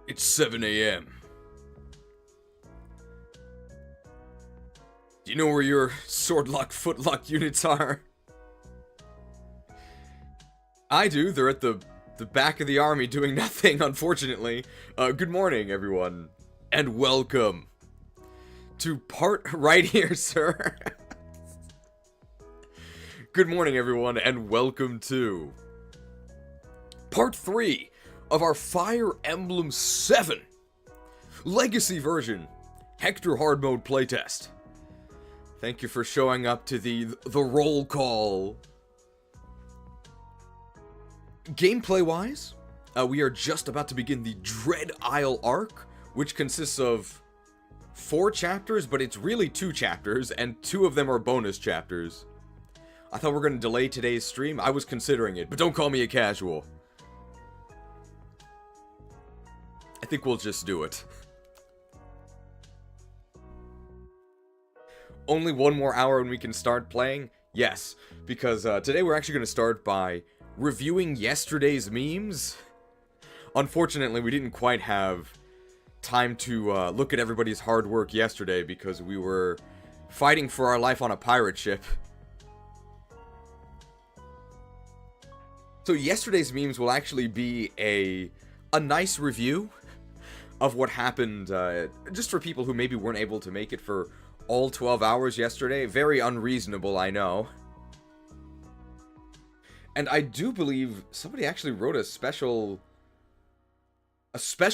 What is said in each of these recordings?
It's 7 a.m. Do you know where your sword-lock, foot-lock units are? I do. They're at the back of the army doing nothing, unfortunately. Good morning, everyone. And welcome to part right here, sir. Good morning, everyone, and welcome to part 3 of our Fire Emblem 7 Legacy version Hector hard mode playtest. Thank you for showing up to the roll call. Gameplay-wise, we are just about to begin the Dread Isle arc, which consists of 4 chapters, but it's really 2 chapters, and 2 of them are bonus chapters. I thought we were going to delay today's stream. I was considering it, but don't call me a casual. I think we'll just do it. Only 1 more hour and we can start playing? Yes, because today we're actually going to start by reviewing yesterday's memes. Unfortunately, we didn't quite have time to look at everybody's hard work yesterday because we were fighting for our life on a pirate ship. So yesterday's memes will actually be a nice review of what happened, just for people who maybe weren't able to make it for all 12 hours yesterday. Very unreasonable, I know. And I do believe somebody actually wrote a special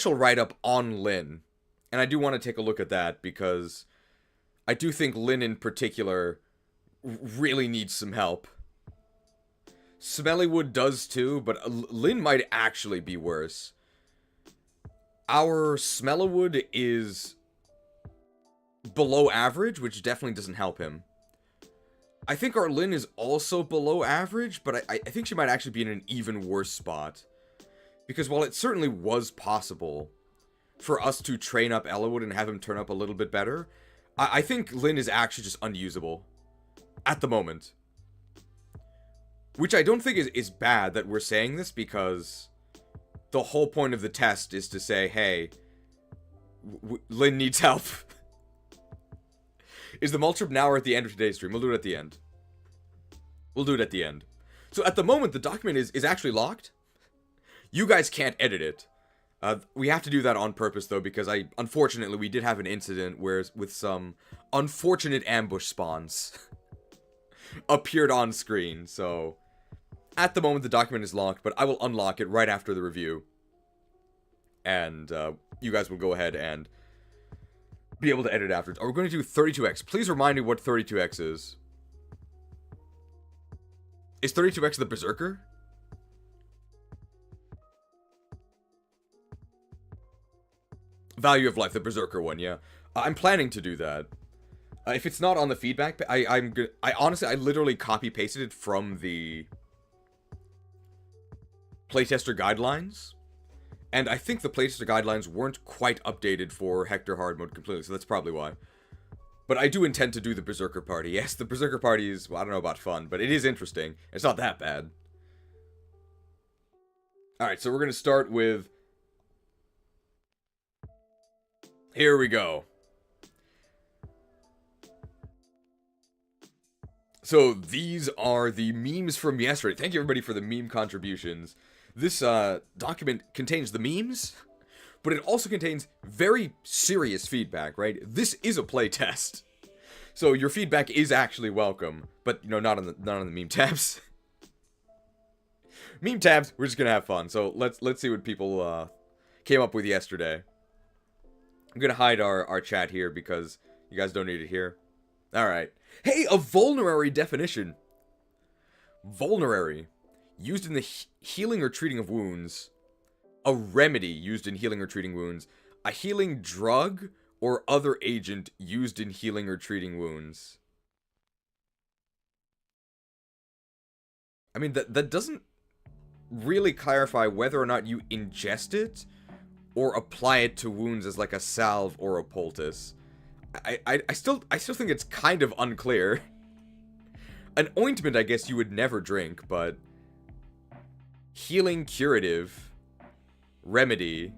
write-up on Lyn. And I do want to take a look at that because I do think Lyn in particular really needs some help. Smellywood does too, but Lyn might actually be worse. Our Smellywood is below average, which definitely doesn't help him. I think our Lyn is also below average, but I think she might actually be in an even worse spot. Because while it certainly was possible for us to train up Eliwood and have him turn up a little bit better, I think Lyn is actually just unusable at the moment. Which I don't think is bad that we're saying this, because the whole point of the test is to say, hey, Lyn needs help. Is the Multrip now or at the end of today's stream? We'll do it at the end. We'll do it at the end. So at the moment, the document is actually locked. You guys can't edit it. We have to do that on purpose, though, because unfortunately, we did have an incident where, with some unfortunate ambush spawns appeared on screen, so at the moment the document is locked, but I will unlock it right after the review, and you guys will go ahead and be able to edit afterwards. We're going to do 32x. Please remind me what 32x is. Is 32x the Berserker? Value of life, the Berserker one, yeah. I'm planning to do that. If it's not on the feedback, I honestly, I literally copy-pasted it from the playtester guidelines. And I think the playtester guidelines weren't quite updated for Hector hard mode completely, so that's probably why. But I do intend to do the Berserker party. Yes, the Berserker party is, well, I don't know about fun, but it is interesting. It's not that bad. Alright, so we're going to start with... Here we go. So, these are the memes from yesterday. Thank you, everybody, for the meme contributions. This document contains the memes, but it also contains very serious feedback, right? This is a playtest. So, your feedback is actually welcome, but, you know, not on the meme tabs. Meme tabs, we're just gonna have fun. So, let's see what people came up with yesterday. I'm gonna hide our chat here because you guys don't need it here. Alright. Hey, a vulnerary definition. Vulnerary. Used in the healing or treating of wounds. A remedy used in healing or treating wounds. A healing drug or other agent used in healing or treating wounds. I mean, that doesn't really clarify whether or not you ingest it or apply it to wounds as like a salve or a poultice. I still think it's kind of unclear. An ointment, I guess you would never drink, but healing, curative, remedy,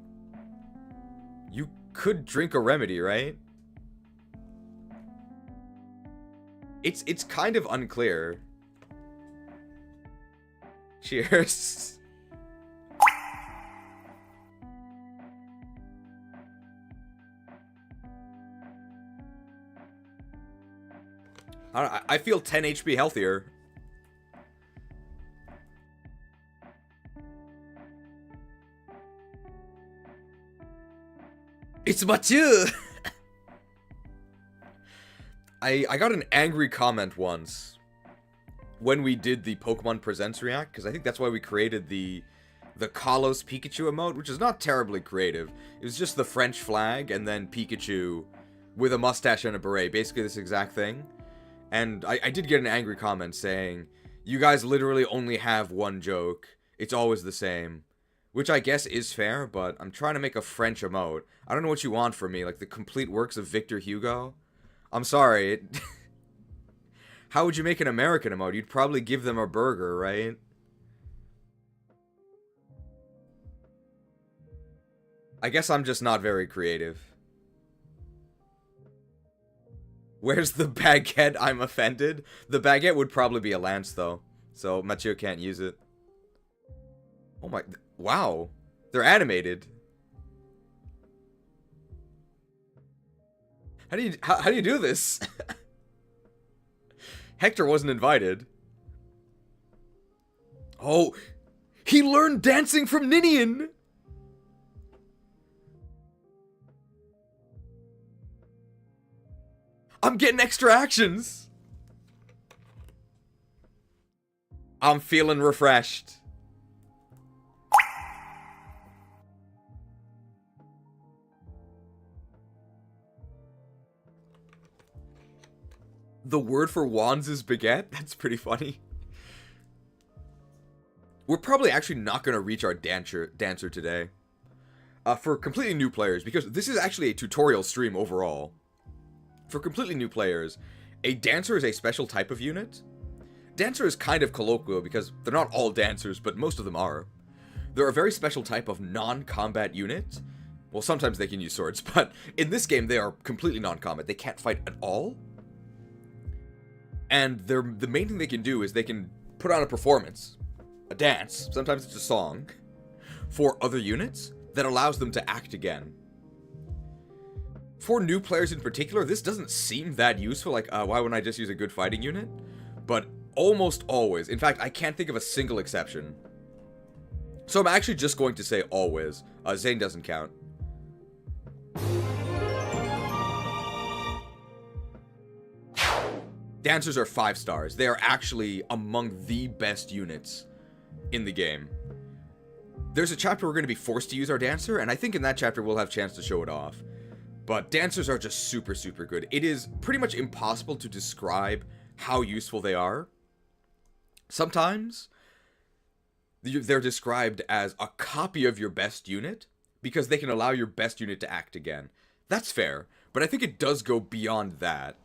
could drink a remedy, right? It's kind of unclear. Cheers. I feel 10 HP healthier. It's Mathieu! I got an angry comment once when we did the Pokemon Presents React, because I think that's why we created the Kalos Pikachu emote, which is not terribly creative. It was just the French flag and then Pikachu with a mustache and a beret, basically this exact thing. And I did get an angry comment saying, you guys literally only have one joke. It's always the same. Which I guess is fair, but I'm trying to make a French emote. I don't know what you want from me, like the complete works of Victor Hugo? I'm sorry. How would you make an American emote? You'd probably give them a burger, right? I guess I'm just not very creative. Where's the baguette? I'm offended. The baguette would probably be a lance, though. So Mathieu can't use it. Oh my... Wow. They're animated. How do you do this? Hector wasn't invited. Oh, he learned dancing from Ninian. I'm getting extra actions. I'm feeling refreshed. The word for wands is baguette? That's pretty funny. We're probably actually not going to reach our dancer today. For completely new players, because this is actually a tutorial stream overall. For completely new players, a dancer is a special type of unit. Dancer is kind of colloquial because they're not all dancers, but most of them are. They're a very special type of non-combat unit. Well, sometimes they can use swords, but in this game they are completely non-combat. They can't fight at all. And the main thing they can do is they can put on a performance, a dance, sometimes it's a song, for other units that allows them to act again. For new players in particular, this doesn't seem that useful, like, why wouldn't I just use a good fighting unit? But almost always, in fact, I can't think of a single exception. So I'm actually just going to say always. Zane doesn't count. Dancers are 5 stars. They are actually among the best units in the game. There's a chapter we're going to be forced to use our dancer, and I think in that chapter we'll have a chance to show it off. But dancers are just super, super good. It is pretty much impossible to describe how useful they are. Sometimes they're described as a copy of your best unit, because they can allow your best unit to act again. That's fair, but I think it does go beyond that.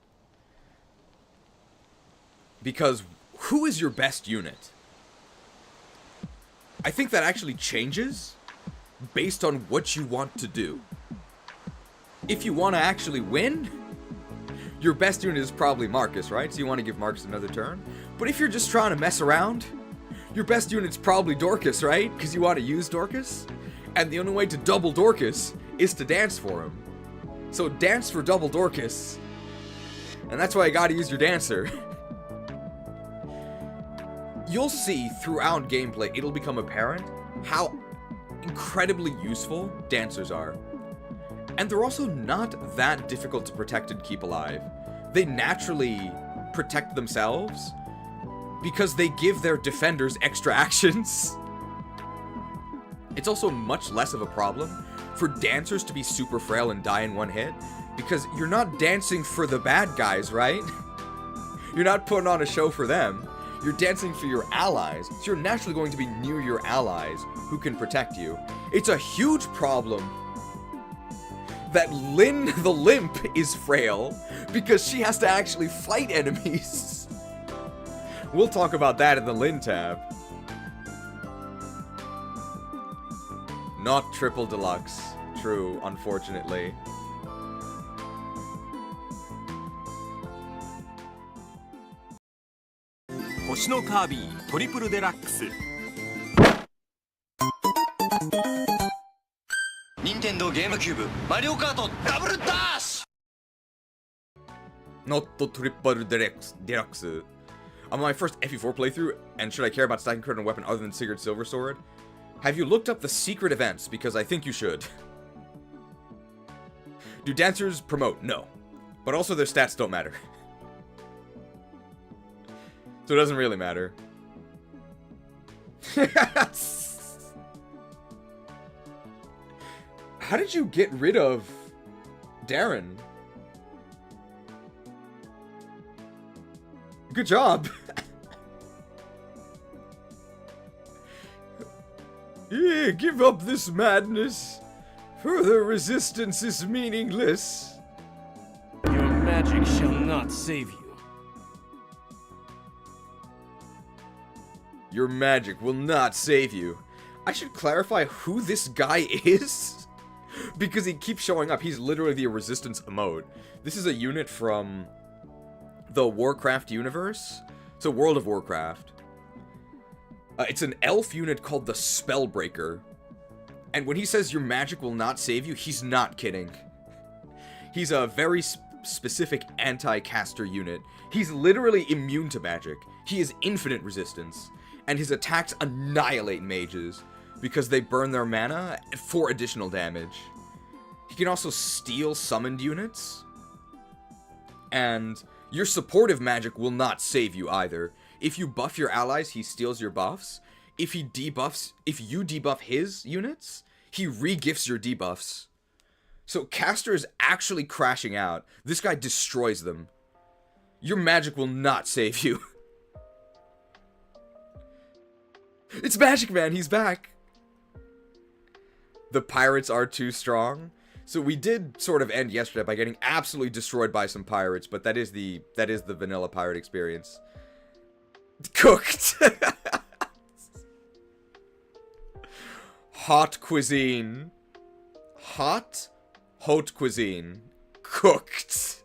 Because who is your best unit? I think that actually changes based on what you want to do. If you want to actually win, your best unit is probably Marcus, right? So you want to give Marcus another turn. But if you're just trying to mess around, your best unit's probably Dorcas, right? Because you want to use Dorcas. And the only way to double Dorcas is to dance for him. So dance for double Dorcas. And that's why you gotta use your dancer. You'll see throughout gameplay, it'll become apparent how incredibly useful dancers are. And they're also not that difficult to protect and keep alive. They naturally protect themselves because they give their defenders extra actions. It's also much less of a problem for dancers to be super frail and die in one hit, because you're not dancing for the bad guys, right? You're not putting on a show for them. You're dancing for your allies, so you're naturally going to be near your allies who can protect you. It's a huge problem that Lyn the Limp is frail because she has to actually fight enemies. We'll talk about that in the Lyn tab. Not triple deluxe. true, unfortunately. Nintendo GameCube Mario Kart Double Dash! Not the Triple Deluxe. I'm on my first FE4 playthrough, and should I care about stacking credit on a weapon other than Sigurd's Silver Sword? Have you looked up the secret events? Because I think you should. Do dancers promote? No. But also their stats don't matter. So it doesn't really matter. How did you get rid of Darren? Good job. Yeah, give up this madness. Further resistance is meaningless. Your magic shall not save you. Your magic will not save you. I should clarify who this guy is, because he keeps showing up. He's literally the resistance emote. This is a unit from the Warcraft universe. So World of Warcraft. It's an elf unit called the Spellbreaker. And when he says your magic will not save you, he's not kidding. He's a very specific anti-caster unit. He's literally immune to magic. He has infinite resistance. And his attacks annihilate mages because they burn their mana for additional damage. He can also steal summoned units. And your supportive magic will not save you either. If you buff your allies, he steals your buffs. If you debuff his units, he re-gifts your debuffs. So caster is actually crashing out. This guy destroys them. Your magic will not save you. It's Magic Man, he's back. The pirates are too strong. So we did sort of end yesterday by getting absolutely destroyed by some pirates, but that is the vanilla pirate experience. Cooked. Hot cuisine. Hot haute cuisine. Cooked.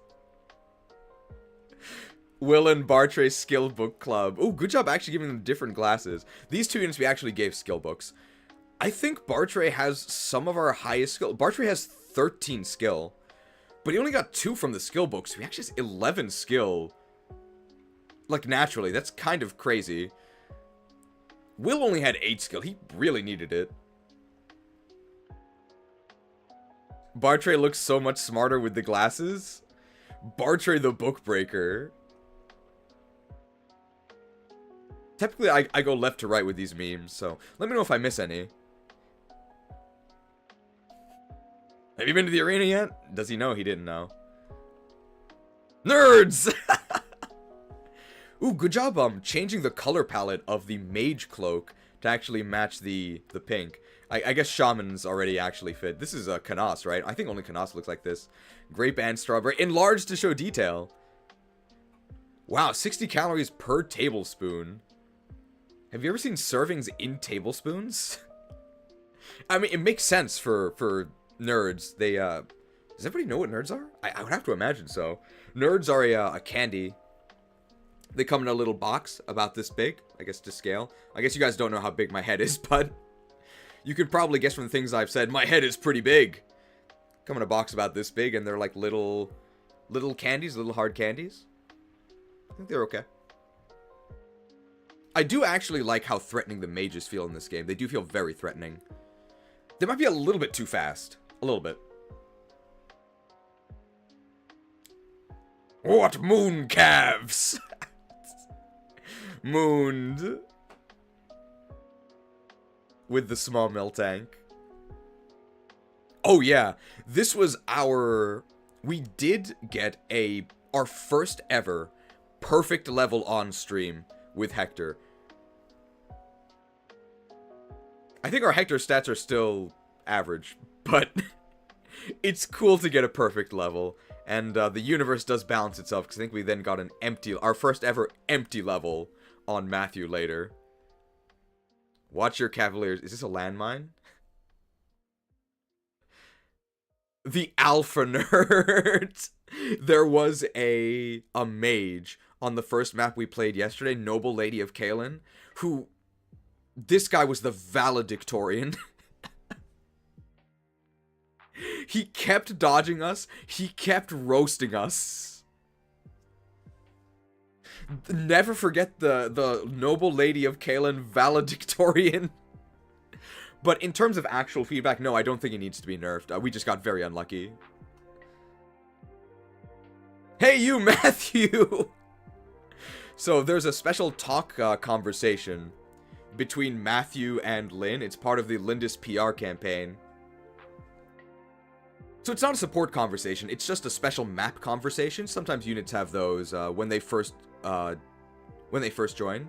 Will and Bartre's skill book club. Oh, good job actually giving them different glasses. These two units we actually gave skill books. I think Bartre has some of our highest skill. Bartre has 13 skill, but he only got 2 from the skill book, so he actually has 11 skill. Like, naturally, that's kind of crazy. Will only had 8 skill. He really needed it. Bartre looks so much smarter with the glasses. Bartre the Bookbreaker. Typically, I go left to right with these memes, so let me know if I miss any. Have you been to the arena yet? Does he know? He didn't know. Nerds! Ooh, good job changing the color palette of the mage cloak to actually match the pink. I guess shamans already actually fit. This is a Canas, right? I think only Canas looks like this. Grape and strawberry. Enlarged to show detail. Wow, 60 calories per tablespoon. Have you ever seen servings in tablespoons? I mean, it makes sense for nerds. They, does everybody know what nerds are? I would have to imagine so. Nerds are a candy. They come in a little box about this big, I guess to scale. I guess you guys don't know how big my head is, but you could probably guess from the things I've said, my head is pretty big. Come in a box about this big, and they're like little candies, little hard candies. I think they're okay. I do actually like how threatening the mages feel in this game. They do feel very threatening. They might be a little bit too fast. A little bit. What moon calves? Mooned. With the small mill tank. Oh yeah, this was we did get our first ever perfect level on stream with Hector. I think our Hector stats are still average, but it's cool to get a perfect level. And the universe does balance itself, because I think we then got our first ever empty level on Matthew later. Watch your Cavaliers. Is this a landmine? the alpha nerd. There was a mage on the first map we played yesterday, Noble Lady of Kalen, who, this guy was the valedictorian. He kept dodging us, he kept roasting us. Never forget the Noble Lady of Kalen valedictorian. But in terms of actual feedback, no, I don't think it needs to be nerfed. We just got very unlucky. Hey you, Matthew! So there's a special talk conversation between Matthew and Lyn. It's part of the Lindis PR campaign. So it's not a support conversation, it's just a special map conversation. Sometimes units have those when they first join.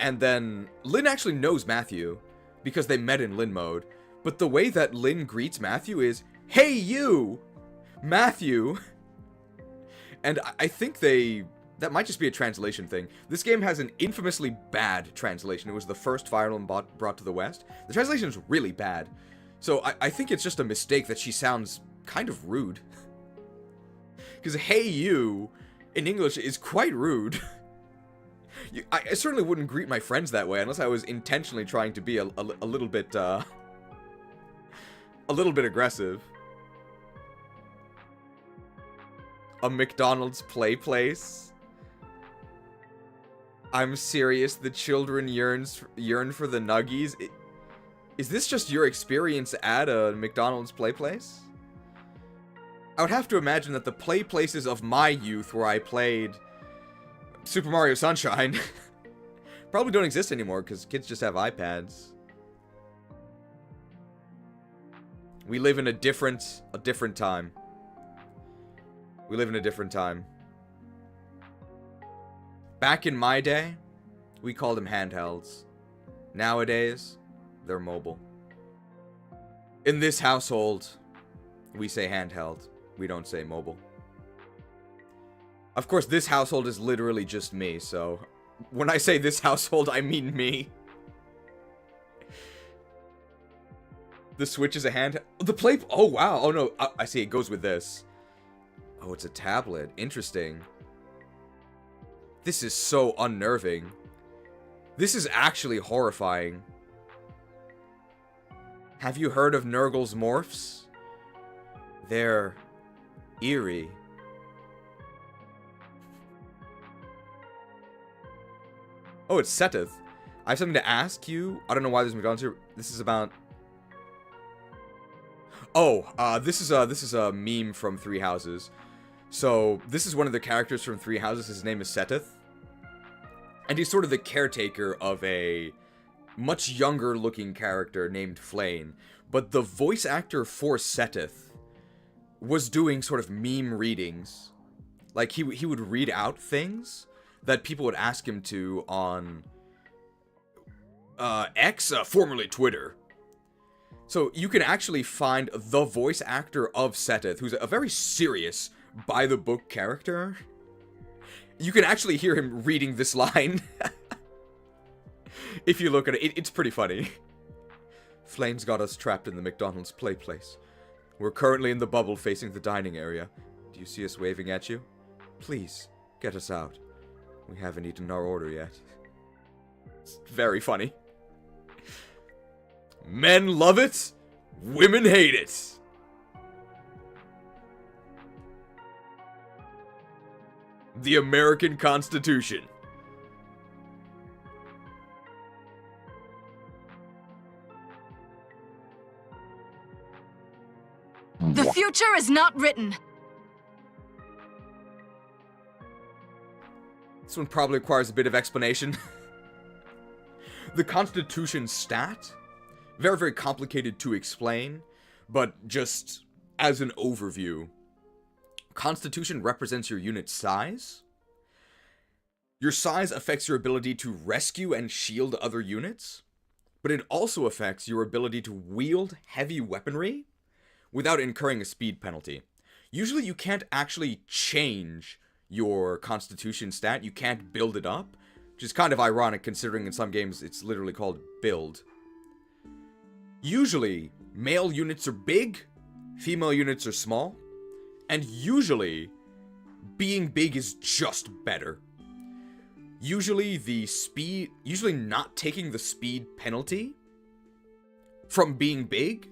And then Lyn actually knows Matthew because they met in Lyn mode. But the way that Lyn greets Matthew is, "Hey you, Matthew." And I think that might just be a translation thing. This game has an infamously bad translation. It was the first Fire Emblem brought to the West. The translation is really bad. So I think it's just a mistake that she sounds kind of rude. Because "hey you" in English is quite rude. I certainly wouldn't greet my friends that way unless I was intentionally trying to be a little bit aggressive. A McDonald's play place. I'm serious, the children yearn for the nuggies. Is this just your experience at a McDonald's play place? I would have to imagine that the play places of my youth where I played Super Mario Sunshine probably don't exist anymore because kids just have iPads. We live in a different time. We live in a different time. Back in my day, we called them handhelds. Nowadays, they're mobile. In this household, we say handheld. We don't say mobile. Of course, this household is literally just me, so when I say this household, I mean me. The Switch is a handheld. The Play... Oh, wow. Oh, no. I see. It goes with this. Oh, it's a tablet. Interesting. This is so unnerving. This is actually horrifying. Have you heard of Nurgle's morphs? They're eerie. Oh, it's Seteth. I have something to ask you. I don't know why this is McDonald's here. This is about... Oh, this is a meme from Three Houses. So, this is one of the characters from Three Houses. His name is Seteth. And he's sort of the caretaker of a much younger looking character named Flane. But the voice actor for Seteth was doing sort of meme readings. Like, he would read out things that people would ask him to on X, formerly Twitter. So you can actually find the voice actor of Seteth, who's a very serious, by-the-book character. You can actually hear him reading this line. If you look at it, it's pretty funny. Flame's got us trapped in the McDonald's play place. We're currently in the bubble facing the dining area. Do you see us waving at you? Please, get us out. We haven't eaten our order yet. It's very funny. Men love it, women hate it. The American Constitution. The future is not written. This one probably requires a bit of explanation. The Constitution stat, very, very complicated to explain, but just as an overview. Constitution represents your unit's size. Your size affects your ability to rescue and shield other units, but it also affects your ability to wield heavy weaponry without incurring a speed penalty. Usually you can't actually change your Constitution stat, you can't build it up, which is kind of ironic considering in some games it's literally called build. Usually, male units are big, female units are small, and usually, being big is just better. Usually not taking the speed penalty from being big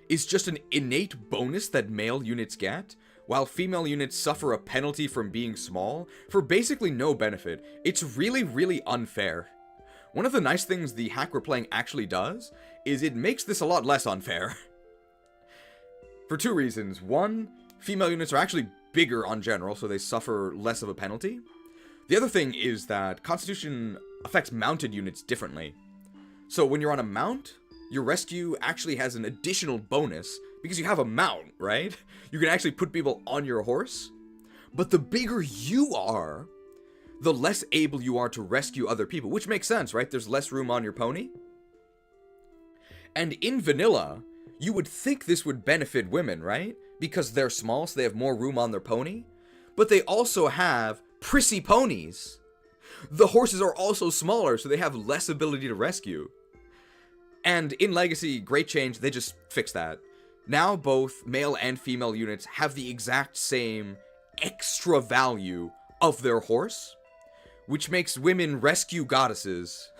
is just an innate bonus that male units get, while female units suffer a penalty from being small for basically no benefit. It's really, really unfair. One of the nice things the hack we're playing actually does is it makes this a lot less unfair. For two reasons. One, female units are actually bigger on general, so they suffer less of a penalty. The other thing is that Constitution affects mounted units differently. So when you're on a mount, your rescue actually has an additional bonus because you have a mount, right? You can actually put people on your horse. But the bigger you are, the less able you are to rescue other people, which makes sense, right? There's less room on your pony. And in vanilla, you would think this would benefit women, right? Because they're small, so they have more room on their pony. But they also have prissy ponies. The horses are also smaller, so they have less ability to rescue. And in Legacy, great change, they just fixed that. Now both male and female units have the exact same extra value of their horse, which makes women rescue goddesses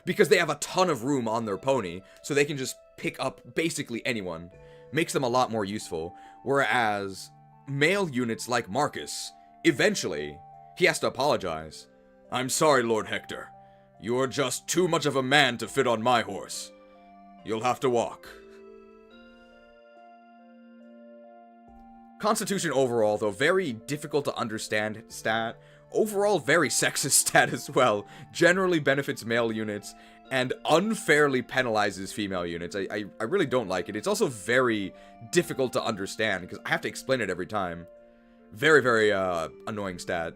because they have a ton of room on their pony, so they can just pick up basically anyone. Makes them a lot more useful. Whereas male units like Marcus, eventually, he has to apologize. I'm sorry, Lord Hector. You're just too much of a man to fit on my horse. You'll have to walk. Constitution overall, though very difficult to understand stat, overall very sexist stat as well, generally benefits male units, and unfairly penalizes female units. I really don't like it. It's also very difficult to understand, because I have to explain it every time. Very, very, annoying stat.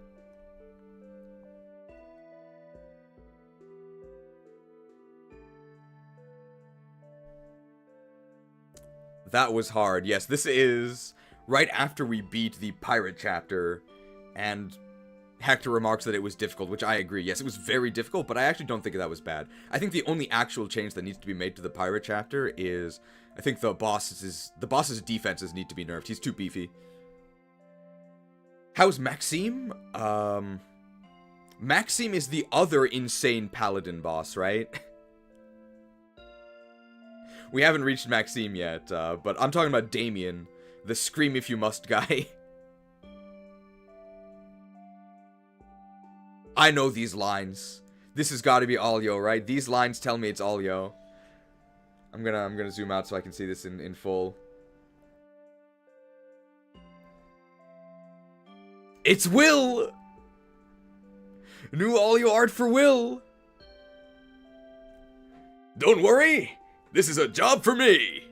That was hard. Yes, this is right after we beat the pirate chapter, and Hector remarks that it was difficult, which I agree. Yes, it was very difficult, but I actually don't think that was bad. I think the only actual change that needs to be made to the pirate chapter is, I think the boss's defenses need to be nerfed. He's too beefy. How's Maxime? Maxime is the other insane paladin boss, right? We haven't reached Maxime yet, but I'm talking about Damien, the scream if you must guy. I know these lines. This has got to be Alyo, right? These lines tell me it's Alyo. I'm gonna zoom out so I can see this in full. It's Will! New Alyo art for Will! Don't worry! This is a job for me!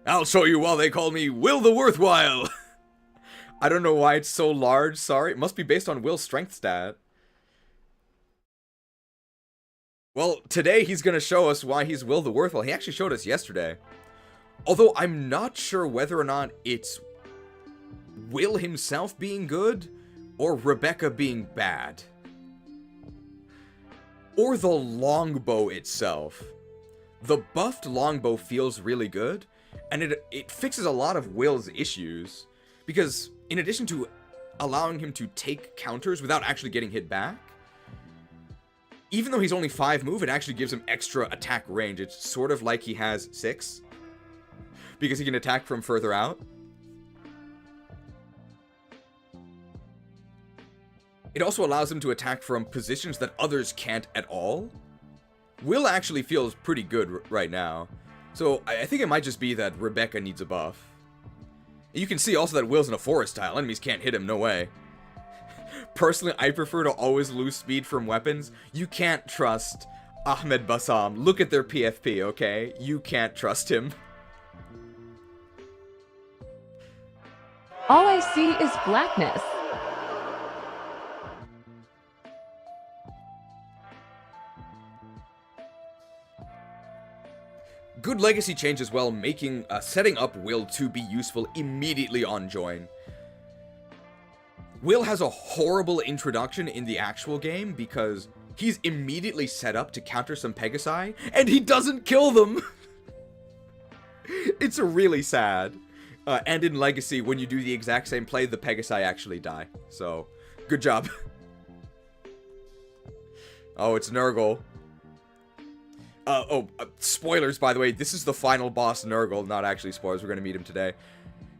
I'll show you why they call me Will the Worthwhile! I don't know why it's so large, sorry. It must be based on Will's strength stat. Well, today he's gonna show us why he's Will the Worthwhile. He actually showed us yesterday. Although I'm not sure whether or not it's Will himself being good, or Rebecca being bad. Or the longbow itself. The buffed longbow feels really good, and it fixes a lot of Will's issues, because in addition to allowing him to take counters without actually getting hit back, even though he's only 5 move, it actually gives him extra attack range. It's sort of like he has 6, because he can attack from further out. It also allows him to attack from positions that others can't at all. Will actually feels pretty good right now. So I think it might just be that Rebecca needs a buff. You can see also that Will's in a forest tile. Enemies can't hit him, no way. Personally, I prefer to always lose speed from weapons. You can't trust Ahmed Bassam. Look at their PFP, okay? You can't trust him. All I see is blackness. Good legacy change as well, making setting up Will to be useful immediately on join. Will has a horrible introduction in the actual game because he's immediately set up to counter some Pegasi, and he doesn't kill them! It's really sad. And in Legacy, when you do the exact same play, the Pegasi actually die. So, good job. Oh, it's Nurgle. Spoilers, by the way. This is the final boss, Nurgle. Not actually spoilers. We're going to meet him today.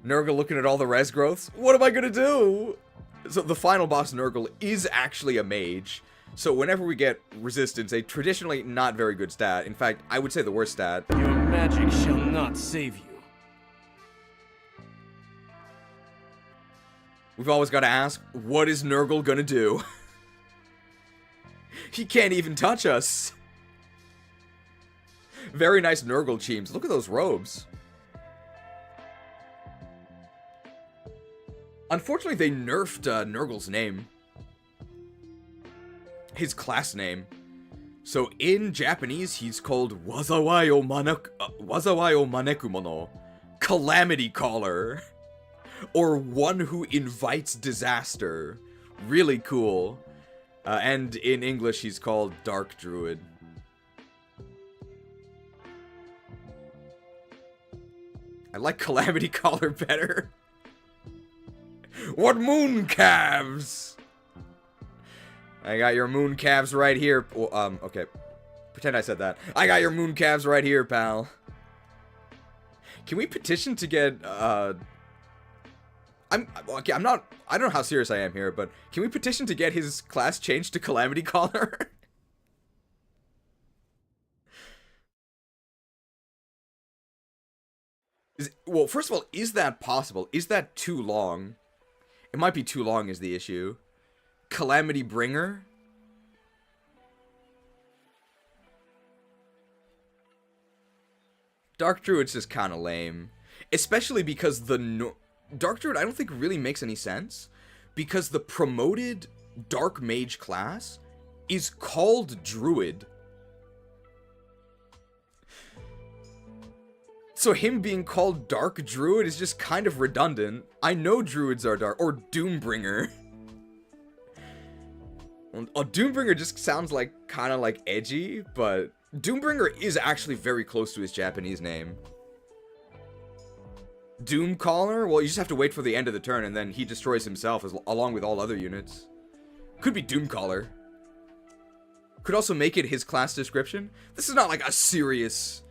Nurgle looking at all the res growths. What am I going to do? So the final boss, Nurgle, is actually a mage. So whenever we get resistance, a traditionally not very good stat. In fact, I would say the worst stat. Your magic shall not save you. We've always got to ask, what is Nurgle going to do? He can't even touch us. Very nice Nurgle cheems. Look at those robes. Unfortunately, they nerfed Nurgle's name. His class name. So in Japanese, he's called Wazawai o Manekumono. Calamity Caller. Or one who invites disaster. Really cool. And in English, he's called Dark Druid. I like Calamity Caller better. What moon calves? I got your moon calves right here. Well, okay. Pretend I said that. I got your moon calves right here, pal. Can we petition to get, I don't know how serious I am here, but can we petition to get his class changed to Calamity Caller? Well, first of all, is that possible? Is that too long? It might be too long is the issue. Calamity Bringer? Dark Druid's just kind of lame. Especially because Dark Druid I don't think really makes any sense. Because the promoted Dark Mage class is called Druid. So him being called Dark Druid is just kind of redundant. I know Druids are dark. Or Doombringer. Doombringer just sounds like kind of like edgy, but Doombringer is actually very close to his Japanese name. Doomcaller? Well, you just have to wait for the end of the turn and then he destroys himself along with all other units. Could be Doomcaller. Could also make it his class description. This is not like a serious...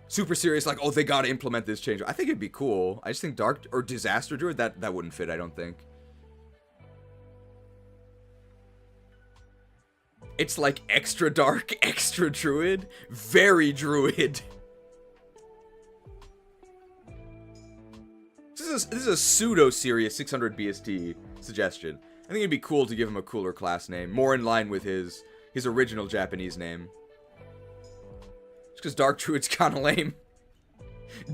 super serious, like, oh, they gotta implement this change. I think it'd be cool. I just think Dark or Disaster Druid, that wouldn't fit, I don't think. It's like extra dark, extra druid, very druid. This is a pseudo-serious 600 BST suggestion. I think it'd be cool to give him a cooler class name, more in line with his original Japanese name. Just because Dark Druid's kind of lame.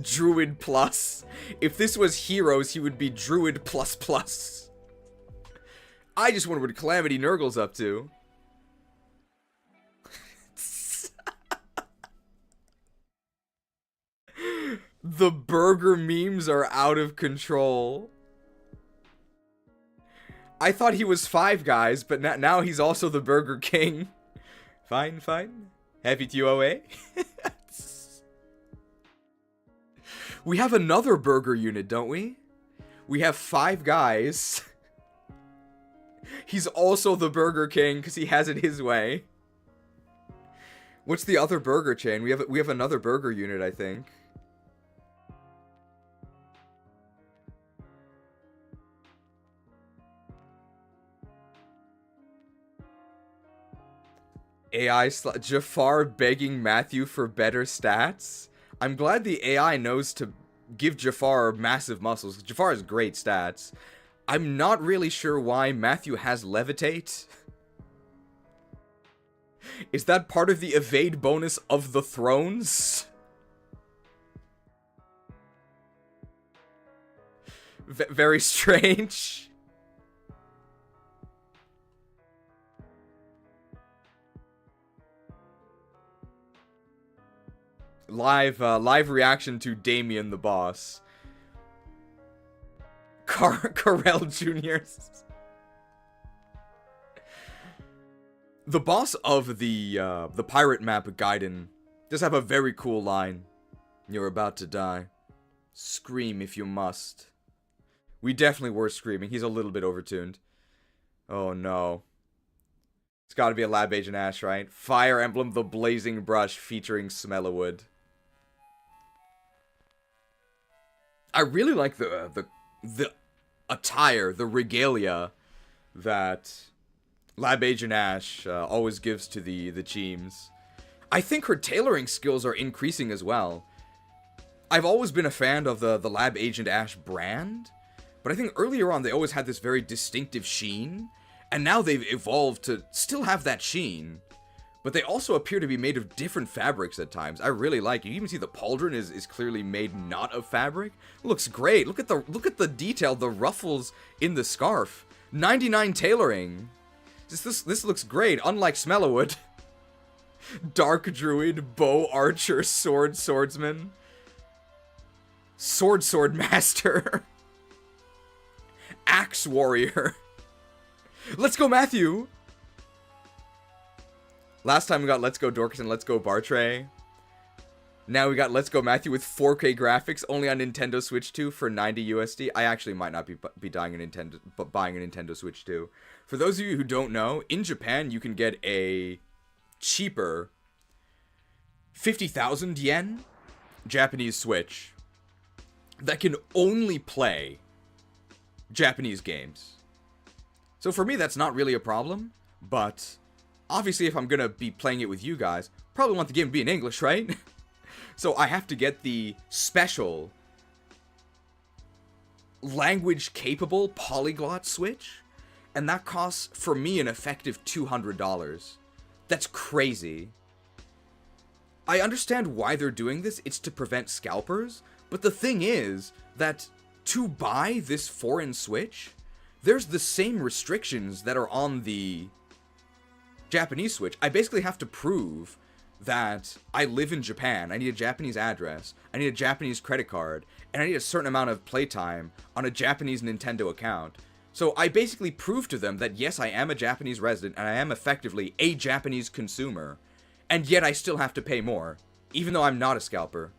Druid Plus. If this was Heroes, he would be Druid Plus Plus. I just wonder what Calamity Nurgle's up to. The burger memes are out of control. I thought he was Five Guys, but now he's also the Burger King. Fine, fine. Have it your way. We have another burger unit, don't we? We have Five Guys. He's also the Burger King because he has it his way. What's the other burger chain? We have another burger unit, I think. Jafar begging Matthew for better stats. I'm glad the AI knows to give Jafar massive muscles. Jafar has great stats. I'm not really sure why Matthew has Levitate. Is that part of the evade bonus of the thrones? Very strange. Live reaction to Damien the boss. Carell Jr.'s. The boss of the pirate map, Gaiden, does have a very cool line. You're about to die. Scream if you must. We definitely were screaming. He's a little bit overtuned. Oh no. It's gotta be a Lab Agent Ash, right? Fire Emblem the Blazing Brush featuring Smellowood. I really like the attire, the regalia that Lab Agent Ash always gives to the teams. I think her tailoring skills are increasing as well. I've always been a fan of the Lab Agent Ash brand, but I think earlier on they always had this very distinctive sheen, and now they've evolved to still have that sheen, but they also appear to be made of different fabrics at times. I really like it. You even see the pauldron is clearly made not of fabric. It looks great. Look at the detail, the ruffles in the scarf. 99 tailoring. This looks great, unlike Smellowood. Dark Druid, Bow Archer, Swordsman. Sword Master. Axe Warrior. Let's go, Matthew! Last time we got Let's Go Dorcas and Let's Go Bartray. Now we got Let's Go Matthew with 4K graphics, only on Nintendo Switch 2 for 90 USD. I actually might not be buying a Nintendo Switch 2. For those of you who don't know, in Japan you can get a cheaper 50,000 yen Japanese Switch that can only play Japanese games. So for me, that's not really a problem, but obviously if I'm gonna be playing it with you guys, probably want the game to be in English, right? So I have to get the special language-capable polyglot Switch, and that costs, for me, an effective $200. That's crazy. I understand why they're doing this, it's to prevent scalpers, but the thing is that to buy this foreign Switch, there's the same restrictions that are on the Japanese Switch. I basically have to prove that I live in Japan, I need a Japanese address, I need a Japanese credit card, and I need a certain amount of playtime on a Japanese Nintendo account. So I basically prove to them that yes, I am a Japanese resident, and I am effectively a Japanese consumer, and yet I still have to pay more, even though I'm not a scalper.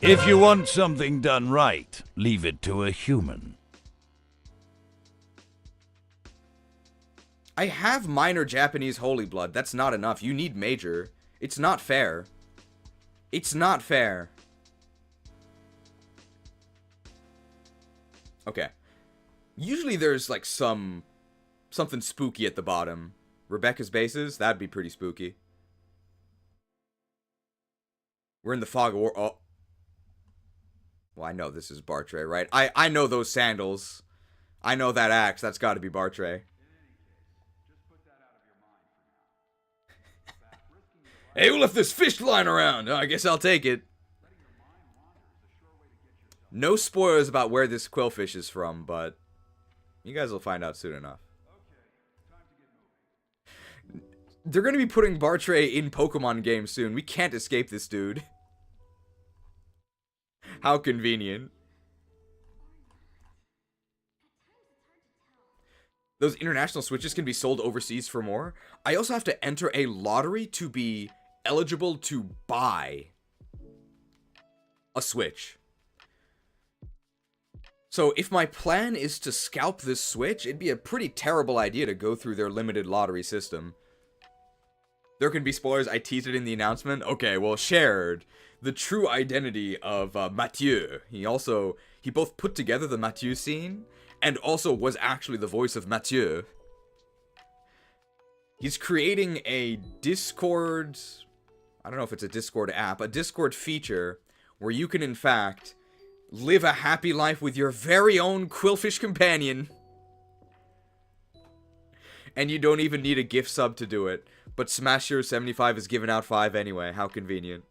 If you want something done right, leave it to a human. I have minor Japanese holy blood. That's not enough. You need major. It's not fair. It's not fair. Okay. Usually there's like something spooky at the bottom. Rebecca's bases? That'd be pretty spooky. We're in the fog of war. Oh. Well, I know this is Bartray, right? I know those sandals. I know that axe. That's got to be Bartray. Hey, who left this fish lying around? I guess I'll take it. No spoilers about where this quillfish is from, but you guys will find out soon enough. They're going to be putting Bartray in Pokemon games soon. We can't escape this dude. How convenient. Those international Switches can be sold overseas for more. I also have to enter a lottery to be eligible to buy a Switch. So if my plan is to scalp this Switch, it'd be a pretty terrible idea to go through their limited lottery system. There can be spoilers. I teased it in the announcement. Okay, well, shared the true identity of Mathieu. He both put together the Mathieu scene and also was actually the voice of Mathieu. He's creating a Discord, I don't know if it's a Discord app, a Discord feature where you can in fact live a happy life with your very own Quillfish companion. And you don't even need a gift sub to do it. But Smash Hero 75 is giving out 5 anyway. How convenient.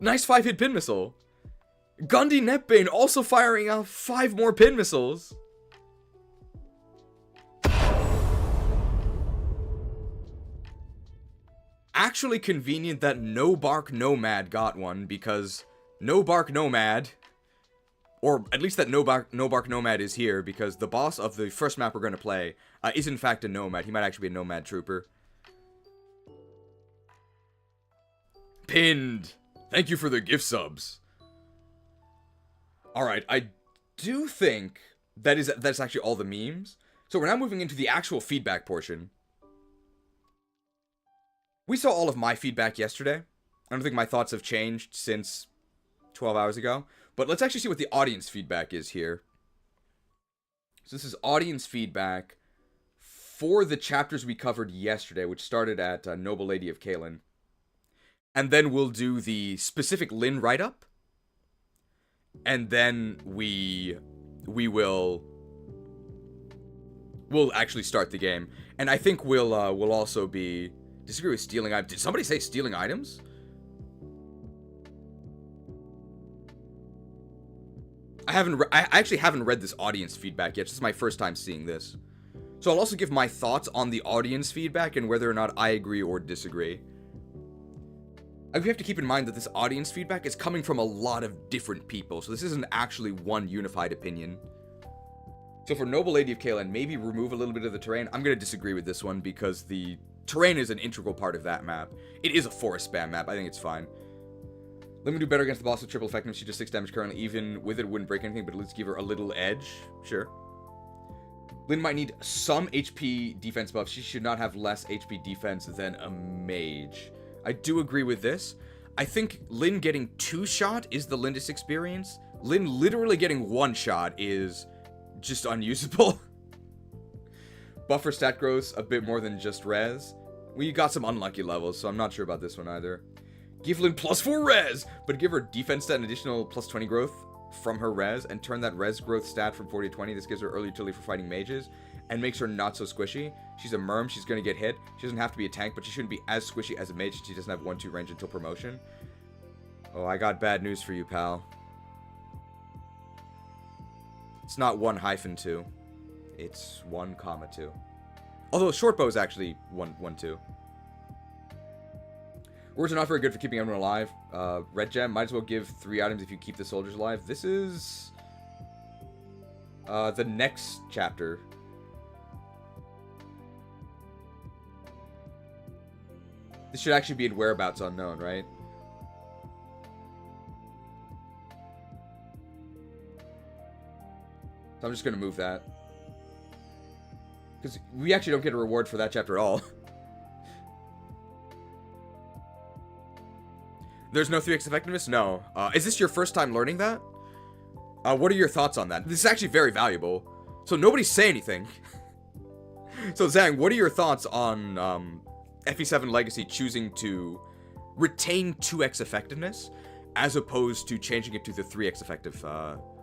Nice 5-hit pin missile. Gundy Netbane also firing out 5 more pin missiles. Actually convenient that No Bark Nomad got one, because No Bark Nomad Or at least that No Bark Nomad is here, because the boss of the first map we're going to play is in fact a nomad. He might actually be a nomad trooper. Pinned! Thank you for the gift subs. Alright, I do think that's actually all the memes. So we're now moving into the actual feedback portion. We saw all of my feedback yesterday. I don't think my thoughts have changed since 12 hours ago. But let's actually see what the audience feedback is here. So this is audience feedback for the chapters we covered yesterday, which started at Noble Lady of Kalen. And then we'll do the specific Lyn write-up. And then we'll actually start the game. And I think we'll also be... Disagree with stealing items. Did somebody say stealing items? I actually haven't read this audience feedback yet. This is my first time seeing this. So I'll also give my thoughts on the audience feedback and whether or not I agree or disagree. We have to keep in mind that this audience feedback is coming from a lot of different people, so this isn't actually one unified opinion. So for Noble Lady of Kalen, maybe remove a little bit of the terrain. I'm going to disagree with this one because the terrain is an integral part of that map. It is a forest spam map. I think it's fine. Lyn would do better against the boss with triple effectiveness. She does 6 damage currently. Even with it, it wouldn't break anything, but at least give her a little edge. Sure. Lyn might need some HP defense buff. She should not have less HP defense than a mage. I do agree with this. I think Lyn getting 2-shot is the Lindis experience. Lyn literally getting 1-shot is just unusable. Buffer stat growth a bit more than just res. We got some unlucky levels, so I'm not sure about this one either. Give Lyn +4 res, but give her defense stat an additional +20 growth from her res, and turn that res growth stat from 40 to 20. This gives her early utility for fighting mages, and makes her not so squishy. She's a merm, she's going to get hit. She doesn't have to be a tank, but she shouldn't be as squishy as a mage. She doesn't have 1-2 range until promotion. Oh, I got bad news for you, pal. It's not 1-2. It's 1,2. Although short bow is actually 1-2. Words are not very good for keeping everyone alive. Red gem, might as well give 3 items if you keep the soldiers alive. This is the next chapter. This should actually be in whereabouts unknown, right? So I'm just going to move that. Because we actually don't get a reward for that chapter at all. There's no 3x effectiveness? No. Is this your first time learning that? What are your thoughts on that? This is actually very valuable. So nobody say anything. So Zhang, what are your thoughts on FE7 Legacy choosing to retain 2x effectiveness as opposed to changing it to the 3x effective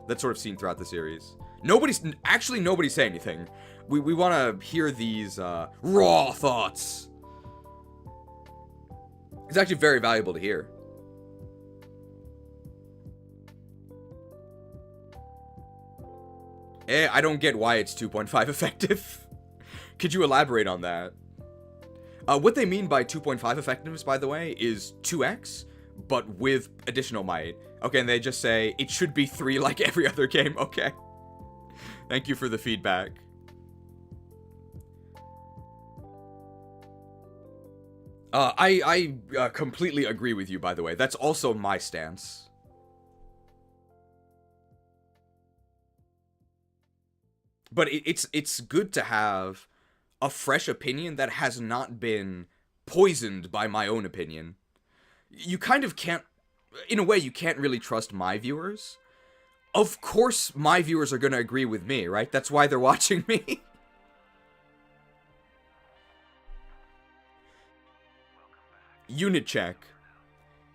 that's sort of seen throughout the series? Nobody's say anything. We want to hear these raw thoughts. It's actually very valuable to hear. I don't get why it's 2.5 effective. Could you elaborate on that? What they mean by 2.5 effectiveness, by the way, is 2x, but with additional might. Okay, and they just say, it should be 3 like every other game. Okay. Thank you for the feedback. I completely agree with you, by the way. That's also my stance. But it's good to have a fresh opinion that has not been poisoned by my own opinion. You kind of can't, in a way, you can't really trust my viewers. Of course my viewers are going to agree with me, right? That's why they're watching me. Unit check.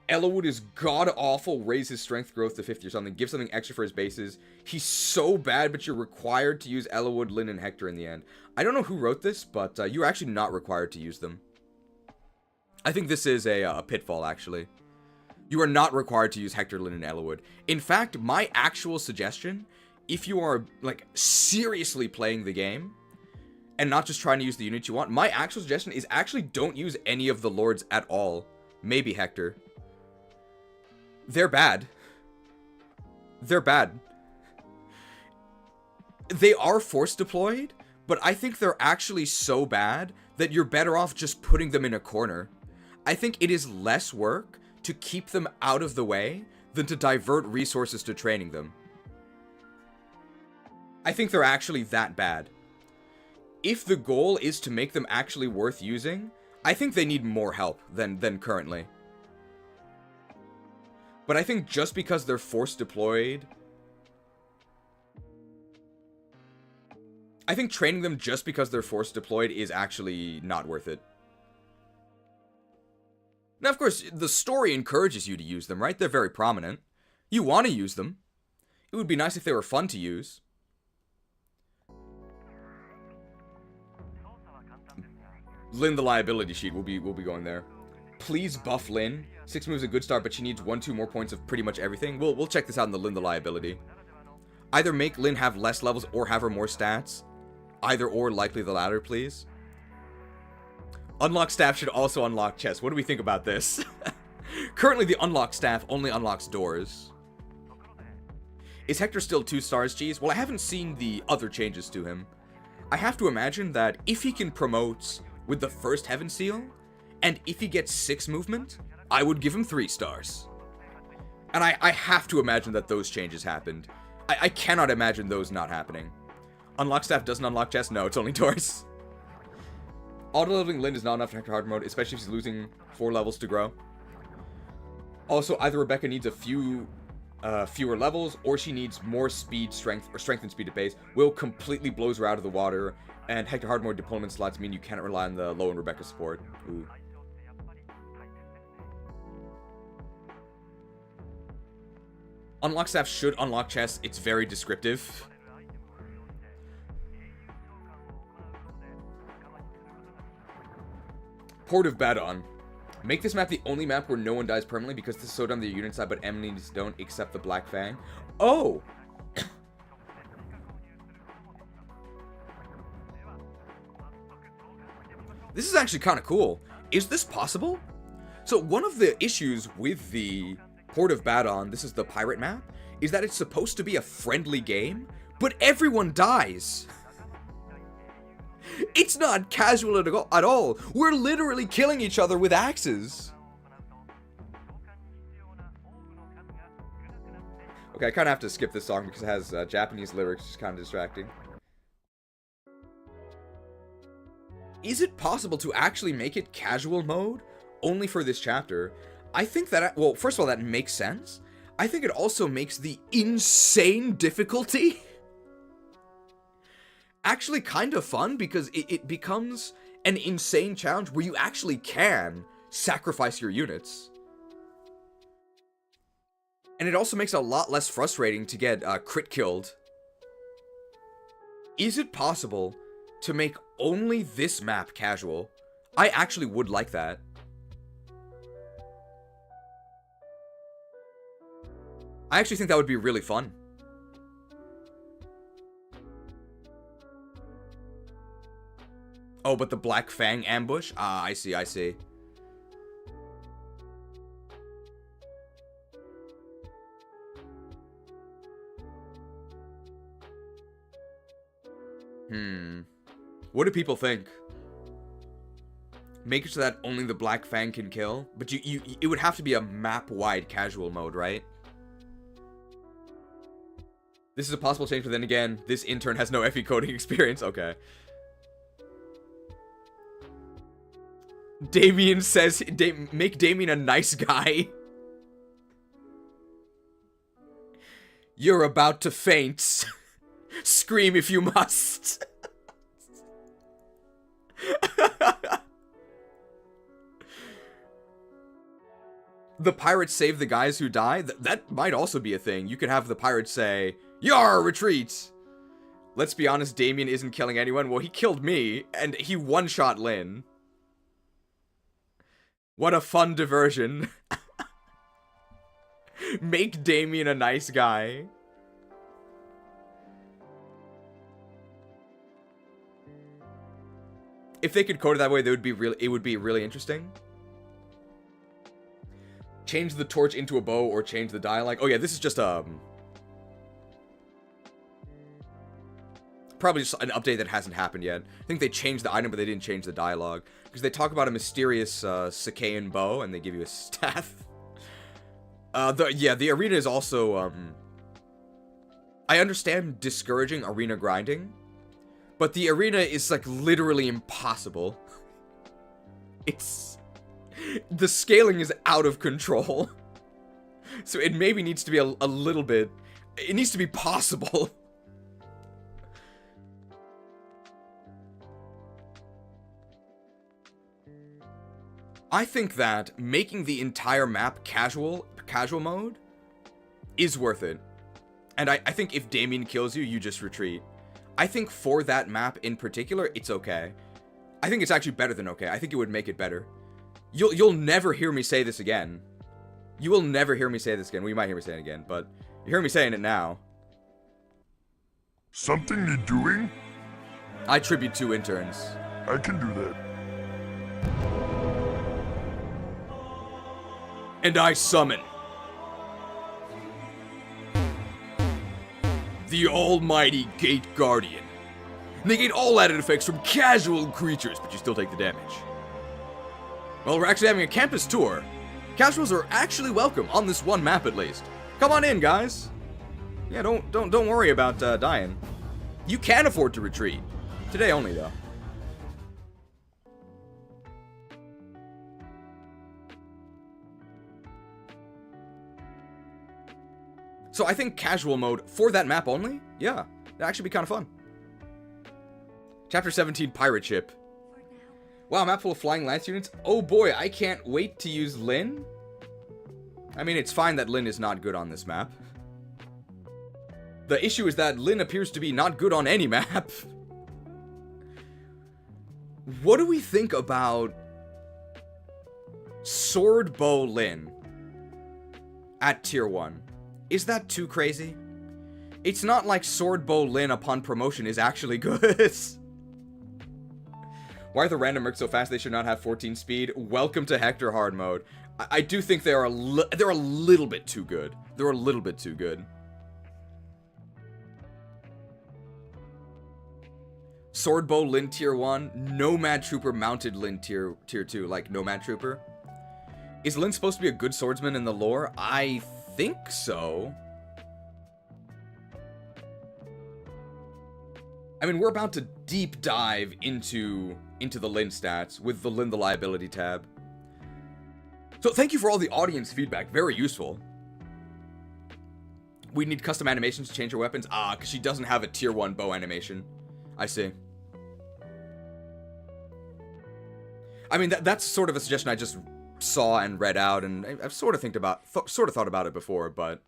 Ellawood is god-awful, raise his strength growth to 50 or something, give something extra for his bases. He's so bad, but you're required to use Ellawood, Lyn, and Hector in the end. I don't know who wrote this, but you're actually not required to use them. I think this is a pitfall, actually. You are not required to use Hector, Lyn, and Ellawood. In fact, my actual suggestion, if you are, like, seriously playing the game, and not just trying to use the unit you want, my actual suggestion is actually don't use any of the lords at all. Maybe Hector. They're bad. They're bad. They are force deployed, but I think they're actually so bad that you're better off just putting them in a corner. I think it is less work to keep them out of the way than to divert resources to training them. I think they're actually that bad. If the goal is to make them actually worth using, I think they need more help than currently. But I think just because they're force deployed... I think training them just because they're force deployed is actually not worth it. Now, of course, the story encourages you to use them, right? They're very prominent. You want to use them. It would be nice if they were fun to use. Lyn the Liability sheet will be going there. Please buff Lyn. 6 moves a good start, but she needs 1-2 more points of pretty much everything. We'll check this out in the Lyn the Liability. Either make Lyn have less levels or have her more stats. Either or, likely the latter, please. Unlock staff should also unlock chests. What do we think about this? Currently, the unlock staff only unlocks doors. Is Hector still 2 stars, cheese? Well, I haven't seen the other changes to him. I have to imagine that if he can promote with the first Heaven Seal, and if he gets 6 movement, I would give him 3 stars. And I have to imagine that those changes happened. I cannot imagine those not happening. Unlock staff doesn't unlock chests? No, it's only doors. Auto-leveling Lyn is not enough to Hector hard mode, especially if she's losing 4 levels to grow. Also, either Rebecca needs a few fewer levels, or she needs more speed, strength, or strength and speed to base. Will completely blows her out of the water, and Hector hard mode deployment slots mean you cannot rely on the low and Rebecca support. Ooh. Unlock staff should unlock chests. It's very descriptive. Port of Badon. Make this map the only map where no one dies permanently because this is so done the unit side, but enemies don't accept the Black Fang. Oh! This is actually kind of cool. Is this possible? So one of the issues with the Port of Badon, this is the pirate map, is that it's supposed to be a friendly game, but everyone dies. It's not casual at all. We're literally killing each other with axes. Okay, I kind of have to skip this song because it has Japanese lyrics, which is kind of distracting. Is it possible to actually make it casual mode only for this chapter? I think that, well, first of all, that makes sense. I think it also makes the insane difficulty actually kind of fun, because it becomes an insane challenge where you actually can sacrifice your units. And it also makes it a lot less frustrating to get crit killed. Is it possible to make only this map casual? I actually would like that. I actually think that would be really fun. Oh, but the Black Fang ambush? Ah, I see, I see. What do people think? Make it so that only the Black Fang can kill? But it would have to be a map-wide casual mode, right? This is a possible change, but then again, this intern has no FE coding experience. Okay. Damien says, make Damien a nice guy. You're about to faint. Scream if you must. The pirates save the guys who die? That might also be a thing. You could have the pirates say, "Yar, retreat!" Let's be honest, Damien isn't killing anyone. Well, he killed me, and he one-shot Lyn. What a fun diversion. Make Damien a nice guy. If they could code it that way, it would be really interesting. Change the torch into a bow or change the dialogue. Oh yeah, this is just probably just an update that hasn't happened yet. I think they changed the item, but they didn't change the dialogue. Because they talk about a mysterious Sakaean bow, and they give you a staff. The arena is also, I understand discouraging arena grinding, but the arena is, like, literally impossible. The scaling is out of control. So it maybe needs to be a little bit, it needs to be possible. I think that making the entire map casual mode is worth it. And I think if Damien kills you, you just retreat. I think for that map in particular, it's okay. I think it's actually better than okay. I think it would make it better. You'll never hear me say this again. You will never hear me say this again. Well, you might hear me say it again, but you hear me saying it now. Something need doing? I tribute 2 interns. I can do that. And I summon the almighty Gate Guardian. Negate all added effects from casual creatures, but you still take the damage. Well, we're actually having a campus tour. Casuals are actually welcome on this one map at least. Come on in, guys. Yeah, don't worry about dying. You can afford to retreat. Today only, though. So I think casual mode for that map only? Yeah, that'd actually be kind of fun. Chapter 17, Pirate Ship. Wow, map full of flying lance units? Oh boy, I can't wait to use Lyn. I mean, it's fine that Lyn is not good on this map. The issue is that Lyn appears to be not good on any map. What do we think about Sword Bow Lyn at tier 1? Is that too crazy? It's not like Sword Bow Lyn upon promotion is actually good. Why are the random mercs so fast? They should not have 14 speed. Welcome to Hector hard mode. I do think they're a little bit too good. They're a little bit too good. Sword Bow Lyn tier 1. Nomad Trooper mounted Lyn tier 2, like Nomad Trooper. Is Lyn supposed to be a good swordsman in the lore? I think so. I mean, we're about to deep dive into the Lyn stats with the Lyn the Liability tab. So thank you for all the audience feedback. Very useful. We need custom animations to change her weapons. Ah, because she doesn't have a tier 1 bow animation. I see. I mean, that's sort of a suggestion I just saw and read out, and I've sort of thought about it before, but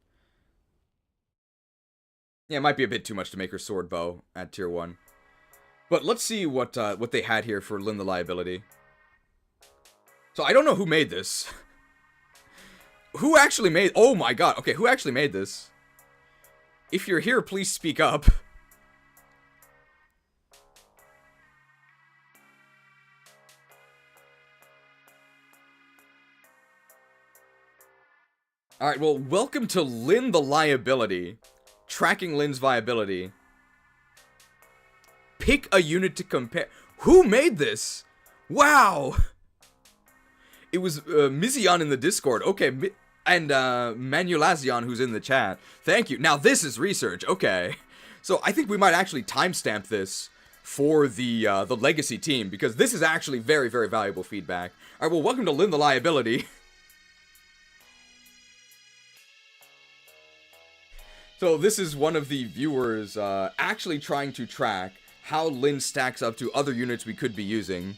yeah, it might be a bit too much to make her sword bow at tier 1. But let's see what they had here for Lyn the Liability. So I don't know who made this. Who actually made... Oh my god. Okay, who actually made this? If you're here, please speak up. Alright, well, welcome to Lyn the Liability. Tracking Lyn's viability. Pick a unit to compare. Who made this? Wow! It was Mizion in the Discord. Okay, and Manulazion who's in the chat. Thank you. Now this is research. Okay. So I think we might actually timestamp this for the Legacy team, because this is actually very, very valuable feedback. Alright, well, welcome to Lyn the Liability. So this is one of the viewers actually trying to track how Lyn stacks up to other units we could be using.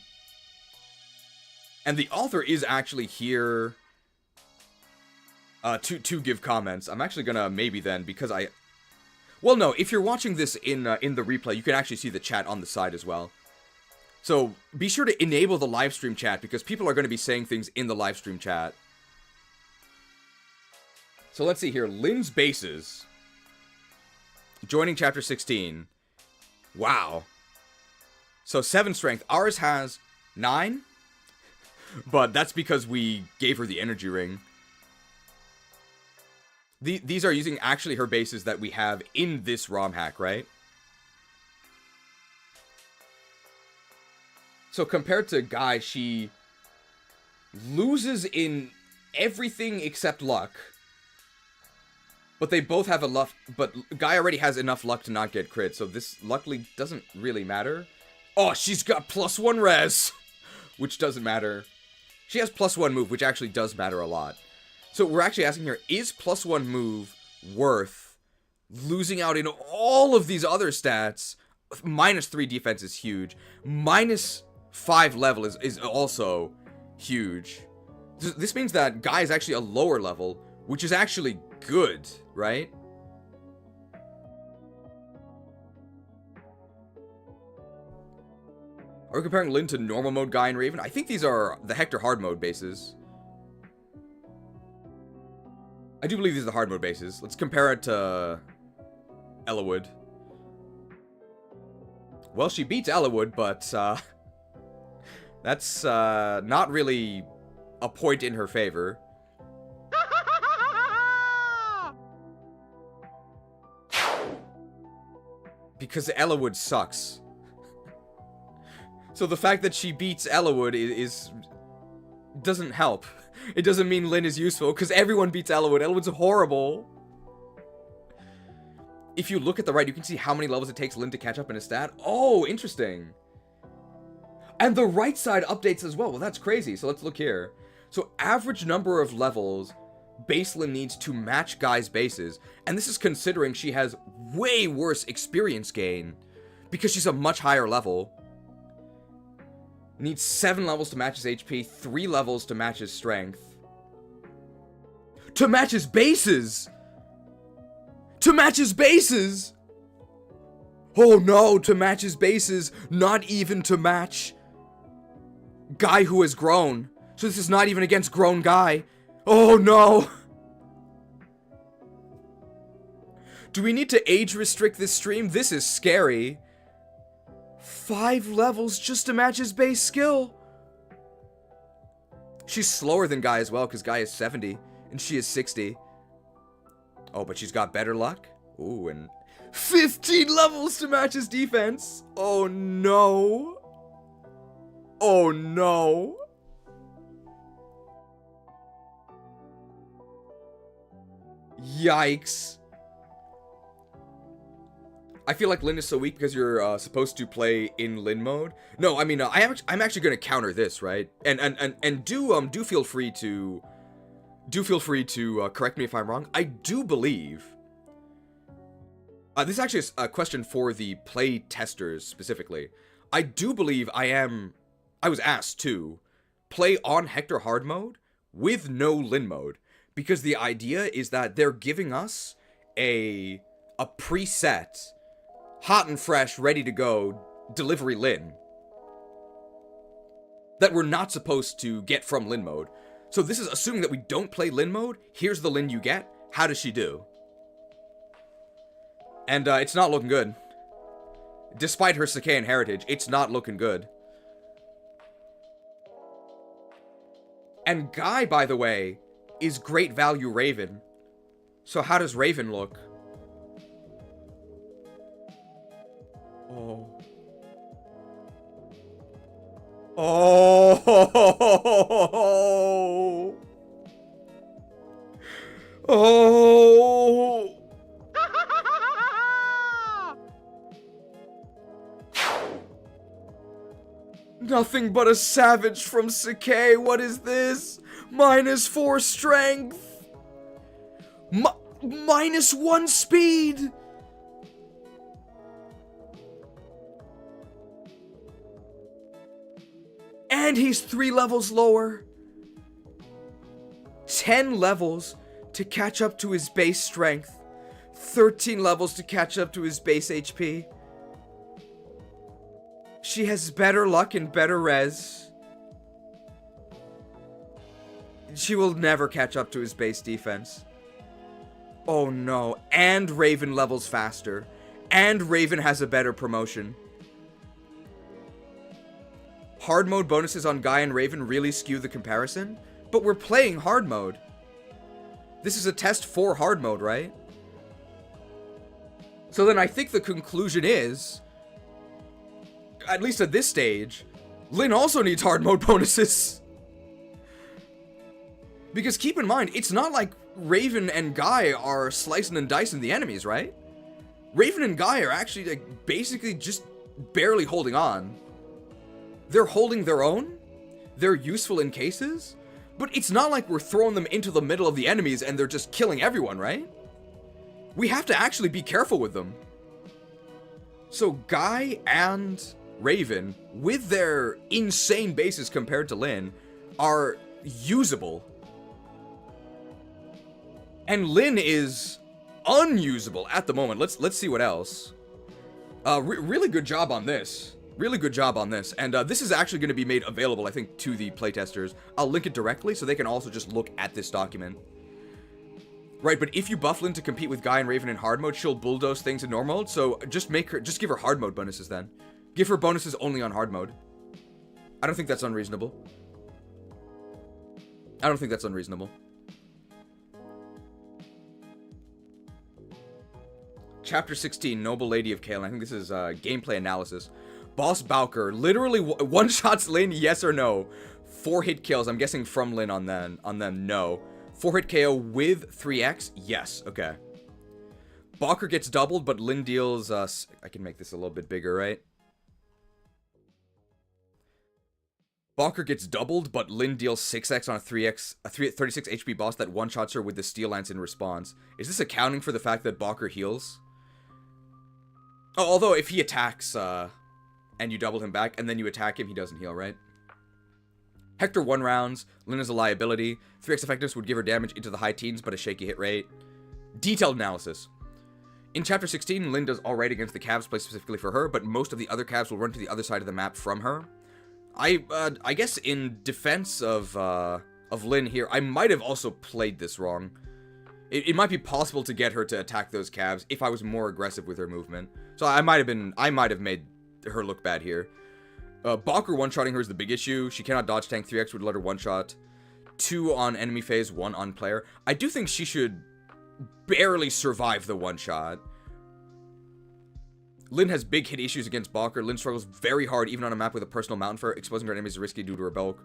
And the author is actually here to give comments. I'm actually gonna maybe then, because well, no, if you're watching this in the replay, you can actually see the chat on the side as well. So be sure to enable the live stream chat, because people are going to be saying things in the live stream chat. So let's see here. Lyn's bases. Joining chapter 16. Wow. So 7 strength. Ours has 9. But that's because we gave her the energy ring. These are using actually her bases that we have in this ROMhack, right? So compared to Guy, she loses in everything except luck. But they both have a luck, but Guy already has enough luck to not get crit, so this luckily doesn't really matter. Oh, she's got +1 res, which doesn't matter. She has +1 move, which actually does matter a lot. So we're actually asking here, is +1 move worth losing out in all of these other stats? -3 defense is huge. -5 level is also huge. This means that Guy is actually a lower level, which is actually good, right? Are we comparing Lyn to normal mode Guy and Raven? I think these are the Hector hard mode bases. I do believe these are the hard mode bases. Let's compare it to Ellawood. Well, she beats Ellawood, but that's not really a point in her favor. Because Ellawood sucks. So the fact that she beats Ellawood doesn't help. It doesn't mean Lyn is useful, because everyone beats Ellawood. Ellawood's horrible. If you look at the right, you can see how many levels it takes Lyn to catch up in a stat. Oh, interesting. And the right side updates as well. Well, that's crazy. So let's look here. So average number of levels base Lyn needs to match Guy's bases. And this is considering she has way worse experience gain, because she's a much higher level. Needs 7 levels to match his HP, 3 levels to match his strength. To match his bases! To match his bases! Oh no, to match his bases, not even to match Guy who has grown. So this is not even against grown Guy. Oh no! Do we need to age restrict this stream? This is scary. 5 levels just to match his base skill. She's slower than Guy as well, because Guy is 70, and she is 60. Oh, but she's got better luck? Ooh, and 15 levels to match his defense. Oh no. Oh no. Yikes. I feel like Lyn is so weak because you're supposed to play in Lyn mode. No, I mean, I'm actually going to counter this, right? And do feel free to correct me if I'm wrong. I do believe this is actually a question for the play testers specifically. I do believe I was asked to play on Hector hard mode with no Lyn mode, because the idea is that they're giving us a preset, hot and fresh, ready to go delivery Lyn that we're not supposed to get from Lyn mode. So this is assuming that we don't play Lyn mode. Here's the Lyn you get. How does she do? And it's not looking good. Despite her Sakaean heritage, it's not looking good. And Guy, by the way, is great value Raven. So how does Raven look? Oh. Oh. Oh. Nothing but a savage from Sakae. What is this? -4 strength. -1 speed. And he's 3 levels lower. 10 levels to catch up to his base strength. 13 levels to catch up to his base HP. She has better luck and better res. She will never catch up to his base defense. Oh no. And Raven levels faster. And Raven has a better promotion. Hard mode bonuses on Guy and Raven really skew the comparison, but we're playing hard mode. This is a test for hard mode, right? So then I think the conclusion is, at least at this stage, Lyn also needs hard mode bonuses. Because keep in mind, it's not like Raven and Guy are slicing and dicing the enemies, right? Raven and Guy are actually, like, basically just barely holding on. They're holding their own. They're useful in cases. But it's not like we're throwing them into the middle of the enemies and they're just killing everyone, right? We have to actually be careful with them. So Guy and Raven, with their insane bases compared to Lyn, are usable. And Lyn is unusable at the moment. Let's see what else. Really good job on this. Really good job on this. And this is actually going to be made available, I think, to the playtesters. I'll link it directly so they can also just look at this document. Right, but if you buff Lyn to compete with Guy and Raven in hard mode, she'll bulldoze things in normal mode. So just give her hard mode bonuses then. Give her bonuses only on hard mode. I don't think that's unreasonable. I don't think that's unreasonable. Chapter 16, Noble Lady of Kale. I think this is gameplay analysis. Boss Bowker literally one-shots Lyn, yes or no? 4 hit kills. I'm guessing from Lyn on them, no. 4 hit KO with 3x, yes. Okay. Bowker gets doubled, but Lyn deals. I can make this a little bit bigger, right? Bowker gets doubled, but Lyn deals 6x on a 36 HP boss that one-shots her with the Steel Lance in response. Is this accounting for the fact that Bowker heals? Oh, although if he attacks, and you double him back, and then you attack him, he doesn't heal, right? Hector 1 rounds. Lyn is a liability. 3x effectiveness would give her damage into the high teens, but a shaky hit rate. Detailed analysis. In Chapter 16, Lyn does alright against the Cavs placed specifically for her, but most of the other Cavs will run to the other side of the map from her. I guess in defense of Lyn here, I might have also played this wrong. It might be possible to get her to attack those Cavs if I was more aggressive with her movement. So I might have made her look bad here. Bowker one-shotting her is the big issue. She cannot dodge tank. 3x would let her one-shot. 2 on enemy phase, 1 on player. I do think she should barely survive the one-shot. Lyn has big hit issues against Bowker. Lyn struggles very hard even on a map with a personal mountain for her. Exposing her enemies is risky due to her bulk.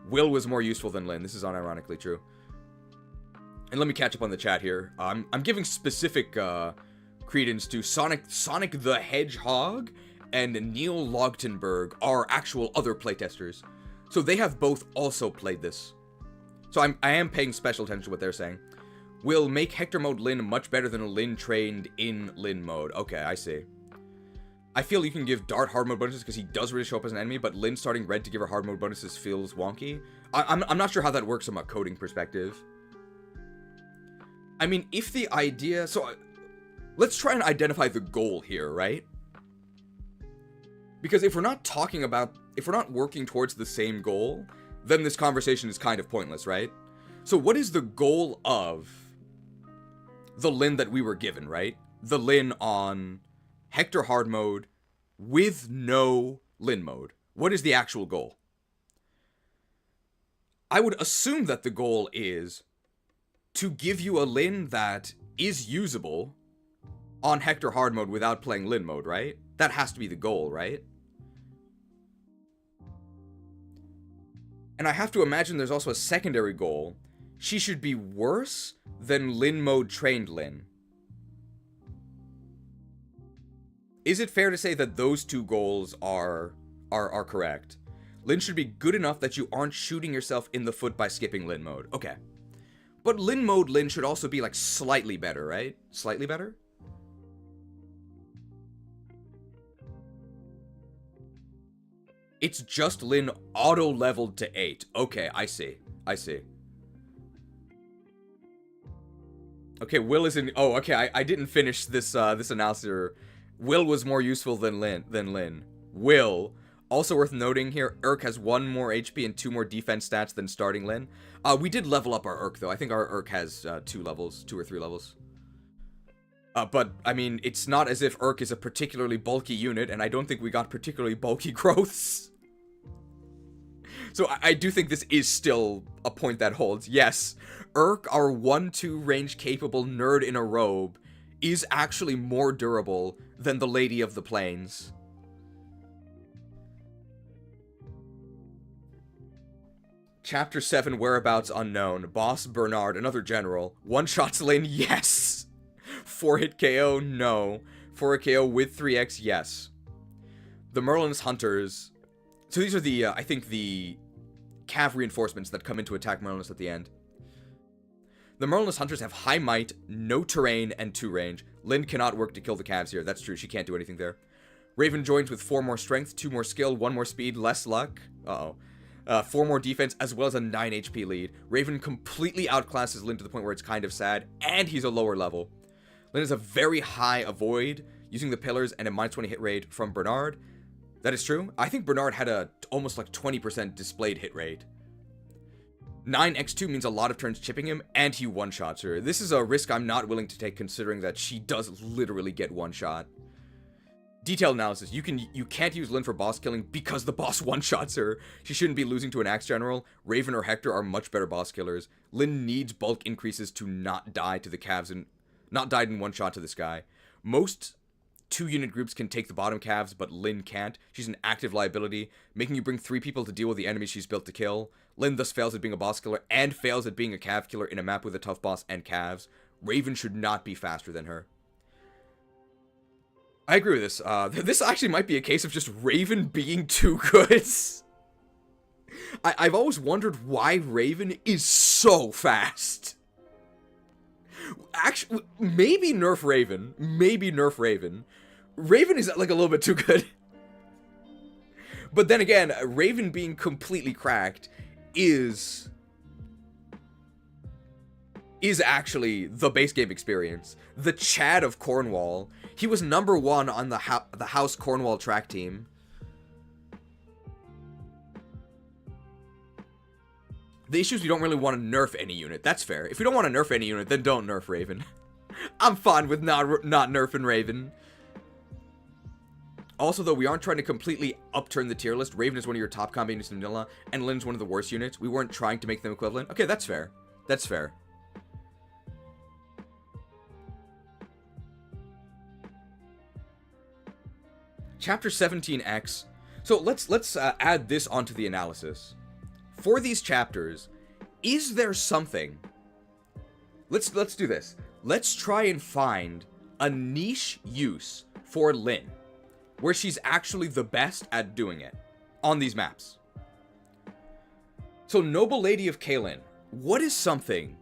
Will was more useful than Lyn. This is unironically true. And let me catch up on the chat here. I'm giving specific credence to Sonic the Hedgehog and Neil Logtenberg are actual other playtesters. So they have both also played this. So I am paying special attention to what they're saying. Will make Hector mode Lyn much better than a Lyn trained in Lyn mode. Okay, I see. I feel you can give Dart hard mode bonuses because he does really show up as an enemy, but Lyn starting red to give her hard mode bonuses feels wonky. I'm not sure how that works from a coding perspective. I mean, if the idea... So, let's try and identify the goal here, right? Because if we're not talking about... If we're not working towards the same goal, then this conversation is kind of pointless, right? So what is the goal of the Lyn that we were given, right? The Lyn on Hector hard mode with no Lyn mode. What is the actual goal? I would assume that the goal is to give you a Lyn that is usable on Hector hard mode without playing Lyn mode, right? That has to be the goal, right? And I have to imagine there's also a secondary goal. She should be worse than Lyn mode trained Lyn. Is it fair to say that those two goals are correct? Lyn should be good enough that you aren't shooting yourself in the foot by skipping Lyn mode. Okay. But Lyn mode Lyn should also be like slightly better, right? Slightly better? It's just Lyn auto-leveled to 8. Okay, I see. I see. Okay, Will is in... Oh, okay, I didn't finish this this analysis. Will was more useful than Lyn. Will. Also worth noting here, Urk has 1 more HP and 2 more defense stats than starting Lyn. We did level up our Urk, though. I think our Urk has 2 levels, 2 or 3 levels. But, I mean, it's not as if Urk is a particularly bulky unit, and I don't think we got particularly bulky growths. So I do think this is still a point that holds. Yes, Urk, our 1-2 range capable nerd in a robe, is actually more durable than the Lady of the Plains. Chapter 7, whereabouts unknown. Boss Bernard, another general. One-shots Lyn, yes. 4-hit KO, no. 4-hit KO with 3x, yes. The Merlin's Hunters. So these are the, I think the cav reinforcements that come in to attack Merlin's at the end. The Merlin's Hunters have high might, no terrain, and 2 range. Lyn cannot work to kill the calves here. That's true, she can't do anything there. Raven joins with 4 more strength, 2 more skill, 1 more speed, less luck. 4 more defense, as well as a 9 HP lead. Raven completely outclasses Lyn to the point where it's kind of sad, and he's a lower level. Lyn has a very high avoid, using the pillars, and a -20 hit rate from Bernard. That is true. I think Bernard had a almost like 20% displayed hit rate. 9x2 means a lot of turns chipping him, and he one-shots her. This is a risk I'm not willing to take, considering that she does literally get one-shot. Detailed analysis. You can't use Lyn for boss killing because the boss one-shots her. She shouldn't be losing to an axe general. Raven or Hector are much better boss killers. Lyn needs bulk increases to not die to the calves and not die in one shot to this guy. Most 2-unit groups can take the bottom calves, but Lyn can't. She's an active liability, making you bring 3 people to deal with the enemies she's built to kill. Lyn thus fails at being a boss killer and fails at being a calf killer in a map with a tough boss and calves. Raven should not be faster than her. I agree with this. This actually might be a case of just Raven being too good. I've always wondered why Raven is so fast. Actually, maybe nerf Raven. Maybe nerf Raven. Raven is like a little bit too good. But then again, Raven being completely cracked is actually the base game experience. The Chad of Cornwall. He was #1 on the House Cornwall track team. The issue is we don't really want to nerf any unit. That's fair. If we don't want to nerf any unit, then don't nerf Raven. I'm fine with not nerfing Raven. Also, though, we aren't trying to completely upturn the tier list. Raven is one of your top combat units in vanilla, and Lyn's one of the worst units. We weren't trying to make them equivalent. Okay, that's fair. That's fair. Chapter 17X. So let's add this onto the analysis. For these chapters, is there something? Let's do this. Let's try and find a niche use for Lyn, where she's actually the best at doing it on these maps. So, Noble Lady of Kaelin, what is something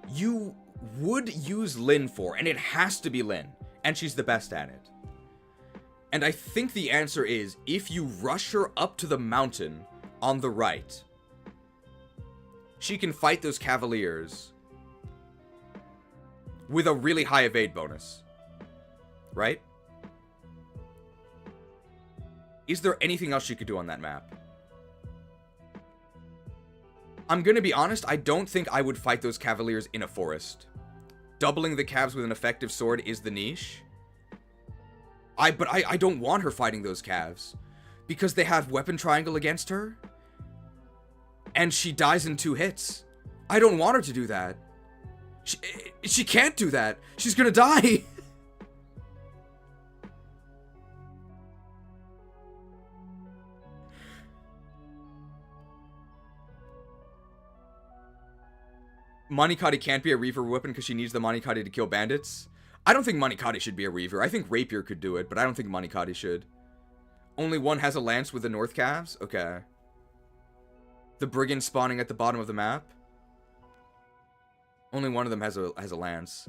you would use Lyn for? And it has to be Lyn, and she's the best at it. And I think the answer is, if you rush her up to the mountain on the right, she can fight those cavaliers with a really high evade bonus. Right? Is there anything else she could do on that map? I'm gonna be honest, I don't think I would fight those cavaliers in a forest. Doubling the calves with an effective sword is the niche. But I don't want her fighting those calves, because they have weapon triangle against her, and she dies in 2 hits. I don't want her to do that. She can't do that. She's gonna die. Manikadi can't be a Reaver weapon because she needs the Manikadi to kill bandits. I don't think Manikadi should be a Reaver. I think Rapier could do it, but I don't think Manikadi should. Only one has a lance with the North Calves? Okay. The Brigand spawning at the bottom of the map? Only one of them has a lance.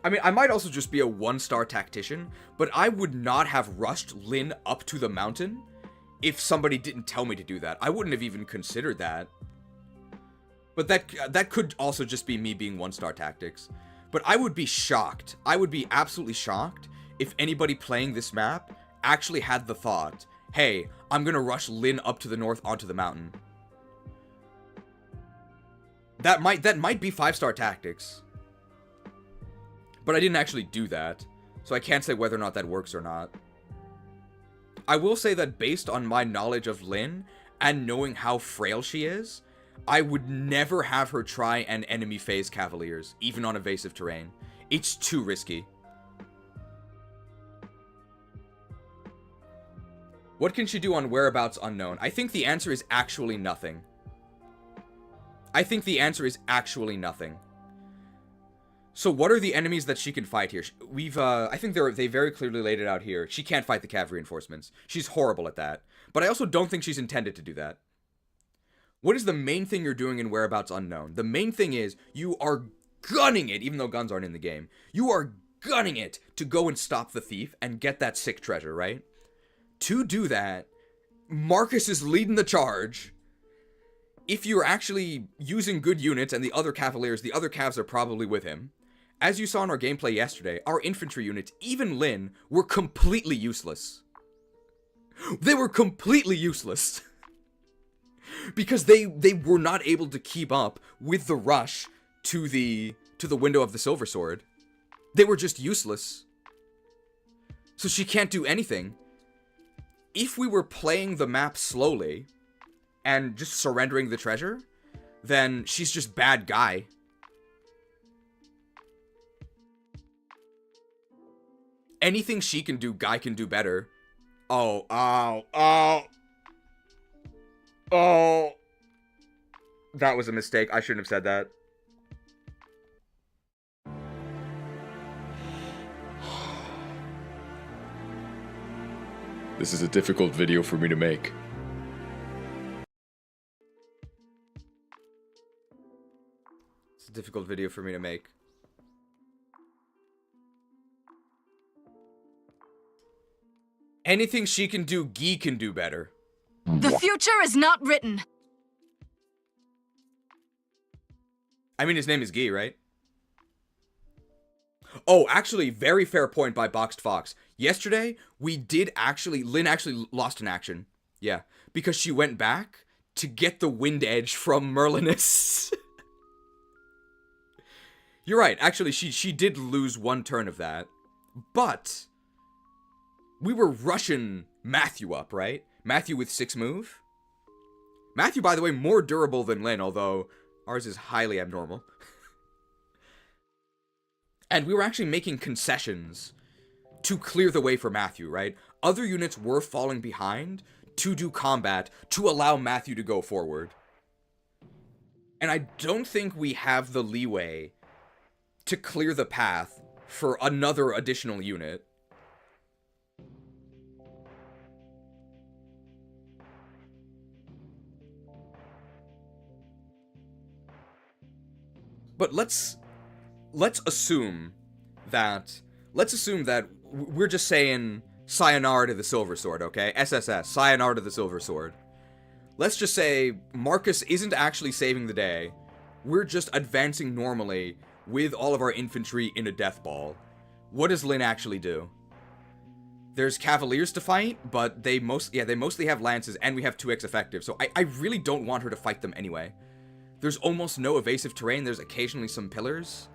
I mean, I might also just be a 1-star tactician, but I would not have rushed Lyn up to the mountain if somebody didn't tell me to do that. I wouldn't have even considered that. But that could also just be me being 1-star tactics. But I would be shocked. I would be absolutely shocked if anybody playing this map actually had the thought, hey, I'm gonna rush Lyn up to the north onto the mountain. That might be 5-star tactics. But I didn't actually do that, so I can't say whether or not that works or not. I will say that based on my knowledge of Lyn, and knowing how frail she is, I would never have her try and enemy phase cavaliers, even on evasive terrain. It's too risky. What can she do on whereabouts unknown? I think the answer is actually nothing. I think the answer is actually nothing. So what are the enemies that she can fight here? I think they very clearly laid it out here. She can't fight the cav reinforcements. She's horrible at that. But I also don't think she's intended to do that. What is the main thing you're doing in whereabouts unknown? The main thing is you are gunning it, even though guns aren't in the game. You are gunning it to go and stop the thief and get that sick treasure, right? To do that, Marcus is leading the charge. If you're actually using good units and the other cavaliers, the other cavs are probably with him. As you saw in our gameplay yesterday, our infantry units, even Lyn, were completely useless. They were completely useless. Because they were not able to keep up with the rush to the window of the Silver Sword. They were just useless. So she can't do anything. If we were playing the map slowly and just surrendering the treasure, then she's just bad guy. Anything she can do, Guy can do better. Oh. That was a mistake. I shouldn't have said that. This is a difficult video for me to make. It's a difficult video for me to make. Anything she can do, Guy can do better. The future is not written. I mean, his name is Guy, right? Oh, actually, very fair point by Boxed Fox. Yesterday, Lyn actually lost an action. Yeah, because she went back to get the Wind Edge from Merlinus. You're right, actually, she did lose one turn of that. But we were rushing Matthew up, right? Matthew with 6 move. Matthew, by the way, more durable than Lyn, although ours is highly abnormal. And we were actually making concessions to clear the way for Matthew, right? Other units were falling behind to do combat to allow Matthew to go forward. And I don't think we have the leeway to clear the path for another additional unit. But let's assume that we're just saying sayonara to the Silver Sword, okay? SSS, sayonara to the Silver Sword. Let's just say Marcus isn't actually saving the day. We're just advancing normally with all of our infantry in a death ball. What does Lyn actually do? There's cavaliers to fight, but they mostly have lances, and we have 2x effective, so I really don't want her to fight them anyway. There's almost no evasive terrain. There's occasionally some pillars.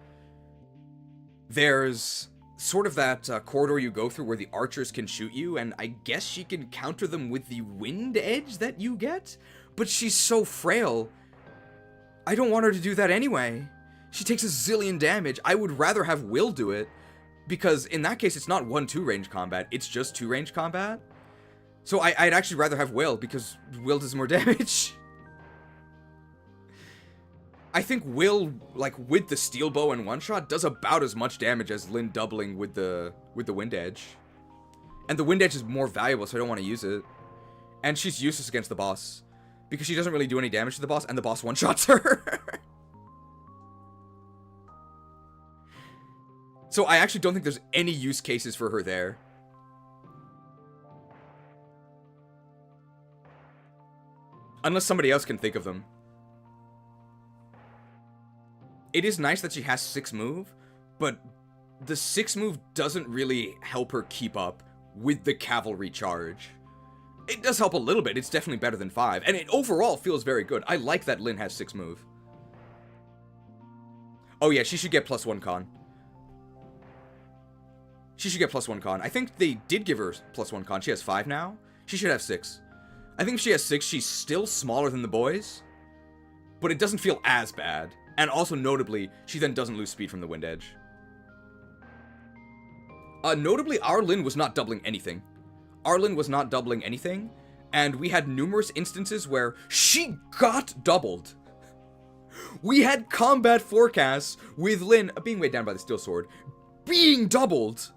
There's sort of that corridor you go through where the archers can shoot you, and I guess she can counter them with the wind edge that you get? But she's so frail. I don't want her to do that anyway. She takes a zillion damage. I would rather have Will do it, because in that case, it's not 1-2 range combat. It's just 2 range combat. So I'd actually rather have Will, because Will does more damage. I think Will, like, with the steel bow and one-shot, does about as much damage as Lyn doubling with the wind edge. And the wind edge is more valuable, so I don't want to use it. And she's useless against the boss, because she doesn't really do any damage to the boss, and the boss one-shots her. So I actually don't think there's any use cases for her there. Unless somebody else can think of them. It is nice that she has 6 move, but the 6 move doesn't really help her keep up with the cavalry charge. It does help a little bit. It's definitely better than 5, and it overall feels very good. I like that Lyn has 6 move. Oh yeah, she should get +1 con. She should get +1 con. I think they did give her +1 con. She has 5 now. She should have 6. I think if she has 6, she's still smaller than the boys, but it doesn't feel as bad. And also, notably, she then doesn't lose speed from the wind edge. Notably, our Lyn was not doubling anything. our Lyn was not doubling anything, and we had numerous instances where she got doubled. We had combat forecasts with Lyn being weighed down by the steel sword being doubled.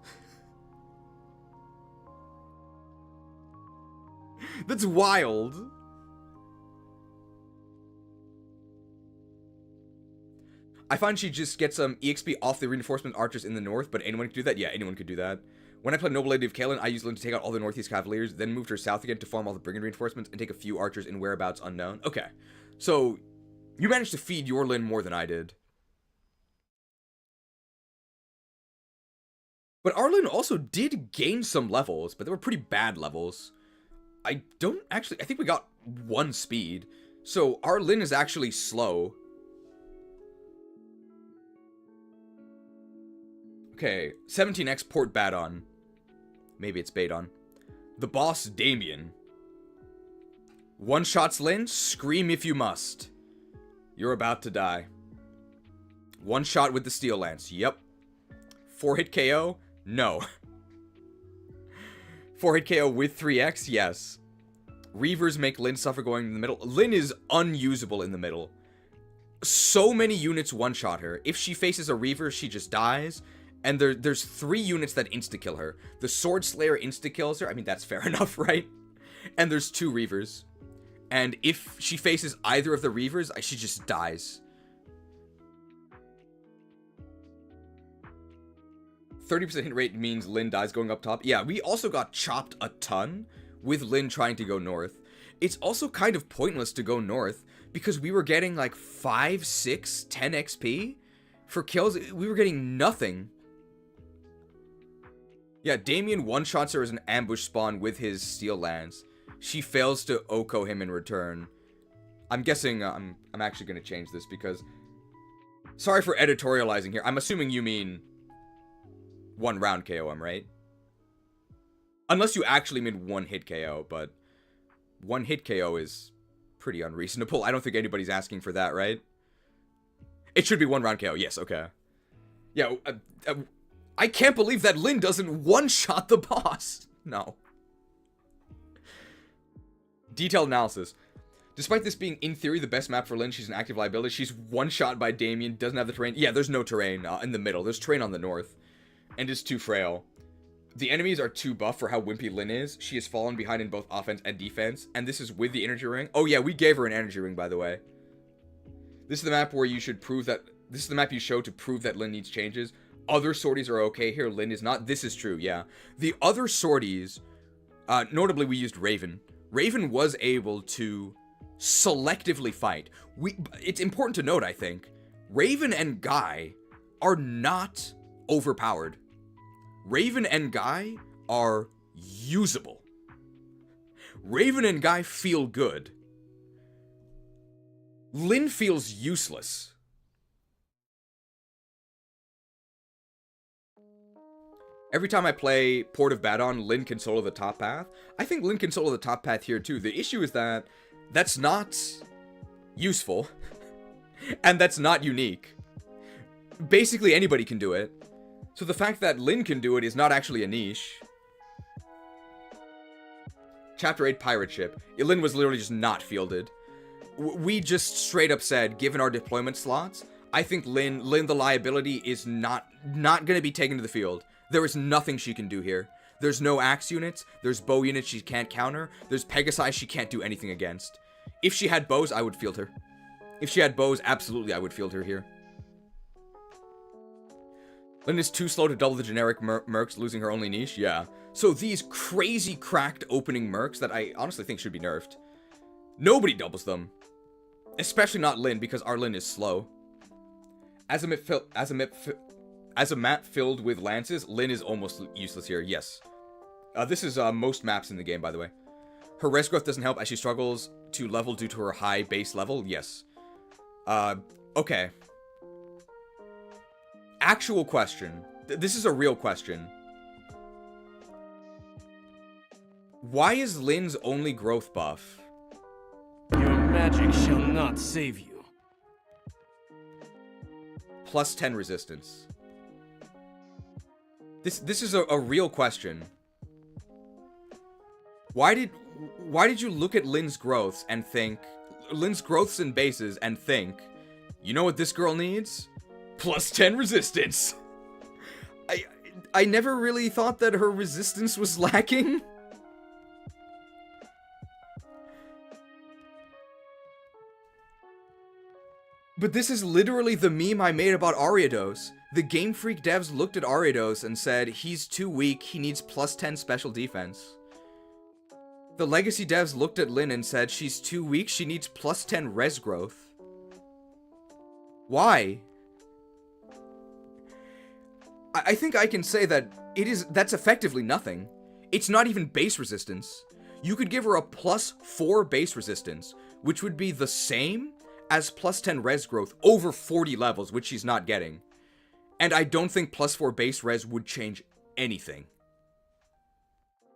That's wild. I find she just gets some EXP off the reinforcement archers in the north, but anyone could do that? Yeah, anyone could do that. When I played Noble Lady of Kalen, I used Lyn to take out all the Northeast Cavaliers, then moved her south again to farm all the brigand reinforcements and take a few archers in whereabouts unknown. Okay, so you managed to feed your Lyn more than I did. But our Lyn also did gain some levels, but they were pretty bad levels. I think we got 1 speed. So our Lyn is actually slow. Okay, 17x Port Badon. Maybe it's Badon. The boss, Damien. One-shots Lyn, scream if you must. You're about to die. One shot with the Steel Lance, yep. 4-hit KO? No. 4-hit KO with 3x? Yes. Reavers make Lyn suffer going in the middle. Lyn is unusable in the middle. So many units one-shot her. If she faces a Reaver, she just dies. And there's 3 units that insta-kill her. The Sword Slayer insta-kills her. I mean, that's fair enough, right? And there's 2 Reavers. And if she faces either of the Reavers, she just dies. 30% hit rate means Lyn dies going up top. Yeah, we also got chopped a ton with Lyn trying to go north. It's also kind of pointless to go north because we were getting like 5, 6, 10 XP for kills. We were getting nothing. Yeah, Damien one-shots her as an ambush spawn with his Steel Lance. She fails to Oko him in return. I'm guessing I'm actually going to change this because... Sorry for editorializing here. I'm assuming you mean 1 round KO him, right? Unless you actually mean 1 hit KO, but 1 hit KO is pretty unreasonable. I don't think anybody's asking for that, right? It should be 1 round KO. Yes, okay. Yeah, I can't believe that Lyn doesn't one-shot the boss. No. Detailed analysis. Despite this being, in theory, the best map for Lyn, she's an active liability. She's one-shot by Damien, doesn't have the terrain. Yeah, there's no terrain in the middle. There's terrain on the north. And is too frail. The enemies are too buff for how wimpy Lyn is. She has fallen behind in both offense and defense. And this is with the energy ring. Oh yeah, we gave her an energy ring, by the way. This is the map where you should prove that... This is the map you show to prove that Lyn needs changes. Other sorties are okay here. Lyn is not. This is true, yeah. The other sorties... notably, we used Raven. Raven was able to selectively fight. It's important to note, I think. Raven and Guy are not overpowered. Raven and Guy are usable. Raven and Guy feel good. Lyn feels useless. Every time I play Port of Badon, Lyn can solo the top path. I think Lyn can solo the top path here too. The issue is that that's not useful. And that's not unique. Basically anybody can do it. So the fact that Lyn can do it is not actually a niche. Chapter 8 Pirate Ship. Lyn was literally just not fielded. We just straight up said, given our deployment slots, I think Lyn the Liability is not going to be taken to the field. There is nothing she can do here. There's no axe units, there's bow units she can't counter, there's Pegasi she can't do anything against. If she had bows, I would field her. If she had bows, absolutely I would field her here. Lyn is too slow to double the generic mercs, losing her only niche? Yeah. So these crazy cracked opening mercs that I honestly think should be nerfed. Nobody doubles them. Especially not Lyn, because our Lyn is slow. As a map filled with lances, Lyn is almost useless here, yes. This is most maps in the game, by the way. Her res growth doesn't help as she struggles to level due to her high base level, yes. Okay. Actual question. This is a real question. Why is Lyn's only growth buff? Your magic shall not save you. Plus 10 resistance. This is a real question. Why did you look at Lyn's growths and think, Lyn's growths and bases and think, you know what this girl needs? Plus 10 resistance. I never really thought that her resistance was lacking. But this is literally the meme I made about Ariados. The Game Freak devs looked at Ariados and said, he's too weak, he needs plus 10 special defense. The Legacy devs looked at Lyn and said, she's too weak, she needs plus 10 res growth. Why? I think I can say that that's effectively nothing. It's not even base resistance. You could give her a plus 4 base resistance, which would be the same as plus 10 res growth over 40 levels, which she's not getting. And I don't think plus 4 base res would change anything.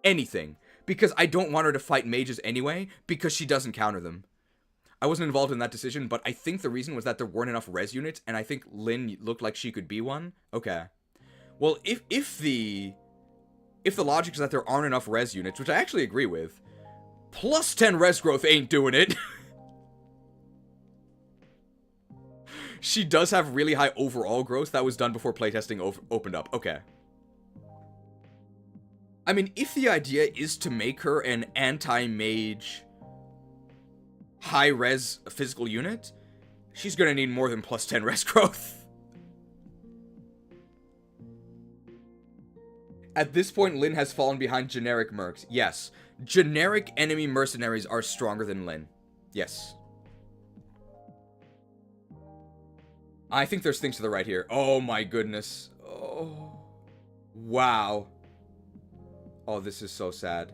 Anything. Because I don't want her to fight mages anyway, because she doesn't counter them. I wasn't involved in that decision, but I think the reason was that there weren't enough res units, and I think Lyn looked like she could be one. Okay. Well, if the logic is that there aren't enough res units, which I actually agree with, plus 10 res growth ain't doing it. She does have really high overall growth. That was done before playtesting opened up. Okay. I mean, if the idea is to make her an anti-mage high-res physical unit, she's gonna need more than plus 10 res growth. At this point, Lyn has fallen behind generic mercs. Yes. Generic enemy mercenaries are stronger than Lyn. Yes. I think there's things to the right here. Oh my goodness. Oh. Wow. Oh, this is so sad.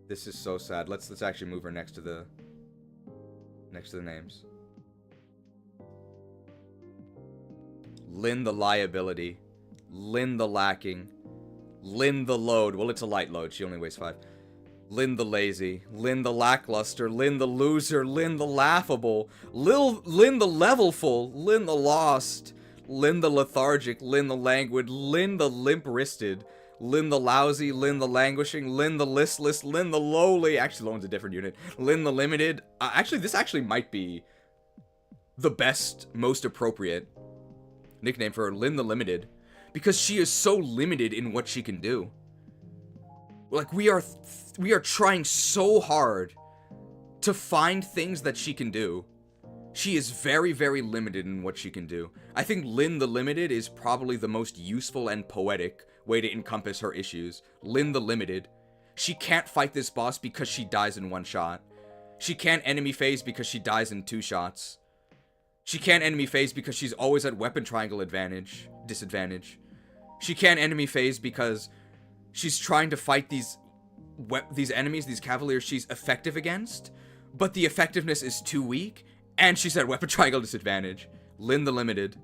This is so sad. Let's actually move her next to the names. Lyn the Liability. Lyn the Lacking. Lyn the Load. Well, it's a light load. She only weighs 5. Lyn the Lazy. Lyn the Lackluster. Lyn the Loser. Lyn the Laughable. Lyn the Levelful. Lyn the Lost. Lyn the Lethargic. Lyn the Languid. Lyn the Limp-Wristed. Lyn the Lousy. Lyn the Languishing. Lyn the Listless. Lyn the Lowly. Actually, Lone's a different unit. Lyn the Limited. Actually, this actually might be the best, most appropriate nickname for her. Lyn the Limited. Because she is so limited in what she can do. Like, we are trying so hard to find things that she can do. She is very, very limited in what she can do. I think Lyn the Limited is probably the most useful and poetic way to encompass her issues. Lyn the Limited. She can't fight this boss because she dies in 1 shot. She can't enemy phase because she dies in 2 shots. She can't enemy phase because she's always at weapon triangle disadvantage. She can't enemy phase because she's trying to fight these enemies, these cavaliers she's effective against, but the effectiveness is too weak, and she's at weapon triangle disadvantage. Lyn the Limited.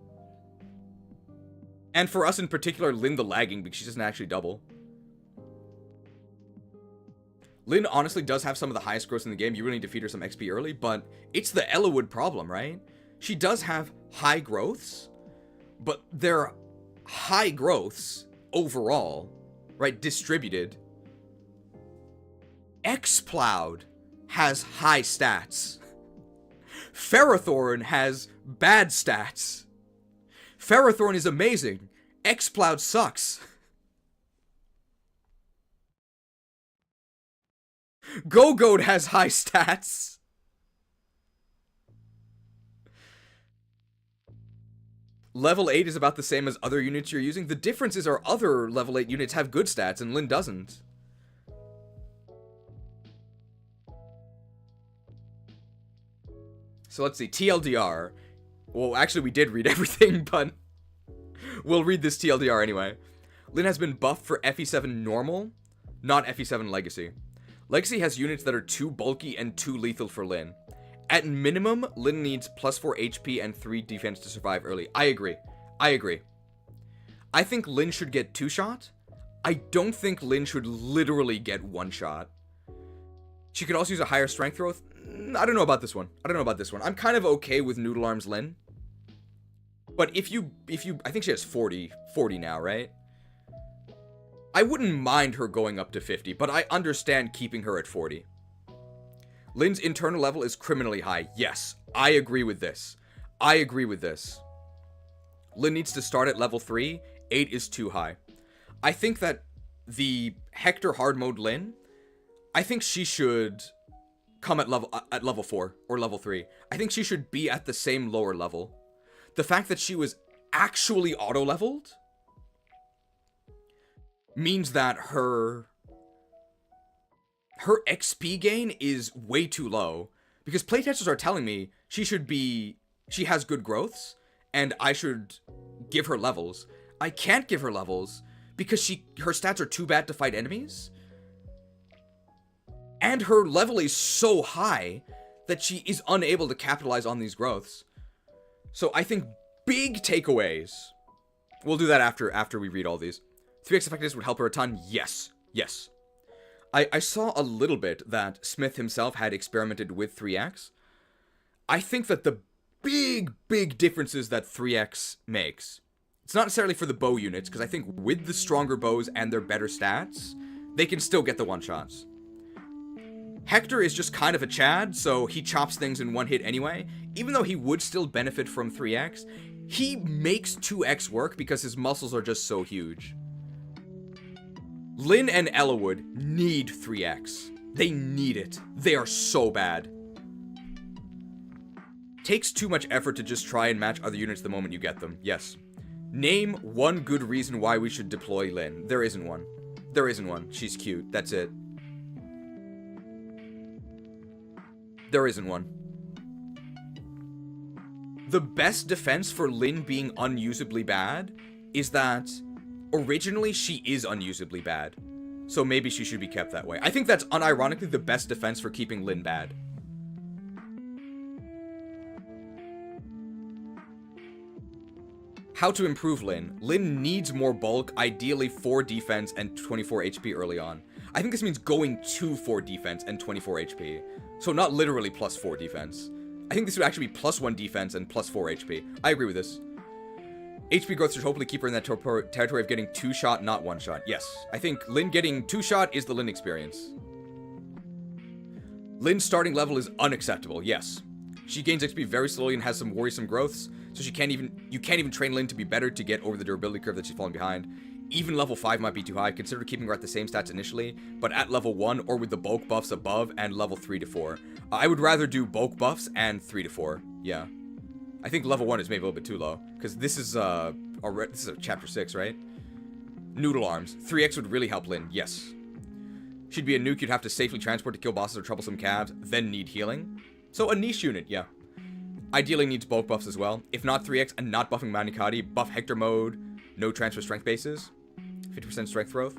And for us in particular, Lyn the Lagging, because she doesn't actually double. Lyn honestly does have some of the highest growth in the game. You really need to feed her some XP early, but it's the Ellawood problem, right? She does have high growths, but they're high growths overall, right? Distributed. X-Plowed has high stats. Ferrothorn has bad stats. Ferrothorn is amazing. X-Plowed sucks. Go-Goat has high stats. Level 8 is about the same as other units you're using. The difference is our other level 8 units have good stats, and Lyn doesn't. So let's see, TLDR. Well, actually we did read everything, but we'll read this TLDR anyway. Lyn has been buffed for FE7 normal, not FE7 Legacy. Legacy has units that are too bulky and too lethal for Lyn. At minimum, Lyn needs plus 4 HP and 3 defense to survive early. I agree. I think Lyn should get 2-shot. I don't think Lyn should literally get 1-shot. She could also use a higher strength growth. I don't know about this one. I'm kind of okay with Noodle Arms Lyn. But if you, I think she has 40 now, right? I wouldn't mind her going up to 50, but I understand keeping her at 40. Lyn's internal level is criminally high. Yes, I agree with this. I agree with this. Lyn needs to start at level 3. 8 is too high. I think that the Hector hard mode Lyn, I think she should come at level 4 or level 3. I think she should be at the same lower level. The fact that she was actually auto-leveled means that her XP gain is way too low, because playtesters are telling me she has good growths, and I should give her levels. I can't give her levels because her stats are too bad to fight enemies, and her level is so high that she is unable to capitalize on these growths. So I think big takeaways. We'll do that after we read all these. 3x effectiveness would help her a ton. Yes. Yes. I saw a little bit that Smith himself had experimented with 3x. I think that the big differences that 3x makes, it's not necessarily for the bow units, because I think with the stronger bows and their better stats, they can still get the one-shots. Hector is just kind of a Chad, so he chops things in one hit anyway. Even though he would still benefit from 3x, he makes 2x work because his muscles are just so huge. Lyn and Ellawood need 3x. They need it. They are so bad. Takes too much effort to just try and match other units the moment you get them. Yes. Name one good reason why we should deploy Lyn. There isn't one. There isn't one. She's cute. That's it. There isn't one. The best defense for Lyn being unusably bad is that originally she is unusably bad. So maybe she should be kept that way. I think that's unironically the best defense for keeping Lyn bad. How to improve Lyn. Lyn needs more bulk, ideally 4 defense and 24 HP early on. I think this means going to 4 defense and 24 HP. So not literally plus 4 defense. I think this would actually be plus 1 defense and plus 4 HP. I agree with this. HP growth should hopefully keep her in that territory of getting 2-shot, not 1-shot. Yes, I think Lyn getting 2-shot is the Lyn experience. Lyn's starting level is unacceptable, yes. She gains XP very slowly and has some worrisome growths, so you can't even train Lyn to be better to get over the durability curve that she's falling behind. Even level 5 might be too high. Consider keeping her at the same stats initially, but at level 1 or with the bulk buffs above and level 3 to 4. I would rather do bulk buffs and 3 to 4. Yeah. I think level 1 is maybe a little bit too low, because this is a chapter 6, right? Noodle arms. 3x would really help Lyn, yes. She'd be a nuke you'd have to safely transport to kill bosses or troublesome calves, then need healing. So a niche unit, yeah. Ideally needs bulk buffs as well. If not 3x and not buffing Manikati, buff Hector mode, no transfer strength bases, 50% strength growth.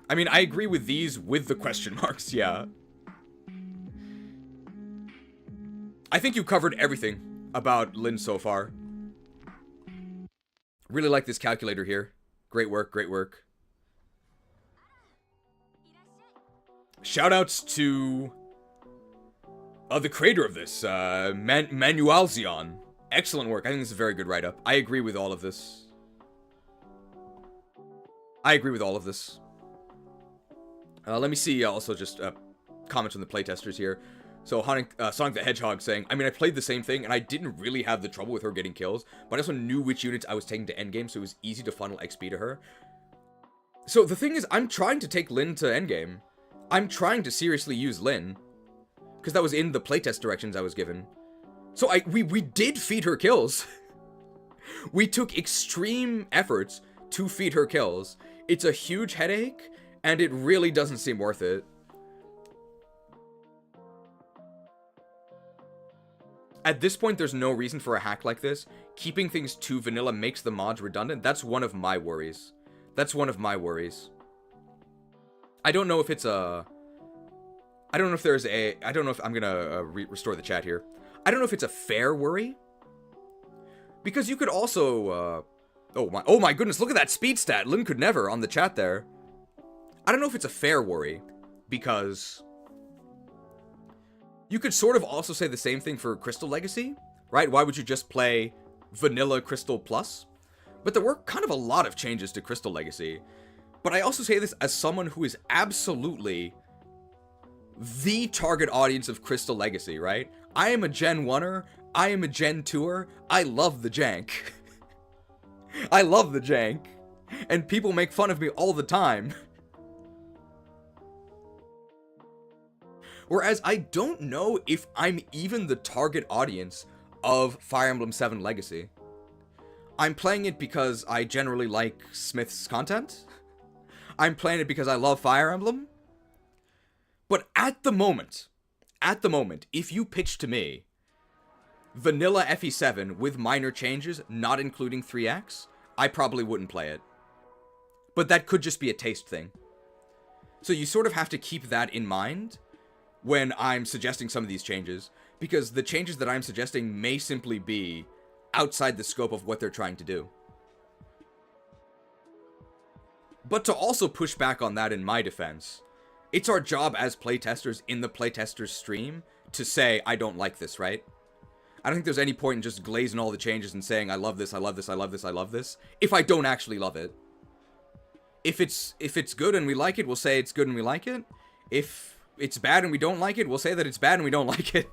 I mean, I agree with these with the question marks, yeah. I think you covered everything about Lyn so far. Really like this calculator here. Great work, great work. Shoutouts to the creator of this, Manualzion. Excellent work. I think this is a very good write-up. I agree with all of this. I agree with all of this. Let me see also just comments from the playtesters here. So Sonic the Hedgehog saying, I mean, I played the same thing, and I didn't really have the trouble with her getting kills, but I also knew which units I was taking to endgame, so it was easy to funnel XP to her. So the thing is, I'm trying to take Lyn to endgame. I'm trying to seriously use Lyn, because that was in the playtest directions I was given. So we did feed her kills. We took extreme efforts to feed her kills. It's a huge headache, and it really doesn't seem worth it. At this point, there's no reason for a hack like this. Keeping things too vanilla makes the mods redundant. That's one of my worries. That's one of my worries. I don't know if it's a... I don't know if there's a... I don't know if I'm gonna restore the chat here. I don't know if it's a fair worry. Because you could also... Oh my goodness, look at that speed stat. Lyn could never on the chat there. I don't know if it's a fair worry. Because... you could sort of also say the same thing for Crystal Legacy, right? Why would you just play Vanilla Crystal Plus? But there were kind of a lot of changes to Crystal Legacy. But I also say this as someone who is absolutely the target audience of Crystal Legacy, right? I am a Gen 1er, I am a Gen 2er, I love the jank. I love the jank. And people make fun of me all the time. Whereas I don't know if I'm even the target audience of Fire Emblem 7 Legacy. I'm playing it because I generally like Smith's content. I'm playing it because I love Fire Emblem. But at the moment, if you pitch to me vanilla FE7 with minor changes, not including 3X, I probably wouldn't play it. But that could just be a taste thing. So you sort of have to keep that in mind when I'm suggesting some of these changes, because the changes that I'm suggesting may simply be outside the scope of what they're trying to do. But to also push back on that in my defense, it's our job as playtesters in the playtesters stream to say, I don't like this, right? I don't think there's any point in just glazing all the changes and saying, I love this, I love this, I love this, I love this, if I don't actually love it. If it's good and we like it, we'll say it's good and we like it. If it's bad and we don't like it, we'll say that it's bad and we don't like it.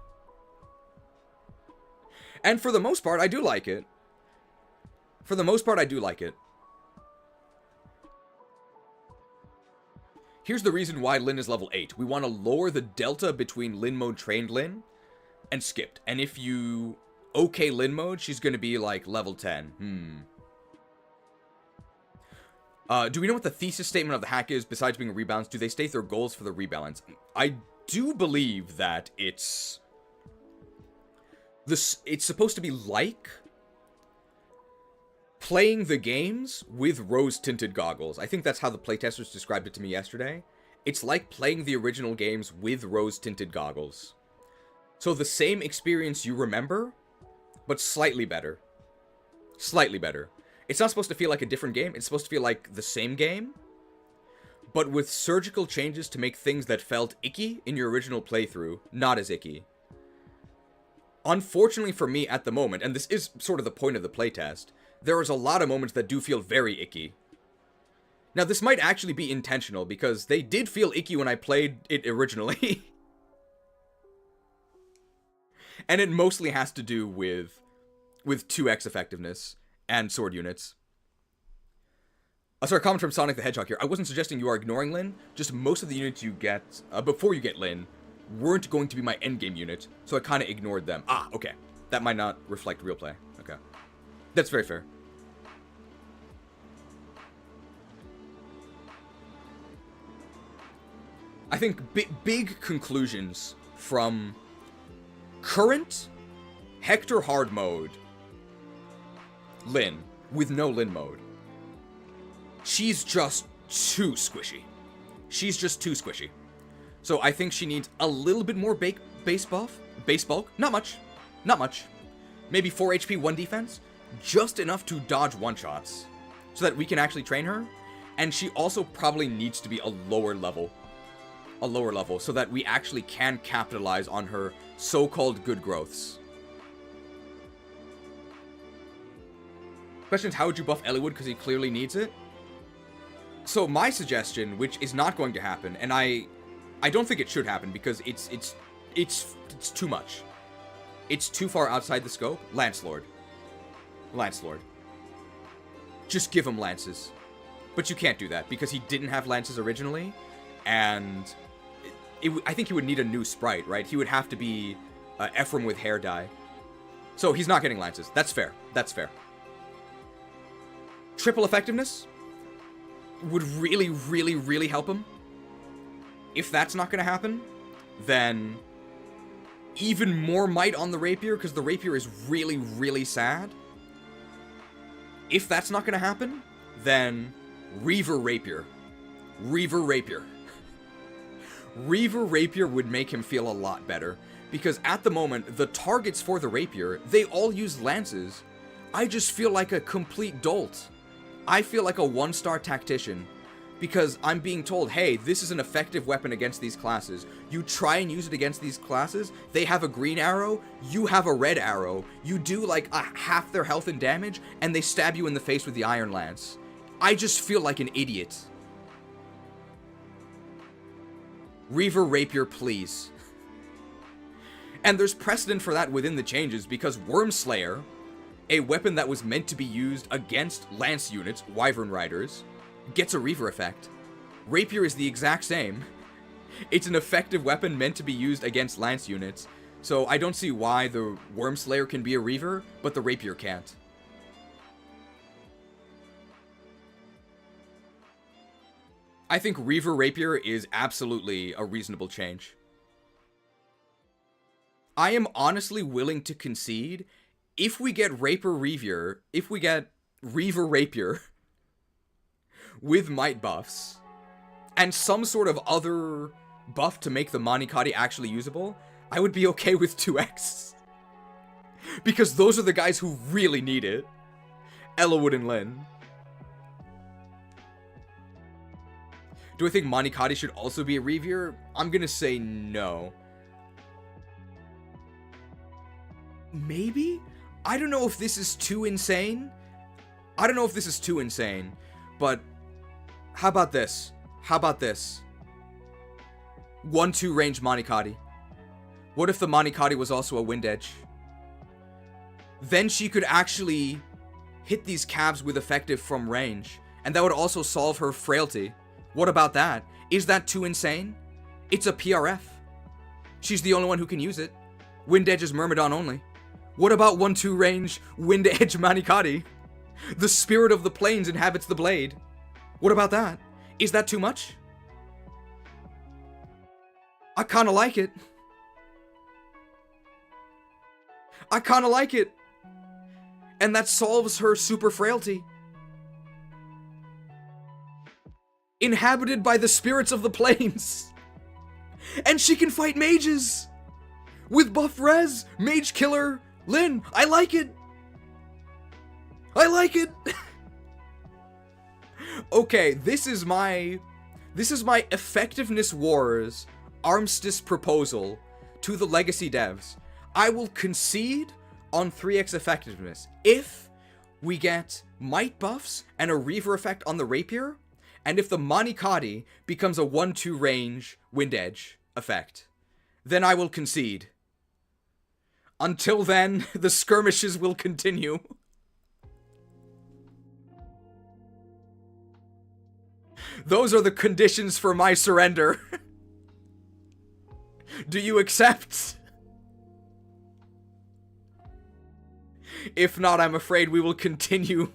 And for the most part, I do like it. For the most part, I do like it. Here's the reason why Lyn is level 8. We want to lower the delta between Lyn mode trained Lyn and skipped. And if you okay Lyn mode, she's going to be like level 10. Do we know what the thesis statement of the hack is besides being a rebalance? Do they state their goals for the rebalance? I do believe that it's supposed to be like playing the games with rose-tinted goggles. I think that's how the playtesters described it to me yesterday. It's like playing the original games with rose-tinted goggles. So the same experience you remember, but slightly better. Slightly better. It's not supposed to feel like a different game. It's supposed to feel like the same game, but with surgical changes to make things that felt icky in your original playthrough not as icky. Unfortunately for me at the moment, and this is sort of the point of the playtest, there is a lot of moments that do feel very icky. Now, this might actually be intentional, because they did feel icky when I played it originally. And it mostly has to do with 2x effectiveness and sword units. Sorry, comment from Sonic the Hedgehog here. I wasn't suggesting you are ignoring Lyn, just most of the units you get, before you get Lyn, weren't going to be my endgame unit, so I kind of ignored them. Ah, okay. That might not reflect real play. Okay. That's very fair. I think big conclusions from current Hector hard mode Lyn with no Lyn mode. She's just too squishy. She's just too squishy. So I think she needs a little bit more base buff. Base bulk. Not much. Not much. Maybe 4 HP, 1 defense. Just enough to dodge one-shots. So that we can actually train her. And she also probably needs to be a lower level. A lower level. So that we actually can capitalize on her so-called good growths. Question is, how would you buff Eliwood? Because he clearly needs it. So my suggestion, which is not going to happen, and I don't think it should happen because it's too much. It's too far outside the scope. Lancelord. Lancelord. Just give him lances. But you can't do that because he didn't have lances originally, and I think he would need a new sprite, right? He would have to be Ephraim with hair dye. So he's not getting lances. That's fair. That's fair. Triple effectiveness would really, really, really help him. If that's not going to happen, then even more might on the rapier, because the rapier is really, really sad. If that's not going to happen, then Reaver Rapier. Reaver Rapier. Reaver Rapier would make him feel a lot better, because at the moment, the targets for the rapier, they all use lances. I just feel like a complete dolt. I feel like a 1-star tactician Because I'm being told, hey, this is an effective weapon against these classes. You try and use it against these classes, they have a green arrow, you have a red arrow. You do like half their health and damage, and they stab you in the face with the Iron Lance. I just feel like an idiot. Reaver Rapier, please. And there's precedent for that within the changes, because Wormslayer, a weapon that was meant to be used against Lance units, Wyvern Riders, gets a Reaver effect. Rapier is the exact same. It's an effective weapon meant to be used against Lance units, so I don't see why the Wormslayer can be a Reaver, but the Rapier can't. I think Reaver Rapier is absolutely a reasonable change. I am honestly willing to concede, if we get Reaver Rapier with might buffs, and some sort of other buff to make the Manikadi actually usable, I would be okay with 2x. Because those are the guys who really need it. Ellawood and Lyn. Do I think Manikadi should also be a Reaver? I'm gonna say no. Maybe? I don't know if this is too insane. But how about this? 1-2 range Manikadi. What if the Manikadi was also a Wind Edge? Then she could actually hit these cabs with effective from range, and that would also solve her frailty. What about that? Is that too insane? It's a PRF. She's the only one who can use it. Wind Edge is Myrmidon only. What about 1-2 range Wind Edge Manikadi? The spirit of the plains inhabits the blade. What about that? Is that too much? I kinda like it. And that solves her super frailty. Inhabited by the spirits of the plains. And she can fight mages. With buff res, mage killer, Lyn. I like it. Okay, this is my effectiveness wars armistice proposal to the legacy devs. I will concede on 3x effectiveness if we get might buffs and a Reaver effect on the Rapier, and if the Manikadi becomes a 1-2 range Wind Edge effect. Then I will concede. Until then, the skirmishes will continue. Those are the conditions for my surrender. Do you accept? If not, I'm afraid we will continue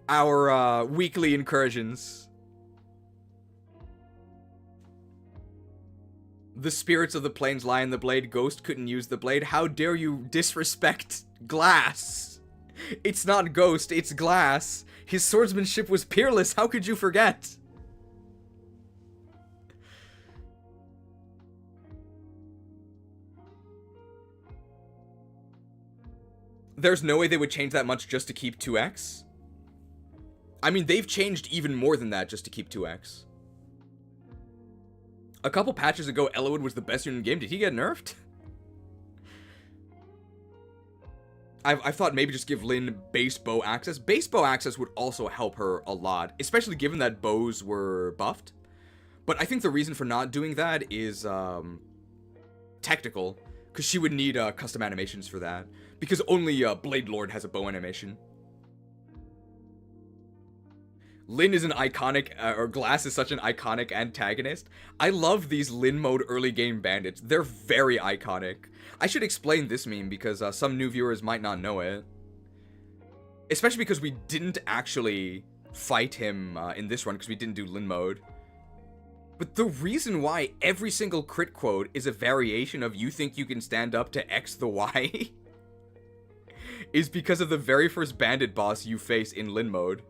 our weekly incursions. The spirits of the plains lie in the blade. Ghost couldn't use the blade. How dare you disrespect Glass? It's not Ghost, it's Glass. His swordsmanship was peerless. How could you forget? There's no way they would change that much just to keep 2x? I mean, they've changed even more than that just to keep 2x. A couple patches ago, Ellawood was the best unit in the game. Did he get nerfed? I thought maybe just give Lyn base bow access. Base bow access would also help her a lot, especially given that bows were buffed. But I think the reason for not doing that is technical, because she would need custom animations for that, because only Blade Lord has a bow animation. Lyn is an iconic, or Glass is such an iconic antagonist. I love these Lyn mode early game bandits. They're very iconic. I should explain this meme because some new viewers might not know it. Especially because we didn't actually fight him in this run because we didn't do Lyn mode. But the reason why every single crit quote is a variation of "you think you can stand up to X the Y" is because of the very first bandit boss you face in Lyn mode.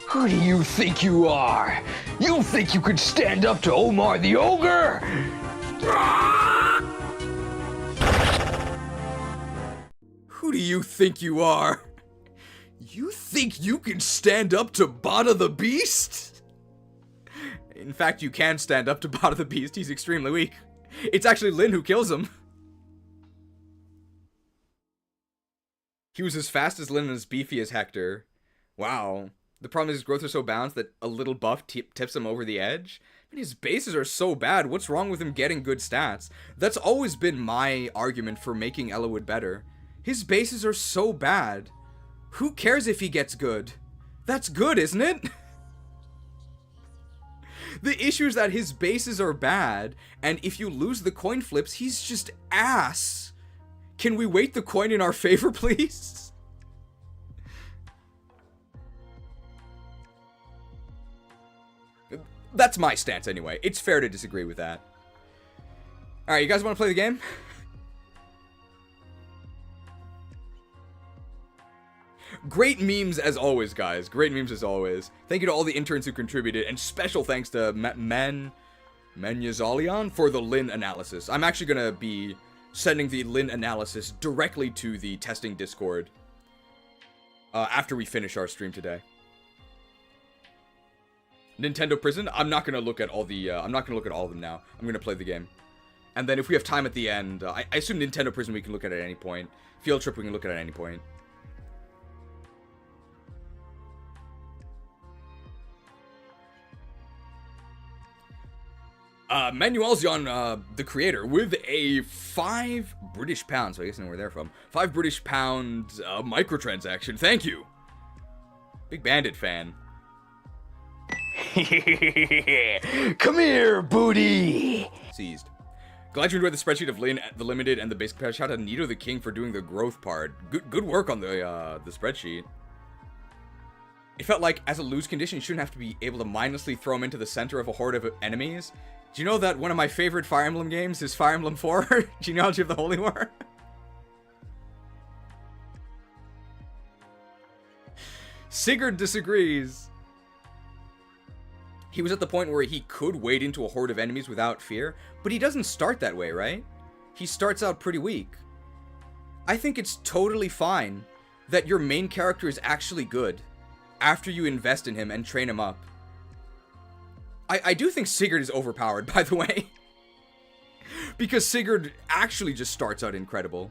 Who do you think you are? You think you could stand up to Omar the Ogre? Who do you think you are? You think you can stand up to Bada the Beast? In fact, you can stand up to Bada the Beast. He's extremely weak. It's actually Lyn who kills him. He was as fast as Lyn and as beefy as Hector. Wow. The problem is his growth is so balanced that a little buff tips him over the edge. I mean, his bases are so bad. What's wrong with him getting good stats? That's always been my argument for making Eliwood better. His bases are so bad. Who cares if he gets good? That's good, isn't it? The issue is that his bases are bad, and if you lose the coin flips, he's just ass. Can we weight the coin in our favor, please? That's my stance anyway. It's fair to disagree with that. Alright, you guys want to play the game? Great memes as always, guys. Great memes as always. Thank you to all the interns who contributed, and special thanks to Menyazalian for the Lyn analysis. I'm actually going to be sending the Lyn analysis directly to the testing Discord after we finish our stream today. Nintendo Prison. I'm not gonna look at all the. I'm not gonna look at all of them now. I'm gonna play the game, and then if we have time at the end, I assume Nintendo Prison we can look at any point. Field Trip we can look at any point. Manuelzion, the creator, with a £5 British, so I guess I know where they're from. £5 British microtransaction. Thank you. Big Bandit fan. Come here, booty! Seized. Glad you enjoyed the spreadsheet of Lyn the Limited and the basic patch. Shout out to Nito the King for doing the growth part. Good work on the spreadsheet. It felt like, as a lose condition, you shouldn't have to be able to mindlessly throw him into the center of a horde of enemies. Do you know that one of my favorite Fire Emblem games is Fire Emblem 4? Genealogy of the Holy War? Sigurd disagrees. He was at the point where he could wade into a horde of enemies without fear, but he doesn't start that way, right? He starts out pretty weak. I think it's totally fine that your main character is actually good after you invest in him and train him up. I do think Sigurd is overpowered, by the way. Because Sigurd actually just starts out incredible.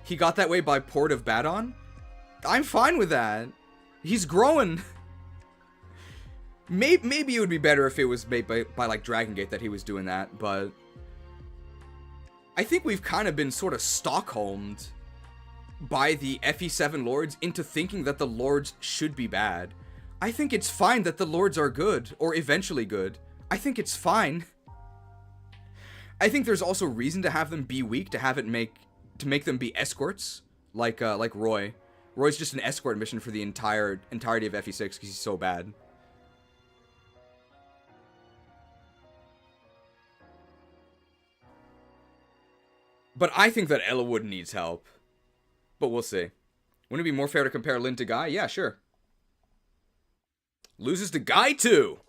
He got that way by Port of Badon. I'm fine with that. He's growing. Maybe it would be better if it was made by like Dragon Gate that he was doing that, but I think we've kind of been sort of Stockholmed by the FE7 Lords into thinking that the Lords should be bad. I think it's fine that the Lords are good, or eventually good. I think it's fine. I think there's also reason to have them be weak, to make them be escorts, like Roy. Roy's just an escort mission for the entirety of FE6 because he's so bad. But I think that Eliwood needs help. But we'll see. Wouldn't it be more fair to compare Lyn to Guy? Yeah, sure. Loses to Guy too.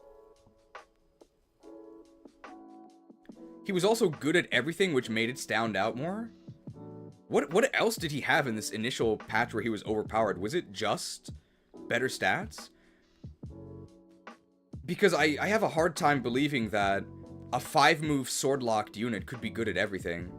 He was also good at everything, which made it stand out more. What else did he have in this initial patch where he was overpowered? Was it just better stats? Because I have a hard time believing that a 5-move sword-locked unit could be good at everything.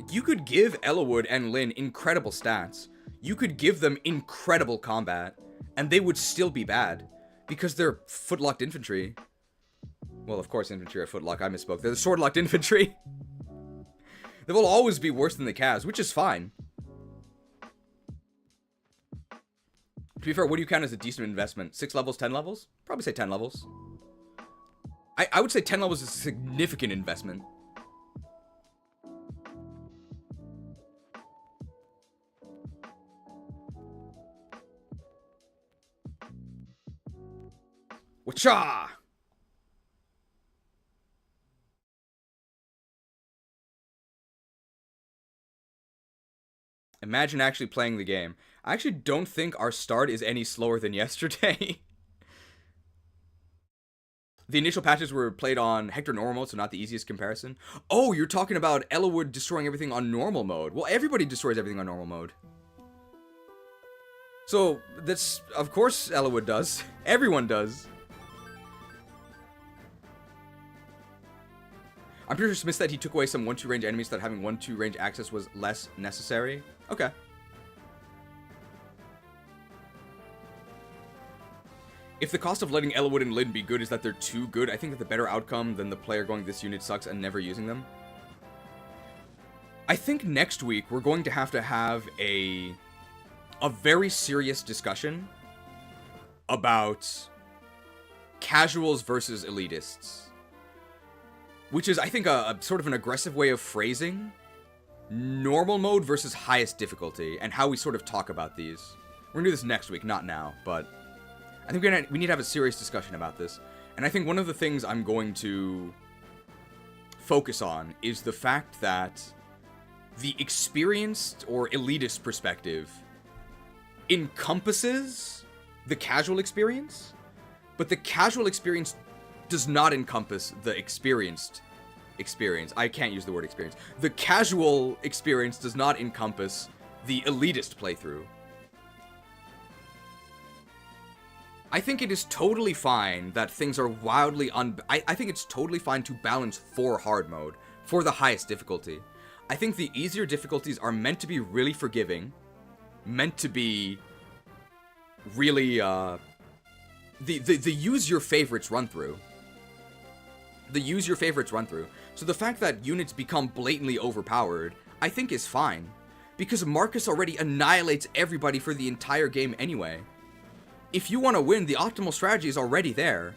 You could give Eliwood and Lyn incredible stats. You could give them incredible combat, and they would still be bad, because they're footlocked infantry. Well, of course infantry are footlock, I misspoke. They're the sword-locked infantry. They will always be worse than the Cavs, which is fine. To be fair, what do you count as a decent investment? 6 levels, 10 levels? Probably say 10 levels. I would say 10 levels is a significant investment. Wacha! Imagine actually playing the game. I actually don't think our start is any slower than yesterday. The initial patches were played on Hector normal mode, so not the easiest comparison. Oh, you're talking about Ellawood destroying everything on normal mode. Well, everybody destroys everything on normal mode. So, that's, of course, Ellawood does. Everyone does. I'm pretty sure Smith said he took away some 1-2 range enemies so that having 1-2 range access was less necessary. Okay. If the cost of letting Ellawood and Lyn be good is that they're too good, I think that the better outcome than the player going, this unit sucks, and never using them. I think next week we're going to have a very serious discussion about casuals versus elitists. Which is, I think, a sort of an aggressive way of phrasing normal mode versus highest difficulty, and how we sort of talk about these. We're gonna do this next week, not now, but I think we need to have a serious discussion about this. And I think one of the things I'm going to focus on is the fact that the experienced or elitist perspective encompasses the casual experience, but the casual experience does not encompass the experienced experience. I can't use the word experience. The casual experience does not encompass the elitist playthrough. I think it is totally fine that things are wildly I think it's totally fine to balance for hard mode, for the highest difficulty. I think the easier difficulties are meant to be really forgiving, meant to be really, the use your favorites run through. The use your favorites run through. So the fact that units become blatantly overpowered, I think is fine. Because Marcus already annihilates everybody for the entire game anyway. If you want to win, the optimal strategy is already there.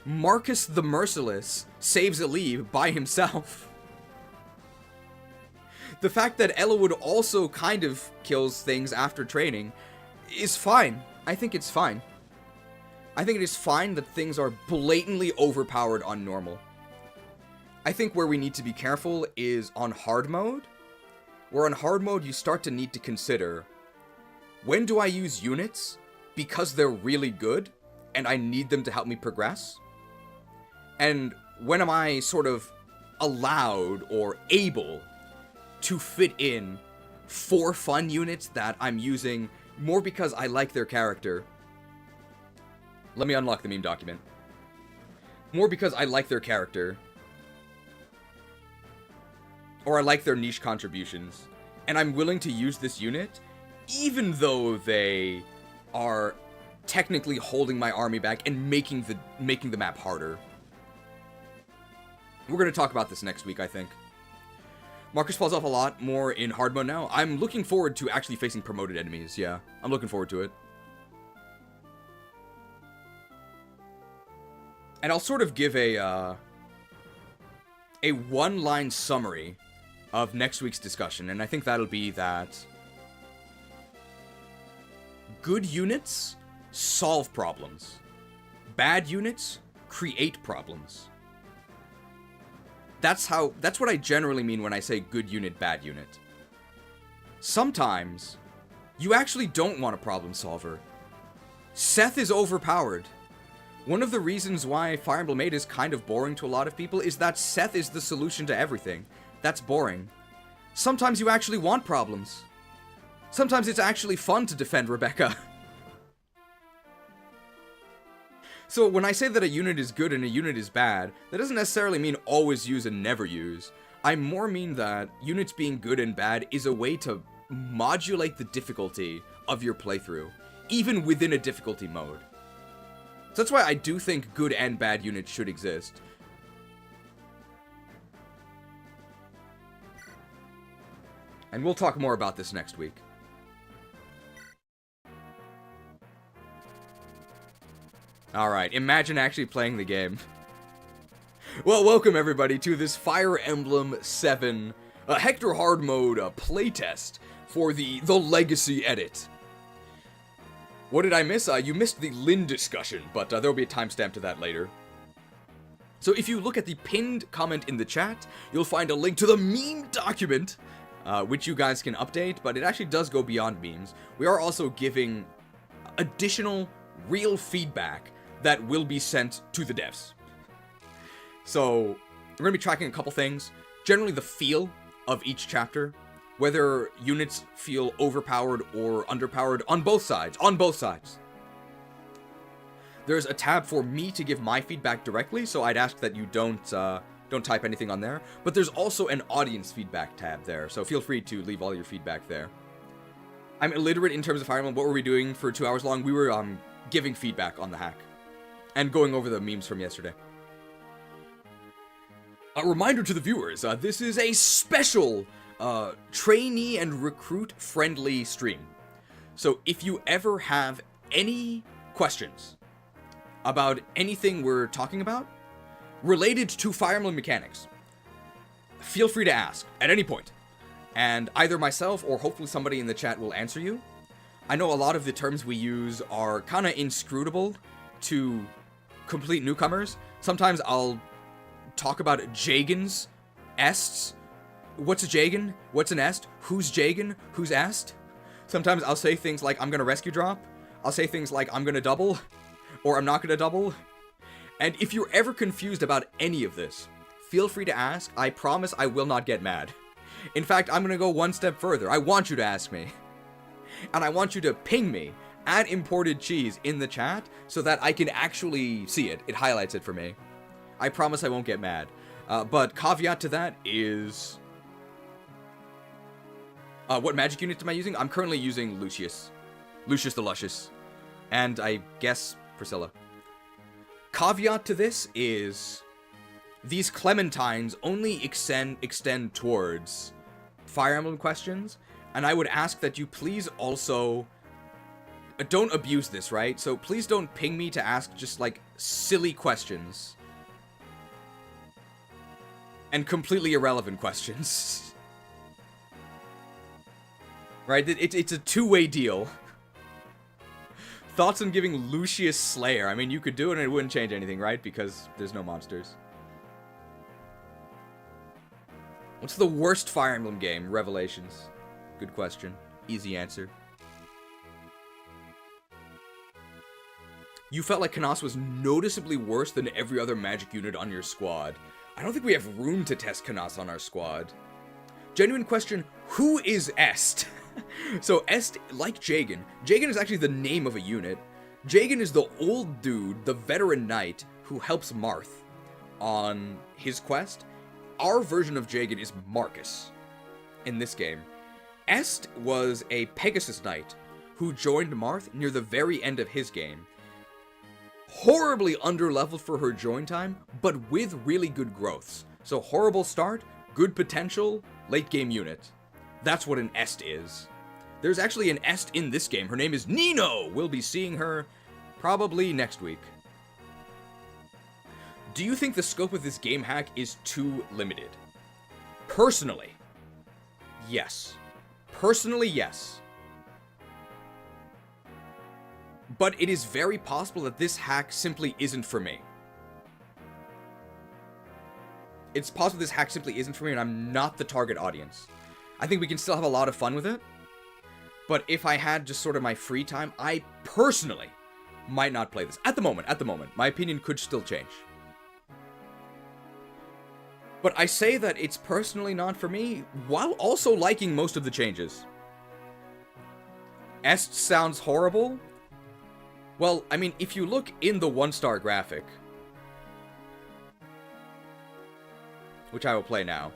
Marcus the Merciless saves Alib by himself. The fact that Ellawood also kind of kills things after training is fine. I think it's fine. I think it is fine that things are blatantly overpowered on normal. I think where we need to be careful is on hard mode. Where on hard mode you start to need to consider, when do I use units because they're really good and I need them to help me progress? And when am I sort of allowed or able to fit in for fun units that I'm using more because I like their character? Let me unlock the meme document. More because I like their character, or I like their niche contributions, and I'm willing to use this unit even though they are technically holding my army back and making the map harder. We're going to talk about this next week, I think. Marcus falls off a lot more in hard mode now. I'm looking forward to actually facing promoted enemies, yeah. I'm looking forward to it. And I'll sort of give a one-line summary of next week's discussion, and I think that'll be that good units solve problems. Bad units create problems. That's what I generally mean when I say good unit, bad unit. Sometimes you actually don't want a problem solver. Seth is overpowered. One of the reasons why Fire Emblem 8 is kind of boring to a lot of people is that Seth is the solution to everything. That's boring. Sometimes you actually want problems. Sometimes it's actually fun to defend Rebecca. So when I say that a unit is good and a unit is bad, that doesn't necessarily mean always use and never use. I more mean that units being good and bad is a way to modulate the difficulty of your playthrough, even within a difficulty mode. So that's why I do think good and bad units should exist. And we'll talk more about this next week. Alright, imagine actually playing the game. Well, welcome everybody to this Fire Emblem 7 Hector hard mode playtest for the Legacy edit. What did I miss? You missed the Lyn discussion, but there'll be a timestamp to that later. So if you look at the pinned comment in the chat, you'll find a link to the meme document, which you guys can update, but it actually does go beyond memes. We are also giving additional real feedback that will be sent to the devs. So, we're going to be tracking a couple things. Generally, the feel of each chapter. Whether units feel overpowered or underpowered on both sides. On both sides. There's a tab for me to give my feedback directly, so I'd ask that you don't type anything on there. But there's also an audience feedback tab there, so feel free to leave all your feedback there. I'm illiterate in terms of Fire Emblem. What were we doing for 2 hours long? We were giving feedback on the hack. And going over the memes from yesterday. A reminder to the viewers, this is a special trainee and recruit friendly stream. So if you ever have any questions about anything we're talking about related to Fire Emblem mechanics, feel free to ask at any point. And either myself or hopefully somebody in the chat will answer you. I know a lot of the terms we use are kind of inscrutable to complete newcomers. Sometimes I'll talk about Jeigan's ests. What's a Jeigan? What's an est? Who's Jeigan? Who's est? Sometimes I'll say things like, I'm gonna rescue drop. I'll say things like, I'm gonna double. Or I'm not gonna double. And if you're ever confused about any of this, feel free to ask. I promise I will not get mad. In fact, I'm gonna go one step further. I want you to ask me. And I want you to ping me at imported cheese in the chat so that I can actually see it. It highlights it for me. I promise I won't get mad. But caveat to that is... what magic unit am I using? I'm currently using Lucius. Lucius the Luscious. And I guess Priscilla. Caveat to this is... these clementines only extend towards Fire Emblem questions. And I would ask that you please also... don't abuse this, right? So please don't ping me to ask just, like, silly questions. And completely irrelevant questions. Right? It's a two-way deal. Thoughts on giving Lucius Slayer? I mean, you could do it and it wouldn't change anything, right? Because there's no monsters. What's the worst Fire Emblem game? Revelations. Good question. Easy answer. You felt like Kanas was noticeably worse than every other magic unit on your squad. I don't think we have room to test Kanas on our squad. Genuine question, who is Est? So Est, like Jeigan, Jeigan is actually the name of a unit. Jeigan is the old dude, the veteran knight, who helps Marth on his quest. Our version of Jeigan is Marcus in this game. Est was a Pegasus knight who joined Marth near the very end of his game. Horribly underleveled for her join time, but with really good growths. So horrible start, good potential, late game unit. That's what an Est is. There's actually an Est in this game. Her name is Nino! We'll be seeing her probably next week. Do you think the scope of this game hack is too limited? Personally, yes. Personally, yes. But it is very possible that this hack simply isn't for me. It's possible this hack simply isn't for me and I'm not the target audience. I think we can still have a lot of fun with it. But if I had just sort of my free time, I personally might not play this. At the moment. My opinion could still change. But I say that it's personally not for me, while also liking most of the changes. Est sounds horrible. Well, I mean, if you look in the 1-star graphic, which I will play now.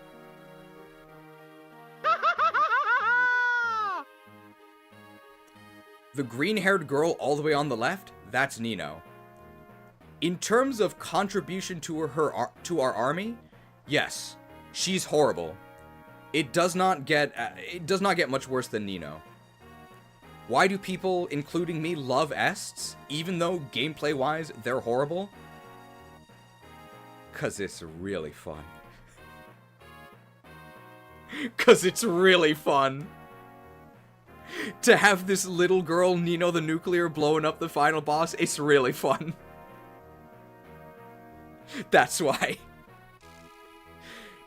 The green-haired girl all the way on the left, that's Nino. In terms of contribution to our army, yes, she's horrible. It does not get much worse than Nino. Why do people, including me, love Ests, even though gameplay-wise they're horrible? 'Cause it's really fun. 'Cause it's really fun. To have this little girl, Nino the Nuclear, blowing up the final boss, it's really fun. That's why.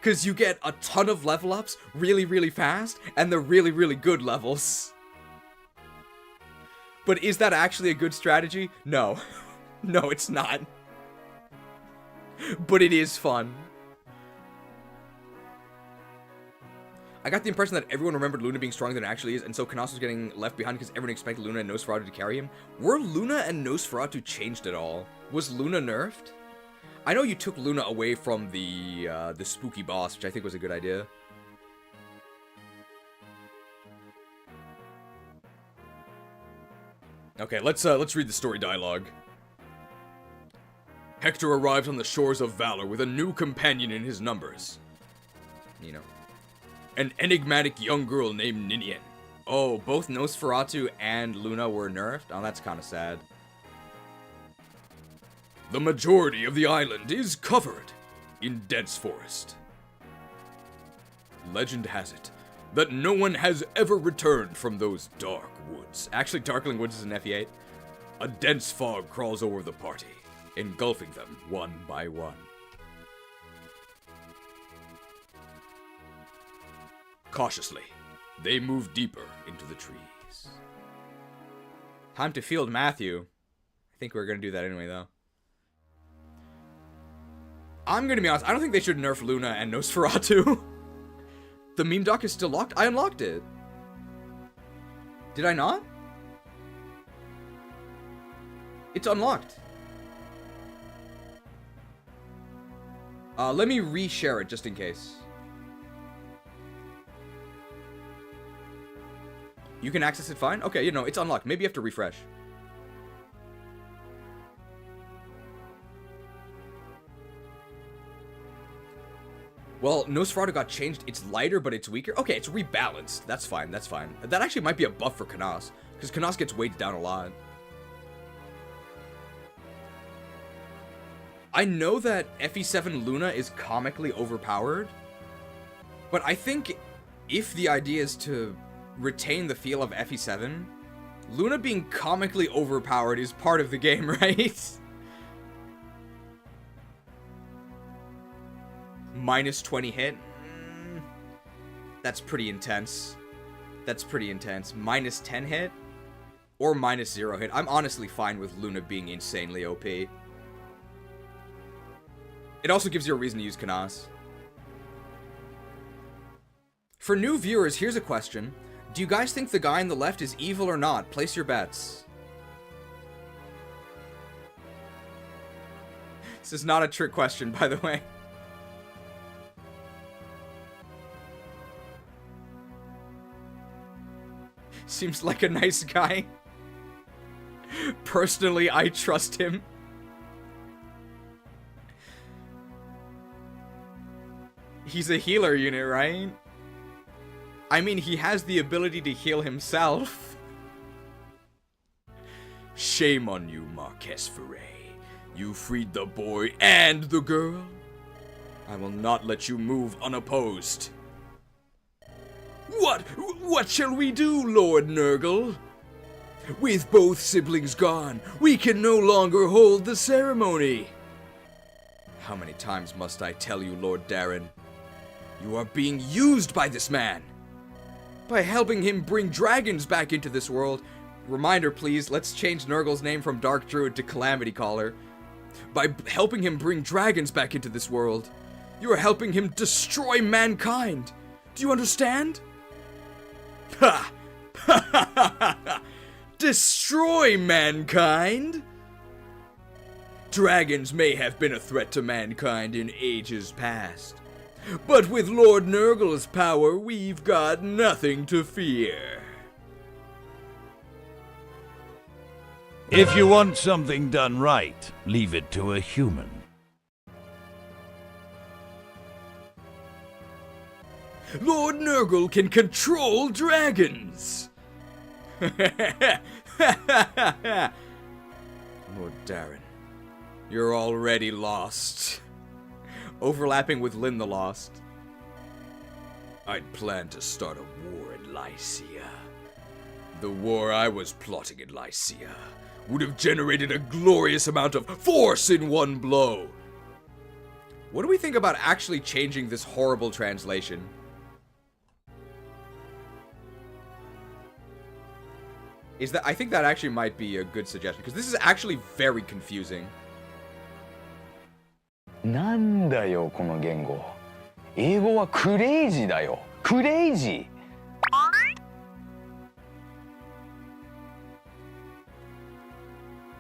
'Cause you get a ton of level ups really, really fast, and they're really, really good levels. But is that actually a good strategy? No. No, it's not. But it is fun. I got the impression that everyone remembered Luna being stronger than it actually is, and so Kanos was getting left behind because everyone expected Luna and Nosferatu to carry him. Were Luna and Nosferatu changed at all? Was Luna nerfed? I know you took Luna away from the spooky boss, which I think was a good idea. Okay, let's read the story dialogue. Hector arrives on the shores of Valor with a new companion in his numbers. You know. An enigmatic young girl named Ninian. Oh, both Nosferatu and Luna were nerfed? Oh, that's kind of sad. The majority of the island is covered in dense forest. Legend has it that no one has ever returned from those dark woods. Actually, Darkling Woods is an FE8. A dense fog crawls over the party, engulfing them one by one. Cautiously, they move deeper into the trees. Time to field Matthew. I think we're gonna do that anyway, though. I'm gonna be honest, I don't think they should nerf Luna and Nosferatu. The meme doc is still locked? I unlocked it. Did I not? It's unlocked. Let me reshare it just in case. You can access it fine? Okay, you know, it's unlocked. Maybe you have to refresh. Well, Nosferatu got changed. It's lighter, but it's weaker. Okay, it's rebalanced. That's fine, that's fine. That actually might be a buff for Kanos, because Kanos gets weighed down a lot. I know that FE7 Luna is comically overpowered, but I think if the idea is to retain the feel of FE7, Luna being comically overpowered is part of the game, right? Minus 20 hit? That's pretty intense. That's pretty intense. Minus 10 hit? Or minus 0 hit. I'm honestly fine with Luna being insanely OP. It also gives you a reason to use Kanas. For new viewers, here's a question. Do you guys think the guy on the left is evil or not? Place your bets. This is not a trick question, by the way. Seems like a nice guy. Personally, I trust him. He's a healer unit, right? I mean, he has the ability to heal himself. Shame on you, Marquess Ferre. You freed the boy and the girl. I will not let you move unopposed. What shall we do, Lord Nurgle? With both siblings gone, we can no longer hold the ceremony. How many times must I tell you, Lord Darren? You are being used by this man. By helping him bring dragons back into this world. Reminder, please, let's change Nurgle's name from Dark Druid to Calamity Caller. By helping him bring dragons back into this world, you are helping him destroy mankind. Do you understand? Ha! Ha ha ha ha! Destroy mankind? Dragons may have been a threat to mankind in ages past. But with Lord Nurgle's power, we've got nothing to fear. If you want something done right, leave it to a human. Lord Nurgle can control dragons! Lord Darren, you're already lost. Overlapping with Lyn the Lost. I'd planned to start a war in Lycia. The war I was plotting in Lycia would have generated a glorious amount of force in one blow. What do we think about actually changing this horrible translation? I think that actually might be a good suggestion, because this is actually very confusing. なんだよこの言語。英語はクレイジーだよ。クレイジー。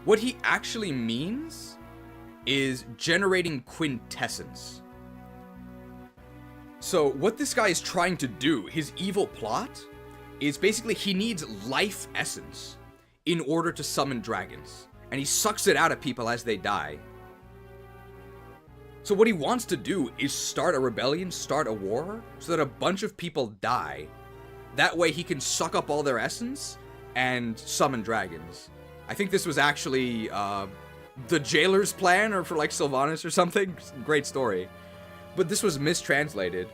What he actually means is generating quintessence. So what this guy is trying to do, his evil plot, is basically he needs life essence in order to summon dragons. And he sucks it out of people as they die. So what he wants to do is start a rebellion, start a war, so that a bunch of people die. That way he can suck up all their essence and summon dragons. I think this was actually the jailer's plan, or for like Sylvanas or something. Great story. But this was mistranslated.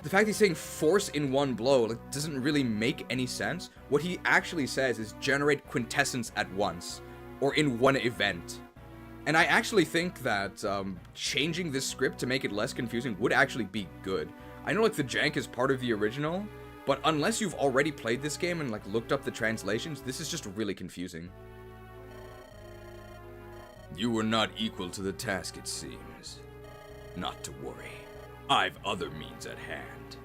The fact he's saying force in one blow doesn't really make any sense. What he actually says is generate quintessence at once, or in one event. And I actually think that changing this script to make it less confusing would actually be good. I know like the jank is part of the original, but unless you've already played this game and like looked up the translations, this is just really confusing. You were not equal to the task, it seems. Not to worry. I've other means at hand.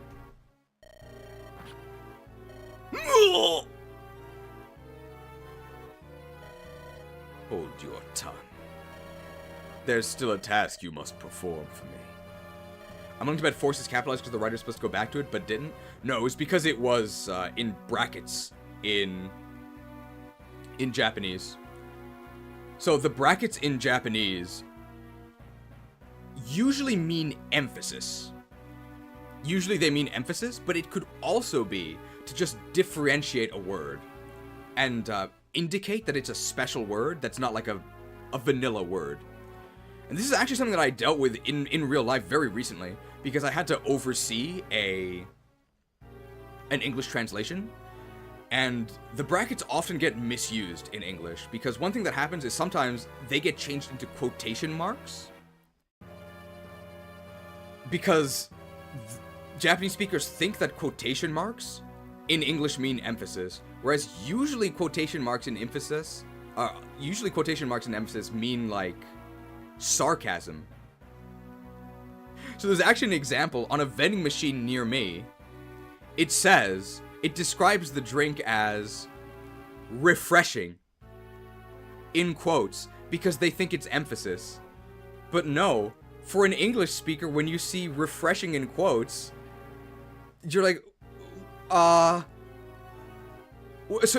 Hold your tongue. There's still a task you must perform for me. I'm willing to bet force is capitalized because the writer's supposed to go back to it, but didn't? No, it's because it was in brackets in Japanese. So the brackets in Japanese usually mean emphasis. Usually they mean emphasis, but it could also be to just differentiate a word and indicate that it's a special word that's not like a vanilla word. And this is actually something that I dealt with in real life very recently, because I had to oversee an English translation. And the brackets often get misused in English, because one thing that happens is sometimes they get changed into quotation marks. Because Japanese speakers think that quotation marks in English mean emphasis, whereas usually quotation marks in emphasis mean like sarcasm. So there's actually an example on a vending machine near me. It describes the drink as refreshing, in quotes, because they think it's emphasis. But no, for an English speaker, when you see refreshing in quotes, you're like, so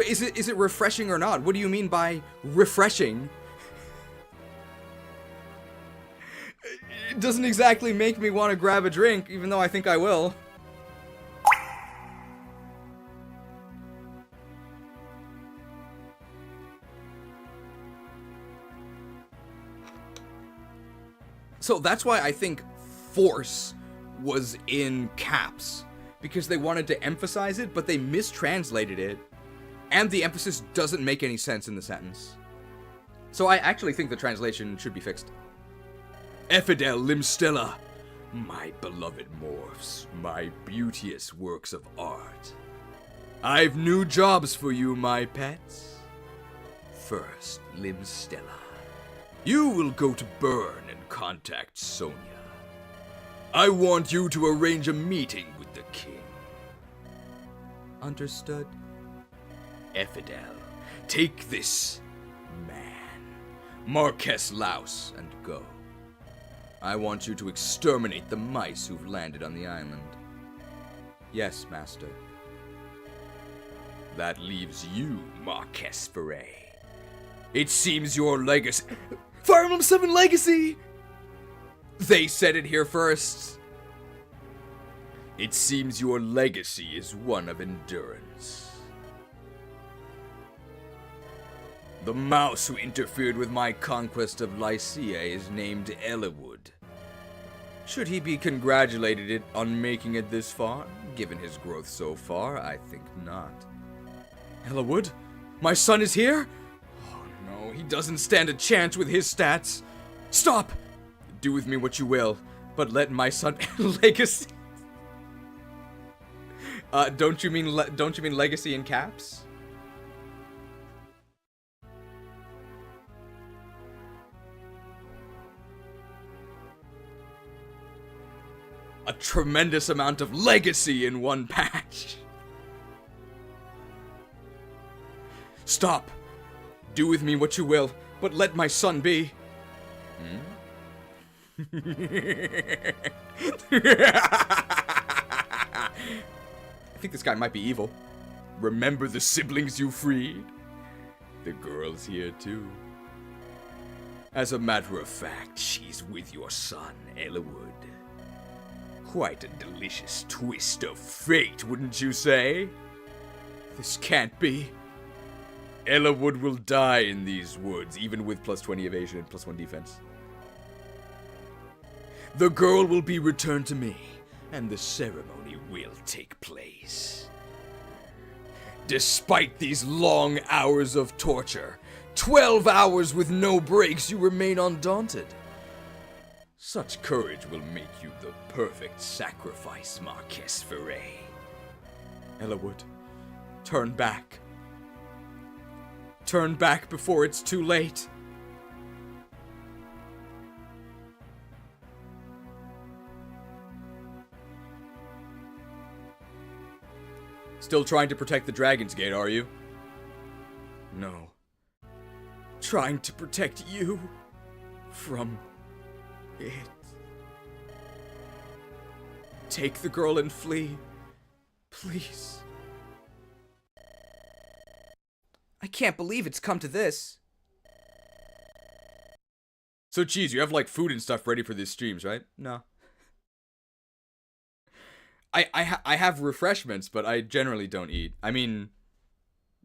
is it refreshing or not? What do you mean by refreshing? It doesn't exactly make me want to grab a drink, even though I think I will. So that's why I think force was in caps, because they wanted to emphasize it, but they mistranslated it, and the emphasis doesn't make any sense in the sentence. So I actually think the translation should be fixed. Effidel Limstella, my beloved morphs, my beauteous works of art. I've new jobs for you, my pets. First, Limstella. You will go to Bern and contact Sonia. I want you to arrange a meeting with the king. Understood? Effidel, take this man, Marquess Louse, and go. I want you to exterminate the mice who've landed on the island. Yes, master. That leaves you, Marquess Foray. It seems your legacy... Fire Emblem 7 Legacy! They said it here first. It seems your legacy is one of endurance. The mouse who interfered with my conquest of Lycia is named Eliwood. Should he be congratulated on making it this far? Given his growth so far, I think not. Eliwood? My son is here? Oh no, he doesn't stand a chance with his stats. Stop! Do with me what you will, but let my son legacy. Don't you mean legacy in caps? a tremendous amount of legacy in one patch. Stop. Do with me what you will, but let my son be. I think this guy might be evil. Remember the siblings you freed? The girl's here too. As a matter of fact, she's with your son, Ellawood. Quite a delicious twist of fate, wouldn't you say? This can't be. Ellawood will die in these woods, even with plus 20 evasion and plus 1 defense. The girl will be returned to me, and the ceremony will take place. Despite these long hours of torture, 12 hours with no breaks, you remain undaunted. Such courage will make you the perfect sacrifice, Marquess Ferret. Ellawood, turn back. Turn back before it's too late. Still trying to protect the Dragon's Gate, are you? No. Trying to protect you from it. Take the girl and flee. Please. I can't believe it's come to this. So, Cheese, you have, like, food and stuff ready for these streams, right? No. I have refreshments, but I generally don't eat. I mean,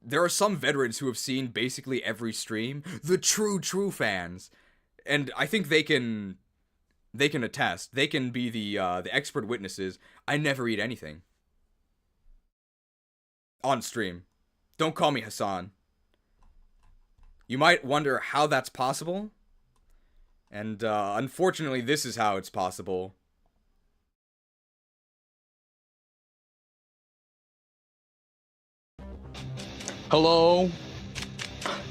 there are some veterans who have seen basically every stream. The true fans. And I think they can attest. They can be the expert witnesses. I never eat anything. On stream. Don't call me Hassan. You might wonder how that's possible. And unfortunately, this is how it's possible. Hello?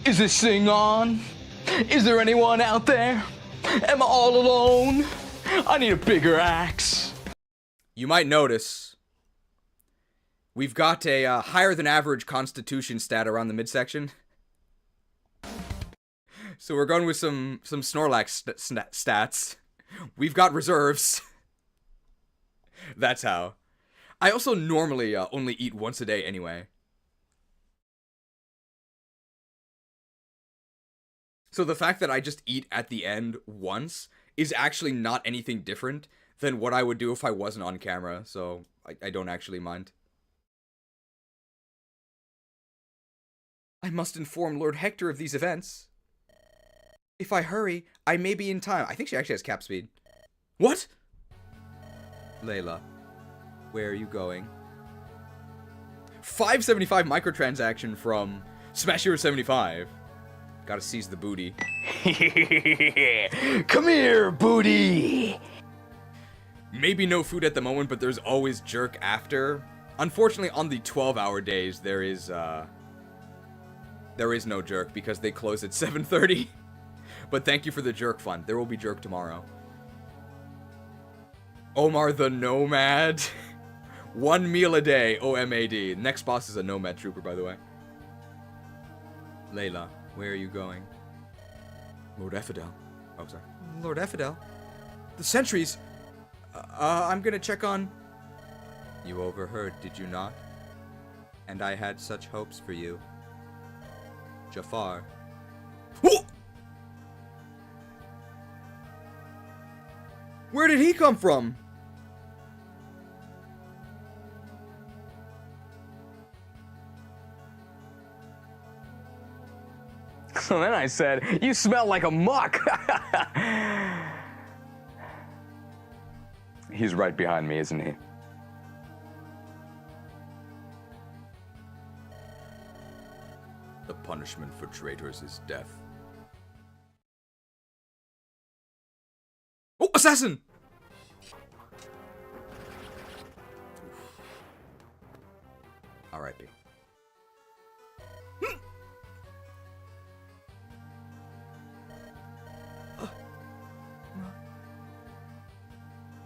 Is this thing on? Is there anyone out there? Am I all alone? I need a bigger axe. You might notice we've got a higher than average constitution stat around the midsection. So we're going with some Snorlax stats. We've got reserves. That's how. I also normally only eat once a day anyway. So the fact that I just eat at the end once is actually not anything different than what I would do if I wasn't on camera, so I don't actually mind. I must inform Lord Hector of these events. If I hurry, I may be in time. I think she actually has cap speed. What? Layla, where are you going? 575 microtransaction from Smash Hero 75. Gotta seize the booty. Come here, booty! Maybe no food at the moment, but there's always jerk after. Unfortunately, on the 12-hour days, there is no jerk because they close at 7:30. But thank you for the jerk fund. There will be jerk tomorrow. Omar the Nomad. 1 meal a day, OMAD. Next boss is a Nomad Trooper, by the way. Layla, where are you going? Lord Effidel. Oh, sorry. Lord Effidel? The sentries! I'm gonna check on... You overheard, did you not? And I had such hopes for you. Jafar. Whoa! Where did he come from? So then I said, you smell like a muck. He's right behind me, isn't he? The punishment for traitors is death. Oh, assassin! R.I.P.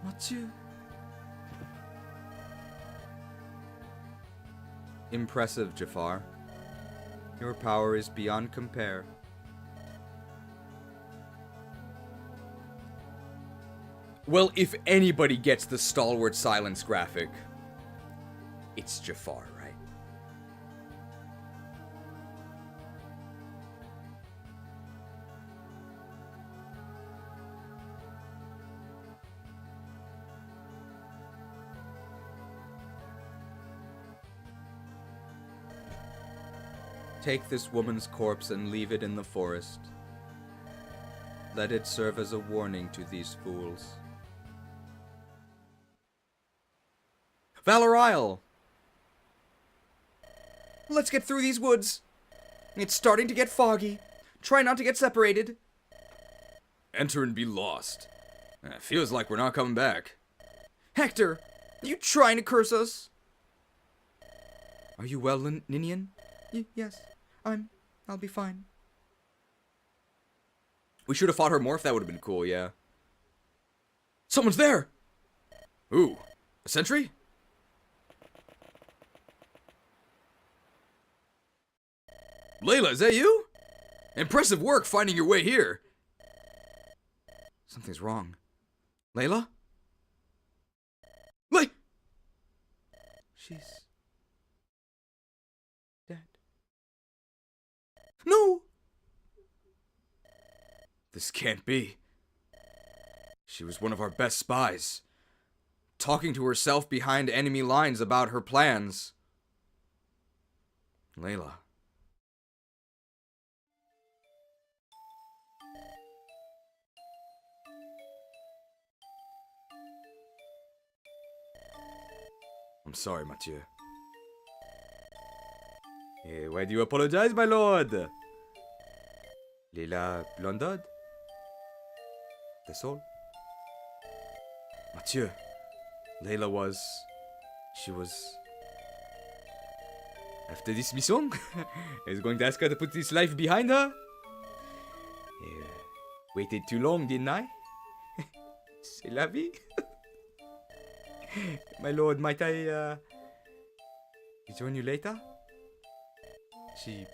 Mathieu. Impressive, Jafar. Your power is beyond compare. Well, if anybody gets the stalwart silence graphic, it's Jafar, right? Take this woman's corpse and leave it in the forest. Let it serve as a warning to these fools. Valor Isle! Let's get through these woods. It's starting to get foggy. Try not to get separated. Enter and be lost. Feels like we're not coming back. Hector, are you trying to curse us? Are you well, Ninian? Yes, I'll be fine. We should have fought her morph. That would have been cool, yeah. Someone's there! Ooh, a sentry? Layla, is that you? Impressive work finding your way here. Something's wrong. Layla? She's dead. No! This can't be. She was one of our best spies. Talking to herself behind enemy lines about her plans. Layla. I'm sorry, Mathieu. Why do you apologize, my lord? Layla Blondod? That's all? Mathieu, Layla was... She was... After this mission, I was going to ask her to put this life behind her. Waited too long, didn't I? C'est la vie. My lord, might I, join you later? She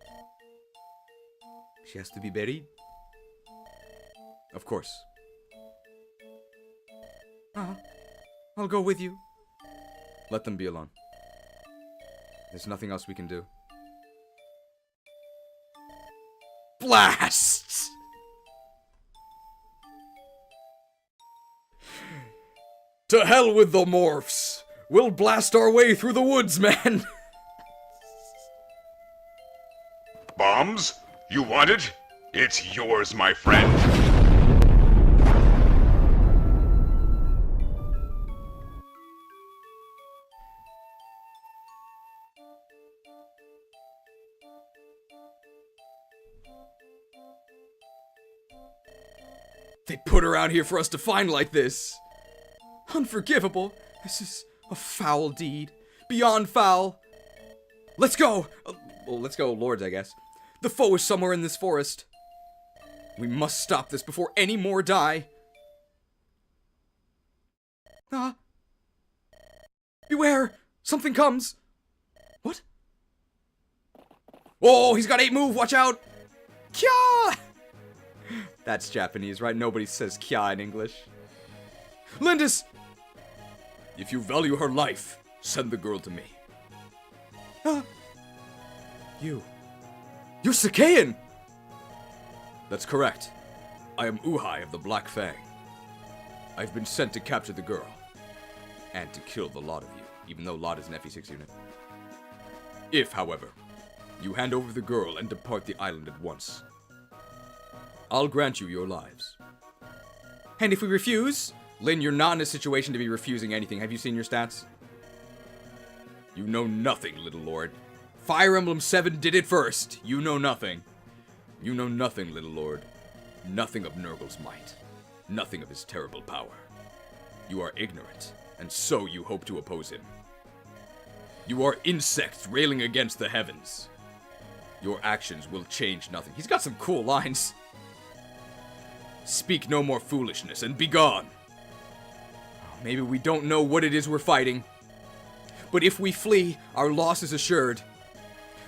has to be buried? Of course. I'll go with you. Let them be alone. There's nothing else we can do. Blast! To hell with the morphs! We'll blast our way through the woods, man! Bombs? You want it? It's yours, my friend. They put her out here for us to find like this. Unforgivable. This is a foul deed. Beyond foul. Let's go. Well, let's go, lords, I guess. The foe is somewhere in this forest. We must stop this before any more die. Beware! Something comes! What? Oh, he's got 8 move, watch out! Kya! That's Japanese, right? Nobody says kya in English. Lindis! If you value her life, send the girl to me. You're Sakayan! That's correct. I am Uhai of the Black Fang. I've been sent to capture the girl. And to kill the lot of you, even though lot is an FE6 unit. If, however, you hand over the girl and depart the island at once, I'll grant you your lives. And if we refuse? Lyn, you're not in a situation to be refusing anything. Have you seen your stats? You know nothing, little lord. Fire Emblem 7 did it first. You know nothing. You know nothing, little lord. Nothing of Nurgle's might. Nothing of his terrible power. You are ignorant, and so you hope to oppose him. You are insects railing against the heavens. Your actions will change nothing. He's got some cool lines. Speak no more foolishness and be gone. Maybe we don't know what it is we're fighting. but if we flee, our loss is assured.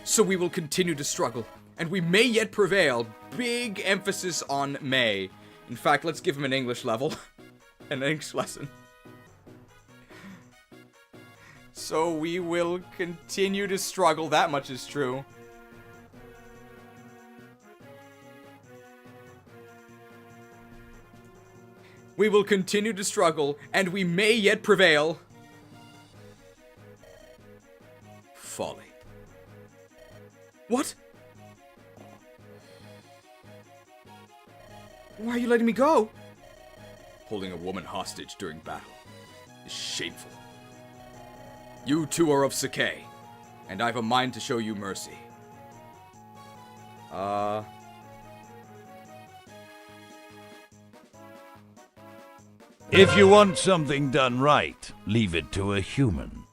So we will continue to struggle, and we may yet prevail. Big emphasis on may. In fact, let's give him an English level. An English lesson. So we will continue to struggle, that much is true. We will continue to struggle, and we may yet prevail. Folly. What? Why are you letting me go? Holding a woman hostage during battle is shameful. You two are of Sake, and I've a mind to show you mercy. If you want something done right, leave it to a human.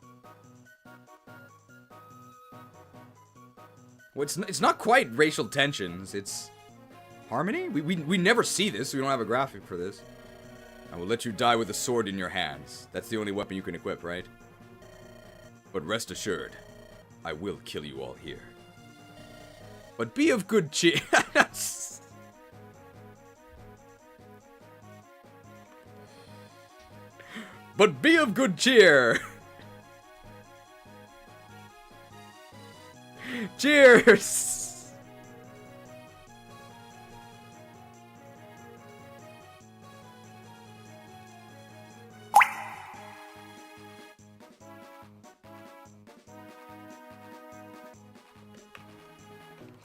Well, it's not quite racial tensions, it's harmony? We never see this, so we don't have a graphic for this. I will let you die with a sword in your hands. That's the only weapon you can equip, right? But rest assured, I will kill you all here. But be of good cheer. But be of good cheer. Cheers.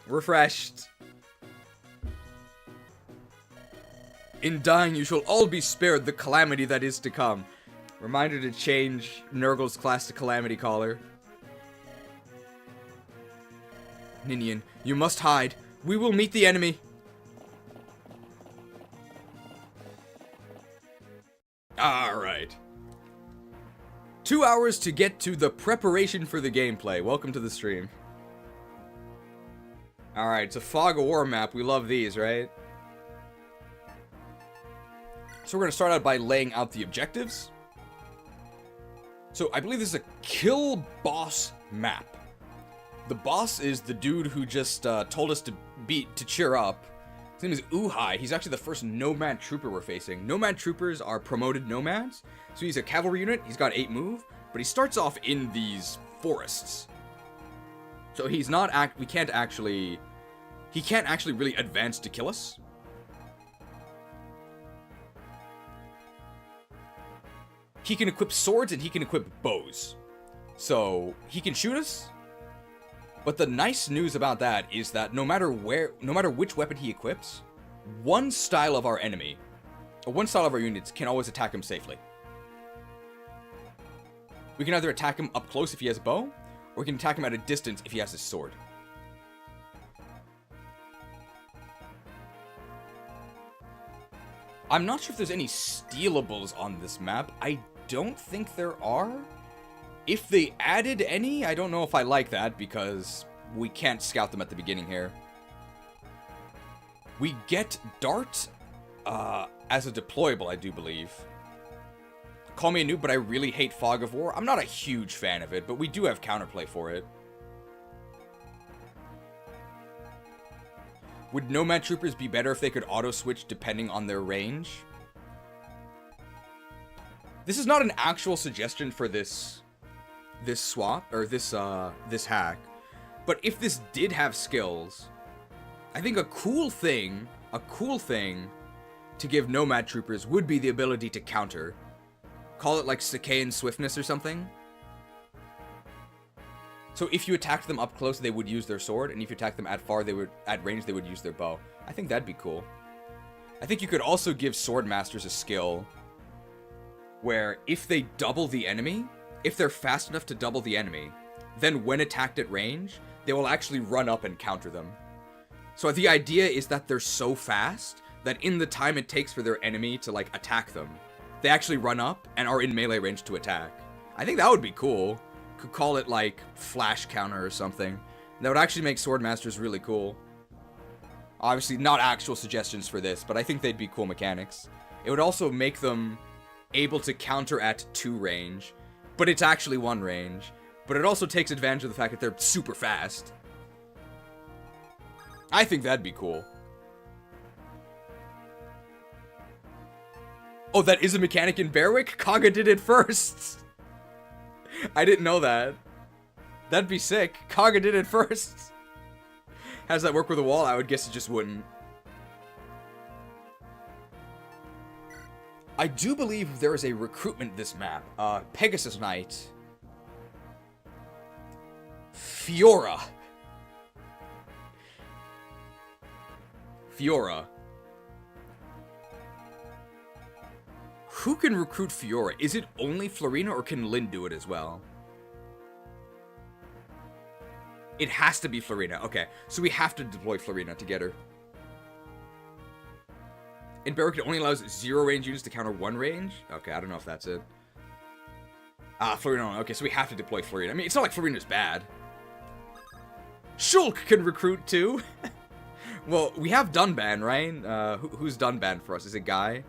Refreshed. In dying, you shall all be spared the calamity that is to come. Reminder to change Nurgle's class to Calamity Caller. Ninian, you must hide. We will meet the enemy. Alright. 2 hours to get to the preparation for the gameplay. Welcome to the stream. Alright, it's a Fog of War map. We love these, right? So we're going to start out by laying out the objectives. So I believe this is a kill boss map. The boss is the dude who just told us to cheer up. His name is Uhai. He's actually the first nomad trooper we're facing. Nomad troopers are promoted nomads. So he's a cavalry unit. He's got 8 move, but he starts off in these forests. So he's not he can't actually really advance to kill us. He can equip swords and he can equip bows. So he can shoot us. But the nice news about that is that no matter which weapon he equips, one style of our enemy, or one style of our units can always attack him safely. We can either attack him up close if he has a bow, or we can attack him at a distance if he has his sword. I'm not sure if there's any stealables on this map. I don't think there are. If they added any, I don't know if I like that, because we can't scout them at the beginning here. We get Dart as a deployable, I do believe. Call me a noob, but I really hate Fog of War. I'm not a huge fan of it, but we do have counterplay for it. Would Nomad Troopers be better if they could auto-switch depending on their range? This is not an actual suggestion for this swap, or this hack. But if this did have skills, I think a cool thing to give Nomad Troopers would be the ability to counter. Call it like Sakaean Swiftness or something. So if you attacked them up close, they would use their sword, and if you attacked them at range, they would use their bow. I think that'd be cool. I think you could also give Sword Masters a skill where if they double the enemy, if they're fast enough to double the enemy, then when attacked at range, they will actually run up and counter them. So the idea is that they're so fast that in the time it takes for their enemy to like attack them, they actually run up and are in melee range to attack. I think that would be cool. Could call it like flash counter or something. That would actually make Swordmasters really cool. Obviously not actual suggestions for this, but I think they'd be cool mechanics. It would also make them able to counter at 2 range, but it's actually one range. But it also takes advantage of the fact that they're super fast. I think that'd be cool. Oh, that is a mechanic in Berwick? Kaga did it first. I didn't know that. That'd be sick. Kaga did it first. How does that work with a wall? I would guess it just wouldn't. I do believe there is a recruitment this map. Pegasus Knight. Fiora. Fiora. Who can recruit Fiora? Is it only Florina, or can Lyn do it as well? It has to be Florina. Okay, so we have to deploy Florina to get her. In Berwick, it only allows 0 range units to counter 1 range? Okay, I don't know if that's it. Florina. Okay, so we have to deploy Florina. I mean, it's not like Florina's bad. Shulk can recruit too. Well, we have Dunban, right? Who's Dunban for us? Is it Guy?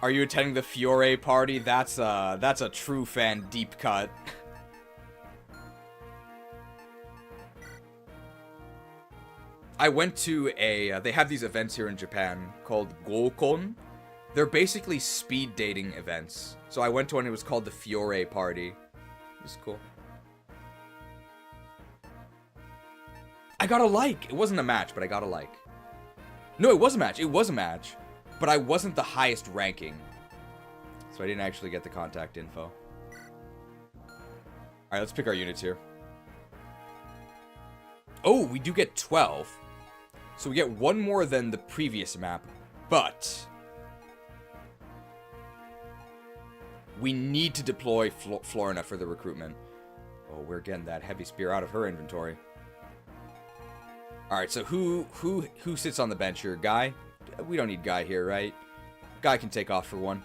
Are you attending the Fiore party? That's a true fan deep cut. I went to they have these events here in Japan called Gokon. They're basically speed dating events. So I went to one, it was called the Fiore party. It's cool. I got a like. It wasn't a match, but I got a like. No, it was a match. It was a match. But I wasn't the highest ranking. So I didn't actually get the contact info. Alright, let's pick our units here. Oh, we do get 12. So we get 1 more than the previous map. But we need to deploy Florina for the recruitment. Oh, we're getting that heavy spear out of her inventory. Alright, so who sits on the bench here? Guy? We don't need Guy here, right? Guy can take off for 1.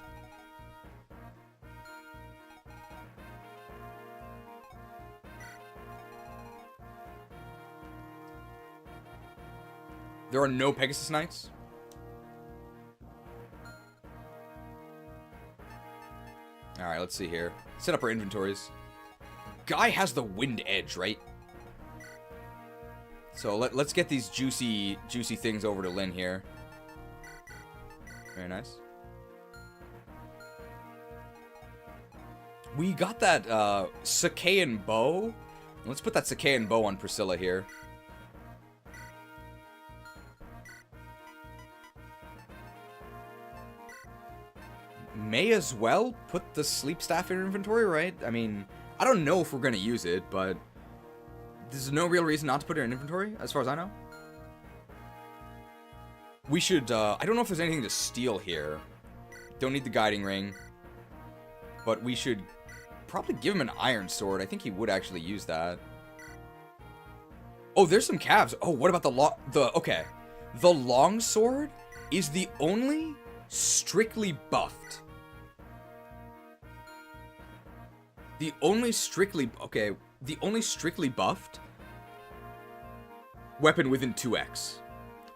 There are no Pegasus Knights? Alright, let's see here. Set up our inventories. Guy has the Wind Edge, right? So let's get these juicy things over to Lyn here. Very nice. We got that Sakaean bow. Let's put that Sakaean bow on Priscilla here. May as well put the sleep staff in inventory, right? I mean, I don't know if we're gonna use it, but there's no real reason not to put it in inventory, as far as I know. We should, I don't know if there's anything to steal here. Don't need the guiding ring. But we should probably give him an iron sword. I think he would actually use that. Oh, there's some calves. Oh, what about okay. The long sword is the only strictly buffed. The only strictly buffed weapon within 2x.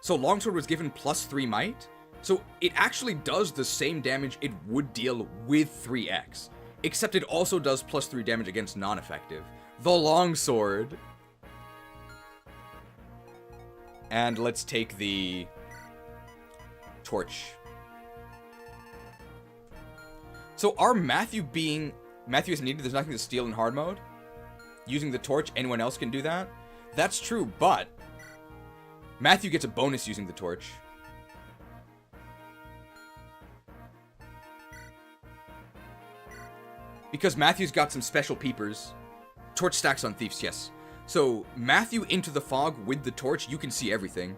So longsword was given +3 might. So it actually does the same damage it would deal with 3x. Except it also does +3 damage against non-effective. The longsword. And let's take the torch. So our Matthew isn't needed, there's nothing to steal in hard mode. Using the torch, anyone else can do that. That's true, but Matthew gets a bonus using the torch. Because Matthew's got some special peepers. Torch stacks on thieves, yes. So, Matthew into the fog with the torch, you can see everything.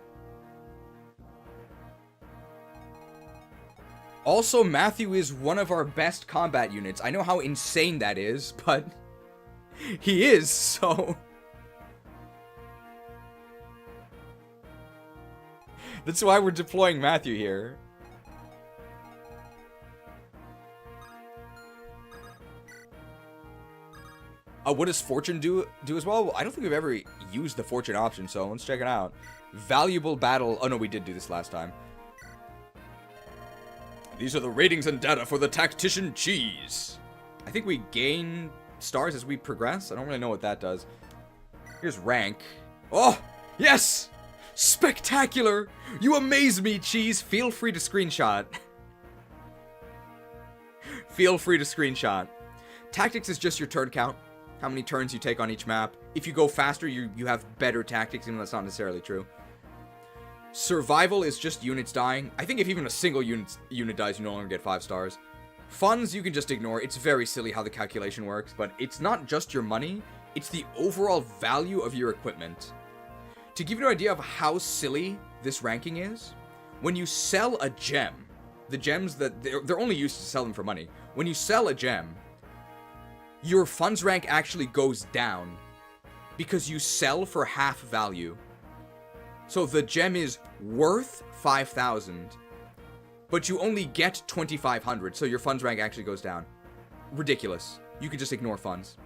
Also, Matthew is one of our best combat units. I know how insane that is, but he is, so that's why we're deploying Matthew here. What does Fortune do as well? Well, I don't think we've ever used the Fortune option, so let's check it out. Valuable battle. Oh no, we did do this last time. These are the ratings and data for the Tactician Cheese. I think we gain stars as we progress. I don't really know what that does. Here's rank. Oh, yes! Spectacular! You amaze me, Cheese. Feel free to screenshot. Feel free to screenshot. Tactics is just your turn count. How many turns you take on each map. If you go faster, you have better tactics, even though that's not necessarily true. Survival is just units dying. I think if even a single unit dies, you no longer get 5 stars. Funds, you can just ignore. It's very silly how the calculation works, but it's not just your money. It's the overall value of your equipment. To give you an idea of how silly this ranking is, when you sell a gem, the gems that they're only used to sell them for money. When you sell a gem, your funds rank actually goes down because you sell for half value. So the gem is worth 5,000, but you only get 2,500, so your funds rank actually goes down. Ridiculous. You can just ignore funds.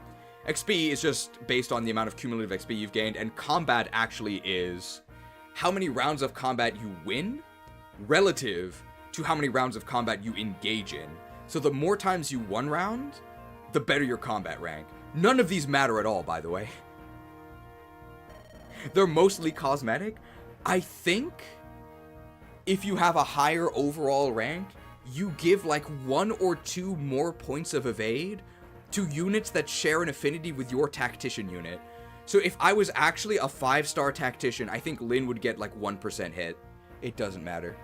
XP is just based on the amount of cumulative XP you've gained, and combat actually is how many rounds of combat you win relative to how many rounds of combat you engage in. So the more times you won round, the better your combat rank. None of these matter at all, by the way. They're mostly cosmetic. I think if you have a higher overall rank, you give like 1 or 2 more points of evade to units that share an affinity with your tactician unit. So if I was actually a 5-star tactician, I think Lyn would get like 1% hit. It doesn't matter.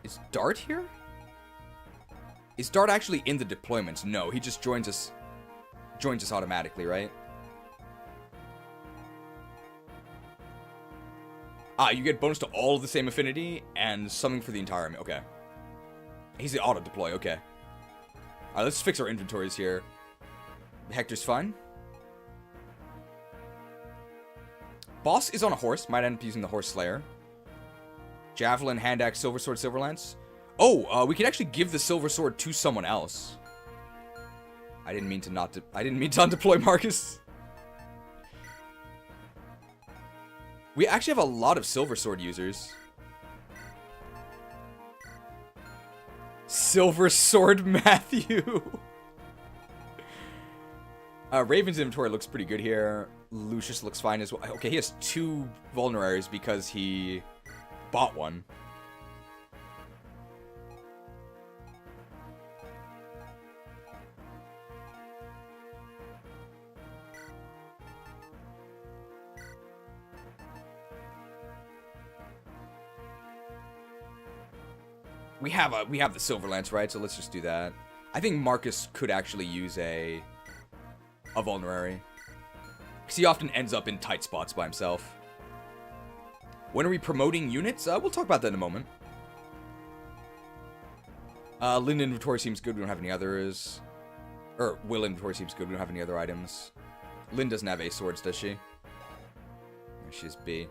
Is Dart here? Is Dart actually in the deployments? No, he just joins us automatically, right? Ah, you get bonus to all of the same affinity and something for the entire army. Okay. He's the auto deploy, okay. Alright, let's fix our inventories here. Hector's fine. Boss is on a horse. Might end up using the Horse Slayer. Javelin, hand axe, silver sword, silver lance. Oh, we could actually give the silver sword to someone else. I didn't mean to undeploy Marcus. We actually have a lot of silver sword users. Silver sword Matthew. Raven's inventory looks pretty good here. Lucius looks fine as well. Okay, he has 2 vulneraries because he bought one. We have the silver lance, right? So let's just do that. I think Marcus could actually use a vulnerary, because he often ends up in tight spots by himself. When are we promoting units? We'll talk about that in a moment. Lyn inventory seems good. We don't have any others. Or Will inventory seems good. We don't have any other items. Lyn doesn't have A swords, does she? She's B.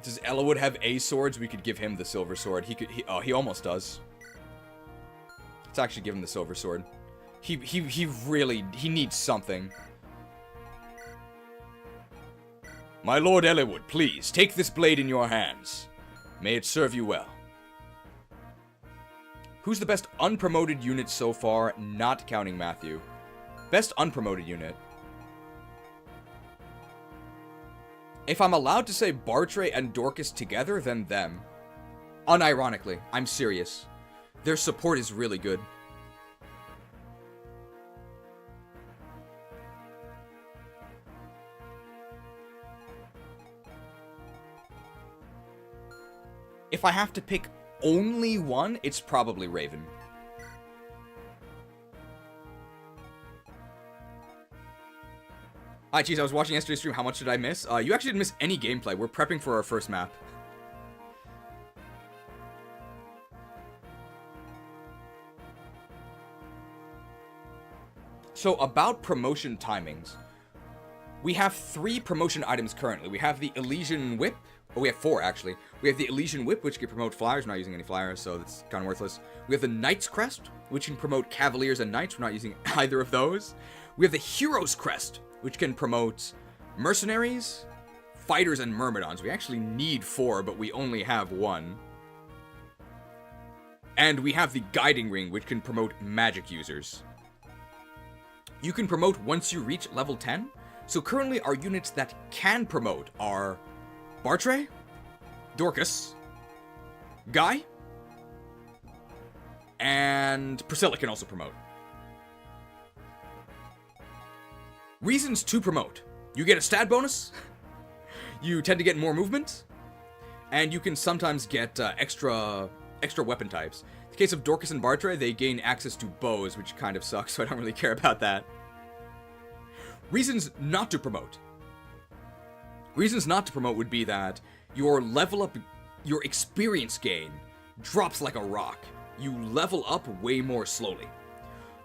Does Ellawood have A swords? We could give him the silver sword. He almost does. Let's actually give him the silver sword. He needs something. My Lord Ellawood, please, take this blade in your hands. May it serve you well. Who's the best unpromoted unit so far, not counting Matthew? Best unpromoted unit. If I'm allowed to say Bartray and Dorcas together, then them. Unironically, I'm serious. Their support is really good. If I have to pick only one, it's probably Raven. Hi, geez, I was watching yesterday's stream. How much did I miss? You actually didn't miss any gameplay. We're prepping for our first map. So, about promotion timings. We have 3 promotion items currently. We have the Elysian Whip. Oh, we have 4, actually. We have the Elysian Whip, which can promote flyers. We're not using any flyers, so that's kind of worthless. We have the Knight's Crest, which can promote Cavaliers and Knights. We're not using either of those. We have the Hero's Crest, which can promote mercenaries fighters and myrmidons. We actually need 4, but we only have 1. And we have the guiding ring, which can promote magic users. You can promote once you reach level 10. So currently our units that can promote are Bartray, Dorcas, Guy, and Priscilla can also promote. Reasons to promote. You get a stat bonus, you tend to get more movement, and you can sometimes get extra weapon types. In the case of Dorcas and Bartray, they gain access to bows, which kind of sucks, so I don't really care about that. Reasons not to promote. Reasons not to promote would be that your level up, your experience gain drops like a rock. You level up way more slowly.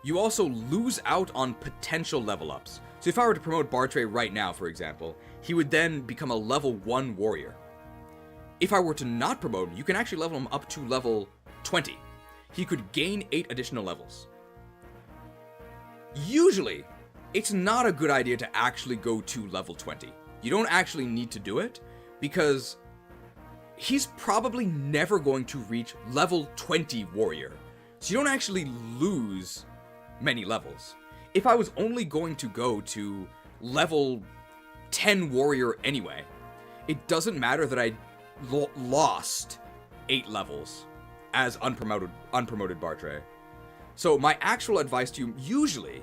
You also lose out on potential level ups. So if I were to promote Bartray right now, for example, he would then become a level 1 warrior. If I were to not promote him, you can actually level him up to level 20. He could gain 8 additional levels. Usually, it's not a good idea to actually go to level 20. You don't actually need to do it, because he's probably never going to reach level 20 warrior. So you don't actually lose many levels. If I was only going to go to level 10 warrior anyway, it doesn't matter that I lost 8 levels as unpromoted Bartray. So my actual advice to you, usually,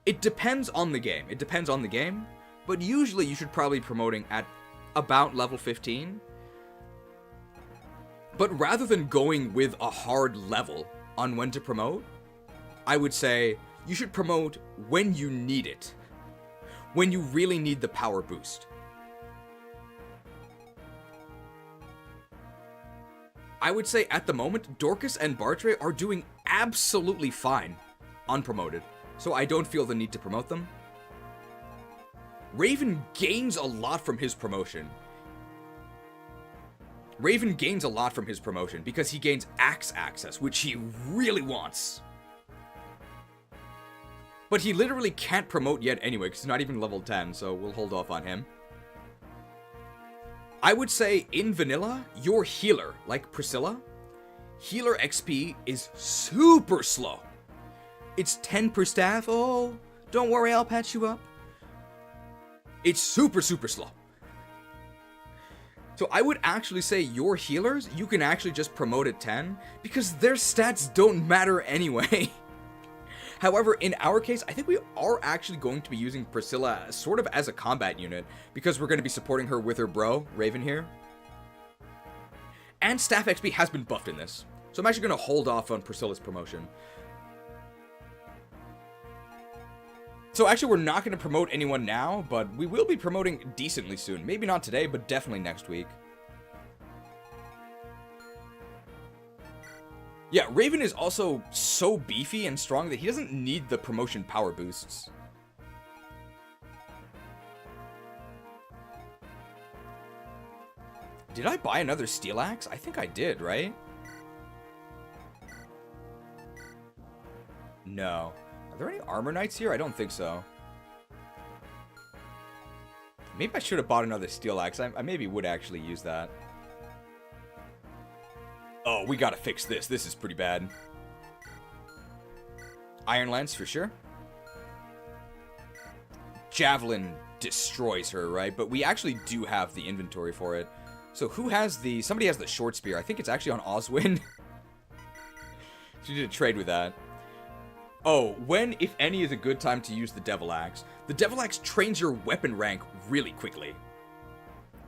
it depends on the game. It depends on the game, but usually you should probably be promoting at about level 15. But rather than going with a hard level on when to promote, I would say you should promote when you need it. When you really need the power boost. I would say at the moment, Dorcas and Bartray are doing absolutely fine unpromoted, so I don't feel the need to promote them. Raven gains a lot from his promotion. Raven gains a lot from his promotion because he gains axe access, which he really wants. But he literally can't promote yet anyway, because he's not even level 10, so we'll hold off on him. I would say, in vanilla, your healer, like Priscilla, healer XP is super slow. It's 10 per staff. Oh, don't worry, I'll patch you up. It's super slow. So I would actually say your healers, you can actually just promote at 10, because their stats don't matter anyway. However, in our case, I think we are actually going to be using Priscilla sort of as a combat unit, because we're going to be supporting her with her bro, Raven here. And staff XP has been buffed in this, so I'm actually going to hold off on Priscilla's promotion. So actually, we're not going to promote anyone now, but we will be promoting decently soon. Maybe not today, but definitely next week. Yeah, Raven is also so beefy and strong that he doesn't need the promotion power boosts. Did I buy another steel axe? I think I did, right? No. Are there any armor knights here? I don't think so. Maybe I should have bought another steel axe. I maybe would actually use that. Oh, we gotta fix this. This is pretty bad. Iron Lance for sure. Javelin destroys her, right? But we actually do have the inventory for it. So who has the... Somebody has the short spear. I think it's actually on Oswin. She did a trade with that. Oh, when, if any, is a good time to use the Devil Axe? The Devil Axe trains your weapon rank really quickly.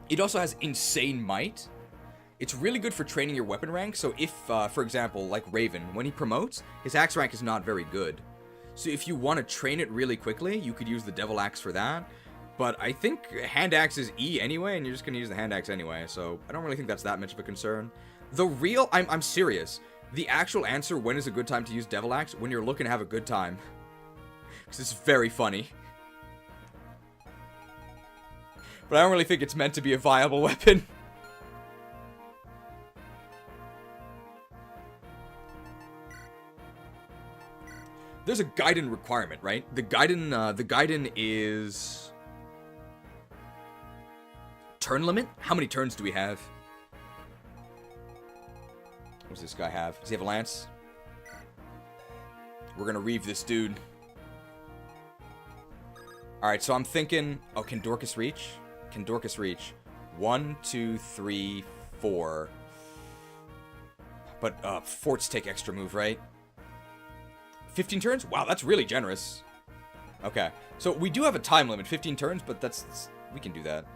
It also has insane might. It's really good for training your weapon rank, so if, for example, like Raven, when he promotes, his axe rank is not very good. So if you want to train it really quickly, you could use the Devil Axe for that. But I think Hand Axe is E anyway, and you're just going to use the Hand Axe anyway, so I don't really think that's that much of a concern. The real... I'm serious. The actual answer, when is a good time to use Devil Axe? When you're looking to have a good time. Because it's very funny. But I don't really think it's meant to be a viable weapon. There's a Gaiden requirement, right? The Gaiden is... turn limit? How many turns do we have? What does this guy have? Does he have a lance? We're gonna reeve this dude. Alright, so I'm thinking... Oh, can Dorcas reach? Can Dorcas reach? 1, 2, 3, 4. But, forts take extra move, right? 15 turns? Wow, that's really generous. Okay. So, we do have a time limit. 15 turns, but that's... We can do that.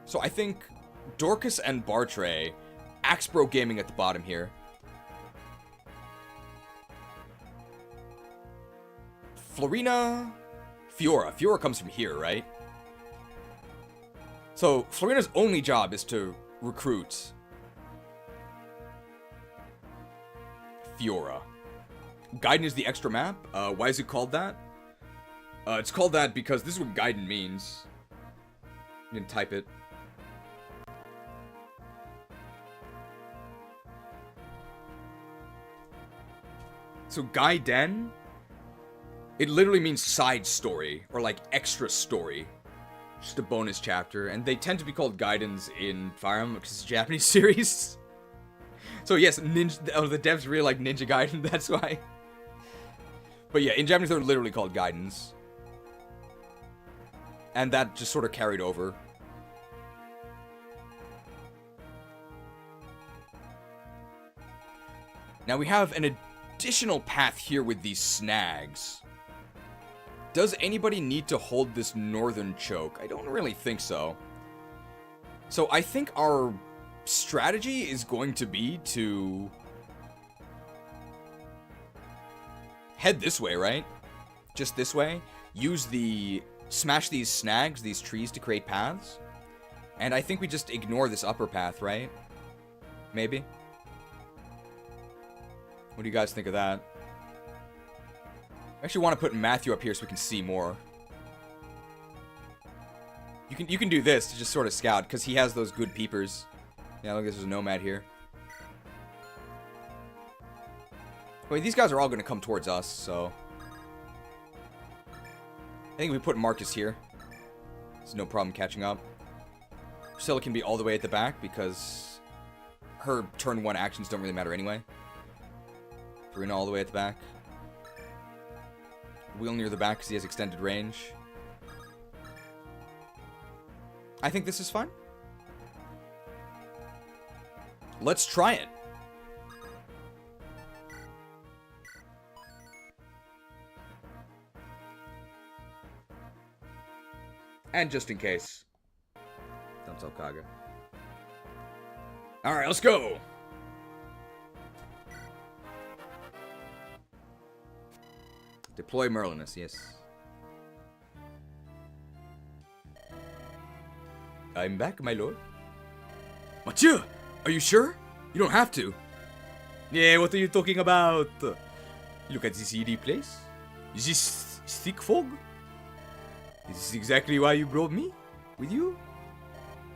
So, I think Dorcas and Bartray... Axbro Gaming at the bottom here. Florina... Fiora. Fiora comes from here, right? So, Florina's only job is to recruit Fiora. Gaiden is the extra map. Why is it called that? It's called that because this is what Gaiden means. You can type it. So, Gaiden... It literally means side story, or like extra story. Just a bonus chapter, and they tend to be called Gaidens in Fire Emblem because it's a Japanese series. So yes, the devs really like Ninja Gaiden, that's why. But yeah, in Japanese they're literally called Gaidens. And that just sort of carried over. Now we have an additional path here with these snags. Does anybody need to hold this northern choke? I don't really think so. So I think our strategy is going to be to head this way, right? Just this way. Smash these snags, these trees to create paths. And I think we just ignore this upper path, right? Maybe. What do you guys think of that? I actually want to put Matthew up here so we can see more. You can do this to just sort of scout, because he has those good peepers. Yeah, look, there's a nomad here. Wait, these guys are all going to come towards us, so... I think we put Marcus here. There's no problem catching up. Priscilla can be all the way at the back, because her turn 1 actions don't really matter anyway. Farina all the way at the back. Wheel near the back because he has extended range. I think this is fine. Let's try it. And just in case. Don't tell Kaga. Alright, let's go! Deploy Merlinus, yes. I'm back, my lord. Mathieu! Are you sure? You don't have to. Yeah, what are you talking about? Look at this eerie place. Is this thick fog? Is this exactly why you brought me with you?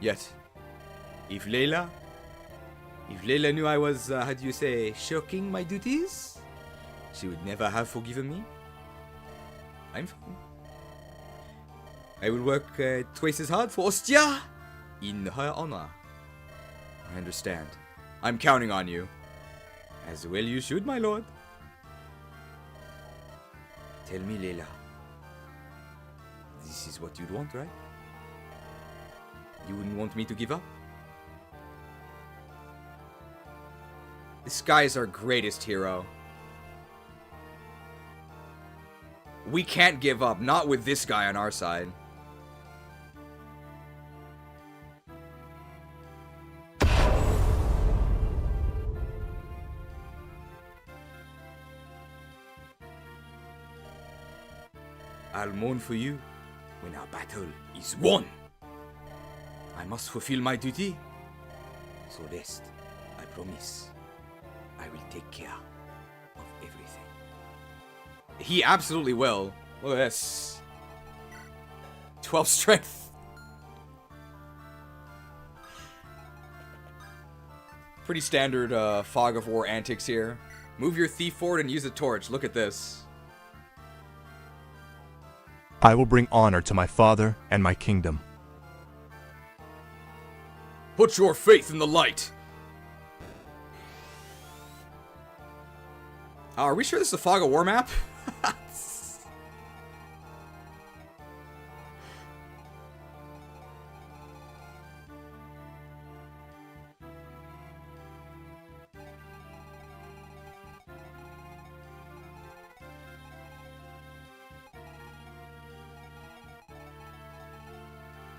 Yet, if Layla knew I was, how do you say, shirking my duties, she would never have forgiven me. I'm fine. I will work twice as hard for Ostia in her honor. I understand. I'm counting on you. As well you should, my lord. Tell me, Layla. This is what you'd want, right? You wouldn't want me to give up? This guy is our greatest hero. We can't give up, not with this guy on our side. I'll mourn for you when our battle is won. I must fulfill my duty. So rest, I promise. I will take care of everything. He absolutely will. Look at this. 12 strength. Pretty standard Fog of War antics here. Move your thief forward and use a torch. Look at this. I will bring honor to my father and my kingdom. Put your faith in the light. Are we sure this is a Fog of War map?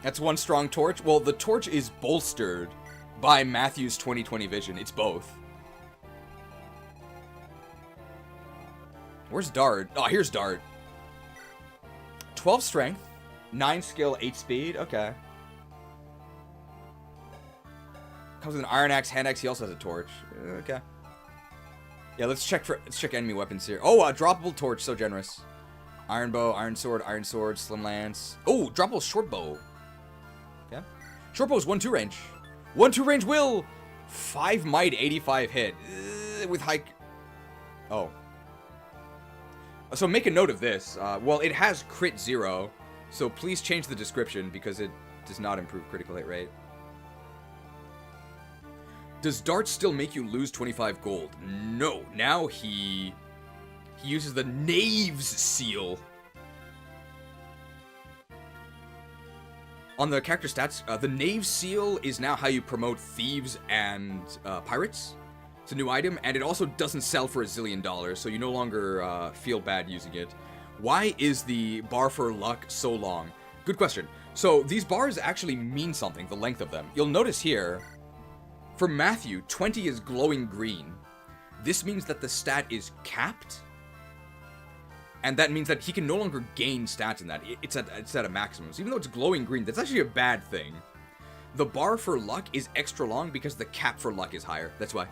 That's one strong torch. Well, the torch is bolstered by Matthew's 20/20 vision. It's both. Where's Dart? Oh, here's Dart. 12 strength, 9 skill, 8 speed. Okay. Comes with an iron axe, hand axe. He also has a torch. Okay. Yeah, let's check enemy weapons here. Oh, a droppable torch, so generous. Iron bow, iron sword, slim lance. Oh, droppable short bow. Okay. Short bow is 1-2 range. 1-2 range will 5 might, 85 hit with high. Oh. So make a note of this. Well, it has crit 0, so please change the description because it does not improve critical hit rate. Does Dart still make you lose 25 gold? No. Now he uses the Knave's Seal. On the character stats, the Knave's Seal is now how you promote thieves and pirates. It's a new item, and it also doesn't sell for $1 zillion, so you no longer feel bad using it. Why is the bar for luck so long? Good question. So these bars actually mean something, the length of them. You'll notice here, for Matthew, 20 is glowing green. This means that the stat is capped, and that means that he can no longer gain stats in that. It's at a maximum. So even though it's glowing green, that's actually a bad thing. The bar for luck is extra long because the cap for luck is higher. That's why.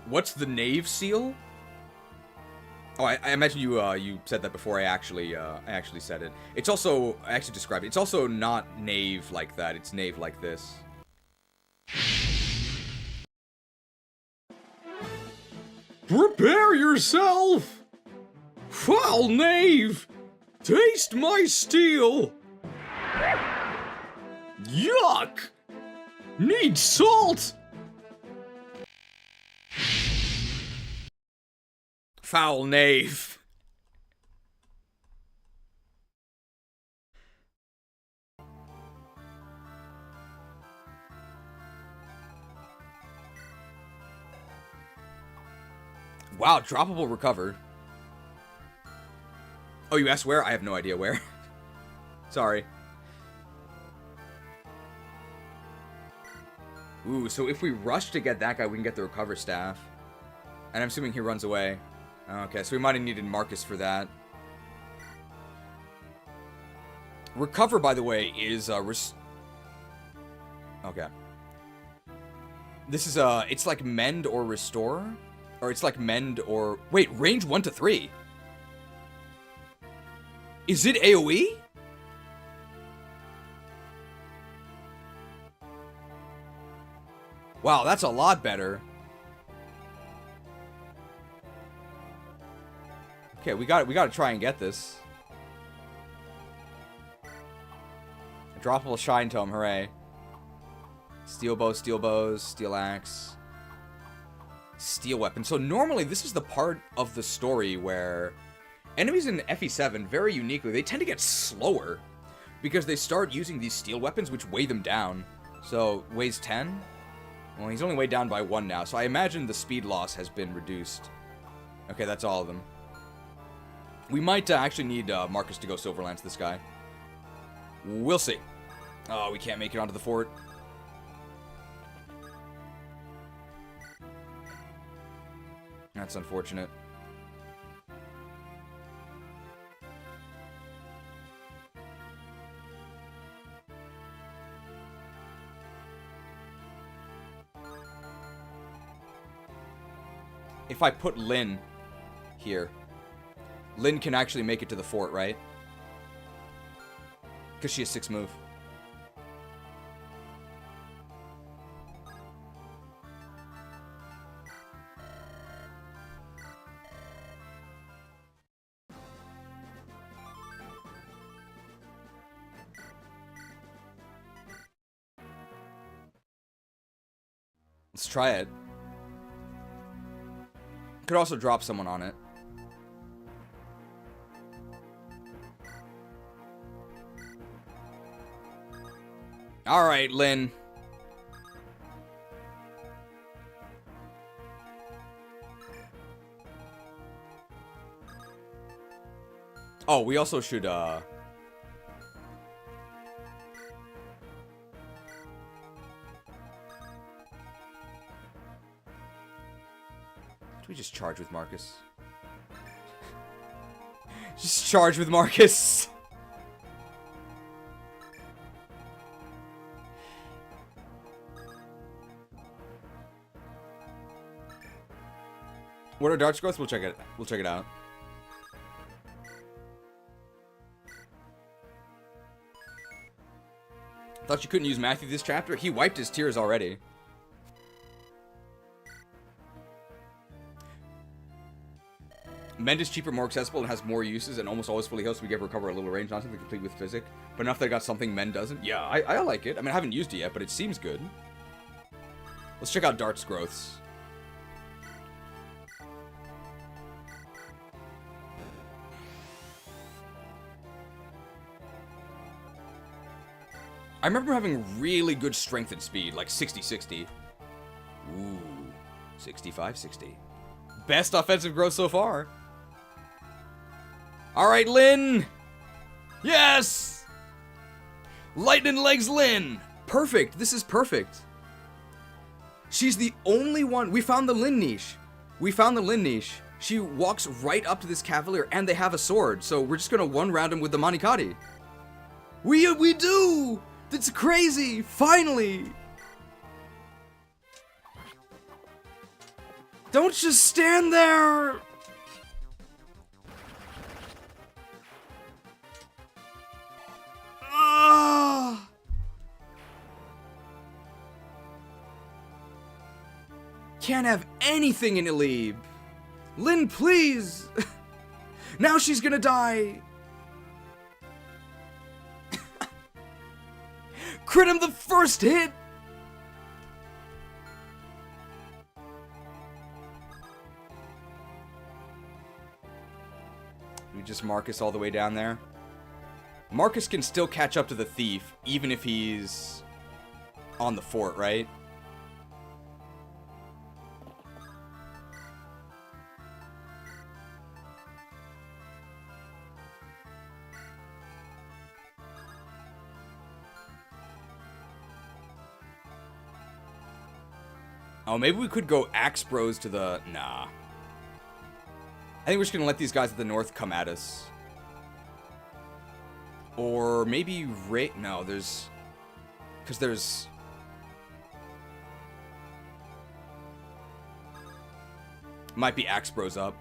What's the Knave Seal? Oh, I imagine you said that before I actually said it. It's also, I actually described it. It's also not knave like that. It's knave like this. Prepare yourself! Foul knave! Taste my steel! Yuck! Need salt! Foul knave. Wow, droppable recovered. Oh, you asked where? I have no idea where. Sorry. Ooh, so if we rush to get that guy, we can get the recover staff. And I'm assuming he runs away. Okay, so we might have needed Marcus for that. Recover, by the way, is okay. This is it's like mend or restore, or it's like mend or wait, range 1 to 3. Is it AoE? Wow, that's a lot better. Okay, we got to try and get this. A droppable shine tome, hooray. Steel bows, steel axe. Steel weapon. So normally this is the part of the story where enemies in FE7, very uniquely, they tend to get slower because they start using these steel weapons which weigh them down. So, weighs 10? Well, he's only weighed down by 1 now, so I imagine the speed loss has been reduced. Okay, that's all of them. We might actually need Marcus to go Silverlance this guy. We'll see. Oh, we can't make it onto the fort. That's unfortunate. If I put Lyn here, Lyn can actually make it to the fort, right? Because she has 6 move. Let's try it. Could also drop someone on it. Alright, Lyn. Oh, we also should, Do we just charge with Marcus? Just charge with Marcus. What are Dart's growth? We'll check it. We'll check it out. Thought you couldn't use Matthew this chapter? He wiped his tears already. Mend is cheaper, more accessible, and has more uses, and almost always fully heals, so we get recover a little range, not something complete with physic. But enough that I got something Mend doesn't? Yeah, I like it. I mean, I haven't used it yet, but it seems good. Let's check out Dart's growths. I remember having really good strength and speed, like 60-60. Ooh, 65-60. Best offensive growth so far. Alright, Lyn! Yes! Lightning Legs Lyn! Perfect, this is perfect. She's the only one. We found the Lyn niche. We found the Lyn niche. She walks right up to this cavalier, and they have a sword, so we're just gonna one-round him with the Manikati. We do! That's crazy! Finally! Don't just stand there! Ah! Can't have anything in Elib. Lyn, please! Now she's gonna die! Crit him the first hit! We just Marcus all the way down there. Marcus can still catch up to the thief, even if he's on the fort, right? Oh, maybe we could go Axe Bros to the... Nah. I think we're just gonna let these guys at the north come at us. Or maybe No, there's... Because there's... Might be Axe Bros up.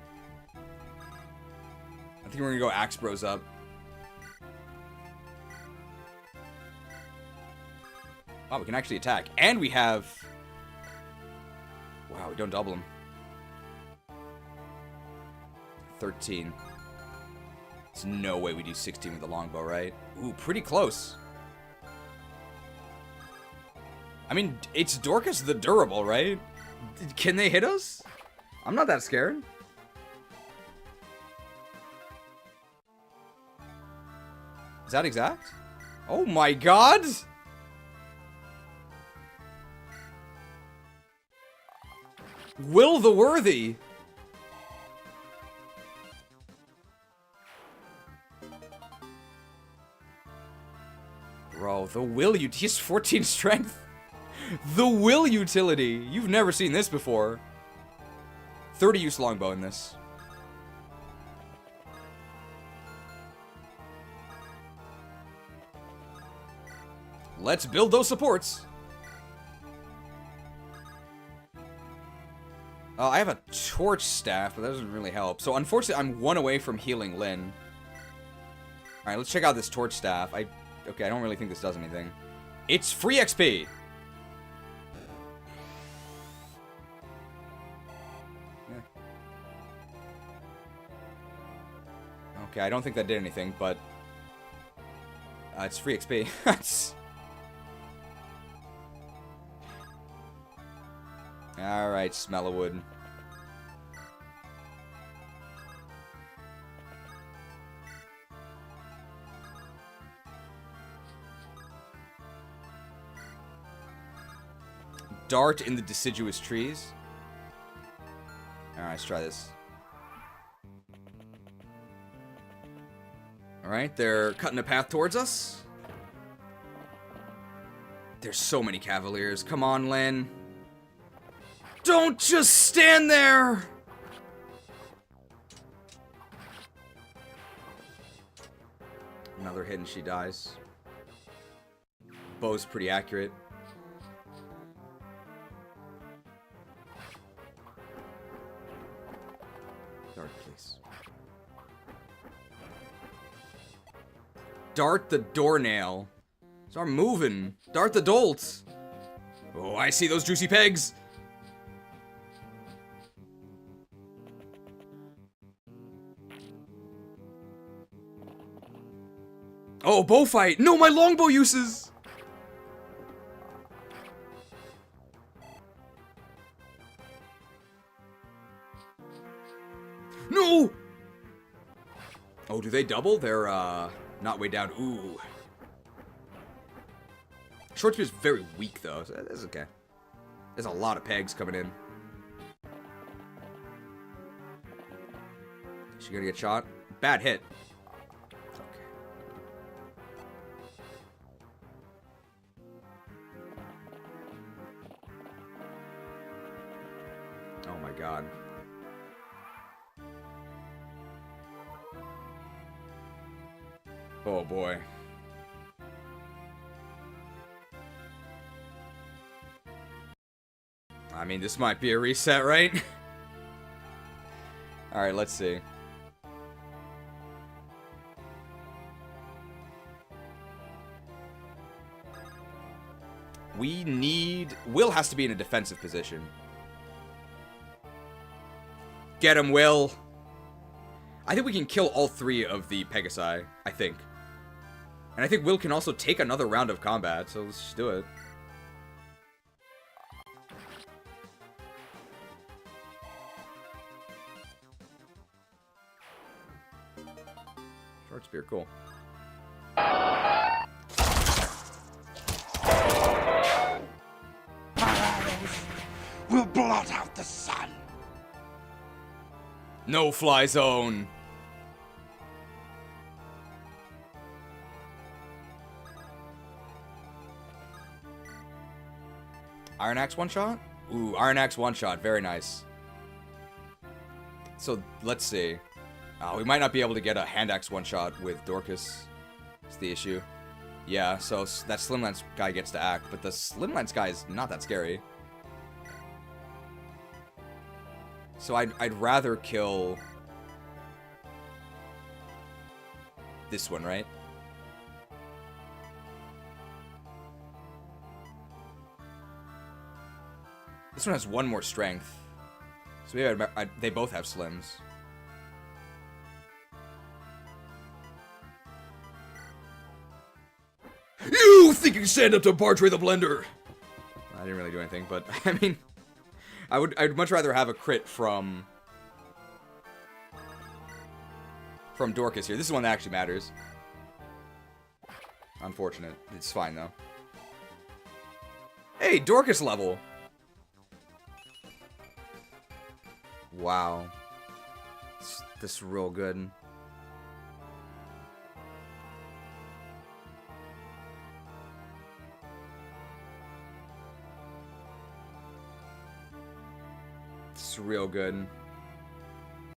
I think we're gonna go Axe Bros up. Wow, we can actually attack. And we have... Wow, we don't double him. 13. There's no way we do 16 with the longbow, right? Ooh, pretty close. I mean, it's Dorcas the Durable, right? Can they hit us? I'm not that scared. Is that exact? Oh my god! Will the Worthy! Bro, the Will utility. He's 14 strength. The Will utility. You've never seen this before. 30 use longbow in this. Let's build those supports. I have a torch staff, but that doesn't really help. So unfortunately, I'm one away from healing Lyn. Alright, let's check out this torch staff. Okay, I don't really think this does anything. It's free XP! Yeah. Okay, I don't think that did anything, but... it's free XP. Alright, Smellowood. Dart in the deciduous trees. Alright, let's try this. Alright, they're cutting a path towards us. There's so many Cavaliers. Come on, Lyn. Don't just stand there! Another hit and she dies. Bow's pretty accurate. Dart, please. Dart the doornail. Start moving. Dart the dolts. Oh, I see those juicy pegs. Oh, bow fight. No, my longbow uses. No. Oh, do they double? They're, not way down. Ooh. Short spear is very weak, though, so that's okay. There's a lot of pegs coming in. Is she gonna get shot? Bad hit. Okay. Oh my god. Oh boy. I mean, this might be a reset, right? Alright, let's see. We need... Will has to be in a defensive position. Get him, Will! I think we can kill all three of the Pegasi, I think. And I think Will can also take another round of combat, so let's just do it. Short spear, cool. We'll blot out the sun. No fly zone. Iron Axe one shot? Ooh, Iron Axe one shot. Very nice. So, let's see. We might not be able to get a Hand Axe one shot with Dorcas. That's the issue. Yeah, so that Slimlance guy gets to act, but the Slimlance guy is not that scary. So I'd rather kill this one, right? This one has one more strength. So maybe they both have Slims. You think you can stand up to Bartray the Blender? I didn't really do anything, but I mean, I'd much rather have a crit from Dorcas here. This is one that actually matters. Unfortunate. It's fine though. Hey, Dorcas level. Wow. This is real good. It's real good.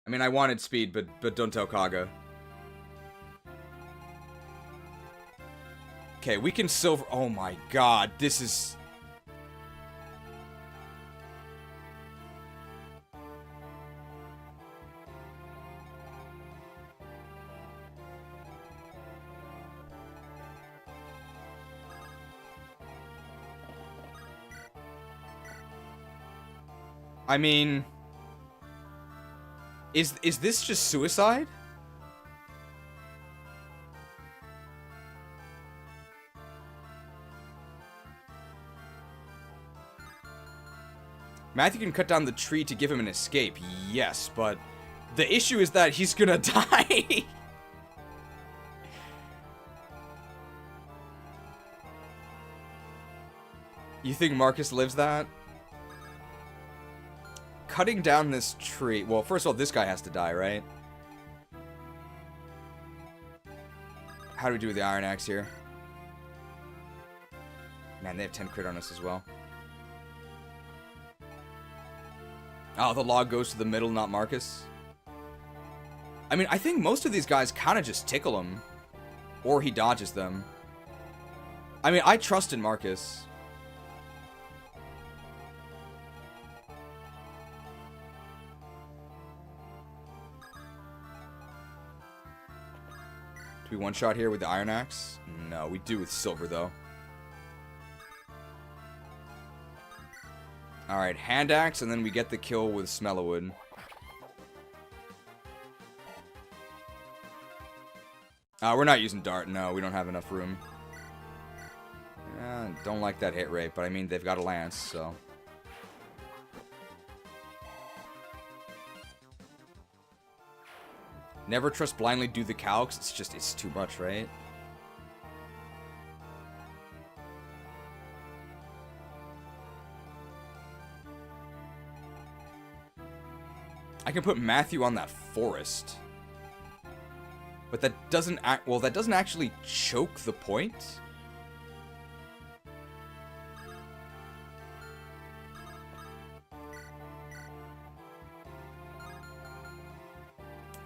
I mean, I wanted speed, but don't tell Kaga. Okay, we can silver... Oh my god, this is... I mean, is this just suicide? Matthew can cut down the tree to give him an escape. Yes, but the issue is that he's gonna die. You think Marcus lives that? Cutting down this tree... Well, first of all, this guy has to die, right? How do we do with the Iron Axe here? Man, they have 10 crit on us as well. Oh, the log goes to the middle, not Marcus. I mean, I think most of these guys kind of just tickle him. Or he dodges them. I mean, I trust in Marcus. Do we one-shot here with the Iron Axe? No, we do with Silver, though. Alright, Hand Axe, and then we get the kill with Smellowood. We're not using Dart. No, we don't have enough room. Don't like that hit rate, but I mean, they've got a Lance, so... Never trust blindly do the calcs. It's too much, right? I can put Matthew on that forest. But that doesn't that doesn't actually choke the point.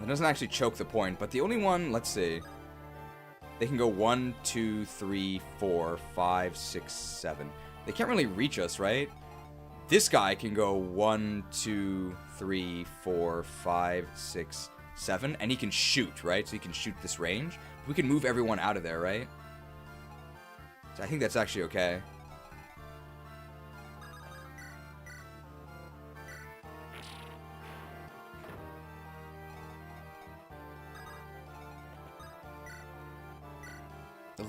It doesn't actually choke the point, but the only one, let's see. They can go 1, 2, 3, 4, 5, 6, 7. They can't really reach us, right? This guy can go 1, 2, 3, 4, 5, 6, 7, and he can shoot, right? So he can shoot this range. We can move everyone out of there, right? So I think that's actually okay.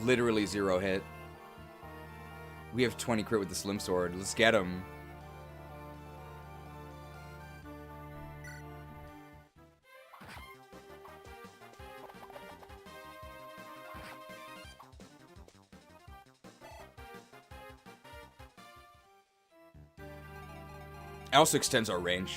Literally 0 hit. We have 20 crit with the Slim Sword. Let's get him. It also extends our range.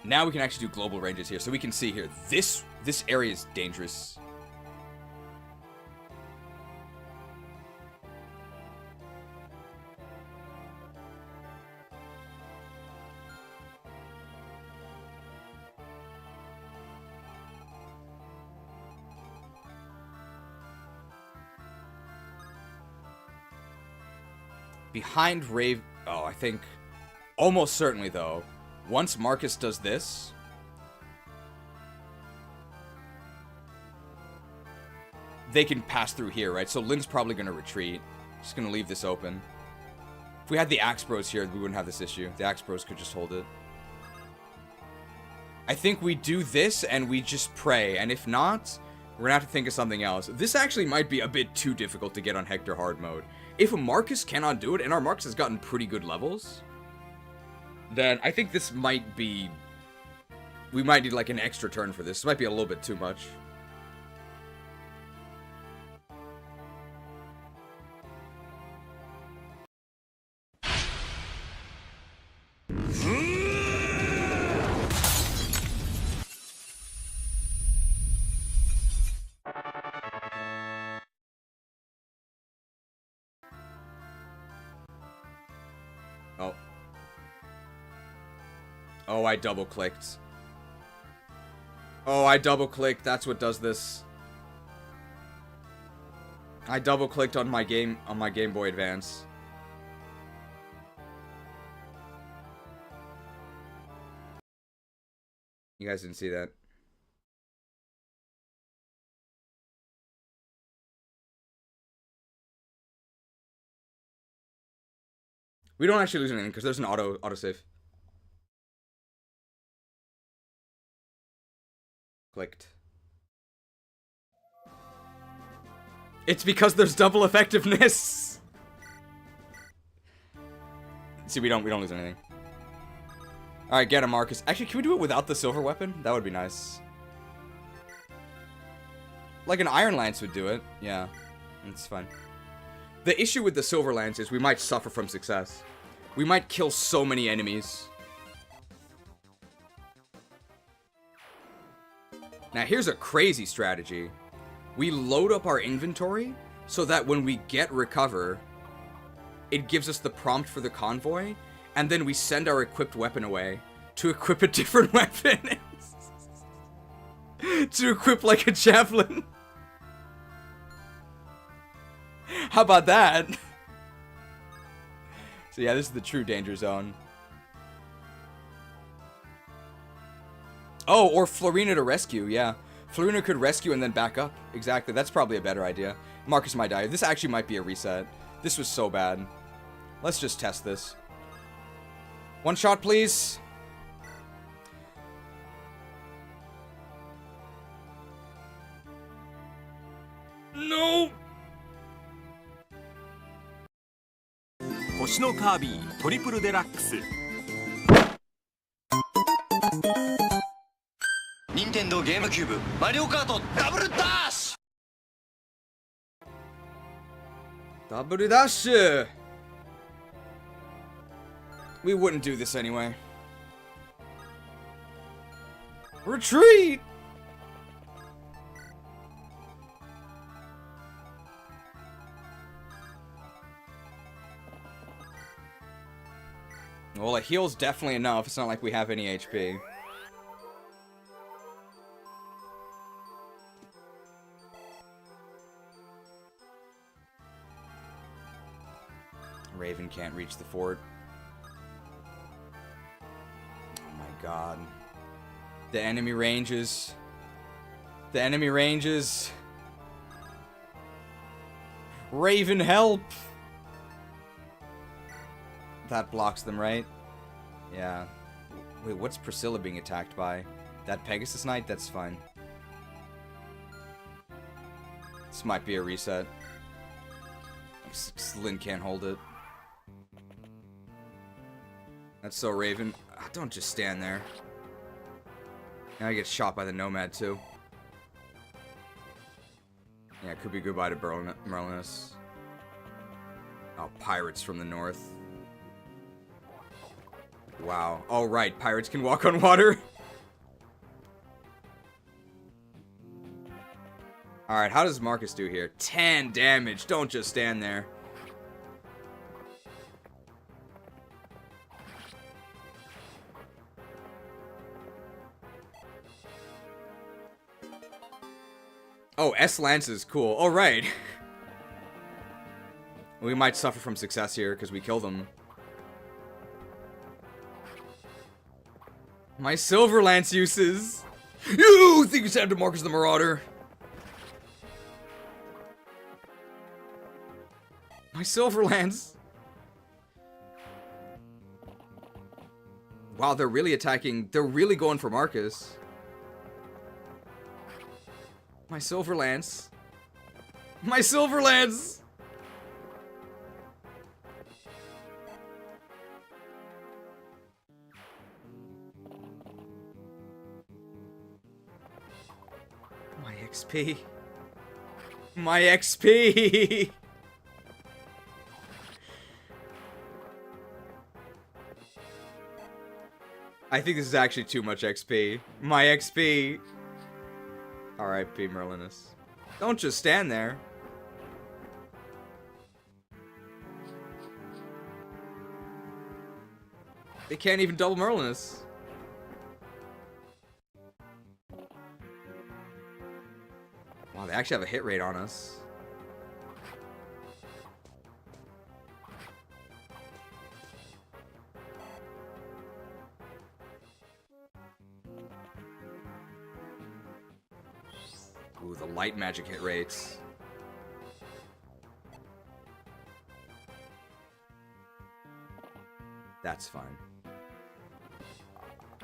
Now we can actually do global ranges here. So we can see here, this area is dangerous. Behind Rave... Oh, I think... Almost certainly, though. Once Marcus does this... They can pass through here, right? So Lyn's probably going to retreat. Just going to leave this open. If we had the Axe Bros here, we wouldn't have this issue. The Axe Bros could just hold it. I think we do this and we just pray. And if not, we're going to have to think of something else. This actually might be a bit too difficult to get on Hector hard mode. If a Marcus cannot do it, and our Marcus has gotten pretty good levels, then I think this might be... We might need like an extra turn for this. This might be a little bit too much. Oh. Oh, I double-clicked. Oh, I double-clicked. That's what does this. I double-clicked on my Game Boy Advance. You guys didn't see that. We don't actually lose anything because there's an autosave. Clicked. It's because there's double effectiveness. See, we don't lose anything. Alright, get him, Marcus. Actually, can we do it without the silver weapon? That would be nice. Like an Iron Lance would do it. Yeah, it's fine. The issue with the silver lance is we might suffer from success. We might kill so many enemies. Now, here's a crazy strategy. We load up our inventory so that when we get recover, it gives us the prompt for the convoy, and then we send our equipped weapon away to equip a different weapon. To equip like a javelin. How about that? So yeah, this is the true danger zone. Oh, or Florina to rescue, yeah. Florina could rescue and then back up. Exactly, that's probably a better idea. Marcus might die. This actually might be a reset. This was so bad. Let's just test this. One shot, please. No! 星のカービィトリプルデラックス任天堂ゲームキューブマリオカートダブルダッシュ Double dash! We wouldn't do this anyway. Retreat! Well, a heal's definitely enough. It's not like we have any HP. Raven can't reach the fort. Oh my god. The enemy ranges. The enemy ranges. Raven, help! That blocks them, right? Yeah. Wait, what's Priscilla being attacked by? That Pegasus Knight? That's fine. This might be a reset. Lyn can't hold it. That's so Raven. Don't just stand there. Now I get shot by the Nomad, too. Yeah, it could be goodbye to Merlinus. Oh, pirates from the north. Wow. Oh, right. Pirates can walk on water. Alright, how does Marcus do here? 10 damage. Don't just stand there. Oh, S-Lance is cool. Oh, right. We might suffer from success here because we kill them. My Silver Lance uses. You think it's time to Marcus the Marauder? My Silver Lance. Wow, they're really attacking. They're really going for Marcus. My Silver Lance. My Silver Lance. My XP. My XP. I think this is actually too much XP. My XP. R.I.P. Merlinus. Don't just stand there. They can't even double Merlinus. Wow, they actually have a hit rate on us. Ooh, the light magic hit rates. That's fine.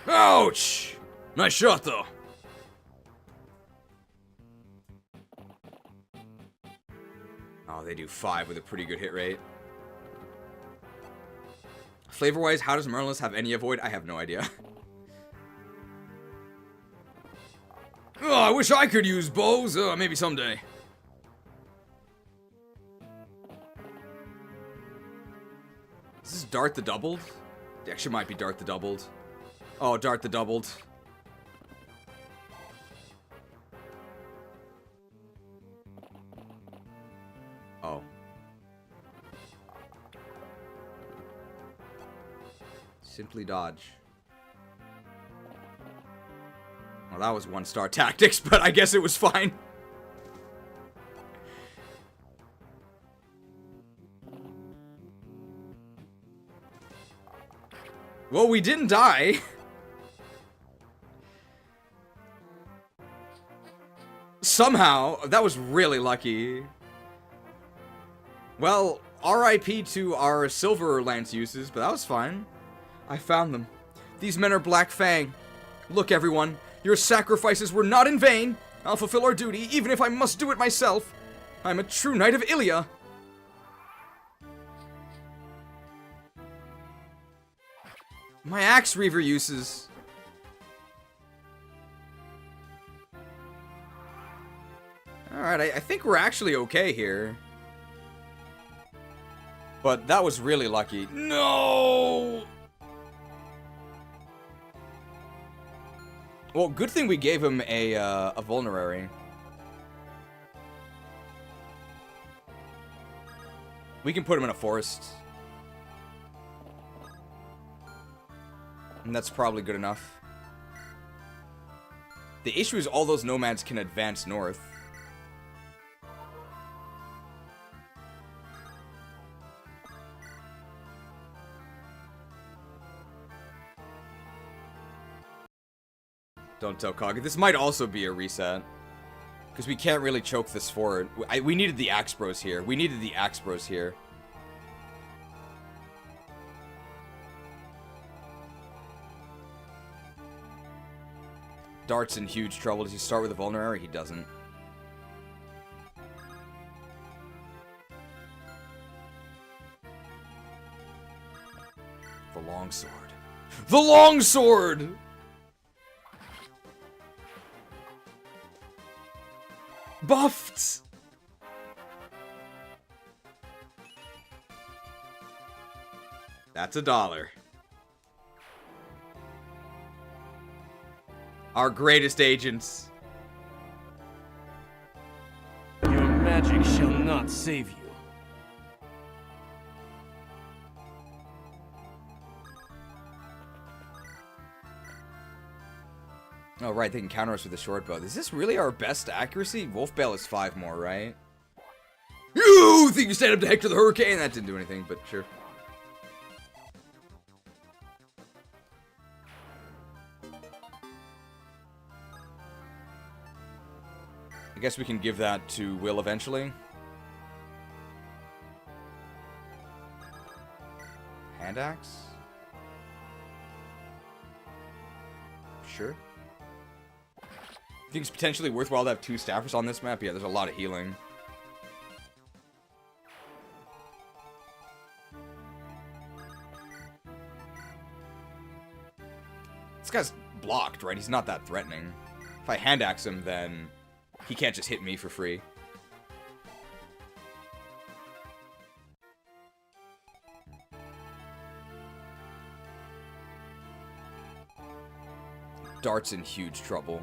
Ouch! Nice shot, though. Oh, they do 5 with a pretty good hit rate. Flavor-wise, how does Merlin's have any avoid? I have no idea. Oh, I wish I could use bows. Maybe someday. Is this Dart the Doubled? It actually might be Dart the Doubled. Oh, Dart the Doubled. Oh. Simply dodge. Well, that was 1-star tactics, but I guess it was fine. Well, we didn't die. Somehow, that was really lucky. Well, RIP to our Silver Lance uses, but that was fine. I found them. These men are Black Fang. Look, everyone. Your sacrifices were not in vain. I'll fulfill our duty, even if I must do it myself. I'm a true knight of Ilia. My Axe Reaver uses. Alright, I think we're actually okay here. But that was really lucky. No! Well, good thing we gave him a vulnerary. We can put him in a forest. And that's probably good enough. The issue is all those nomads can advance north. Don't tell Kage. This might also be a reset. Because we can't really choke this forward. We needed the Axe Bros here. We needed the Axe Bros here. Dart's in huge trouble. Does he start with a vulnerary? He doesn't. The longsword. The longsword! Buffed! That's $1. Our greatest agents. Your magic shall not save you. Oh, right, they can counter us with a short bow. Is this really our best accuracy? Wolf Bale is 5 more, right? You think you stand up to Hector the Hurricane? That didn't do anything, but sure. I guess we can give that to Will eventually. Hand axe? Sure. Think it's potentially worthwhile to have 2 staffers on this map? Yeah, there's a lot of healing. This guy's blocked, right? He's not that threatening. If I hand axe him, then he can't just hit me for free. Dart's in huge trouble.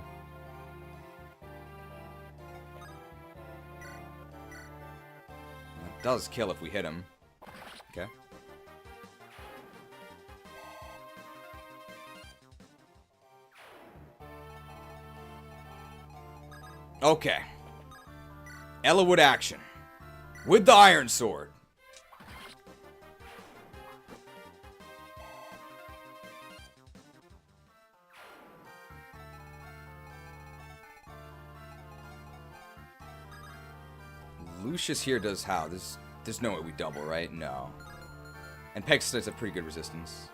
It does kill if we hit him. Okay. Okay. Ellawood action. With the Iron Sword. Lucius here does how? There's no way we double, right? No. And Pegasus has a pretty good resistance.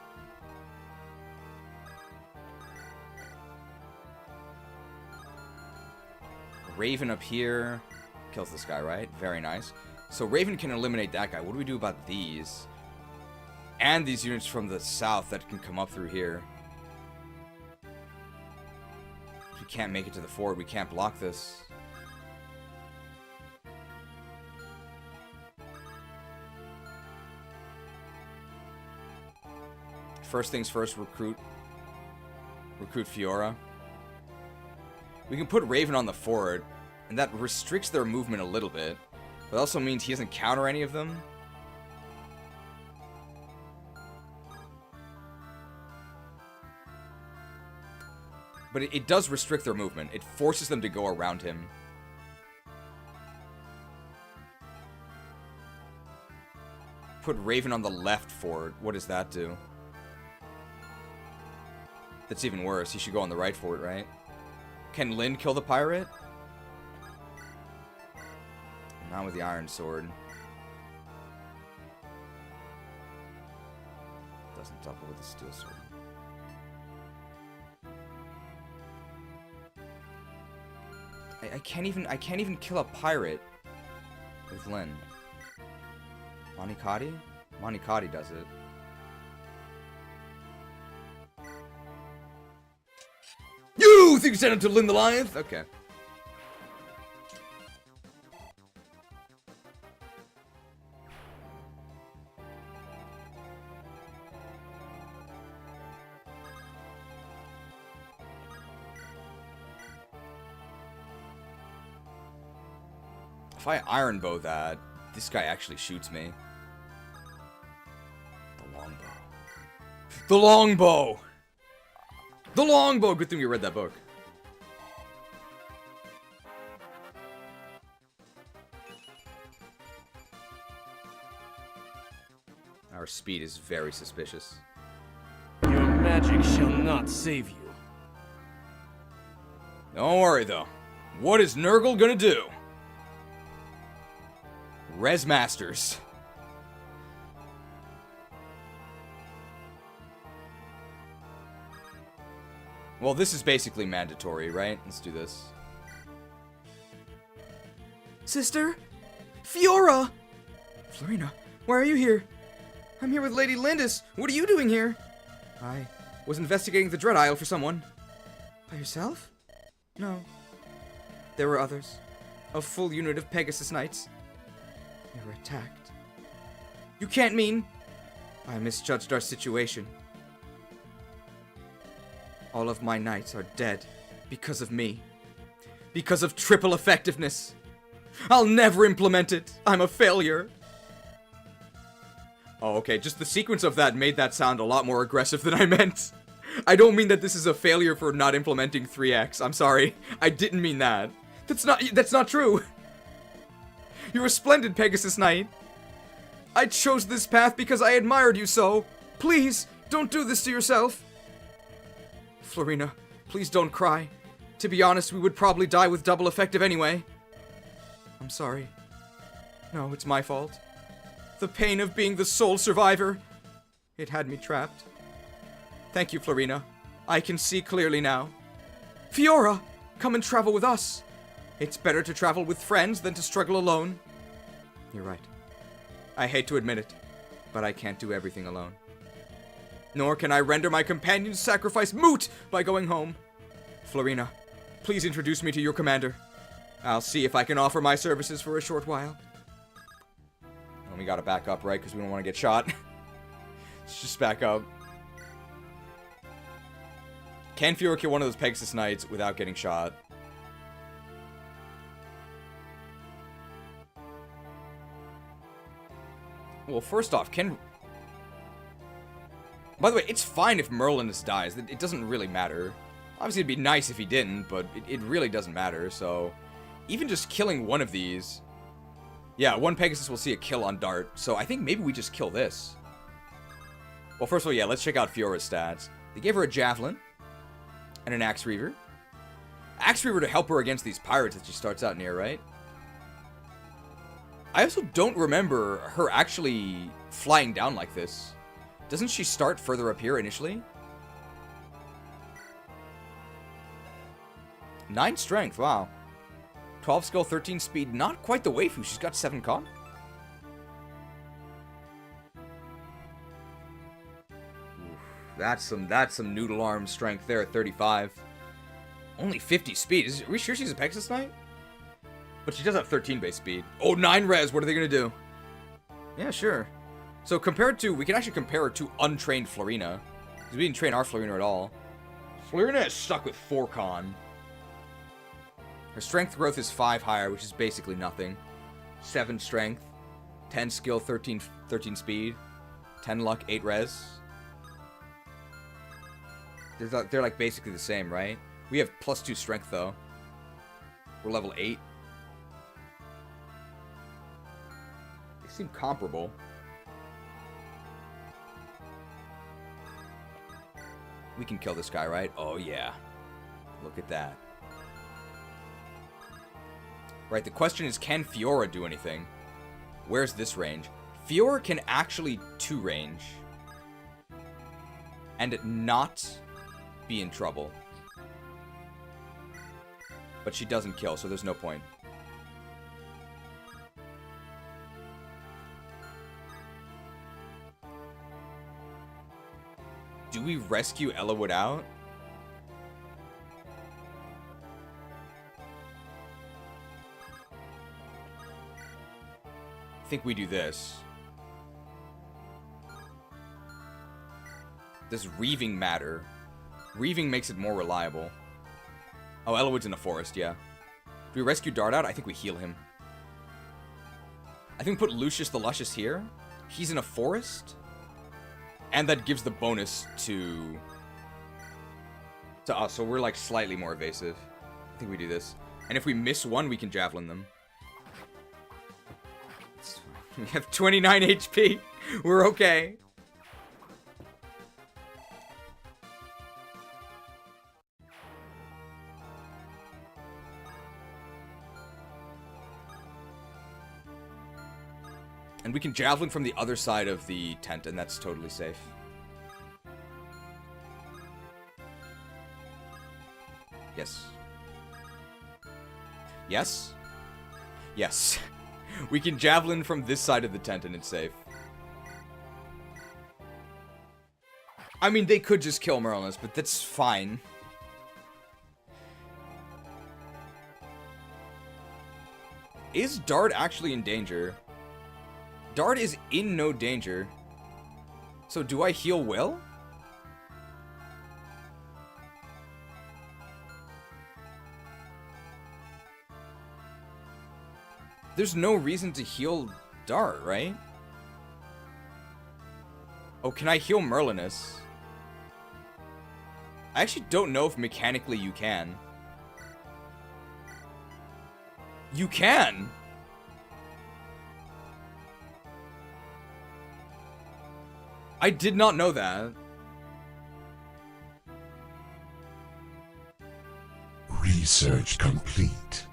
Raven up here kills this guy, right? Very nice. So Raven can eliminate that guy. What do we do about these? and these units from the south that can come up through here. We can't make it to the fort. We can't block this. First things first, recruit Fiora. We can put Raven on the fort, and that restricts their movement a little bit. But also means he doesn't counter any of them. But it does restrict their movement. It forces them to go around him. Put Raven on the left fort. What does that do? That's even worse. He should go on the right fort, right? Can Lyn kill the pirate? Not with the iron sword. Doesn't double with the steel sword. I can't even kill a pirate with Lyn. Monikati? Monikati does it. You think you sent him to Lyn the Lion? Okay. If I iron bow that, this guy actually shoots me. The longbow. The longbow! The longbow! Good thing we read that book. Our speed is very suspicious. Your magic shall not save you. Don't worry, though. What is Nurgle gonna do? Res Masters. Well, this is basically mandatory, right? Let's do this. Sister? Fiora! Florina, why are you here? I'm here with Lady Lindis. What are you doing here? I was investigating the Dread Isle for someone. By yourself? No. There were others. A full unit of Pegasus Knights. We were attacked. You can't mean... I misjudged our situation. All of my knights are dead because of me. Because of triple effectiveness. I'll never implement it. I'm a failure. Oh, okay. Just the sequence of that made that sound a lot more aggressive than I meant. I don't mean that this is a failure for not implementing 3x. I'm sorry. I didn't mean that. That's not true. You're a splendid Pegasus Knight. I chose this path because I admired you so. Please, don't do this to yourself. Florina, please don't cry. To be honest, we would probably die with double effective anyway. I'm sorry. No, it's my fault. The pain of being the sole survivor. It had me trapped. Thank you, Florina. I can see clearly now. Fiora, come and travel with us. It's better to travel with friends than to struggle alone. You're right. I hate to admit it, but I can't do everything alone. Nor can I render my companion's sacrifice moot by going home. Florina, please introduce me to your commander. I'll see if I can offer my services for a short while. And we gotta back up, right? Because we don't want to get shot. Let's just back up. Can Fiora kill one of those Pegasus Knights without getting shot? Well, first off, by the way, it's fine if Merlinus dies. It doesn't really matter. Obviously, it'd be nice if he didn't, but it really doesn't matter, so... Even just killing one of these... Yeah, one Pegasus will see a kill on Dart, so I think maybe we just kill this. Well, first of all, yeah, let's check out Fiora's stats. They gave her a Javelin and an Axe Reaver. Axe Reaver to help her against these pirates that she starts out near, right? I also don't remember her actually flying down like this. Doesn't she start further up here initially? 9 strength, wow. 12 skill, 13 speed, not quite the waifu. She's got 7 con. That's some noodle arm strength there at 35. Only 50 speed. Are we sure she's a Pegasus Knight? But she does have 13 base speed. Oh, 9 res. What are they going to do? Yeah, sure. So compared to... We can actually compare her to untrained Florina. Because we didn't train our Florina at all. Florina is stuck with 4 con. Her strength growth is 5 higher, which is basically nothing. 7 strength. 10 skill, 13 speed. 10 luck, 8 res. They're like basically the same, right? We have +2 strength, though. We're level 8. They seem comparable. We can kill this guy, right? Oh, yeah. Look at that. Right, the question is, can Fiora do anything? Where's this range? Fiora can actually 2 range. And not be in trouble. But she doesn't kill, so there's no point. Do we rescue Ellawood out? I think we do this. Does reaving matter? Reaving makes it more reliable. Oh, Ellawood's in the forest, yeah. Do we rescue Dart out? I think we heal him. I think we put Lucius the Luscious here. He's in a forest. And that gives the bonus to us, so we're like slightly more evasive. I think we do this. And if we miss one, we can javelin them. We have 29 HP. We're okay. And we can javelin from the other side of the tent, and that's totally safe. Yes. Yes? Yes. We can javelin from this side of the tent, and it's safe. I mean, they could just kill Merlinus, but that's fine. Is Dart actually in danger? Dart is in no danger. So do I heal Will? There's no reason to heal Dart, right? Oh, can I heal Merlinus? I actually don't know if mechanically you can. You can! I did not know that. Research complete.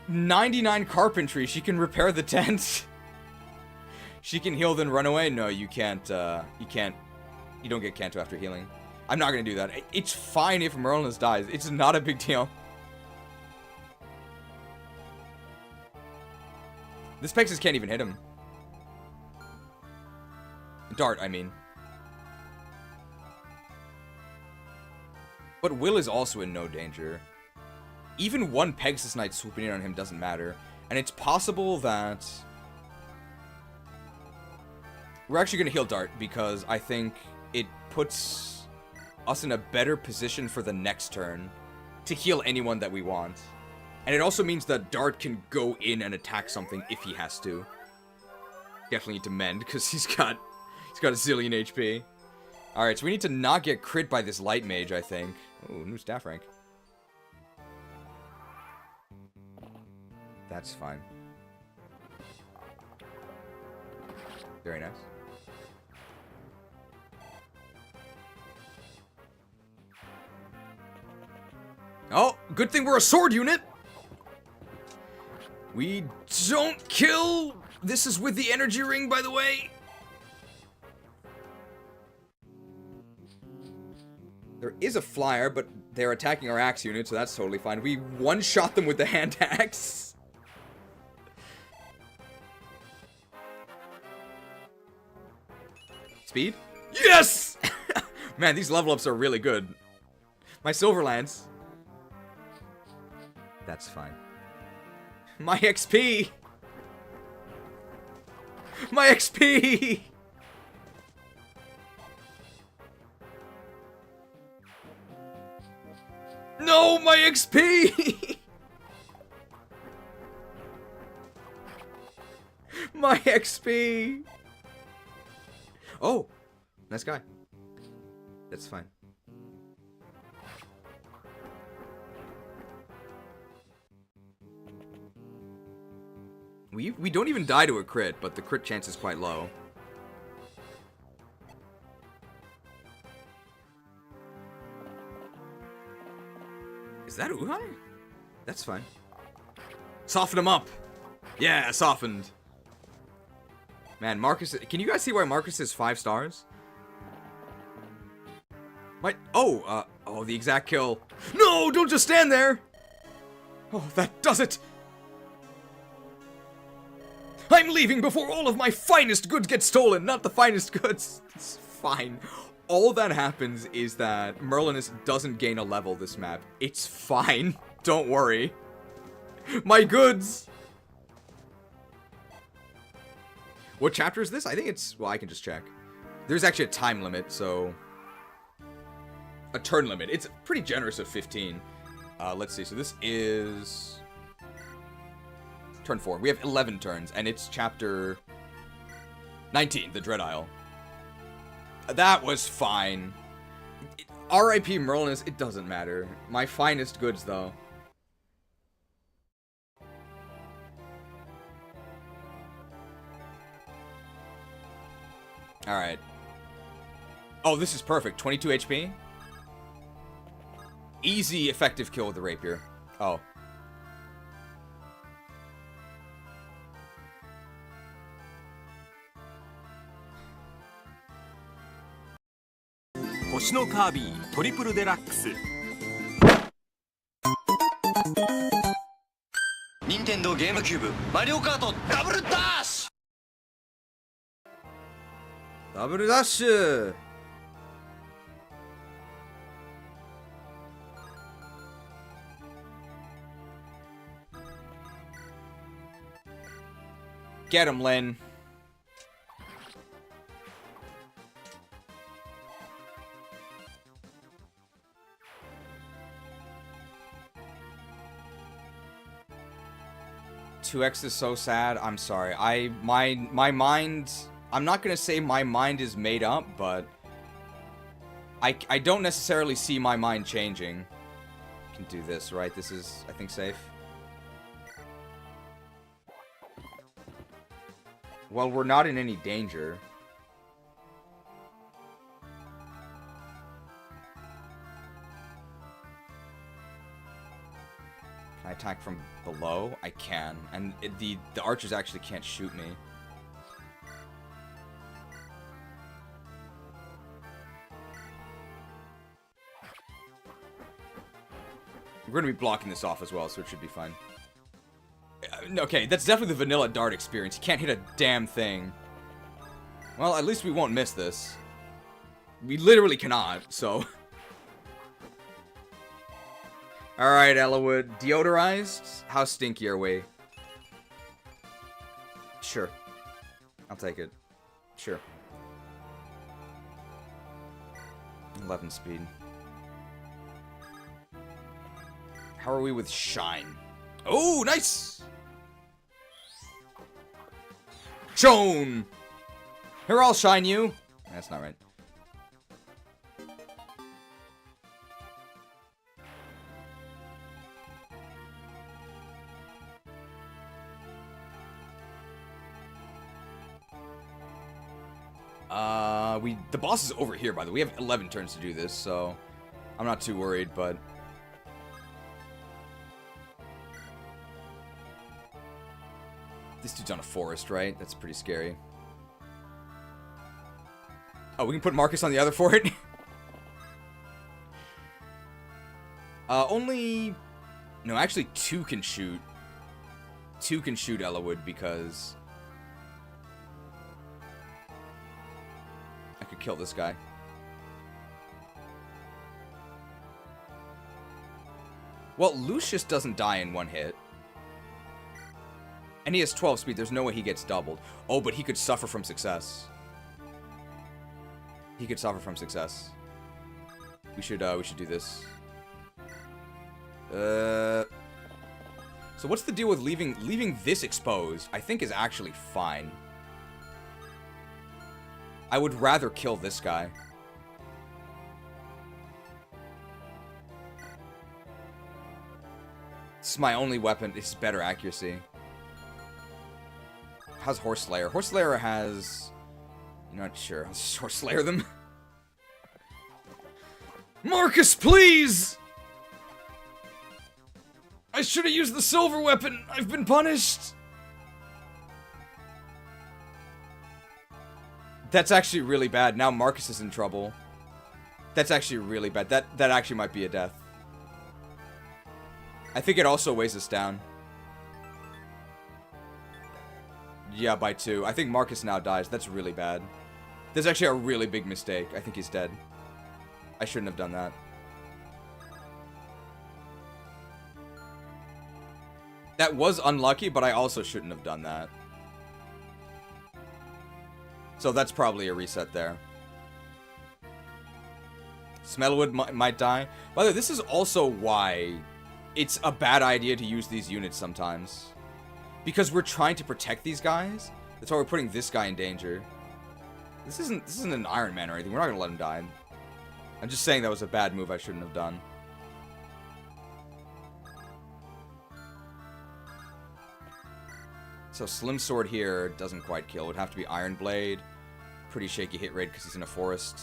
99 carpentry. She can repair the tent. She can heal, then run away. No, you can't. You can't. You don't get Kanto after healing. I'm not gonna do that. It's fine if Merlinus dies. It's not a big deal. This Pegasus can't even hit him. Dart, I mean. But Will is also in no danger. Even one Pegasus Knight swooping in on him doesn't matter. And it's possible that... We're actually going to heal Dart because I think it puts us in a better position for the next turn to heal anyone that we want. And it also means that Dart can go in and attack something if he has to. Definitely need to mend, because he's got a zillion HP. Alright, so we need to not get crit by this light mage, I think. Oh, new staff rank. That's fine. Very nice. Oh, good thing we're a sword unit! We don't kill! This is with the energy ring, by the way! There is a flyer, but they're attacking our axe unit, so that's totally fine. We one-shot them with the hand axe. Speed? Yes! Man, these level ups are really good. My Silver Lance. That's fine. My XP! My XP! No, my XP! My XP! Oh, nice guy. That's fine. We don't even die to a crit, but the crit chance is quite low. Is that Uhai? That's fine. Soften him up. Yeah, softened. Man, Marcus, can you guys see why Marcus is 5 stars? Oh, the exact kill. No, don't just stand there. Oh, that does it. I'm leaving before all of my finest goods get stolen. Not the finest goods. It's fine. All that happens is that Merlinus doesn't gain a level this map. It's fine. Don't worry. My goods. What chapter is this? I think it's... Well, I can just check. There's actually a time limit, so... A turn limit. It's pretty generous of 15. Let's see. So this is... Turn 4. We have 11 turns, and it's chapter 19, the Dread Isle. That was fine. R.I.P. Merlinus, it doesn't matter. My finest goods, though. Alright. Oh, this is perfect. 22 HP. Easy, effective kill with the rapier. Oh. Nintendo GameCube マリオカートダブルダッシュ ダブルダッシュ Get him, Lyn. $2X is so sad. I'm sorry. My mind... I'm not gonna say my mind is made up, but... I don't necessarily see my mind changing. I can do this, right? This is, I think, safe. Well, we're not in any danger. Can I attack from below? I can. And the archers actually can't shoot me. We're going to be blocking this off as well, so it should be fine. Okay, that's definitely the vanilla dart experience. You can't hit a damn thing. Well, at least we won't miss this. We literally cannot, so... Alright, Ellawood. Deodorized? How stinky are we? Sure. I'll take it. Sure. 11 speed. How are we with Shine? Oh, nice! Shown! Here, I'll shine you! That's not right. The boss is over here, by the way. We have 11 turns to do this, so I'm not too worried, but... This dude's on a forest, right? That's pretty scary. Oh, we can put Marcus on the other fort? Only... No, actually 2 can shoot. 2 can shoot Ellawood because... I kill this guy. Well, Lucius doesn't die in one hit. And he has 12 speed. There's no way he gets doubled. Oh, but he could suffer from success. He could suffer from success. We should do this. So what's the deal with leaving this exposed? I think is actually fine. I would rather kill this guy. This is my only weapon. It's better accuracy. How's Horse Slayer? Horse Slayer has... I'm not sure. I'll just Horse Slayer them. Marcus, please! I should have used the silver weapon. I've been punished. That's actually really bad. Now Marcus is in trouble. That's actually really bad. That actually might be a death. I think it also weighs us down. Yeah, by 2. I think Marcus now dies. That's really bad. That's actually a really big mistake. I think he's dead. I shouldn't have done that. That was unlucky, but I also shouldn't have done that. So that's probably a reset there. Smellwood might die. By the way, this is also why it's a bad idea to use these units sometimes. Because we're trying to protect these guys. That's why we're putting this guy in danger. This isn't an Iron Man or anything. We're not gonna let him die. I'm just saying that was a bad move I shouldn't have done. So Slim Sword here doesn't quite kill. It would have to be Iron Blade. Pretty shaky hit rate because he's in a forest.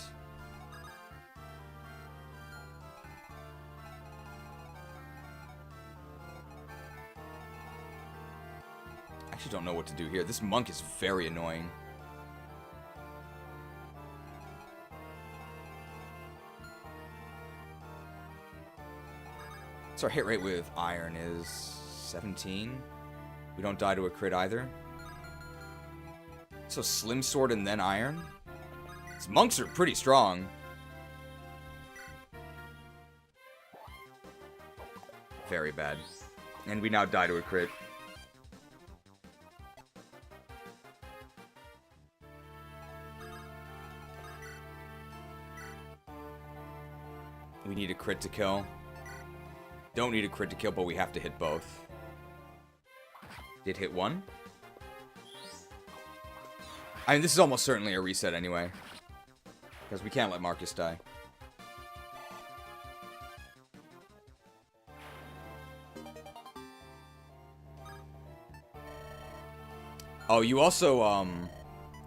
I actually don't know what to do here. This monk is very annoying. So our hit rate with Iron is 17. We don't die to a crit either. So Slim Sword and then Iron? These monks are pretty strong. Very bad. And we now die to a crit. We need a crit to kill. Don't need a crit to kill, but we have to hit both. Did hit one? I mean, this is almost certainly a reset anyway. Because we can't let Marcus die. Oh, you also,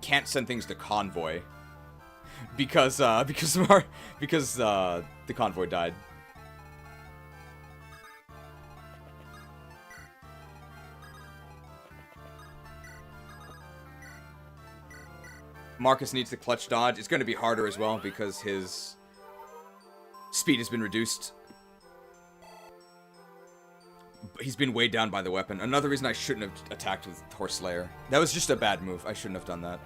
can't send things to Convoy. Because the Convoy died. Marcus needs the clutch dodge. It's going to be harder as well because his speed has been reduced. He's been weighed down by the weapon. Another reason I shouldn't have attacked with Horse Slayer. That was just a bad move. I shouldn't have done that.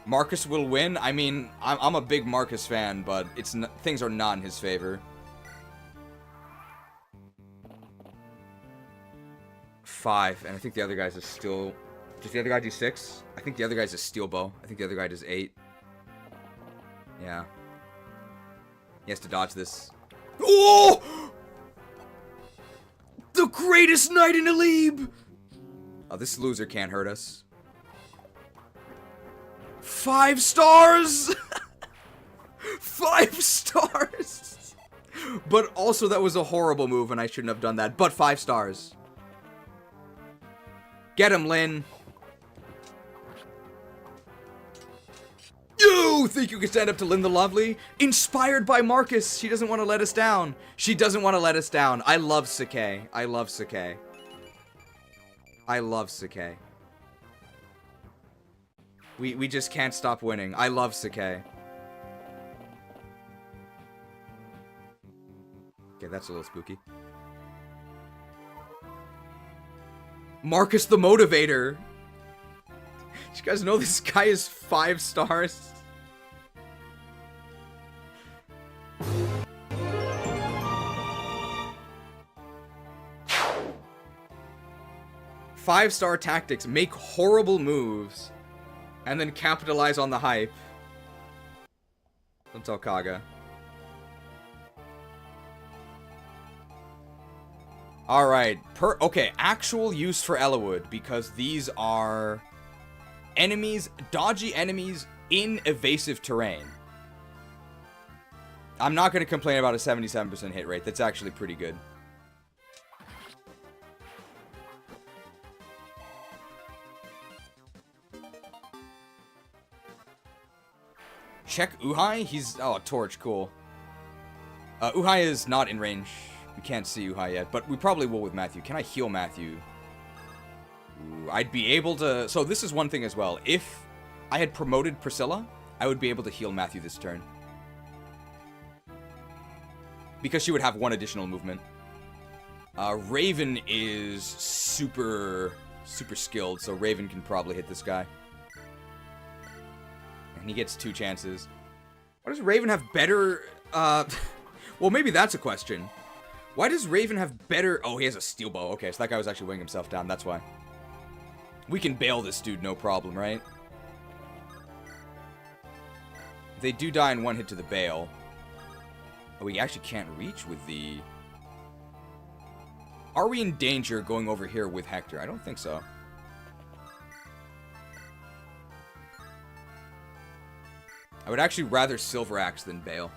Marcus will win. I mean, I'm a big Marcus fan, but things are not in his favor. 5, and I think the other guys are still... Does the other guy do 6? I think the other guy's a steel bow. I think the other guy does 8. Yeah. He has to dodge this. Oh! The greatest knight in Alib! Oh, this loser can't hurt us. 5 stars! 5 stars! But also that was a horrible move and I shouldn't have done that. But 5 stars. Get him, Lyn. You think you can stand up to Lyn the Lovely? Inspired by Marcus. She doesn't want to let us down. She doesn't want to let us down. I love Sakai. I love Sakai. I love Sakai. We just can't stop winning. I love Sakai. Okay, that's a little spooky. Marcus the Motivator. you guys know this guy is 5 stars? Five-star tactics, make horrible moves, and then capitalize on the hype. Don't tell Kaga. Alright, okay, actual use for Ellawood, because these are enemies, dodgy enemies in evasive terrain. I'm not going to complain about a 77% hit rate, that's actually pretty good. Check Uhai, he's, oh, Torch, cool. Uhai is not in range. We can't see Uhai yet, but we probably will with Matthew. Can I heal Matthew? Ooh, I'd be able to... So this is one thing as well. If I had promoted Priscilla, I would be able to heal Matthew this turn. Because she would have 1 additional movement. Raven is super skilled, so Raven can probably hit this guy. And he gets 2 chances. Why does Raven have better... Well, maybe that's a question. Why does Raven have better... Oh, he has a steel bow. Okay, so that guy was actually weighing himself down. That's why. We can bail this dude, no problem, right? They do die in 1 hit to the bail. Oh, we actually can't reach with the... Are we in danger going over here with Hector? I don't think so. I would actually rather Silver Axe than bail.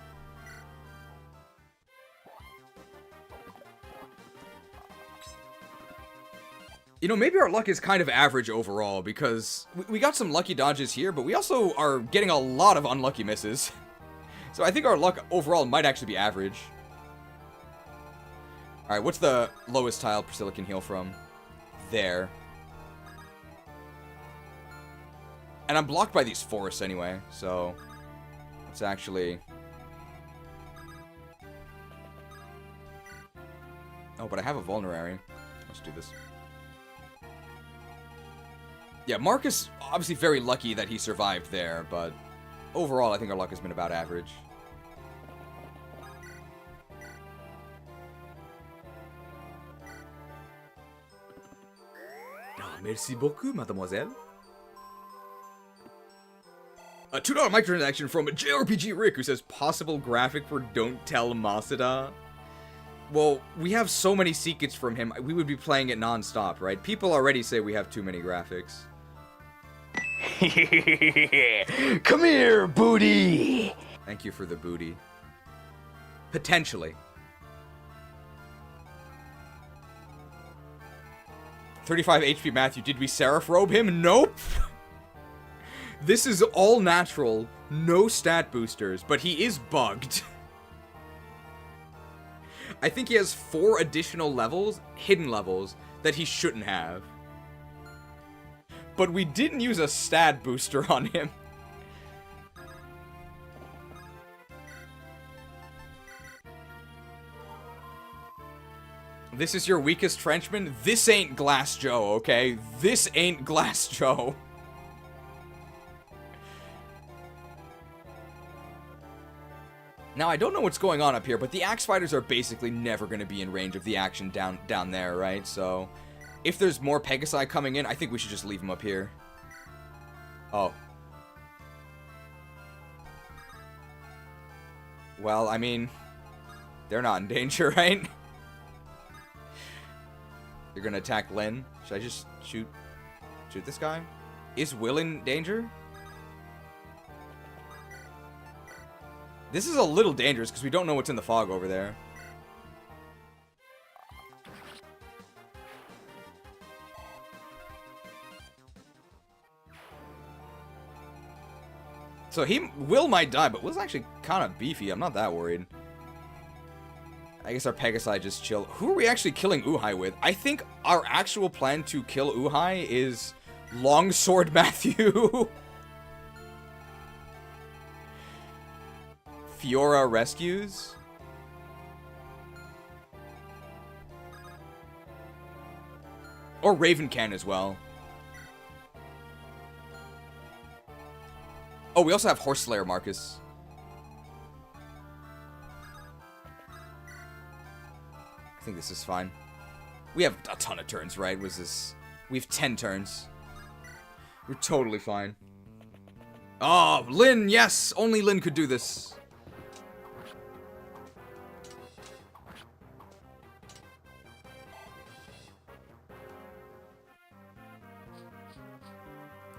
You know, maybe our luck is kind of average overall, because we got some lucky dodges here, but we also are getting a lot of unlucky misses. So I think our luck overall might actually be average. Alright, what's the lowest tile Priscilla can heal from? There. And I'm blocked by these forests anyway, so... It's actually... Oh, but I have a vulnerary. Let's do this. Yeah, Marcus, obviously very lucky that he survived there, but overall, I think our luck has been about average. Ah, merci beaucoup, mademoiselle. A $2 microtransaction from JRPG Rick, who says, possible graphic for Don't Tell Masada. Well, we have so many secrets from him, we would be playing it non-stop, right? People already say we have too many graphics. Come here, booty! Thank you for the booty. Potentially. 35 HP Matthew. Did we Seraph robe him? Nope! This is all natural. No stat boosters, but he is bugged. I think he has 4 additional levels, hidden levels, that he shouldn't have. But we didn't use a stat booster on him. This is your weakest Frenchman? This ain't Glass Joe, okay? This ain't Glass Joe. Now, I don't know what's going on up here, but the Axe Fighters are basically never going to be in range of the action down there, right? So, if there's more Pegasi coming in, I think we should just leave them up here. Oh. Well, I mean, they're not in danger, right? They're going to attack Lyn. Should I just shoot this guy? Is Will in danger? This is a little dangerous because we don't know what's in the fog over there. So Will might die, but Will's actually kind of beefy. I'm not that worried. I guess our Pegasi just chill. Who are we actually killing Uhai with? I think our actual plan to kill Uhai is Longsword Matthew. Fiora rescues. Or Raven can as well. Oh, we also have Horse Slayer Marcus. I think this is fine. We have a ton of turns, right? We have 10 turns. We're totally fine. Oh, Lyn, yes! Only Lyn could do this.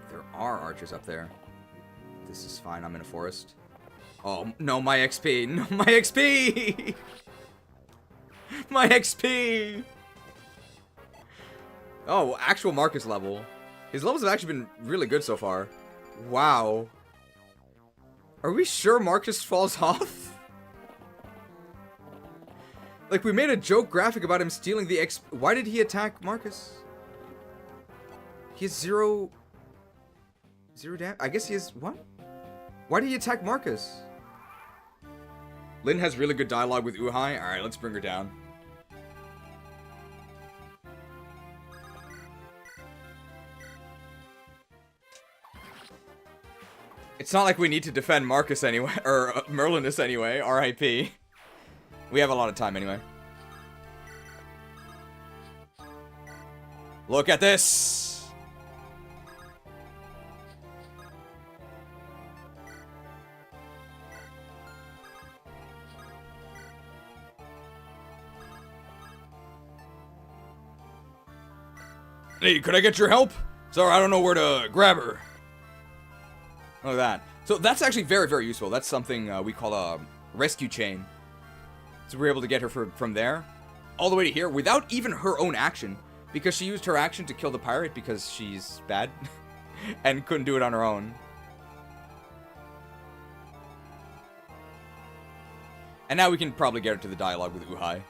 There are archers up there. This is fine, I'm in a forest. Oh, no, my XP! No, my XP! My XP! Oh, actual Marcus level. His levels have actually been really good so far. Wow. Are we sure Marcus falls off? Like, we made a joke graphic about him stealing the XP. Why did he attack Marcus? He has zero damage? I guess he has... What? Why did he attack Marcus? Lyn has really good dialogue with Uhai. Alright, let's bring her down. It's not like we need to defend Marcus anyway, or Merlinus anyway, RIP. We have a lot of time anyway. Look at this! Hey, could I get your help? Sorry, I don't know where to grab her. Look at that. So that's actually very, very useful. That's something we call a rescue chain. So we're able to get her from there all the way to here without even her own action, because she used her action to kill the pirate because she's bad and couldn't do it on her own. And now we can probably get her to the dialogue with Uhai.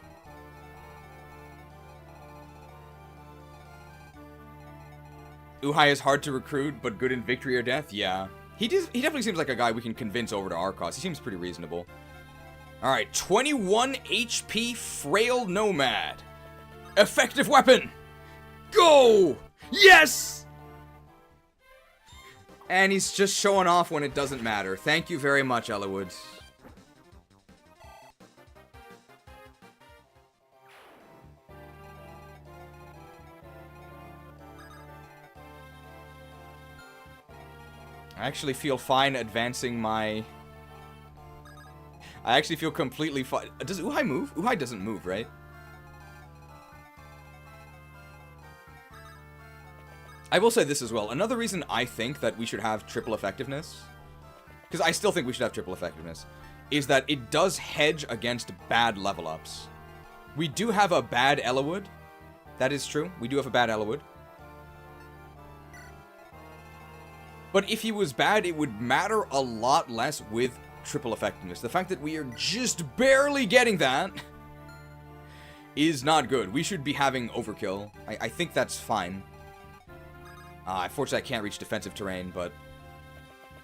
Uhai is hard to recruit, but good in victory or death? Yeah. He definitely seems like a guy we can convince over to our cause. He seems pretty reasonable. Alright, 21 HP Frail Nomad. Effective weapon! Go! Yes! And he's just showing off when it doesn't matter. Thank you very much, Ellawood. I actually feel fine advancing my... I actually feel completely fine. Does Uhai move? Uhai doesn't move, right? I will say this as well. Another reason I think that we should have triple effectiveness, because I still think we should have triple effectiveness, is that it does hedge against bad level ups. We do have a bad Ellawood. That is true. We do have a bad Ellawood. But if he was bad, it would matter a lot less with triple effectiveness. The fact that we are just barely getting that is not good. We should be having overkill. I think that's fine. Unfortunately, I can't reach defensive terrain, but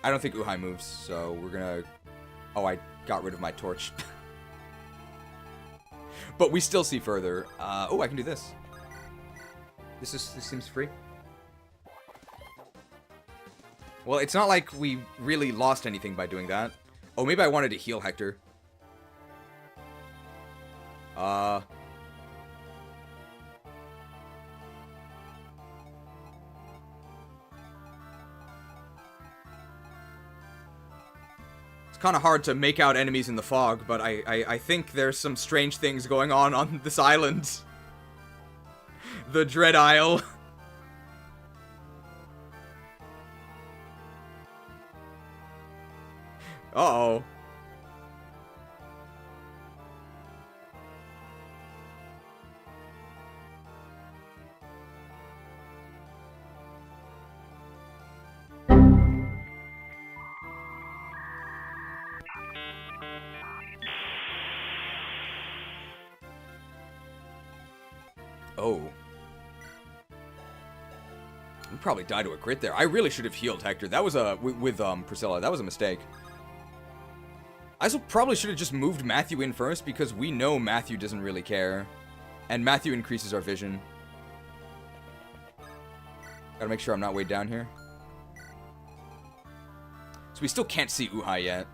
I don't think Uhai moves, so we're gonna... Oh, I got rid of my torch. But we still see further. Oh, I can do this. This seems free. Well, it's not like we really lost anything by doing that. Oh, maybe I wanted to heal Hector. It's kind of hard to make out enemies in the fog, but I think there's some strange things going on this island. The Dread Isle. Uh-oh. Oh. We probably died to a crit there. I really should have healed Hector. That was a... with Priscilla. That was a mistake. I also probably should have just moved Matthew in first, because we know Matthew doesn't really care. And Matthew increases our vision. Gotta make sure I'm not way down here. So we still can't see Uhai yet.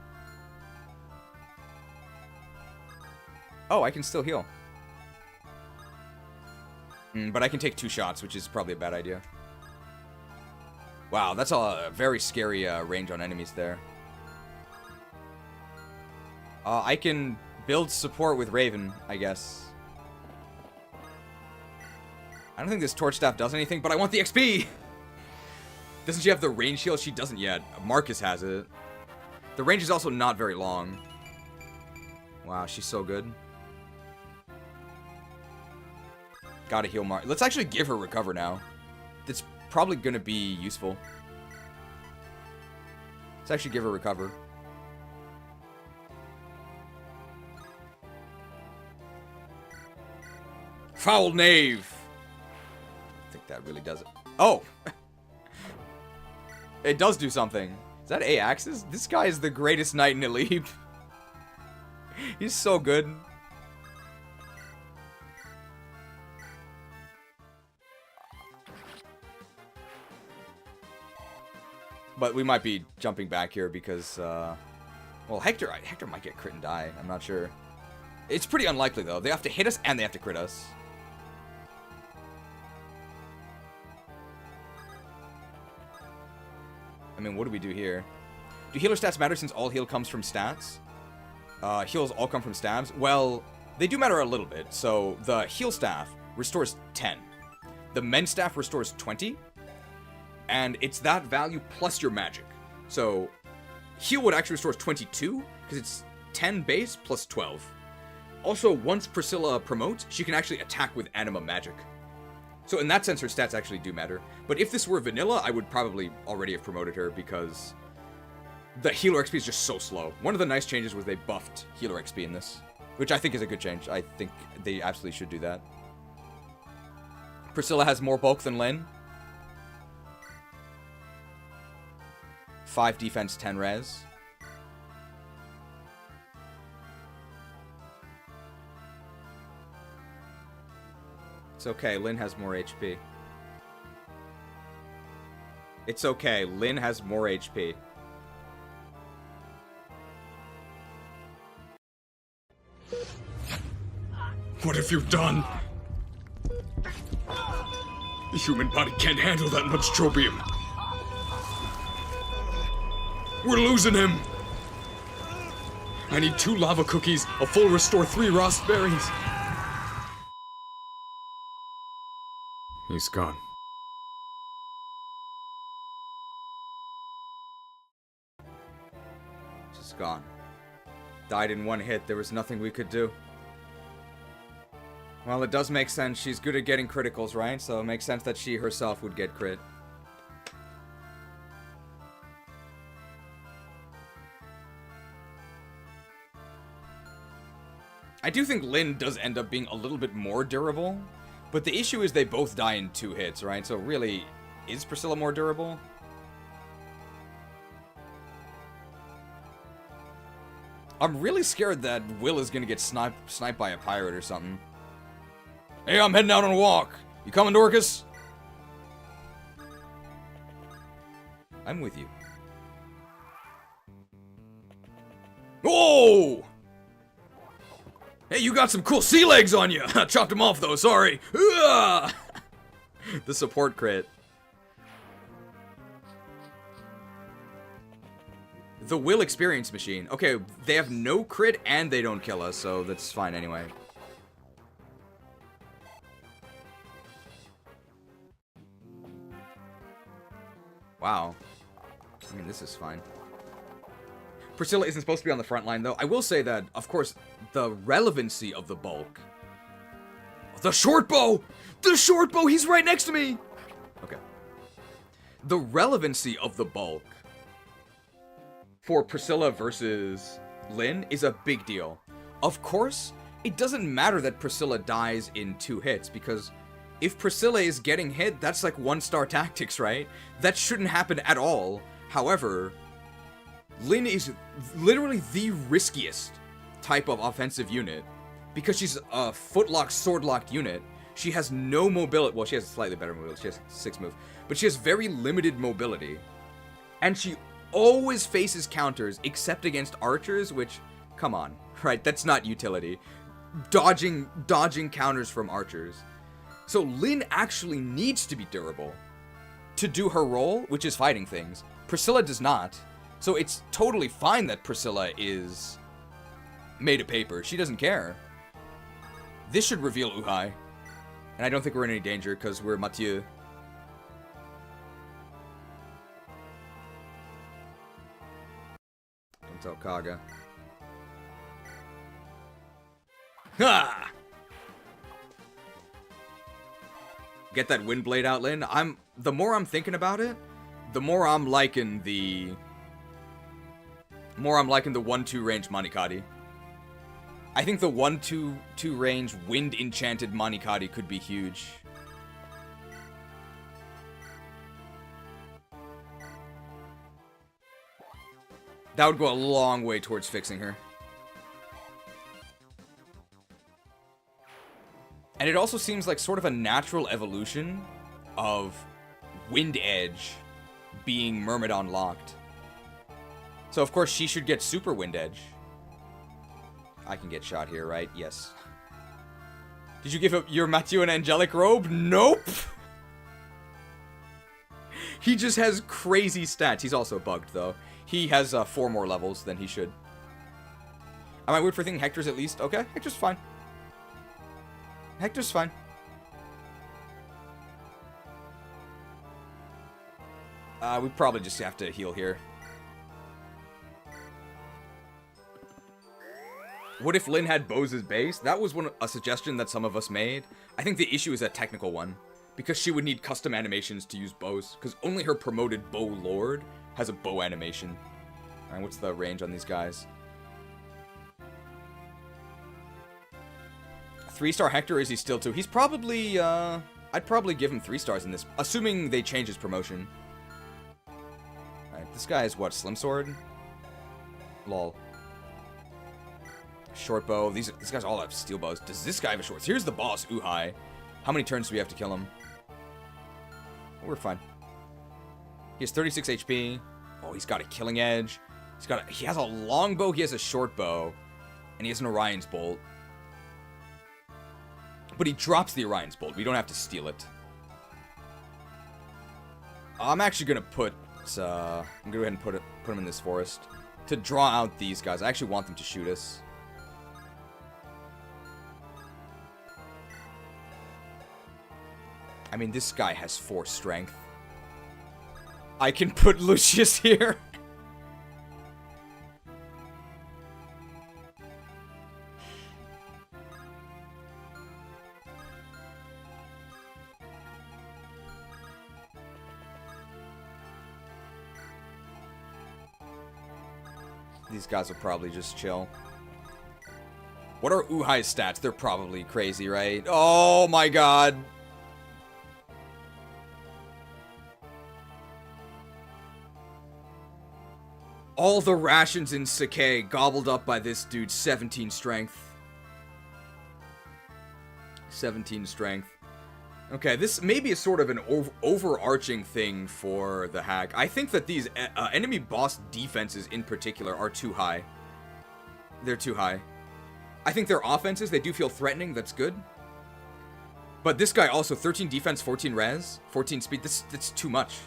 Oh, I can still heal. But I can take 2 shots, which is probably a bad idea. Wow, that's a very scary range on enemies there. I can build support with Raven, I guess. I don't think this Torch Staff does anything, but I want the XP! Doesn't she have the range shield? She doesn't yet. Marcus has it. The range is also not very long. Wow, she's so good. Gotta heal Marcus. Let's actually give her Recover now. That's probably gonna be useful. Let's actually give her Recover. Foul Knave! I think that really does it. Oh! It does do something. Is that A-Axis? This guy is the greatest knight in Elite. He's so good. But we might be jumping back here because, well, Hector might get crit and die. I'm not sure. It's pretty unlikely, though. They have to hit us and they have to crit us. I mean, what do we do here? Do healer stats matter since all heal comes from stats? Heals all come from stabs? Well, they do matter a little bit. So, the heal staff restores 10. The mend staff restores 20. And it's that value plus your magic. So, heal would actually restore 22, because it's 10 base plus 12. Also, once Priscilla promotes, she can actually attack with anima magic. So in that sense, her stats actually do matter. But if this were vanilla, I would probably already have promoted her because the healer XP is just so slow. One of the nice changes was they buffed healer XP in this, which I think is a good change. I think they absolutely should do that. Priscilla has more bulk than Lyn. 5 defense, 10 res. It's okay, Lyn has more HP. It's okay, Lyn has more HP. What have you done? The human body can't handle that much tropium. We're losing him! I need 2 lava cookies, a full restore, 3 raspberries. He's gone. Just gone. Died in 1 hit. There was nothing we could do. Well, it does make sense. She's good at getting criticals, right? So it makes sense that she herself would get crit. I do think Lyn does end up being a little bit more durable. But the issue is they both die in 2 hits, right? So really, is Priscilla more durable? I'm really scared that Will is gonna get sniped by a pirate or something. Hey, I'm heading out on a walk. You coming, Dorcas? I'm with you. Oh! Hey, you got some cool sea legs on you. I chopped them off, though. Sorry. The support crit. The Will Experience Machine. Okay, they have no crit and they don't kill us, so that's fine anyway. Wow. I mean, this is fine. Priscilla isn't supposed to be on the front line, though. I will say that, of course, the relevancy of the bulk. The short bow! The short bow! He's right next to me! Okay. The relevancy of the bulk for Priscilla versus Lyn is a big deal. Of course, it doesn't matter that Priscilla dies in 2 hits, because if Priscilla is getting hit, that's like 1-star tactics, right? That shouldn't happen at all. However, Lyn is literally the riskiest type of offensive unit because she's a footlock, sword-locked unit. She has no mobility. Well, she has slightly better mobility. She has 6 move. But she has very limited mobility. And she always faces counters, except against archers, which, come on, right? That's not utility. Dodging counters from archers. So Lyn actually needs to be durable to do her role, which is fighting things. Priscilla does not. So it's totally fine that Priscilla is made of paper. She doesn't care. This should reveal Uhai. And I don't think we're in any danger because we're Mathieu. Don't tell Kaga. Ha! Get that wind blade out, Lyn. The more I'm thinking about it, the more I'm liking the 1-2 range Manikadi. I think the 1-2 range wind enchanted Manikadi could be huge. That would go a long way towards fixing her. And it also seems like sort of a natural evolution of Wind Edge being Myrmidon locked. So of course she should get Super Wind Edge. I can get shot here, right? Yes. Did you give up your Mathieu an angelic robe? Nope! He just has crazy stats. He's also bugged, though. He has 4 more levels than he should. Am I weird for thinking Hector's at least? Okay, Hector's fine. Hector's fine. We probably just have to heal here. What if Lyn had Bose's base? That was a suggestion that some of us made. I think the issue is a technical one. Because she would need custom animations to use bows. Because only her promoted bow lord has a bow animation. Alright, what's the range on these guys? 3-star Hector, is he still 2? He's probably, I'd probably give him 3 stars in this. Assuming they change his promotion. Alright, this guy is what? Slim Sword? Lol. Short bow. These guys all have steel bows. Does this guy have a short? Here's the boss, Uhai. How many turns do we have to kill him? We're fine. He has 36 HP. Oh, he's got a killing edge. He has a long bow, he has a short bow. And he has an Orion's Bolt. But he drops the Orion's Bolt. We don't have to steal it. I'm actually gonna put I'm gonna go ahead and put him in this forest. To draw out these guys. I actually want them to shoot us. I mean, this guy has 4 strength. I can put Lucius here. These guys will probably just chill. What are Uhai's stats? They're probably crazy, right? Oh my god. All the rations in Sakai gobbled up by this dude's 17 strength. 17 strength. Okay, this may be a sort of an overarching thing for the hack. I think that these enemy boss defenses in particular are too high. They're too high. I think their offenses, they do feel threatening. That's good. But this guy also, 13 defense, 14 res, 14 speed. That's too much.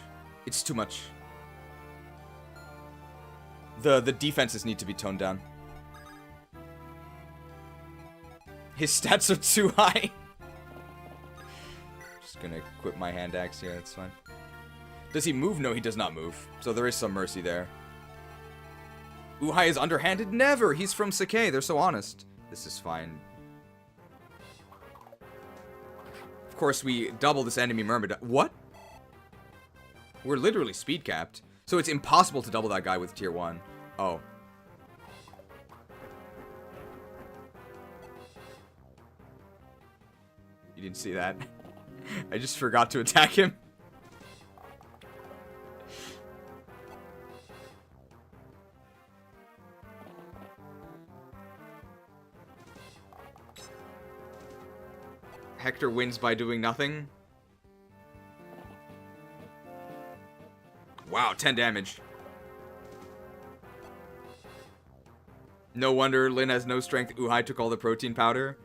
It's too much. The defenses need to be toned down. His stats are too high. Just gonna equip my hand axe here, that's fine. Does he move? No, he does not move. So there is some mercy there. Uhai is underhanded? Never! He's from Sakai, they're so honest. This is fine. Of course, we double this enemy Myrmidon. What? We're literally speed capped. So it's impossible to double that guy with tier 1. Oh. You didn't see that? I just forgot to attack him. Hector wins by doing nothing. Wow, 10 damage. No wonder Lyn has no strength. Uhai took all the protein powder.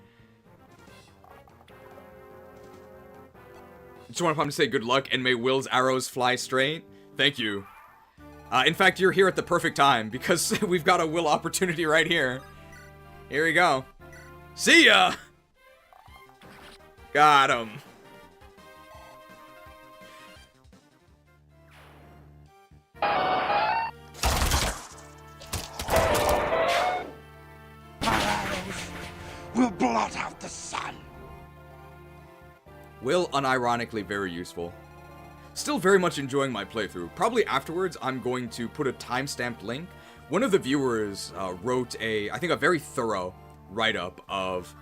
Just want to say good luck, and may Will's arrows fly straight. Thank you. In fact, you're here at the perfect time, because we've got a Will opportunity right here. Here we go. See ya! Got him. Will blot out the sun. Will, unironically, very useful. Still very much enjoying my playthrough. Probably afterwards, I'm going to put a timestamped link. One of the viewers wrote I think a very thorough write-up of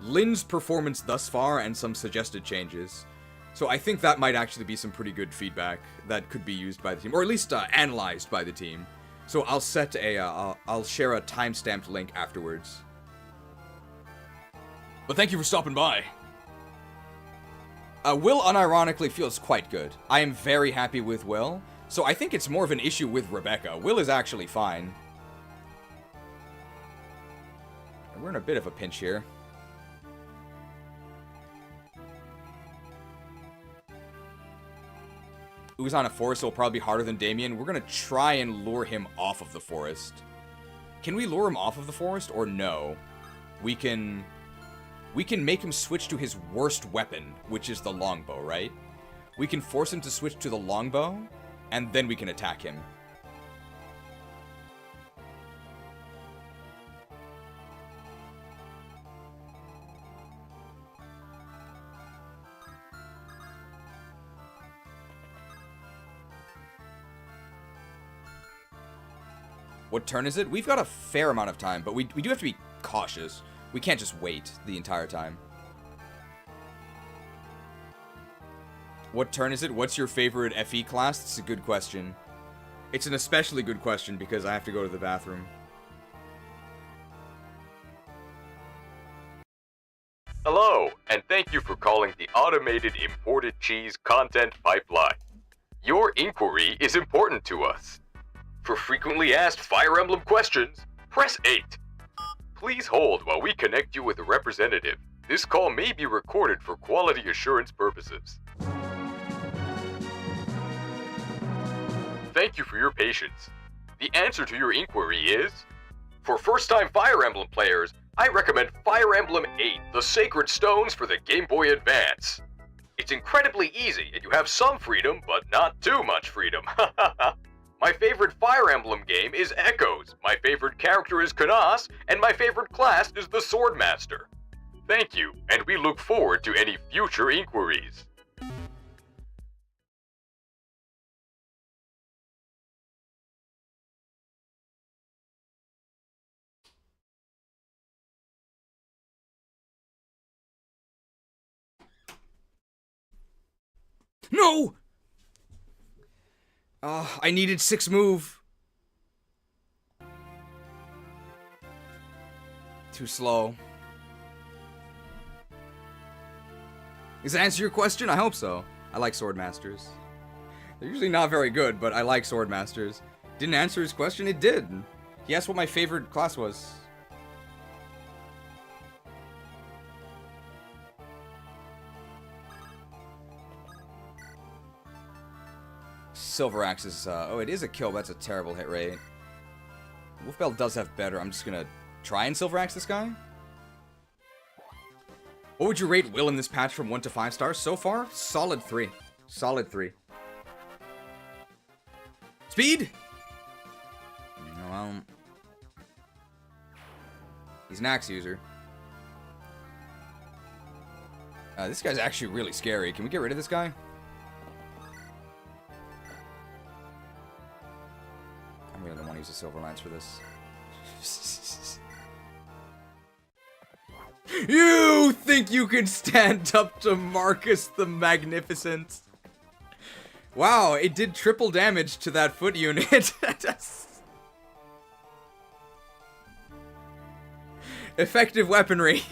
Lyn's performance thus far and some suggested changes. So I think that might actually be some pretty good feedback that could be used by the team, or at least analyzed by the team. So I'll set I'll share a timestamped link afterwards. But thank you for stopping by. Will unironically feels quite good. I am very happy with Will, so I think it's more of an issue with Rebecca. Will is actually fine. We're in a bit of a pinch here. Who's on a forest, so it'll probably be harder than Damien. We're gonna try and lure him off of the forest. Can we lure him off of the forest, or no? We can make him switch to his worst weapon, which is the longbow, right? We can force him to switch to the longbow, and then we can attack him. What turn is it? We've got a fair amount of time, but we do have to be cautious. We can't just wait the entire time. What turn is it? What's your favorite FE class? That's a good question. It's an especially good question because I have to go to the bathroom. Hello, and thank you for calling the Automated Imported Cheese Content Pipeline. Your inquiry is important to us. For frequently asked Fire Emblem questions, press 8. Please hold while we connect you with a representative. This call may be recorded for quality assurance purposes. Thank you for your patience. The answer to your inquiry is... For first-time Fire Emblem players, I recommend Fire Emblem 8, The Sacred Stones for the Game Boy Advance. It's incredibly easy, and you have some freedom, but not too much freedom. My favorite Fire Emblem game is Echoes, my favorite character is Kanas, and my favorite class is the Swordmaster. Thank you, and we look forward to any future inquiries. No! I needed 6 move. Too slow. Does that answer your question? I hope so. I like Swordmasters. They're usually not very good, but I like Swordmasters. Didn't answer his question? It did. He asked what my favorite class was. Silver Axe is, oh, it is a kill, but that's a terrible hit rate. Wolfbell does have better. I'm just gonna try and Silver Axe this guy. What would you rate Will in this patch from 1 to 5 stars? So far, solid 3. Solid 3. Speed? Well, he's an axe user. This guy's actually really scary. Can we get rid of this guy? I'm really gonna want to use the Silver Lance for this. You think you can stand up to Marcus the Magnificent? Wow, it did triple damage to that foot unit. Effective weaponry.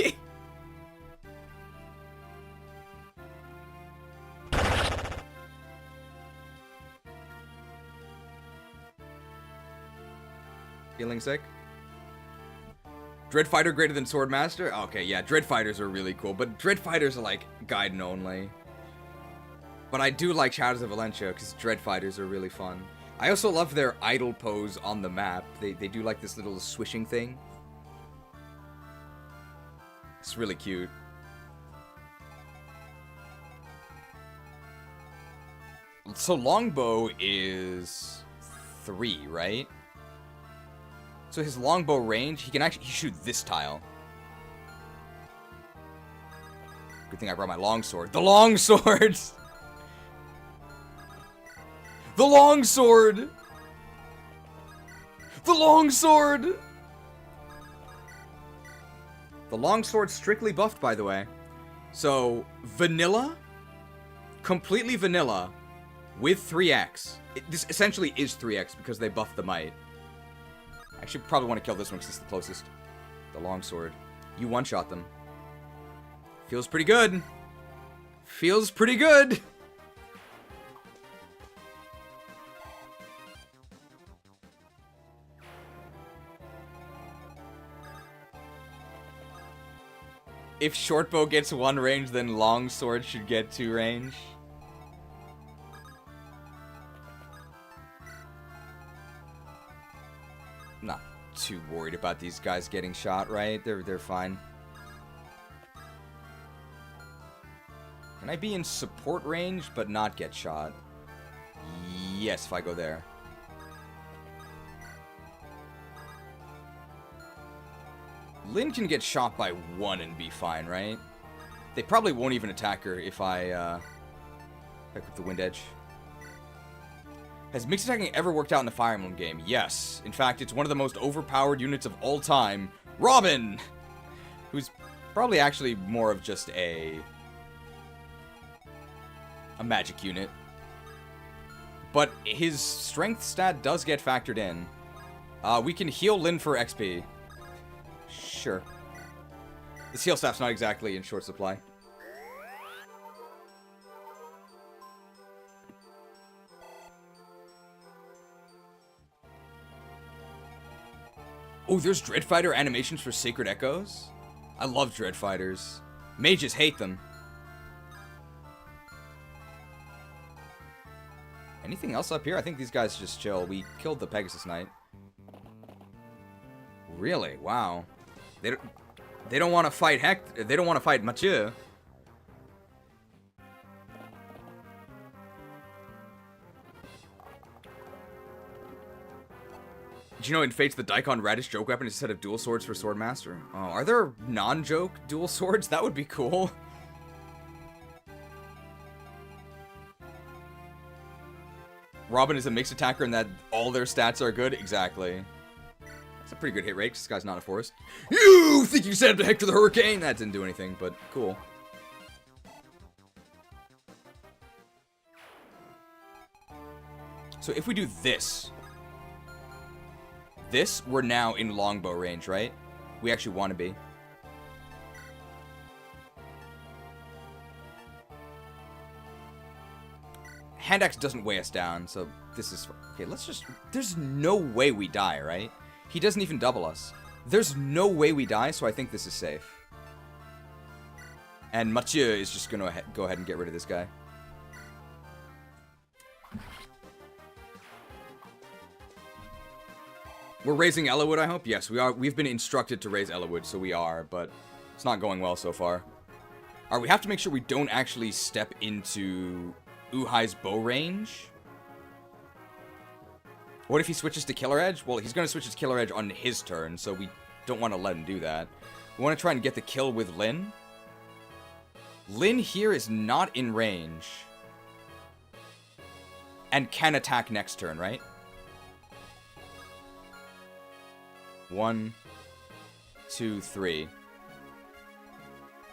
Feeling sick? Dread Fighter greater than Swordmaster? Okay, yeah, Dread Fighters are really cool, but Dread Fighters are like Gaiden only. But I do like Shadows of Valentia because Dread Fighters are really fun. I also love their idle pose on the map. They do like this little swishing thing. It's really cute. So longbow is 3, right? So his longbow range, he can shoot this tile. Good thing I brought my longsword. The longsword! The longsword! The longsword! The longsword's strictly buffed, by the way. So, vanilla, completely vanilla, with 3x. This essentially is 3x because they buffed the might. I actually probably want to kill this one because it's the closest. The longsword. You one-shot them. Feels pretty good. Feels pretty good. If shortbow gets 1 range, then longsword should get 2 range. Not too worried about these guys getting shot, right? They're fine. Can I be in support range but not get shot? Yes, if I go there. Lyn can get shot by 1 and be fine, right? They probably won't even attack her if I pick up the Wind Edge. Has mixed attacking ever worked out in the Fire Emblem game? Yes. In fact, it's one of the most overpowered units of all time. Robin! Who's probably actually more of just a magic unit. But his strength stat does get factored in. We can heal Lyn for XP. Sure. This heal staff's not exactly in short supply. Oh, there's Dreadfighter animations for Sacred Echoes? I love Dreadfighters. Mages hate them. Anything else up here? I think these guys just chill. We killed the Pegasus Knight. Really? Wow. They don't want to fight Hector. They don't want to fight Mathieu. Did you know in Fates the Daikon Radish joke weapon is a set of dual swords for Swordmaster? Oh, are there non-joke dual swords? That would be cool. Robin is a mixed attacker and that all their stats are good? Exactly. That's a pretty good hit rate because this guy's not in a forest. You think you set up to Hector the Hurricane? That didn't do anything, but cool. So if we do this, we're now in longbow range, right? We actually want to be. Hand axe doesn't weigh us down, so this is... Okay, let's just... There's no way we die, right? He doesn't even double us. There's no way we die, so I think this is safe. And Mathieu is just going to go ahead and get rid of this guy. We're raising Ellawood, I hope? Yes, we are. We've been instructed to raise Ellawood, so we are, but it's not going well so far. Alright, we have to make sure we don't actually step into Uhai's bow range. What if he switches to Killer Edge? Well, he's going to switch to Killer Edge on his turn, so we don't want to let him do that. We want to try and get the kill with Lyn. Lyn here is not in range. And can attack next turn, right? 1, 2, 3.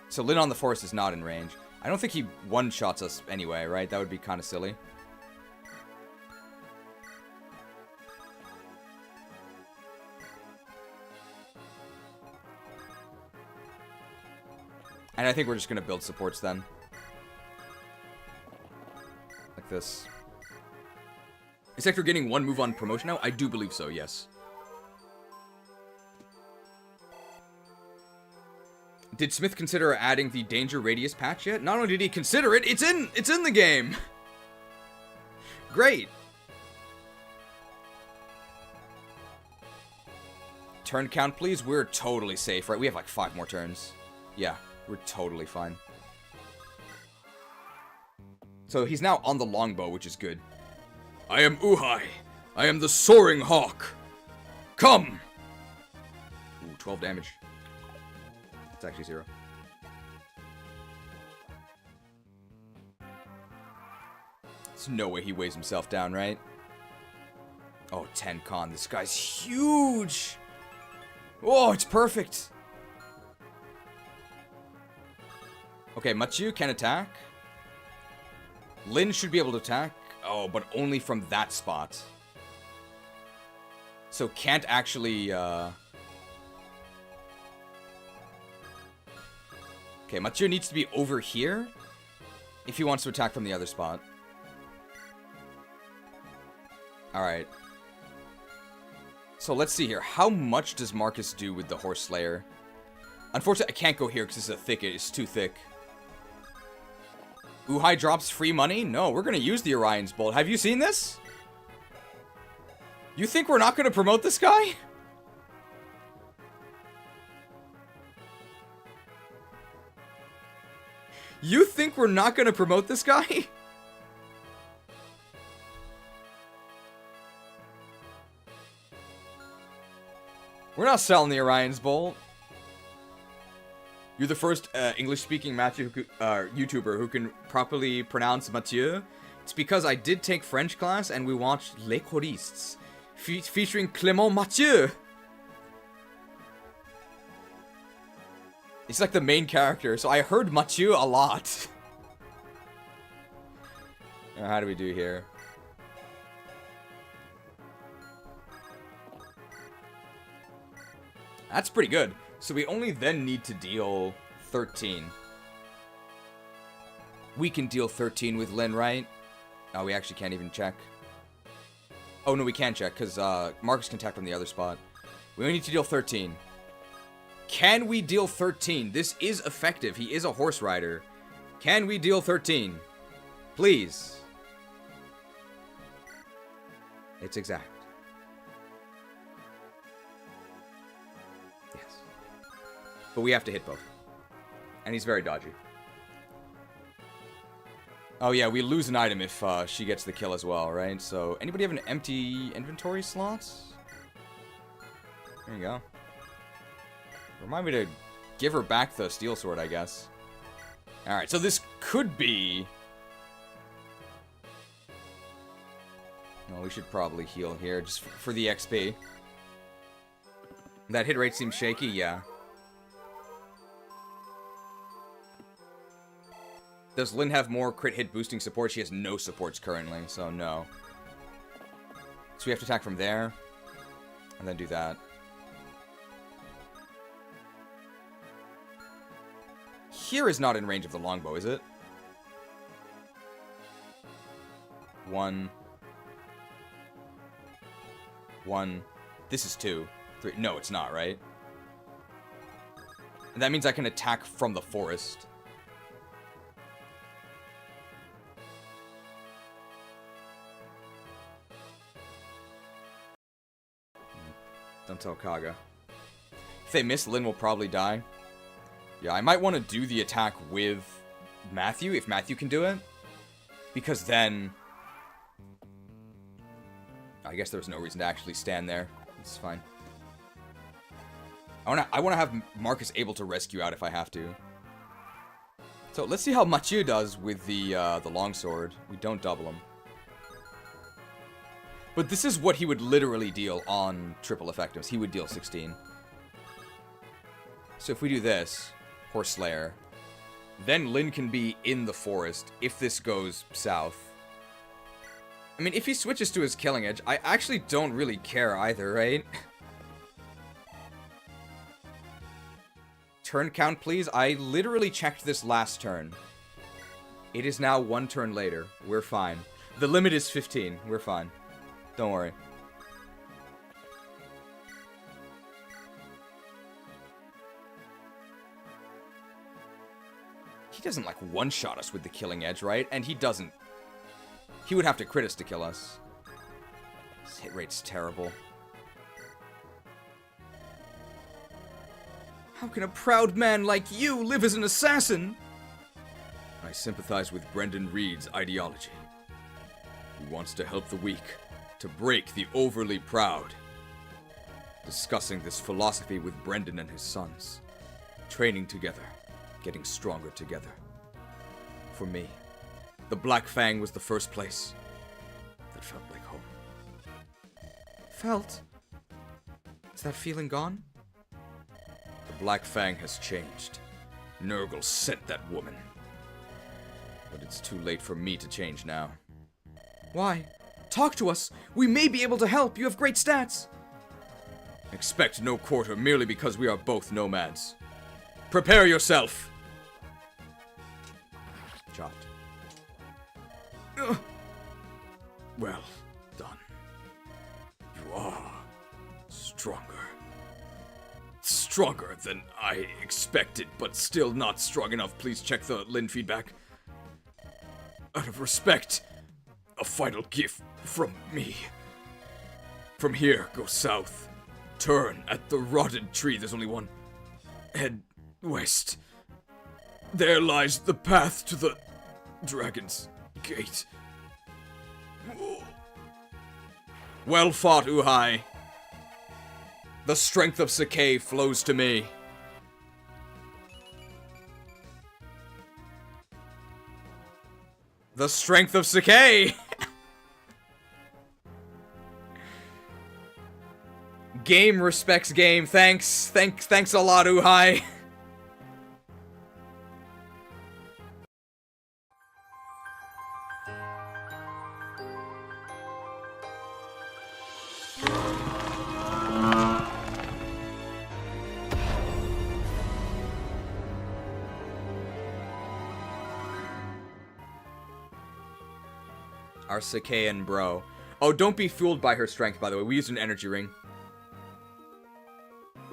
So Lyn on the forest is not in range. I don't think he one-shots us anyway, right? That would be kind of silly. And I think we're just going to build supports then. Like this. Is Hector getting 1 move on promotion now? I do believe so, yes. Did Smith consider adding the danger radius patch yet? Not only did he consider it, it's in the game. Great. Turn count, please. We're totally safe, right? We have like 5 more turns. Yeah, we're totally fine. So he's now on the longbow, which is good. I am Uhai. I am the soaring hawk. Come! Ooh, 12 damage. It's actually 0. There's no way he weighs himself down, right? Oh, 10 con. This guy's huge! Oh, it's perfect! Okay, Machu can attack. Lyn should be able to attack. Oh, but only from that spot. So can't actually, Okay, Machu needs to be over here if he wants to attack from the other spot. Alright. So let's see here. How much does Marcus do with the Horse Slayer? Unfortunately, I can't go here because this is a thicket. It's too thick. Uhai drops free money? No, we're going to use the Orion's Bolt. Have you seen this? You think we're not going to promote this guy? You think we're not going to promote this guy? We're not selling the Orion's Bolt. You're the first English-speaking YouTuber who can properly pronounce Mathieu. It's because I did take French class and we watched Les Choristes, featuring Clément Mathieu. He's like the main character, so I heard Mathieu a lot. Now, how do we do here? That's pretty good. So we only then need to deal 13. We can deal 13 with Lyn, right? Oh, we actually can't even check. Oh, no, we can check, because Marcus can attack from the other spot. We only need to deal 13. Can we deal 13? This is effective. He is a horse rider. Can we deal 13? Please. It's exact. But we have to hit both. And he's very dodgy. Oh yeah, we lose an item if she gets the kill as well, right? So, anybody have an empty inventory slots? There you go. Remind me to give her back the steel sword, I guess. Alright, so this could be... No, we should probably heal here, just for the XP. That hit rate seems shaky, yeah. Does Lyn have more crit hit boosting support? She has no supports currently, so no. So we have to attack from there. And then do that. Here is not in range of the longbow, is it? 1. 1. This is 2. 3. No, it's not, right? And that means I can attack from the forest. Don't tell Kaga. If they miss, Lyn will probably die. Yeah, I might want to do the attack with Matthew, if Matthew can do it. Because then... I guess there's no reason to actually stand there. It's fine. I want to have Marcus able to rescue out if I have to. So, let's see how Mathieu does with the longsword. We don't double him. But this is what he would literally deal on triple effectives. He would deal 16. So if we do this, Horse Slayer, then Lyn can be in the forest if this goes south. I mean, if he switches to his Killing Edge, I actually don't really care either, right? Turn count, please. I literally checked this last turn. It is now 1 turn later. We're fine. The limit is 15. We're fine. Don't worry. He doesn't, like, one-shot us with the killing edge, right? And he doesn't. He would have to crit us to kill us. His hit rate's terrible. How can a proud man like you live as an assassin? I sympathize with Brendan Reed's ideology. He wants to help the weak, to break the overly proud. Discussing this philosophy with Brendan and his sons. Training together, getting stronger together. For me, the Black Fang was the first place that felt like home. Felt? Is that feeling gone? The Black Fang has changed. Nurgle sent that woman. But it's too late for me to change now. Why? Talk to us! We may be able to help! You have great stats! Expect no quarter merely because we are both nomads. Prepare yourself! Chopped. Well done. You are stronger. Stronger than I expected, but still not strong enough. Please check the Lyn feedback. Out of respect, a final gift from me. From here, go south. Turn at the rotted tree. There's only one. Head west. There lies the path to the Dragon's Gate. Well fought, Uhai. The strength of Sakai flows to me. The strength of Sakai! Game respects game. Thanks a lot, Uhai. Our Sakaean bro. Oh, don't be fooled by her strength, by the way. We used an energy ring.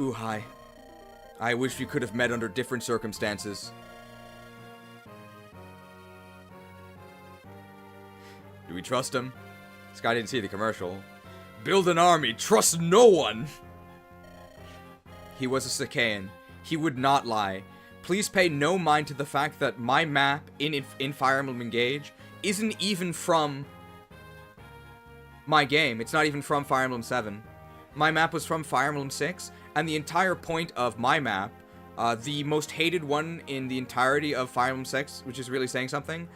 Uhai. I wish we could have met under different circumstances. Do we trust him? This guy didn't see the commercial. Build an army. Trust no one. He was a Sakaean. He would not lie. Please pay no mind to the fact that my map in Fire Emblem Engage isn't even from my game. It's not even from Fire Emblem 7. My map was from Fire Emblem 6, and the entire point of my map, the most hated one in the entirety of Fire Emblem 6, which is really saying something,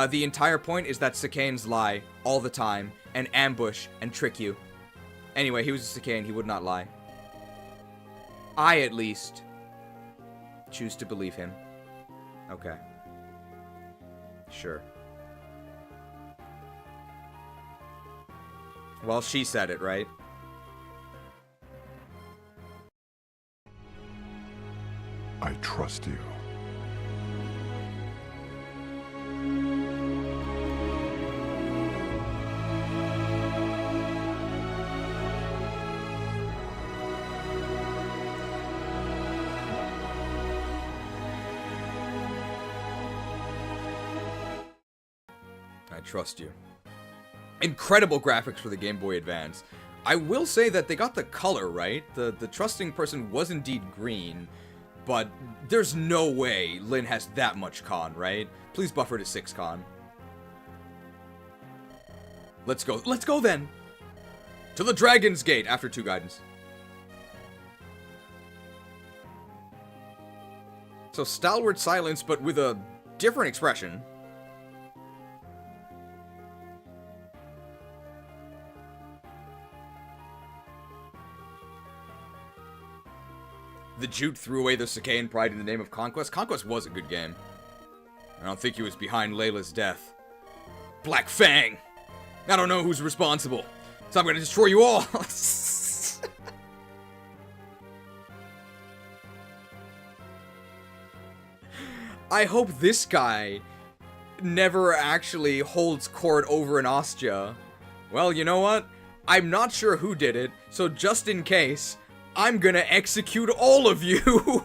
the entire point is that Sakaeans lie all the time, and ambush, and trick you. Anyway, he was a Sakaean, he would not lie. I, at least, choose to believe him. Okay. Sure. Well, she said it, right? I trust you. I trust you. Incredible graphics for the Game Boy Advance. I will say that they got the color right. The trusting person was indeed green, but there's no way Lyn has that much con, right? Please buffer to 6 con. Let's go. Let's go then! To the Dragon's Gate after 2 guidance. So stalwart silence, but with a different expression. The Jute threw away the Sakaean pride in the name of Conquest. Conquest was a good game. I don't think he was behind Layla's death. Black Fang! I don't know who's responsible, so I'm gonna destroy you all! I hope this guy never actually holds court over an Ostia. Well, you know what? I'm not sure who did it, so just in case, I'm gonna execute all of you!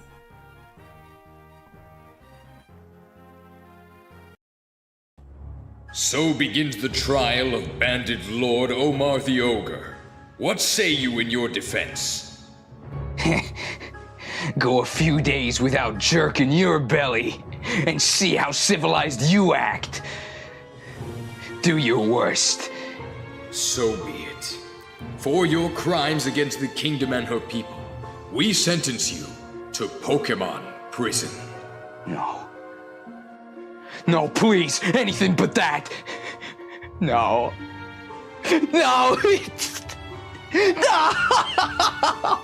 So begins the trial of Bandit Lord Omar the Ogre. What say you in your defense? Go a few days without jerking your belly and see how civilized you act. Do your worst. So be it. For your crimes against the kingdom and her people, we sentence you to Pokemon prison. No. No, please, anything but that. No. No. No.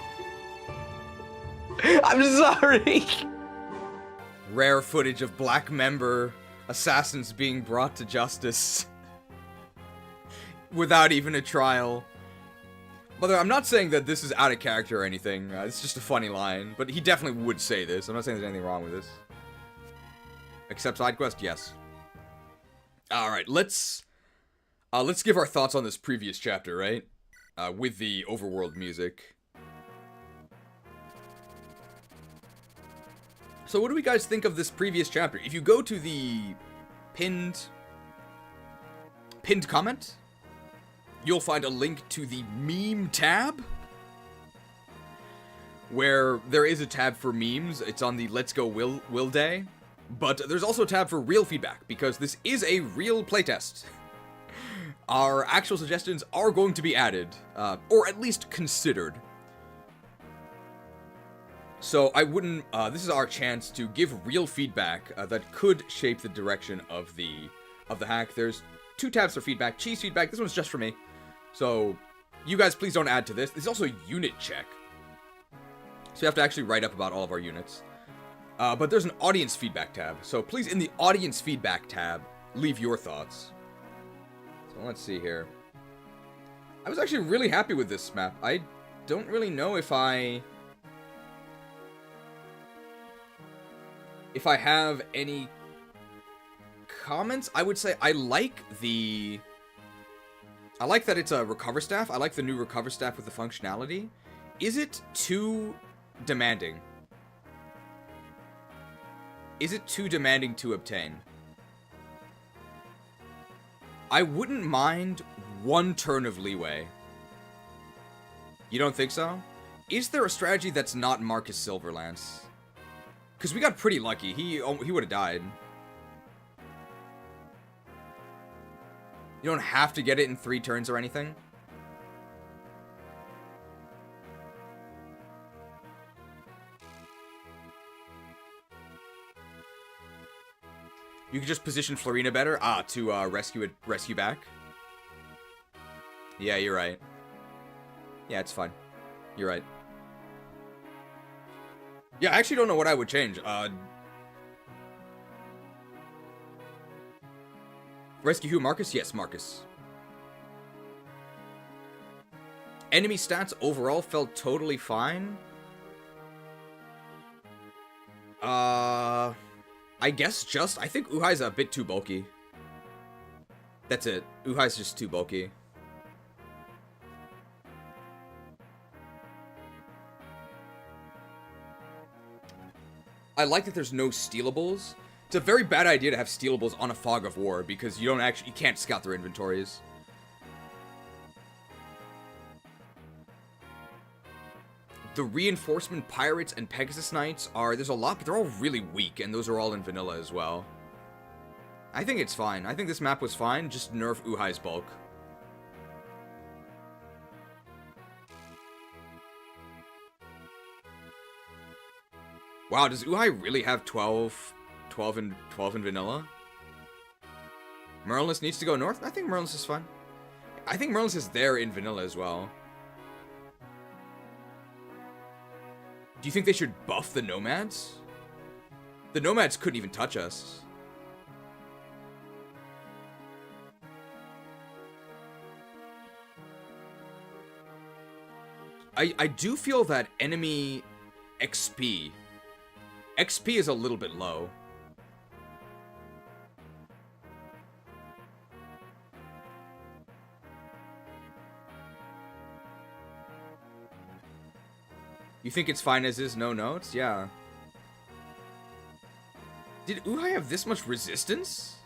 I'm sorry. Rare footage of black member assassins being brought to justice without even a trial. Mother, I'm not saying that this is out of character or anything. It's just a funny line, but he definitely would say this. I'm not saying there's anything wrong with this. Except side quest, yes. All right, let's give our thoughts on this previous chapter, right? With the overworld music. So what do we guys think of this previous chapter? If you go to the pinned comment, you'll find a link to the meme tab, where there is a tab for memes. It's on the Let's Go Will Day, but there's also a tab for real feedback, because this is a real playtest. Our actual suggestions are going to be added, or at least considered. So I wouldn't, this is our chance to give real feedback that could shape the direction of the hack. There's 2 tabs for feedback. Cheese feedback, this one's just for me. So you guys please don't add to this. There's also a unit check. So you have to actually write up about all of our units. But there's an audience feedback tab. So please, in the audience feedback tab, leave your thoughts. So let's see here. I was actually really happy with this map. I don't really know if I have any comments. I would say I like that it's a recover staff. I like the new recover staff with the functionality. Is it too demanding? Is it too demanding to obtain? I wouldn't mind 1 turn of leeway. You don't think so? Is there a strategy that's not Marcus Silverlance? Because we got pretty lucky. He would have died. You don't have to get it in 3 turns or anything. You could just position Florina better. To rescue back. Yeah, you're right. Yeah, it's fine. You're right. Yeah, I actually don't know what I would change. Rescue who? Marcus? Yes, Marcus. Enemy stats overall felt totally fine. I guess I think Uhai's a bit too bulky. That's it. Uhai's just too bulky. I like that there's no stealables. It's a very bad idea to have stealables on a Fog of War, because you can't scout their inventories. The Reinforcement Pirates and Pegasus Knights there's a lot, but they're all really weak, and those are all in vanilla as well. I think it's fine. I think this map was fine, just nerf Uhai's bulk. Wow, does Uhai really have 12 in vanilla? Merlinus needs to go north? I think Merlinus is fine. I think Merlinus is there in vanilla as well. Do you think they should buff the Nomads? The Nomads couldn't even touch us. I do feel that enemy XP is a little bit low. You think it's fine as is, no notes? Yeah. Did Uhai have this much resistance?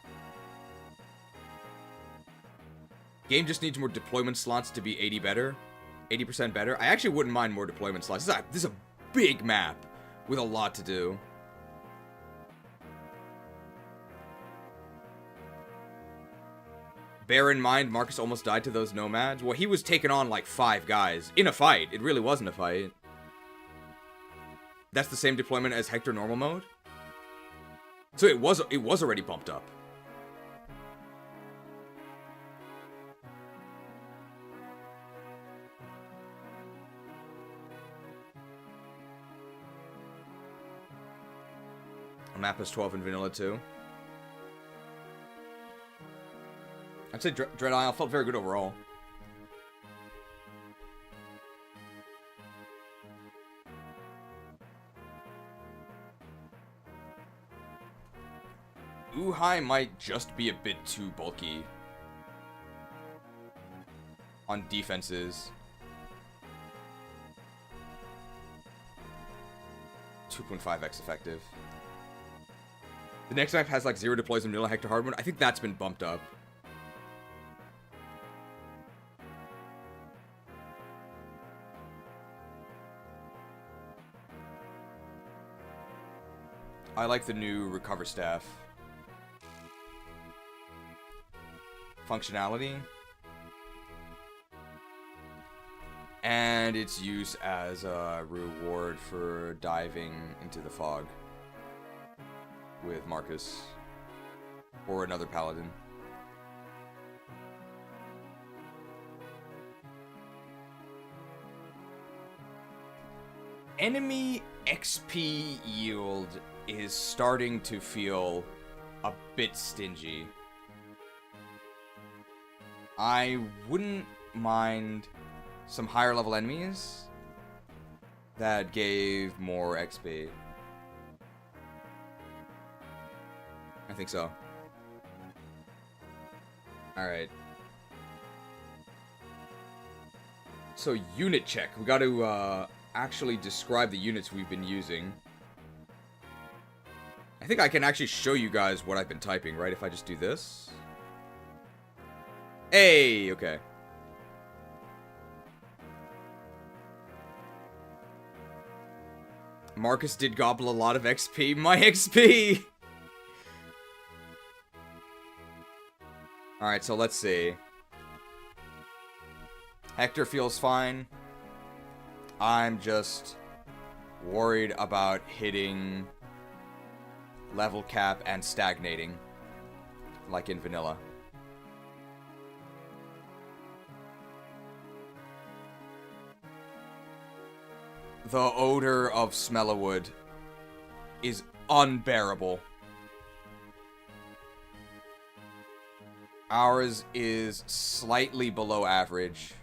Game just needs more deployment slots to be 80% better. I actually wouldn't mind more deployment slots. This is a big map with a lot to do. Bear in mind, Marcus almost died to those nomads. Well, he was taking on like 5 guys in a fight. It really wasn't a fight. That's the same deployment as Hector normal mode. So it was already bumped up. Map is 12 in vanilla too. I'd say Dread Isle felt very good overall. Uhai might just be a bit too bulky on defenses. 2.5x effective. The next map has like 0 deploys in vanilla Hector hard mode. I think that's been bumped up. I like the new recover staff functionality and its use as a reward for diving into the fog with Marcus or another paladin. Enemy XP yield is starting to feel a bit stingy. I wouldn't mind some higher level enemies that gave more XP. I think so. Alright. So, unit check. We got to actually describe the units we've been using. I think I can actually show you guys what I've been typing, right? If I just do this. Hey, okay. Marcus did gobble a lot of XP. My XP! Alright, so let's see. Hector feels fine. I'm just worried about hitting level cap and stagnating, like in vanilla. The odor of Smellowood is unbearable. Ours is slightly below average,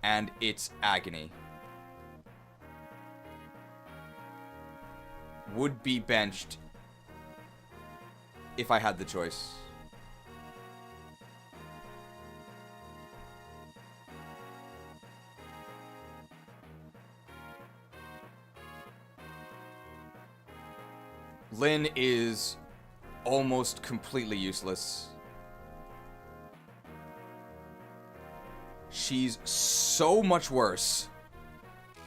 and it's agony. Would be benched if I had the choice. Lyn is almost completely useless. She's so much worse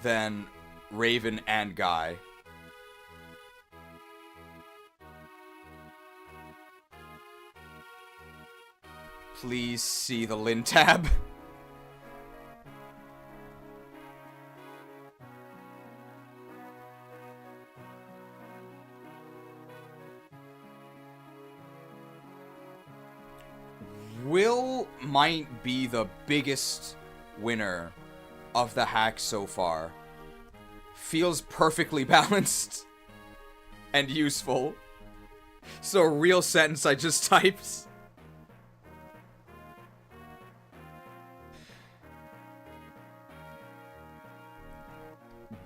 than Raven and Guy. Please see the Lyn tab. Will might be the biggest winner of the hack so far. Feels perfectly balanced and useful. So a real sentence I just typed.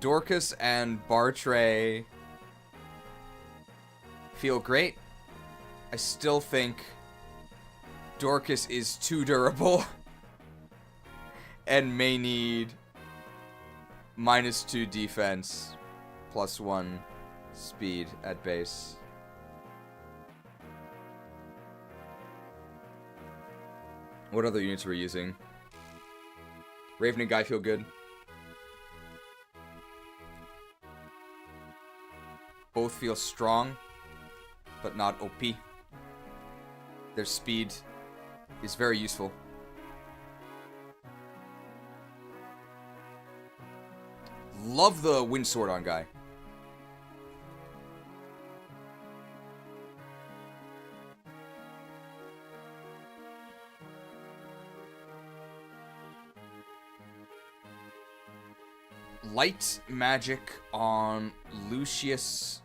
Dorcas and Bartray feel great. I still think Dorcas is too durable and may need -2 defense, +1 speed at base. What other units are we using? Raven and Guy feel good. Both feel strong, but not OP. Their speed is very useful. Love the Wind Sword on Guy. Light magic on Lucius.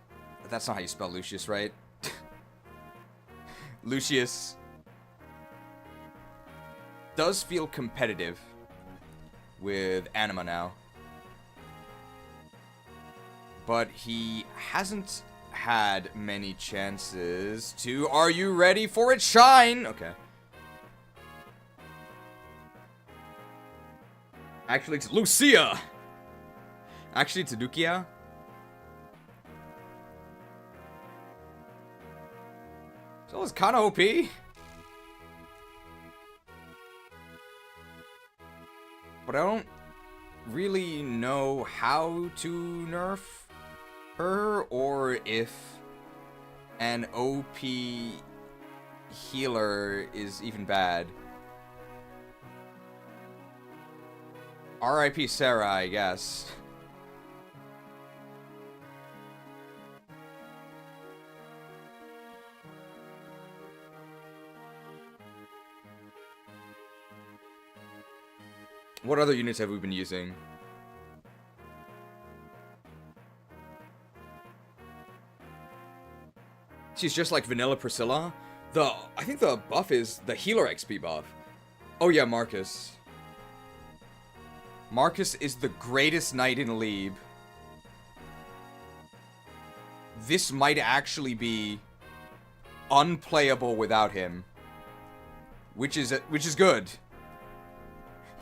That's not how you spell Lucius, right? Lucius does feel competitive with Anima now. But he hasn't had many chances to... Are you ready for it? Shine! Okay. Actually, it's Lucia! Actually, it's Dukia. So it's kind of OP. But I don't really know how to nerf her, or if an OP healer is even bad. RIP Sarah, I guess. What other units have we been using? She's just like Vanilla Priscilla. I think the buff is the healer XP buff. Oh yeah, Marcus. Marcus is the greatest knight in Leeb. This might actually be unplayable without him, which is good.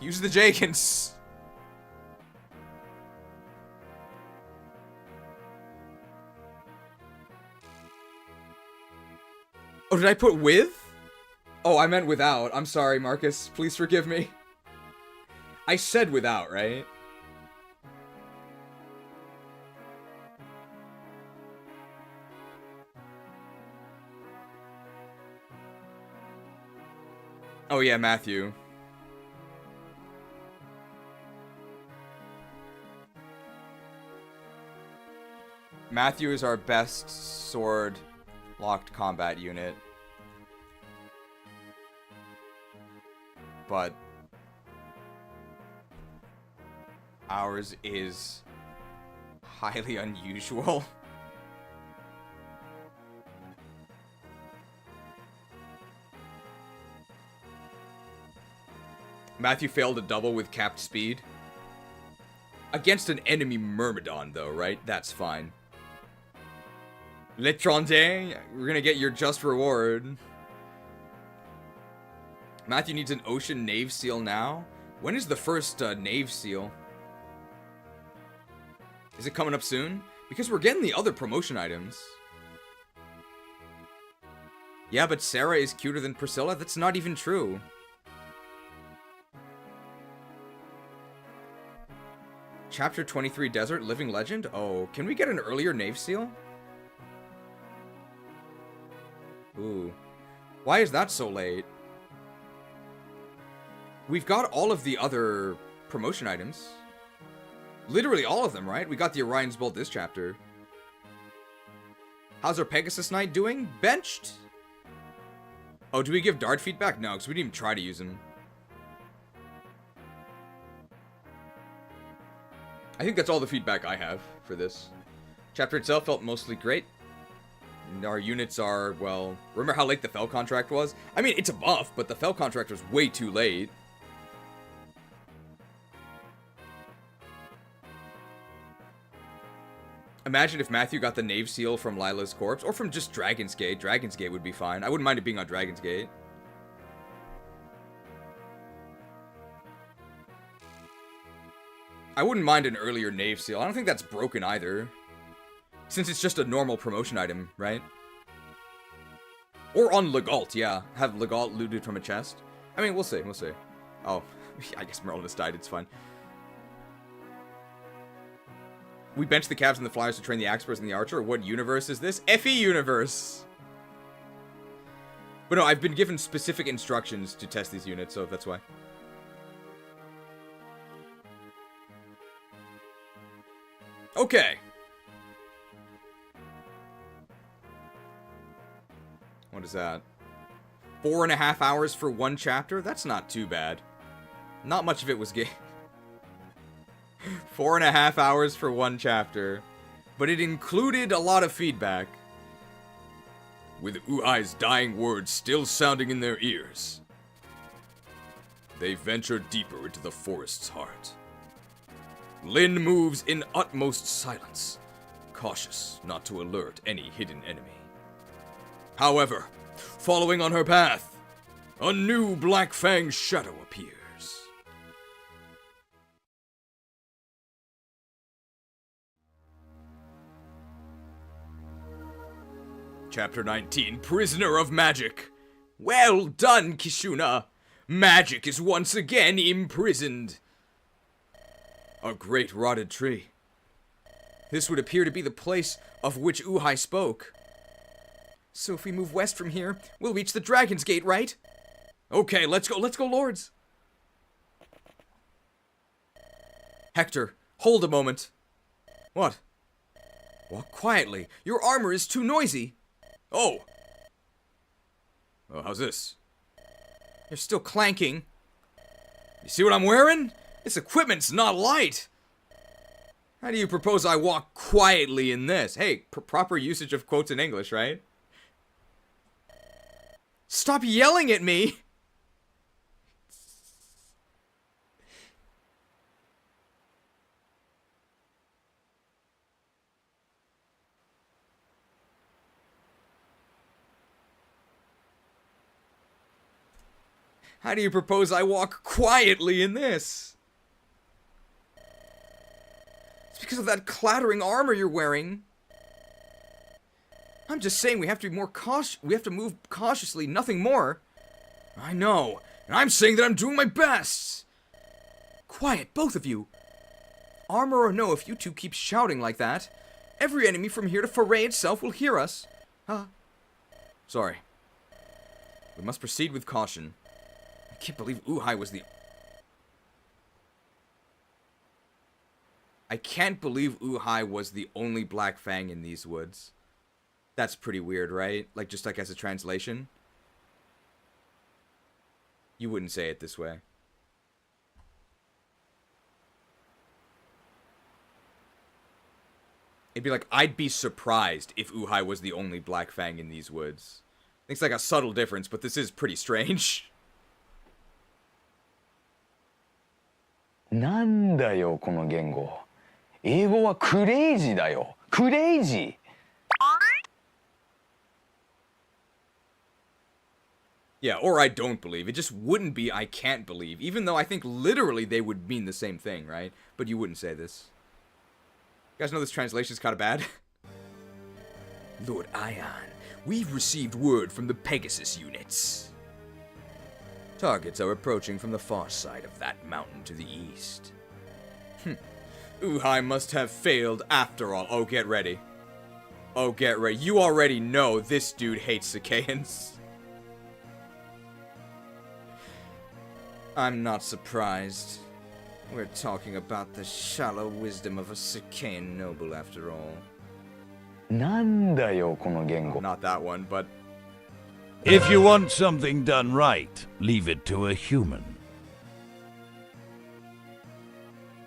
Use the Jeigans. Oh, did I put with? Oh, I meant without. I'm sorry, Marcus. Please forgive me. I said without, right? Oh yeah, Matthew. Matthew is our best sword locked combat unit. But ours is highly unusual. Matthew failed a double with capped speed. Against an enemy Myrmidon, though, right? That's fine. L'étranger, we're gonna get your just reward. Matthew needs an Ocean Nave Seal now. When is the first Nave Seal? Is it coming up soon? Because we're getting the other promotion items. Yeah, but Sarah is cuter than Priscilla? That's not even true. Chapter 23 Desert Living Legend? Oh, can we get an earlier Nave Seal? Ooh. Why is that so late? We've got all of the other promotion items. Literally all of them, right? We got the Orion's Bolt this chapter. How's our Pegasus Knight doing? Benched? Oh, do we give Dart feedback? No, because we didn't even try to use him. I think that's all the feedback I have for this. Chapter itself felt mostly great. Our units are, well... Remember how late the Fell contract was? I mean, it's a buff, but the Fell contract was way too late. Imagine if Matthew got the Nave Seal from Lila's corpse, or from just Dragon's Gate. Dragon's Gate would be fine. I wouldn't mind it being on Dragon's Gate. I wouldn't mind an earlier Nave Seal. I don't think that's broken either. Since it's just a normal promotion item, right? Or on Legault, yeah. Have Legault looted from a chest. I mean, we'll see, we'll see. Oh, I guess Merlin has died, it's fine. We bench the Cavs and the Flyers to train the Axpers and the Archer. What universe is this? FE universe! But no, I've been given specific instructions to test these units, so that's why. Okay. What is that? 4.5 hours for one chapter? That's not too bad. Not much of it was gay. 4.5 hours for one chapter. But it included a lot of feedback. With Uhai's dying words still sounding in their ears, they venture deeper into the forest's heart. Lyn moves in utmost silence, cautious not to alert any hidden enemy. However, following on her path, a new Black Fang shadow appears. Chapter 19, Prisoner of Magic. Well done, Kishuna. Magic is once again imprisoned. A great rotted tree. This would appear to be the place of which Uhai spoke. So if we move west from here, we'll reach the Dragon's Gate, right? Okay, let's go, lords. Hector, hold a moment. What? Walk quietly. Your armor is too noisy. Oh. Oh, how's this? You're still clanking. You see what I'm wearing? This equipment's not light. How do you propose I walk quietly in this? Hey, proper usage of quotes in English, right? Stop yelling at me! How do you propose I walk quietly in this? It's because of that clattering armor you're wearing. I'm just saying we have to be more cautious. We have to move cautiously, nothing more. I know, and I'm saying that I'm doing my best. Quiet, both of you. Armor or no, if you two keep shouting like that, every enemy from here to Foray itself will hear us. Sorry. We must proceed with caution. I can't believe Uhai was the... I can't believe Uhai was the only Black Fang in these woods. That's pretty weird, right? Like, just like as a translation. You wouldn't say it this way. It'd be like, I'd be surprised if Uhai was the only Black Fang in these woods. I think it's like a subtle difference, but this is pretty strange. なんだよこの言語。英語はクレイジーだよ。クレイジー。Yeah, or I don't believe. It just wouldn't be I can't believe, even though I think literally they would mean the same thing, right? But you wouldn't say this. You guys know this translation's kind of bad? Lord Ion, we've received word from the Pegasus units. Targets are approaching from the far side of that mountain to the east. Uhai must have failed after all. Oh, get ready. Oh, get ready. You already know this dude hates Sakaans. I'm not surprised. We're talking about the shallow wisdom of a Sakaan noble after all. なんだよこの言語。 Not that one, but... If you want something done right, leave it to a human.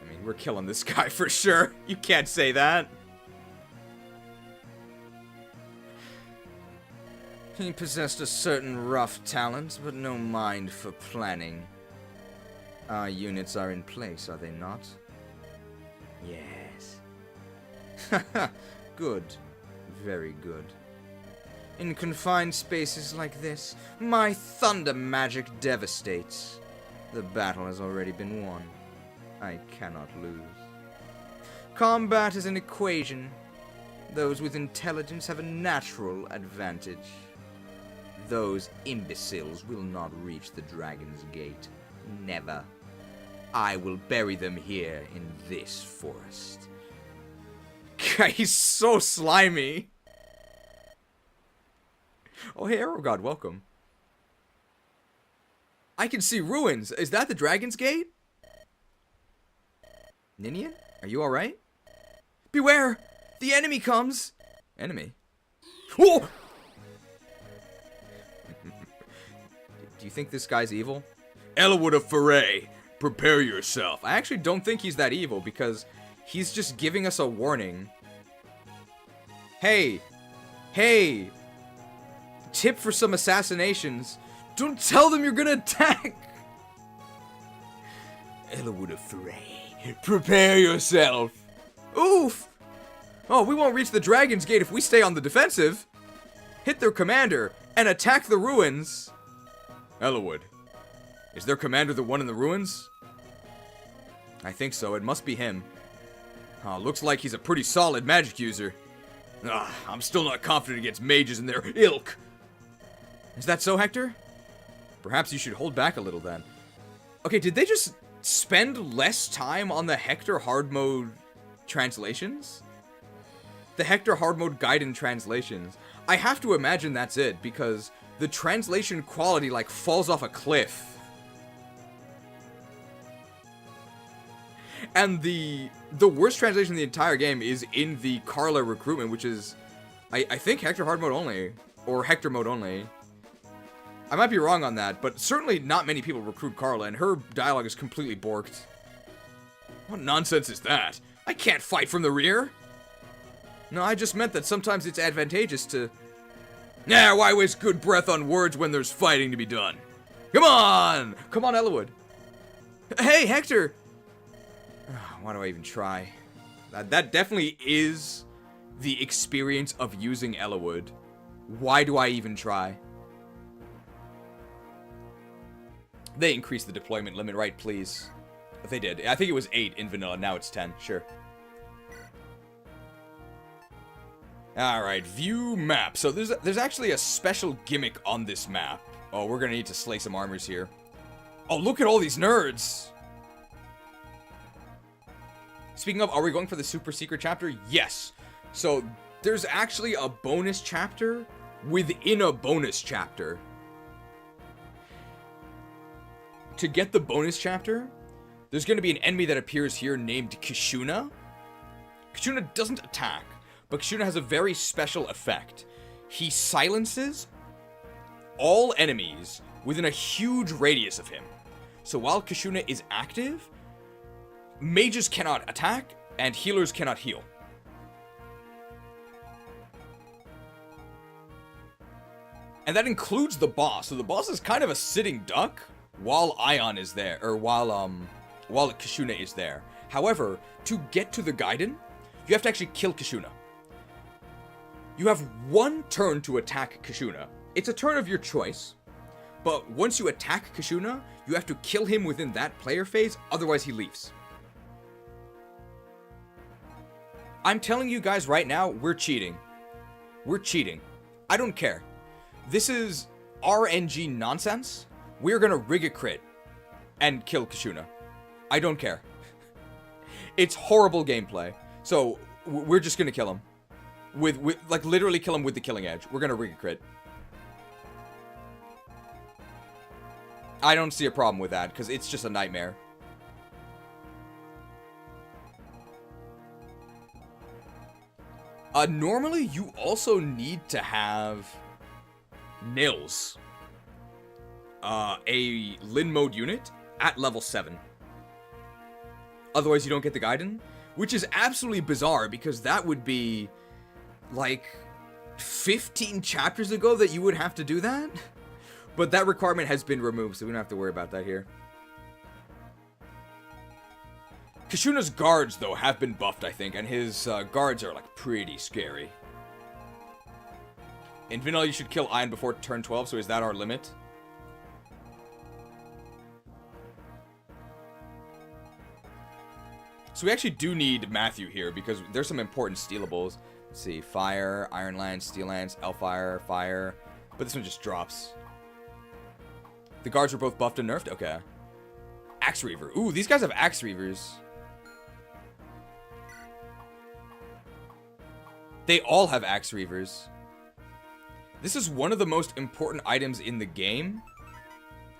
I mean, we're killing this guy for sure. You can't say that. He possessed a certain rough talent, but no mind for planning. Our units are in place, are they not? Yes. Haha, good. Very good. In confined spaces like this, my thunder magic devastates. The battle has already been won. I cannot lose. Combat is an equation. Those with intelligence have a natural advantage. Those imbeciles will not reach the Dragon's Gate. Never. I will bury them here in this forest. He's so slimy. Oh, hey, God, welcome. I can see ruins. Is that the Dragon's Gate? Ninian, are you alright? Beware! The enemy comes! Enemy? Whoa! Do you think this guy's evil? Elwood of Foray, prepare yourself. I actually don't think he's that evil because he's just giving us a warning. Hey! Hey! Tip for some assassinations. Don't tell them you're gonna attack! Elwood of Foray, prepare yourself. Oof! Oh, we won't reach the Dragon's Gate if we stay on the defensive. Hit their commander and attack the ruins. Elwood, is their commander the one in the ruins? I think so. It must be him. Oh, looks like he's a pretty solid magic user. I'm still not confident against mages and their ilk. Is that so, Hector? Perhaps you should hold back a little then. Okay, did they just spend less time on the Hector hard mode translations? The Hector hard mode guide and translations. I have to imagine that's it, because the translation quality, like, falls off a cliff. And the worst translation in the entire game is in the Carla recruitment, which is, I think, Hector hard mode only. Or Hector mode only. I might be wrong on that, but certainly not many people recruit Carla, and her dialogue is completely borked. What nonsense is that? I can't fight from the rear! No, I just meant that sometimes it's advantageous to... Nah, why waste good breath on words when there's fighting to be done? Come on! Come on, Elwood. Hey, Hector! Why do I even try? That definitely is the experience of using Elwood. Why do I even try? They increased the deployment limit, right, please? If they did. I think it was 8 in vanilla, now it's 10, sure. Alright, view map. So there's actually a special gimmick on this map. Oh, we're gonna need to slay some armors here. Oh, look at all these nerds! Speaking of, are we going for the super secret chapter? Yes. So, there's actually a bonus chapter within a bonus chapter. To get the bonus chapter, there's gonna be an enemy that appears here named Kishuna. Kishuna doesn't attack, but Kishuna has a very special effect. He silences all enemies within a huge radius of him. So while Kishuna is active, mages cannot attack, and healers cannot heal. And that includes the boss. So the boss is kind of a sitting duck while Ion is there, or while Kishuna is there. However, to get to the Gaiden, you have to actually kill Kishuna. You have one turn to attack Kishuna. It's a turn of your choice, but once you attack Kishuna, you have to kill him within that player phase, otherwise he leaves. I'm telling you guys right now, we're cheating. We're cheating. I don't care. This is RNG nonsense. We're gonna rig a crit and kill Kishuna. I don't care. It's horrible gameplay. So, we're just gonna kill him. With like, literally kill him with the killing edge. We're gonna rig a crit. I don't see a problem with that, because it's just a nightmare. Normally, you also need to have Nils, a Lyn mode unit, at level 7. Otherwise, you don't get the Gaiden, which is absolutely bizarre, because that would be, like, 15 chapters ago that you would have to do that? But that requirement has been removed, so we don't have to worry about that here. Kishuna's guards, though, have been buffed, I think, and his guards are, like, pretty scary. In vanilla, you should kill Ion before turn 12, so is that our limit? So we actually do need Matthew here, because there's some important stealables. Let's see, Fire, Iron Lance, Steel Lance, Elfire, Fire. But this one just drops. The guards were both buffed and nerfed? Okay. Axe Reaver. Ooh, these guys have Axe Reavers. They all have Axe Reavers. This is one of the most important items in the game.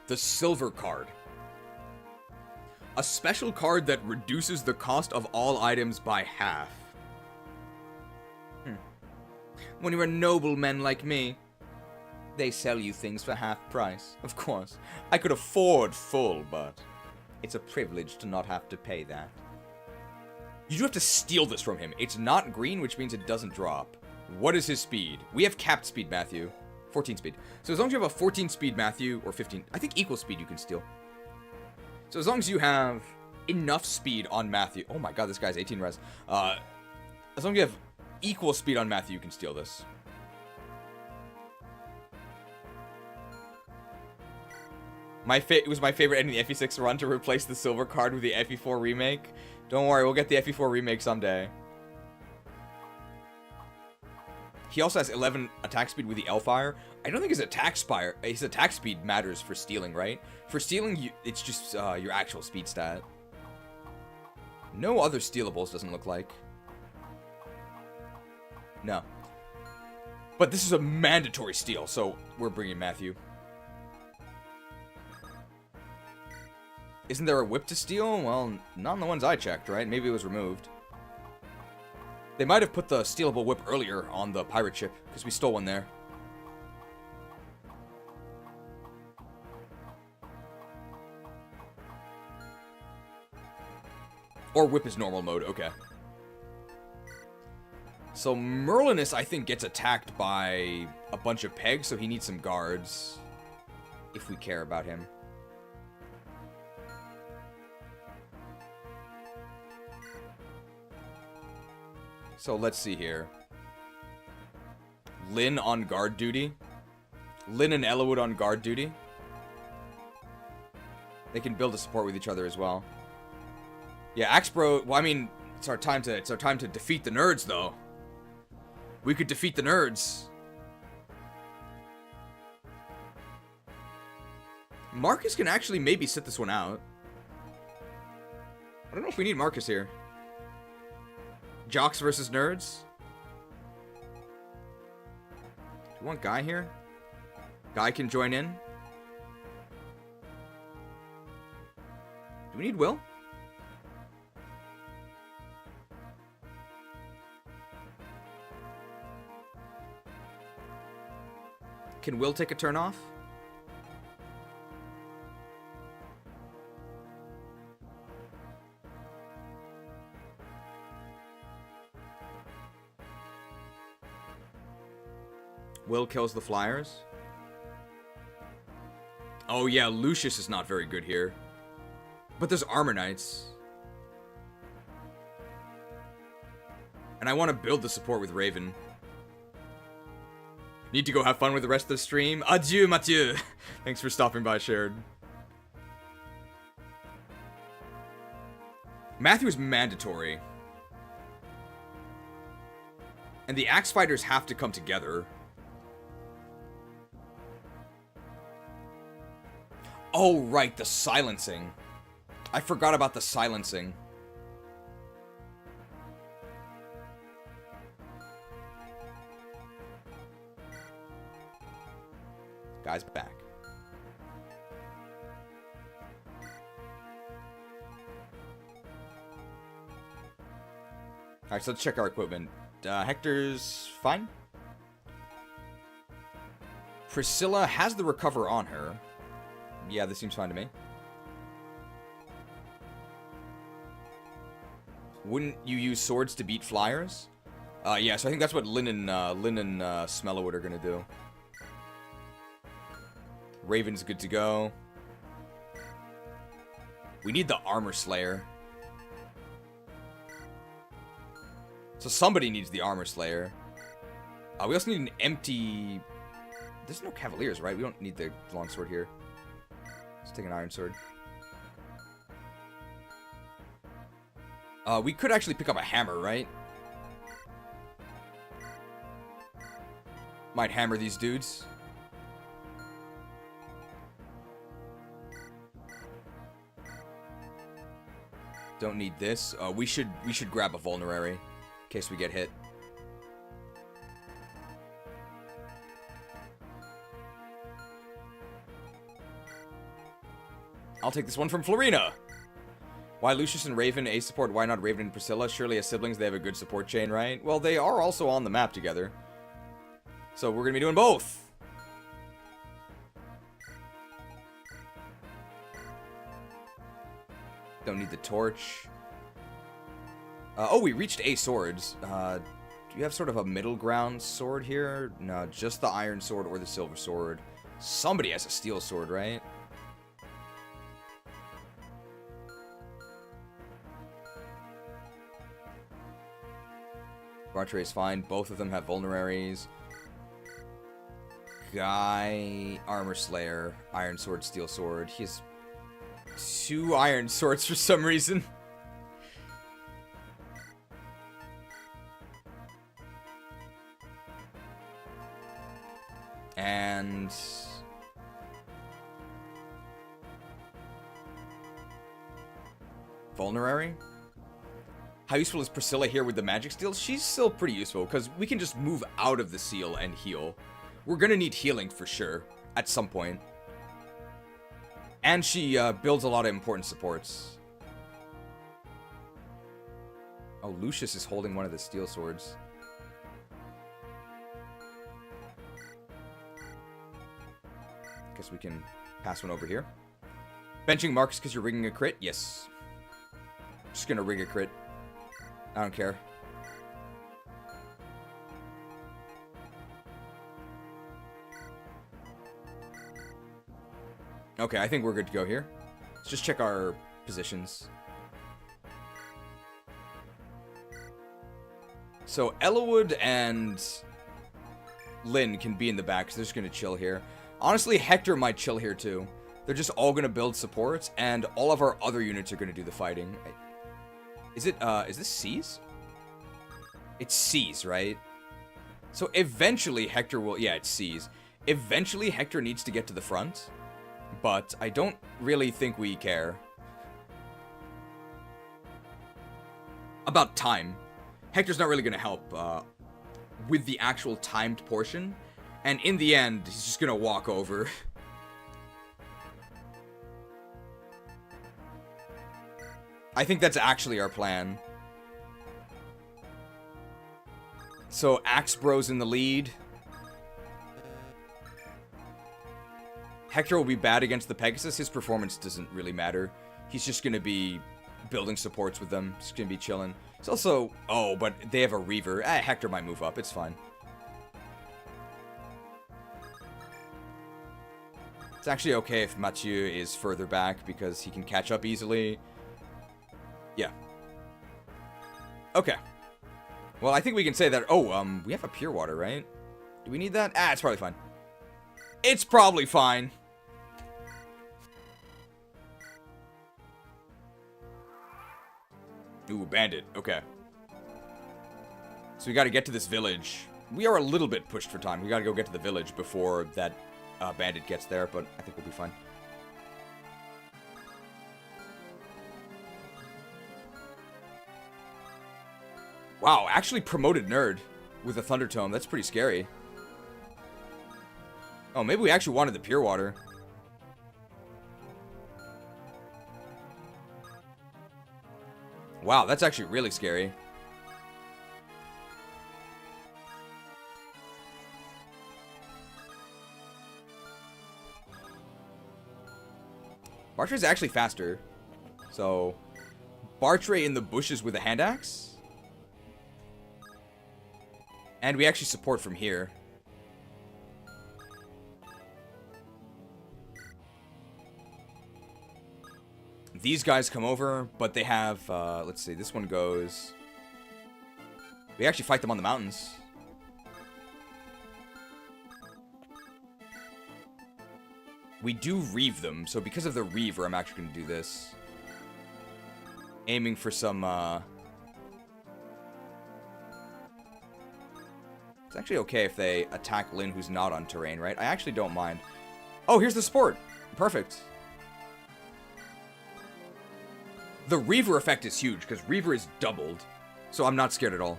The Silver Card. A special card that reduces the cost of all items by half. When you're a nobleman like me, they sell you things for half price. Of course, I could afford full, but it's a privilege to not have to pay that. You do have to steal this from him. It's not green, which means it doesn't drop. What is his speed? We have capped speed, Matthew. 14 speed. So as long as you have a 14 speed, Matthew, or 15, I think equal speed you can steal. So as long as you have enough speed on Matthew. Oh my god, this guy's 18 res. As long as you have equal speed on Matthew, you can steal this. It was my favorite ending the FE6 run to replace the silver card with the FE4 remake. Don't worry, we'll get the FE4 remake someday. He also has 11 attack speed with the Elfire. I don't think his attack speed matters for stealing, right? For stealing, it's just your actual speed stat. No other stealables, doesn't look like. No. But this is a mandatory steal, so we're bringing Matthew. Isn't there a whip to steal? Well, not on the ones I checked, right? Maybe it was removed. They might have put the stealable whip earlier on the pirate ship, because we stole one there. Or whip is normal mode, okay. So Merlinus, I think, gets attacked by a bunch of pegs, so he needs some guards. If we care about him. So let's see here. Lyn on guard duty. Lyn and Ellawood on guard duty. They can build a support with each other as well. Yeah, Axbro, well, I mean, it's our time to defeat the nerds, though. We could defeat the nerds. Marcus can actually maybe sit this one out. I don't know if we need Marcus here. Jocks versus nerds. Do you want Guy here? Guy can join in. Do we need Will? Can Will take a turn off? Will kills the flyers. Oh yeah, Lucius is not very good here. But there's Armor Knights. And I want to build the support with Raven. Need to go have fun with the rest of the stream. Adieu, Mathieu. Thanks for stopping by, Shared. Matthew is mandatory. And the Axe Fighters have to come together. Oh, right, the silencing. I forgot about the silencing. Guy's back. Alright, so let's check our equipment. Hector's fine. Priscilla has the recover on her. Yeah, this seems fine to me. Wouldn't you use swords to beat flyers? Yeah, so I think that's what Lyn and Smellowood are gonna do. Raven's good to go. We need the Armor Slayer. So somebody needs the Armor Slayer. We also need an empty... There's no Cavaliers, right? We don't need the longsword here. Let's take an Iron Sword. We could actually pick up a hammer, right? Might hammer these dudes. Don't need this. We should grab a vulnerary in case we get hit. I'll take this one from Florina. Why Lucius and Raven A support? Why not Raven and Priscilla? Surely as siblings they have a good support chain, right? Well, they are also on the map together. So we're gonna be doing both. Don't need the torch. Oh, we reached A swords. Do you have sort of a middle ground sword here? No, just the iron sword or the silver sword. Somebody has a steel sword, right? Bartre is fine. Both of them have vulneraries. Guy, Armor Slayer, Iron Sword, Steel Sword. He has 2 Iron Swords for some reason. And... vulnerary? How useful is Priscilla here with the magic steel? She's still pretty useful, because we can just move out of the seal and heal. We're gonna need healing for sure, at some point. And she builds a lot of important supports. Oh, Lucius is holding one of the steel swords. Guess we can pass one over here. Benching marks because you're rigging a crit? Yes. Just gonna rig a crit. I don't care. Okay, I think we're good to go here. Let's just check our positions. So, Ellawood and Lyn can be in the back, because they're just going to chill here. Honestly, Hector might chill here, too. They're just all going to build supports, and all of our other units are going to do the fighting. Is this C's? It's C's, right? So eventually Hector will... Yeah, it's C's. Eventually Hector needs to get to the front. But I don't really think we care. About time. Hector's not really going to help with the actual timed portion. And in the end, he's just going to walk over. I think that's actually our plan. So, Axe Bro's in the lead. Hector will be bad against the Pegasus. His performance doesn't really matter. He's just going to be building supports with them. He's going to be chilling. It's also... Oh, but they have a Reaver. Hector might move up. It's fine. It's actually okay if Mathieu is further back because he can catch up easily. Yeah. Okay. Well, I think we can say that... Oh, we have a pure water, right? Do we need that? It's probably fine. It's probably fine. Ooh, bandit. Okay. So we gotta get to this village. We are a little bit pushed for time. We gotta go get to the village before that bandit gets there, but I think we'll be fine. Wow, actually promoted nerd with a Thunder Tome. That's pretty scary. Oh, maybe we actually wanted the pure water. Wow, that's actually really scary. Bartre's actually faster. So, Bartre in the bushes with a hand axe. And we actually support from here. These guys come over, but they have, let's see, this one goes... We actually fight them on the mountains. We do reave them, so because of the reaver, I'm actually going to do this. Aiming for some, It's actually okay if they attack Lyn who's not on terrain, right? I actually don't mind. Oh, here's the support. Perfect. The Reaver effect is huge, because Reaver is doubled. So I'm not scared at all.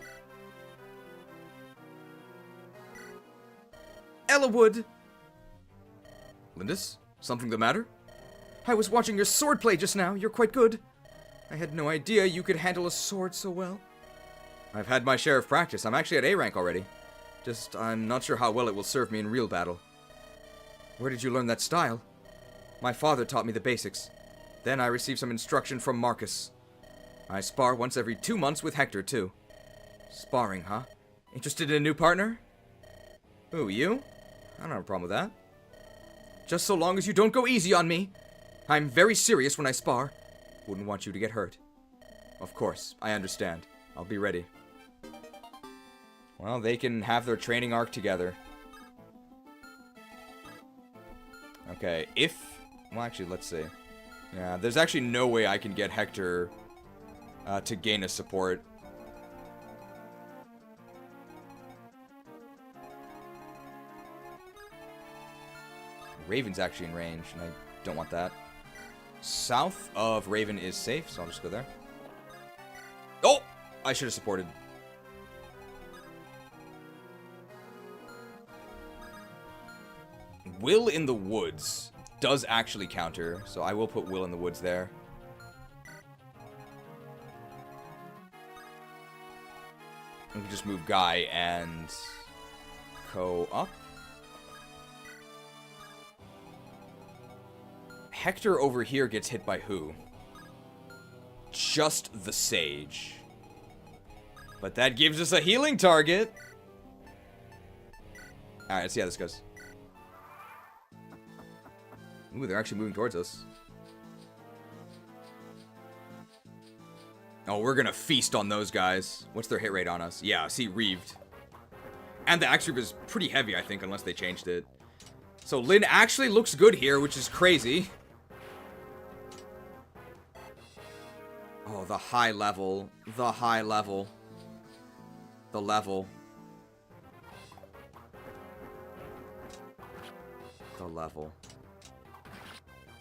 Ellawood! Lindis, something the matter? I was watching your swordplay just now. You're quite good. I had no idea you could handle a sword so well. I've had my share of practice. I'm actually at A rank already. Just, I'm not sure how well it will serve me in real battle. Where did you learn that style? My father taught me the basics. Then I received some instruction from Marcus. I spar once every 2 months with Hector, too. Sparring, huh? Interested in a new partner? Who, you? I don't have a problem with that. Just so long as you don't go easy on me. I'm very serious when I spar. Wouldn't want you to get hurt. Of course, I understand. I'll be ready. Well, they can have their training arc together. Okay, if... Well, actually, let's see. Yeah, there's actually no way I can get Hector to gain a support. Raven's actually in range, and I don't want that. South of Raven is safe, so I'll just go there. Oh! I should have supported. Will in the Woods does actually counter, so I will put Will in the Woods there. We can just move Guy and Ko up. Hector over here gets hit by who? Just the Sage. But that gives us a healing target. Alright, let's see how this goes. Ooh, they're actually moving towards us. Oh, we're gonna feast on those guys. What's their hit rate on us? Yeah, see, Reaved. And the Axe Reave is pretty heavy, I think, unless they changed it. So Lyn actually looks good here, which is crazy. Oh, the high level. The high level. The level. The level.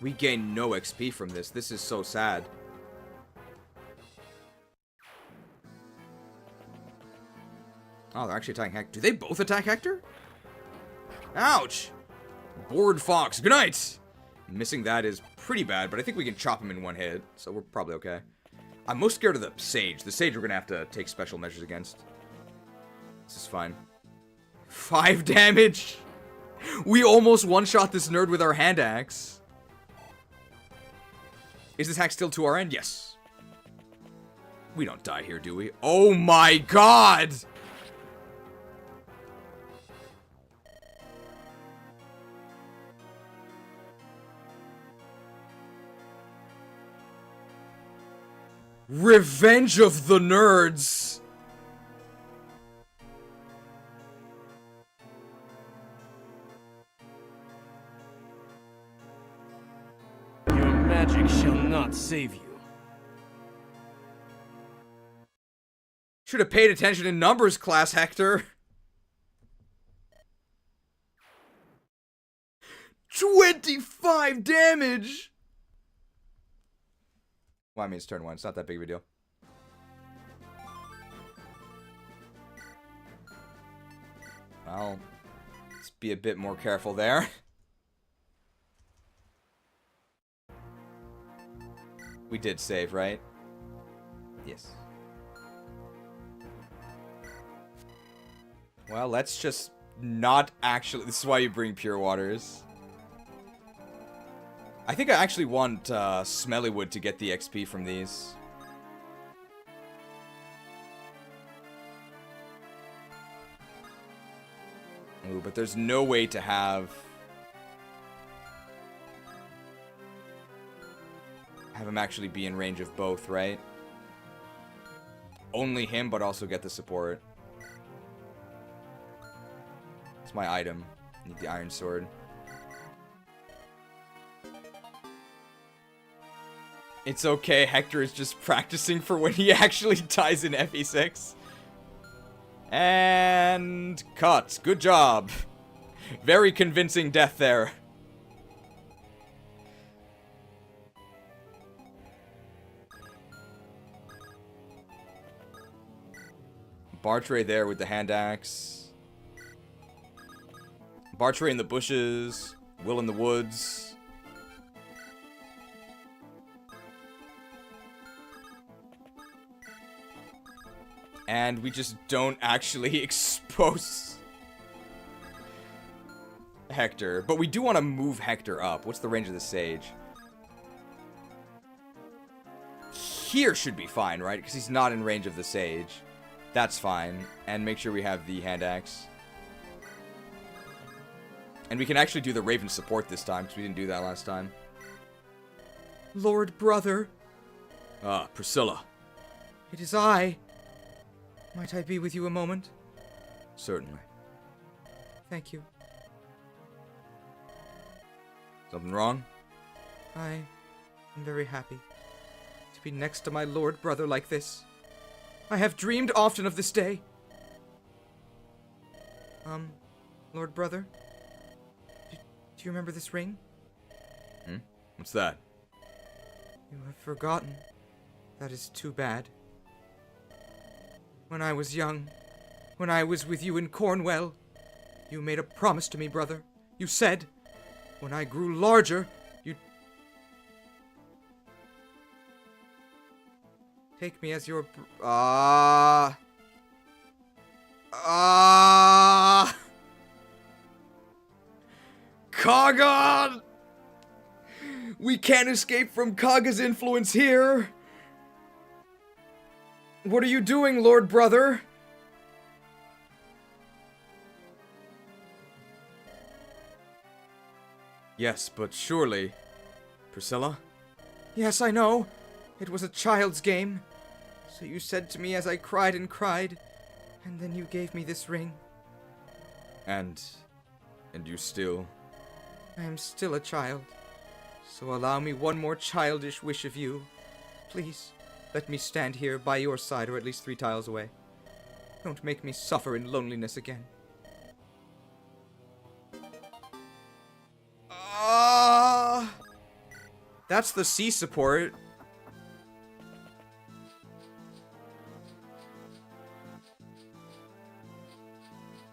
We gain no XP from this. This is so sad. Oh, they're actually attacking Hector. Do they both attack Hector? Ouch! Bored Fox. Good night! Missing that is pretty bad, but I think we can chop him in one hit, so we're probably okay. I'm most scared of the Sage. The Sage we're gonna have to take special measures against. This is fine. 5 damage! We almost one-shot this nerd with our hand axe. Is this hack still to our end? Yes. We don't die here, do we? Oh my god! Revenge of the Nerds! Your magic shall not save you. Should have paid attention in numbers class, Hector. 25 damage! Well, I mean, it's turn 1. It's not that big of a deal. Well, let's be a bit more careful there. We did save, right? Yes. Well, let's just not actually... This is why you bring Pure Waters. I think I actually want Smellywood to get the XP from these. Ooh, but there's no way to have him actually be in range of both, right? Only him, but also get the support. It's my item. I need the Iron Sword. It's okay, Hector is just practicing for when he actually dies in FE6. And cut. Good job. Very convincing death there. Bartray there with the hand axe. Bartray in the bushes. Will in the woods. And we just don't actually expose Hector. But we do want to move Hector up. What's the range of the sage? Here should be fine, right? Because he's not in range of the sage. That's fine. And make sure we have the hand axe. And we can actually do the Raven support this time, because we didn't do that last time. Lord Brother. Ah, Priscilla. It is I. Might I be with you a moment? Certainly. Thank you. Something wrong? I am very happy to be next to my Lord Brother like this. I have dreamed often of this day. Lord Brother? Do you remember this ring? What's that? You have forgotten. That is too bad. When I was young, when I was with you in Cornwall, you made a promise to me, brother. You said, when I grew larger, you'd take me as your Kaga! We can't escape from Kaga's influence here. What are you doing, Lord Brother? Yes, but surely... Priscilla? Yes, I know. It was a child's game. So you said to me as I cried and cried, and then you gave me this ring. And you still... I am still a child. So allow me one more childish wish of you. Please, let me stand here by your side, or at least 3 tiles away. Don't make me suffer in loneliness again. That's the C support.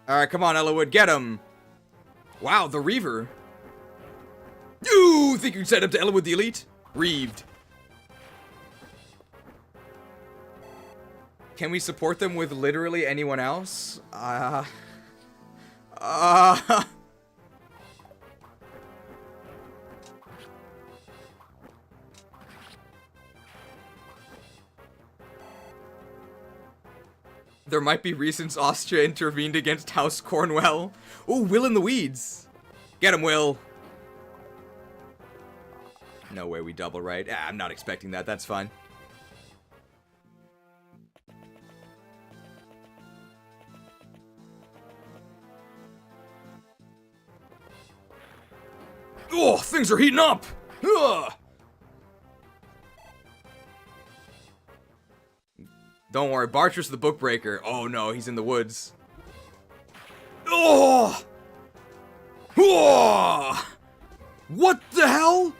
Alright, come on, Ellawood, get him! Wow, the Reaver. You think you can set up to Ellawood the Elite? Reaved. Can we support them with literally anyone else? There might be reasons Austria intervened against House Cornwall. Ooh, Will in the weeds. Get him, Will. No way we double right. I'm not expecting that. That's fine. Oh, things are heating up! Ugh. Don't worry, Bartrus the Bookbreaker. Oh no, he's in the woods. Oh! Oh! What the hell?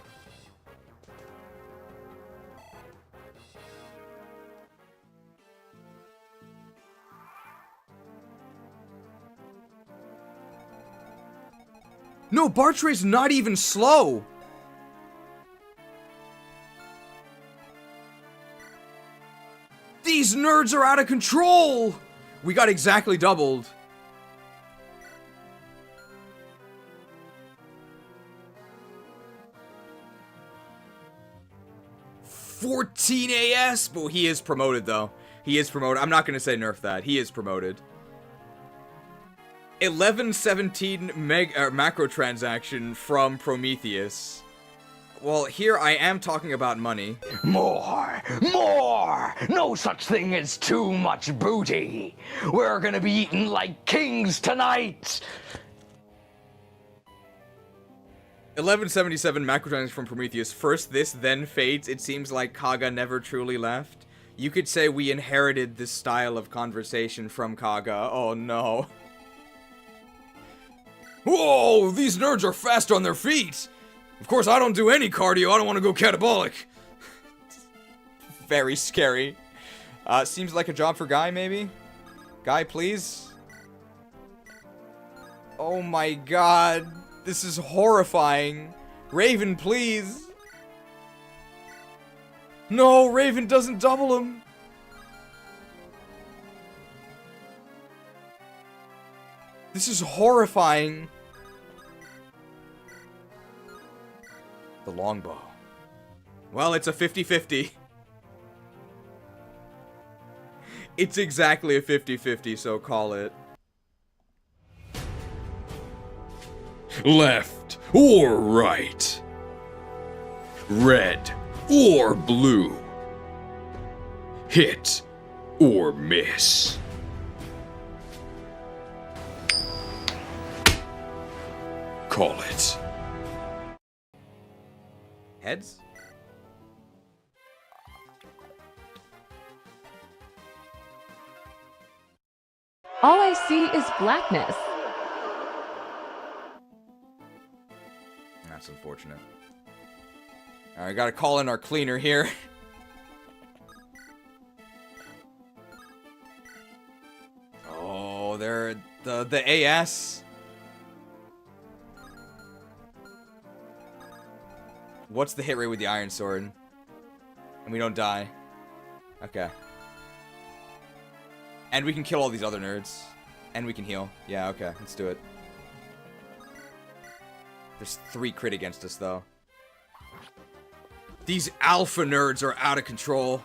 No, Bartray's not even slow. These nerds are out of control! We got exactly doubled. $14 AS, but he is promoted though. He is promoted. I'm not gonna say nerf that. He is promoted. 1117 macro transaction from Prometheus. Well, here I am talking about money. More! More! No such thing as too much booty! We're gonna be eating like kings tonight! 1177 macro transaction from Prometheus. First this, then fades. It seems like Kaga never truly left. You could say we inherited this style of conversation from Kaga. Oh no. Whoa! These nerds are fast on their feet! Of course, I don't do any cardio. I don't want to go catabolic. Very scary. Seems like a job for Guy, maybe? Guy, please. Oh my god. This is horrifying. Raven, please. No, Raven doesn't double him. This is horrifying. The longbow. Well, it's a 50-50. It's exactly a 50-50, so call it. Left or right? Red or blue? Hit or miss? Call it. Heads? All I see is blackness. That's unfortunate. Alright, gotta call in our cleaner here. Oh, they're the AS. What's the hit rate with the iron sword? And we don't die. Okay. And we can kill all these other nerds. And we can heal. Yeah, okay. Let's do it. There's 3 crit against us, though. These alpha nerds are out of control.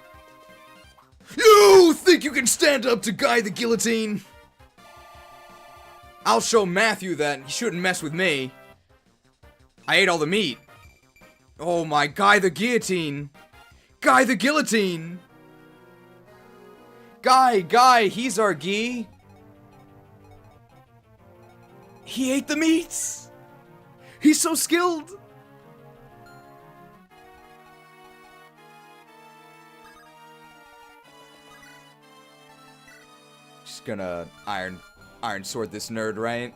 You think you can stand up to Guy the Guillotine? I'll show Matthew that he shouldn't mess with me. I ate all the meat. Oh my, Guy the Guillotine. Guy the Guillotine. Guy, he's our Guy. He ate the meats. He's so skilled. Just gonna iron sword this nerd, right?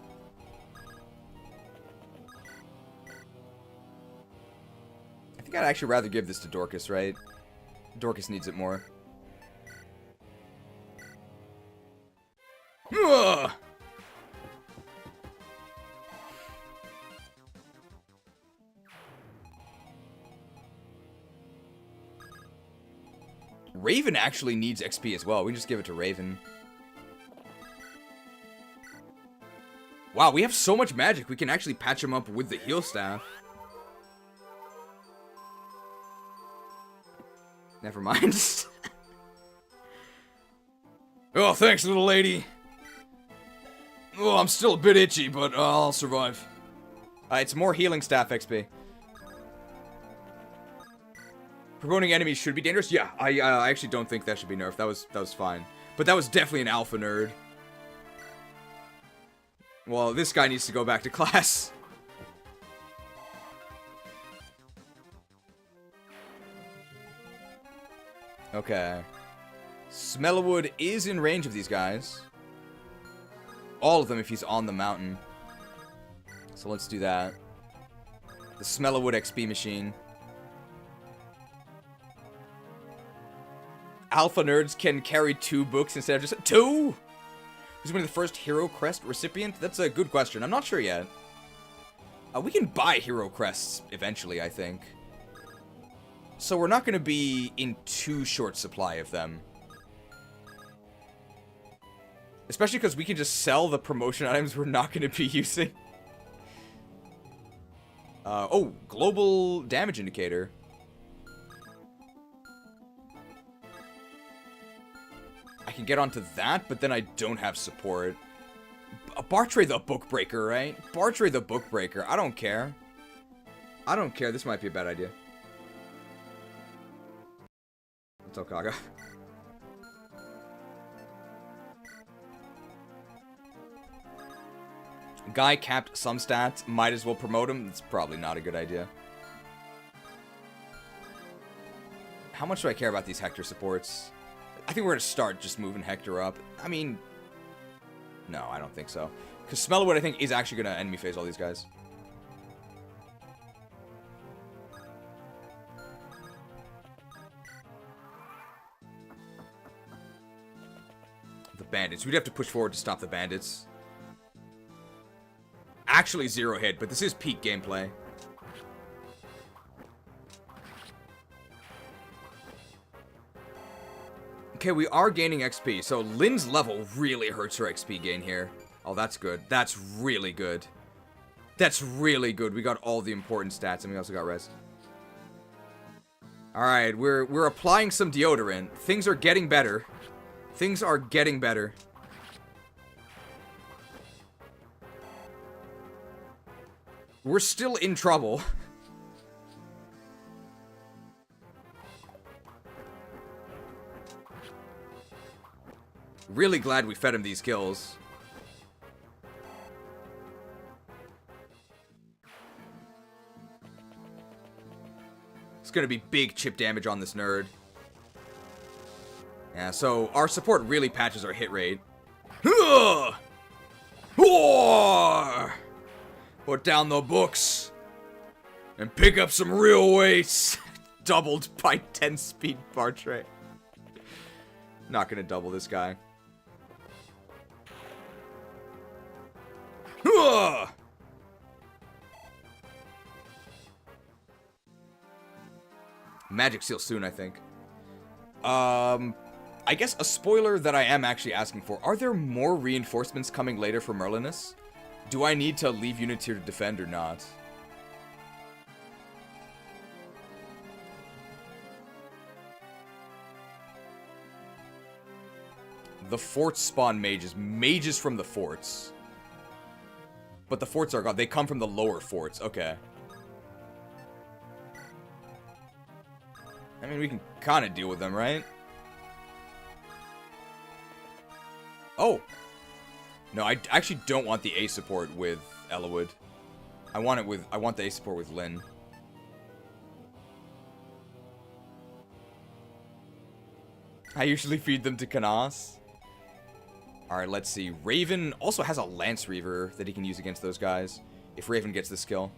I think I'd actually rather give this to Dorcas, right? Dorcas needs it more. Ugh! Raven actually needs XP as well. We can just give it to Raven. Wow, we have so much magic. We can actually patch him up with the heal staff. Never mind. Oh, thanks, little lady. Oh, I'm still a bit itchy, but I'll survive. It's more healing staff XP. Promoting enemies should be dangerous? Yeah, I actually don't think that should be nerfed. That was fine. But that was definitely an alpha nerd. Well, this guy needs to go back to class. Okay. Smellowood is in range of these guys. All of them if he's on the mountain. So let's do that. The Smellowood XP machine. Alpha nerds can carry 2 books instead of just 2? Who's one of the first Hero Crest recipient? That's a good question. I'm not sure yet. We can buy Hero Crests eventually, I think. So we're not going to be in too short supply of them. Especially because we can just sell the promotion items we're not going to be using. Oh, global damage indicator. I can get onto that, but then I don't have support. Bartray the Bookbreaker, right? Bartray the Bookbreaker. I don't care. I don't care. This might be a bad idea. What's up, Kaga? Guy capped some stats. Might as well promote him. That's probably not a good idea. How much do I care about these Hector supports? I think we're going to start just moving Hector up. I mean, no, I don't think so. Because Smellowood, I think, is actually going to enemy phase all these guys. The bandits. We'd have to push forward to stop the bandits. Actually 0 hit, but this is peak gameplay. Okay, we are gaining XP, so Lyn's level really hurts her XP gain here. Oh, that's good. That's really good. That's really good. We got all the important stats, and we also got res. Alright, we're applying some deodorant. Things are getting better. Things are getting better. We're still in trouble. Really glad we fed him these kills. It's gonna be big chip damage on this nerd. Yeah, so our support really patches our hit rate. Put down the books and pick up some real weights. Doubled by 10 speed bar tray. Not gonna double this guy. Magic seal soon, I think. I guess a spoiler that I am actually asking for. Are there more reinforcements coming later for Merlinus? Do I need to leave units here to defend or not? The forts spawn mages. Mages from the forts. But the forts are gone. They come from the lower forts. Okay. I mean, we can kind of deal with them, right? Oh. No, I actually don't want the A support with Ellawood. I want the A support with Lyn. I usually feed them to Canas. Alright, let's see. Raven also has a Lance Reaver that he can use against those guys. If Raven gets the skill.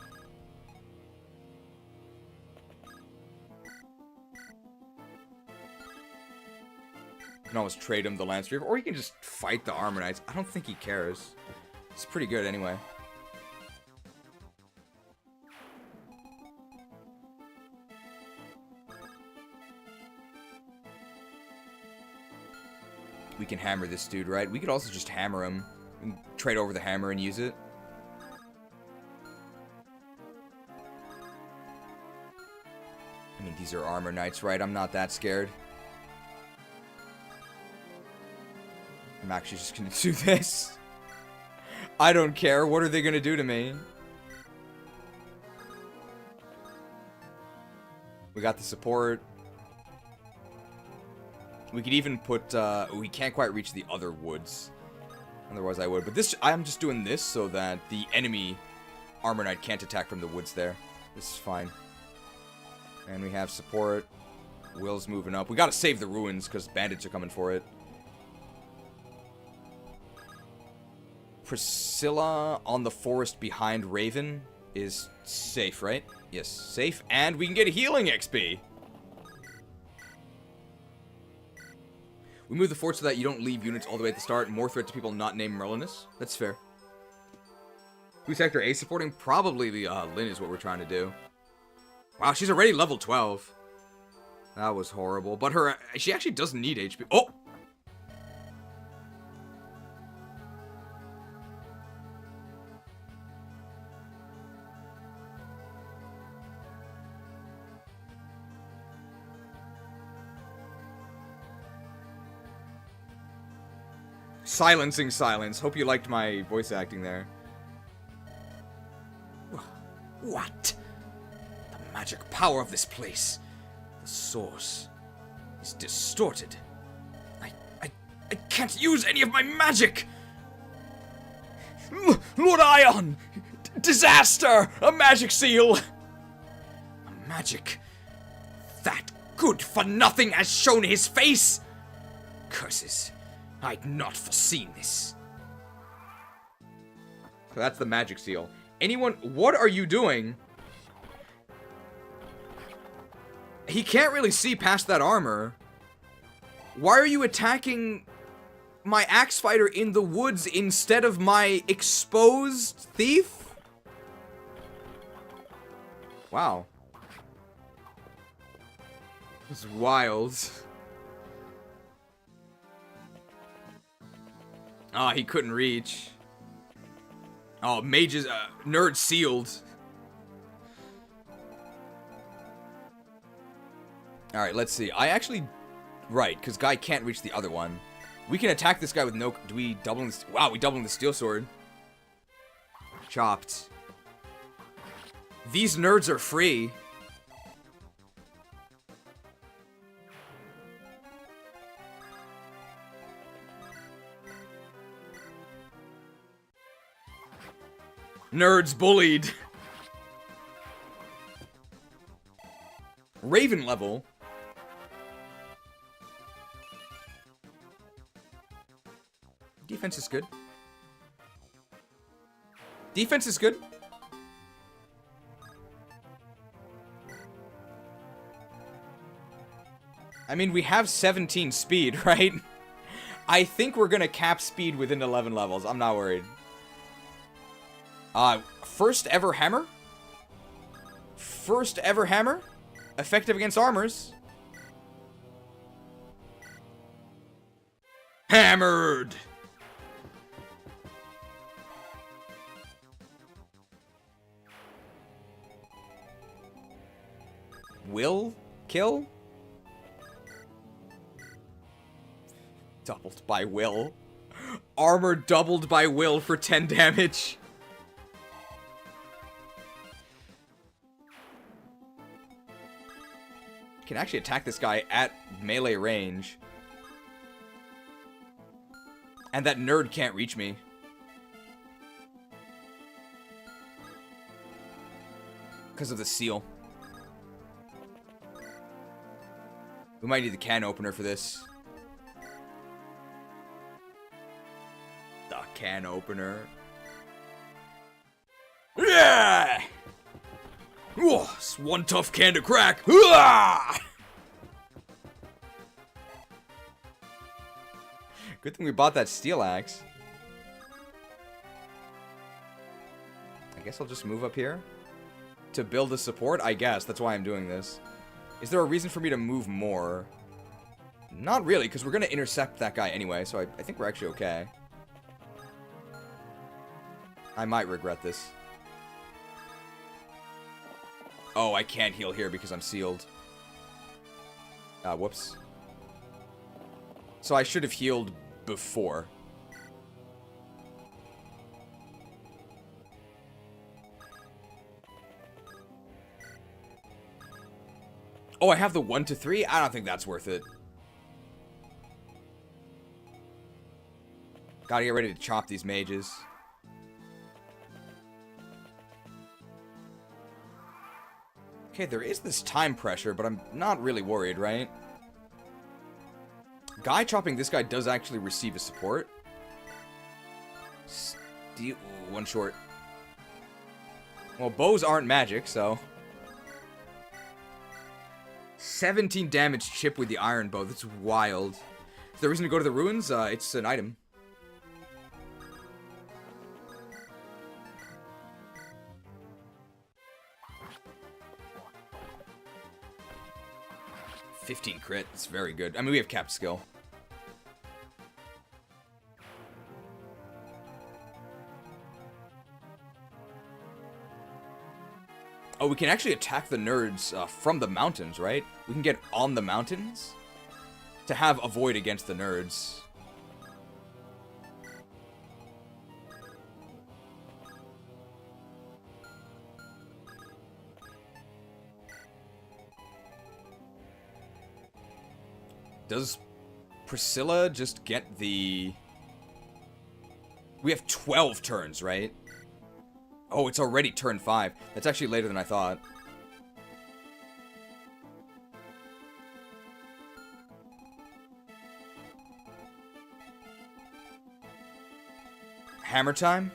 You can always trade him the Lance Reaver. Or he can just fight the Armor Knights. I don't think he cares. It's pretty good anyway. We can hammer this dude, right? We could also just hammer him. We can trade over the hammer and use it. I mean, these are Armor Knights, right? I'm not that scared. I'm actually just gonna do this. I don't care. What are they gonna do to me? We got the support. We could even put, we can't quite reach the other woods. Otherwise I would. But this, I'm just doing this so that the enemy Armor Knight can't attack from the woods there. This is fine. And we have support. Will's moving up. We gotta save the ruins because bandits are coming for it. Priscilla on the forest behind Raven is safe, right? Yes, safe. And we can get healing XP. We move the fort so that you don't leave units all the way at the start. More threat to people not named Merlinus. That's fair. Who's Hector A supporting? Probably the Lyn is what we're trying to do. Wow, she's already level 12. That was horrible. But she actually doesn't need HP. Oh! Silencing silence. Hope you liked my voice acting there. What? The magic power of this place. The source is distorted. I can't use any of my magic! Lord Ion! Disaster! A magic seal! A magic that good for nothing has shown his face! Curses. I'd not foreseen this. So that's the magic seal. Anyone, what are you doing? He can't really see past that armor. Why are you attacking my axe fighter in the woods instead of my exposed thief? Wow. It's wild. Oh, he couldn't reach. Oh, mages, nerd sealed. Alright, let's see. I actually... Right, because guy can't reach the other one. We can attack this guy with no... Do we doubling this? Wow, we doubling the steel sword. Chopped. These nerds are free. Nerds bullied. Raven level. Defense is good. Defense is good. I mean, we have 17 speed, right? I think we're gonna cap speed within 11 levels. I'm not worried. First ever hammer? First ever hammer? Effective against armors. Hammered! Will kill? Doubled by will. Armor doubled by will for 10 damage. Can actually attack this guy at melee range. And that nerd can't reach me. Because of the seal. We might need the can opener for this. The can opener. Yeah! Oh, it's one tough can to crack. Good thing we bought that steel axe. I guess I'll just move up here. To build a support? I guess. That's why I'm doing this. Is there a reason for me to move more? Not really, because we're going to intercept that guy anyway, so I think we're actually okay. I might regret this. Oh, I can't heal here because I'm sealed. Whoops. So I should have healed before. Oh, I have the 1 to 3? I don't think that's worth it. Gotta get ready to chop these mages. Okay, there is this time pressure, but I'm not really worried, right? Guy chopping this guy does actually receive a support. Steel... Ooh, one short. Well, bows aren't magic, so... 17 damage chip with the iron bow. That's wild. Is there a reason to go to the ruins? It's an item. $15 crit. It's very good. I mean, we have capped skill. Oh, we can actually attack the nerds from the mountains, right? We can get on the mountains to have a void against the nerds. Does Priscilla just get the... We have 12 turns, right? Oh, it's already turn 5. That's actually later than I thought. Hammer time?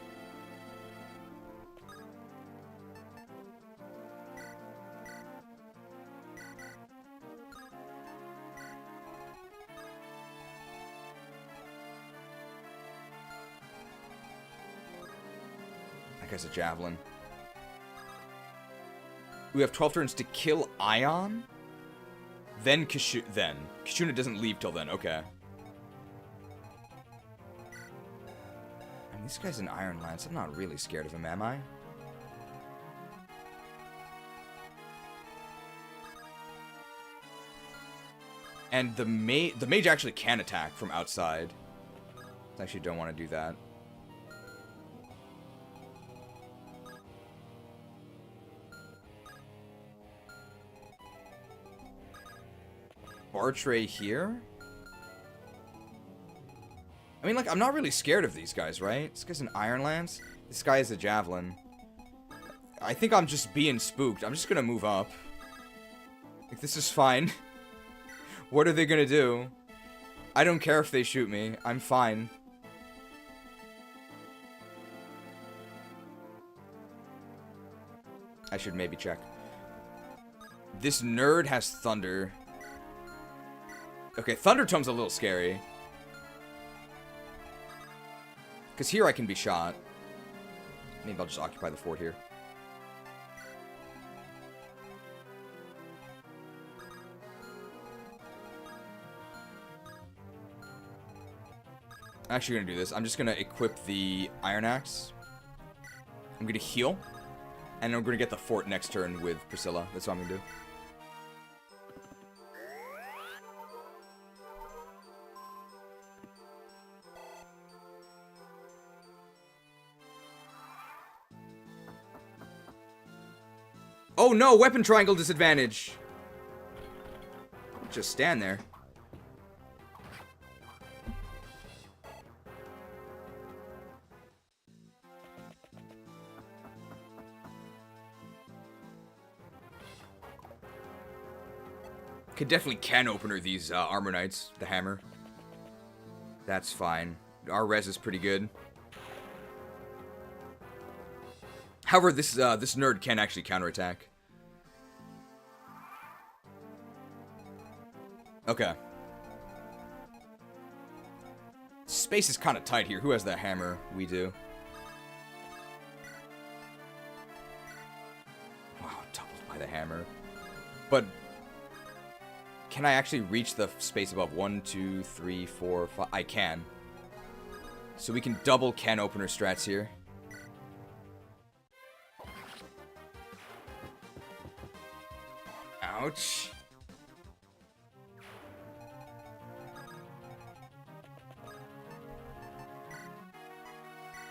That guy's a javelin. We have 12 turns to kill Ion. Then Kashuna doesn't leave till then. Okay. And this guy's an Iron Lance. I'm not really scared of him, am I? And the mage actually can attack from outside. I actually don't want to do that. Bartray here? I mean, like, I'm not really scared of these guys, right? This guy's an Iron Lance. This guy is a Javelin. I think I'm just being spooked. I'm just gonna move up. Like, this is fine. What are they gonna do? I don't care if they shoot me. I'm fine. I should maybe check. This nerd has Thunder. Okay, Thunder Tome's a little scary. Because here I can be shot. Maybe I'll just occupy the fort here. I'm actually going to do this. I'm just going to equip the Iron Axe. I'm going to heal. And I'm going to get the fort next turn with Priscilla. That's what I'm going to do. Oh no, weapon triangle disadvantage. Just stand there. Could definitely can opener these armor knights, the hammer. That's fine. Our res is pretty good. However, this nerd can actually counterattack. Okay. Space is kind of tight here. Who has that hammer? We do. Wow, doubled by the hammer. But can I actually reach the space above? 1, 2, 3, 4, 5. I can. So we can double can opener strats here. Ouch.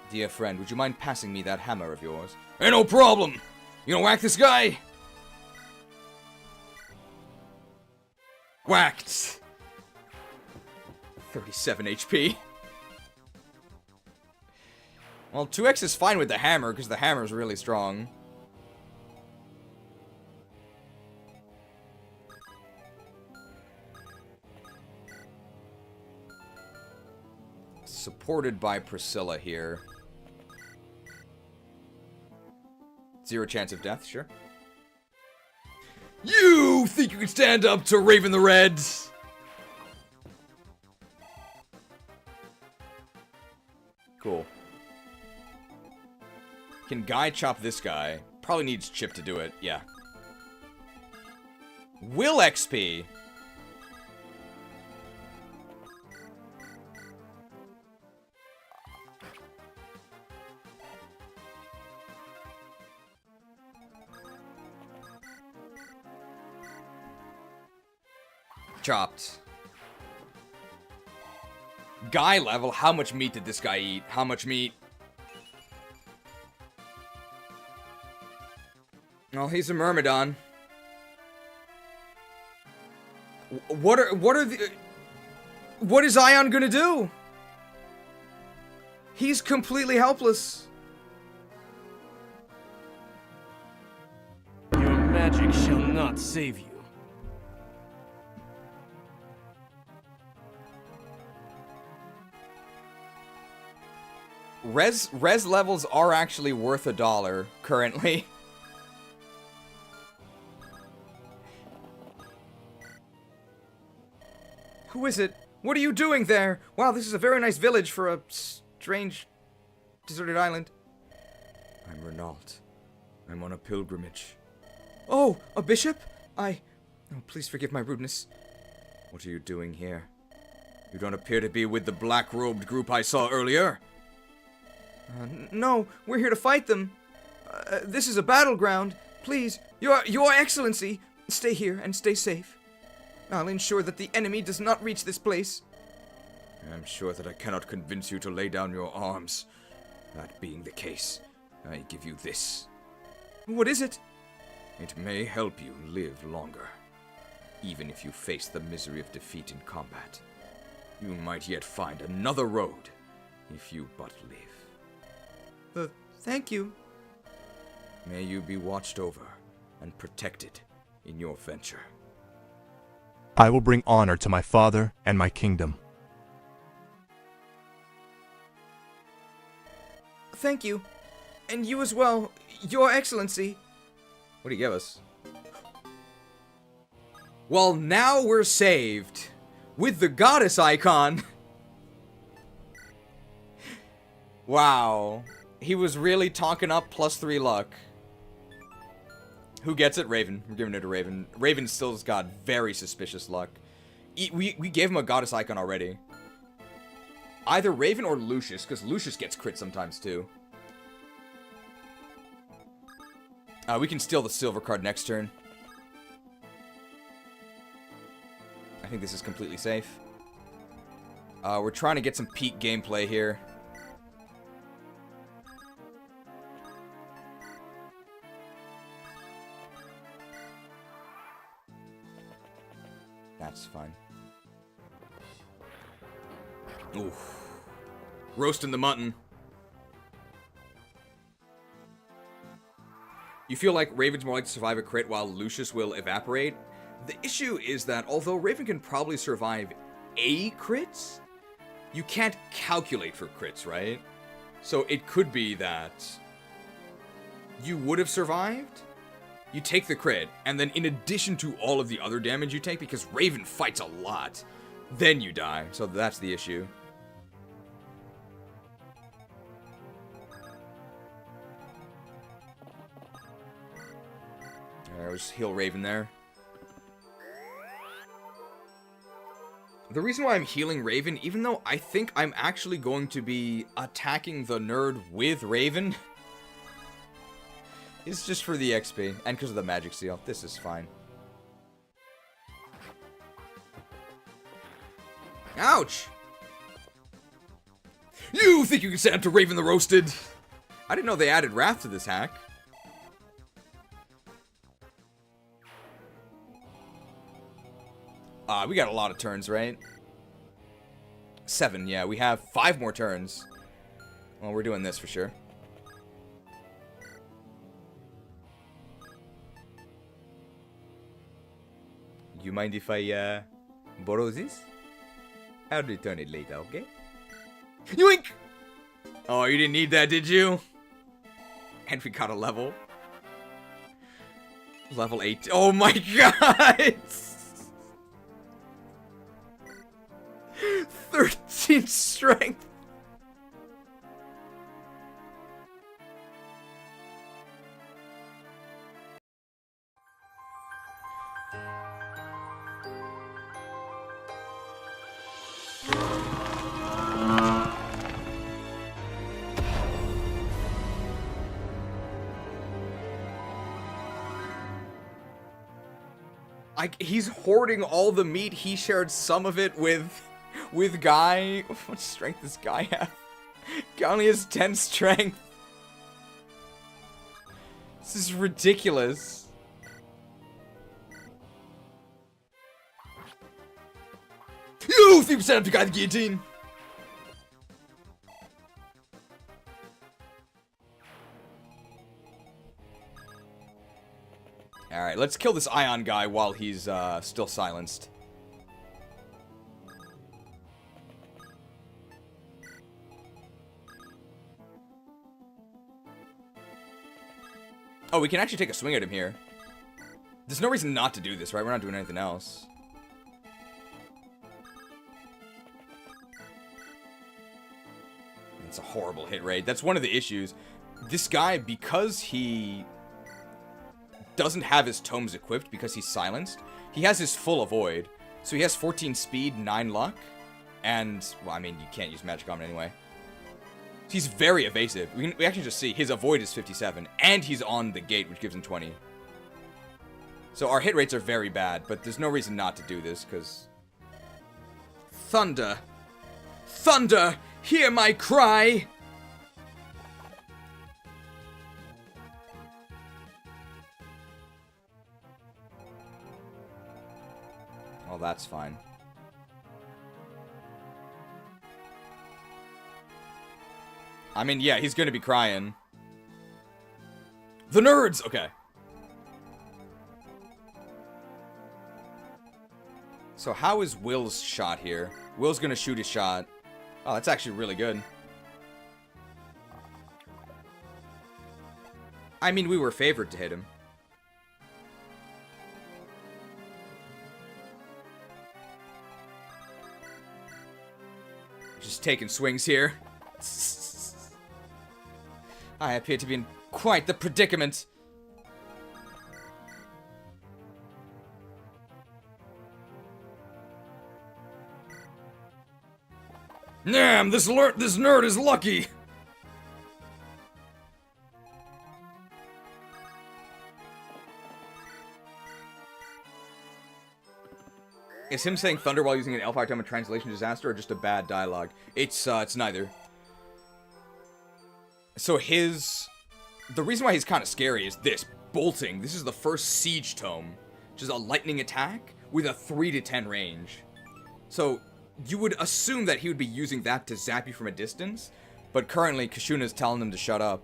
Dear friend, would you mind passing me that hammer of yours? Ain't no problem! You gonna whack this guy? Whacked! 37 HP. Well, 2x is fine with the hammer, because the hammer is really strong. Supported by Priscilla here. 0 chance of death, sure. You think you can stand up to Raven the Red? Cool. Can Guy chop this guy? Probably needs Chip to do it, yeah. Will XP. Chopped. Guy level, how much meat did this guy eat? How much meat? Oh, he's a Myrmidon. What is Ion gonna do? He's completely helpless. Your magic shall not save you. Res levels are actually worth $1 currently. Who is it? What are you doing there? Wow, this is a very nice village for a strange deserted island. I'm I'm Renault. I'm on a pilgrimage. Oh, a bishop? Oh, please forgive my rudeness. What are you doing here? You don't appear to be with the black-robed group I saw earlier. No, we're here to fight them. This is a battleground. Please, your excellency, stay here and stay safe. I'll ensure that the enemy does not reach this place. I'm sure that I cannot convince you to lay down your arms. That being the case, I give you this. What is it? It may help you live longer. Even if you face the misery of defeat in combat, you might yet find another road, if you but live. Thank you. May you be watched over and protected in your venture. I will bring honor to my father and my kingdom. Thank you. And you as well, your excellency. What do you give us? Well, now we're saved. With the goddess icon. Wow. He was really talking up +3 luck. Who gets it? Raven. We're giving it to Raven. Raven still's got very suspicious luck. We gave him a goddess icon already. Either Raven or Lucius, because Lucius gets crit sometimes too. We can steal the silver card next turn. I think this is completely safe. We're trying to get some peak gameplay here. That's fine. Oof. Roasting the mutton. You feel like Raven's more likely to survive a crit while Lucius will evaporate. The issue is that although Raven can probably survive a crit, you can't calculate for crits, right? So it could be that you would have survived, you take the crit, and then in addition to all of the other damage you take, because Raven fights a lot, then you die. So that's the issue. Alright, we'll just heal Raven there. The reason why I'm healing Raven, even though I think I'm actually going to be attacking the nerd with Raven, is just for the XP, and because of the magic seal. This is fine. Ouch! You think you can stand up to Raven the Roasted? I didn't know they added Wrath to this hack. We got a lot of turns, right? 7, yeah. We have 5 more turns. Well, we're doing this for sure. You mind if I, borrow this? I'll return it later, okay? Yoink! Oh, you didn't need that, did you? And we got a level. Level 8. Oh my god! 13 strength. He's hoarding all the meat. He shared some of it with Guy. What strength does Guy have? Guy only has 10 strength. This is ridiculous. You think we set up to Guy the guillotine? Alright, let's kill this Ion guy while he's still silenced. Oh, we can actually take a swing at him here. There's no reason not to do this, right? We're not doing anything else. It's a horrible hit rate. That's one of the issues. this guy, because he doesn't have his tomes equipped, because he's silenced, he has his full avoid. So he has 14 speed, 9 luck, and, well, I mean, you can't use magic on him anyway. So he's very evasive. We actually just see his avoid is 57, and he's on the gate, which gives him 20. So our hit rates are very bad, but there's no reason not to do this, because... Thunder! Thunder! Hear my cry! Oh, that's fine. I mean, yeah, he's gonna be crying. The nerds! Okay. So how is Will's shot here? Will's gonna shoot his shot. Oh, that's actually really good. I mean, we were favored to hit him. Just taking swings here. I appear to be in quite the predicament. Damn, this nerd is lucky. Is him saying thunder while using an L5 time a translation disaster or just a bad dialogue? It's neither. So the reason why he's kind of scary is this, bolting. This is the first siege tome, which is a lightning attack with a 3 to 10 range. So you would assume that he would be using that to zap you from a distance, but currently Kashuna's telling him to shut up.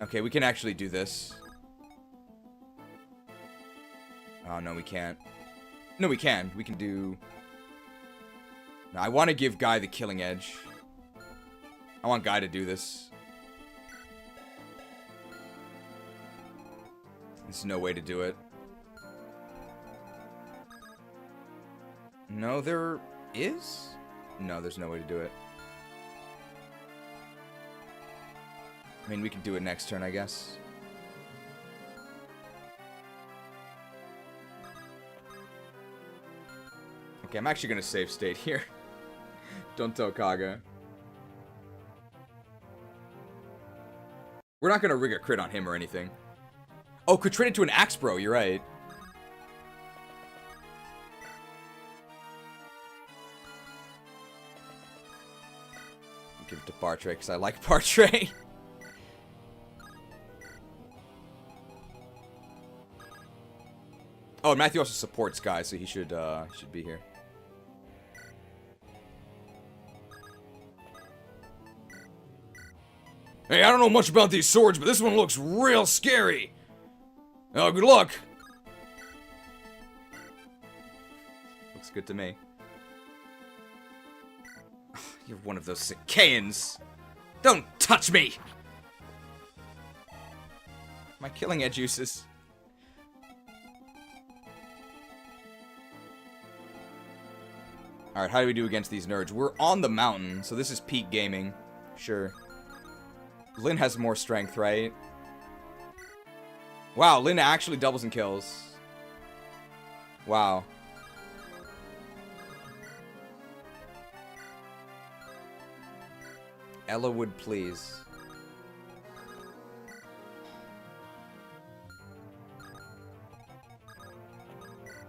Okay, we can actually do this. Oh, no, we can't. No, we can. We can do... No, I want to give Guy the killing edge. I want Guy to do this. There's no way to do it. No, there is? No, there's no way to do it. I mean, we can do it next turn, I guess. Okay, I'm actually gonna save state here. Don't tell Kaga. We're not gonna rig a crit on him or anything. Oh, could trade it to an axe bro, you're right. I'll give it to Bartray, because I like Bartray. Oh, Matthew also supports Guy, so he should be here. Hey, I don't know much about these swords, but this one looks real scary. Oh, good luck. Looks good to me. You're one of those Sacaeans. Don't touch me! My killing edge uses. Alright, how do we do against these nerds? We're on the mountain, so this is peak gaming. Sure. Lyn has more strength, right? Wow, Lyn actually doubles and kills. Wow. Ella would please.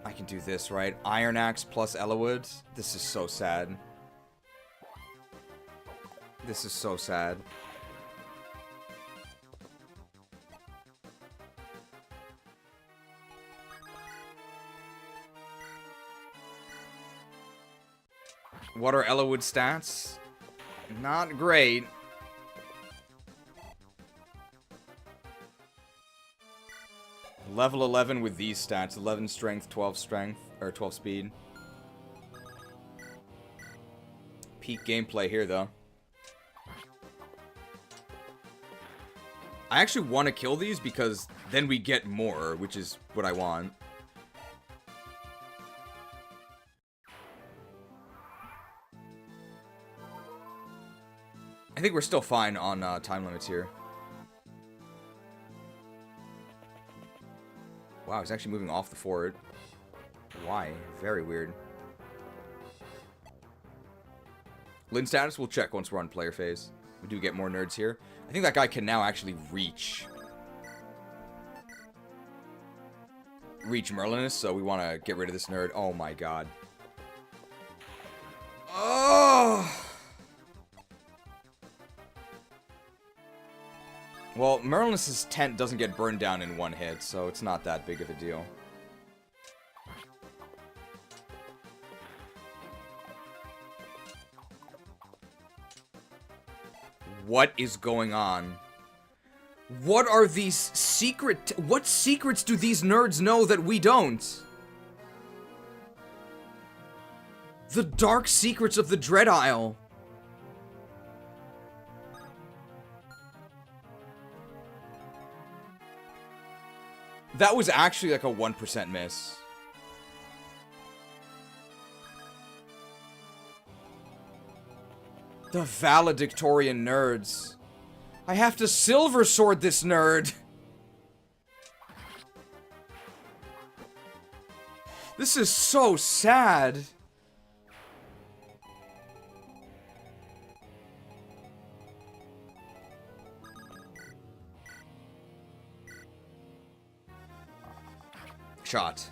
I can do this, right? Iron Axe plus Ellawood. This is so sad. This is so sad. What are Ellawood's stats? Not great. Level 11 with these stats. 11 strength, 12 strength, or 12 speed. Peak gameplay here, though. I actually want to kill these because then we get more, which is what I want. I think we're still fine on time limits here. Wow, he's actually moving off the fort. Why? Very weird. Lyn status, we'll check once we're on player phase. We do get more nerds here. I think that guy can now actually reach Merlinus, so we want to get rid of this nerd. Oh my god. Oh! Well, Merlinus' tent doesn't get burned down in one hit, so it's not that big of a deal. What is going on? What are these what secrets do these nerds know that we don't? The dark secrets of the Dread Isle. That was actually like a 1% miss. The valedictorian nerds. I have to silver sword this nerd. This is so sad. Shot.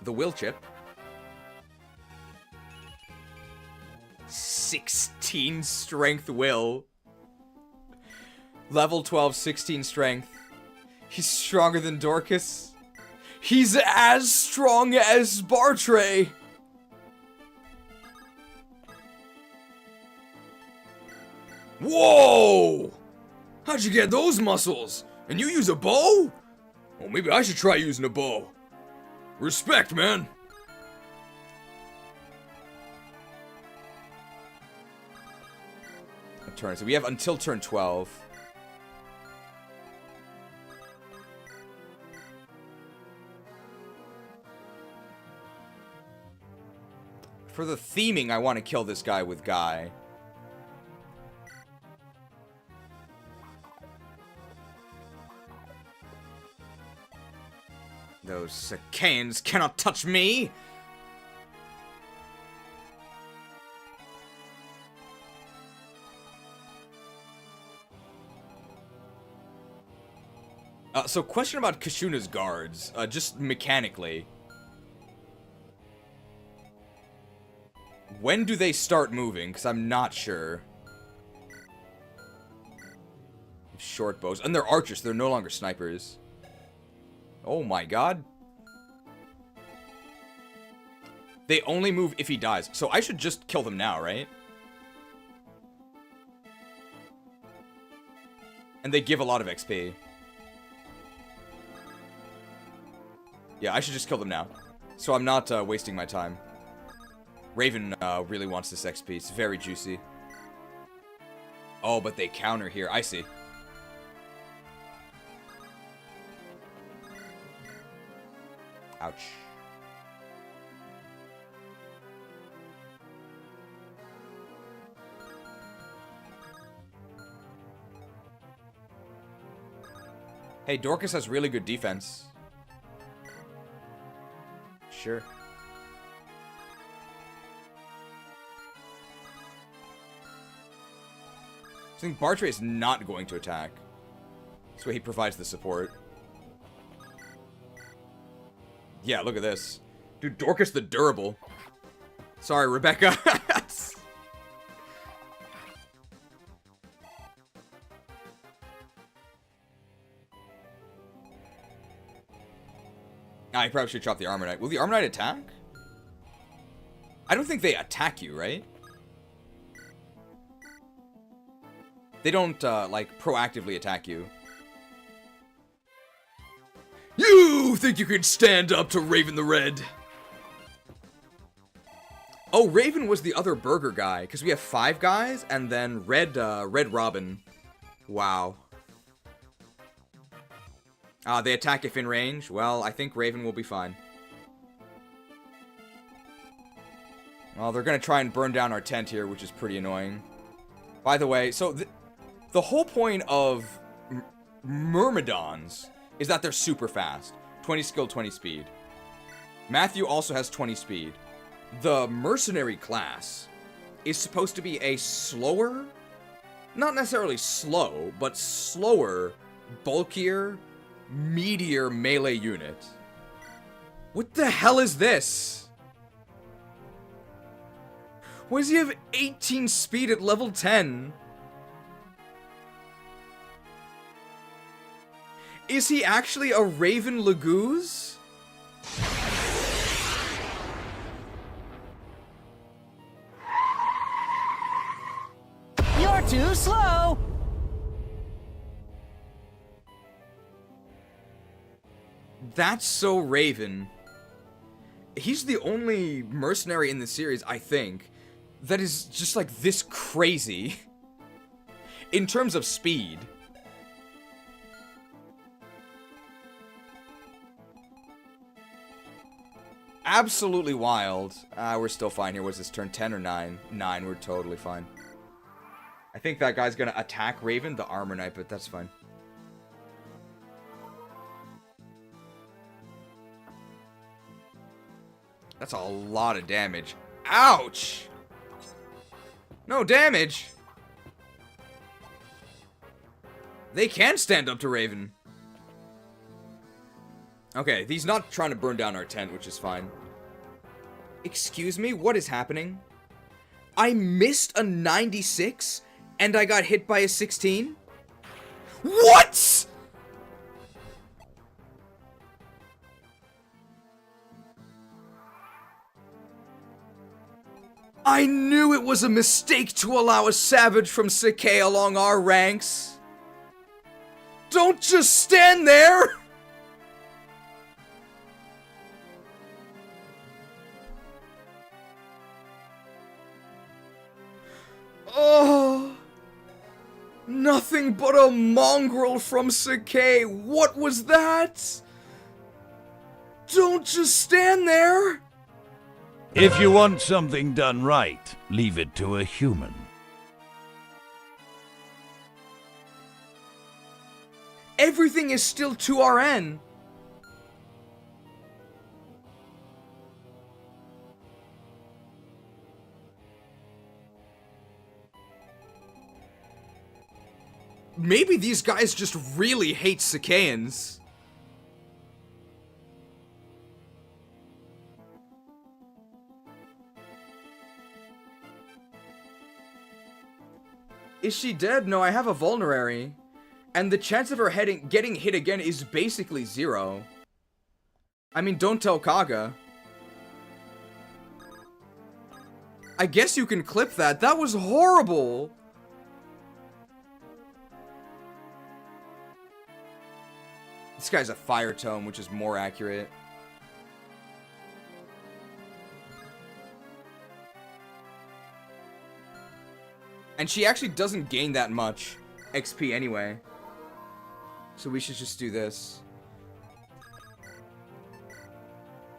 The will chip. 16 strength will. Level 12, 16 strength. He's stronger than Dorcas. He's as strong as Bartray. Whoa! How'd you get those muscles? And you use a bow? Well, maybe I should try using a bow. Respect, man. Turn. So we have until turn 12. For the theming, I want to kill this guy with Guy. Those Sacaeans cannot touch me! So question about Kashuna's guards, just mechanically. When do they start moving? Because I'm not sure. Short bows. And they're archers, they're no longer snipers. Oh my god. They only move if he dies. So I should just kill them now, right? And they give a lot of XP. Yeah, I should just kill them now. So I'm not wasting my time. Raven really wants this XP. It's very juicy. Oh, but they counter here. I see. Ouch. Hey, Dorcas has really good defense. Sure. I think Bartray is not going to attack. So he provides the support. Yeah, look at this. Dude, Dorcas the durable. Sorry, Rebecca. I probably should chop the Armor Knight. Will the Armor Knight attack? I don't think they attack you, right? They don't, like, proactively attack you. You think you can stand up to Raven the Red? Oh, Raven was the other burger guy, because we have 5 guys, and then Red Robin. Wow. They attack if in range. Well, I think Raven will be fine. Well, they're gonna try and burn down our tent here, which is pretty annoying. By the way, so the whole point of Myrmidons is that they're super fast. 20 skill, 20 speed. Matthew also has 20 speed. The mercenary class is supposed to be a slower, not necessarily slow, but slower, bulkier, meatier melee unit. What the hell is this? Why does he have 18 speed at level 10? Is he actually a Raven Lagoose? You're too slow! That's so Raven. He's the only mercenary in the series, I think, that is just like this crazy in terms of speed. Absolutely wild. We're still fine here. What's this turn? 10 or 9? 9, we're totally fine. I think that guy's gonna attack Raven, the armor knight, but that's fine. That's a lot of damage. Ouch! No damage! They can stand up to Raven. Okay, he's not trying to burn down our tent, which is fine. Excuse me, what is happening? I missed a 96, and I got hit by a 16? What?! I knew it was a mistake to allow a savage from Sakai along our ranks. Don't just stand there! Oh, nothing but a mongrel from Sakai. What was that? Don't just stand there. If you want something done right, leave it to a human. Everything is still 2RN. Maybe these guys just really hate Sakaians. Is she dead? No, I have a vulnerary. And the chance of her getting hit again is basically 0. I mean, don't tell Kaga. I guess you can clip that. That was horrible. This guy's a fire tome, which is more accurate. And she actually doesn't gain that much XP anyway. So we should just do this.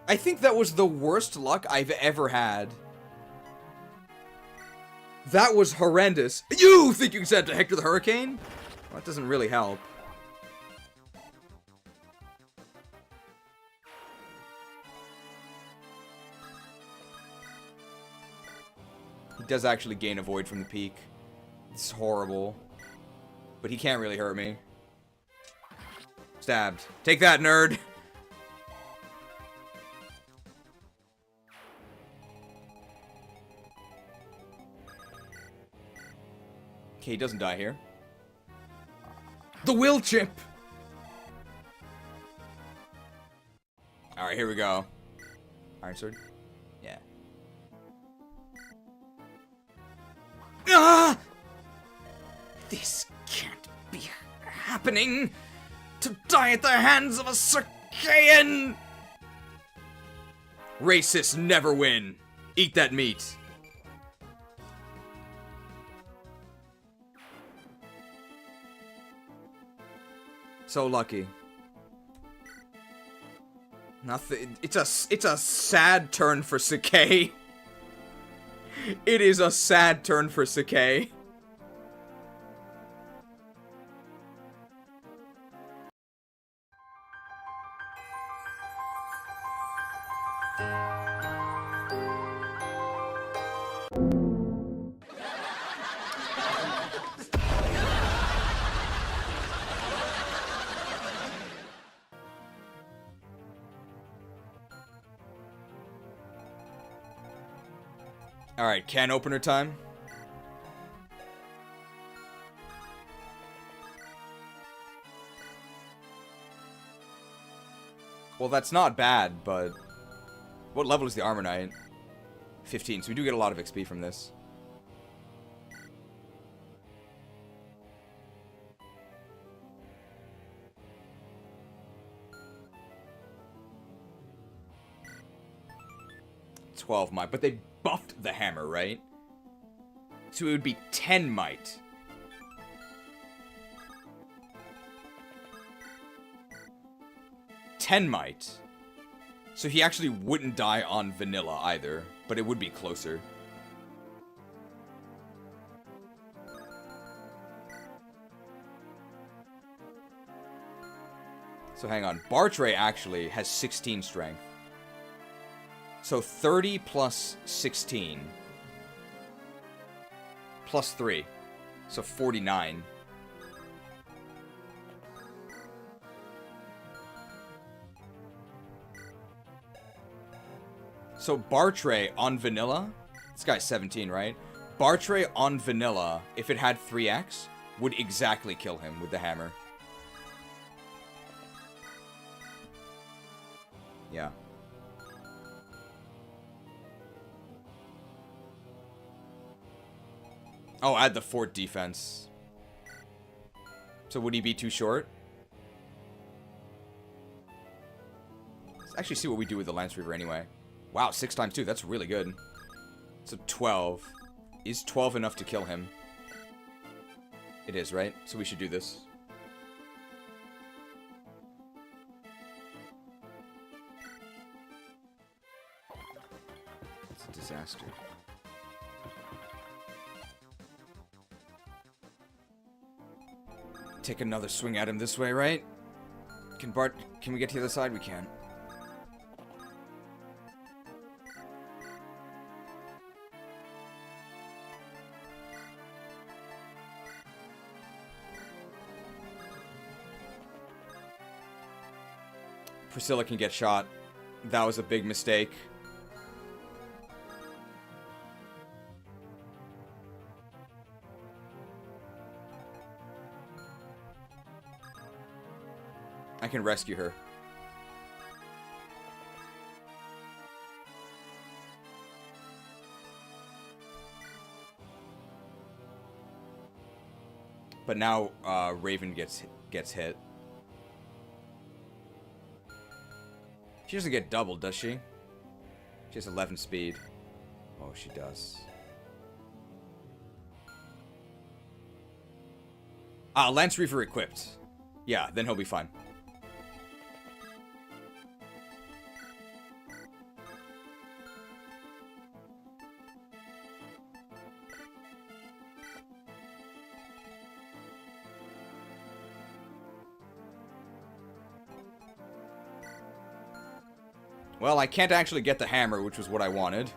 I think that was the worst luck I've ever had. That was horrendous. You think you can send it to Hector the Hurricane? Well, that doesn't really help. He does actually gain a void from the peak. It's horrible. But he can't really hurt me. Stabbed. Take that, nerd! Okay, he doesn't die here. The will chip! Alright, here we go. Iron Sword? Yeah. Ah! This can't be happening! To die at the hands of a Sakaian! Racists never win. Eat that meat. So lucky. Nothing. It's a sad turn for Sakai. It is a sad turn for Sakai. Alright, can opener time. Well, that's not bad, but... What level is the Armor Knight? 15, so we do get a lot of XP from this. $12 might, but they buffed the hammer, right? So it would be 10 might. So he actually wouldn't die on vanilla either, but it would be closer. So hang on. Bartray actually has 16 strength. So 30 plus 16 plus 3. So 49. So Bartray on vanilla, this guy's 17, right? Bartray on vanilla, if it had 3x, would exactly kill him with the hammer. Yeah. Oh, add the fort defense. So would he be too short? Let's actually see what we do with the Lance Reaver anyway. Wow, 6 times 2. That's really good. So 12. Is 12 enough to kill him? It is, right? So we should do this. It's a disaster. Take another swing at him this way, right? Can we get to the other side? We can. Priscilla can get shot. That was a big mistake. I can rescue her. But now Raven gets hit. She doesn't get doubled, does she? She has 11 speed. Oh, she does. Lance Reaver equipped. Yeah, then he'll be fine. Well, I can't actually get the hammer, which was what I wanted.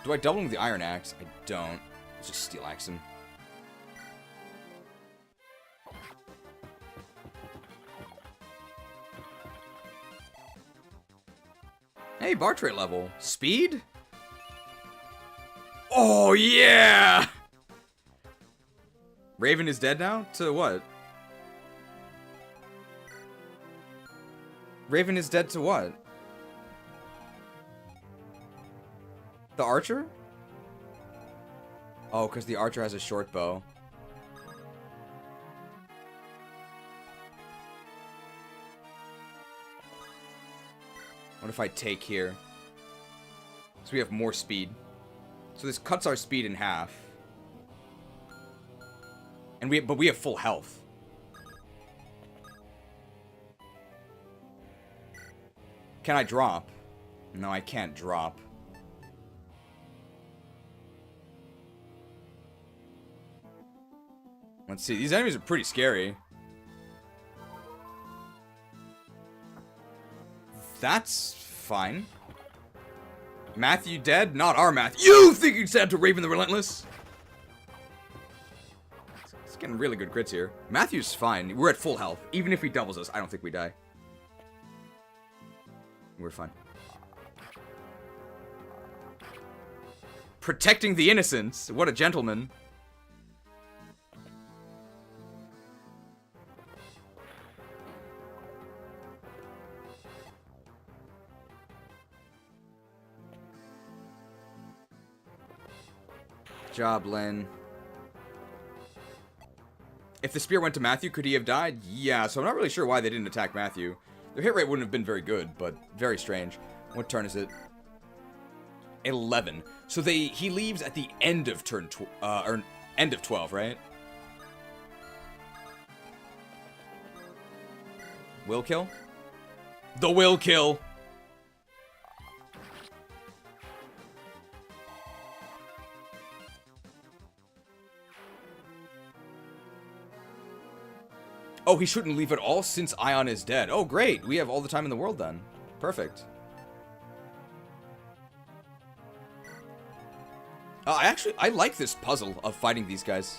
Do I double him with the Iron Axe? I don't. Let's just Steel Axe him. Hey, Bartray level. Speed? Oh, yeah! Raven is dead now? To what? Raven is dead to what? The archer? Oh, because the archer has a short bow. What if I take here? So we have more speed. So this cuts our speed in half. And but we have full health. Can I drop? No, I can't drop. Let's see. These enemies are pretty scary. That's fine. Matthew dead? Not our Matthew. You think you'd send to Raven the Relentless? It's getting really good crits here. Matthew's fine. We're at full health. Even if he doubles us, I don't think we die. We're fine. Protecting the innocents. What a gentleman. Job, Lyn. If the spear went to Matthew, could he have died? Yeah, so I'm not really sure why they didn't attack Matthew. Their hit rate wouldn't have been very good, but very strange. What turn is it? 11. So he leaves at the end of turn or end of 12, right? Will kill? The will kill. Oh, he shouldn't leave at all since Ion is dead. Oh, great. We have all the time in the world then. Perfect. I like this puzzle of fighting these guys.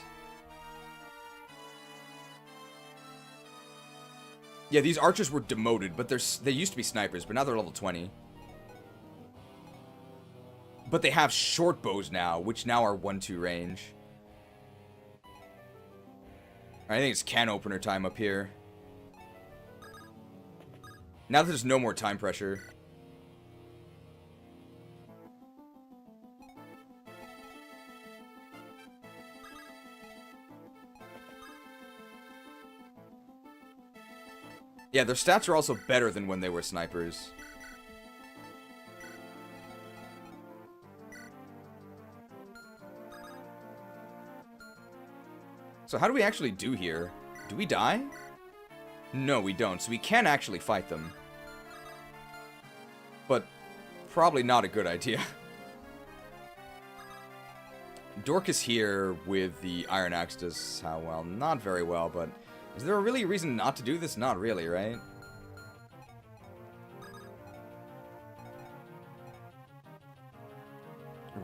Yeah, these archers were demoted, but they used to be snipers, but now they're level 20. But they have short bows now, which now are 1-2 range. I think it's can opener time up here. Now there's no more time pressure. Yeah, their stats are also better than when they were snipers. So how do we actually do here? Do we die? No, we don't. So we can actually fight them. But probably not a good idea. Dorcas here with the Iron Axe does how well? Not very well, but is there really a reason not to do this? Not really, right?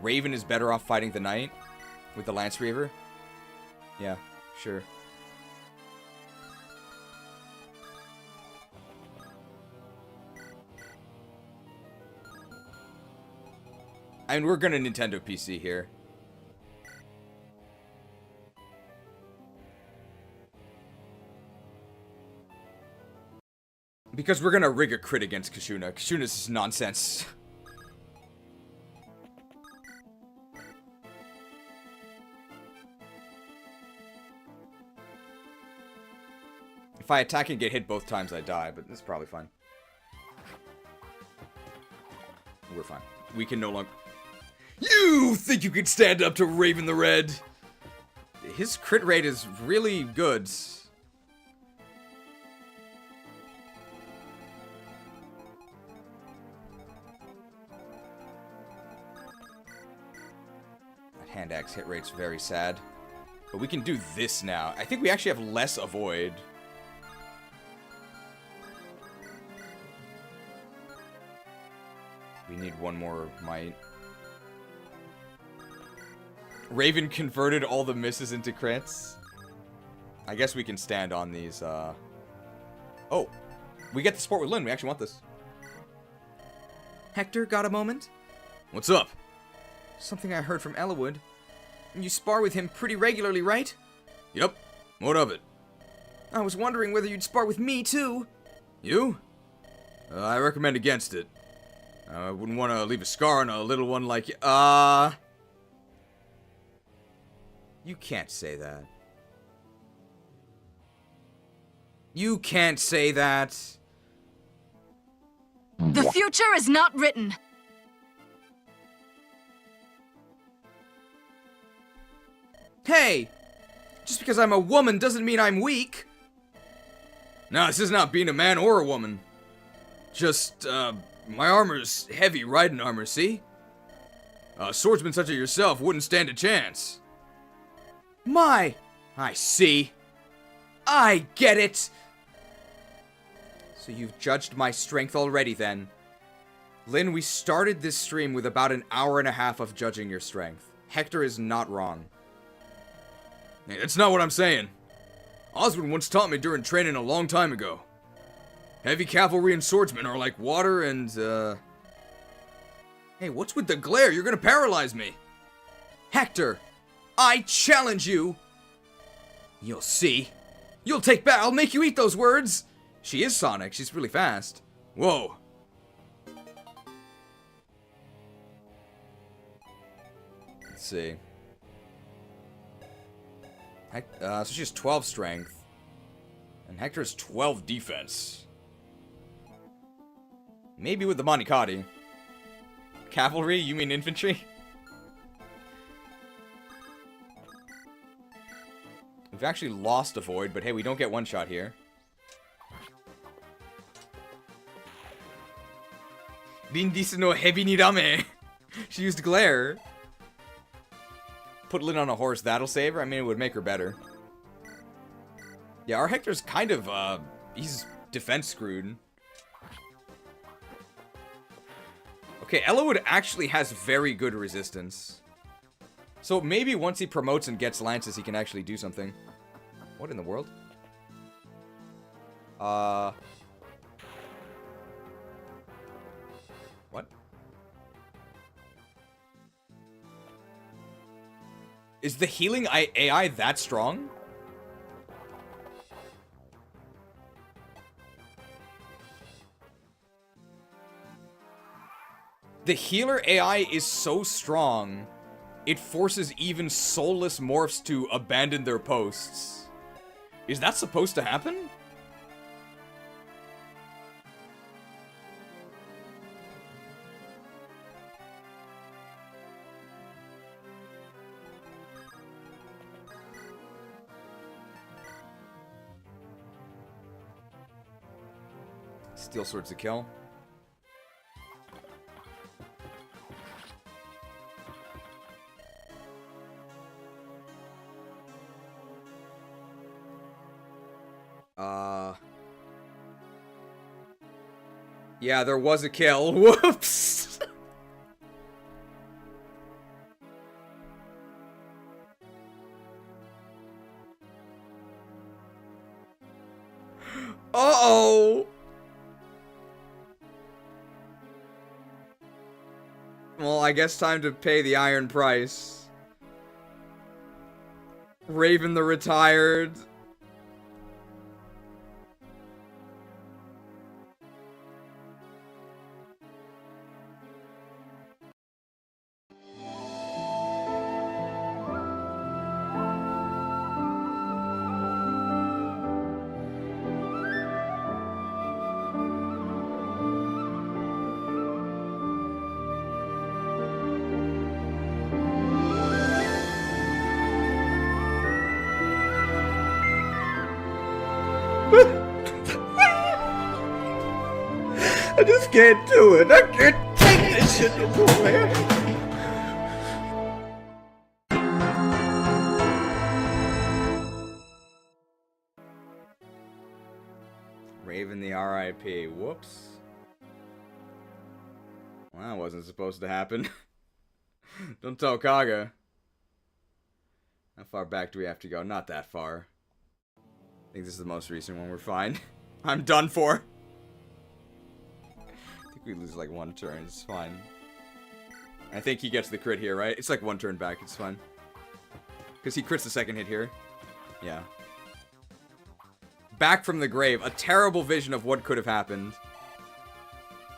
Raven is better off fighting the Knight with the Lance Reaver? Yeah. Sure. And we're gonna Nintendo PC here. Because we're gonna rig a crit against Kashuna. Kashuna's nonsense. If I attack and get hit both times, I die, but it's probably fine. We're fine. We can no longer... You think you could stand up to Raven the Red? His crit rate is really good. That hand axe hit rate's very sad. But we can do this now. I think we actually have less avoid. We need one more might. Raven converted all the misses into crits. I guess we can stand on these, Oh, we get the support with Lyn. We actually want this. Hector, got a moment? What's up? Something I heard from Ellawood. You spar with him pretty regularly, right? Yep. What of it? I was wondering whether you'd spar with me, too. You? I recommend against it. I wouldn't want to leave a scar on a little one like you. You can't say that. You can't say that. The future is not written. Hey! Just because I'm a woman doesn't mean I'm weak. No, this is not being a man or a woman. Just, my armor's heavy riding armor, see? A swordsman such as yourself wouldn't stand a chance. My! I see. I get it! So you've judged my strength already, then. Lyn, we started this stream with about an hour and a half of judging your strength. Hector is not wrong. Hey, that's not what I'm saying. Osmond once taught me during training a long time ago. Heavy cavalry and swordsmen are like water and, Hey, what's with the glare? You're gonna paralyze me. Hector, I challenge you! You'll see. You'll take back. I'll make you eat those words! She is Sonic. She's really fast. Whoa. Let's see. So she has 12 strength. And Hector has 12 defense. Maybe with the Monicati. Cavalry? You mean infantry? We've actually lost a void, but hey, we don't get one shot here. Rindisu no hebi ni rame. She used glare. Put Lyn on a horse, that'll save her? I mean, it would make her better. Yeah, our Hector's kind of, he's defense screwed. Okay, Elowood actually has very good resistance. So maybe once he promotes and gets lances, he can actually do something. What in the world? What? Is the healing AI that strong? The healer AI is so strong, it forces even soulless morphs to abandon their posts. Is that supposed to happen? Steel Sword's a kill. Yeah, there was a kill. Whoops! Uh-oh! Well, I guess time to pay the iron price. Raven the Retired. I just can't do it. I can't take this shit no more, man. Raven the RIP. Whoops. Well, that wasn't supposed to happen. Don't tell Kaga. How far back do we have to go? Not that far. I think this is the most recent one. We're fine. I'm done for. I think we lose like one turn. It's fine. I think he gets the crit here, right? It's like one turn back. It's fine. Because he crits the second hit here. Yeah. Back from the grave. A terrible vision of what could have happened.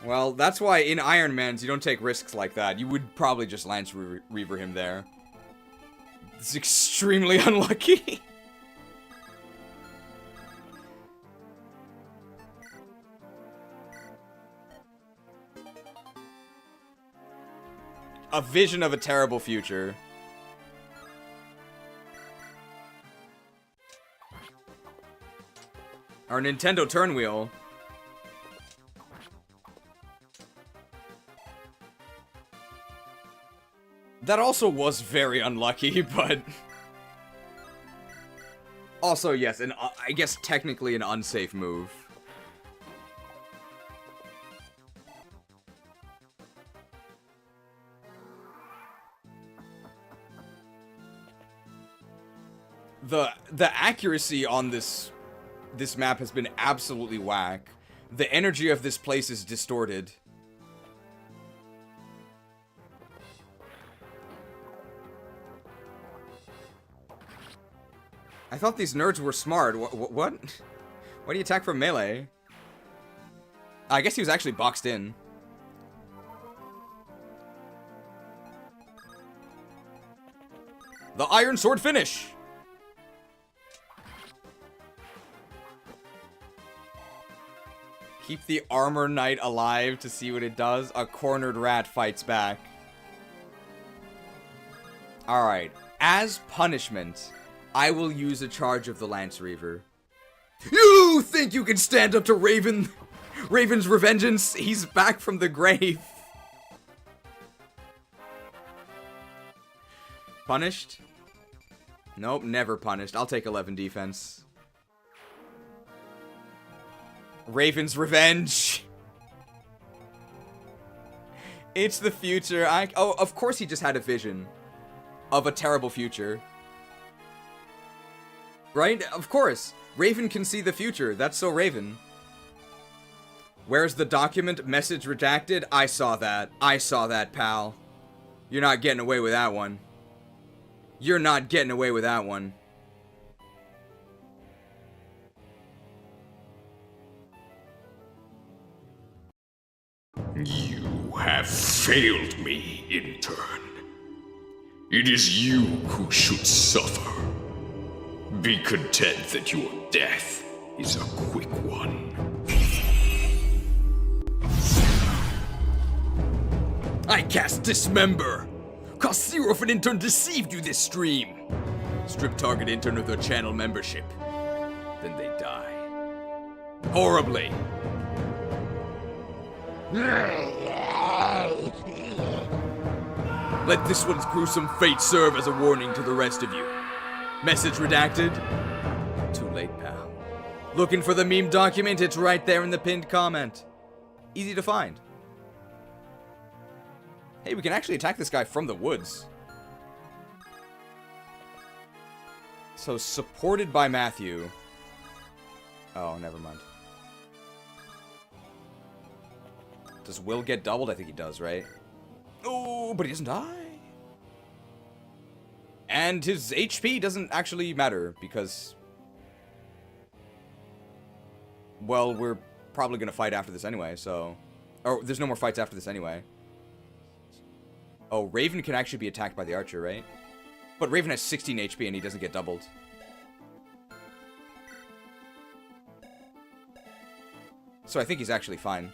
Well, that's why in Iron Man's you don't take risks like that. You would probably just Lance Reaver him there. It's extremely unlucky. A vision of a terrible future. Our Nintendo turn wheel. That also was very unlucky, but... Also, yes, I guess technically an unsafe move. The accuracy on this map has been absolutely whack. The energy of this place is distorted. I thought these nerds were smart. What? Why do you attack from melee? I guess he was actually boxed in. The Iron Sword finish! Keep the Armor Knight alive to see what it does. A cornered rat fights back. Alright. As punishment, I will use a charge of the Lance Reaver. You think you can stand up to Raven's revengeance? He's back from the grave. Punished? Nope, never punished. I'll take 11 defense. Raven's revenge. It's the future. Oh, of course he just had a vision of a terrible future. Right? Of course. Raven can see the future. That's so Raven. Where's the document? Message redacted? I saw that. I saw that, pal. You're not getting away with that one. You're not getting away with that one. You have failed me, intern. It is you who should suffer. Be content that your death is a quick one. I cast Dismember! Cost 0 if an intern deceived you this stream! Strip target intern of their channel membership. Then they die. Horribly. Let this one's gruesome fate serve as a warning to the rest of you. Message redacted? Too late, pal. Looking for the meme document? It's right there in the pinned comment. Easy to find. Hey, we can actually attack this guy from the woods. So, supported by Matthew. Oh, never mind. Does Will get doubled? I think he does, right? Oh, but he doesn't die. And his HP doesn't actually matter because... well, we're probably going to fight after this anyway, so... oh, there's no more fights after this anyway. Oh, Raven can actually be attacked by the archer, right? But Raven has 16 HP and he doesn't get doubled. So I think he's actually fine.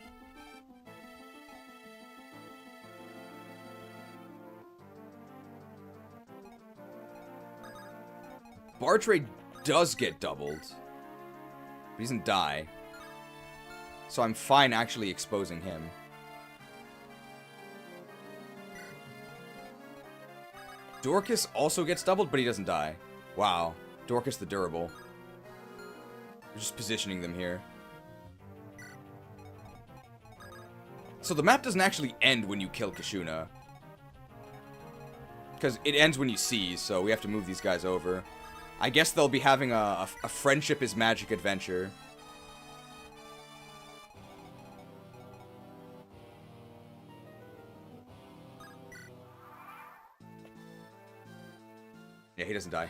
Bartray does get doubled. But he doesn't die. So I'm fine actually exposing him. Dorcas also gets doubled, but he doesn't die. Wow. Dorcas the Durable. We're just positioning them here. So the map doesn't actually end when you kill Kashuna. Because it ends when you seize, so we have to move these guys over. I guess they'll be having a Friendship is Magic adventure. Yeah, he doesn't die.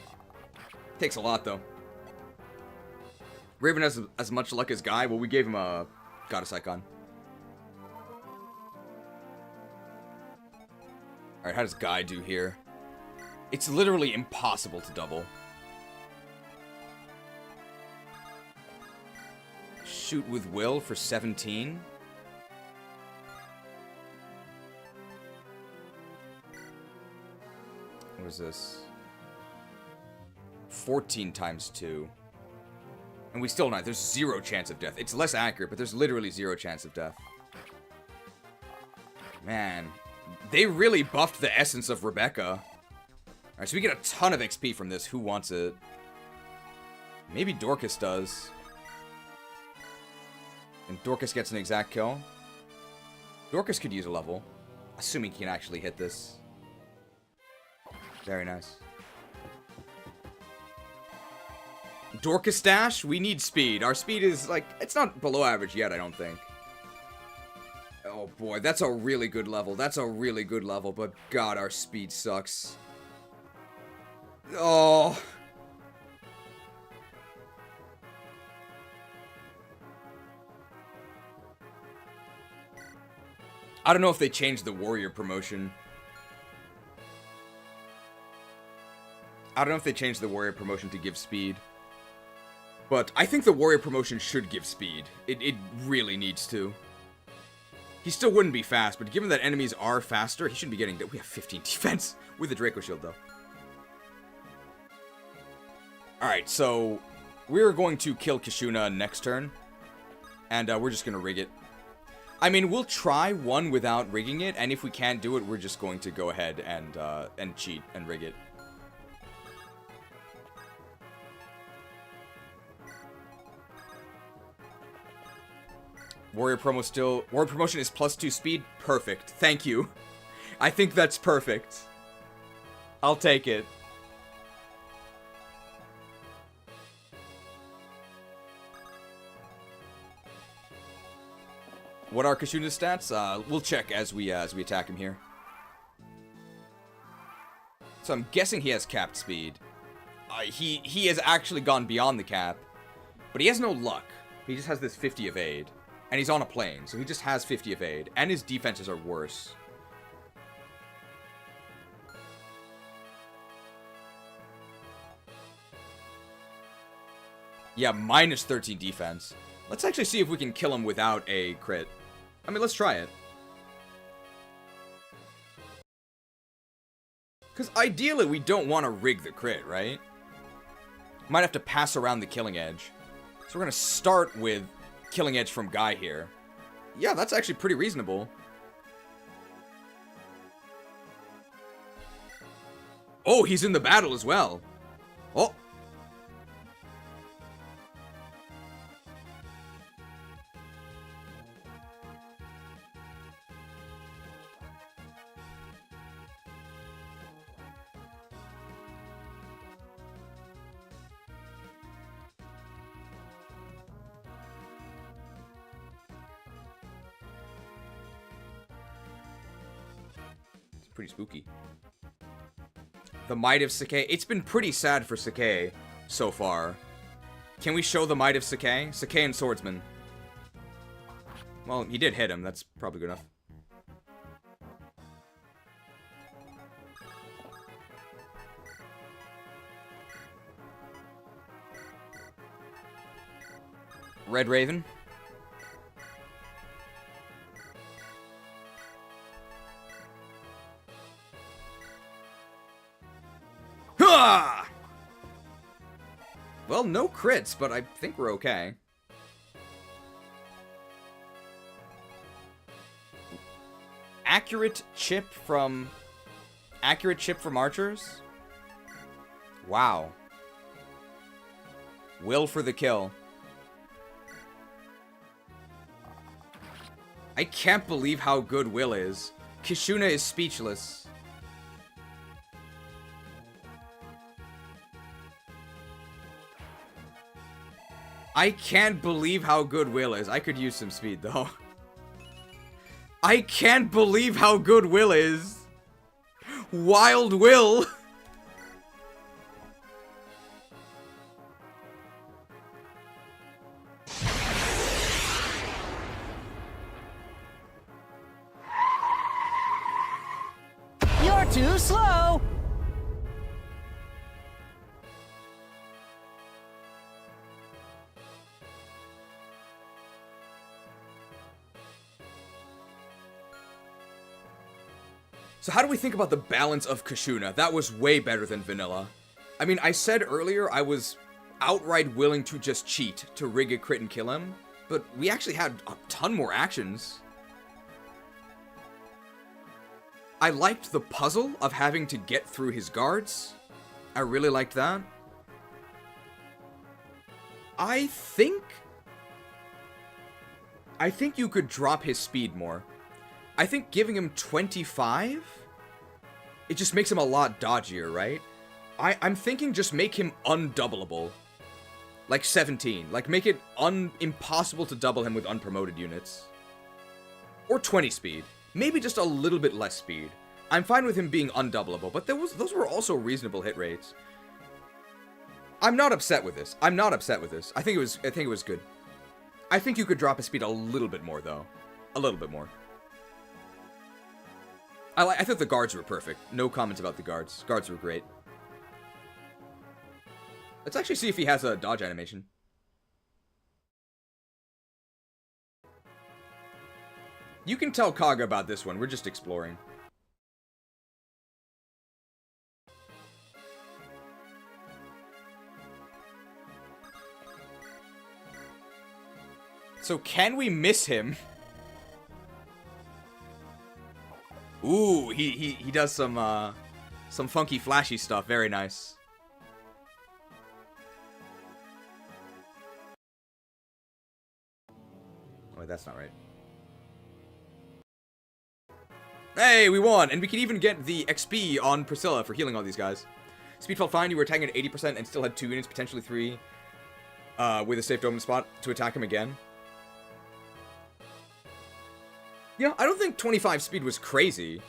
Takes a lot, though. Raven has as much luck as Guy. Well, we gave him a Goddess Icon. Alright, how does Guy do here? It's literally impossible to double. Shoot with Will for 17. What is this? 14 times 2. And we still not. There's 0 chance of death. It's less accurate, but there's literally 0 chance of death. Man. They really buffed the essence of Rebecca. Alright, so we get a ton of XP from this. Who wants it? Maybe Dorcas does. And Dorcas gets an exact kill. Dorcas could use a level. Assuming he can actually hit this. Very nice. Dorcas dash? We need speed. Our speed is, like, it's not below average yet, I don't think. Oh boy, that's a really good level. That's a really good level, but god, our speed sucks. Oh. I don't know if they changed the warrior promotion. I don't know if they changed the warrior promotion to give speed. But I think the warrior promotion should give speed. It really needs to. He still wouldn't be fast, but given that enemies are faster, he shouldn't be getting... We have 15 defense with the Draco Shield, though. Alright, so we're going to kill Kishuna next turn. And we're just going to rig it. I mean, we'll try one without rigging it, and if we can't do it, we're just going to go ahead and cheat and rig it. Warrior promotion is +2 speed. Perfect. Thank you. I think that's perfect. I'll take it. What are Kashuna's stats? We'll check as we attack him here. So I'm guessing he has capped speed. He has actually gone beyond the cap, but he has no luck. He just has this 50 evade. And he's on a plane, so he just has 50 evade. And his defenses are worse. Yeah, minus 13 defense. Let's actually see if we can kill him without a crit. I mean, let's try it. Because ideally, we don't want to rig the crit, right? Might have to pass around the killing edge. So we're going to start with killing edge from Guy here. Yeah, that's actually pretty reasonable. Oh, he's in the battle as well. Oh. Pretty spooky. The Might of Sakai. It's been pretty sad for Sakai so far. Can we show the Might of Sakai? Sakai and Swordsman. Well, he did hit him. That's probably good enough. Red Raven. Well, no crits, but I think we're okay. Accurate chip from archers? Wow. Will for the kill. I can't believe how good Will is. Kishuna is speechless. I can't believe how good Will is. I could use some speed, though. I can't believe how good Will is. Wild Will. You're too slow. So how do we think about the balance of Kishuna? That was way better than vanilla. I mean, I said earlier I was outright willing to just cheat to rig a crit and kill him, but we actually had a ton more actions. I liked the puzzle of having to get through his guards. I really liked that. I think you could drop his speed more. I think giving him 25, it just makes him a lot dodgier, right? I'm thinking just make him undoubleable. Like 17. Like, make it impossible to double him with unpromoted units. Or 20 speed. Maybe just a little bit less speed. I'm fine with him being undoubleable, but those were also reasonable hit rates. I'm not upset with this. I'm not upset with this. I think it was good. I think you could drop his speed a little bit more, though. A little bit more. I thought the guards were perfect. No comments about the guards. Guards were great. Let's actually see if he has a dodge animation. You can tell Kaga about this one. We're just exploring. So can we miss him? Ooh, he does some funky flashy stuff. Very nice. Oh, wait, that's not right. Hey, we won! And we can even get the XP on Priscilla for healing all these guys. Speed felt fine. You were attacking at 80% and still had 2 units, potentially 3, with a safe open spot to attack him again. Yeah, I don't think 25 speed was crazy.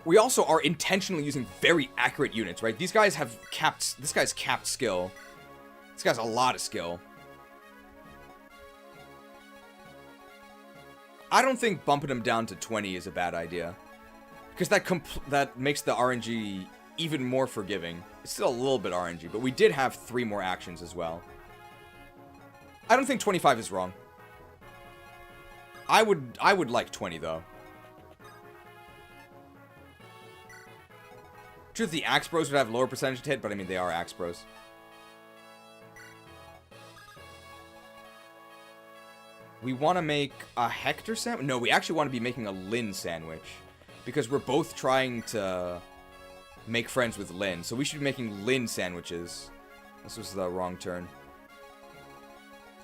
We also are intentionally using very accurate units, right? These guys have capped... This guy's capped skill. This guy's a lot of skill. I don't think bumping him down to 20 is a bad idea. Because that makes the RNG even more forgiving. It's still a little bit RNG, but we did have 3 more actions as well. I don't think 25 is wrong. I would like 20 though. True, the Axe Bros would have lower percentage to hit, but I mean they are Axe Bros. We want to make a Hector sandwich? No, we actually want to be making a Lyn sandwich. Because we're both trying to make friends with Lyn. So we should be making Lyn sandwiches. This was the wrong turn.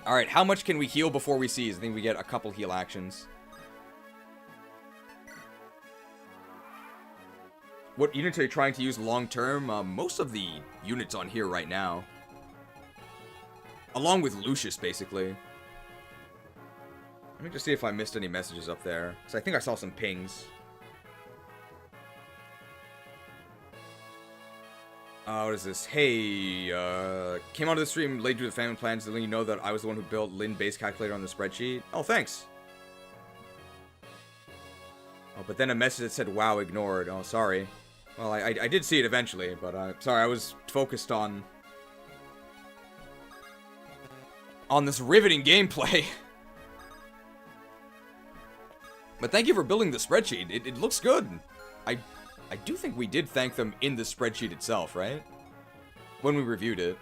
Alright, how much can we heal before we seize? I think we get a couple heal actions. What units are you trying to use long term? Most of the units on here right now. Along with Lucius, basically. Let me just see if I missed any messages up there. Because I think I saw some pings. What is this? Hey, came onto the stream late due to family plans to let you know that I was the one who built Lyn base calculator on the spreadsheet. Oh, thanks. Oh, but then a message that said, wow, ignored. Oh, sorry. Well, I did see it eventually, but sorry, I was focused on this riveting gameplay. But thank you for building the spreadsheet. It looks good. I do think we did thank them in the spreadsheet itself, right? When we reviewed it.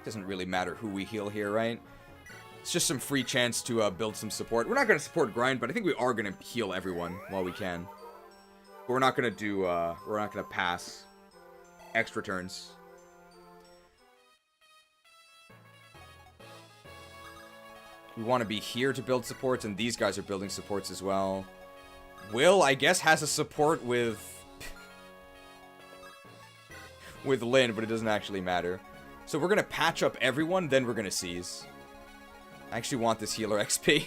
Doesn't really matter who we heal here, right? It's just some free chance to build some support. We're not going to support grind, but I think we are going to heal everyone while we can. But we're not going to do, we're not going to pass extra turns. We want to be here to build supports, and these guys are building supports as well. Will, I guess, has a support with Lyn, but it doesn't actually matter. So we're going to patch up everyone, then we're going to seize. I actually want this healer XP.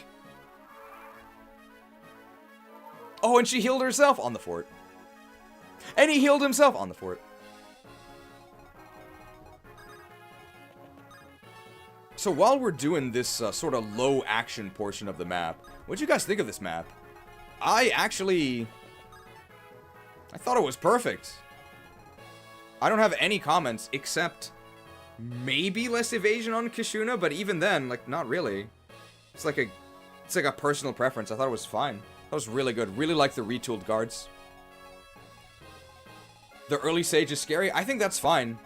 Oh, and she healed herself on the fort. And he healed himself on the fort. So while we're doing this sort of low action portion of the map, what'd you guys think of this map? I thought it was perfect. I don't have any comments except maybe less evasion on Kishuna, but even then, like, not really. It's like a personal preference. I thought it was fine. That was really good. Really like the retooled guards. The early Sage is scary. I think that's fine.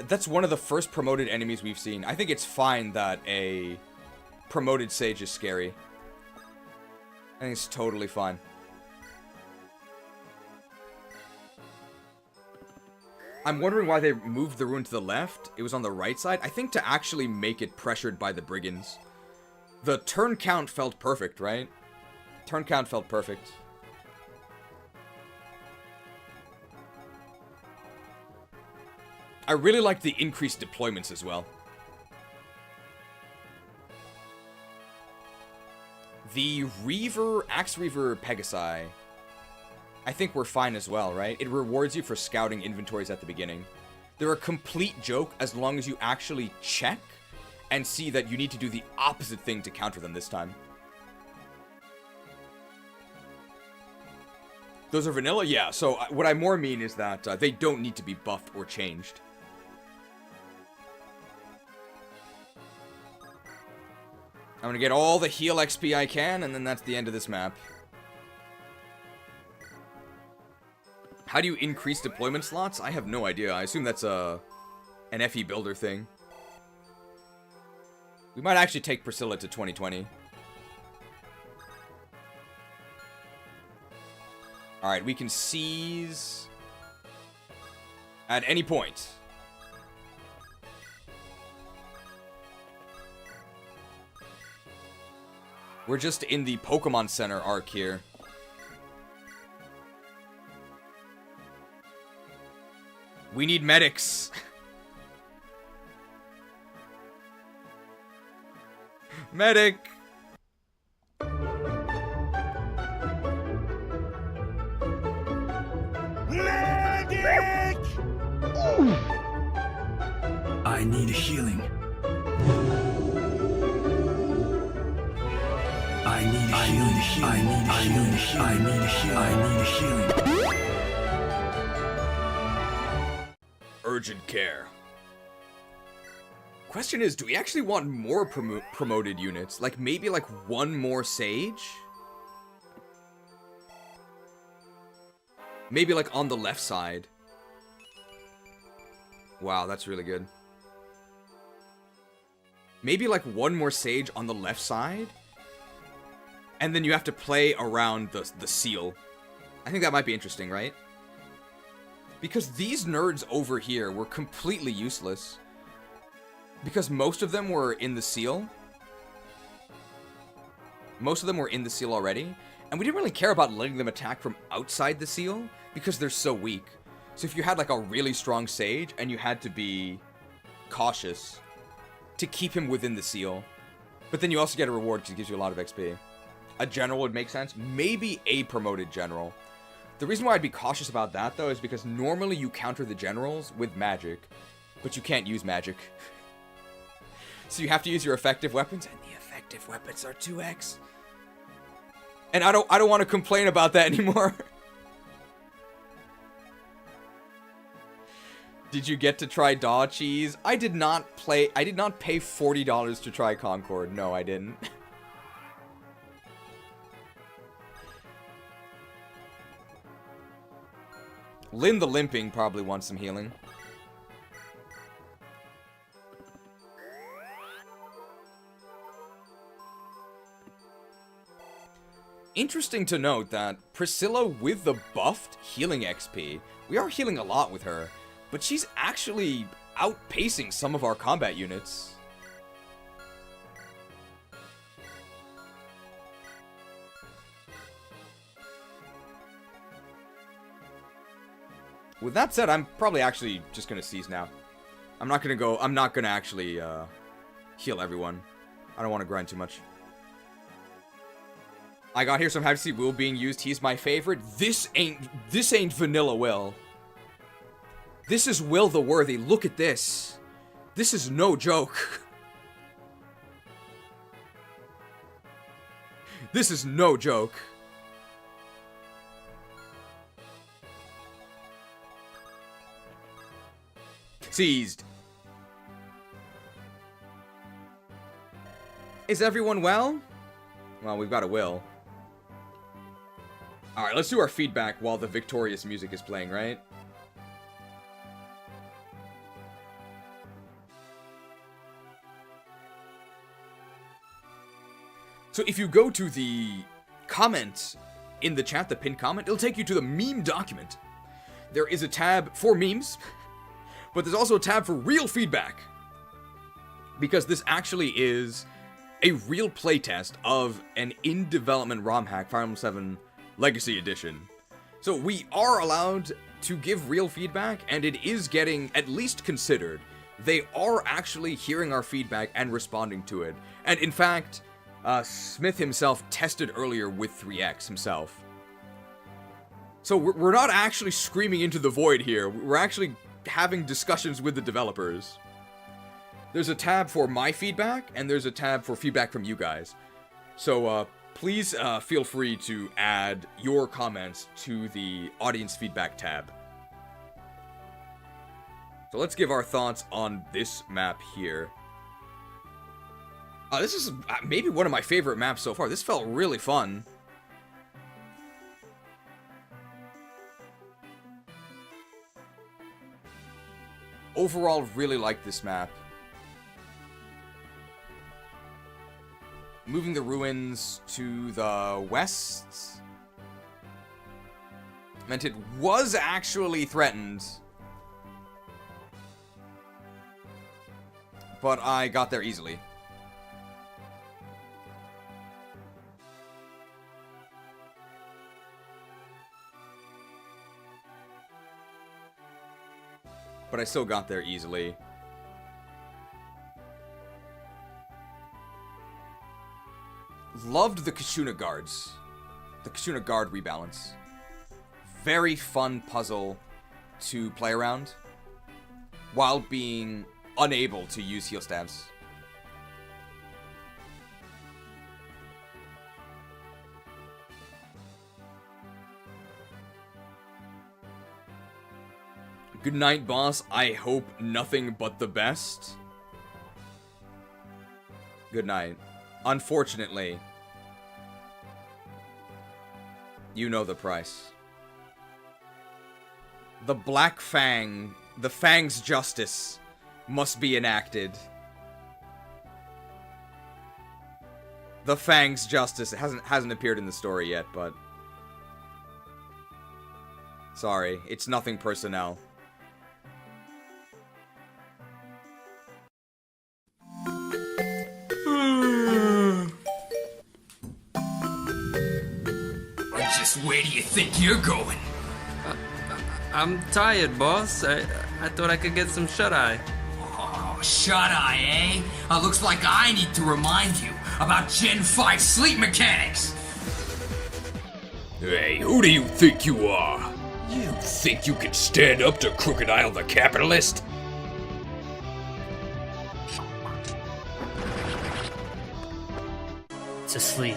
That's one of the first promoted enemies we've seen. I think it's fine that a promoted Sage is scary. I think it's totally fine. I'm wondering why they moved the rune to the left. It was on the right side. I think to actually make it pressured by the brigands. The turn count felt perfect, right? Turn count felt perfect. I really like the increased deployments as well. The Axe Reaver Pegasi, I think we're fine as well, right? It rewards you for scouting inventories at the beginning. They're a complete joke as long as you actually check and see that you need to do the opposite thing to counter them this time. Those are vanilla? Yeah, so what I more mean is that they don't need to be buffed or changed. I'm gonna get all the heal XP I can, and then that's the end of this map. How do you increase deployment slots? I have no idea. I assume that's an FE builder thing. We might actually take Priscilla to 2020. Alright, we can seize at any point. We're just in the Pokemon Center arc here. We need medics. Medic. Medic! I need healing. I need healing. Urgent care. Question is, do we actually want more promoted units? Like, maybe like one more Sage? Maybe like on the left side. Wow, that's really good. Maybe like one more Sage on the left side? And then you have to play around the seal. I think that might be interesting, right? Because these nerds over here were completely useless. Because most of them were in the seal. Most of them were in the seal already. And we didn't really care about letting them attack from outside the seal, because they're so weak. So if you had like a really strong Sage, and you had to be cautious to keep him within the seal. But then you also get a reward because it gives you a lot of XP. A general would make sense. Maybe a promoted general. The reason why I'd be cautious about that, though, is because normally you counter the generals with magic, but you can't use magic. So you have to use your effective weapons, and the effective weapons are 2x. And I don't want to complain about that anymore. Did you get to try Daw Cheese? I did not pay $40 to try Concord. No, I didn't. Lyn the Limping probably wants some healing. Interesting to note that Priscilla with the buffed healing XP, we are healing a lot with her, but she's actually outpacing some of our combat units. With that said, I'm probably actually just gonna seize now. I'm not gonna actually heal everyone. I don't want to grind too much. I got here, so I'm happy to see Will being used. He's my favorite. This ain't vanilla Will. This is Will the Worthy. Look at this. This is no joke. This is no joke. Seized. Is everyone well? Well, we've got a Will. Alright, let's do our feedback while the victorious music is playing, right? So if you go to the comment in the chat, the pinned comment, it'll take you to the meme document. There is a tab for memes, but there's also a tab for real feedback. Because this actually is a real playtest of an in-development ROMhack Fire Emblem 7 Legacy Edition. So we are allowed to give real feedback, and it is getting at least considered. They are actually hearing our feedback and responding to it. And in fact, Smith himself tested earlier with 3X himself. So we're not actually screaming into the void here. We're actually having discussions with the developers. there's a tab for my feedback, and there's a tab for feedback from you guys. So, please feel free to add your comments to the audience feedback tab. So let's give our thoughts on this map here. This is maybe one of my favorite maps so far. This felt really fun. Overall, really like this map. Moving the ruins to the west meant it was actually threatened. But I got there easily. But I still got there easily. Loved the Kashuna guards. The Kashuna guard rebalance. Very fun puzzle to play around while being unable to use heal stabs. Good night, boss. I hope nothing but the best. Good night. Unfortunately, you know the price. The Black Fang, the Fang's justice, must be enacted. The Fang's justice hasn't appeared in the story yet, but sorry, it's nothing personnel. Just where do you think you're going? I'm tired, boss. I thought I could get some shut-eye. Oh, shut-eye, eh? Looks like I need to remind you about Gen 5 sleep mechanics! Hey, who do you think you are? You think you can stand up to Crocodile the Capitalist? To sleep.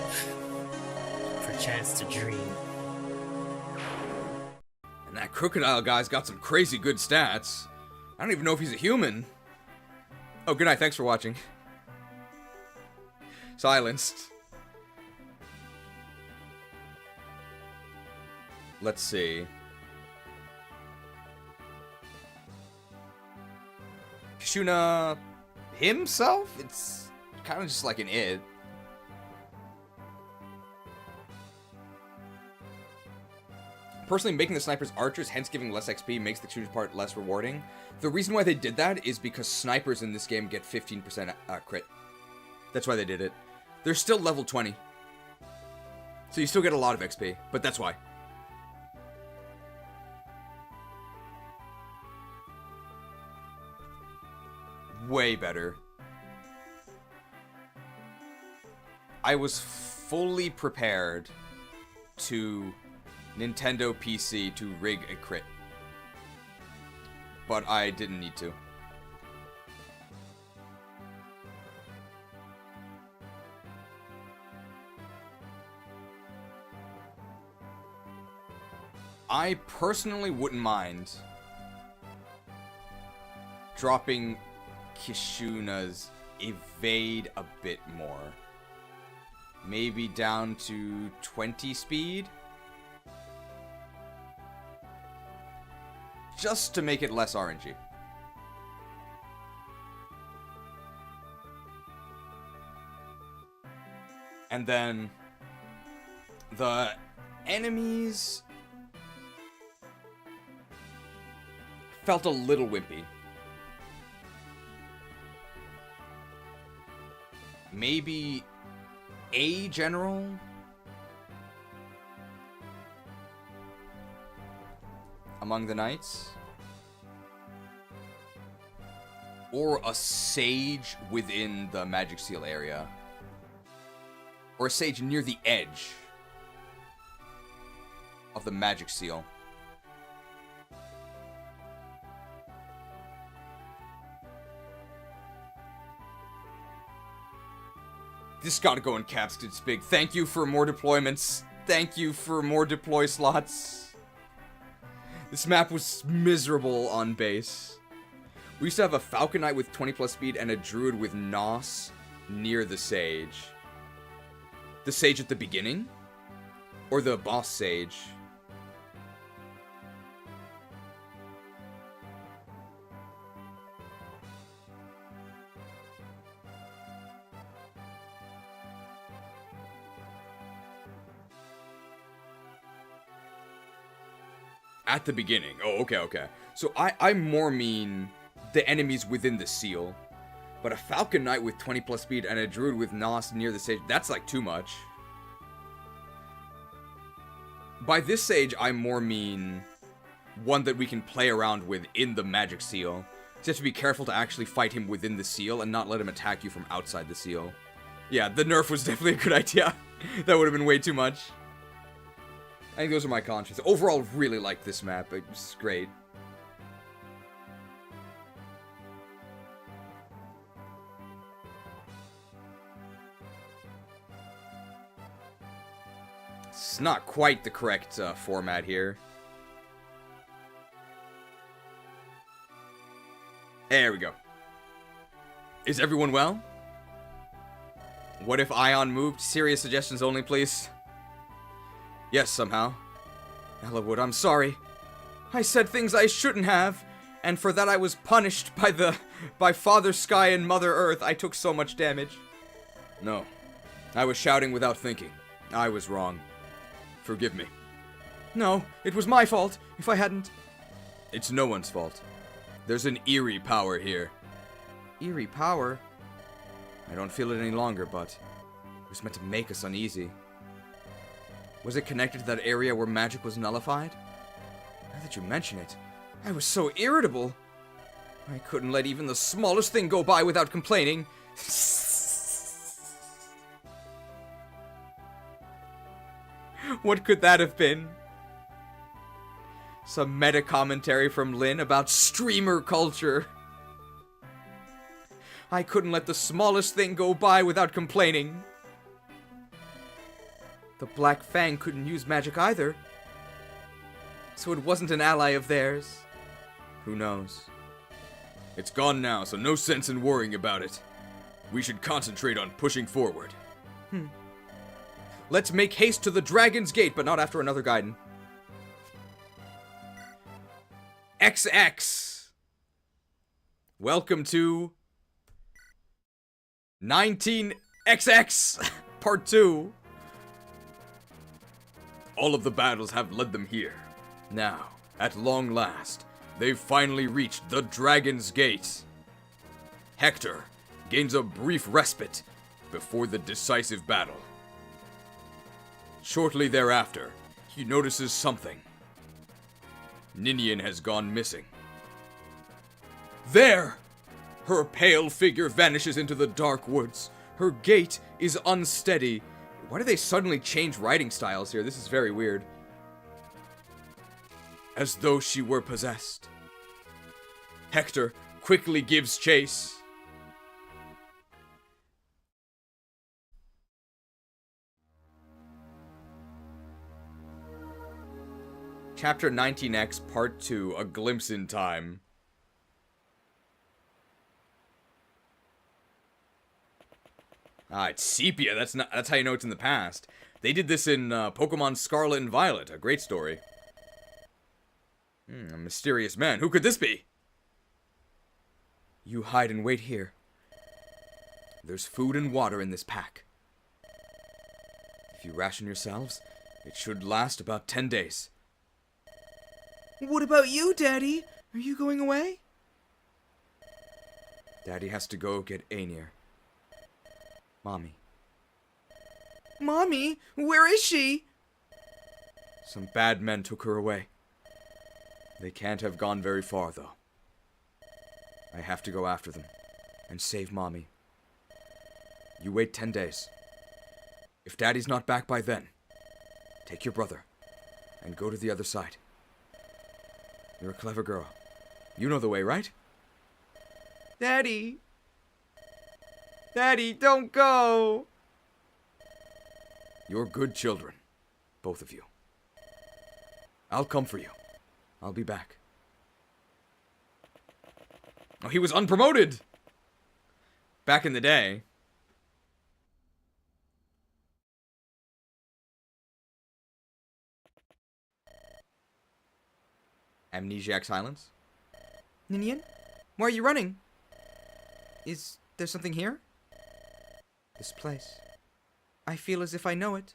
For a chance to dream. And that Crocodile guy's got some crazy good stats. I don't even know if he's a human. Oh, good night. Thanks for watching. Silenced. Let's see. Kashuna himself? It's kind of just like an id. Personally, making the snipers archers, hence giving less XP, makes the shooter's part less rewarding. The reason why they did that is because snipers in this game get 15% crit. That's why they did it. They're still level 20. So you still get a lot of XP, but that's why. Way better. I was fully prepared to Nintendo PC to rig a crit. But I didn't need to. I personally wouldn't mind dropping Kishuna's evade a bit more. Maybe down to 20 speed? Just to make it less RNG. And then the enemies felt a little wimpy. Maybe a general? Among the knights? Or a sage within the magic seal area. Or a sage near the edge of the magic seal. This gotta go in caps 'cause it's big. Thank you for more deployments. Thank you for more deploy slots. This map was miserable on base. We used to have a Falcon Knight with 20 plus speed and a Druid with Nos near the Sage. The Sage at the beginning? Or the boss Sage? At the beginning. Oh, okay. So I more mean the enemies within the seal. But a Falcon Knight with 20 plus speed and a Druid with Nos near the Sage, that's like too much. By this Sage, I more mean one that we can play around with in the Magic Seal. So you have to be careful to actually fight him within the seal and not let him attack you from outside the seal. Yeah, the nerf was definitely a good idea. That would have been way too much. I think those are my conscience. Overall, really like this map. It was great. It's not quite the correct format here. There we go. Is everyone well? What if Ion moved? Serious suggestions only, please. Yes, somehow. Ellawood, I'm sorry. I said things I shouldn't have, and for that I was punished by Father Sky and Mother Earth. I took so much damage. No. I was shouting without thinking. I was wrong. Forgive me. No, it was my fault, if I hadn't. It's no one's fault. There's an eerie power here. Eerie power? I don't feel it any longer, but it was meant to make us uneasy. Was it connected to that area where magic was nullified? Now that you mention it, I was so irritable. I couldn't let even the smallest thing go by without complaining. What could that have been? Some meta commentary from Lyn about streamer culture. I couldn't let the smallest thing go by without complaining. The Black Fang couldn't use magic either. So it wasn't an ally of theirs. Who knows? It's gone now, so no sense in worrying about it. We should concentrate on pushing forward. Let's make haste to the Dragon's Gate, but not after another Gaiden. XX! Welcome to 19XX Part 2. All of the battles have led them here. Now, at long last, they've finally reached the Dragon's Gate. Hector gains a brief respite before the decisive battle. Shortly thereafter, he notices something. Ninian has gone missing. There! Her pale figure vanishes into the dark woods. Her gait is unsteady. Why do they suddenly change writing styles here? This is very weird. As though she were possessed. Hector quickly gives chase. Chapter 19X Part 2, A Glimpse in Time. Ah, it's sepia. That's how you know it's in the past. They did this in Pokemon Scarlet and Violet. A great story. A mysterious man. Who could this be? You hide and wait here. There's food and water in this pack. If you ration yourselves, it should last about 10 days. What about you, Daddy? Are you going away? Daddy has to go get Aenir. Mommy. Mommy? Where is she? Some bad men took her away. They can't have gone very far, though. I have to go after them and save Mommy. You wait 10 days. If Daddy's not back by then, take your brother and go to the other side. You're a clever girl. You know the way, right? Daddy. Daddy, don't go. You're good children. Both of you. I'll come for you. I'll be back. Oh, he was unpromoted! Back in the day. Amnesiac silence. Ninian? Why are you running? Is there something here? This place. I feel as if I know it.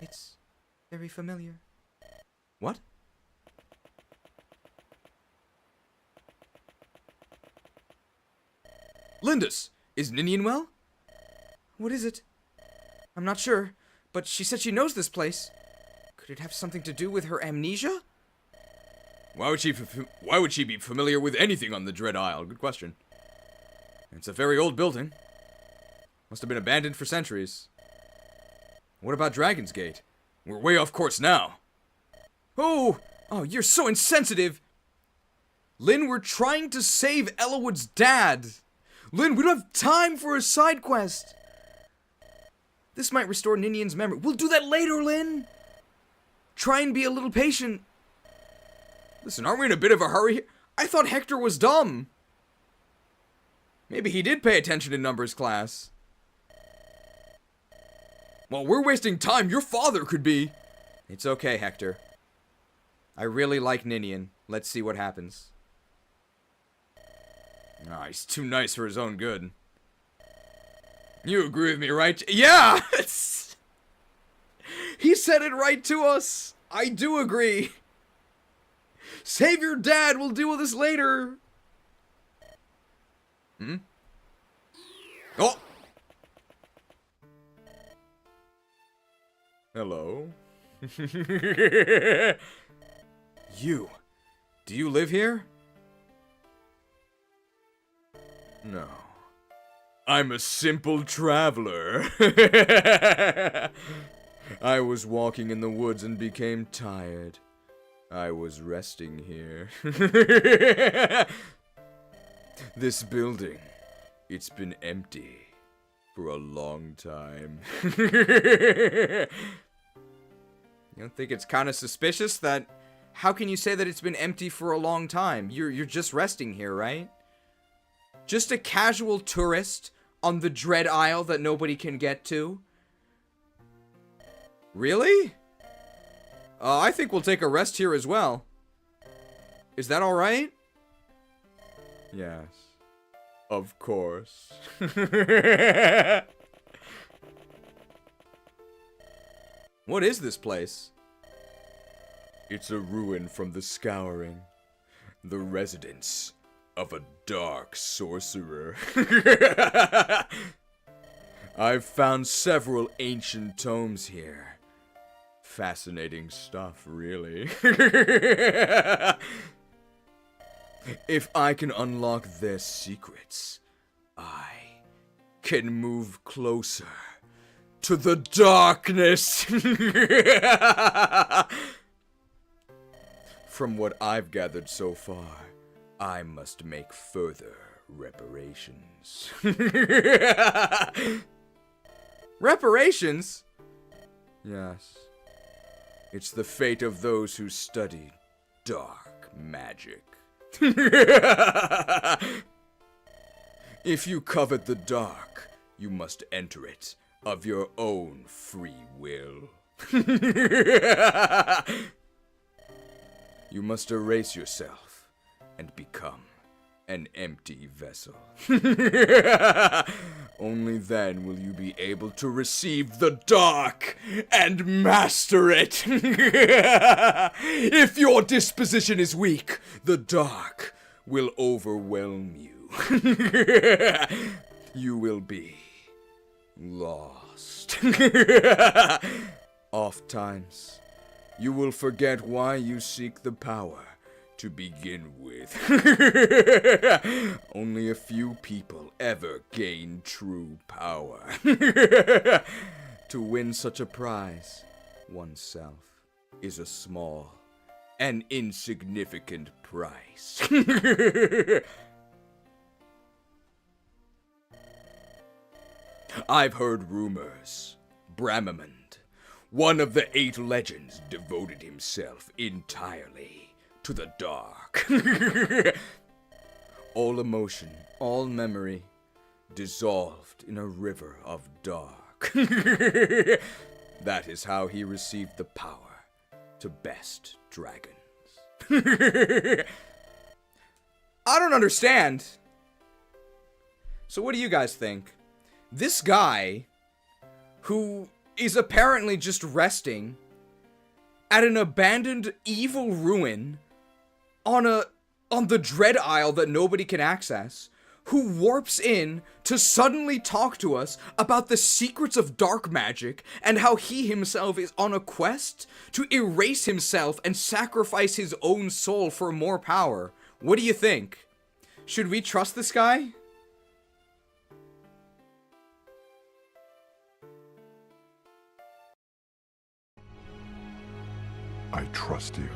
It's very familiar. What? Lindus, is Ninian well? What is it? I'm not sure, but she said she knows this place. Could it have something to do with her amnesia? Why would she be familiar with anything on the Dread Isle? Good question. It's a very old building. Must have been abandoned for centuries. What about Dragon's Gate? We're way off course now. Oh, you're so insensitive. Lyn, we're trying to save Ellawood's dad. Lyn, we don't have time for a side quest. This might restore Ninian's memory. We'll do that later, Lyn. Try and be a little patient. Listen, aren't we in a bit of a hurry here? I thought Hector was dumb. Maybe he did pay attention in numbers class. While we're wasting time, your father could be... It's okay, Hector. I really like Ninian. Let's see what happens. Nah, he's too nice for his own good. You agree with me, right? Yeah! He said it right to us. I do agree. Save your dad. We'll deal with this later. Hmm? Oh! Hello? You. Do you live here? No. I'm a simple traveler. I was walking in the woods and became tired. I was resting here. This building, it's been empty for a long time. You don't think it's kind of suspicious that... How can you say that it's been empty for a long time? You're just resting here, right? Just a casual tourist on the Dread Isle that nobody can get to? Really? I think we'll take a rest here as well. Is that alright? Yes. Of course. What is this place? It's a ruin from the Scouring. The residence of a dark sorcerer. I've found several ancient tomes here. Fascinating stuff, really. If I can unlock their secrets, I can move closer to the darkness. From what I've gathered so far, I must make further reparations. Reparations? Yes. It's the fate of those who study dark magic. If you covet the dark, you must enter it of your own free will. You must erase yourself and become an empty vessel. Only then will you be able to receive the dark and master it. If your disposition is weak, the dark will overwhelm you. You will be lost. Oftentimes, you will forget why you seek the power to begin with. Only a few people ever gain true power. To win such a prize, oneself is a small and insignificant price. I've heard rumors. Bramamond, One of the 8 legends devoted himself entirely to the dark. All emotion, all memory, dissolved in a river of dark. That is how he received the power to best dragons. I don't understand. So what do you guys think? This guy, who is apparently just resting at an abandoned evil ruin on the Dread Isle that nobody can access, who warps in to suddenly talk to us about the secrets of dark magic and how he himself is on a quest to erase himself and sacrifice his own soul for more power. What do you think? Should we trust this guy? I trust you.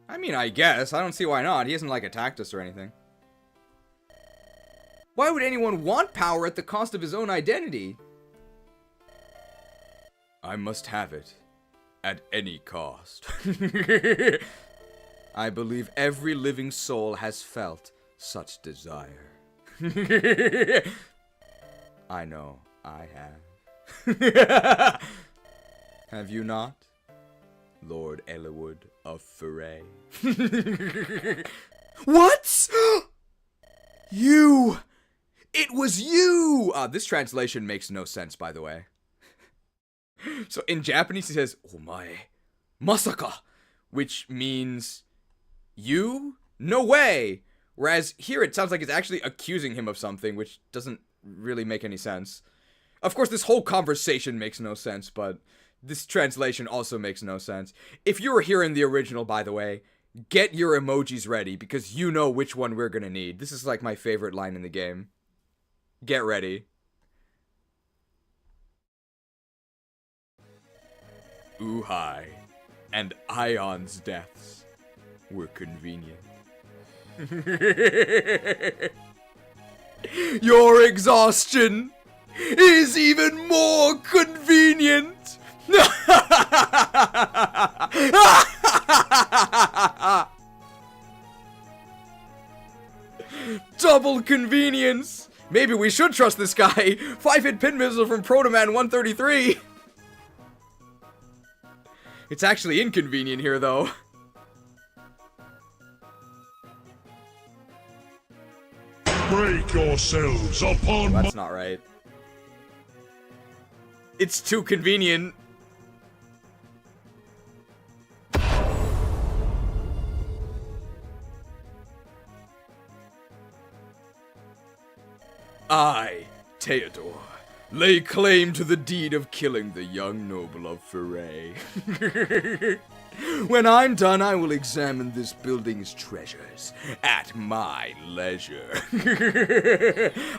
I mean, I guess. I don't see why not. He hasn't, like, attacked us or anything. Why would anyone want power at the cost of his own identity? I must have it. At any cost. I believe every living soul has felt such desire. I know, I have. Have you not? Lord Elwood of Foray. What? You! It was you! This translation makes no sense, by the way. So in Japanese he says, "Omae, masaka," which means, you? No way! Whereas here it sounds like it's actually accusing him of something, which doesn't really make any sense. Of course, this whole conversation makes no sense, but this translation also makes no sense. If you were here in the original, by the way, get your emojis ready, because you know which one we're gonna need. This is like my favorite line in the game. Get ready. Uhai and Ion's deaths were convenient. Your exhaustion is even more convenient. Double convenience. Maybe we should trust this guy. 5-hit pin missile from Protoman 133. It's actually inconvenient here, though. Break yourselves upon That's not right. It's too convenient. I, Theodore, lay claim to the deed of killing the young noble of Foray. When I'm done, I will examine this building's treasures at my leisure.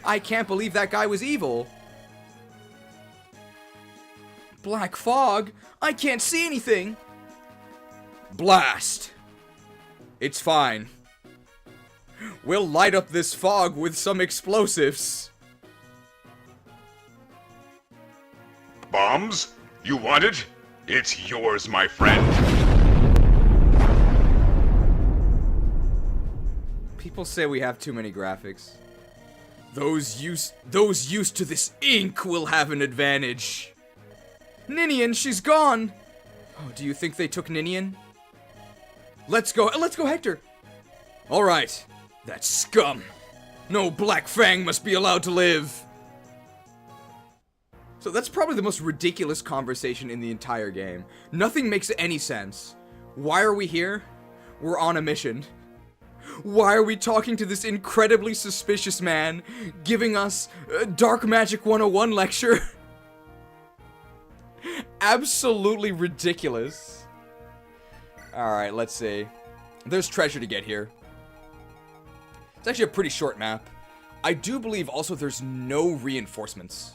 I can't believe that guy was evil. Black fog? I can't see anything. Blast. It's fine. We'll light up this fog with some explosives. Bombs? You want it? It's yours, my friend. People say we have too many graphics. Those used to this ink will have an advantage. Ninian, she's gone. Oh, do you think they took Ninian? Let's go, Hector. All right, that scum. No Black Fang must be allowed to live. So that's probably the most ridiculous conversation in the entire game. Nothing makes any sense. Why are we here? We're on a mission. Why are we talking to this incredibly suspicious man, giving us a Dark Magic 101 lecture? Absolutely ridiculous. Alright, let's see. There's treasure to get here. It's actually a pretty short map. I do believe also there's no reinforcements.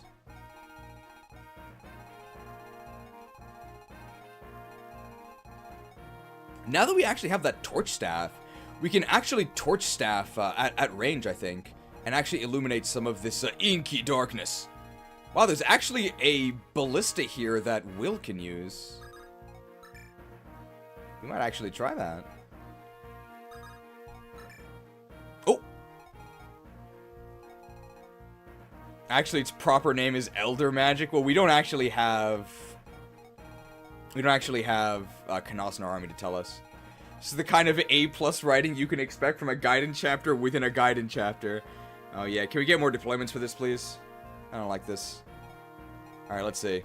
Now that we actually have that torch staff, we can actually torch staff at range, I think, and actually illuminate some of this inky darkness. Wow, there's actually a ballista here that Will can use. We might actually try that. Oh! Actually, its proper name is Elder Magic. Well, we don't actually have... Kanas in our army to tell us. This is the kind of A+ writing you can expect from a Gaiden chapter within a Gaiden chapter. Oh yeah, can we get more deployments for this, please? I don't like this. Alright, let's see.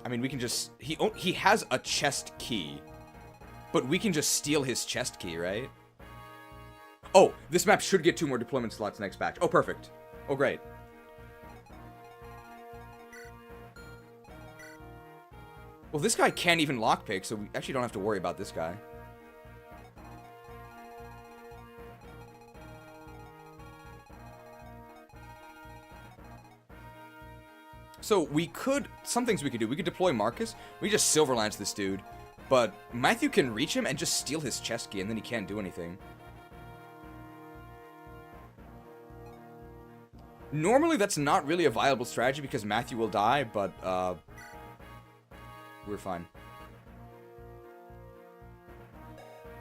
I mean, we can just... He has a chest key. But we can just steal his chest key, right? Oh, this map should get 2 more deployment slots next batch. Oh, perfect. Oh, great. Well, this guy can't even lockpick, so we actually don't have to worry about this guy. So we could... Some things we could do. We could deploy Marcus. We just Silver Lance this dude. But Matthew can reach him and just steal his chest key, and then he can't do anything. Normally, that's not really a viable strategy because Matthew will die, but, we're fine.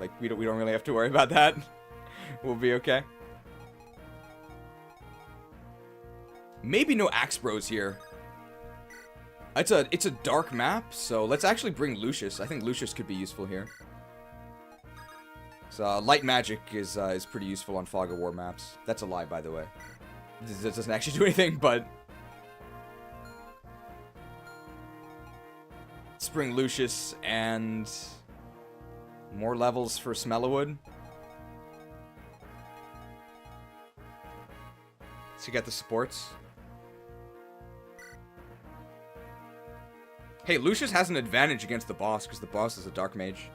Like, we don't really have to worry about that. We'll be okay. Maybe no Axe Bros here. It's a dark map, so let's actually bring Lucius. I think Lucius could be useful here. So, light magic is pretty useful on Fog of War maps. That's a lie, by the way. This doesn't actually do anything, but... Let's bring Lucius and... more levels for Smellowood. So you get the supports. Hey, Lucius has an advantage against the boss because the boss is a dark mage.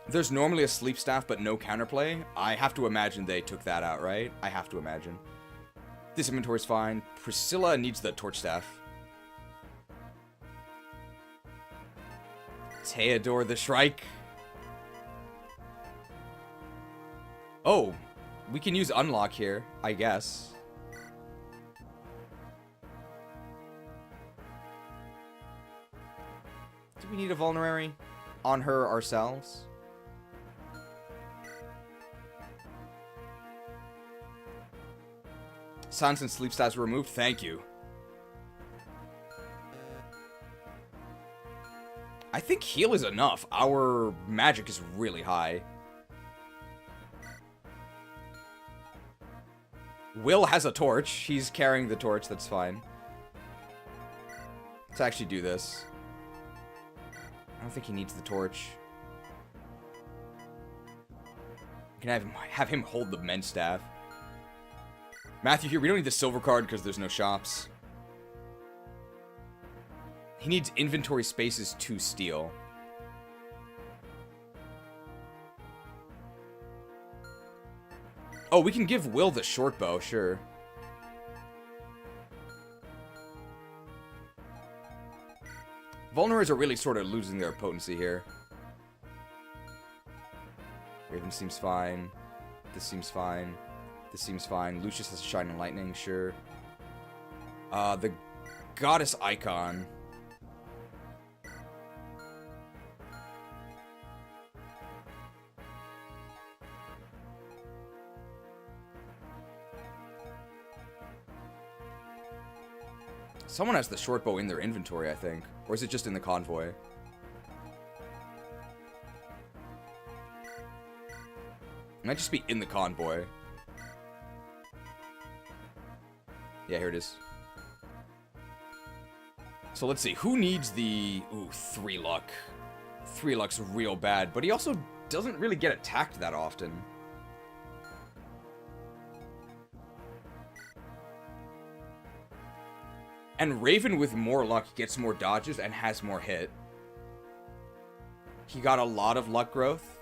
There's normally a sleep staff but no counterplay. I have to imagine they took that out, right? I have to imagine. This inventory's fine. Priscilla needs the torch staff. Theodore the Shrike. Oh, we can use unlock here, I guess. Do we need a vulnerary on her ourselves? Silence and sleep stats were removed. Thank you. I think heal is enough. Our magic is really high. Will has a torch. He's carrying the torch. That's fine. Let's actually do this. I don't think he needs the torch. We can have him hold the men's staff. Matthew here, we don't need the silver card because there's no shops. He needs inventory spaces to steal. Oh, we can give Will the short bow, sure. Vulneraries are really sort of losing their potency here. Raven seems fine. This seems fine. This seems fine. Lucius has Shining Lightning, sure. The Goddess Icon. Someone has the short bow in their inventory, I think. Or is it just in the convoy? It might just be in the convoy. Yeah, here it is. So let's see. Who needs the... Ooh, 3 luck. 3 luck's real bad. But he also doesn't really get attacked that often. And Raven with more luck gets more dodges and has more hit. He got a lot of luck growth.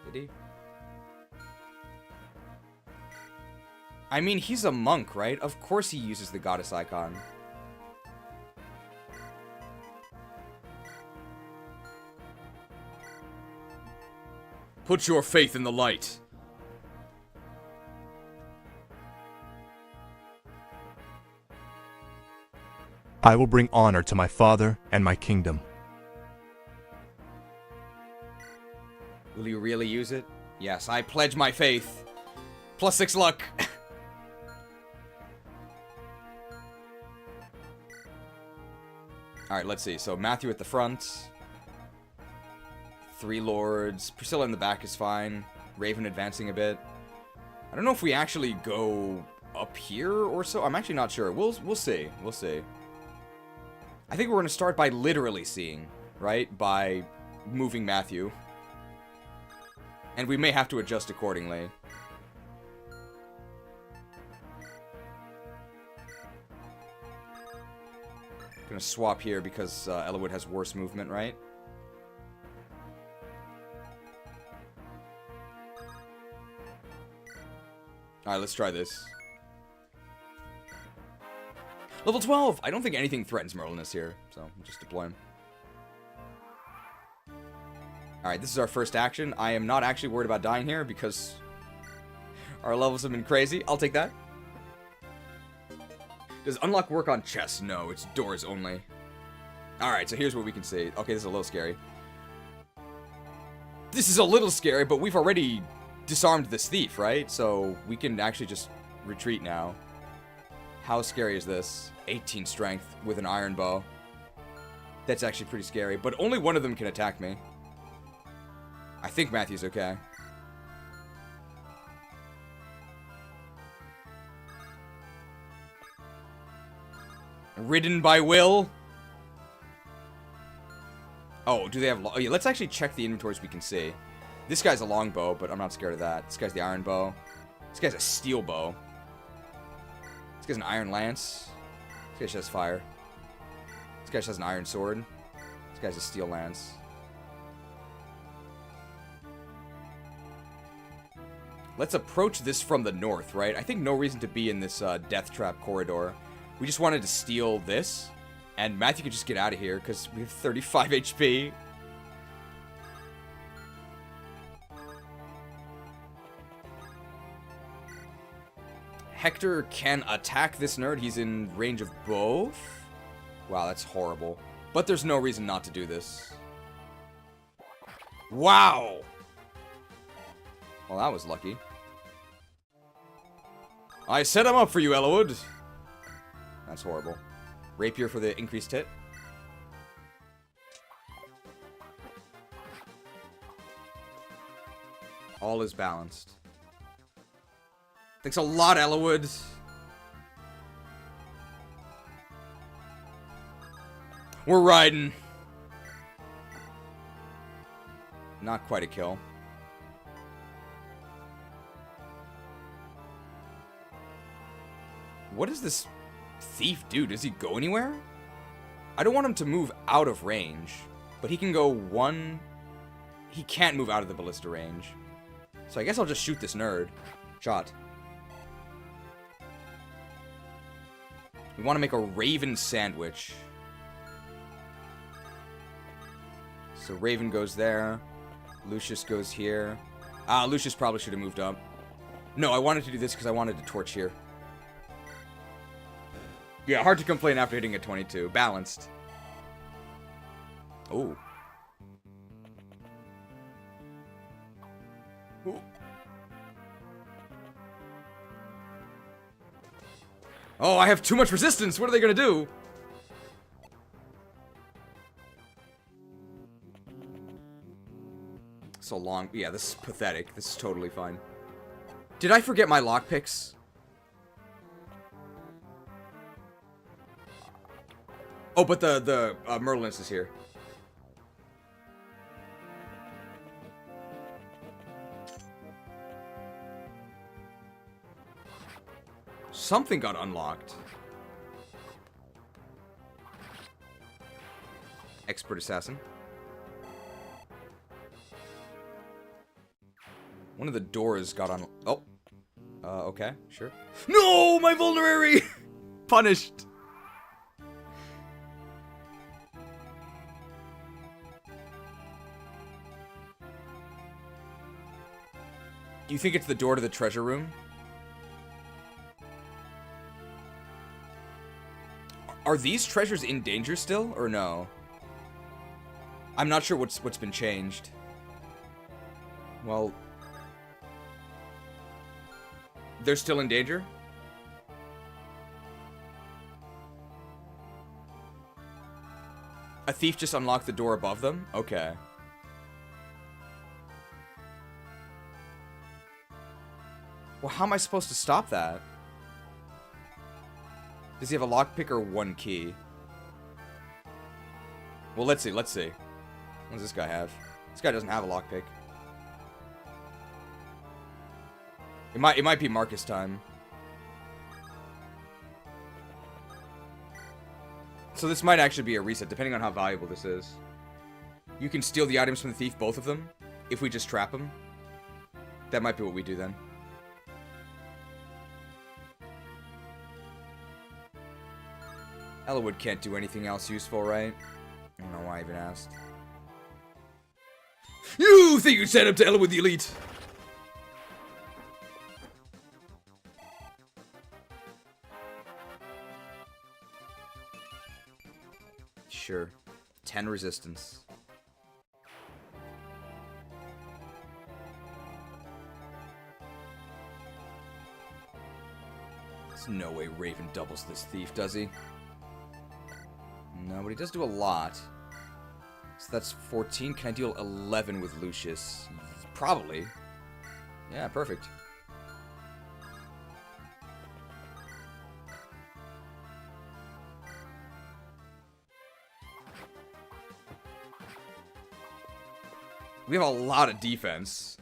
Did he? I mean, he's a monk, right? Of course he uses the goddess icon. Put your faith in the light. I will bring honor to my father and my kingdom. Will you really use it? Yes, I pledge my faith. +6 luck. Alright, let's see. So, Matthew at the front. 3 lords. Priscilla in the back is fine. Raven advancing a bit. I don't know if we actually go up here or so. I'm actually not sure. We'll see. We'll see. I think we're going to start by literally seeing, right? By moving Matthew. And we may have to adjust accordingly. Gonna swap here because Ellawood has worse movement, right? Alright, let's try this. Level 12! I don't think anything threatens Merlinus here, so we'll just deploy him. Alright, this is our first action. I am not actually worried about dying here because our levels have been crazy. I'll take that. Does unlock work on chests? No, it's doors only. Alright, so here's what we can see. Okay, this is a little scary. This is a little scary, but we've already disarmed this thief, right? So we can actually just retreat now. How scary is this? 18 strength with an iron bow. That's actually pretty scary, but only one of them can attack me. I think Matthew's okay. Ridden by will. Oh, do they have... Oh, yeah, let's actually check the inventories we can see. This guy's a longbow, but I'm not scared of that. This guy's the iron bow. This guy's a steel bow. This guy's an iron lance. This guy just has fire. This guy just has an iron sword. This guy's a steel lance. Let's approach this from the north, right? I think no reason to be in this death trap corridor. We just wanted to steal this, and Matthew could just get out of here because we have 35 HP. Hector can attack this nerd. He's in range of both. Wow, that's horrible. But there's no reason not to do this. Wow! Well, that was lucky. I set him up for you, Ellawood. That's horrible. Rapier for the increased hit. All is balanced. Thanks a lot, Ellawood. We're riding. Not quite a kill. What does this thief do? Does he go anywhere? I don't want him to move out of range, but he can go one... He can't move out of the ballista range. So I guess I'll just shoot this nerd. Shot. We want to make a Raven sandwich. So Raven goes there. Lucius goes here. Ah, Lucius probably should have moved up. No, I wanted to do this because I wanted to torch here. Yeah, hard to complain after hitting a 22. Balanced. Ooh. Ooh. Oh, I have too much resistance. What are they gonna do? So long. Yeah, this is pathetic. This is totally fine. Did I forget my lockpicks? Oh, but the Merlinus is here. Something got unlocked. Expert assassin. One of the doors got on... Oh. Okay, sure. No, my vulnerary! Punished. You think it's the door to the treasure room? Are these treasures in danger still, or no? I'm not sure what's been changed. Well... They're still in danger? A thief just unlocked the door above them? Okay. Well, how am I supposed to stop that? Does he have a lockpick or one key? Well, let's see, let's see. What does this guy have? This guy doesn't have a lockpick. It might be Marcus time. So this might actually be a reset, depending on how valuable this is. You can steal the items from the thief, both of them, if we just trap him. That might be what we do then. Ellawood can't do anything else useful, right? I don't know why I even asked. You think you set up to Ellawood the Elite? Sure. 10 resistance. There's no way Raven doubles this thief, does he? No, but he does do a lot. So that's 14. Can I deal 11 with Lucius? Probably. Yeah, perfect. We have a lot of defense.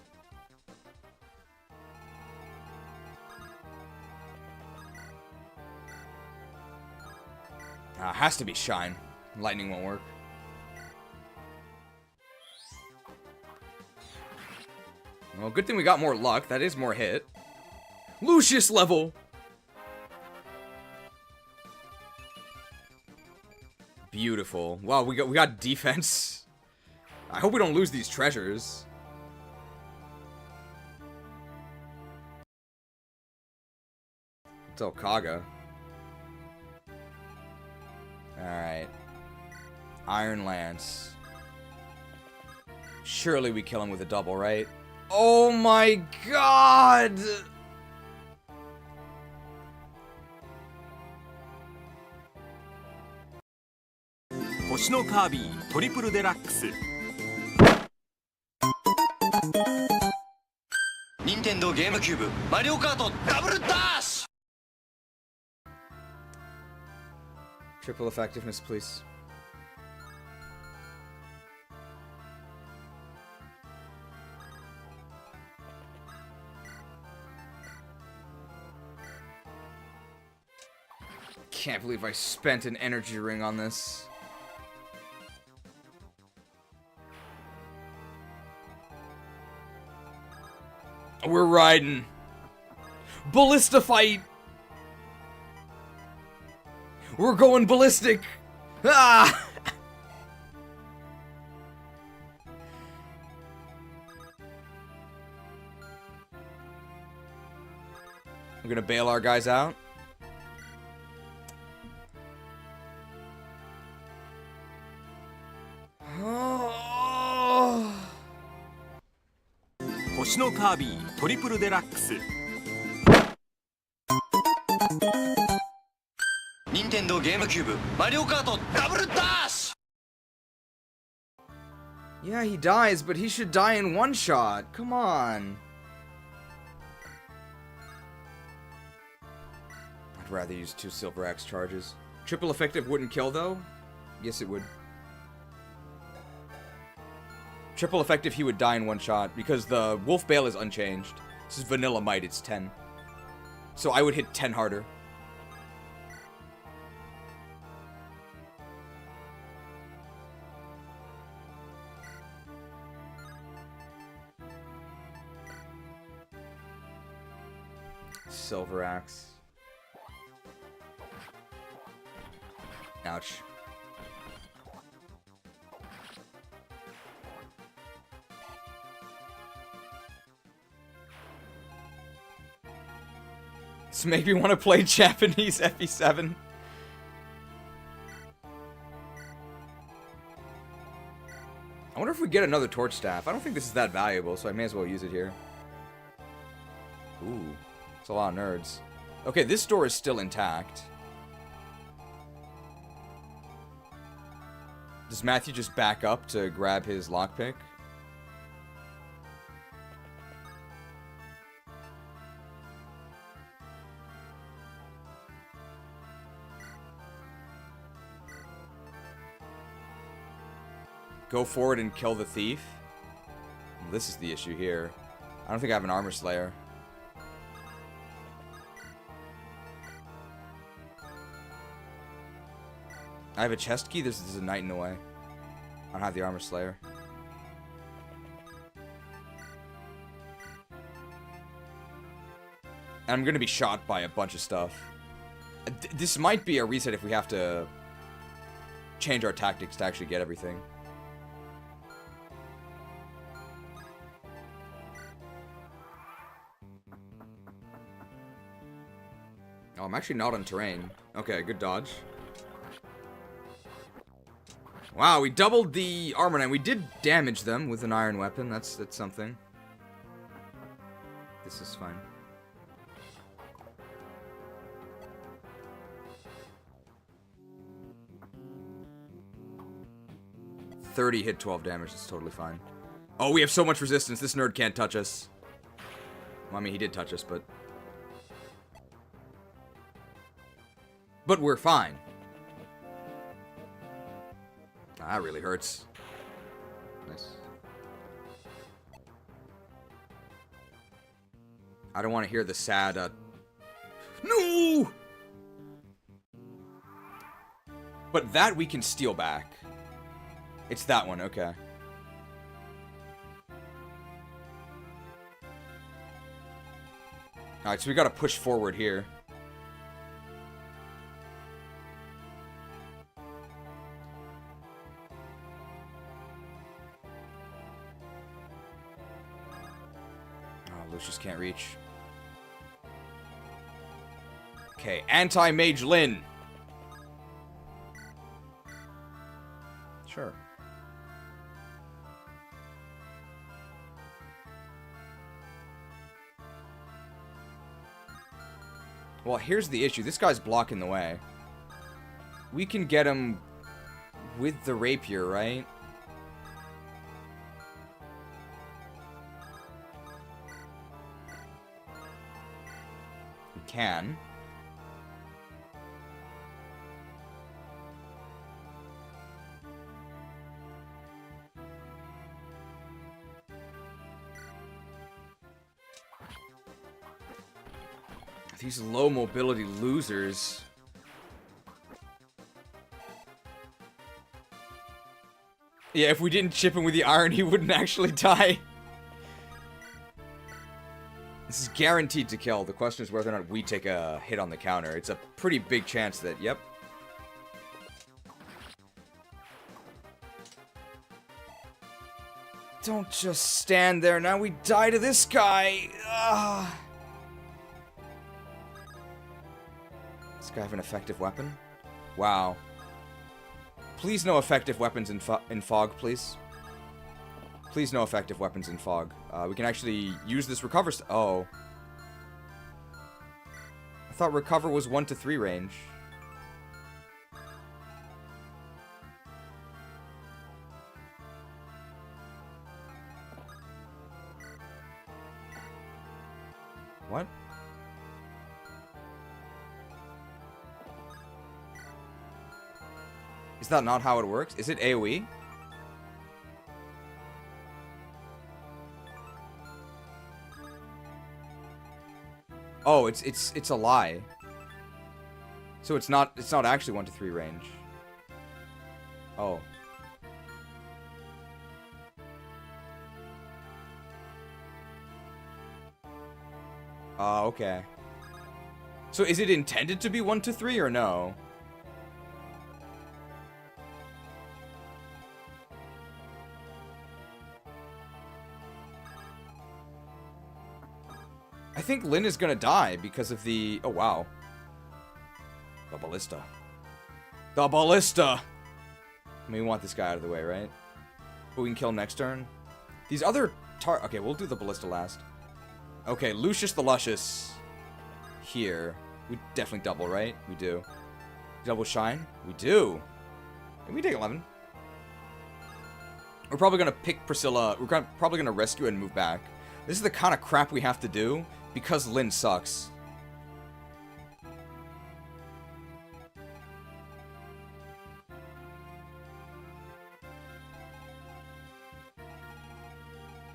Has to be Shine. Lightning won't work. Well, good thing we got more luck. That is more hit. Lucius level! Beautiful. Wow, we got defense. I hope we don't lose these treasures. It's Okaga. Alright. Iron Lance. Surely we kill him with a double, right? Oh my god! Nintendo GameCube Mario Kart Double Dash! Triple effectiveness, please. Can't believe I spent an energy ring on this. We're riding. Ballista fight. We're going ballistic. Ah! We're gonna bail our guys out. Nintendo GameCube Mario Kart Double Dash! Yeah, he dies, but he should die in one shot. Come on. I'd rather use 2 Silver Axe charges. Triple effective wouldn't kill, though? Yes, it would. Triple effective, he would die in one shot, because the Wolf Bale is unchanged. This is Vanilla Might, it's 10. So I would hit 10 harder. Silver axe. Ouch. This make me want to play Japanese FE7. I wonder if we get another torch staff. I don't think this is that valuable, so I may as well use it here. Ooh, it's a lot of nerds. Okay, this door is still intact. Does Matthew just back up to grab his lockpick? Go forward and kill the thief? Well, this is the issue here. I don't think I have an armor slayer. I have a chest key. There's a knight in the way. I don't have the armor slayer. And I'm gonna be shot by a bunch of stuff. This might be a reset if we have to change our tactics to actually get everything. Oh, I'm actually not on terrain. Okay, good dodge. Wow, we doubled the armor and we did damage them with an iron weapon. That's something. This is fine. $30 hit 12 damage. That's totally fine. Oh, we have so much resistance. This nerd can't touch us. Well, I mean, he did touch us, but we're fine. That really hurts. Nice. I don't want to hear the sad, No! But that we can steal back. It's that one, okay. Alright, so we gotta push forward here. Lucius can't reach. Okay, anti-mage Lyn. Sure. Well, here's the issue. This guy's blocking the way. We can get him with the rapier, right? Can. These low mobility losers. Yeah, if we didn't chip him with the iron, he wouldn't actually die. This is guaranteed to kill. The question is whether or not we take a hit on the counter. It's a pretty big chance that, yep. Don't just stand there. Now we die to this guy. Ugh. Does this guy have an effective weapon? Wow. Please no effective weapons in fog, please. Please no effective weapons in fog. We can actually use this recover oh. I thought recover was 1 to 3 range. What? Is that not how it works? Is it AoE? Oh, it's a lie. So it's not actually 1 to 3 range. Oh. Okay. So is it intended to be 1 to 3 or no? I think Lyn is gonna die because of the... Oh, wow. The ballista. The ballista! I mean, we want this guy out of the way, right? But we can kill him next turn. These other okay, we'll do the ballista last. Okay, Lucius the Luscious. Here. We definitely double, right? We do. Double shine? We do. And we take 11. We're probably gonna pick Priscilla. We're probably gonna rescue and move back. This is the kind of crap we have to do because Lyn sucks.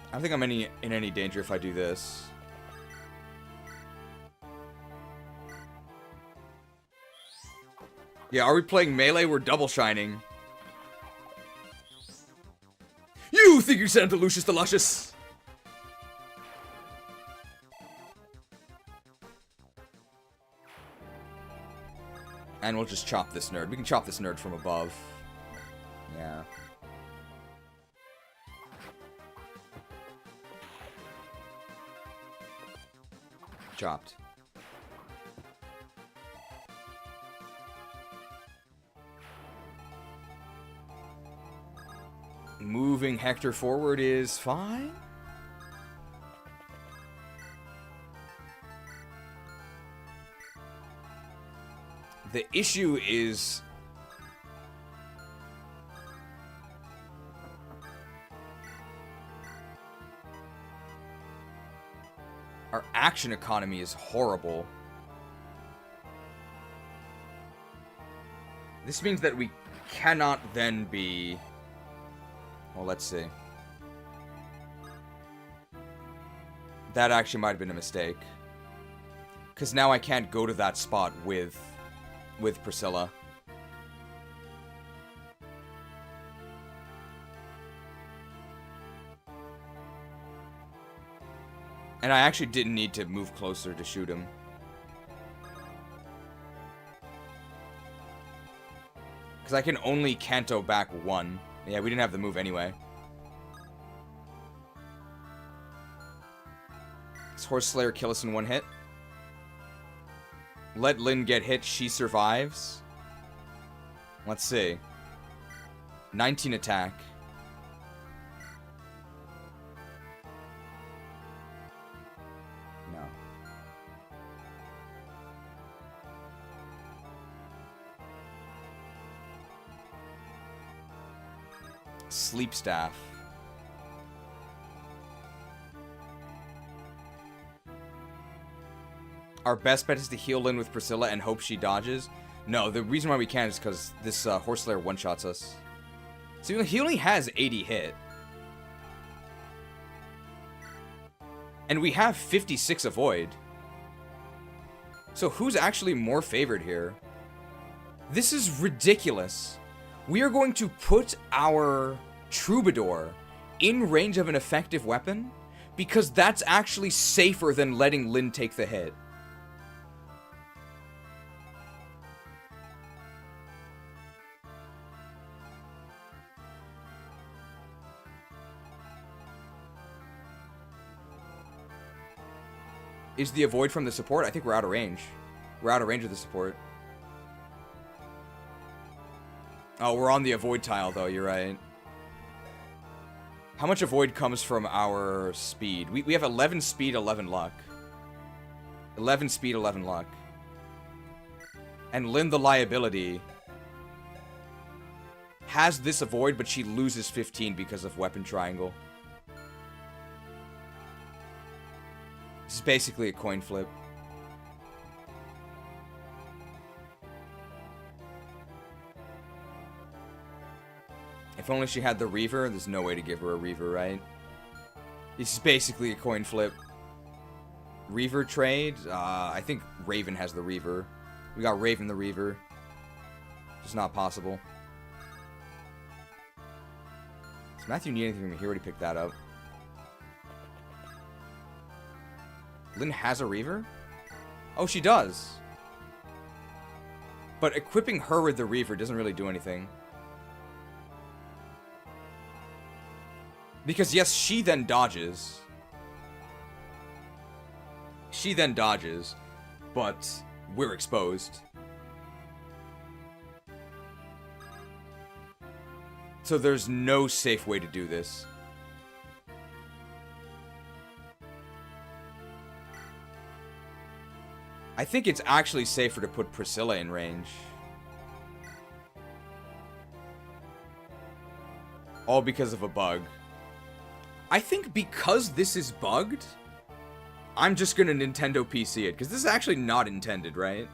I don't think I'm in any danger if I do this. Yeah, are we playing melee? We're double shining. You think you sent him to Lucius the Luscious? And we'll just chop this nerd. We can chop this nerd from above. Yeah. Chopped. Moving Hector forward is fine. The issue is our action economy is horrible. This means that we cannot then be... Well, let's see. That actually might have been a mistake. Because now I can't go to that spot with Priscilla. And I actually didn't need to move closer to shoot him. Because I can only Kanto back 1. Yeah, we didn't have the move anyway. Does Horse Slayer kill us in 1 hit? Let Lyn get hit, she survives. Let's see. 19 attack. No. Sleep Staff. Our best bet is to heal Lyn with Priscilla and hope she dodges. No, the reason why we can't is because this Horse Slayer one-shots us. So he only has 80 hit. And we have 56 avoid. So who's actually more favored here? This is ridiculous. We are going to put our Troubadour in range of an effective weapon because that's actually safer than letting Lyn take the hit. Is the avoid from the support? I think we're out of range. We're out of range of the support. Oh, we're on the avoid tile, though. You're right. How much avoid comes from our speed? We have 11 speed, 11 luck. 11 speed, 11 luck. And Lyn the Liability has this avoid, but she loses 15 because of weapon triangle. This is basically a coin flip. If only she had the Reaver. There's no way to give her a Reaver, right? This is basically a coin flip. Reaver trade? I think Raven has the Reaver. We got Raven the Reaver. It's not possible. Does Matthew need anything from me? He already picked that up. Lyn has a Reaver? Oh, she does. But equipping her with the Reaver doesn't really do anything. Because yes, she then dodges. She then dodges, but we're exposed. So there's no safe way to do this. I think it's actually safer to put Priscilla in range. All because of a bug. I think because this is bugged, I'm just gonna Nintendo PC it, because this is actually not intended, right?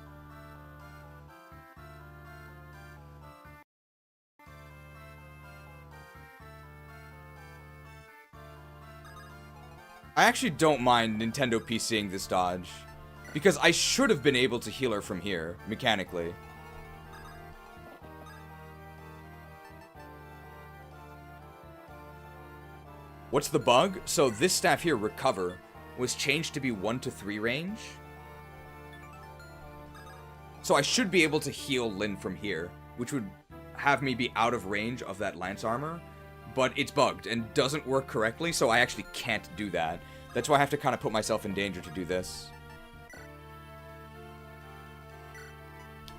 I actually don't mind Nintendo PCing this dodge, because I should have been able to heal her from here, mechanically. What's the bug? So this staff here, Recover, was changed to be 1 to 3 range. So I should be able to heal Lyn from here, which would have me be out of range of that Lance Armor. But it's bugged and doesn't work correctly, so I actually can't do that. That's why I have to kind of put myself in danger to do this.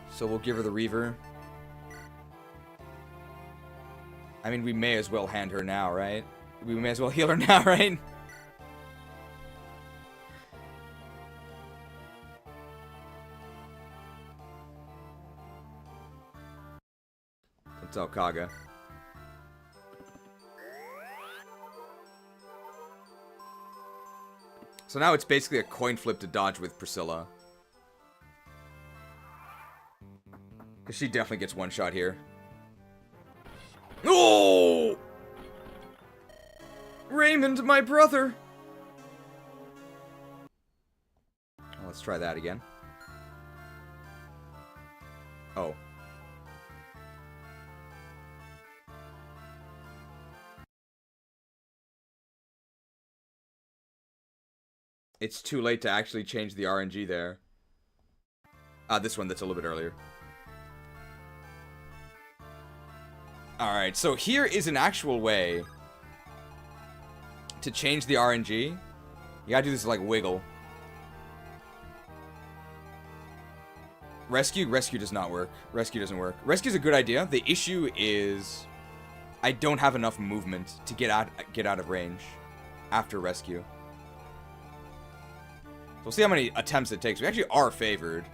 So we'll give her the Reaver. I mean, we may as well hand her now, right? We may as well heal her now, right? Let's tell Kaga. So now it's basically a coin flip to dodge with Priscilla. Because she definitely gets one shot here. Oh! Raymond, my brother! Well, let's try that again. Oh. It's too late to actually change the RNG there. This one that's a little bit earlier. Alright, so here is an actual way to change the RNG. You gotta do this like wiggle. Rescue? Rescue does not work. Rescue doesn't work. Rescue's a good idea. The issue is I don't have enough movement to get out of range after rescue. So we'll see how many attempts it takes. We actually are favored.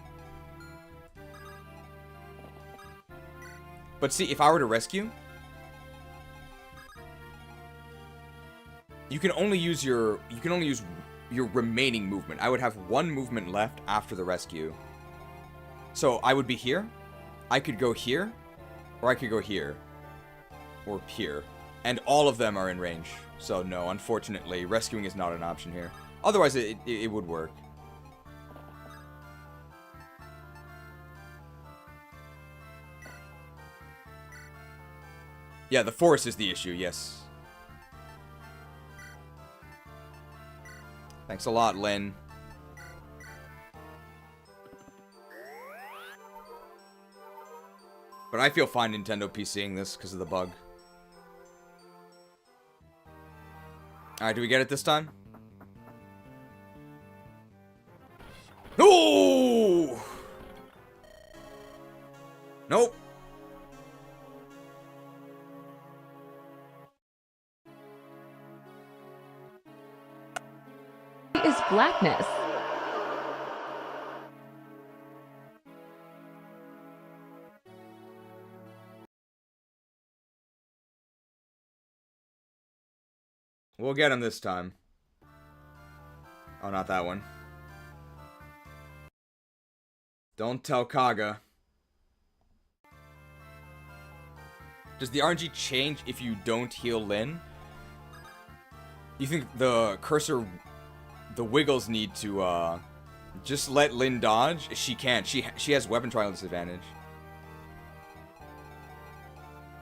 But see, if I were to rescue, you can only use your remaining movement. I would have one movement left after the rescue. So I would be here. I could go here, or I could go here, or here, and all of them are in range. So no, unfortunately, rescuing is not an option here. Otherwise, it would work. Yeah, the forest is the issue, yes. Thanks a lot, Lyn. But I feel fine Nintendo PCing this because of the bug. Alright, do we get it this time? Oh! Nope. Is blackness. We'll get him this time. Oh, not that one. Don't tell Kaga. Does the RNG change if you don't heal Lyn? You think the cursor, the wiggles need to just let Lyn dodge? She can't. She has weapon trial disadvantage.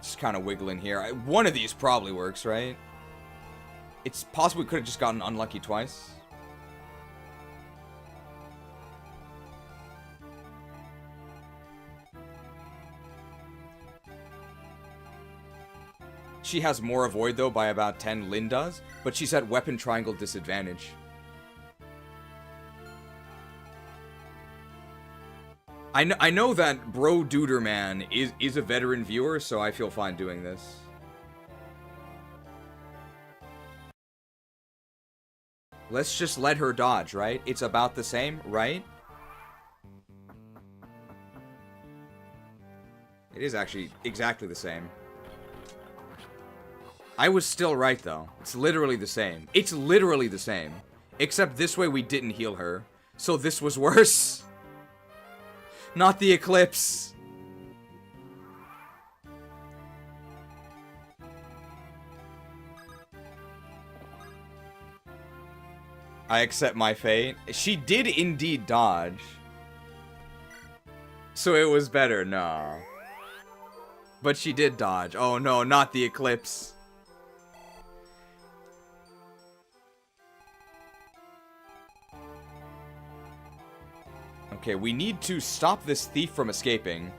Just kind of wiggling here. One of these probably works, right? It's possible we could have just gotten unlucky twice. She has more avoid, though, by about 10. Lyn does. But she's at weapon triangle disadvantage. I know that Bro Duderman is a veteran viewer, so I feel fine doing this. Let's just let her dodge, right? It's about the same, right? It is actually exactly the same. I was still right, though. It's literally the same. It's literally the same. Except this way we didn't heal her. So this was worse. Not the eclipse. I accept my fate. She did indeed dodge. So it was better, no. But she did dodge. Oh no, not the eclipse. Okay, we need to stop this thief from escaping.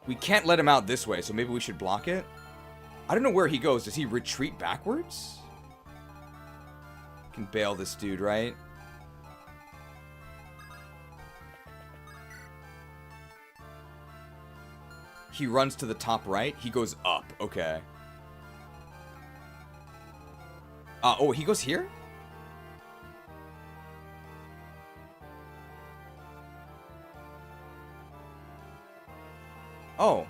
We can't let him out this way, so maybe we should block it. I don't know where he goes. Does he retreat backwards? Can bail this dude, right? He runs to the top right. He goes up. Okay. Oh, he goes here? Oh.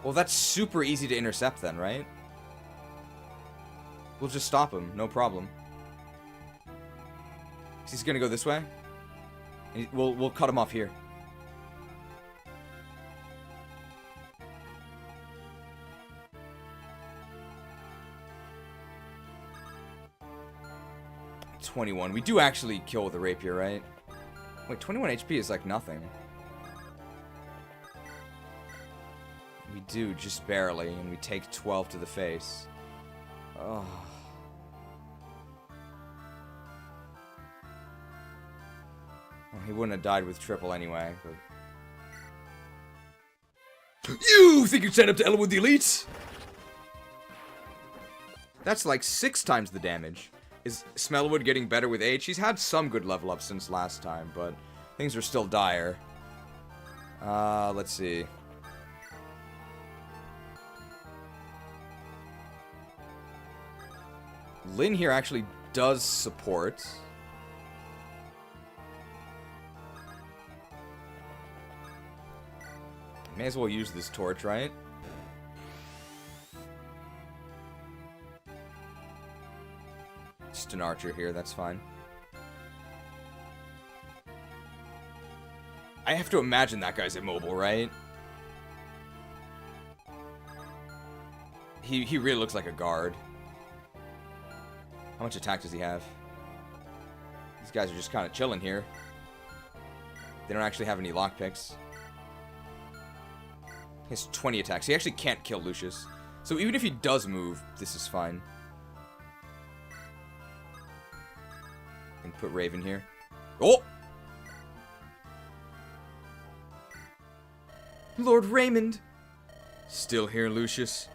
Well, that's super easy to intercept then, right? We'll just stop him. No problem. He's gonna go this way. We'll cut him off here. $21. We do actually kill with the rapier, right? Wait, 21 HP is like nothing. We do, just barely, and we take 12 to the face. Oh. Well, he wouldn't have died with triple anyway, but... You think you stand up to Ella with the elites? That's like 6 times the damage. Is Smellwood getting better with age? She's had some good level up since last time, but things are still dire. Let's see. Lyn here actually does support. May as well use this torch, right? Just an archer here, that's fine. I have to imagine that guy's immobile, right? He really looks like a guard. How much attack does he have? These guys are just kind of chilling here. They don't actually have any lockpicks. He has 20 attacks. He actually can't kill Lucius. So even if he does move, this is fine. And put Raven here. Oh! Lord Raymond! Still here, Lucius?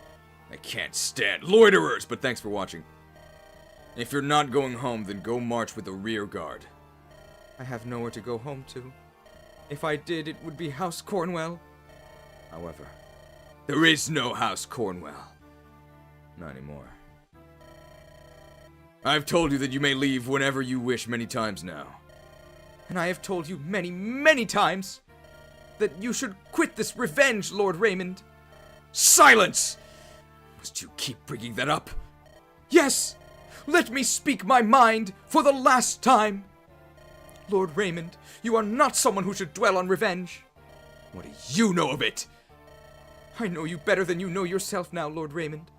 I can't stand loiterers, but thanks for watching. If you're not going home, then go march with the rear guard. I have nowhere to go home to. If I did, it would be House Cornwell. However, there is no House Cornwell. Not anymore. I've told you that you may leave whenever you wish many times now. And I have told you many, many times that you should quit this revenge, Lord Raymond. Silence! Must you keep bringing that up? Yes! Let me speak my mind for the last time. Lord Raymond, you are not someone who should dwell on revenge. What do you know of it? I know you better than you know yourself now, Lord Raymond.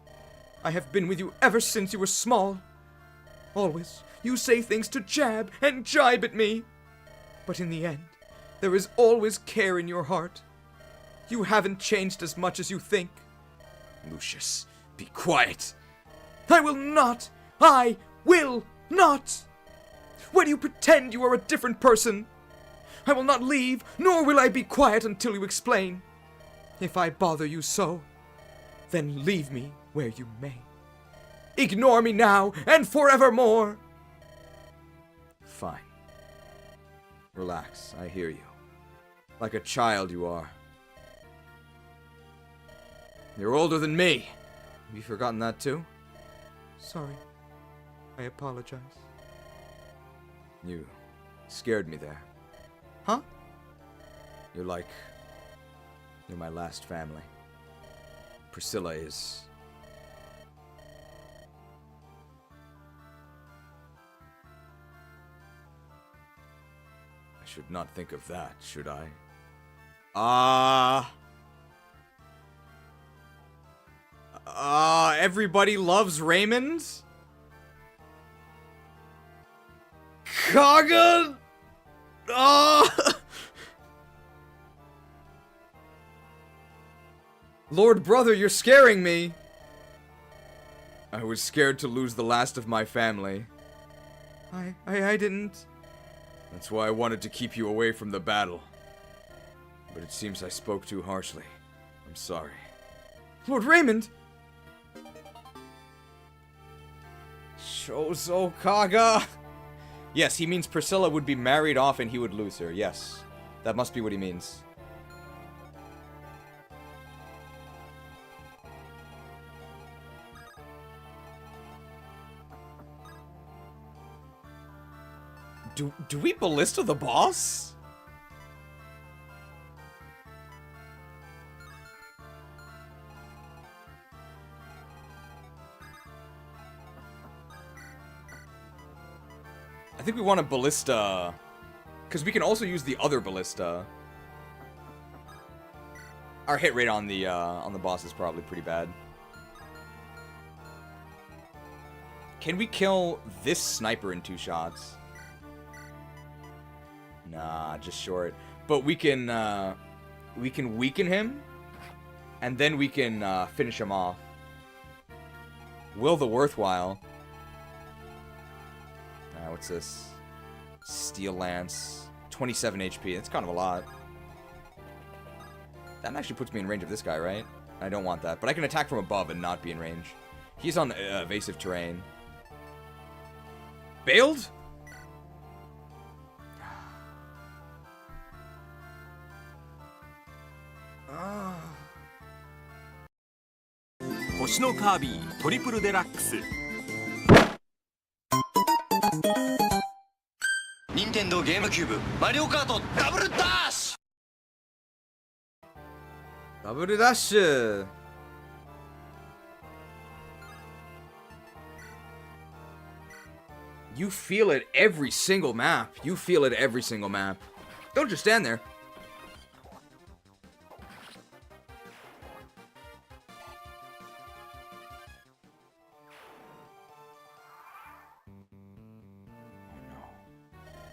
I have been with you ever since you were small. Always, you say things to jab and jibe at me. But in the end, there is always care in your heart. You haven't changed as much as you think. Lucius, be quiet. I will not! I will not! Why do you pretend you are a different person? I will not leave, nor will I be quiet until you explain. If I bother you so, then leave me where you may. Ignore me now and forevermore. Fine. Relax, I hear you. Like a child you are. You're older than me. Have you forgotten that too? Sorry. I apologize. You scared me there. Huh? You're my last family. Priscilla is... I should not think of that, should I? Everybody loves Raymond? Kaga? Lord brother, you're scaring me. I was scared to lose the last of my family. I didn't. That's why I wanted to keep you away from the battle. But it seems I spoke too harshly. I'm sorry. Lord Raymond! Shozo Kaga! Yes, he means Priscilla would be married off and he would lose her. Yes. That must be what he means. Do we ballista the boss? I think we want a ballista, because we can also use the other ballista. Our hit rate on the boss is probably pretty bad. Can we kill this sniper in 2 shots? Nah, just short. But we can weaken him, and then we can finish him off. Will the worthwhile? What's this? Steel Lance. 27 HP. That's kind of a lot. That actually puts me in range of this guy, right? I don't want that. But I can attack from above and not be in range. He's on evasive terrain. Bailed? Hoshi no Kirby Triple Deluxe. Nintendo GameCube Mario Kart Double Dash! Double Dash! You feel it every single map. You feel it every single map. Don't just stand there.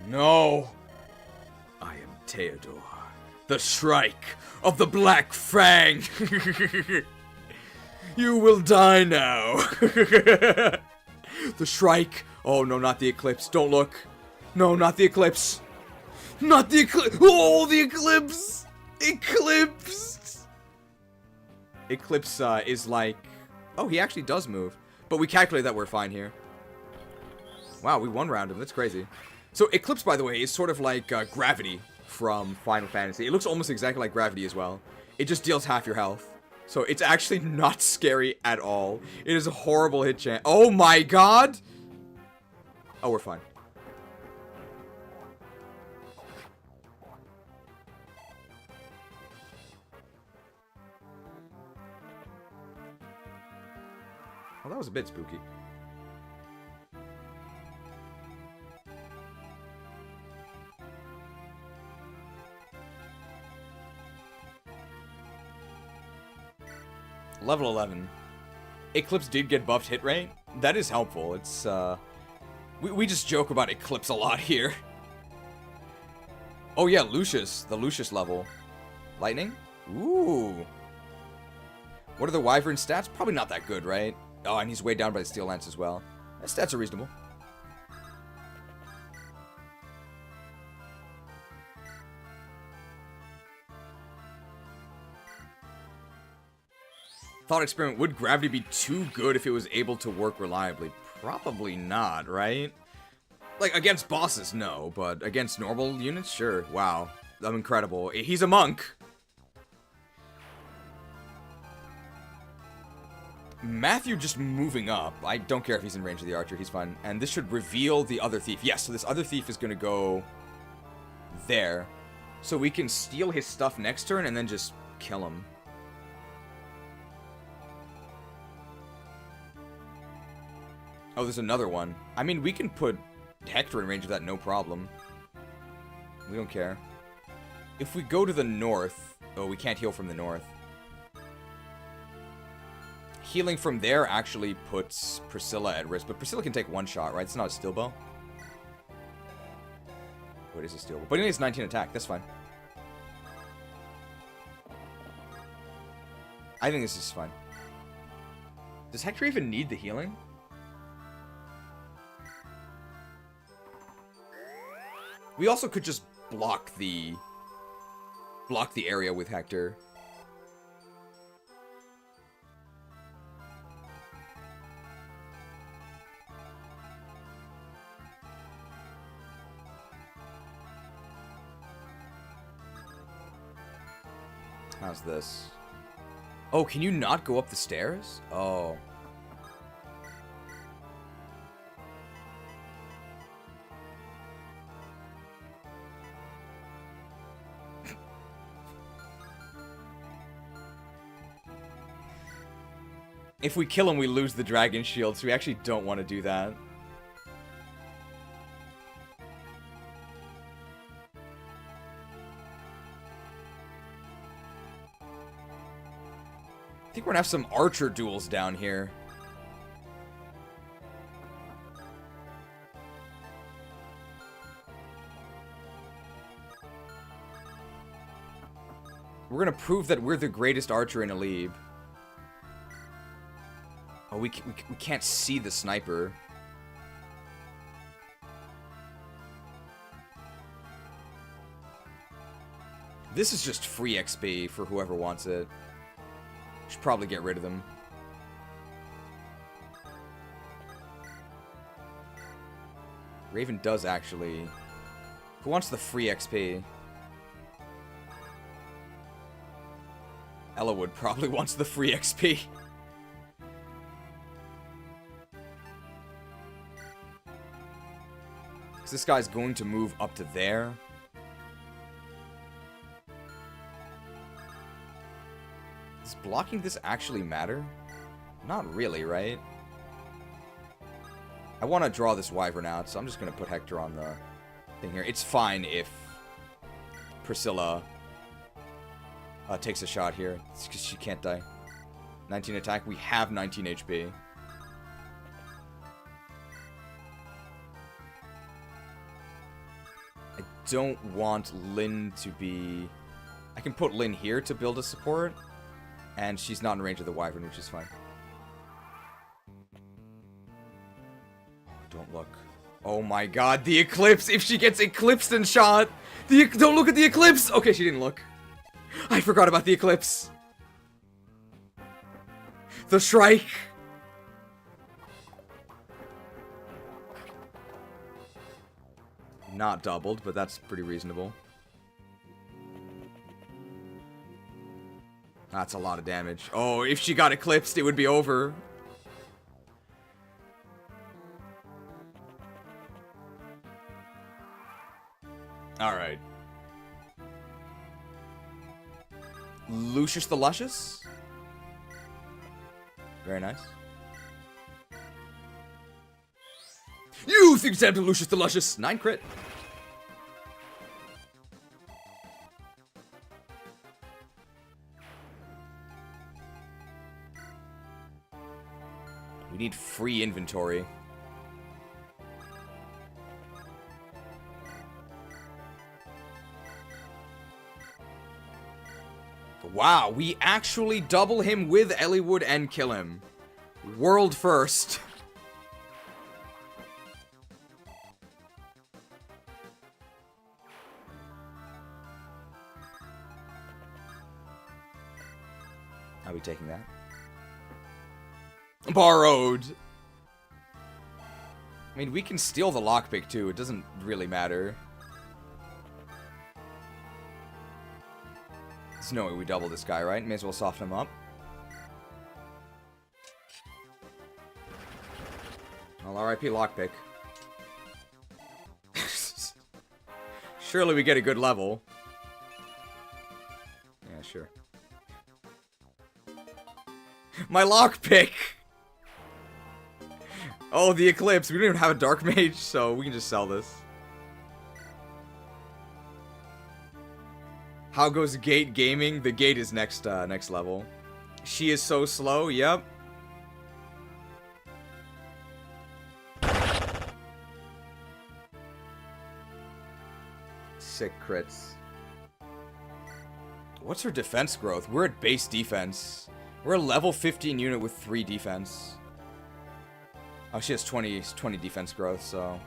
No! I am Theodore, the Shrike of the Black Fang! You will die now! The Shrike! Oh no, not the Eclipse, don't look! No, not the Eclipse! Not the Eclipse! Oh, the Eclipse! Eclipse! Eclipse is like... Oh, he actually does move. But we calculate that we're fine here. Wow, we one-rounded him, that's crazy. So, Eclipse, by the way, is sort of like Gravity from Final Fantasy. It looks almost exactly like Gravity as well. It just deals half your health. So, it's actually not scary at all. It is a horrible hit chance. Oh my god! Oh, we're fine. Well, that was a bit spooky. Level 11. Eclipse did get buffed hit rate. That is helpful. It's, we just joke about Eclipse a lot here. Oh yeah, Lucius. The Lucius level. Lightning? Ooh. What are the Wyvern stats? Probably not that good, right? Oh, and he's weighed down by the Steel Lance as well. His stats are reasonable. Thought experiment, would gravity be too good if it was able to work reliably? Probably not, right? Like, against bosses, no, but against normal units, sure. Wow, I'm incredible. He's a monk. Matthew just moving up. I don't care if he's in range of the archer, he's fine. And this should reveal the other thief. Yes, so this other thief is gonna go there. So we can steal his stuff next turn and then just kill him. Oh, there's another one. I mean, we can put Hector in range of that, no problem. We don't care. If we go to the north... Oh, we can't heal from the north. Healing from there actually puts Priscilla at risk, but Priscilla can take one shot, right? It's not a steel bow. What is a steel bow? But it is 19 attack, that's fine. I think this is fine. Does Hector even need the healing? We also could just block the area with Hector. How's this? Oh, can you not go up the stairs? Oh. If we kill him, we lose the dragon shield, so we actually don't want to do that. I think we're gonna have some archer duels down here. We're gonna prove that we're the greatest archer in Alib. Oh, we can't see the sniper. This is just free XP for whoever wants it. Should probably get rid of them. Raven does actually. Who wants the free XP? Ellawood probably wants the free XP. Because this guy's going to move up to there. Does blocking this actually matter? Not really, right? I want to draw this wyvern out, so I'm just going to put Hector on the thing here. It's fine if Priscilla takes a shot here. It's because she can't die. 19 attack. We have 19 HP. I don't want Lyn to be... I can put Lyn here to build a support. And she's not in range of the wyvern, which is fine. Oh, don't look. Oh my god, the eclipse! If she gets eclipsed and shot! Don't look at the eclipse! Okay, she didn't look. I forgot about the eclipse. The Shrike! Not doubled, but that's pretty reasonable. That's a lot of damage. Oh, if she got eclipsed, it would be over. Alright. Lucius the Luscious. Very nice. You think it's time to Lucius the Luscious. 9 crit. We need free inventory. Wow, we actually double him with Eliwood and kill him. World first. I'll be taking that. Borrowed. I mean, we can steal the lockpick too. It doesn't really matter. There's no way we double this guy, right? May as well soften him up. Well, RIP lockpick. Surely we get a good level. Yeah, sure. My lockpick! Oh, the Eclipse. We don't even have a Dark Mage, so we can just sell this. How goes Gate Gaming? The Gate is next level. She is so slow, yep. Sick crits. What's her defense growth? We're at base defense. We're a level 15 unit with 3 defense. Oh, she has 20 defense growth, so...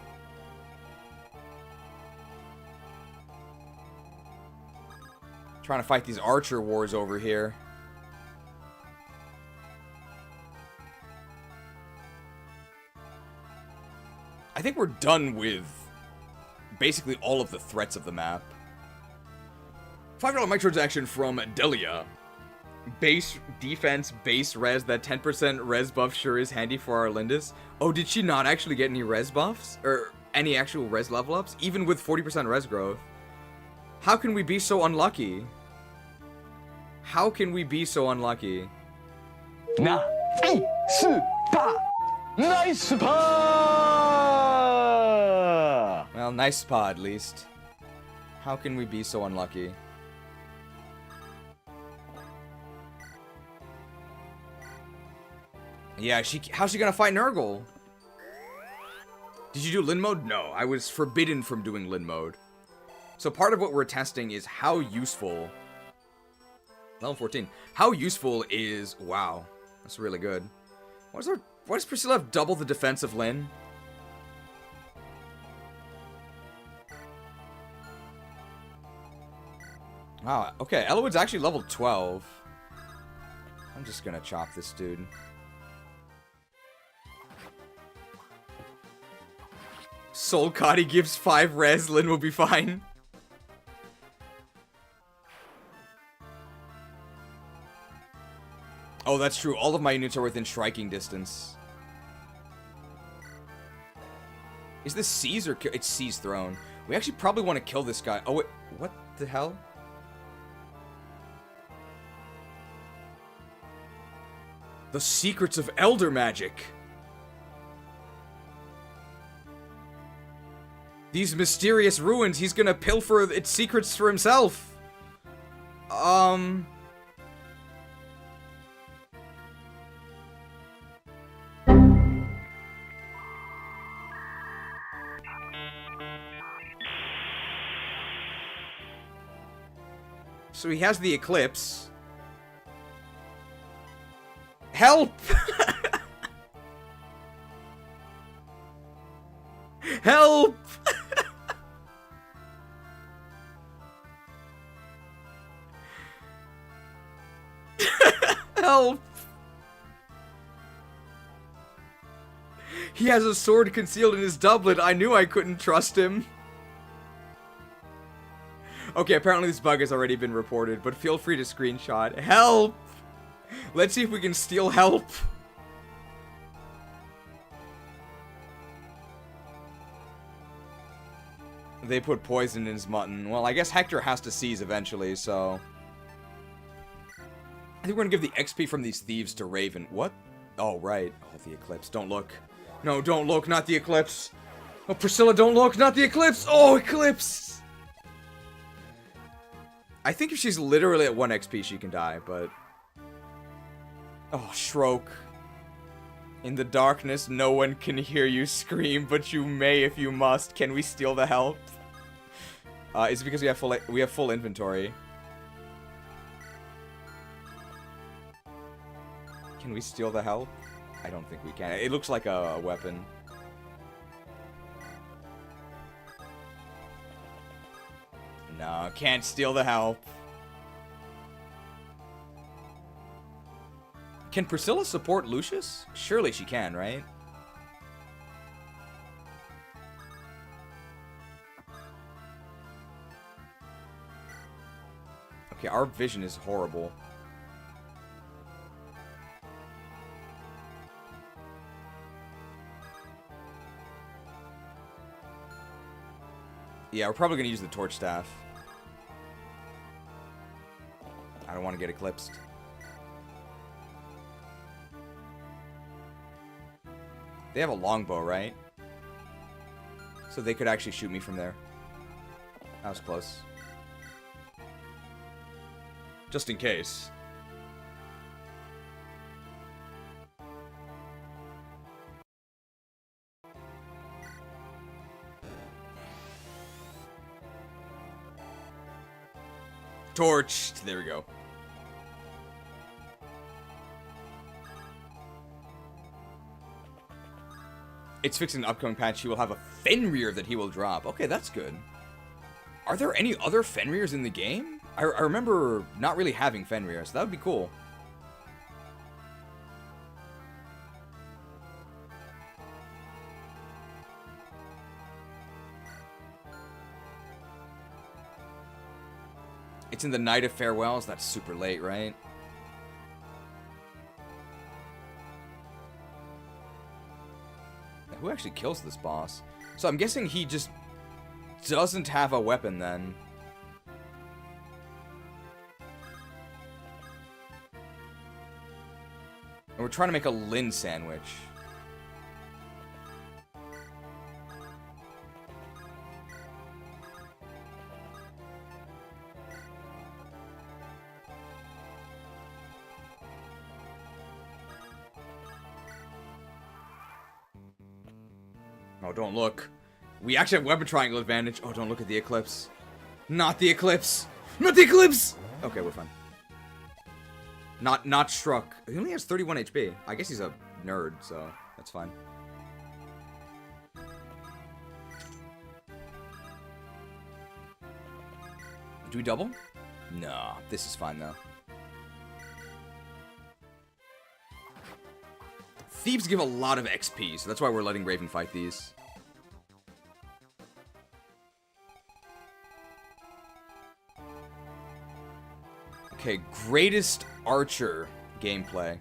Trying to fight these archer wars over here. I think we're done with basically all of the threats of the map. $5 microtransaction from Delia. Base defense, base res. That 10% res buff sure is handy for our Lindis. Oh, did she not actually get any res buffs? Or any actual res level ups? Even with 40% res growth. How can we be so unlucky? How can we be so unlucky? Nice pa! Well, nice spa at least. How can we be so unlucky? Yeah, how's she gonna fight Nurgle? Did you do Lyn mode? No, I was forbidden from doing Lyn mode. So part of what we're testing is how useful... Level 14. How useful is... Wow, that's really good. Why does Priscilla have double the defense of Lyn? Wow, okay, Elowood's actually level 12. I'm just gonna chop this dude. Soul Cotty gives 5 res, Lyn will be fine. Oh, that's true. All of my units are within striking distance. Is this C's or... It's C's throne. We actually probably want to kill this guy. Oh, wait. What the hell? The secrets of Elder Magic. These mysterious ruins, he's gonna pilfer its secrets for himself. So he has the Eclipse. Help! Help! Help! He has a sword concealed in his doublet. I knew I couldn't trust him. Okay, apparently this bug has already been reported, but feel free to screenshot. Help! Let's see if we can steal help. They put poison in his mutton. Well, I guess Hector has to seize eventually, so... I think we're gonna give the XP from these thieves to Raven. What? Oh, right. Oh, the Eclipse. Don't look. No, don't look. Not the Eclipse. Oh, Priscilla, don't look. Not the Eclipse. Oh, Eclipse! I think if she's literally at 1 XP, she can die, but... Oh, Shroak. In the darkness, no one can hear you scream, but you may if you must. Can we steal the help? Is it because we have full inventory? Can we steal the help? I don't think we can. It looks like a weapon. No, can't steal the help. Can Priscilla support Lucius? Surely she can, right? Okay, our vision is horrible. Yeah, we're probably gonna use the torch staff. I don't want to get eclipsed. They have a longbow, right? So they could actually shoot me from there. That was close. Just in case. Torched. There we go. It's fixing an upcoming patch. He will have a Fenrir that he will drop. Okay, that's good. Are there any other Fenrirs in the game? I remember not really having Fenrir, so that would be cool. It's in the Night of Farewells. That's super late, right? Now, who actually kills this boss? So I'm guessing he just doesn't have a weapon then. And we're trying to make a Lyn sandwich. Oh, don't look. We actually have weapon triangle advantage. Oh, don't look at the eclipse. Not the eclipse. Not the eclipse! Okay, we're fine. Not struck. He only has 31 HP. I guess he's a nerd, so that's fine. Do we double? No, this is fine though. Thieves give a lot of XP, so that's why we're letting Raven fight these. Okay, greatest archer gameplay.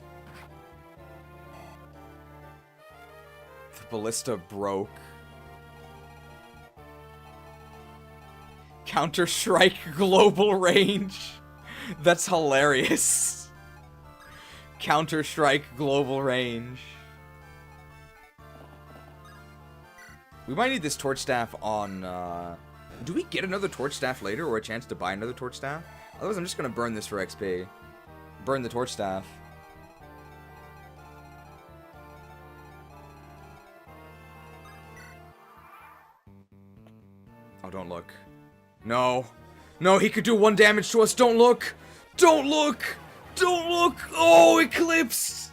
The ballista broke. Counter-Strike global range. That's hilarious. Counter-Strike global range. We might need this torch staff on, do we get another torch staff later or a chance to buy another torch staff? Otherwise, I'm just gonna burn this for XP. Burn the torch staff. Oh, don't look. No. No, he could do 1 damage to us. Don't look. Don't look. Don't look. Oh, Eclipse.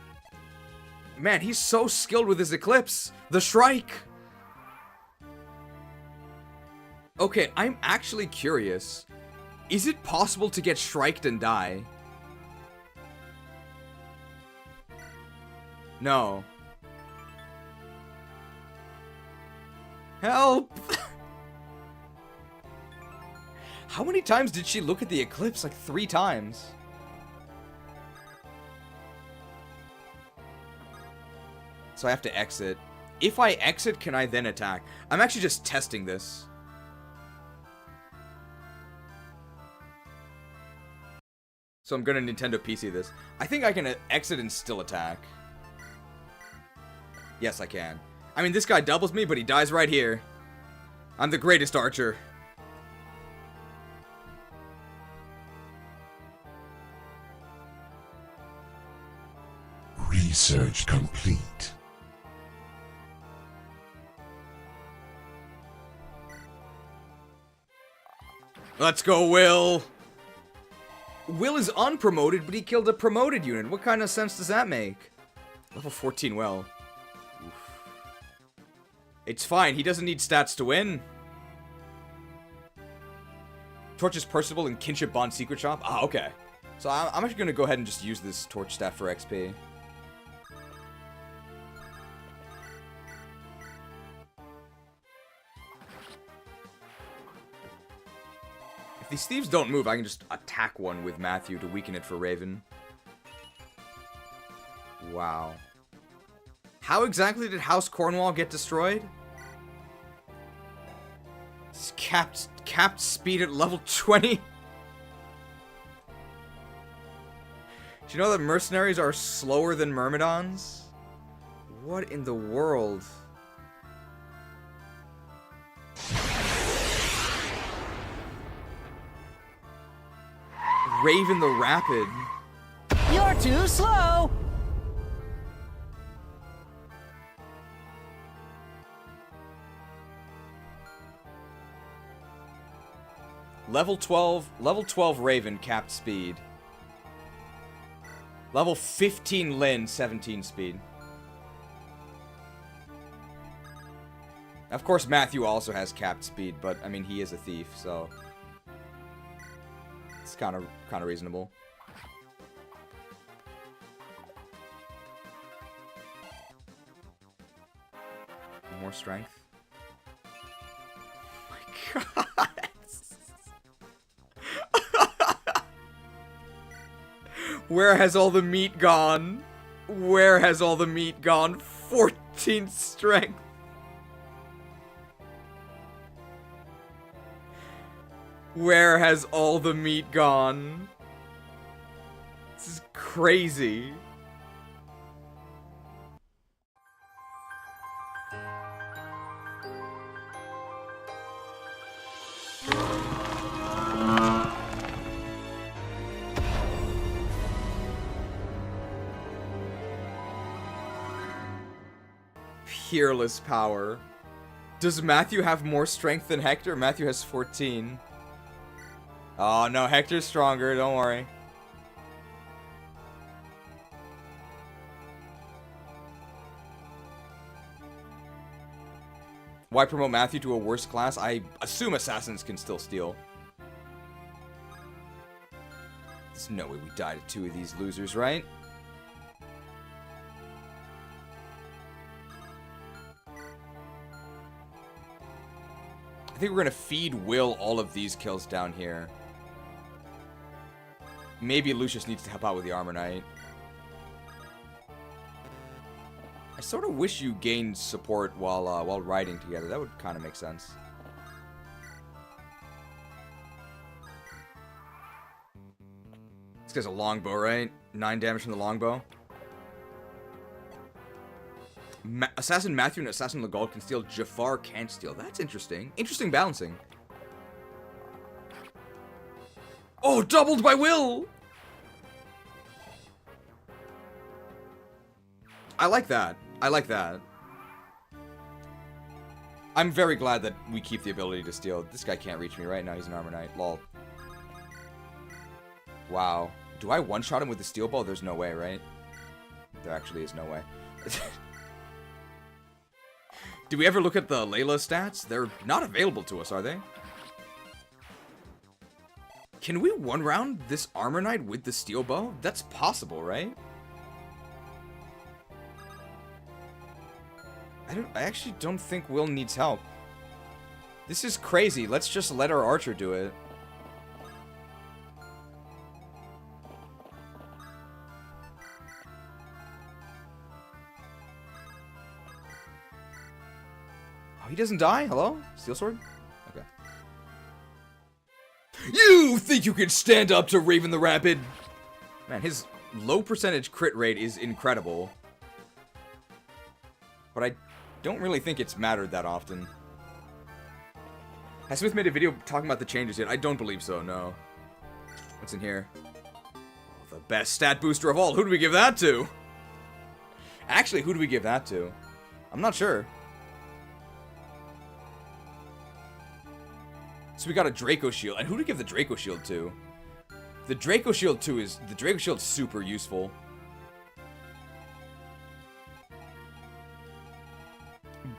Man, he's so skilled with his Eclipse. The Shrike. Okay, I'm actually curious. Is it possible to get shriked and die? No. Help! How many times did she look at the eclipse? Like 3 times. So I have to exit. If I exit, can I then attack? I'm actually just testing this. So I'm gonna Nintendo PC this. I think I can exit and still attack. Yes, I can. I mean, this guy doubles me, but he dies right here. I'm the greatest archer. Research complete. Let's go, Will! Will is unpromoted, but he killed a promoted unit. What kind of sense does that make? Level 14 Will. Oof. It's fine, he doesn't need stats to win. Torch is personable in Kinship Bond Secret Shop? Ah, okay. So I'm actually gonna go ahead and just use this torch staff for XP. these thieves don't move, I can just attack one with Matthew to weaken it for Raven. Wow. How exactly did House Cornwall get destroyed? It's capped speed at level 20. Do you know that mercenaries are slower than myrmidons? What in the world? Raven the Rapid. You're too slow. Level 12 Raven, capped speed. Level 15 Lyn, 17 speed. Of course, Matthew also has capped speed, but, I mean, he is a thief, so... It's kind of reasonable. More strength. Oh my god! Where has all the meat gone? Where has all the meat gone? 14 strength. Where has all the meat gone? This is crazy. Peerless power. Does Matthew have more strength than Hector? Matthew has 14. Oh no, Hector's stronger, don't worry. Why promote Matthew to a worse class? I assume assassins can still steal. There's no way we die to two of these losers, right? I think we're gonna feed Will all of these kills down here. Maybe Lucius needs to help out with the Armor Knight. I sort of wish you gained support while riding together. That would kind of make sense. This guy's a longbow, right? 9 damage from the longbow. Assassin Matthew and Assassin Legault can steal. Jafar can't steal. That's interesting. Interesting balancing. Oh, doubled by Will! I like that. I like that. I'm very glad that we keep the ability to steal. This guy can't reach me right now. He's an Armor Knight. Lol. Wow. Do I one-shot him with the steel bow? There's no way, right? There actually is no way. Did we ever look at the Layla stats? They're not available to us, are they? Can we one-round this Armor Knight with the steel bow? That's possible, right? I actually don't think Will needs help. This is crazy. Let's just let our archer do it. Oh, he doesn't die? Hello? Steel sword? Okay. You think you can stand up to Raven the Rapid? Man, his low percentage crit rate is incredible. But I don't really think it's mattered that often. Has Smith made a video talking about the changes yet? I don't believe so, no. What's in here? The best stat booster of all. Who do we give that to? Actually, who do we give that to? I'm not sure. So we got a Draco Shield. And who do we give the Draco Shield to? The Draco Shield 2 is... The Draco Shield's super useful.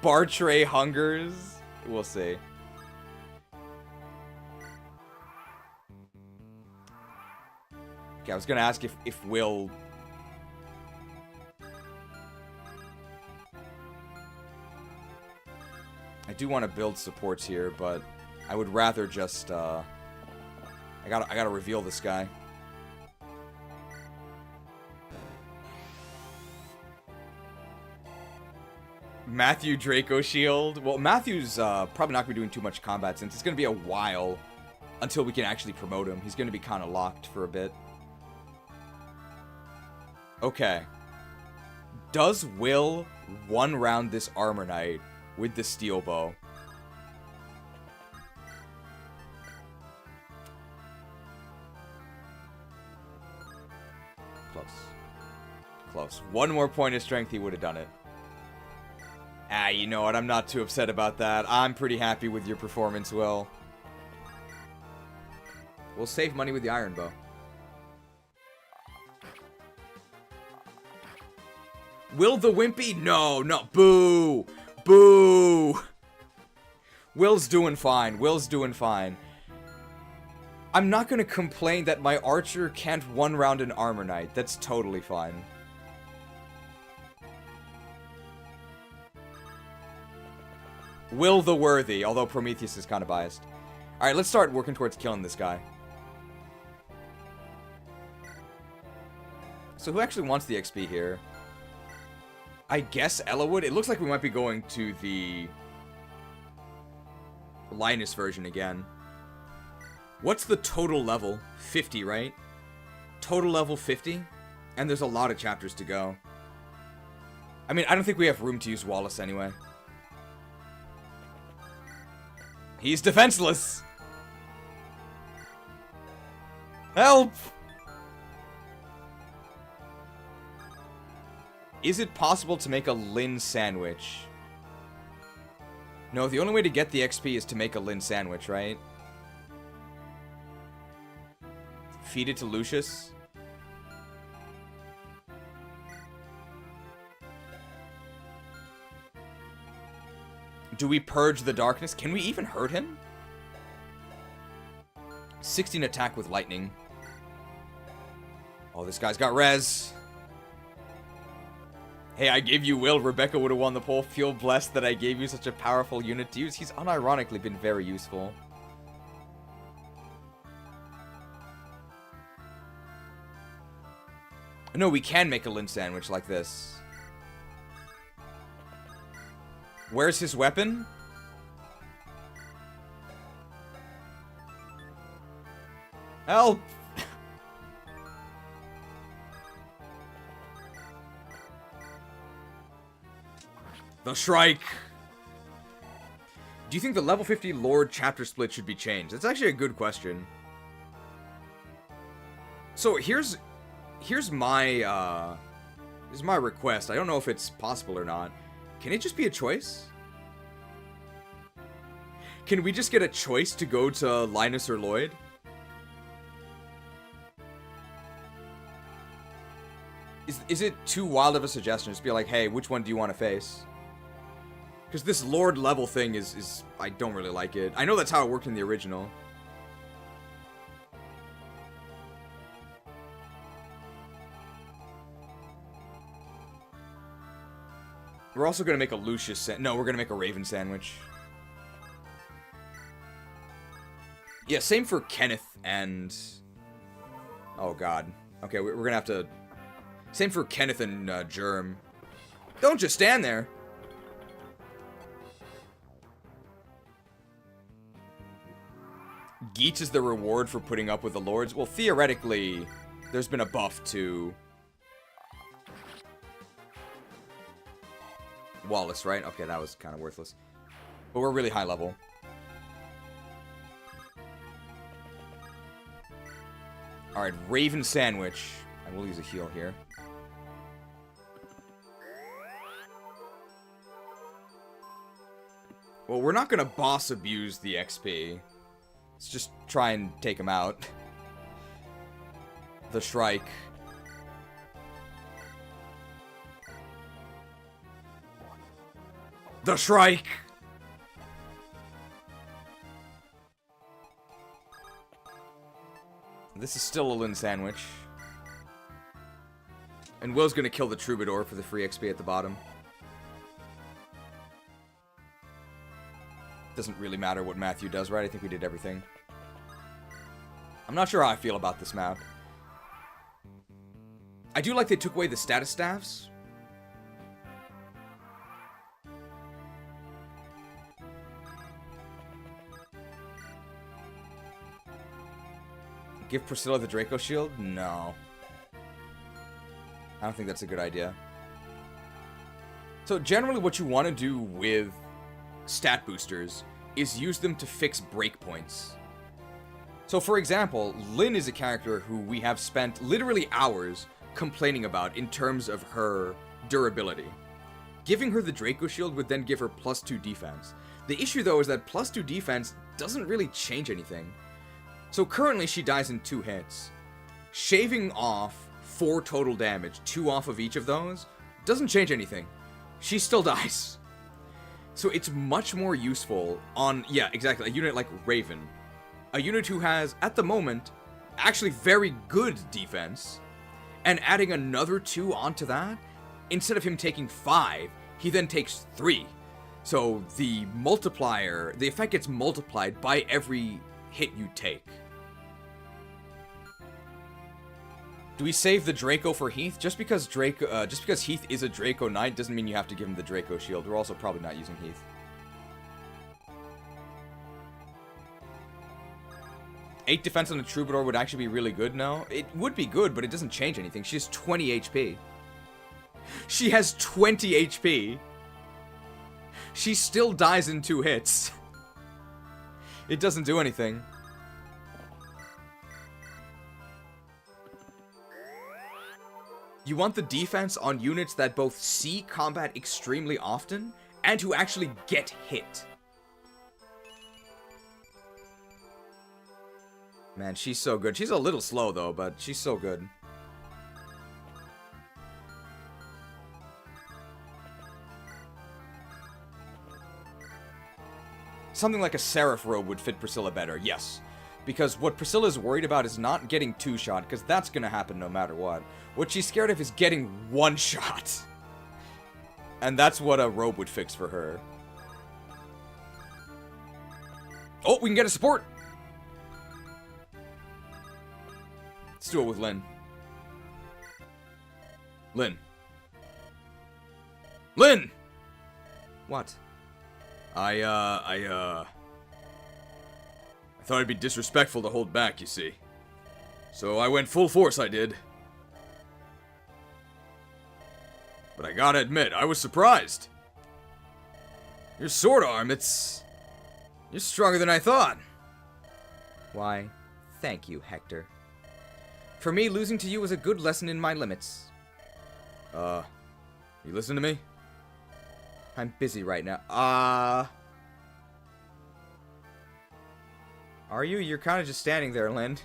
Bartray Hungers? We'll see. Okay, I was gonna ask if Will... I do want to build supports here, but I would rather just, I gotta reveal this guy. Matthew Draco Shield. Well, Matthew's probably not gonna be doing too much combat since it's gonna be a while until we can actually promote him. He's gonna be kind of locked for a bit. Okay. Does Will one-round this Armor Knight with the Steel Bow? Close. Close. One more point of strength, he would have done it. Ah, you know what? I'm not too upset about that. I'm pretty happy with your performance, Will. We'll save money with the Iron Bow. Will the Wimpy? No, no. Boo! Boo! Will's doing fine. Will's doing fine. I'm not gonna complain that my Archer can't one-round an Armor Knight. That's totally fine. Will the Worthy, although Prometheus is kind of biased. Alright, let's start working towards killing this guy. So who actually wants the XP here? I guess Ella would. It looks like we might be going to the Linus version again. What's the total level? 50, right? Total level 50? And there's a lot of chapters to go. I mean, I don't think we have room to use Wallace anyway. He's defenseless! Help! Is it possible to make a Lyn sandwich? No, the only way to get the XP is to make a Lyn sandwich, right? Feed it to Lucius. Do we purge the darkness? Can we even hurt him? 16 attack with lightning. Oh, this guy's got res. Hey, I gave you Will. Rebecca would have won the poll. Feel blessed that I gave you such a powerful unit to use. He's unironically been very useful. No, we can make a Lyn sandwich like this. Where's his weapon? Help! The Shrike! Do you think the level 50 Lord chapter split should be changed? That's actually a good question. So here's my request. I don't know if it's possible or not. Can it just be a choice? Can we just get a choice to go to Linus or Lloyd? Is it too wild of a suggestion? Just be like, hey, which one do you want to face? Because this Lord level thing is I don't really like it. I know that's how it worked in the original. We're also going to make a Lucius no, we're going to make a Raven sandwich. Yeah, same for Kenneth and... Oh, God. Okay, we're going to have to... Same for Kenneth and Germ. Don't just stand there. Geach is the reward for putting up with the Lords. Well, theoretically, there's been a buff to... Wallace, right? Okay, that was kind of worthless. But we're really high level. Alright, Raven Sandwich. I will use a heal here. Well, we're not gonna boss abuse the XP. Let's just try and take him out. The Shrike. The Shrike! This is still a Lyn sandwich. And Will's gonna kill the Troubadour for the free XP at the bottom. Doesn't really matter what Matthew does, right? I think we did everything. I'm not sure how I feel about this map. I do like they took away the status staffs. Give Priscilla the Draco Shield? No. I don't think that's a good idea. So generally what you want to do with stat boosters is use them to fix breakpoints. So for example, Lyn is a character who we have spent literally hours complaining about in terms of her durability. Giving her the Draco Shield would then give her +2 defense. The issue though is that +2 defense doesn't really change anything. So currently she dies in 2 hits. Shaving off 4 total damage, 2 off of each of those, doesn't change anything. She still dies. So it's much more useful on, yeah, exactly, a unit like Raven. A unit who has, at the moment, actually very good defense, and adding another 2 onto that, instead of him taking 5, he then takes 3. So the multiplier, the effect gets multiplied by every hit you take. Do we save the Draco for Heath? Just because Heath is a Draco Knight doesn't mean you have to give him the Draco Shield. We're also probably not using Heath. 8 defense on a Troubadour would actually be really good now. It would be good, but it doesn't change anything. She has 20 HP. She has 20 HP. She still dies in 2 hits. It doesn't do anything. You want the defense on units that both see combat extremely often and who actually get hit. Man, she's so good. She's a little slow though, but she's so good. Something like a Seraph robe would fit Priscilla better, yes. Because what Priscilla's worried about is not getting 2-shot, because that's gonna happen no matter what. What she's scared of is getting 1-shot. And that's what a robe would fix for her. Oh, we can get a support! Let's do it with Lyn. Lyn. Lyn! What? I thought it'd be disrespectful to hold back, you see. So I went full force, I did. But I gotta admit, I was surprised. Your sword arm, you're stronger than I thought. Why, thank you, Hector. For me, losing to you was a good lesson in my limits. You listen to me? I'm busy right now. Are you? You're kind of just standing there, Lyn.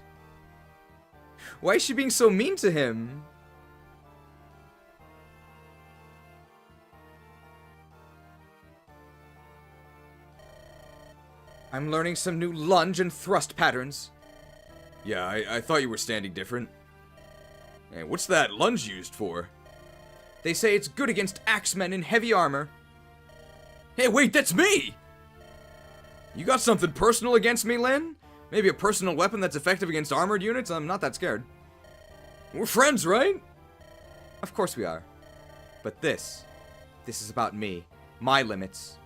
Why is she being so mean to him? I'm learning some new lunge and thrust patterns. Yeah, I thought you were standing different. Hey, what's that lunge used for? They say it's good against axemen in heavy armor. Hey, wait, that's me! You got something personal against me, Lyn? Maybe a personal weapon that's effective against armored units? I'm not that scared. We're friends, right? Of course we are. But this is about me. My limits.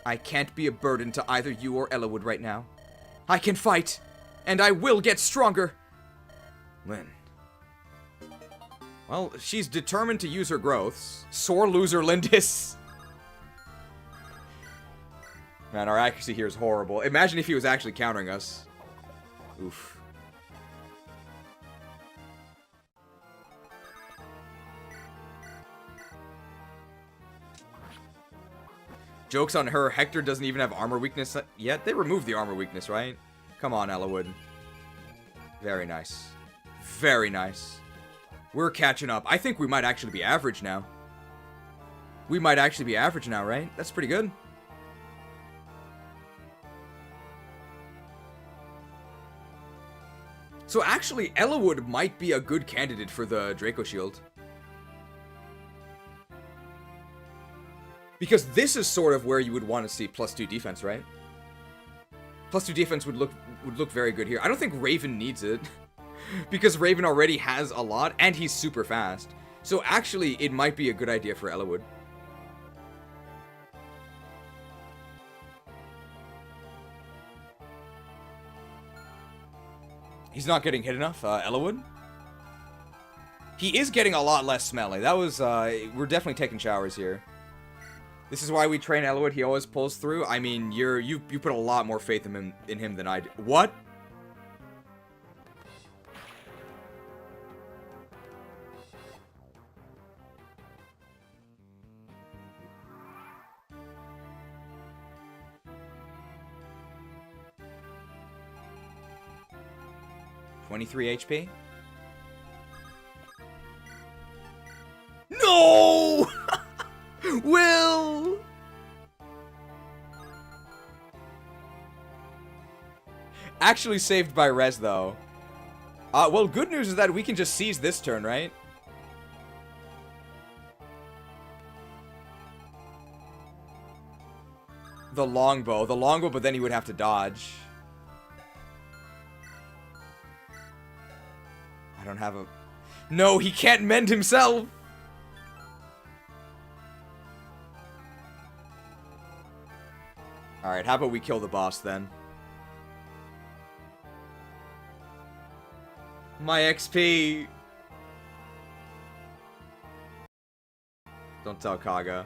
I can't be a burden to either you or Ellawood right now. I can fight, and I will get stronger. Lyn. Well, she's determined to use her growths. Sore loser, Lindis. Man, our accuracy here is horrible. Imagine if he was actually countering us. Oof. Joke's on her, Hector doesn't even have armor weakness yet. They removed the armor weakness, right? Come on, Ellawood. Very nice. Very nice. We're catching up. I think we might actually be average now. We might actually be average now, right? That's pretty good. So actually, Ellawood might be a good candidate for the Draco Shield. Because this is sort of where you would want to see +2 defense, right? +2 defense would look would look very good here. I don't think Raven needs it. Because Raven already has a lot, and he's super fast. So actually, it might be a good idea for Eliwood. He's not getting hit enough, Eliwood. He is getting a lot less smelly. That was, we're definitely taking showers here. This is why we train Eliwood. He always pulls through. I mean, you put a lot more faith in him than I do. What? $23 HP. No! Will! Actually saved by res, though. Well, good news is that we can just seize this turn, right? The longbow, but then he would have to dodge. I don't have a... No, he can't mend himself! Alright, how about we kill the boss then? My XP! Don't tell Kaga.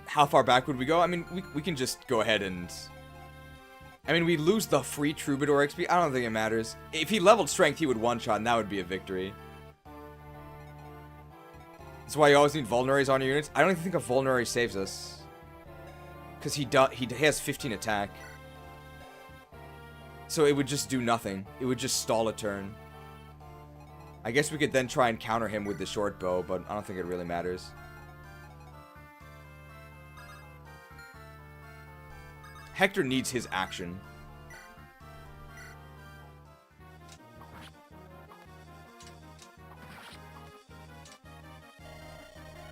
How far back would we go? I mean, we can just go ahead and... I mean, we lose the free Troubadour XP. I don't think it matters. If he leveled Strength, he would one-shot, and that would be a victory. That's why you always need Vulneraries on your units. I don't even think a Vulnerary saves us. Because he has 15 attack. So it would just do nothing. It would just stall a turn. I guess we could then try and counter him with the short bow, but I don't think it really matters. Hector needs his action.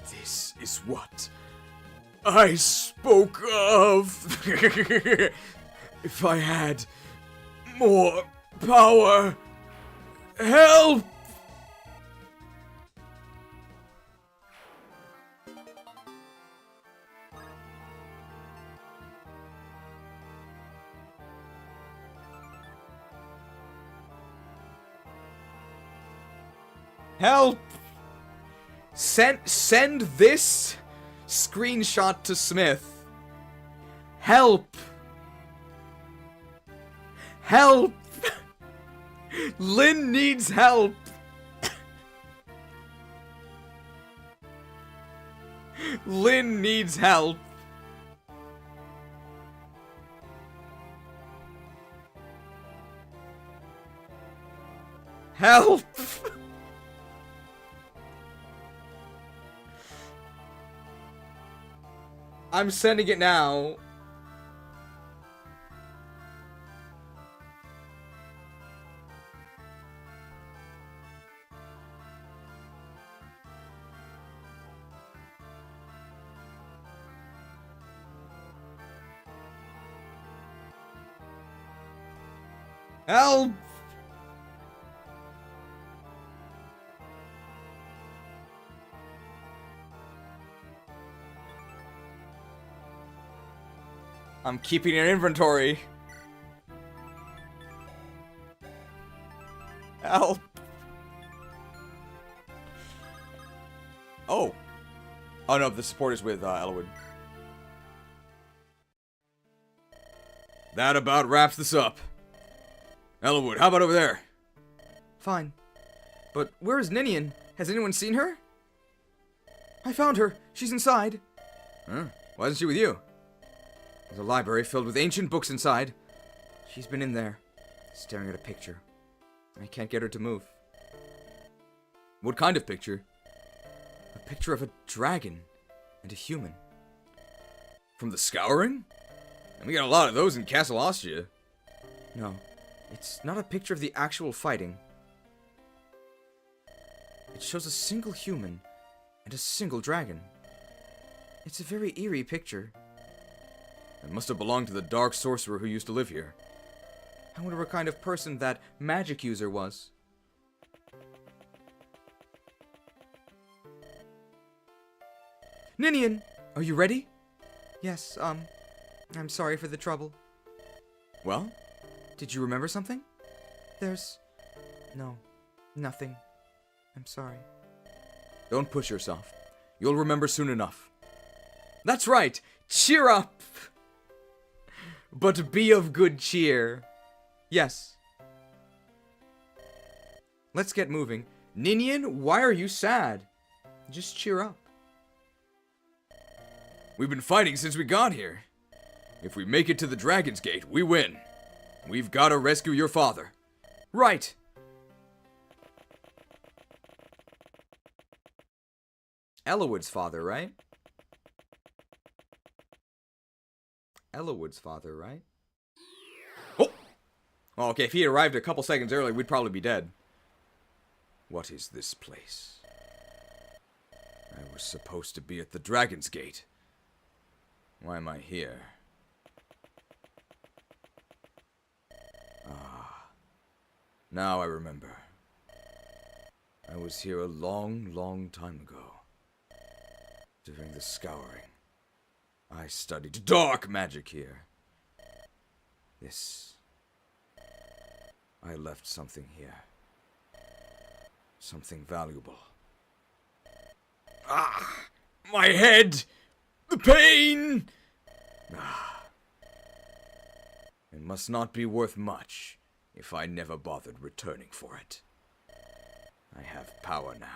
This is what I spoke of. If I had more power, help! Help! Send this screenshot to Smith. Help! Help! Lyn needs help! Lyn needs help! Help! I'm sending it now. Help! I'm keeping an inventory. Help. Oh. Oh no, the support is with Eliwood. That about wraps this up. Eliwood, how about over there? Fine. But where is Ninian? Has anyone seen her? I found her. She's inside. Huh? Why isn't she with you? There's a library filled with ancient books inside. She's been in there, staring at a picture. I can't get her to move. What kind of picture? A picture of a dragon and a human. From the Scouring? And we got a lot of those in Castle Ostia. No, it's not a picture of the actual fighting. It shows a single human and a single dragon. It's a very eerie picture. It must have belonged to the dark sorcerer who used to live here. I wonder what kind of person that magic user was. Ninian, are you ready? Yes, I'm sorry for the trouble. Well? Did you remember something? No, nothing. I'm sorry. Don't push yourself. You'll remember soon enough. That's right! Cheer up! But be of good cheer. Yes. Let's get moving. Ninian, why are you sad? Just cheer up. We've been fighting since we got here. If we make it to the Dragon's Gate, we win. We've got to rescue your father. Right. Ellawood's father, right? Ellawood's father, right? Oh! Oh, okay, if he had arrived a couple seconds earlier, we'd probably be dead. What is this place? I was supposed to be at the Dragon's Gate. Why am I here? Ah. Now I remember. I was here a long, long time ago. During the Scouring. I studied dark magic here. I left something here. Something valuable. Ah! My head! The pain! Ah. It must not be worth much if I never bothered returning for it. I have power now.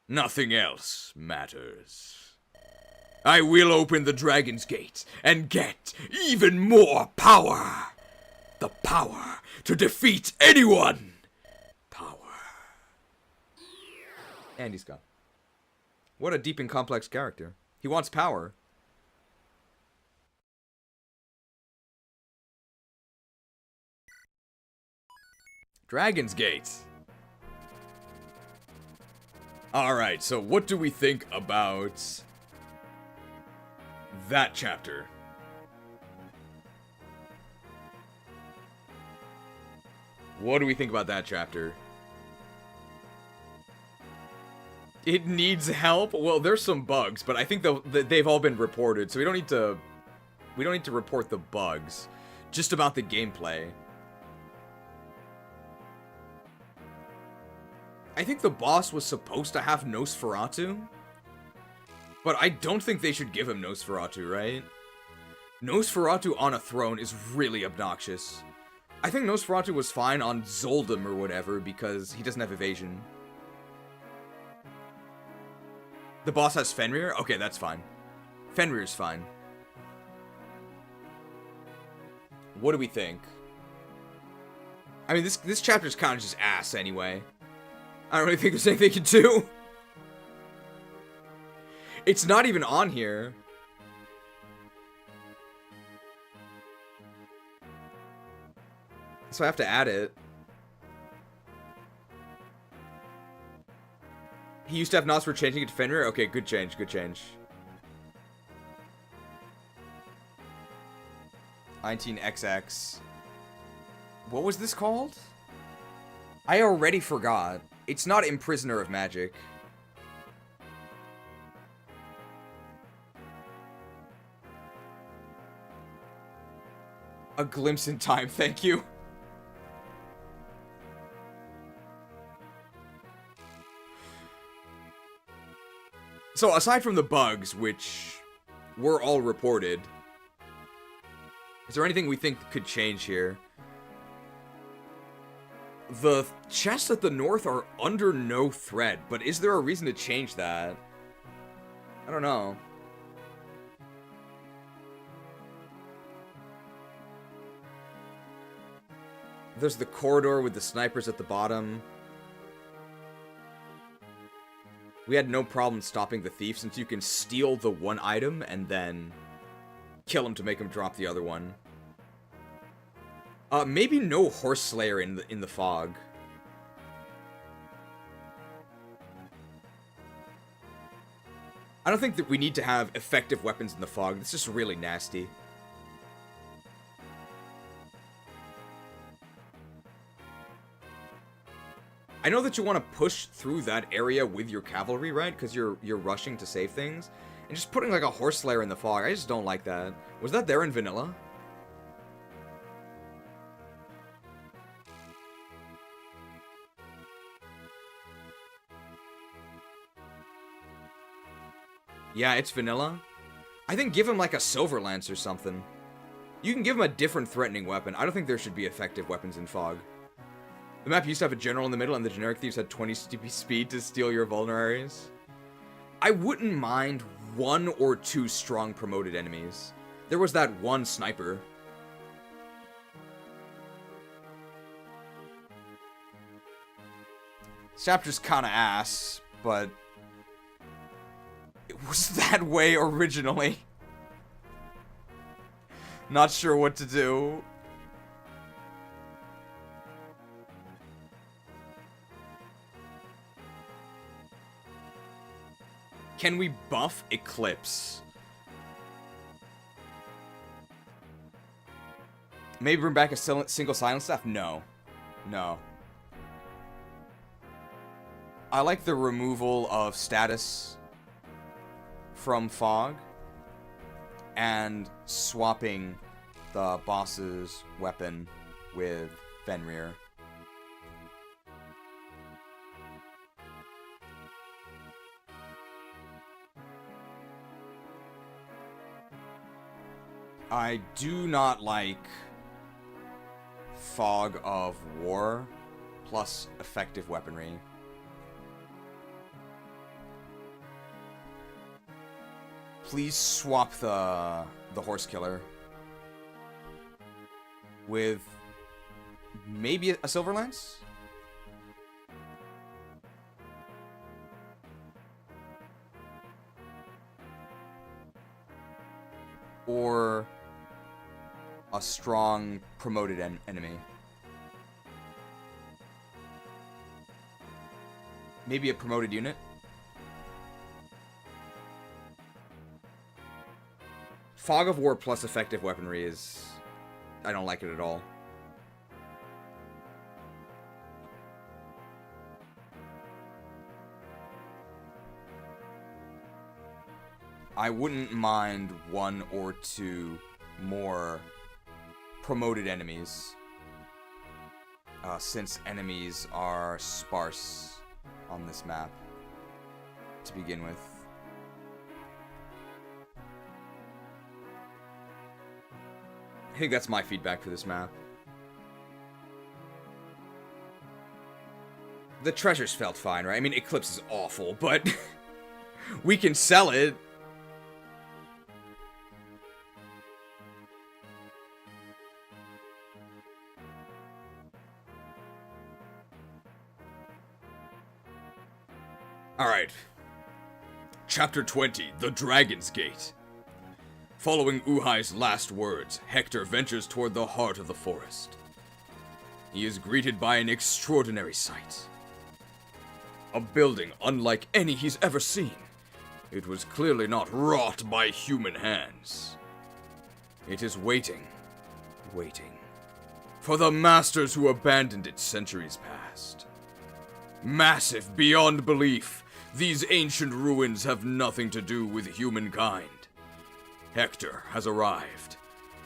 Nothing else matters. I will open the Dragon's Gate and get even more power. The power to defeat anyone. Power. And he's gone. What a deep and complex character. He wants power. Dragon's Gate. Alright, so what do we think about that chapter? What do we think about that chapter? It needs help? Well, there's some bugs, but I think they've all been reported, so we don't need to report the bugs. Just about the gameplay. I think the boss was supposed to have Nosferatu, but I don't think they should give him Nosferatu, right? Nosferatu on a throne is really obnoxious. I think Nosferatu was fine on Zoldom or whatever because he doesn't have evasion. The boss has Fenrir? Okay, that's fine. Fenrir's fine. What do we think? I mean, this chapter's kind of just ass anyway. I don't really think there's anything they can do. It's not even on here. So I have to add it. He used to have Nos, we're changing it to Fenrir? Okay, good change, good change. 19XX. What was this called? I already forgot. It's not Imprisoner of Magic. A Glimpse in Time, thank you. So, aside from the bugs, which were all reported, is there anything we think could change here? The chests at the north are under no threat, but is there a reason to change that? I don't know. There's the corridor with the snipers at the bottom. We had no problem stopping the thief since you can steal the one item and then kill him to make him drop the other one. Maybe no Horse Slayer in the fog. I don't think that we need to have effective weapons in the fog. It's just really nasty. I know that you want to push through that area with your cavalry, right? Because you're rushing to save things. And just putting like a horse slayer in the fog, I just don't like that. Was that there in vanilla? Yeah, it's vanilla. I think give him like a silver lance or something. You can give him a different threatening weapon. I don't think there should be effective weapons in fog. The map used to have a general in the middle, and the generic thieves had 20 speed to steal your vulneraries. I wouldn't mind 1 or 2 strong promoted enemies. There was that one sniper. This chapter's kinda ass, but it was that way originally. Not sure what to do. Can we buff Eclipse? Maybe bring back a single silent staff? No. No. I like the removal of status from fog and swapping the boss's weapon with Fenrir. I do not like Fog of War plus effective weaponry. Please swap the horse killer with maybe a silver lance? Or a strong promoted enemy. Maybe a promoted unit. Fog of War plus effective weaponry is... I don't like it at all. I wouldn't mind 1 or 2 more promoted enemies, since enemies are sparse on this map to begin with. I think that's my feedback for this map. The treasures felt fine, right? I mean, Eclipse is awful, but we can sell it. Alright. Chapter 20, The Dragon's Gate. Following Uhai's last words, Hector ventures toward the heart of the forest. He is greeted by an extraordinary sight. A building unlike any he's ever seen. It was clearly not wrought by human hands. It is waiting, for the masters who abandoned it centuries past. Massive beyond belief, these ancient ruins have nothing to do with humankind. Hector has arrived.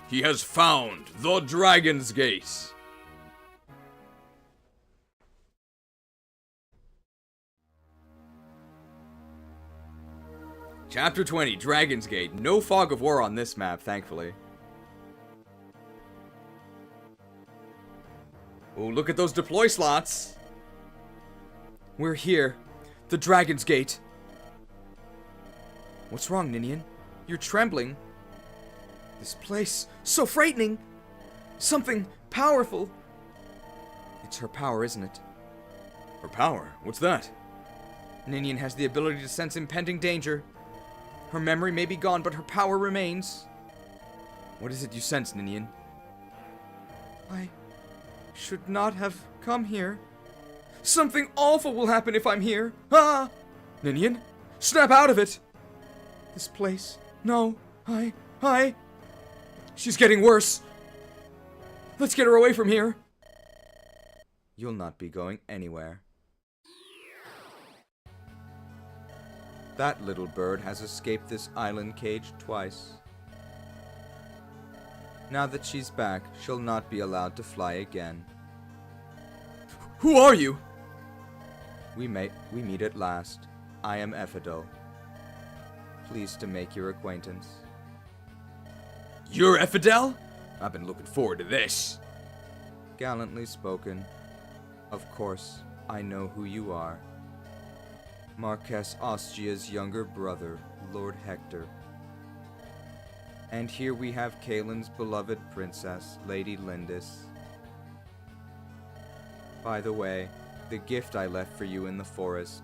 He has found the Dragon's Gate. Chapter 20, Dragon's Gate. No Fog of War on this map, thankfully. Oh, look at those deploy slots. We're here. The Dragon's Gate. What's wrong, Ninian? You're trembling. This place, so frightening. Something powerful. It's her power, isn't it? Her power? What's that? Ninian has the ability to sense impending danger. Her memory may be gone, but her power remains. What is it you sense, Ninian? I should not have come here. Something awful will happen if I'm here. Ah! Ninian, snap out of it! This place. No. Hi. She's getting worse. Let's get her away from here. You'll not be going anywhere. That little bird has escaped this island cage twice. Now that she's back, she'll not be allowed to fly again. Who are you? We meet at last. I am Ephidel. Pleased to make your acquaintance. You're Ephidel? I've been looking forward to this. Gallantly spoken. Of course, I know who you are. Marquess Ostia's younger brother, Lord Hector. And here we have Kaelin's beloved princess, Lady Lindis. By the way, the gift I left for you in the forest,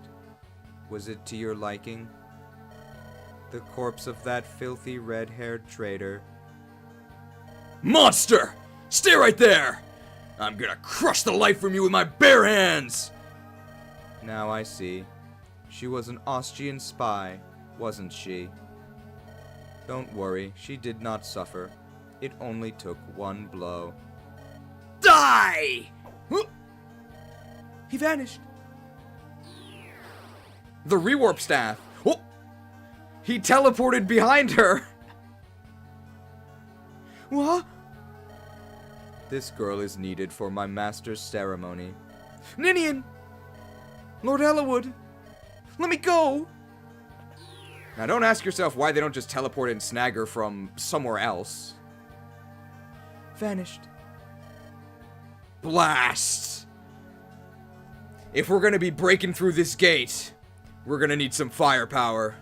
was it to your liking? The corpse of that filthy red-haired traitor. Monster! Stay right there! I'm gonna crush the life from you with my bare hands! Now I see. She was an Austrian spy, wasn't she? Don't worry, she did not suffer. It only took one blow. Die! He vanished. The rewarp staff. Oh! He teleported behind her. What? This girl is needed for my master's ceremony. Ninian! Lord Ellawood! Let me go! Now don't ask yourself why they don't just teleport and snag her from somewhere else. Vanished. Blast! If we're gonna be breaking through this gate, we're gonna need some firepower.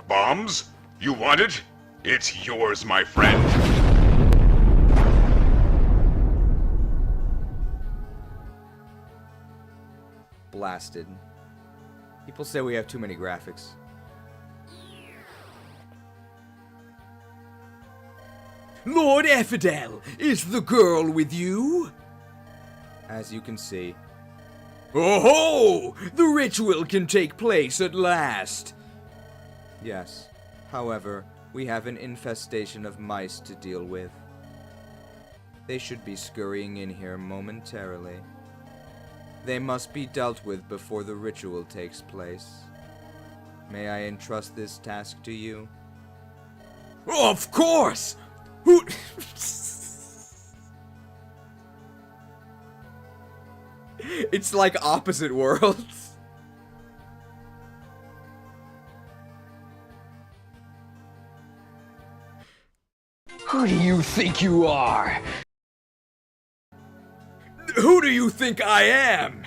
Bombs? You want it? It's yours, my friend. Blasted. People say we have too many graphics. Lord Ephidel, is the girl with you? As you can see. Oh-ho! The ritual can take place at last. Yes. However, we have an infestation of mice to deal with. They should be scurrying in here momentarily. They must be dealt with before the ritual takes place. May I entrust this task to you? Of course! Who... It's like opposite worlds. Who do you think you are? Who do you think I am?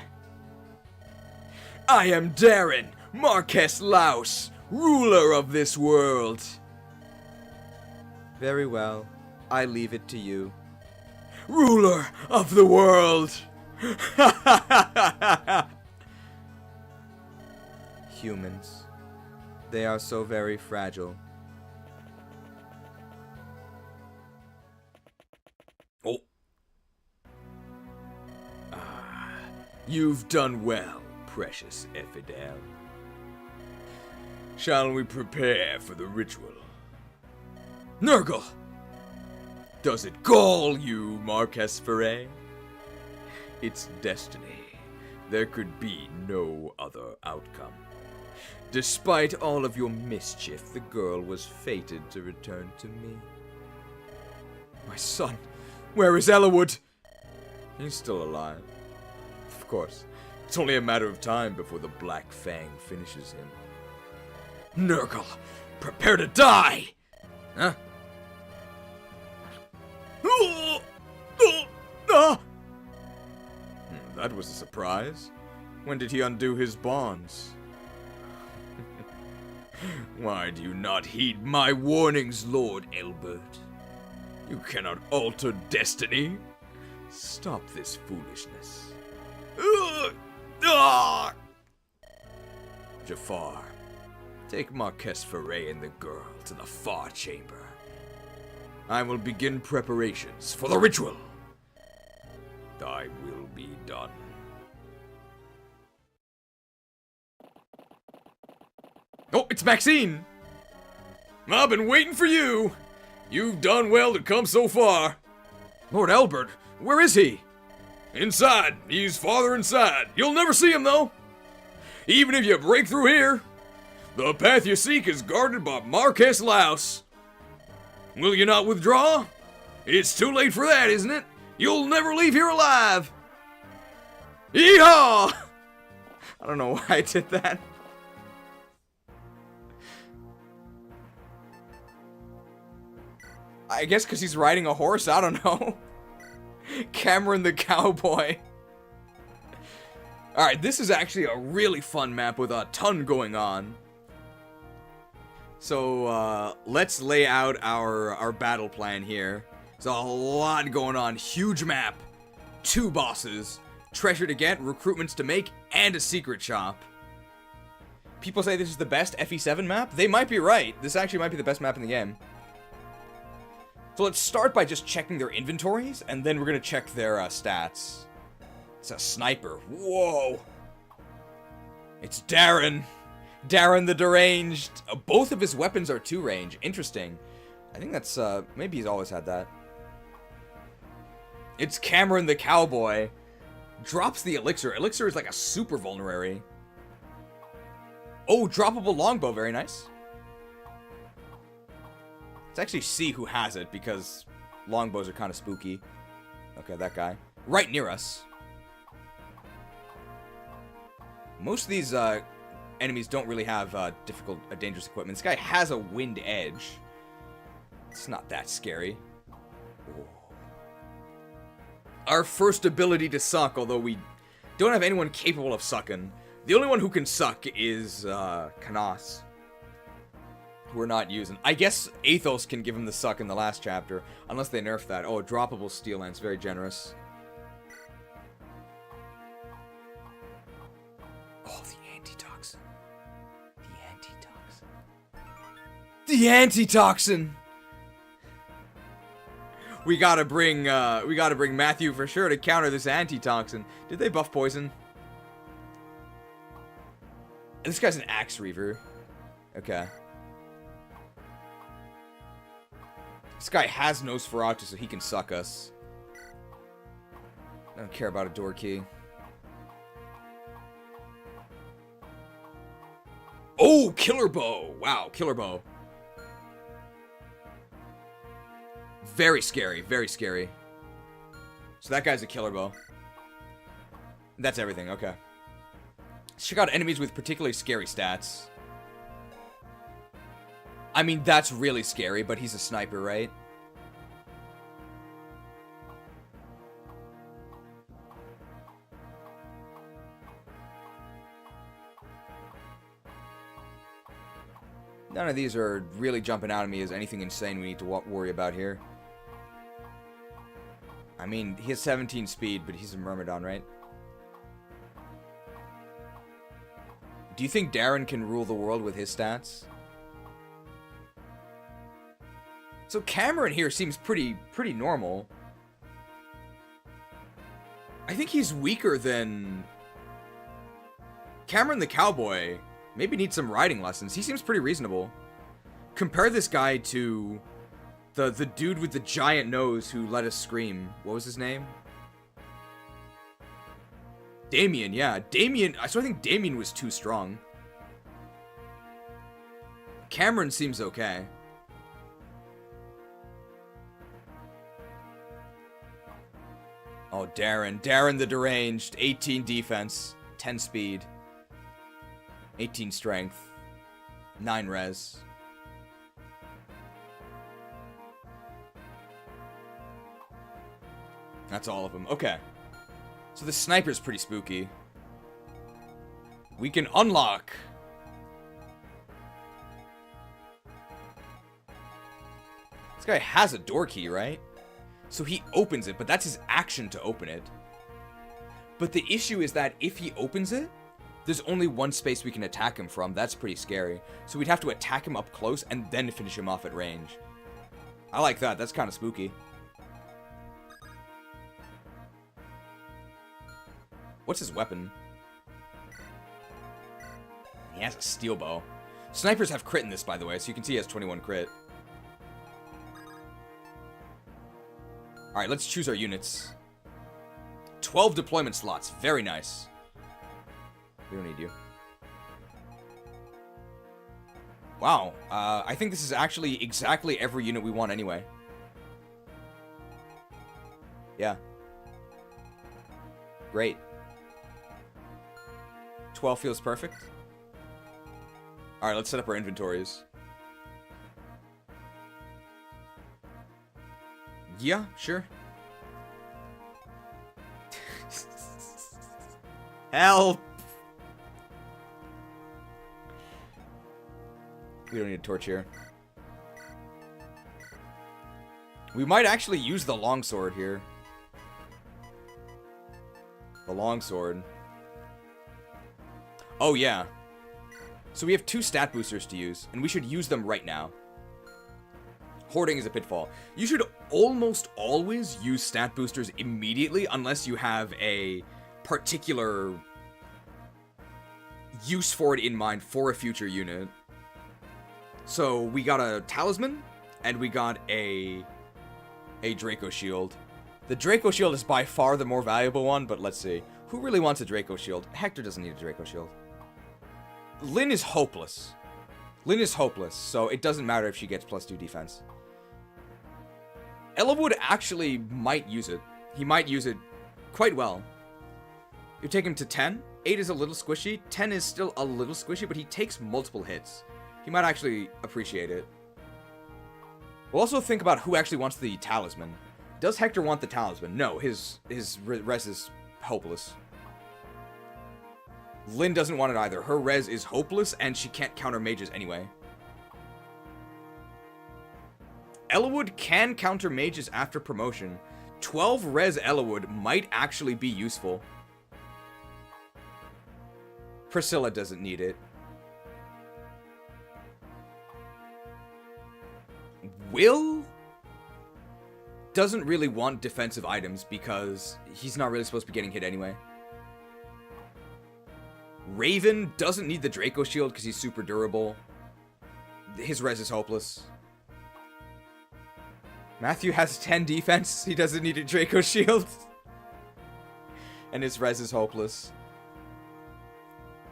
I am Darren, Marquess Laus, ruler of this world. Very well, I leave it to you. Ruler of the world! Humans. They are so very fragile. Oh. You've done well, precious Ephidel. Shall we prepare for the ritual? Nurgle! Does it gall you, Marquess Ferret? It's destiny. There could be no other outcome. Despite all of your mischief, the girl was fated to return to me. My son, where is Ellawood? He's still alive. Of course, it's only a matter of time before the Black Fang finishes him. Nurgle, prepare to die! Huh? That was a surprise. When did he undo his bonds? Why do you not heed my warnings, Lord Elbert? You cannot alter destiny. Stop this foolishness. Jafar, take Marquess Ferret and the girl to the far chamber. I will begin preparations for the ritual. thy will be done. Oh, it's Maxine! I've been waiting for you! You've done well to come so far. Lord Albert, where is he? Inside. He's farther inside. You'll never see him, though. Even if you break through here, the path you seek is guarded by Marquess Louse. Will you not withdraw? It's too late for that, isn't it? You'll never leave here alive. Yeehaw! I don't know why I did that. I guess because he's riding a horse, I don't know. Cameron the Cowboy. Alright, this is actually a really fun map with a ton going on. So, let's lay out our battle plan here. There's a lot going on. Huge map. 2 bosses. Treasure to get, recruitments to make, and a secret shop. People say this is the best FE7 map. They might be right. This actually might be the best map in the game. So let's start by just checking their inventories, and then we're going to check their stats. It's a sniper. Whoa. It's Darren. Darren the Deranged. Both of his weapons are 2 range. Interesting. I think that's, maybe he's always had that. It's Cameron the Cowboy. Drops the elixir. Elixir is like a super vulnerary. Oh, droppable longbow. Very nice. Let's actually see who has it, because longbows are kind of spooky. Okay, that guy. Right near us. Most of these enemies don't really have dangerous equipment. This guy has a wind edge. It's not that scary. Ooh. Our first ability to suck, although we don't have anyone capable of sucking. The only one who can suck is Canas. We're not using. I guess Athos can give him the suck in the last chapter, unless they nerf that. Oh, droppable steel lance, very generous. Oh, the antitoxin. The antitoxin. We gotta bring Matthew for sure to counter this antitoxin. Did they buff poison? This guy's an axe reaver. Okay. This guy has Nosferatu, so he can suck us. I don't care about a door key. Oh, killer bow! Wow, killer bow. Very scary, very scary. So that guy's a killer bow. That's everything, okay. Let's check out enemies with particularly scary stats. I mean, that's really scary, but he's a sniper, right? None of these are really jumping out at me as anything insane we need to worry about here. I mean, he has 17 speed, but he's a Myrmidon, right? Do you think Darren can rule the world with his stats? So Cameron here seems pretty normal. I think he's weaker than Cameron the Cowboy. Maybe needs some riding lessons. He seems pretty reasonable. Compare this guy to the dude with the giant nose who let us scream. What was his name? Damien, yeah. Damien, so I think Damien was too strong. Cameron seems okay. Oh, Darren. Darren the Deranged. 18 defense. 10 speed. 18 strength. 9 res. That's all of them. Okay. So the sniper's pretty spooky. We can unlock. This guy has a door key, right? So he opens it, but that's his action to open it. But the issue is that if he opens it, there's only one space we can attack him from. That's pretty scary. So we'd have to attack him up close and then finish him off at range. I like that. That's kind of spooky. What's his weapon? He has a steel bow. Snipers have crit in this, by the way, so you can see he has 21 crit. Alright, let's choose our units. 12 deployment slots. Very nice. We don't need you. Wow. I think this is actually exactly every unit we want anyway. Yeah. Great. 12 feels perfect. Alright, let's set up our inventories. Yeah, sure. Help! We don't need a torch here. We might actually use the longsword here. The longsword. Oh, yeah. So we have 2 stat boosters to use, and we should use them right now. Hoarding is a pitfall. You should almost always use stat boosters immediately unless you have a particular use for it in mind for a future unit. So we got a talisman, and we got a Draco shield. The Draco shield is by far the more valuable one, but let's see. Who really wants a Draco shield? Hector doesn't need a Draco shield. Lyn is hopeless. Lyn is hopeless, so it doesn't matter if she gets +2 defense. Ellawood actually might use it. He might use it quite well. You take him to 10. 8 is a little squishy. 10 is still a little squishy, but he takes multiple hits. He might actually appreciate it. We'll also think about who actually wants the talisman. Does Hector want the talisman? No, his res is hopeless. Lyn doesn't want it either. Her res is hopeless, and she can't counter mages anyway. Ellawood can counter mages after promotion. 12 res Ellawood might actually be useful. Priscilla doesn't need it. Will doesn't really want defensive items because he's not really supposed to be getting hit anyway. Raven doesn't need the Draco shield because he's super durable. His res is hopeless. Matthew has 10 defense. He doesn't need a Draco shield. And his res is hopeless.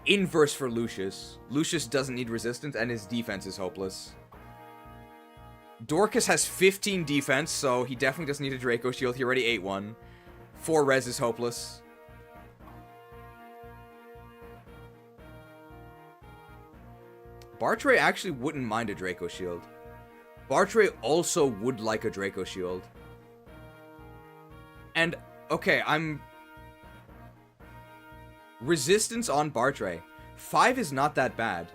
Inverse for Lucius. Lucius doesn't need resistance and his defense is hopeless. Dorcas has 15 defense, so he definitely doesn't need a Draco shield. He already ate one. 4 res is hopeless. Bartray actually wouldn't mind a Draco shield. Bartray also would like a Draco shield. And, okay, resistance on Bartray. 5 is not that bad.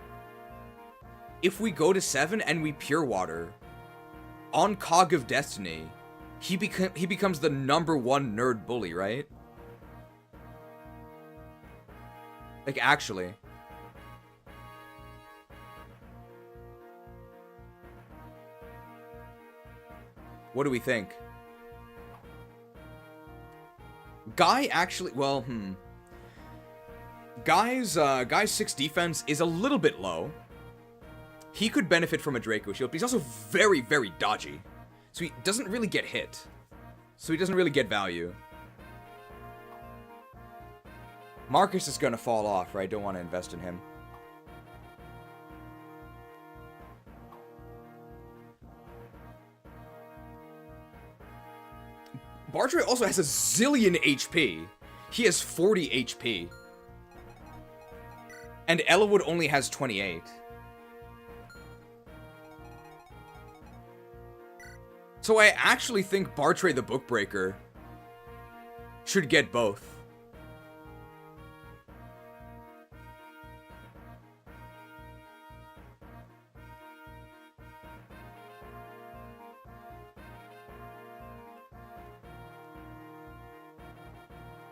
If we go to 7 and we Pure Water, on Cog of Destiny, he becomes the #1 nerd bully, right? Like, actually. What do we think? Guy actually, well, Guy's 6 defense is a little bit low. He could benefit from a Draco shield, but he's also very, very dodgy. So he doesn't really get hit. So he doesn't really get value. Marcus is gonna fall off, right? Don't want to invest in him. Bartray also has a zillion HP. He has 40 HP. And Ellawood only has 28. So I actually think Bartray the Bookbreaker should get both.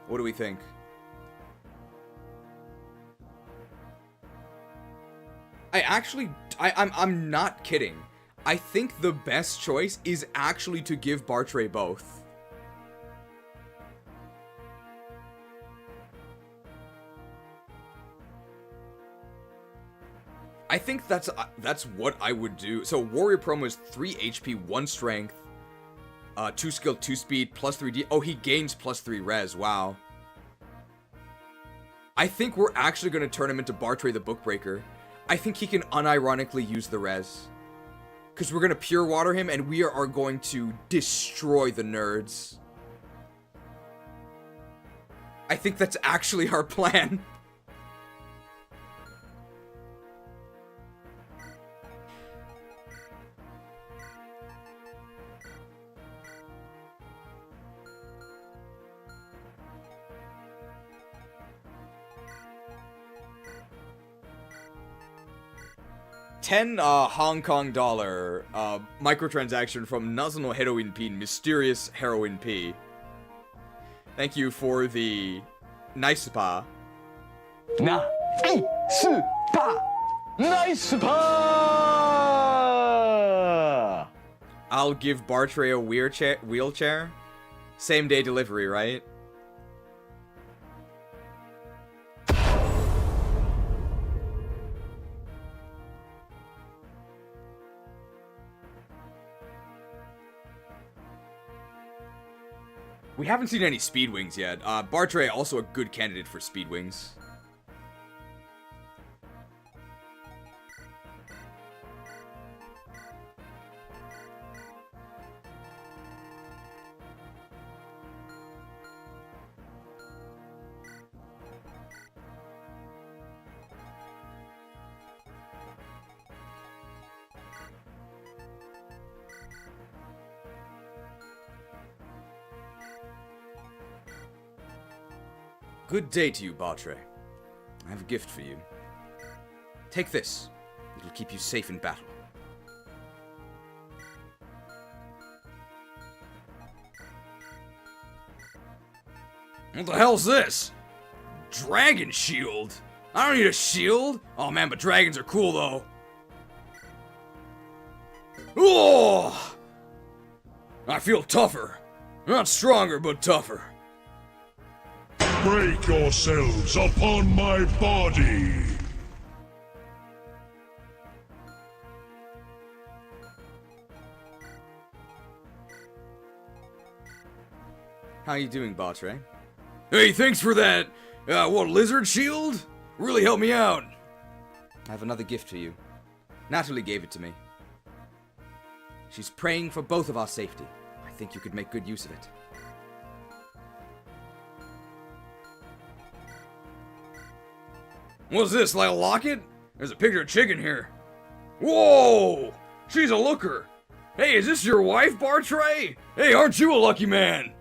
What do we think? I'm not kidding. I think the best choice is actually to give Bartray both. I think that's what I would do. So Warrior Promo is 3 HP, 1 Strength, 2 Skill, 2 Speed, plus 3D. Oh, he gains plus 3 Res. Wow. I think we're actually going to turn him into Bartray the Bookbreaker. I think he can unironically use the Res. Because we're going to Pure Water him, and we are going to destroy the nerds. I think that's actually our plan. $10 Hong Kong dollar microtransaction from Nazono Heroin P, Mysterious Heroin P. Thank you for the nice pa. Nice pa. I'll give Bartray a wheelchair. Same day delivery, right? We haven't seen any Speed Wings yet. Bartray, also a good candidate for Speed Wings. Good day to you, Bartray. I have a gift for you. Take this. It'll keep you safe in battle. What the hell's this? Dragon shield? I don't need a shield. Oh man, but dragons are cool though. Oh! I feel tougher. Not stronger, but tougher. Break yourselves upon my body! How you doing, Bartray? Hey, thanks for that, what, lizard shield? Really helped me out. I have another gift for you. Natalie gave it to me. She's praying for both of our safety. I think you could make good use of it. What's this, like a locket? There's a picture of chicken here. Whoa! She's a looker. Hey, is this your wife, Bartray? Hey, aren't you a lucky man?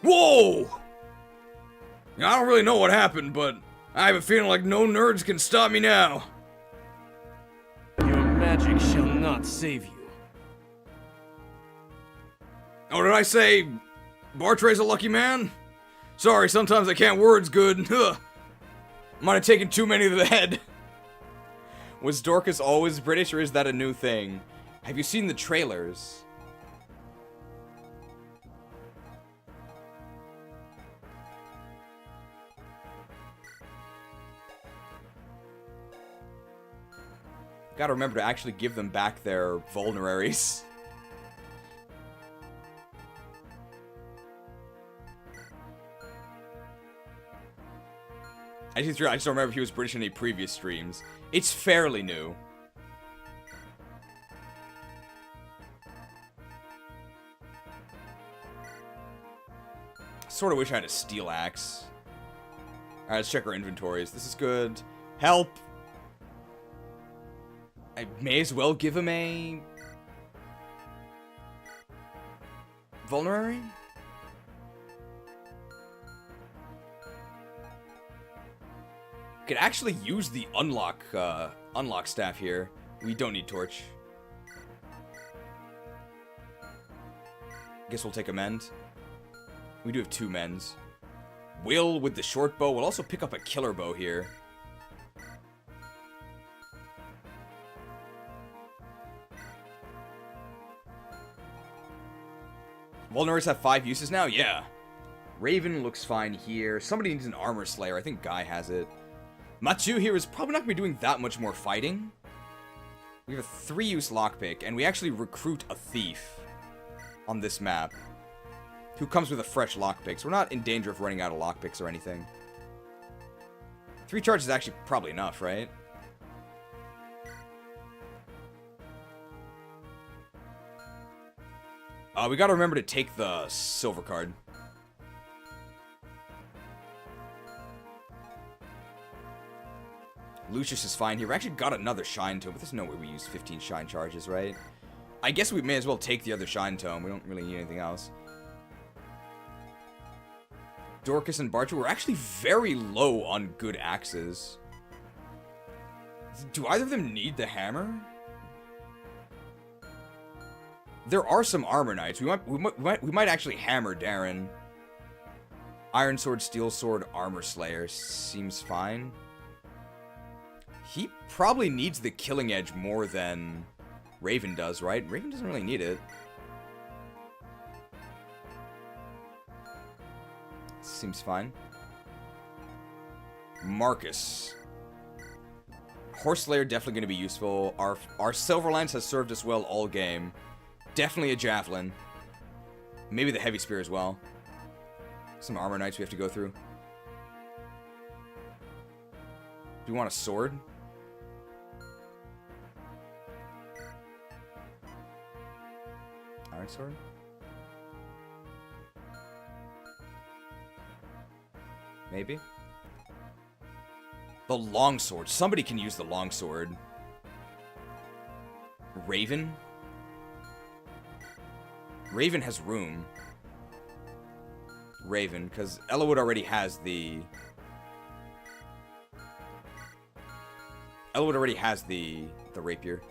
Whoa! I don't really know what happened, but I have a feeling like no nerds can stop me now. Your magic shall not save you. Oh, did I say Bartray's a lucky man? Sorry, sometimes I can't words good. Might have taken too many to the head. Was Dorcas always British, or is that a new thing? Have you seen the trailers? Gotta remember to actually give them back their vulneraries. I just don't remember if he was British in any previous streams. It's fairly new. Sort of wish I had a steel axe. Alright, let's check our inventories. This is good. Help! I may as well give him a vulnerary? Could actually use the unlock staff here. We don't need torch. Guess we'll take a mend. We do have 2 mends. Will with the short bow. We'll also pick up a killer bow here. Vulneraries have 5 uses now? Yeah. Raven looks fine here. Somebody needs an armor slayer. I think Guy has it. Machu here is probably not going to be doing that much more fighting. We have a 3-use lockpick, and we actually recruit a thief on this map who comes with a fresh lockpick, so we're not in danger of running out of lockpicks or anything. 3 charges is actually probably enough, right? We gotta remember to take the silver card. Lucius is fine here. We actually got another Shine Tome, but there's no way we use 15 Shine charges, right? I guess we may as well take the other Shine Tome. We don't really need anything else. Dorcas and Barcher were actually very low on good axes. Do either of them need the hammer? There are some armor knights. We might actually hammer Darren. Iron Sword, Steel Sword, Armor Slayer seems fine. He probably needs the Killing Edge more than Raven does, right? Raven doesn't really need it. Seems fine. Marcus. Horse Slayer definitely going to be useful. Our Silver Lance has served us well all game. Definitely a Javelin. Maybe the Heavy Spear as well. Some Armor Knights we have to go through. Do we want a sword? Iron Sword? Maybe. The longsword. Somebody can use the longsword. Raven? Raven has room. Raven, because Ellawood already has the... Ellawood already has the rapier.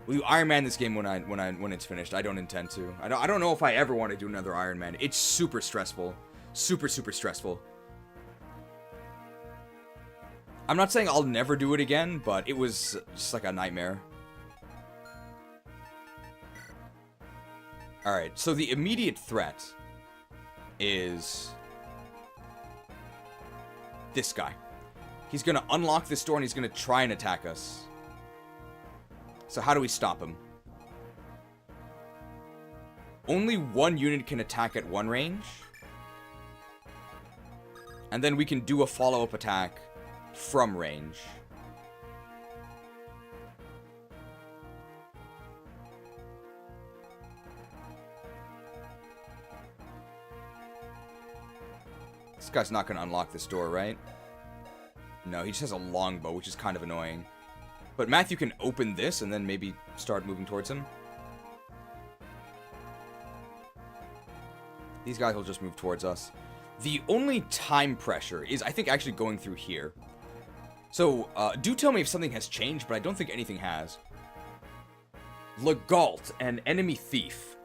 Will you Iron Man this game when it's finished? I don't intend to. I don't know if I ever want to do another Iron Man. It's super stressful. Super stressful. I'm not saying I'll never do it again, but it was just like a nightmare. Alright, so the immediate threat is this guy. He's going to unlock this door and he's going to try and attack us. So how do we stop him? Only one unit can attack at one range. And then we can do a follow-up attack from range. This guy's not going to unlock this door, right? No, he just has a longbow, which is kind of annoying. But Matthew can open this and then maybe start moving towards him. These guys will just move towards us. The only time pressure is, I think, actually going through here. So, do tell me if something has changed, but I don't think anything has. Legault, an enemy thief,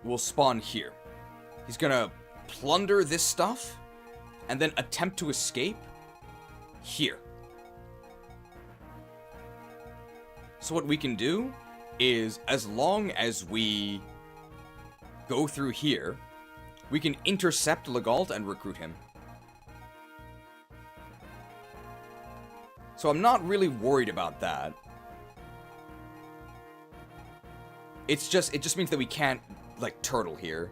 will spawn here. He's gonna plunder this stuff, and then attempt to escape here. So what we can do is, as long as we go through here, we can intercept Legault and recruit him. So I'm not really worried about that. It just means that we can't, like, turtle here.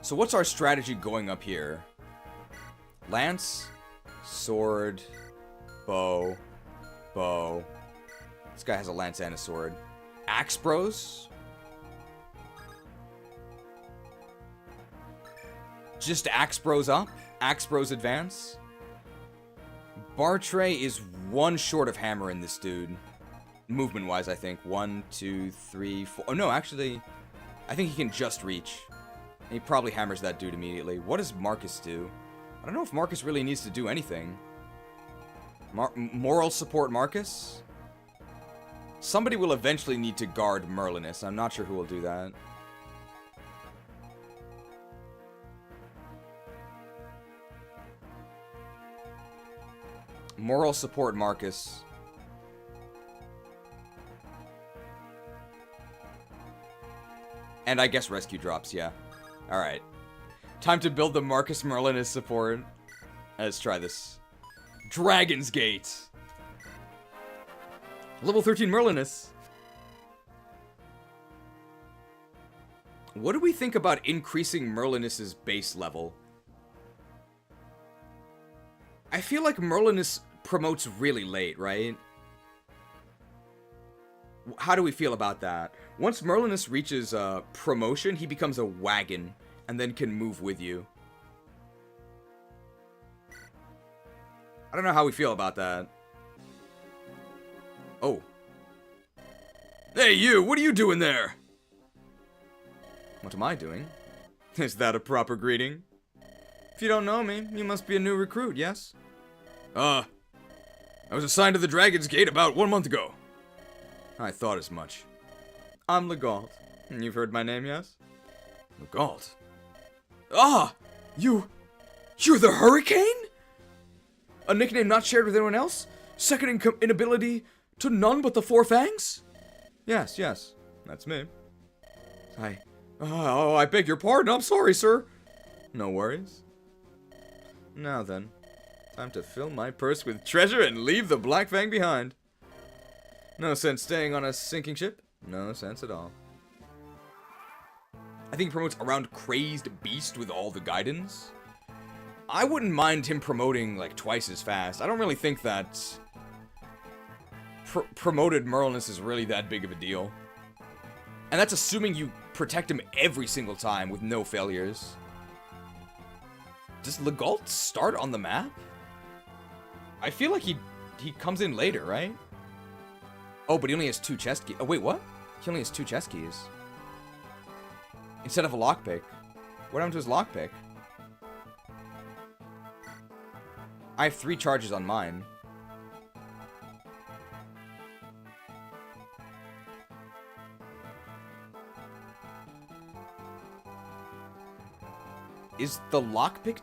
So what's our strategy going up here? Lance, sword, bow, bow. This guy has a lance and a sword. Axe bros. Just axe bros up. Axe bros advance. Bartray is one short of hammer in this dude. Movement-wise, I think. 1, 2, 3, 4... Oh, no, actually, I think he can just reach. And he probably hammers that dude immediately. What does Marcus do? I don't know if Marcus really needs to do anything. Moral support Marcus? Somebody will eventually need to guard Merlinus. I'm not sure who will do that. Moral support Marcus. And I guess rescue drops, yeah. Alright. Time to build the Marcus Merlinus support. Let's try this. Dragon's Gate. Level 13 Merlinus. What do we think about increasing Merlinus's base level? I feel like Merlinus promotes really late, right? How do we feel about that? Once Merlinus reaches promotion, he becomes a wagon and then can move with you. I don't know how we feel about that. Oh. Hey, you! What are you doing there? What am I doing? Is that a proper greeting? If you don't know me, you must be a new recruit, yes? I was assigned to the Dragon's Gate about 1 month ago. I thought as much. I'm Legault. You've heard my name, yes? Legault? Ah! You're the Hurricane? A nickname not shared with anyone else? Second in ability to none but the Four Fangs? Yes, that's me. I beg your pardon, I'm sorry, sir. No worries. Now then, time to fill my purse with treasure and leave the Black Fang behind. No sense staying on a sinking ship. No sense at all. I think he promotes around Crazed Beast with all the guidance. I wouldn't mind him promoting like twice as fast. I don't really think that promoted Merlinus is really that big of a deal. And that's assuming you protect him every single time with no failures. Does Legault start on the map? I feel like he comes in later, right? Oh, but he only has 2 chest keys. Oh, wait, what? He only has 2 chest keys. Instead of a lockpick. What happened to his lockpick? I have 3 charges on mine. Is the lockpick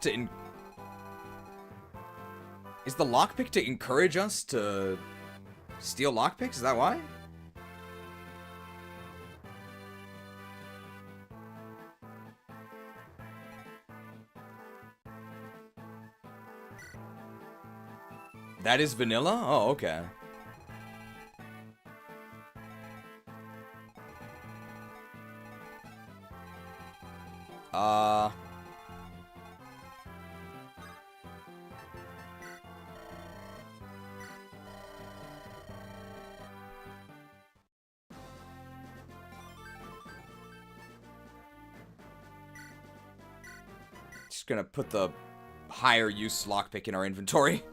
to encourage us to steal lockpicks? Is that why? That is vanilla? Oh, okay. Just gonna put the higher use lockpick in our inventory.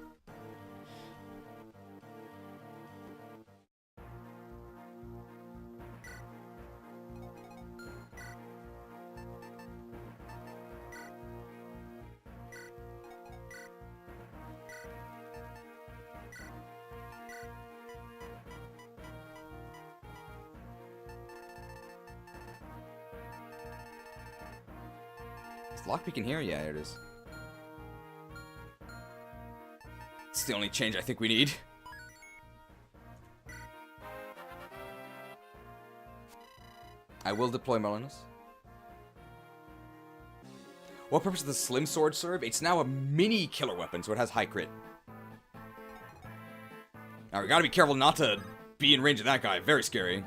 Lockpick in here? Yeah, there it is. It's the only change I think we need. I will deploy Merlinus. What purpose does the Slim Sword serve? It's now a mini killer weapon, so it has high crit. Now we gotta be careful not to be in range of that guy. Very scary.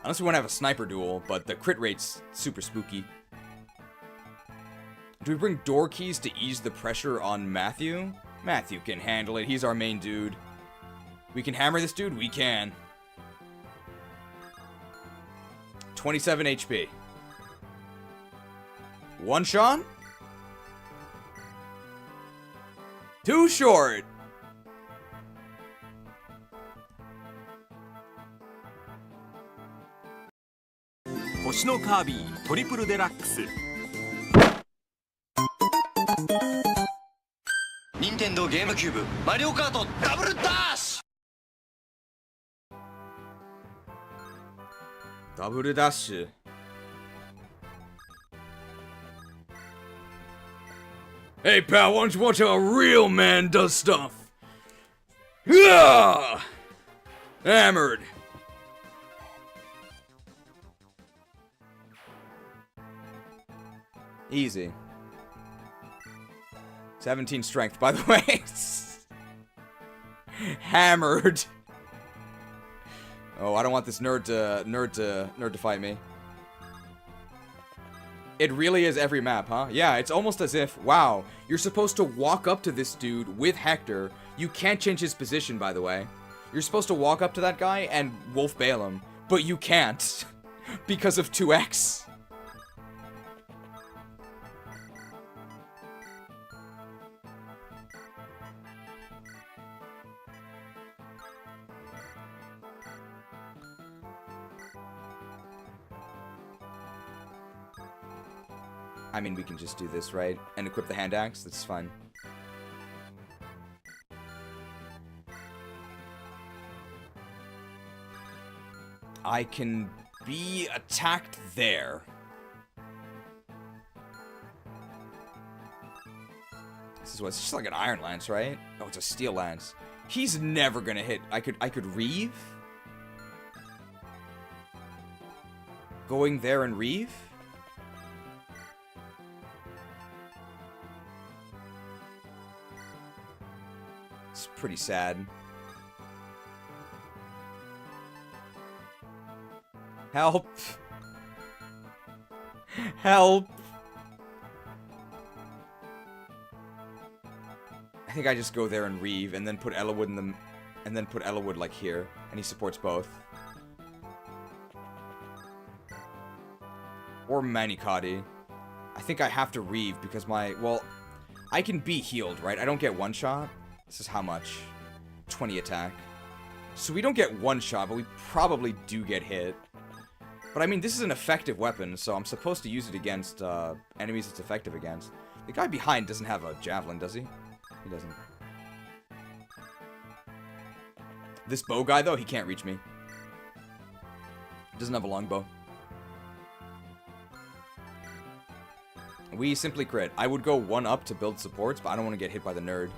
Unless we want to have a sniper duel, but the crit rate's super spooky. Do we bring door keys to ease the pressure on Matthew? Matthew can handle it. He's our main dude. We can hammer this dude? We can. 27 HP. One shot? Too short.星のカービィトリプルデラックス任天堂ゲームキューブマリオカートダブルダッシュダブルダッシュ Hey pal, why don't you watch how a real man does stuff? Yeah! Hammered. Easy. 17 strength, by the way. Hammered. Oh, I don't want this nerd to fight me. It really is every map, huh? Yeah, it's almost as if, wow, you're supposed to walk up to this dude with Hector. You can't change his position, by the way. You're supposed to walk up to that guy and wolf bail him, but you can't because of 2x. I mean, we can just do this, right? And equip the hand axe. That's fine. I can be attacked there. This is what, it's just like an iron lance, right? Oh, it's a steel lance. He's never gonna hit. I could reave. Going there and reave. It's pretty sad. Help. Help. I think I just go there and reave and then put Ellawood in the and then put Ellawood like here, and he supports both. Or Manicotti. I think I have to reave because my, well, I can be healed, right? I don't get one shot. This is how much? 20 attack. So we don't get one shot, but we probably do get hit. But I mean, this is an effective weapon, so I'm supposed to use it against enemies it's effective against. The guy behind doesn't have a javelin, does he? He doesn't. This bow guy, though, he can't reach me. He doesn't have a longbow. We simply crit. I would go 1 up to build supports, but I don't want to get hit by the nerd.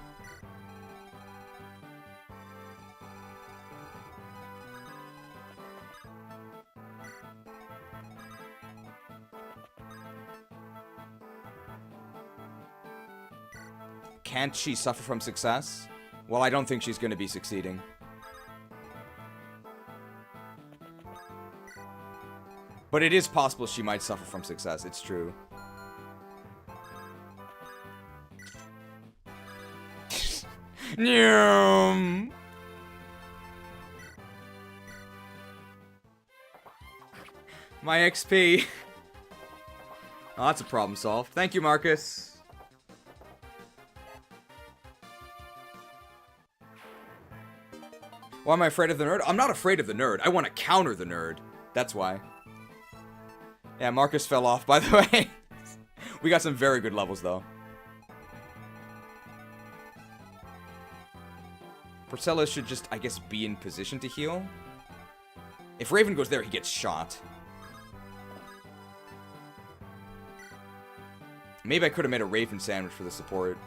Can't she suffer from success? Well, I don't think she's going to be succeeding. But it is possible she might suffer from success, it's true. My XP. Oh, that's a problem solved. Thank you, Marcus. Why am I afraid of the nerd? I'm not afraid of the nerd. I want to counter the nerd. That's why. Yeah, Marcus fell off, by the way. We got some very good levels, though. Porcella should just, I guess, be in position to heal. If Raven goes there, he gets shot. Maybe I could have made a Raven sandwich for the support.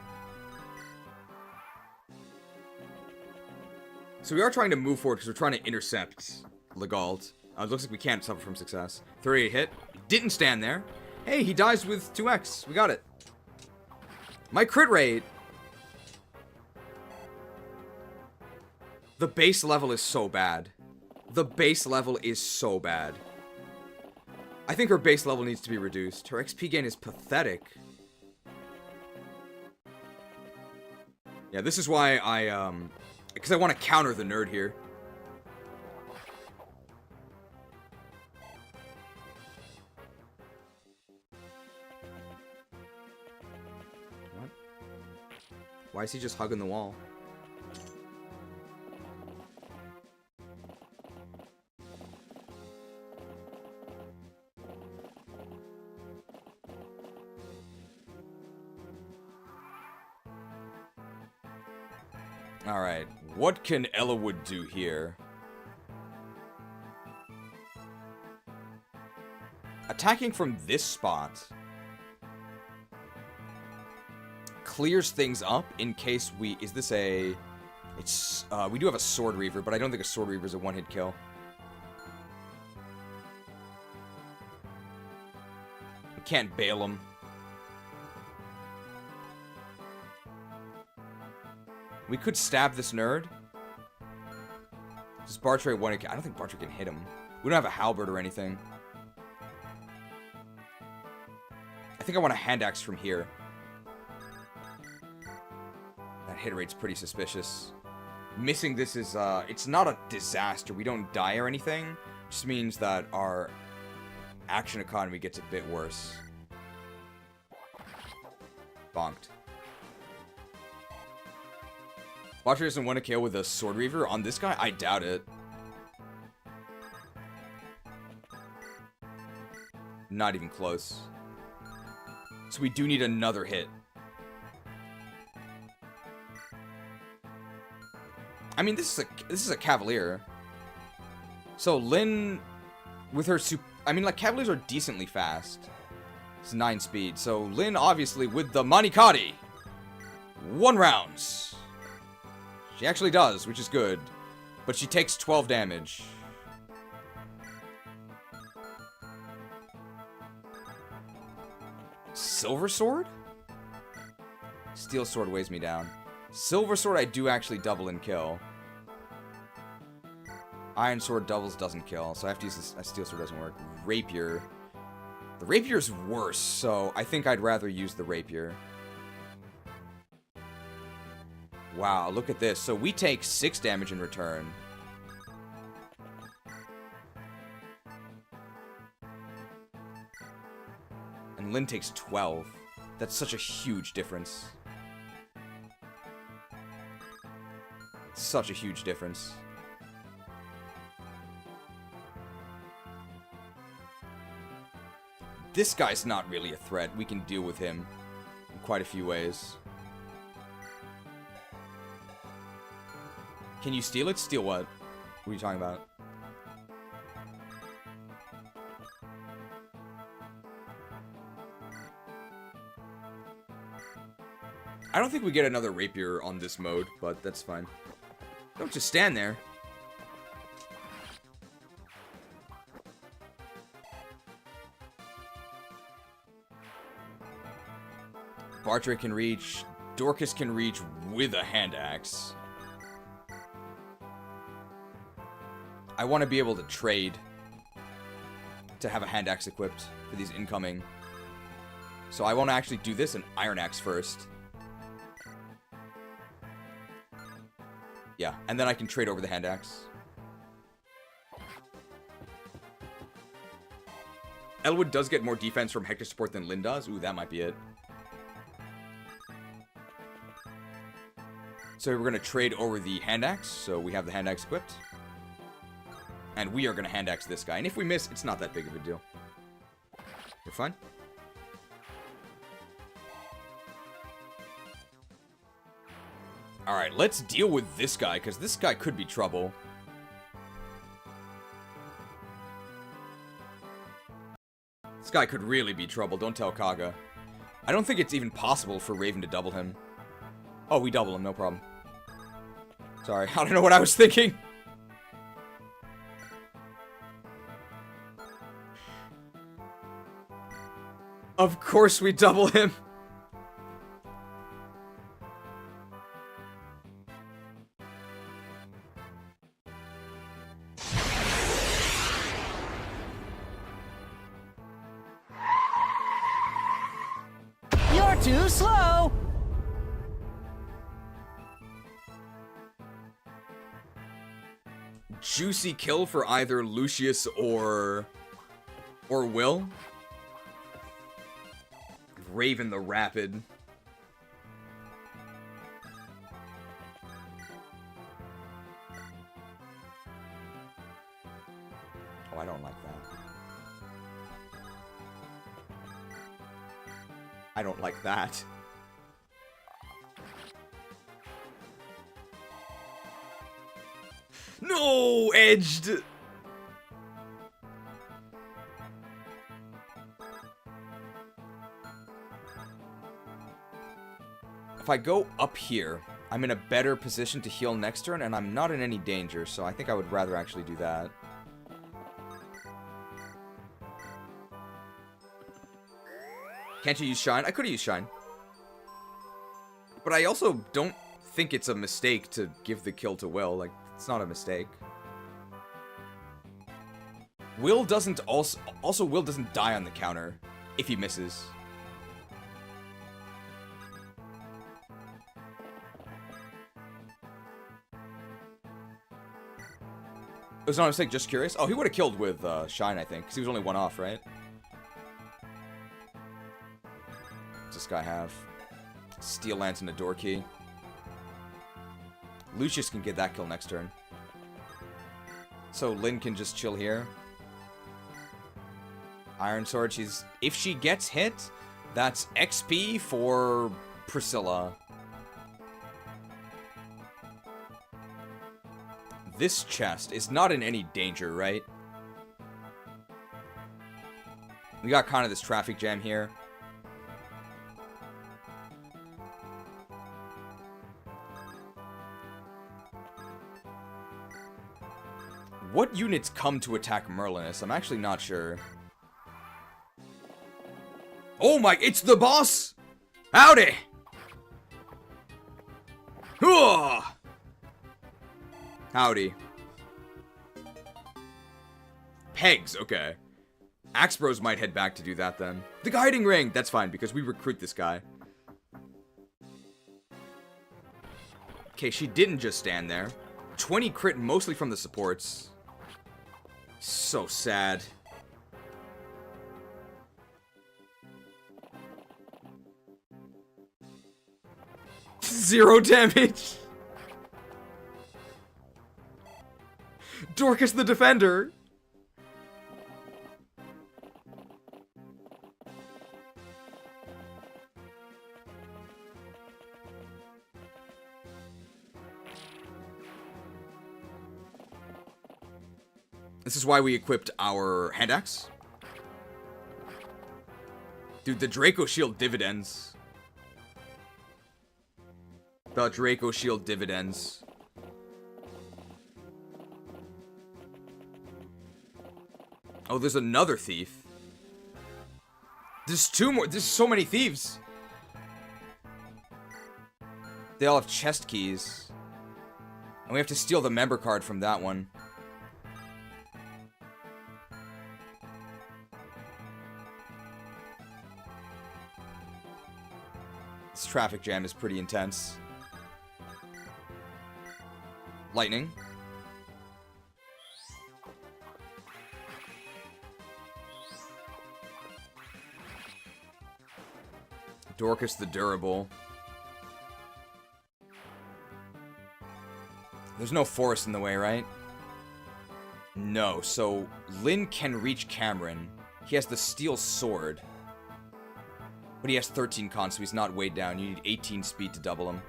So we are trying to move forward because we're trying to intercept Legalt. It looks like we can't suffer from success. 38 hit. Didn't stand there. Hey, he dies with 2x. We got it. My crit rate. The base level is so bad. The base level is so bad. I think her base level needs to be reduced. Her XP gain is pathetic. Yeah, this is why I, because I want to counter the nerd here. What? Why is he just hugging the wall? Alright, what can Ellawood do here? Attacking from this spot clears things up in case we... Is this a... It's... we do have a Sword Reaver, but I don't think a Sword Reaver is a one-hit kill. We can't bail him. We could stab this nerd. Does Bartray want to... I don't think Bartray can hit him. We don't have a halberd or anything. I think I want a hand axe from here. That hit rate's pretty suspicious. Missing this is, it's not a disaster. We don't die or anything. It just means that our action economy gets a bit worse. Bonked. Watcher doesn't want to KO with a Sword Reaver on this guy? I doubt it. Not even close. So we do need another hit. I mean, this is a Cavalier. So Lyn, with her I mean, like, Cavaliers are decently fast. It's 9 speed. So Lyn, obviously, with the Manikari. 1 rounds. She actually does, which is good. But she takes 12 damage. Silver Sword? Steel Sword weighs me down. Silver Sword I do actually double and kill. Iron Sword doubles, doesn't kill. So I have to use this. Steel Sword doesn't work. Rapier. The Rapier's worse, so I think I'd rather use the Rapier. Wow, look at this. So we take 6 damage in return. And Lyn takes 12. That's such a huge difference. Such a huge difference. This guy's not really a threat. We can deal with him in quite a few ways. Can you steal it? Steal what? What are you talking about? I don't think we get another rapier on this mode, but that's fine. Don't just stand there. Bartray can reach. Dorcas can reach with a hand axe. I want to be able to trade to have a hand axe equipped for these incoming. So I want to actually do this and iron axe first. Yeah, and then I can trade over the hand axe. Elwood does get more defense from Hector support than Lyn does. Ooh, that might be it. So we're going to trade over the hand axe. So we have the hand axe equipped. And we are going to hand axe this guy. And if we miss, it's not that big of a deal. We're fine. Alright, let's deal with this guy, because this guy could be trouble. This guy could really be trouble, don't tell Kaga. I don't think it's even possible for Raven to double him. Oh, we double him, no problem. Sorry, I don't know what I was thinking. Of course we double him. You're too slow! Juicy kill for either Lucius or Will. Raven the Rapid. Oh, I don't like that. I don't like that. No! Edged! If I go up here, I'm in a better position to heal next turn, and I'm not in any danger, so I think I would rather actually do that. Can't you use Shine? I could have used Shine. But I also don't think it's a mistake to give the kill to Will. Like, it's not a mistake. Will doesn't also Will doesn't die on the counter if he misses. It was not a mistake, just curious. Oh, he would have killed with Shine, I think, because he was only one off, right? What's this guy have? Steel Lance and a door key. Lucius can get that kill next turn. So Lyn can just chill here. Iron Sword, if she gets hit, that's XP for Priscilla. This chest is not in any danger, right? We got kind of this traffic jam here. What units come to attack Merlinus? I'm actually not sure. Oh my, it's the boss! Howdy! Hooah! Howdy. Pegs, okay. Axe Bros might head back to do that then. The Guiding Ring! That's fine, because we recruit this guy. Okay, she didn't just stand there. 20 crit mostly from the supports. So sad. Zero damage. Dorcas the Defender. This is why we equipped our hand axe. Dude, the Draco Shield dividends. The Draco Shield dividends. Oh, there's another thief. There's two more. There's so many thieves. They all have chest keys. And we have to steal the member card from that one. This traffic jam is pretty intense. Lightning. Dorcas the Durable. There's no forest in the way, right? No, so Lyn can reach Cameron. He has the steel sword. But he has 13 con, so he's not weighed down. You need 18 speed to double him.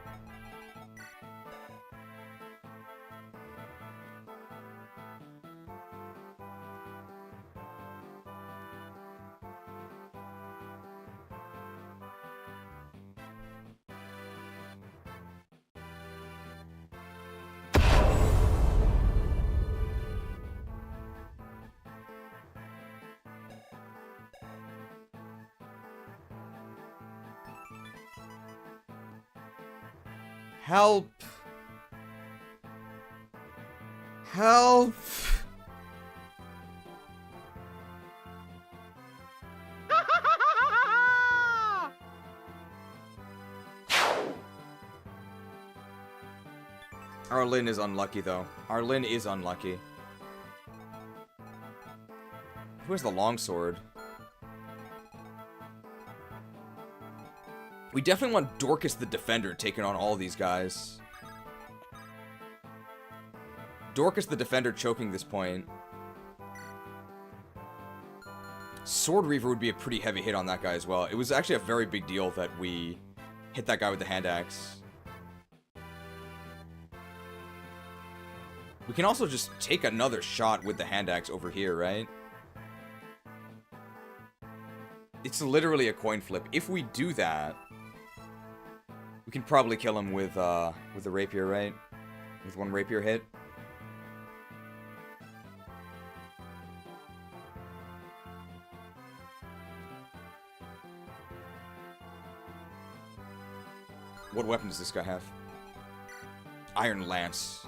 Help! Help! Our Lyn is unlucky, though. Our Lyn is unlucky. Who has the longsword? We definitely want Dorcas the Defender taking on all these guys. Dorcas the Defender choking this point. Sword Reaver would be a pretty heavy hit on that guy as well. It was actually a very big deal that we hit that guy with the hand axe. We can also just take another shot with the hand axe over here, right? It's literally a coin flip. If we do that, we can probably kill him with the rapier, right? With one rapier hit. What weapon does this guy have? Iron Lance.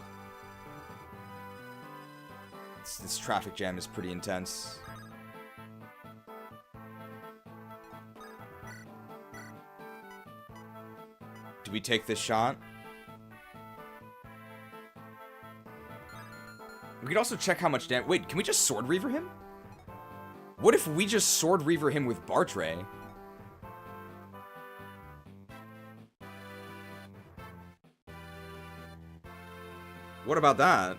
This traffic jam is pretty intense. Do we take this shot? We could also check how much damage. Wait, can we just Sword Reaver him? What if we just Sword Reaver him with Bartray? What about that?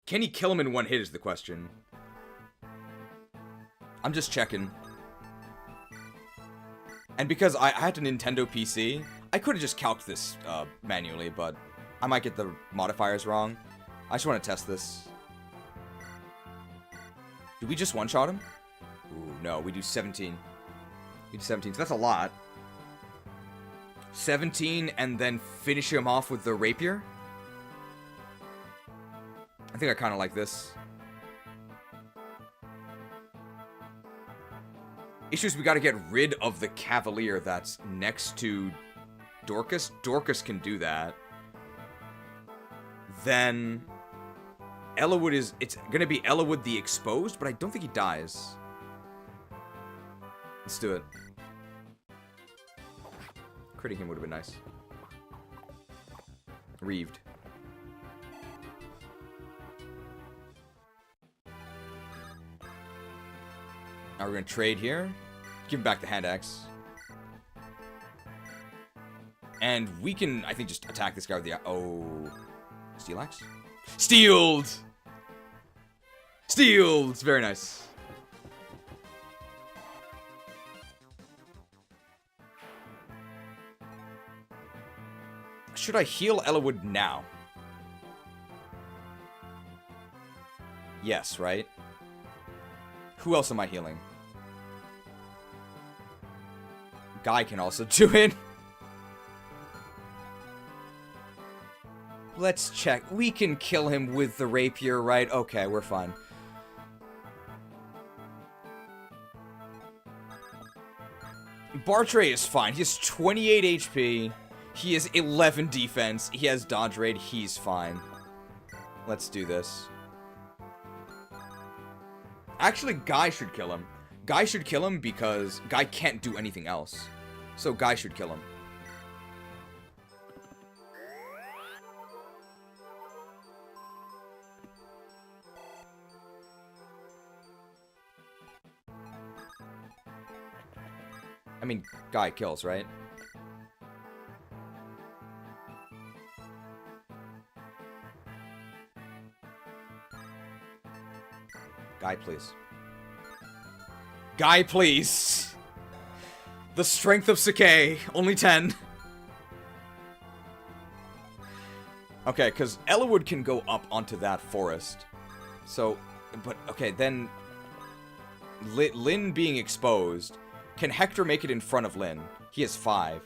Can he kill him in one hit is the question. I'm just checking. And because I had a Nintendo PC, I could have just calced this manually, but I might get the modifiers wrong. I just want to test this. Do we just one-shot him? Ooh, no, we do 17. We do 17, so that's a lot. 17 and then finish him off with the rapier? I think I kind of like this. Issues, we got to get rid of the Cavalier that's next to Dorcas. Dorcas can do that. Then Ellawood is... It's going to be Ellawood the Exposed, but I don't think he dies. Let's do it. Critting him would have been nice. Reaved. Now we're going to trade here. Give him back the hand axe. And we can, I think, just attack this guy with the... Oh. Steel axe? Steeled! Steeled! Very nice. Should I heal Ellawood now? Yes, right? Who else am I healing? Guy can also do it. Let's check. We can kill him with the rapier, right? Okay, we're fine. Bartray is fine. He has 28 HP. He has 11 defense. He has dodge rate. He's fine. Let's do this. Actually, Guy should kill him. Guy should kill him because Guy can't do anything else. So Guy should kill him. I mean, Guy kills, right? Guy, please. Guy, please. The strength of Sakai. Only 10. Okay, because Ellawood can go up onto that forest. So, but, okay, then... Lyn being exposed. Can Hector make it in front of Lyn? He has 5.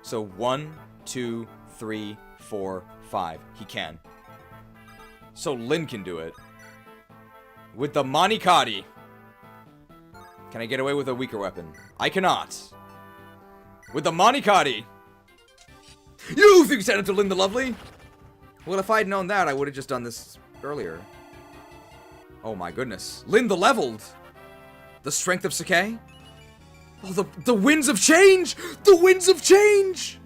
So 1, 2, 3, 4, 5. He can. So Lyn can do it. With the Manikadi. Can I get away with a weaker weapon? I cannot. With the Manikadi. You think you sent it to Lyn the Lovely? Well, if I had known that, I would have just done this earlier. Oh my goodness. Lyn the Leveled. The strength of Sakai? Oh, the winds of change! The winds of change!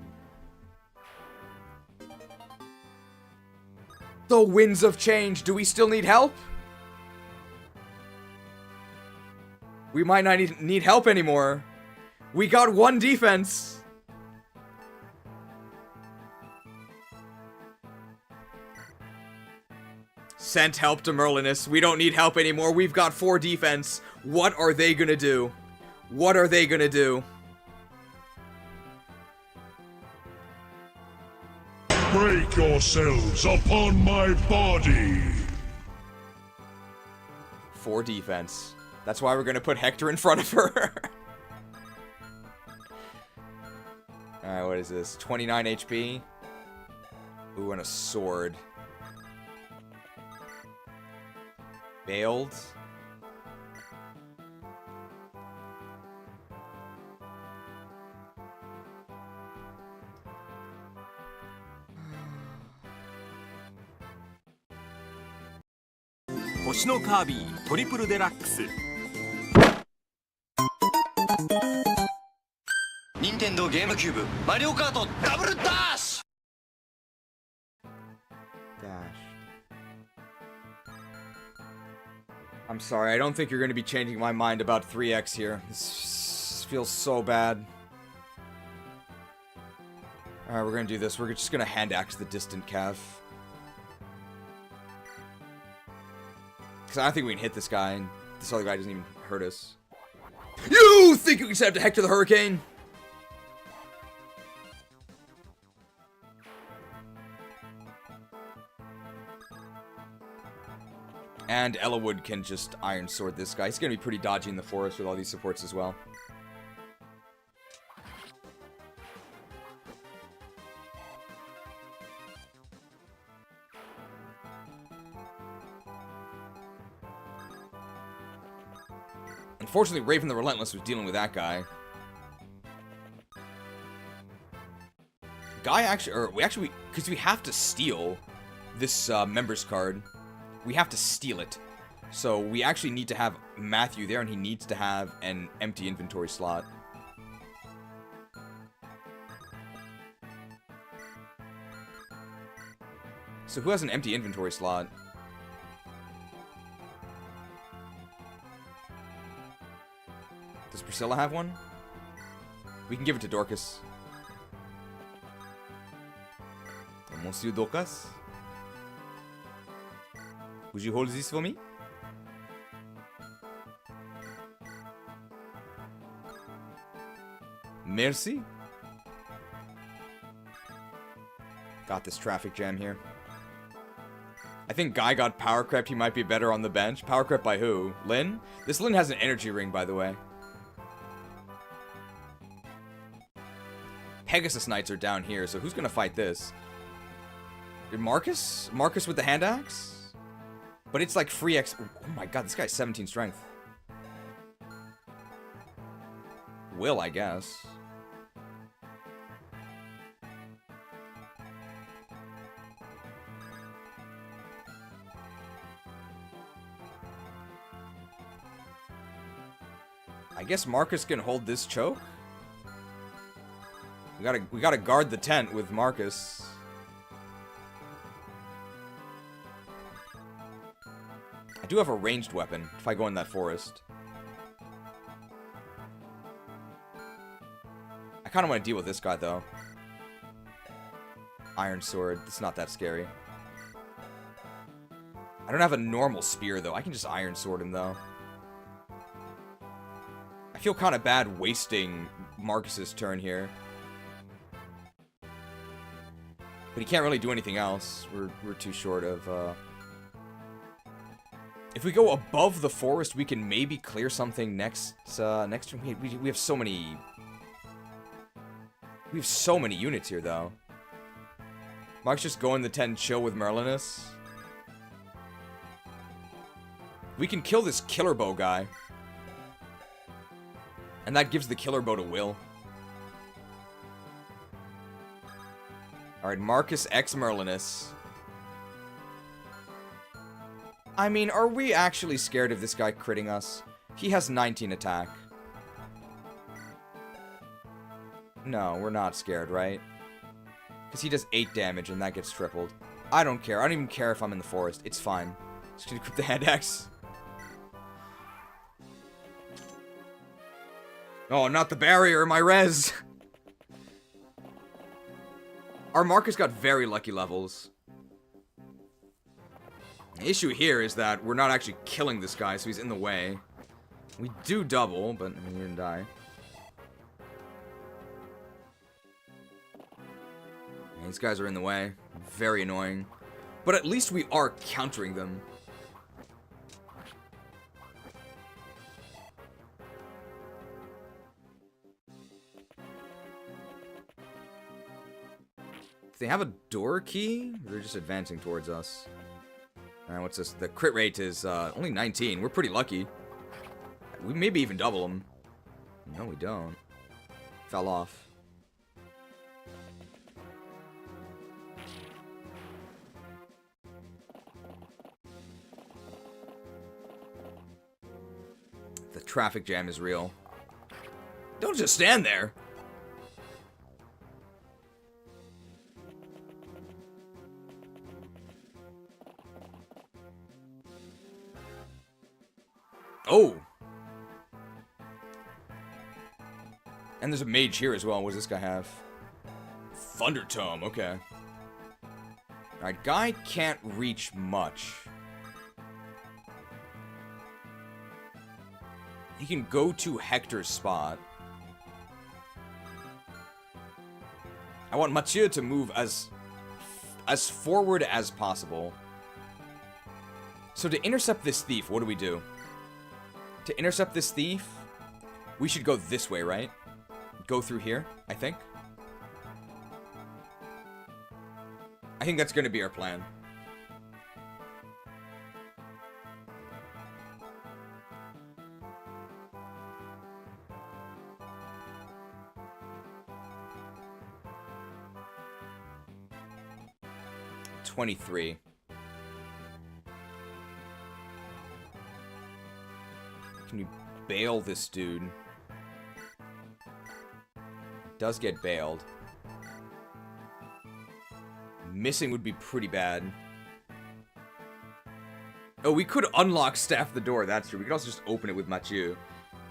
The winds of change. Do we still need help? We might not need help anymore. We got 1 defense. Sent help to Merlinus. We don't need help anymore. We've got 4 defense. What are they gonna do? What are they gonna do? Break yourselves upon my body. 4 defense. That's why we're gonna put Hector in front of her. Alright, what is this? 29 HP? Ooh, and a sword. Bailed. 星のカービィトリプルデラックス。任天堂ゲームキューブマリオカートダブルダッシュ。 I'm sorry, I don't think you're going to be changing my mind about 3x here. This feels so bad. Alright, we're going to do this. We're just going to hand axe the distant Cav. Because I don't think we can hit this guy, and this other guy doesn't even hurt us. You think you can set up to Hector the Hurricane? And Ellawood can just Iron Sword this guy. He's going to be pretty dodgy in the forest with all these supports as well. Unfortunately, Raven the Relentless was dealing with that guy. Because we have to steal this members card. We have to steal it. So we actually need to have Matthew there, and he needs to have an empty inventory slot. So who has an empty inventory slot? Does Priscilla have one? We can give it to Dorcas. Monsieur Dorcas? Would you hold this for me? Merci. Got this traffic jam here. I think Guy got power crept. He might be better on the bench. Power crept by who? Lyn? This Lyn has an energy ring, by the way. Pegasus Knights are down here, so who's gonna fight this? Marcus? Marcus with the hand axe? But it's like free X. Oh my god, this guy's 17 strength. Will, I guess. I guess Marcus can hold this choke. We gotta guard the tent with Marcus. I do have a ranged weapon if I go in that forest. I kind of want to deal with this guy, though. Iron Sword. It's not that scary. I don't have a normal spear, though. I can just Iron Sword him, though. I feel kind of bad wasting Marcus's turn here. But he can't really do anything else. We're too short of, If we go above the forest, we can maybe clear something next turn. We have so many... We have so many units here, though. Mark's just go in the tent and chill with Merlinus. We can kill this Killer Bow guy. And that gives the Killer Bow to Will. Alright, Marcus X Merlinus. I mean, are we actually scared of this guy critting us? He has 19 attack. No, we're not scared, right? Because he does 8 damage and that gets tripled. I don't care. I don't even care if I'm in the forest. It's fine. Just gonna equip the hand axe. Oh, not the barrier, my res! Our Marcus got very lucky levels. The issue here is that we're not actually killing this guy, so he's in the way. We do double, but he didn't die. And these guys are in the way. Very annoying. But at least we are countering them. Do they have a door key? They're just advancing towards us. Alright, what's this? The crit rate is only 19. We're pretty lucky. We maybe even double them. No, we don't. Fell off. traffic jam is real. Don't just stand there. Oh. And there's a mage here as well. What does this guy have? Thunder Tome, okay. Alright, guy can't reach much. He can go to Hector's spot. I want Mathieu to move as forward as possible. So to intercept this thief, what do we do? To intercept this thief, we should go this way, right? Go through here, I think. I think that's going to be our plan. $23. Can you bail this dude? Does get bailed. Missing would be pretty bad. Oh, we could unlock Staff the Door, that's true. We could also just open it with Mathieu.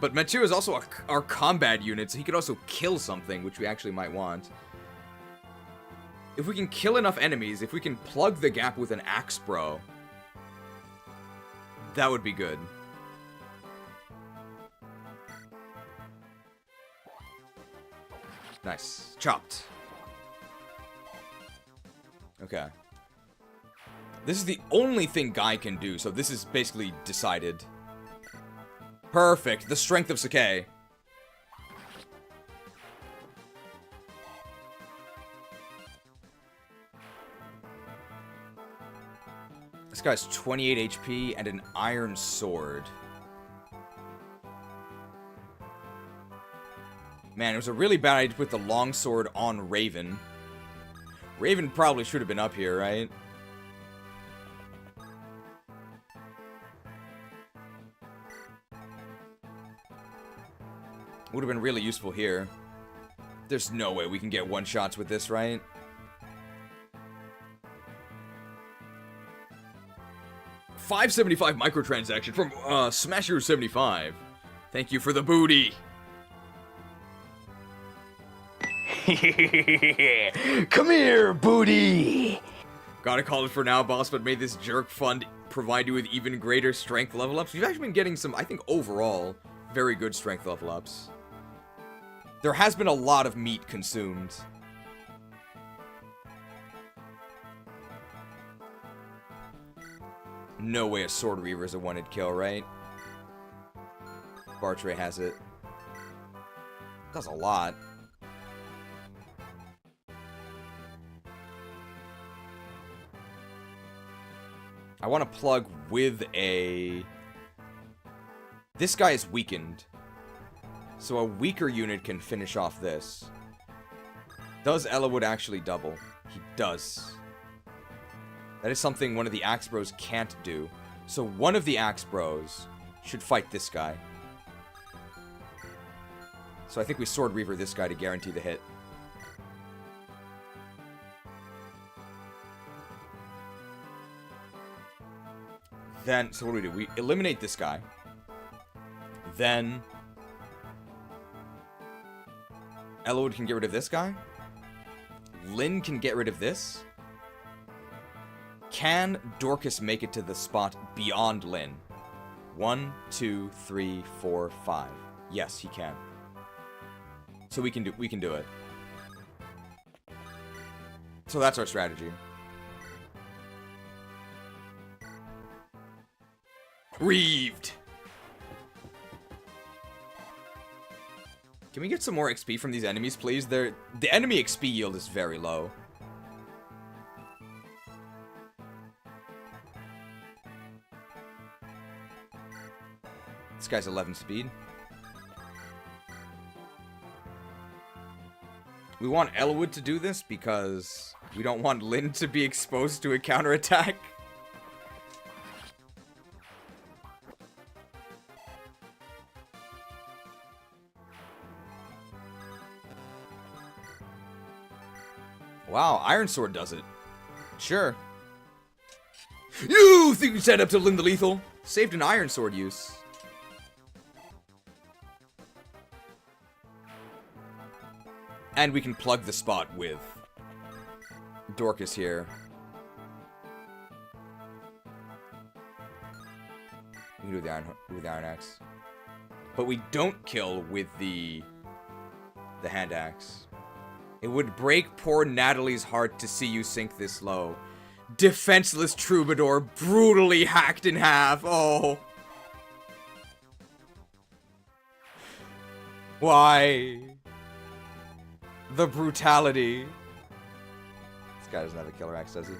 But Mathieu is also our combat unit, so he could also kill something, which we actually might want. If we can kill enough enemies, if we can plug the gap with an axe bro, that would be good. Nice. Chopped. Okay. This is the only thing Guy can do, so this is basically decided. Perfect. The strength of Sakai. This guy's 28 HP and an iron sword. Man, it was a really bad idea to put the longsword on Raven. Raven probably should have been up here, right? Would have been really useful here. There's no way we can get one-shots with this, right? $5.75 microtransaction from Smasher75. Thank you for the booty. Come here, booty! Gotta call it for now, boss, but may this jerk fund provide you with even greater strength level ups. We've actually been getting some, I think, overall, very good strength level ups. There has been a lot of meat consumed. No way a Sword Reaver is a one-hit kill, right? Bartray has it. That's a lot. I want to plug with a... This guy is weakened. So a weaker unit can finish off this. Does Ellawood actually double? He does. That is something one of the Axe Bros can't do. So one of the Axe Bros should fight this guy. So I think we Sword Reaver this guy to guarantee the hit. Then, so what do? We eliminate this guy. Then... Ellawood can get rid of this guy. Lyn can get rid of this. Can Dorcas make it to the spot beyond Lyn? 1, 2, 3, 4, 5. Yes, he can. So we can do it. So that's our strategy. Reaved! Can we get some more XP from these enemies, please? The enemy XP yield is very low. This guy's 11 speed. We want Ellawood to do this because we don't want Lyn to be exposed to a counterattack. Wow, Iron Sword does it. Sure. You think you stand up to Lyn the Lethal? Saved an Iron Sword use. And we can plug the spot with Dorcas here. We can do the Iron Axe. But we don't kill with the hand axe. It would break poor Natalie's heart to see you sink this low. Defenseless troubadour brutally hacked in half. Oh. Why? The brutality. This guy doesn't have a killer axe, does he?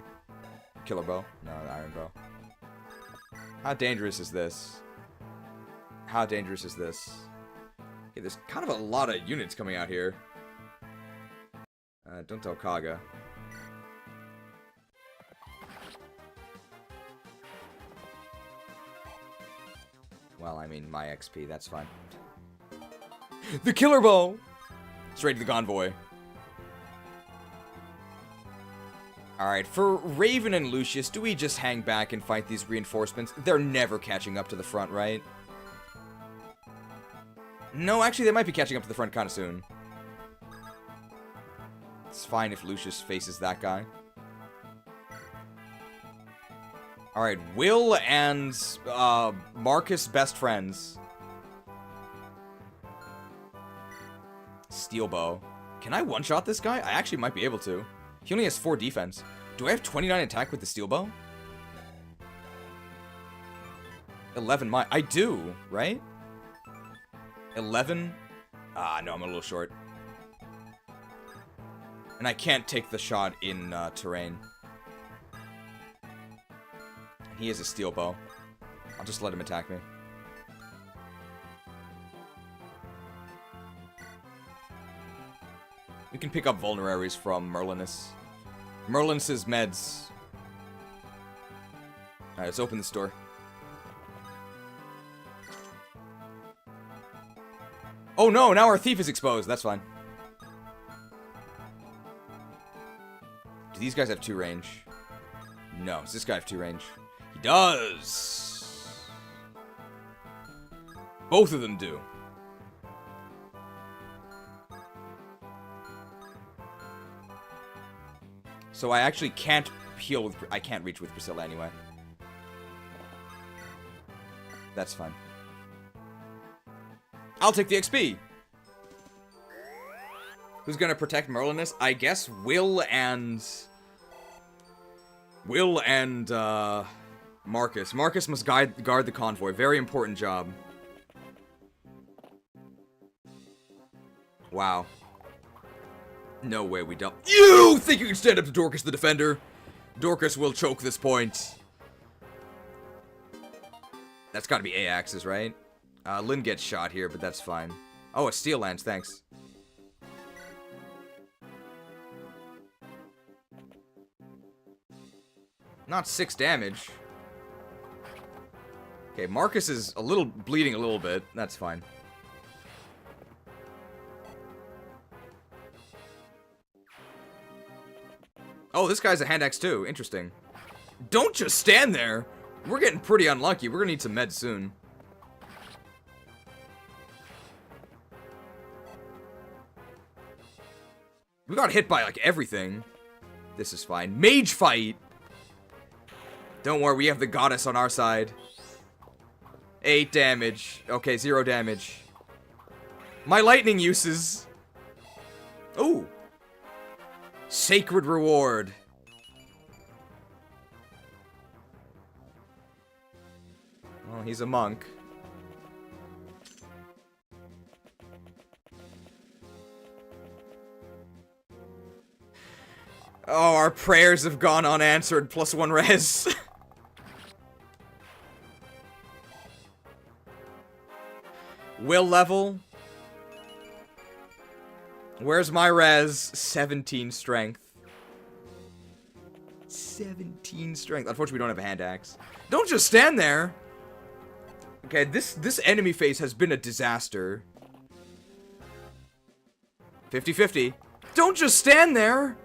Killer bow? No, an iron bow. How dangerous is this? How dangerous is this? Okay, there's kind of a lot of units coming out here. Don't tell Kaga. Well, I mean, my XP, that's fine. The killer bow! Straight to the convoy. Alright, for Raven and Lucius, do we just hang back and fight these reinforcements? They're never catching up to the front, right? No, actually, they might be catching up to the front kind of soon. It's fine if Lucius faces that guy. Alright, Will and Marcus best friends. Steel bow. Can I one-shot this guy? I actually might be able to. He only has 4 defense. Do I have 29 attack with the steel bow? 11 I do, right? 11? Ah, no, I'm a little short. And I can't take the shot in terrain. He has a steel bow. I'll just let him attack me. We can pick up vulneraries from Merlinus. Merlinus' meds. Alright, let's open this door. Oh no, now our thief is exposed. That's fine. Do these guys have 2 range? No. Does this guy have 2 range? He does! Both of them do. So I actually can't heal with... I can't reach with Priscilla anyway. That's fine. I'll take the XP! Who's gonna protect Merlinus? I guess Will and... Marcus. Marcus must guard the convoy. Very important job. Wow. No way we don't. You think you can stand up to Dorcas the Defender? Dorcas will choke this point. That's gotta be A-axes, right? Lyn gets shot here, but that's fine. Oh, a steel lance, thanks. Not 6 damage. Okay, Marcus is bleeding a little bit. That's fine. Oh, this guy's a hand axe too. Interesting. Don't just stand there. We're getting pretty unlucky. We're gonna need some meds soon. We got hit by, like, everything. This is fine. Mage fight! Don't worry, we have the goddess on our side. 8 damage. Okay, 0 damage. My lightning uses. Ooh. Sacred reward. Oh, he's a monk. Oh, our prayers have gone unanswered. +1 res. Will level. Where's my res? 17 strength. 17 strength. Unfortunately, we don't have a hand axe. Don't just stand there. Okay, this enemy phase has been a disaster. 50-50. Don't just stand there.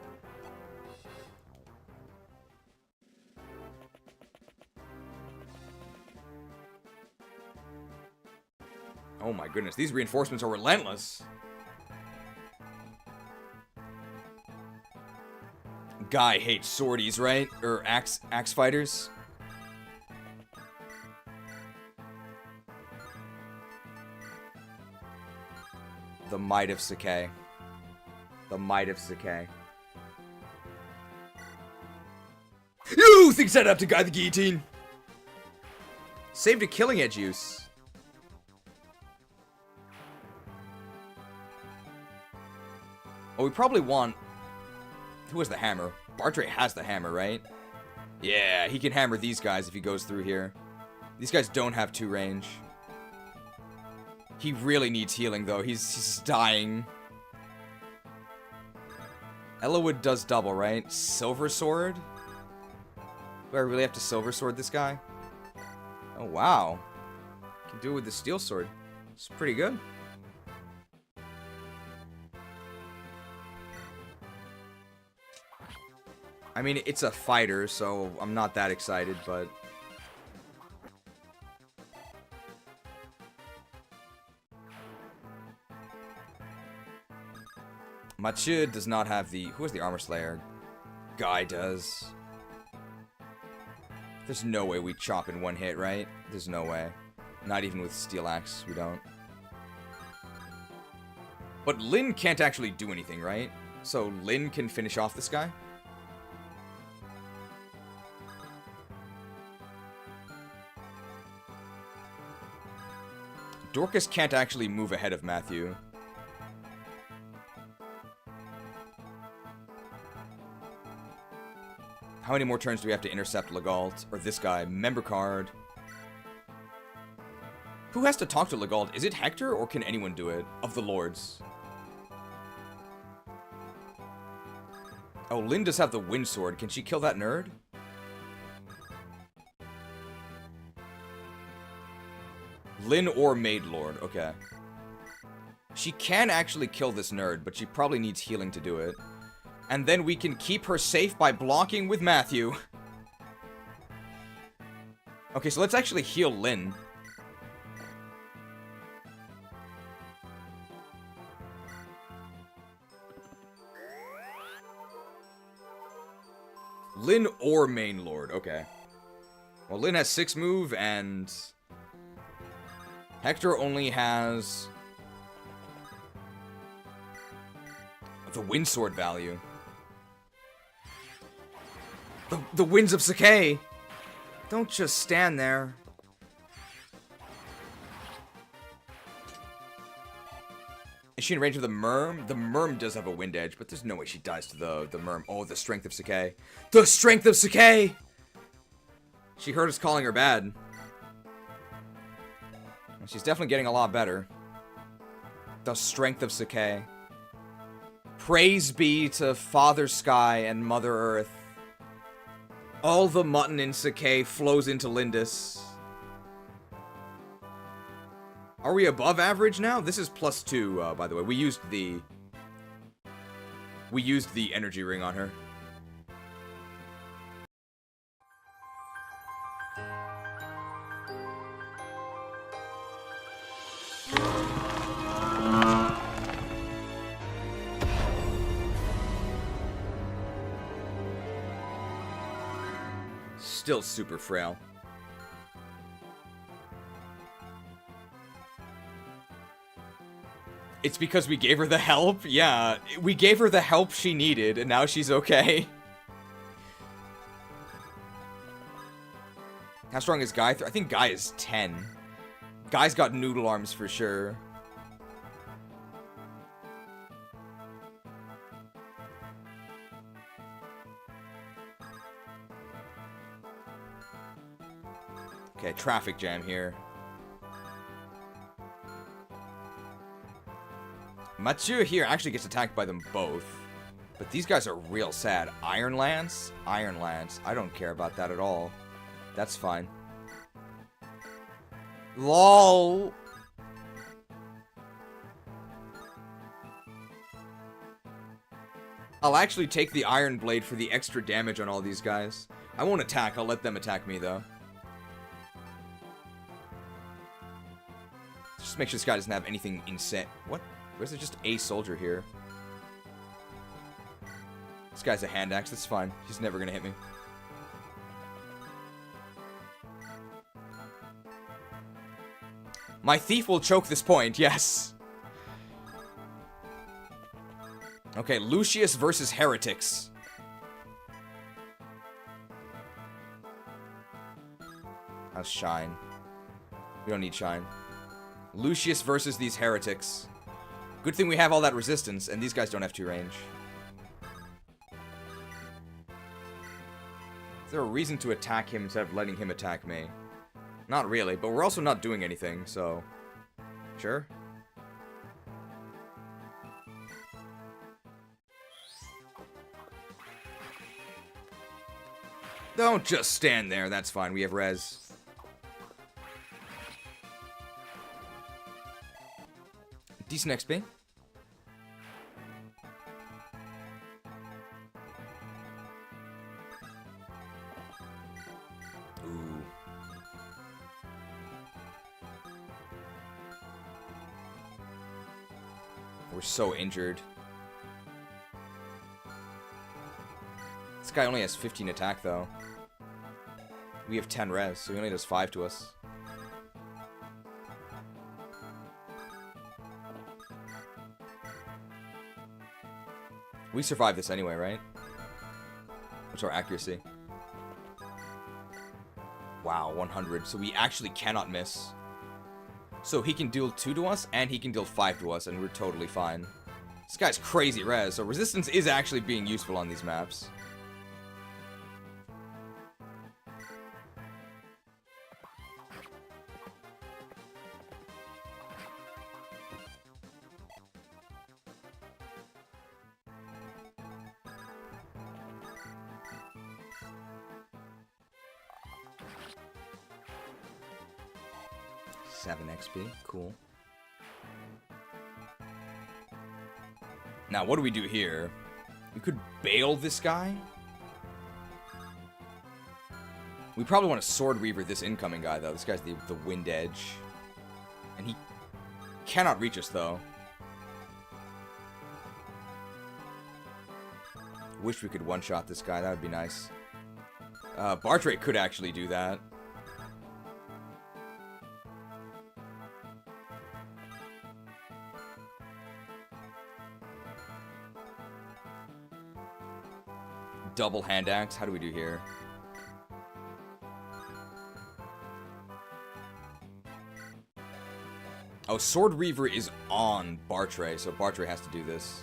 Oh my goodness, these reinforcements are relentless. Guy hates swordies, right? Or axe fighters. The might of Sakai. The might of Sakai. You think set up to guide the guillotine? Saved a killing edge use. Oh, we probably want... Who has the hammer? Bartray has the hammer, right? Yeah, he can hammer these guys if he goes through here. These guys don't have 2 range. He really needs healing, though. He's dying. Ellawood does double, right? Silver Sword? Do I really have to Silver Sword this guy? Oh, wow. Can do it with the Steel Sword. It's pretty good. I mean, it's a fighter, so I'm not that excited, but... Mathieu does not have the... Who has the Armor Slayer? Guy does. There's no way we chop in one hit, right? There's no way. Not even with Steel Axe, we don't. But Lyn can't actually do anything, right? So Lyn can finish off this guy? Dorcas can't actually move ahead of Matthew. How many more turns do we have to intercept Legault? Or this guy? Member card. Who has to talk to Legault? Is it Hector, or can anyone do it? Of the Lords. Oh, Lyn does have the Wind Sword. Can she kill that nerd? Lyn or Maid Lord. Okay. She can actually kill this nerd, but she probably needs healing to do it. And then we can keep her safe by blocking with Matthew. Okay, so let's actually heal Lyn. Lyn or Main Lord. Okay. Well, Lyn has 6 move, and... Hector only has... the Wind Sword value. The Winds of Sakai! Don't just stand there. Is she in range of the Merm? The Merm does have a Wind Edge, but there's no way she dies to the Merm. Oh, the Strength of Sakai. The Strength of Sakai! She heard us calling her bad. She's definitely getting a lot better. The Strength of Sakai. Praise be to Father Sky and Mother Earth. All the mutton in Sakai flows into Lindis. Are we above average now? This is +2, by the way. We used the energy ring on her. Still super frail. It's because we gave her the help? Yeah, we gave her the help she needed, and now she's okay. How strong is Guy? I think Guy is 10. Guy's got noodle arms for sure. Okay, traffic jam here. Mathieu here actually gets attacked by them both. But these guys are real sad. Iron Lance? Iron Lance. I don't care about that at all. That's fine. LOL! I'll actually take the Iron Blade for the extra damage on all these guys. I won't attack. I'll let them attack me, though. make sure this guy doesn't have anything insane. What? Where's there just a soldier here? This guy's a hand axe. That's fine. He's never gonna hit me. My thief will choke this point, yes. Okay, Lucius versus heretics. How's shine? We don't need shine. Lucius versus these heretics. Good thing we have all that resistance, and these guys don't have 2 range. Is there a reason to attack him instead of letting him attack me? Not really, but we're also not doing anything, so... Sure. Don't just stand there, that's fine, we have res. Decent XP. Ooh. We're so injured. This guy only has 15 attack, though. We have 10 res, so he only does 5 to us. We survive this anyway, right? What's our accuracy? Wow, 100. So we actually cannot miss. So he can deal 2 to us, and he can deal 5 to us, and we're totally fine. This guy's crazy res, so resistance is actually being useful on these maps. XP, cool. Now, what do we do here? We could bail this guy. We probably want to Sword Reaver this incoming guy, though. This guy's the Wind Edge. And he cannot reach us, though. Wish we could one-shot this guy. That would be nice. Bartray could actually do that. Double hand axe. How do we do here? Oh, Sword Reaver is on Bartray, so Bartray has to do this.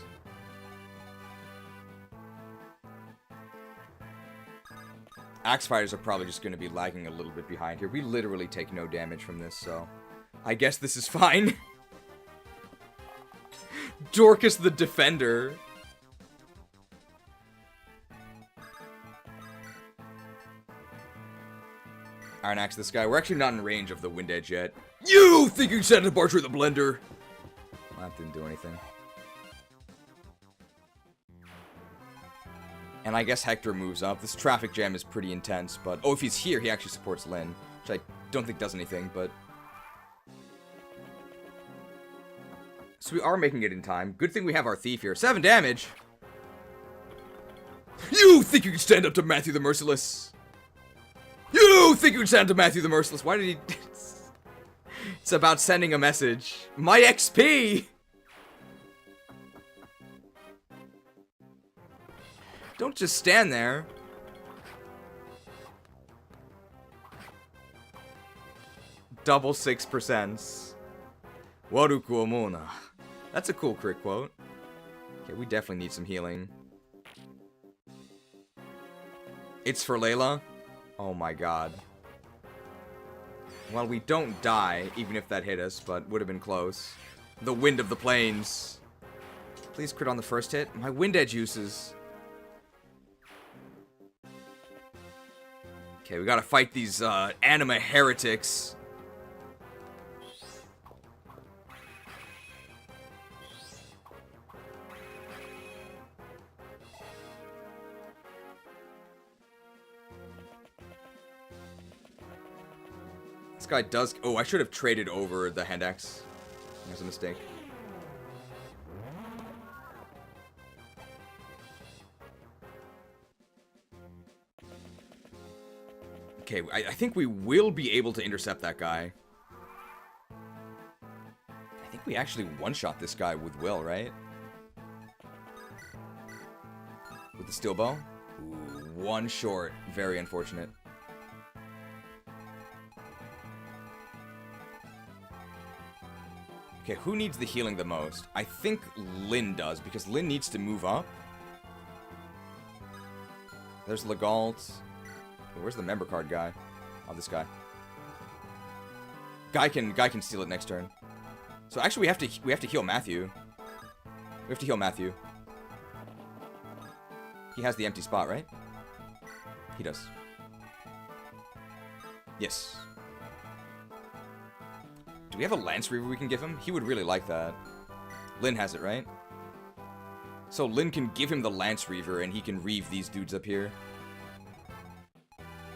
Axe fighters are probably just going to be lagging a little bit behind here. We literally take no damage from this, so I guess this is fine. Dorcas the Defender. Iron Axe this guy. We're actually not in range of the Wind Edge yet. You think you can send a Bartray the Blender? Well, that didn't do anything. And I guess Hector moves up. This traffic jam is pretty intense, but... Oh, if he's here, he actually supports Lyn, which I don't think does anything, but... So we are making it in time. Good thing we have our Thief here. 7 damage! You think you can stand up to Matthew the Merciless? You think you can stand up to Matthew the Merciless? Why did he... It's about sending a message. My XP! Don't just stand there. Double 6%. Waru kuomona. That's a cool crit quote. Okay, we definitely need some healing. It's for Layla. Oh my god. Well, we don't die, even if that hit us, but would have been close. The Wind of the Plains. Please crit on the first hit. My Wind Edge uses. Okay, we gotta fight these anima heretics. This guy does... Oh, I should have traded over the hand axe. There's a mistake. Okay, I think we will be able to intercept that guy. I think we actually one-shot this guy with Will, right? With the steel bow? Ooh, one short. Very unfortunate. Okay, who needs the healing the most? I think Lyn does, because Lyn needs to move up. There's Legault. Where's the member card guy? Oh, this guy. Guy can steal it next turn. So actually, we have to heal Matthew. We have to heal Matthew. He has the empty spot, right? He does. Yes. Do we have a Lance Reaver we can give him? He would really like that. Lyn has it, right? So Lyn can give him the Lance Reaver, and he can reave these dudes up here.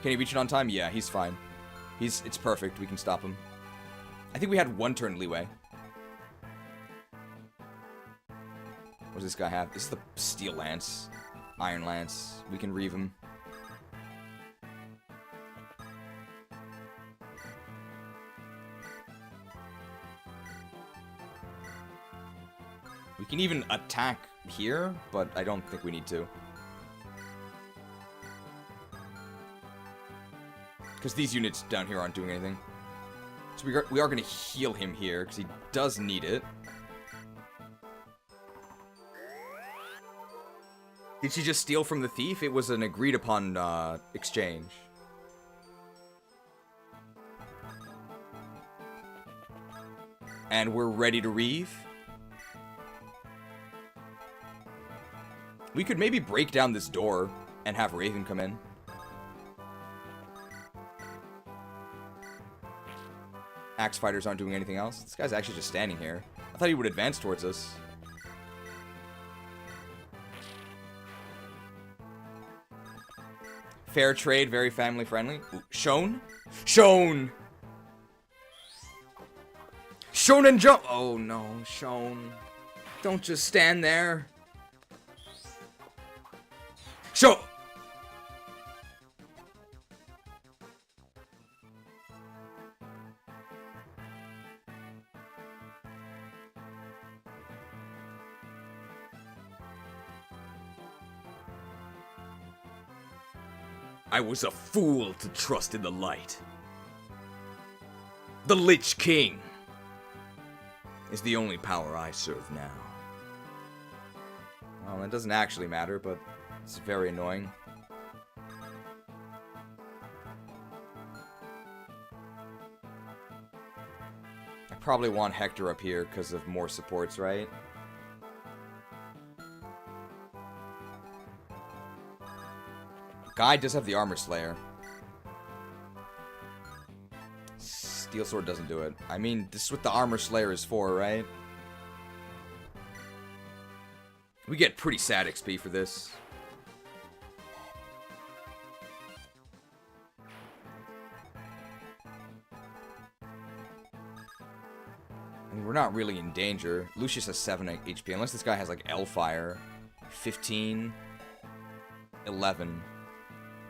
Can he reach it on time? Yeah, he's fine. It's perfect. We can stop him. I think we had 1 turn leeway. What does this guy have? This is the Steel Lance. Iron Lance. We can reave him. We can even attack here, but I don't think we need to. Because these units down here aren't doing anything. So we are going to heal him here, because he does need it. Did she just steal from the thief? It was an agreed upon exchange. And we're ready to reeve. We could maybe break down this door and have Raven come in. Axe fighters aren't doing anything else. This guy's actually just standing here. I thought he would advance towards us. Fair trade, very family friendly. Ooh, Shone? Shone! Shone and jump! Oh no, Shone. Don't just stand there. Shone! I was a fool to trust in the light. The Lich King is the only power I serve now. Well, that doesn't actually matter, but it's very annoying. I probably want Hector up here because of more supports, right? Guy does have the Armor Slayer. Steel Sword doesn't do it. I mean, this is what the Armor Slayer is for, right? We get pretty sad XP for this. I mean, we're not really in danger. Lucius has 7 HP, unless this guy has, like, L-Fire. 15. 11.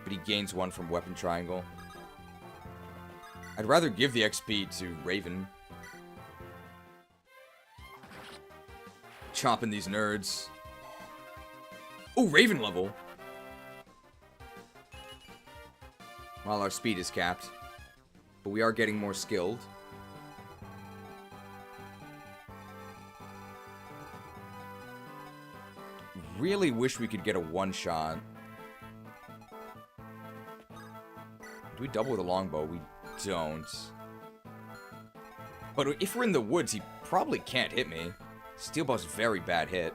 But he gains 1 from Weapon Triangle. I'd rather give the XP to Raven. Chopping these nerds. Oh, Raven level! While our speed is capped. But we are getting more skilled. Really wish we could get a one-shot. Do we double with a longbow? We don't. But if we're in the woods, he probably can't hit me. Steel bow's very bad hit.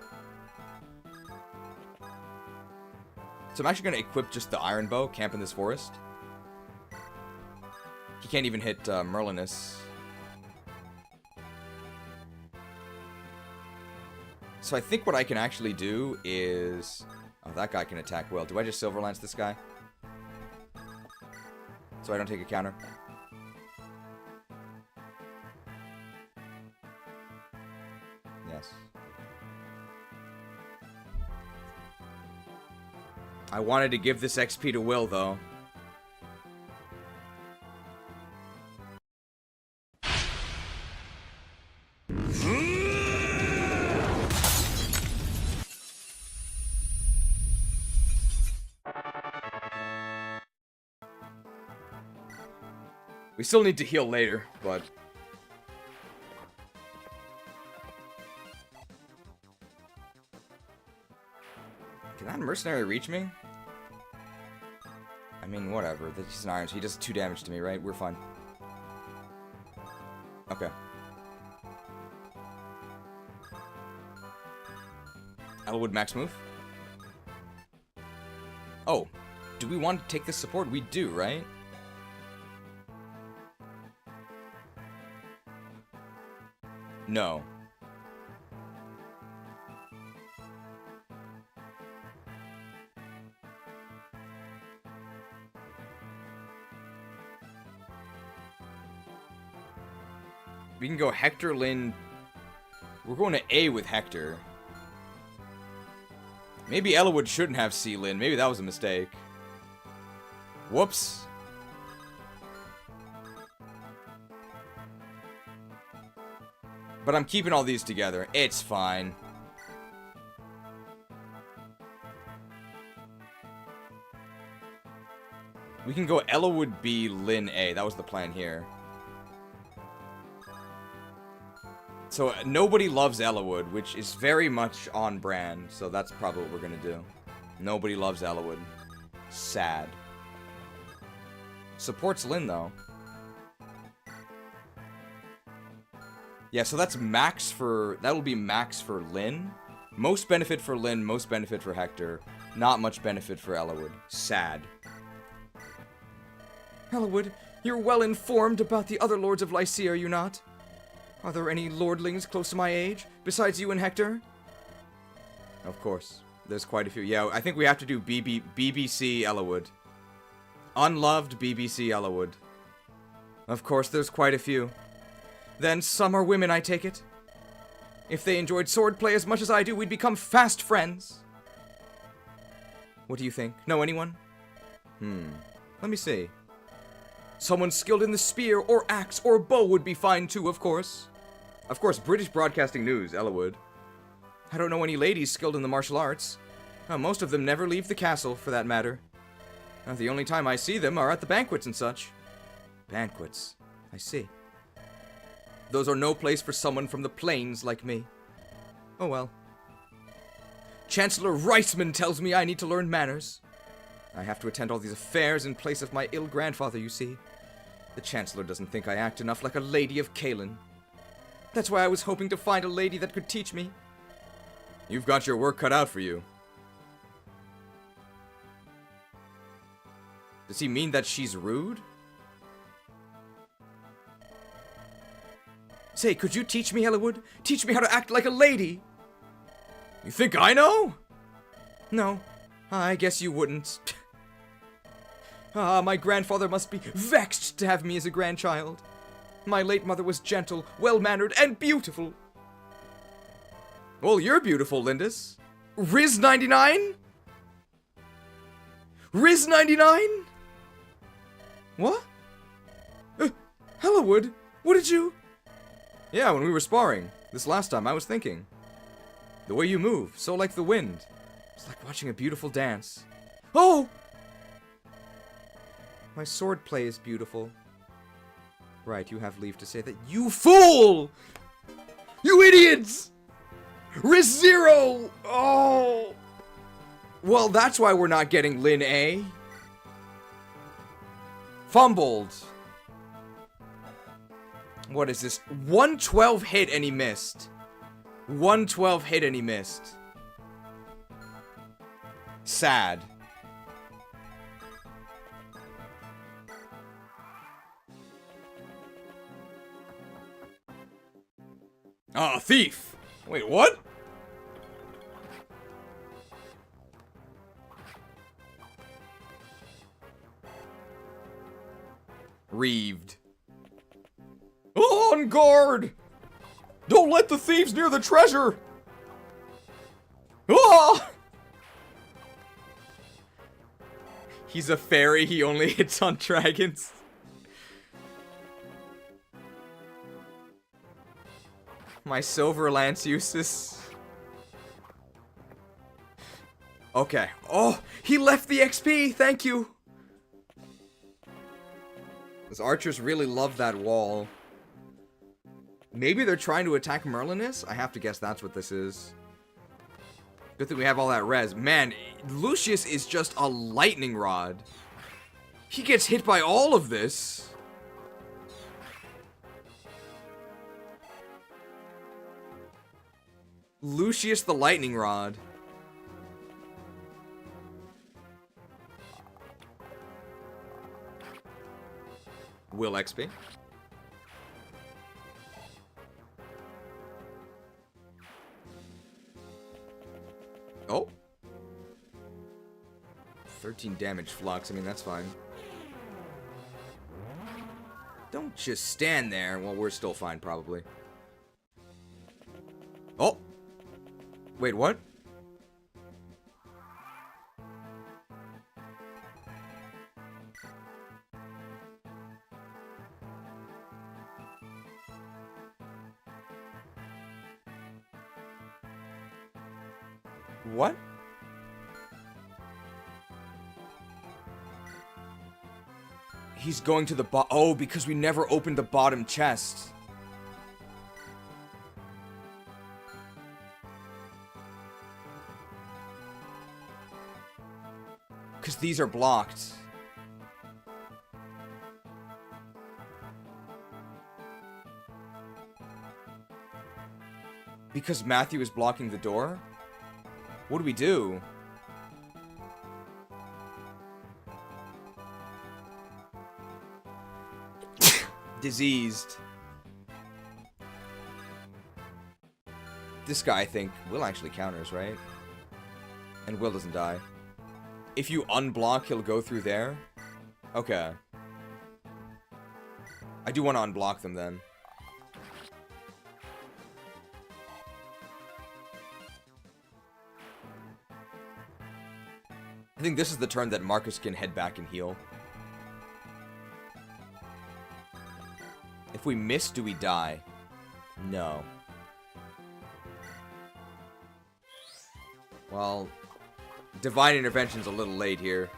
So I'm actually going to equip just the iron bow, camp in this forest. He can't even hit Merlinus. So I think what I can actually do is... Oh, that guy can attack well. Do I just Silver Lance this guy? So I don't take a counter. I wanted to give this XP to Will, though. We still need to heal later, but... Can that mercenary reach me? I mean, whatever. He's an iron, so he does 2 damage to me, right? We're fine. Okay. Elwood max move? Oh. Do we want to take this support? We do, right? No. We can go Hector, Lyn. We're going to A with Hector. Maybe Elwood shouldn't have C Lyn. Maybe that was a mistake. Whoops. But I'm keeping all these together. It's fine. We can go Elwood B, Lyn A. That was the plan here. So nobody loves Elwood, which is very much on brand. So that's probably what we're gonna do. Nobody loves Elwood. Sad. Supports Lyn though. Yeah, so that's max for... That'll be max for Lyn. Most benefit for Lyn, most benefit for Hector. Not much benefit for Elwood. Sad. Elwood, you're well informed about the other lords of Lycia, are you not? Are there any lordlings close to my age, besides you and Hector? Of course. There's quite a few. Yeah, I think we have to do BBC Elwood. Unloved BBC Elwood. Of course, there's quite a few. Then some are women, I take it. If they enjoyed swordplay as much as I do, we'd become fast friends. What do you think? Know anyone? Let me see. Someone skilled in the spear, or axe, or bow would be fine too, of course. Of course, British Broadcasting News, Elwood. I don't know any ladies skilled in the martial arts. Most of them never leave the castle, for that matter. The only time I see them are at the banquets and such. Banquets. I see. Those are no place for someone from the plains like me. Oh well. Chancellor Reisman tells me I need to learn manners. I have to attend all these affairs in place of my ill grandfather, you see. The Chancellor doesn't think I act enough like a lady of Kalen. That's why I was hoping to find a lady that could teach me. You've got your work cut out for you. Does he mean that she's rude? Say, could you teach me, Elwood? Teach me how to act like a lady! You think I know? No, I guess you wouldn't. My grandfather must be vexed to have me as a grandchild. My late mother was gentle, well-mannered, and beautiful. Well, you're beautiful, Lindis. Riz 99? Riz 99? What? Elwood, what did you... Yeah, when we were sparring. This last time, I was thinking. The way you move, so like the wind. It's like watching a beautiful dance. Oh! My swordplay is beautiful. Right, you have leave to say that. You fool! You idiots! Riz 0! Oh! Well, that's why we're not getting Lyn A. Fumbled. What is this? 112 hit and he missed. 112 hit and he missed. Sad. Ah, thief! Wait, what? Reeved. On guard! Don't let the thieves near the treasure! Ah! He's a fairy, he only hits on dragons. My silver lance uses. Okay. Oh, he left the XP, thank you. Those archers really love that wall. Maybe they're trying to attack Merlinus? I have to guess that's what this is. Good thing we have all that res. Man, Lucius is just a lightning rod. He gets hit by all of this. Lucius the lightning rod. Will XP. Oh. 13 damage flux. I mean, that's fine. Don't just stand there. Well, we're still fine, probably. Oh. Wait, what? What? He's going to the oh, because we never opened the bottom chest. Because these are blocked. Because Matthew is blocking the door? What do we do? Diseased. This guy, I think, Will actually counters, right? And Will doesn't die. If you unblock, he'll go through there? Okay. I do want to unblock them then. I think this is the turn that Marcus can head back and heal. If we miss, do we die? No. Well, Divine Intervention's a little late here.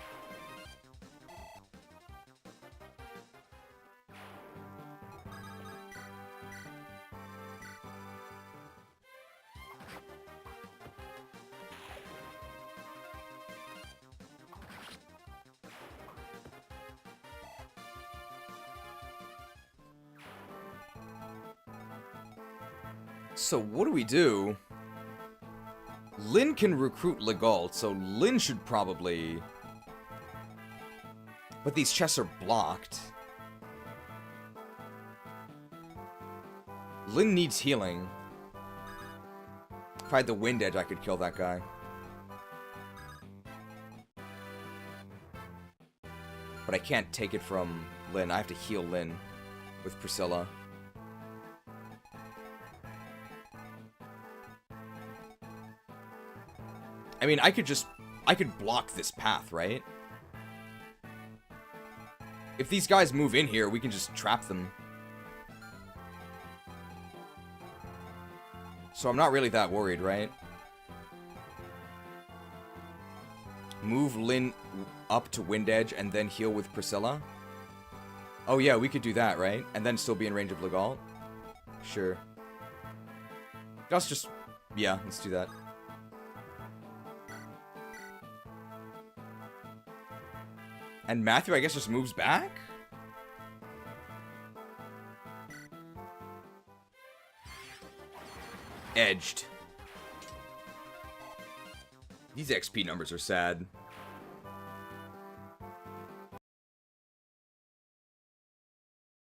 So what do we do? Lyn can recruit Legault, so Lyn should probably... But these chests are blocked. Lyn needs healing. If I had the Wind Edge, I could kill that guy. But I can't take it from Lyn. I have to heal Lyn with Priscilla. I mean, I could block this path, right? If these guys move in here, we can just trap them. So I'm not really that worried, right? Move Lyn up to Wind Edge and then heal with Priscilla? Oh yeah, we could do that, right? And then still be in range of Legault? Sure. Let's just... Yeah, let's do that. And Matthew, I guess, just moves back? Edged. These XP numbers are sad.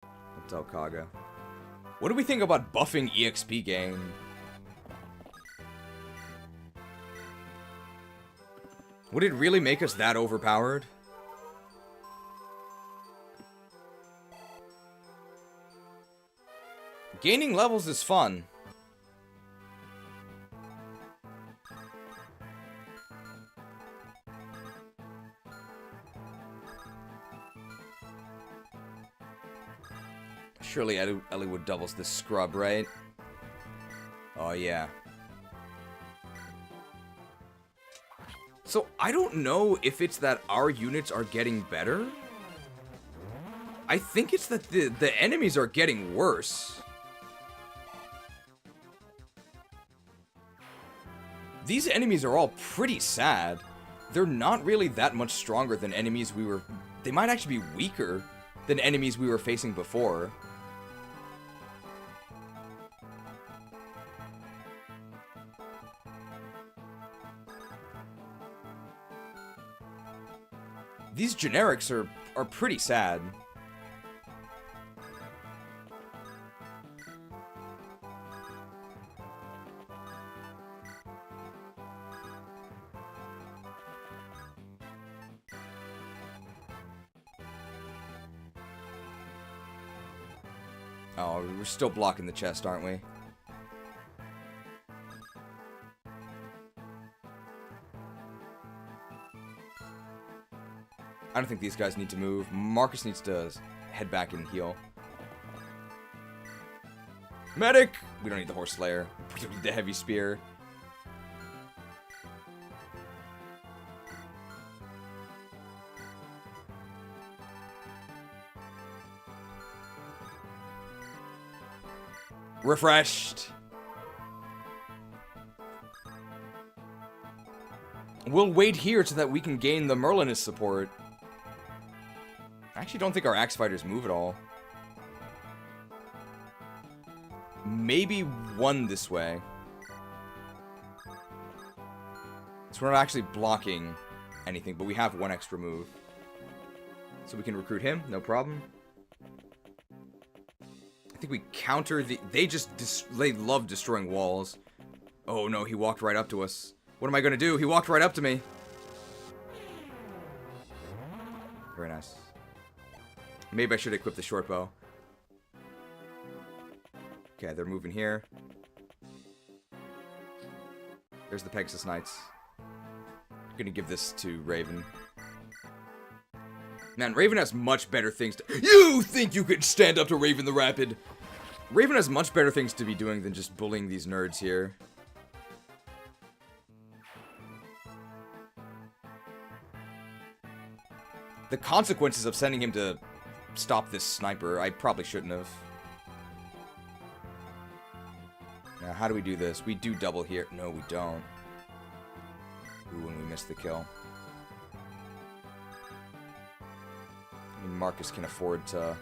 I'll tell Kaga. What do we think about buffing EXP gain? Would it really make us that overpowered? Gaining levels is fun. Surely Eliwood doubles this scrub, right? Oh, yeah. So, I don't know if it's that our units are getting better. I think it's that the enemies are getting worse. These enemies are all pretty sad. They're not really that much stronger than enemies we were... They might actually be weaker than enemies we were facing before. These generics are pretty sad. Oh, we're still blocking the chest, aren't we? I don't think these guys need to move. Marcus needs to head back and heal. Medic! We don't need the Horse Slayer. We don't need the Heavy Spear. Refreshed. We'll wait here so that we can gain the Merlinist support. I actually don't think our axe fighters move at all. Maybe one this way. So we're not actually blocking anything, but we have one extra move. So we can recruit him, no problem. I think we counter the... They love destroying walls. Oh no, he walked right up to us. What am I gonna do? He walked right up to me. Very nice. Maybe I should equip the short bow. Okay, they're moving here. There's the Pegasus Knights. I'm gonna give this to Raven. Man, Raven has much better things to... You think you could stand up to Raven the Rapid? Raven has much better things to be doing than just bullying these nerds here. The consequences of sending him to stop this sniper, I probably shouldn't have. Now, how do we do this? We do double here. No, we don't. Ooh, and we missed the kill. I mean, Marcus can afford to...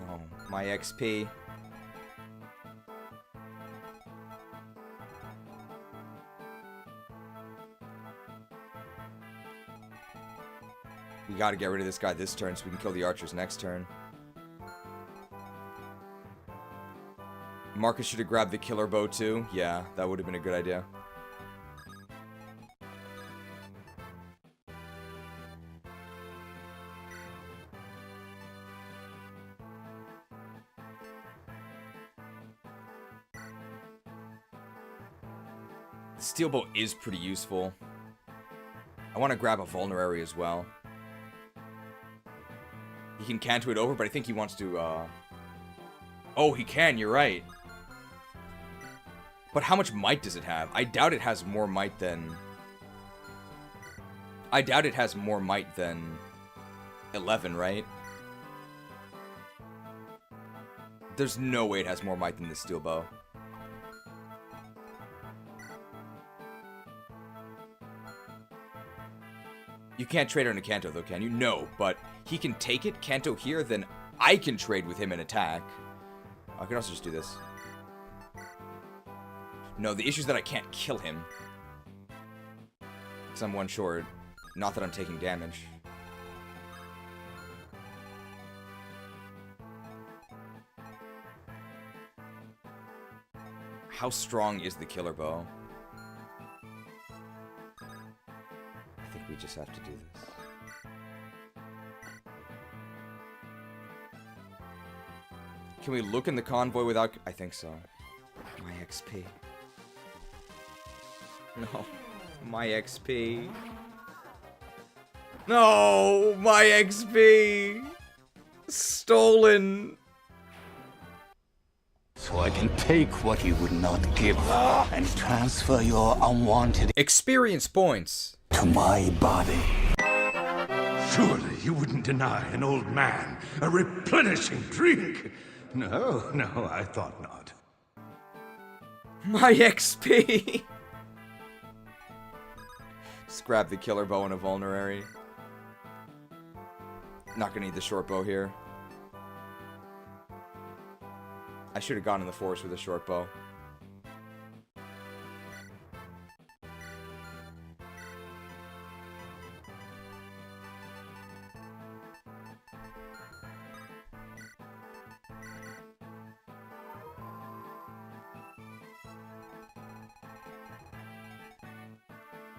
No, my XP. We gotta get rid of this guy this turn so we can kill the archers next turn. Marcus should have grabbed the killer bow too. Yeah, that would have been a good idea. The steel bow is pretty useful. I want to grab a vulnerary as well. He can canto it over, but I think he wants to, Oh, he can, you're right. But how much might does it have? I doubt it has more might than... I doubt it has more might than 11, right? There's no way it has more might than the steel bow. You can't trade on a Kanto though, can you? No, but he can take it, Kanto here, then I can trade with him and attack. I can also just do this. No, the issue is that I can't kill him. Because I'm one short. Not that I'm taking damage. How strong is the killer bow? I think we just have to do this. Can we look in the convoy without... I think so. My XP. No. My XP. No! My XP! Stolen. So I can take what you would not give and transfer your unwanted experience points to my body. Surely you wouldn't deny an old man a replenishing drink. No, I thought not. My XP. Just grab the killer bow and a vulnerary. Not gonna need the short bow here. I should have gone in the forest with a short bow.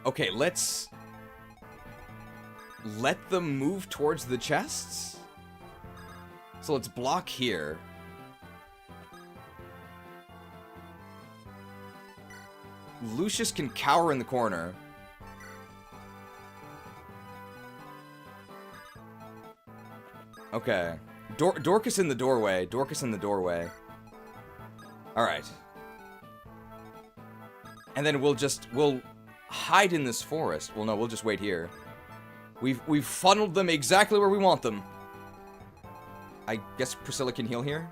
Okay, let's let them move towards the chests. So let's block here. Lucius can cower in the corner. Okay. Dorcas in the doorway. Dorcas in the doorway. Alright. And then we'll hide in this forest. Well, no, we'll just wait here. We've funneled them exactly where we want them. I guess Priscilla can heal here.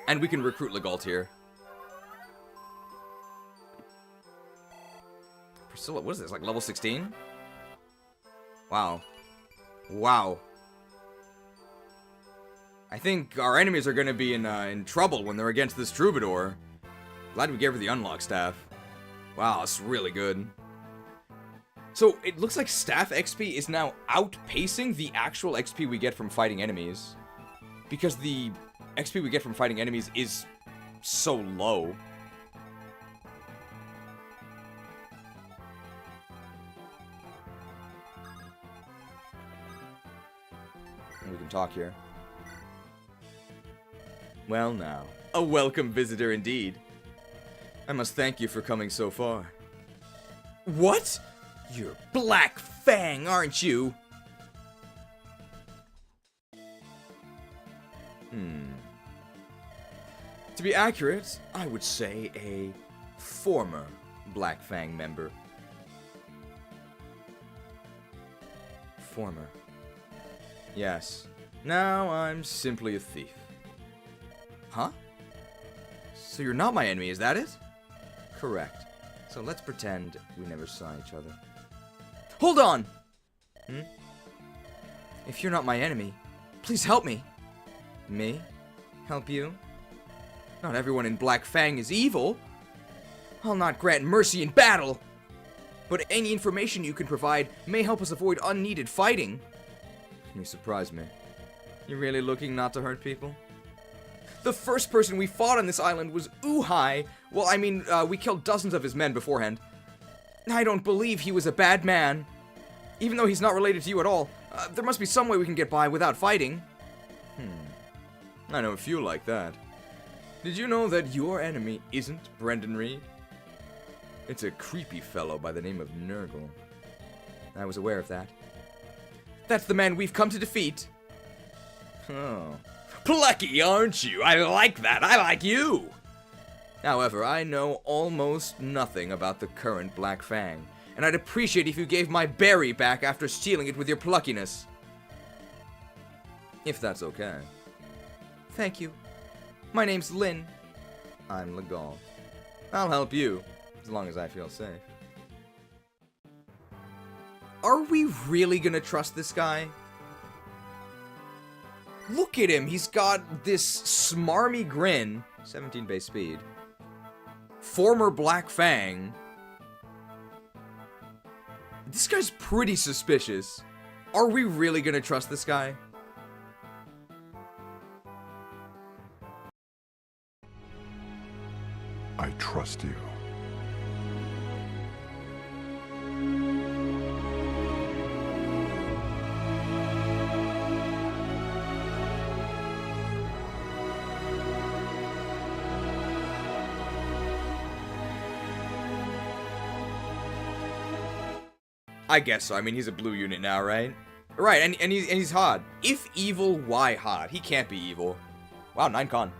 And we can recruit Legault here. Priscilla, what is this, like level 16? Wow. Wow. I think our enemies are going to be in trouble when they're against this troubadour. Glad we gave her the unlock staff. Wow, that's really good. So, it looks like staff XP is now outpacing the actual XP we get from fighting enemies. Because the XP we get from fighting enemies is so low. We can talk here. Well now, a welcome visitor indeed. I must thank you for coming so far. What? You're Black Fang, aren't you? To be accurate, I would say a former Black Fang member. Former. Yes. Now I'm simply a thief. Huh? So you're not my enemy, is that it? Correct. So let's pretend we never saw each other. Hold on! If you're not my enemy, please help me. Me? Help you? Not everyone in Black Fang is evil. I'll not grant mercy in battle. But any information you can provide may help us avoid unneeded fighting. You surprise me. You really looking not to hurt people? The first person we fought on this island was Uhai. Well, I mean, we killed dozens of his men beforehand. I don't believe he was a bad man. Even though he's not related to you at all, there must be some way we can get by without fighting. I know a few like that. Did you know that your enemy isn't Brendan Reed? It's a creepy fellow by the name of Nurgle. I was aware of that. That's the man we've come to defeat. Oh. Plucky, aren't you? I like that. I like you. However, I know almost nothing about the current Black Fang, and I'd appreciate if you gave my berry back after stealing it with your pluckiness. If that's okay. Thank you. My name's Lyn. I'm Legault. I'll help you, as long as I feel safe. Are we really gonna trust this guy? Look at him, he's got this smarmy grin. 17 base speed. Former Black Fang. This guy's pretty suspicious. Are we really gonna trust this guy? I trust you. I guess so. I mean, he's a blue unit now, right? Right, and he's hot. If evil, why hot? He can't be evil. Wow, 9 con.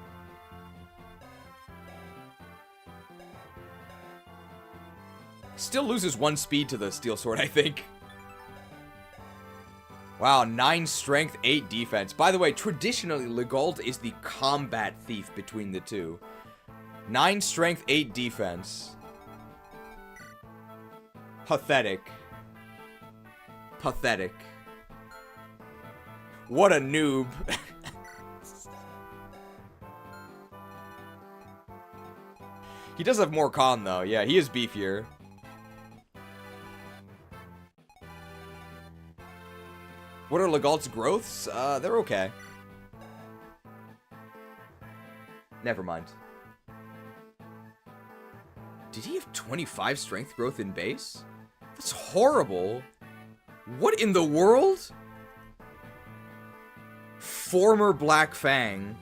Still loses 1 speed to the steel sword, I think. Wow, 9 strength, 8 defense. By the way, traditionally, Legault is the combat thief between the two. 9 strength, 8 defense. Pathetic. Pathetic. What a noob. He does have more con, though. Yeah, he is beefier. What are Legault's growths? They're okay. Never mind. Did he have 25 strength growth in base? That's horrible. What in the world? Former Black Fang.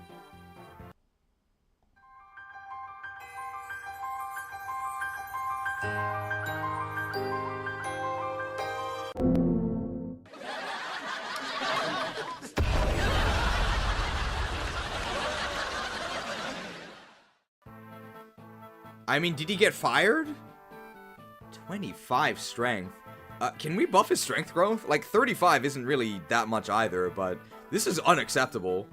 I mean, did he get fired? 25 strength. Can we buff his strength growth? Like, 35 isn't really that much either, but this is unacceptable.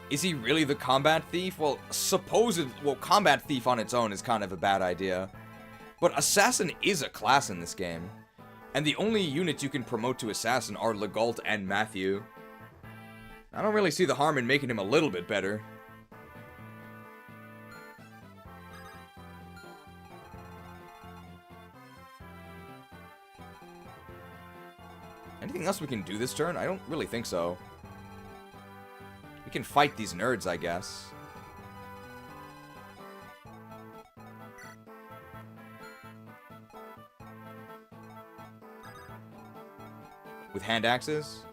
Is he really the combat thief? Well, combat thief on its own is kind of a bad idea. But assassin is a class in this game. And the only units you can promote to assassin are Legault and Matthew. I don't really see the harm in making him a little bit better. Anything else we can do this turn? I don't really think so. We can fight these nerds, I guess. With hand axes?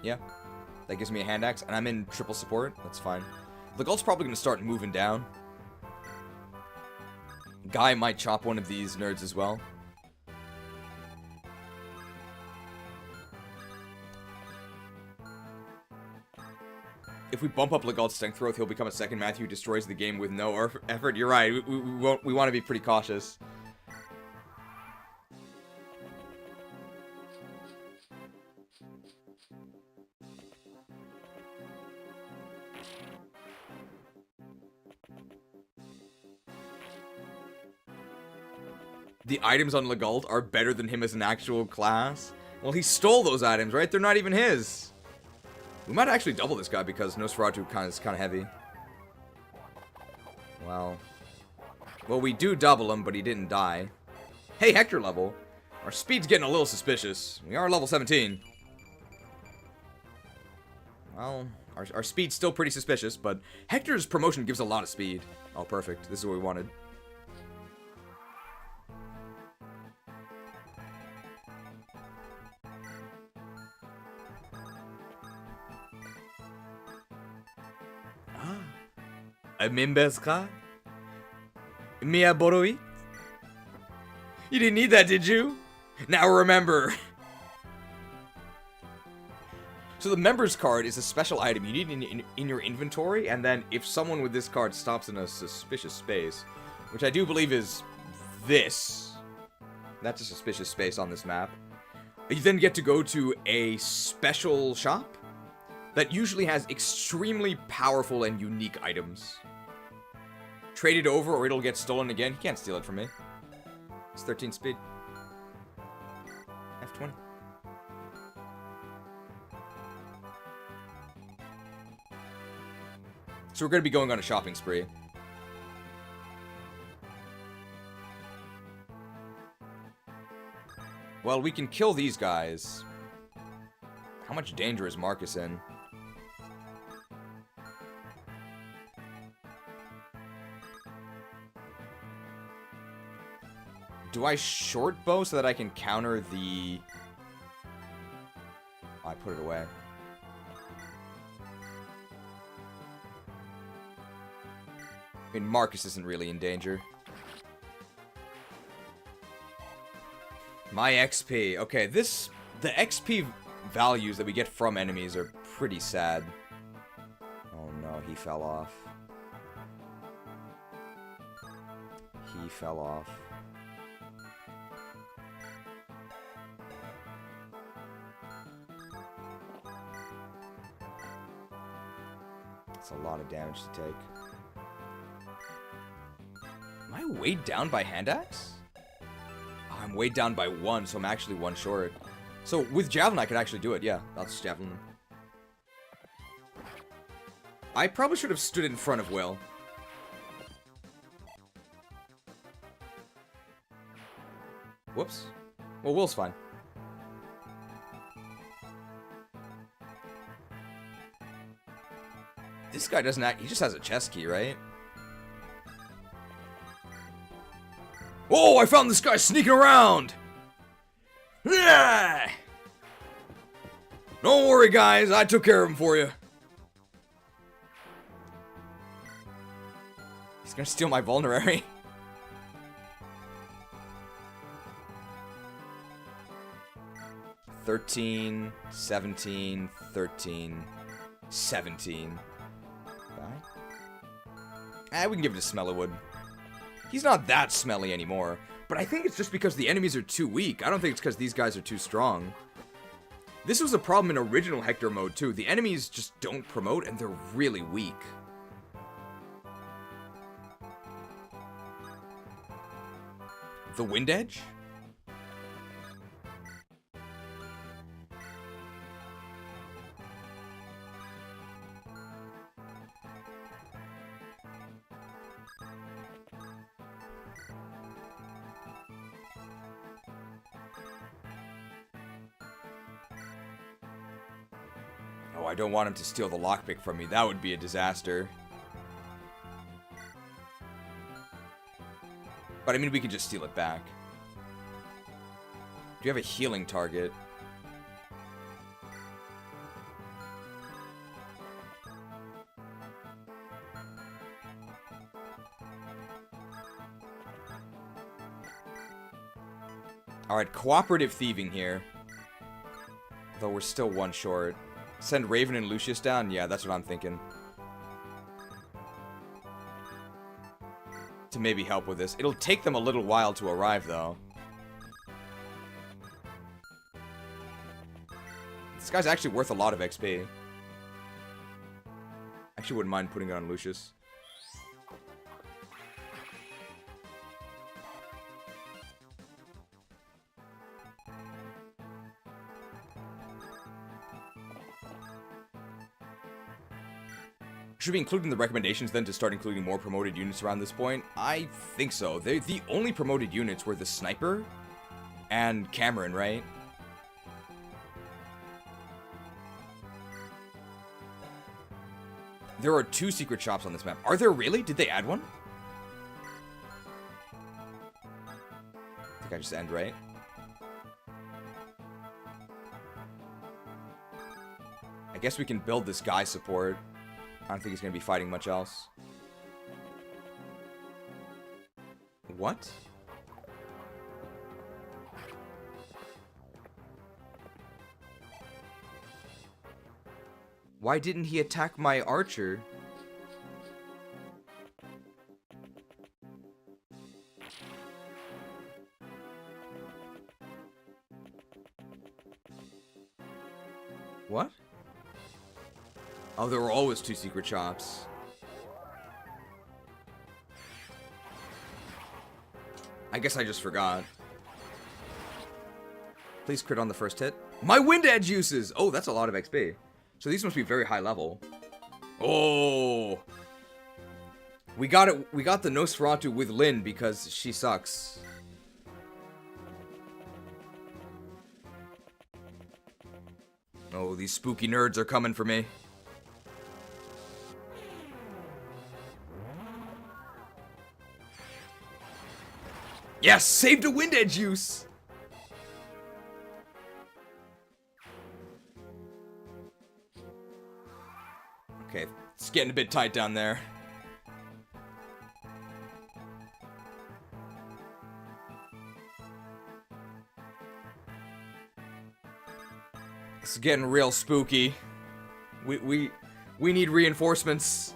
Yeah. That gives me a hand axe, and I'm in triple support. That's fine. Legault's probably going to start moving down. Guy might chop one of these nerds as well. If we bump up Legault's strength growth, he'll become a second Matthew who destroys the game with no effort. You're right. We want to be pretty cautious. The items on Legault are better than him as an actual class. Well, he stole those items, right? They're not even his. We might actually double this guy because Nosferatu is kind of heavy. Well, we do double him, but he didn't die. Hey, Hector level. Our speed's getting a little suspicious. We are level 17. Well, our speed's still pretty suspicious, but Hector's promotion gives a lot of speed. Oh, perfect. This is what we wanted. Mimbeska? Mia Boroi? You didn't need that, did you? Now remember. So the members card is a special item you need in your inventory, and then if someone with this card stops in a suspicious space, which I do believe is this, that's a suspicious space on this map, you then get to go to a special shop that usually has extremely powerful and unique items. Trade it over or it'll get stolen again. He can't steal it from me. It's 13 speed. F20. So we're going to be going on a shopping spree. Well, we can kill these guys. How much danger is Marcus in? Do I short bow so that I can counter the... Oh, I put it away. I mean, Marcus isn't really in danger. My XP. Okay, the XP values that we get from enemies are pretty sad. Oh no, he fell off. He fell off. That's a lot of damage to take. Am I weighed down by hand axe? Oh, I'm weighed down by 1, so I'm actually 1 short. So with javelin, I could actually do it. Yeah, I'll just javelin him. I probably should have stood in front of Will. Whoops. Well, Will's fine. This guy doesn't act... He just has a chest key, right? Oh, I found this guy sneaking around! Yeah! Don't worry, guys. I took care of him for you. He's gonna steal my vulnerary. $13, $17, $13, $17. We can give it to Smellywood. He's not that smelly anymore, but I think it's just because the enemies are too weak. I don't think it's because these guys are too strong. This was a problem in original Hector mode, too. The enemies just don't promote, and they're really weak. The Wind Edge? Oh, I don't want him to steal the lockpick from me. That would be a disaster. But I mean, we could just steal it back. Do you have a healing target? Alright, cooperative thieving here. Though we're still 1 short. Send Raven and Lucius down? Yeah, that's what I'm thinking. To maybe help with this. It'll take them a little while to arrive, though. This guy's actually worth a lot of XP. Actually wouldn't mind putting it on Lucius. Should we include in the recommendations then to start including more promoted units around this point? I think so. The only promoted units were the Sniper and Cameron, right? There are 2 secret shops on this map. Are there really? Did they add one? I think I just end, right? I guess we can build this guy support. I don't think he's going to be fighting much else. What? Why didn't he attack my archer? What? Oh, there were always 2 secret shops. I guess I just forgot. Please crit on the first hit. My Wind Edge uses! Oh, that's a lot of XP. So these must be very high level. Oh! We got it. We got the Nosferatu with Lyn because she sucks. Oh, these spooky nerds are coming for me. Yes, saved a wind edge use! Okay, it's getting a bit tight down there. It's getting real spooky. We need reinforcements.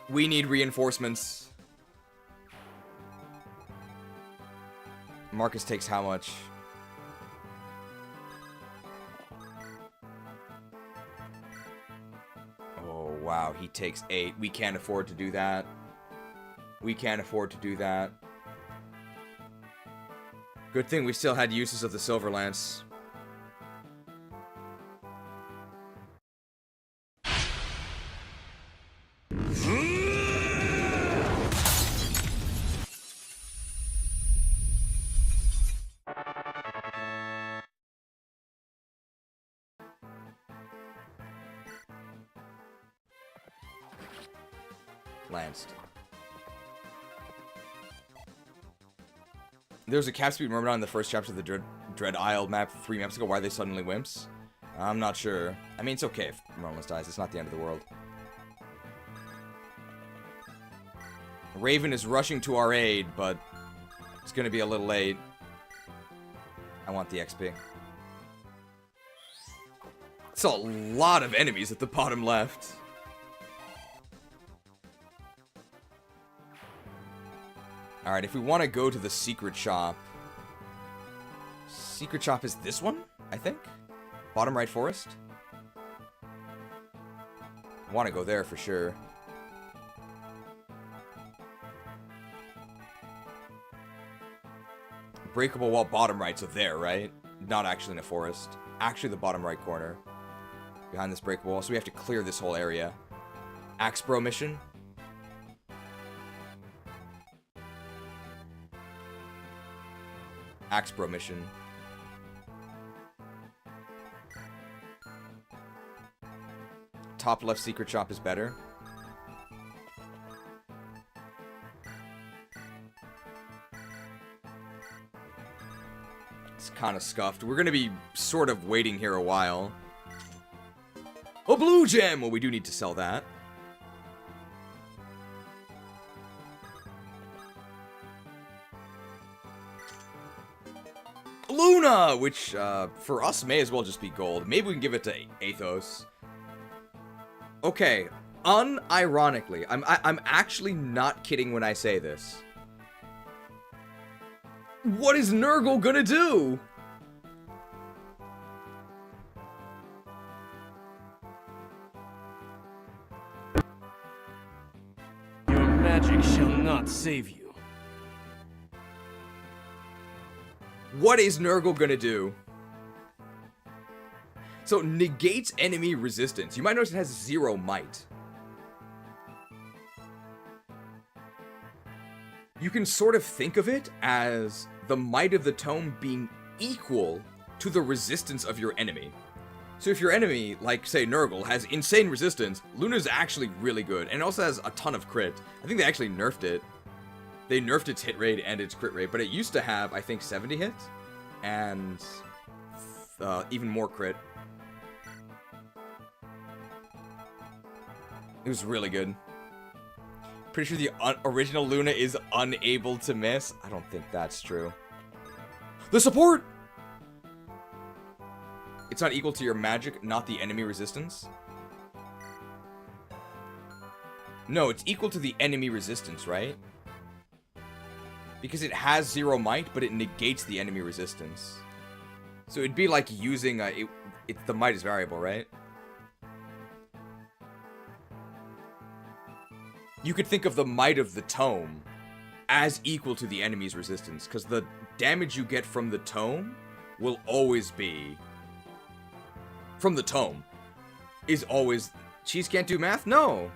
We need reinforcements. Marcus takes how much? Oh, wow. He takes 8. We can't afford to do that. We can't afford to do that. Good thing we still had uses of the Silver Lance. Lanced. There's a cap speed Myrmidon in the first chapter of the Dread Isle map 3 maps ago. Why are they suddenly wimps? I'm not sure. I mean, it's okay if Myrmidon dies. It's not the end of the world. Raven is rushing to our aid, but it's going to be a little late. I want the XP. It's a lot of enemies at the bottom left. Alright, if we want to go to the secret shop... Secret shop is this one, I think? Bottom right forest? I want to go there for sure. Breakable wall bottom right, so there, right? Not actually in a forest. Actually the bottom right corner. Behind this breakable wall, so we have to clear this whole area. Axbro mission. Axbro mission. Top left secret shop is better. It's kind of scuffed. We're going to be sort of waiting here a while. A blue gem! Well, we do need to sell that. Luna! Which, for us, may as well just be gold. Maybe we can give it to Athos. Okay, unironically, I'm actually not kidding when I say this. What is Nurgle gonna do? Your magic shall not save you. What is Nurgle gonna do? So, negates enemy resistance. You might notice it has 0 might. You can sort of think of it as the might of the tome being equal to the resistance of your enemy. So if your enemy, like, say, Nurgle, has insane resistance, Luna's actually really good, and it also has a ton of crit. I think they actually nerfed it. They nerfed its hit rate and its crit rate, but it used to have, I think, 70 hits, and even more crit. It was really good. Pretty sure the original Luna is unable to miss. I don't think that's true. The support! It's not equal to your magic, not the enemy resistance. No, it's equal to the enemy resistance, right? Because it has 0 might, but it negates the enemy resistance. So it'd be like using the might is variable, right? You could think of the might of the tome as equal to the enemy's resistance, because the damage you get from the tome will always be... From the tome. Is always... Cheese can't do math? No!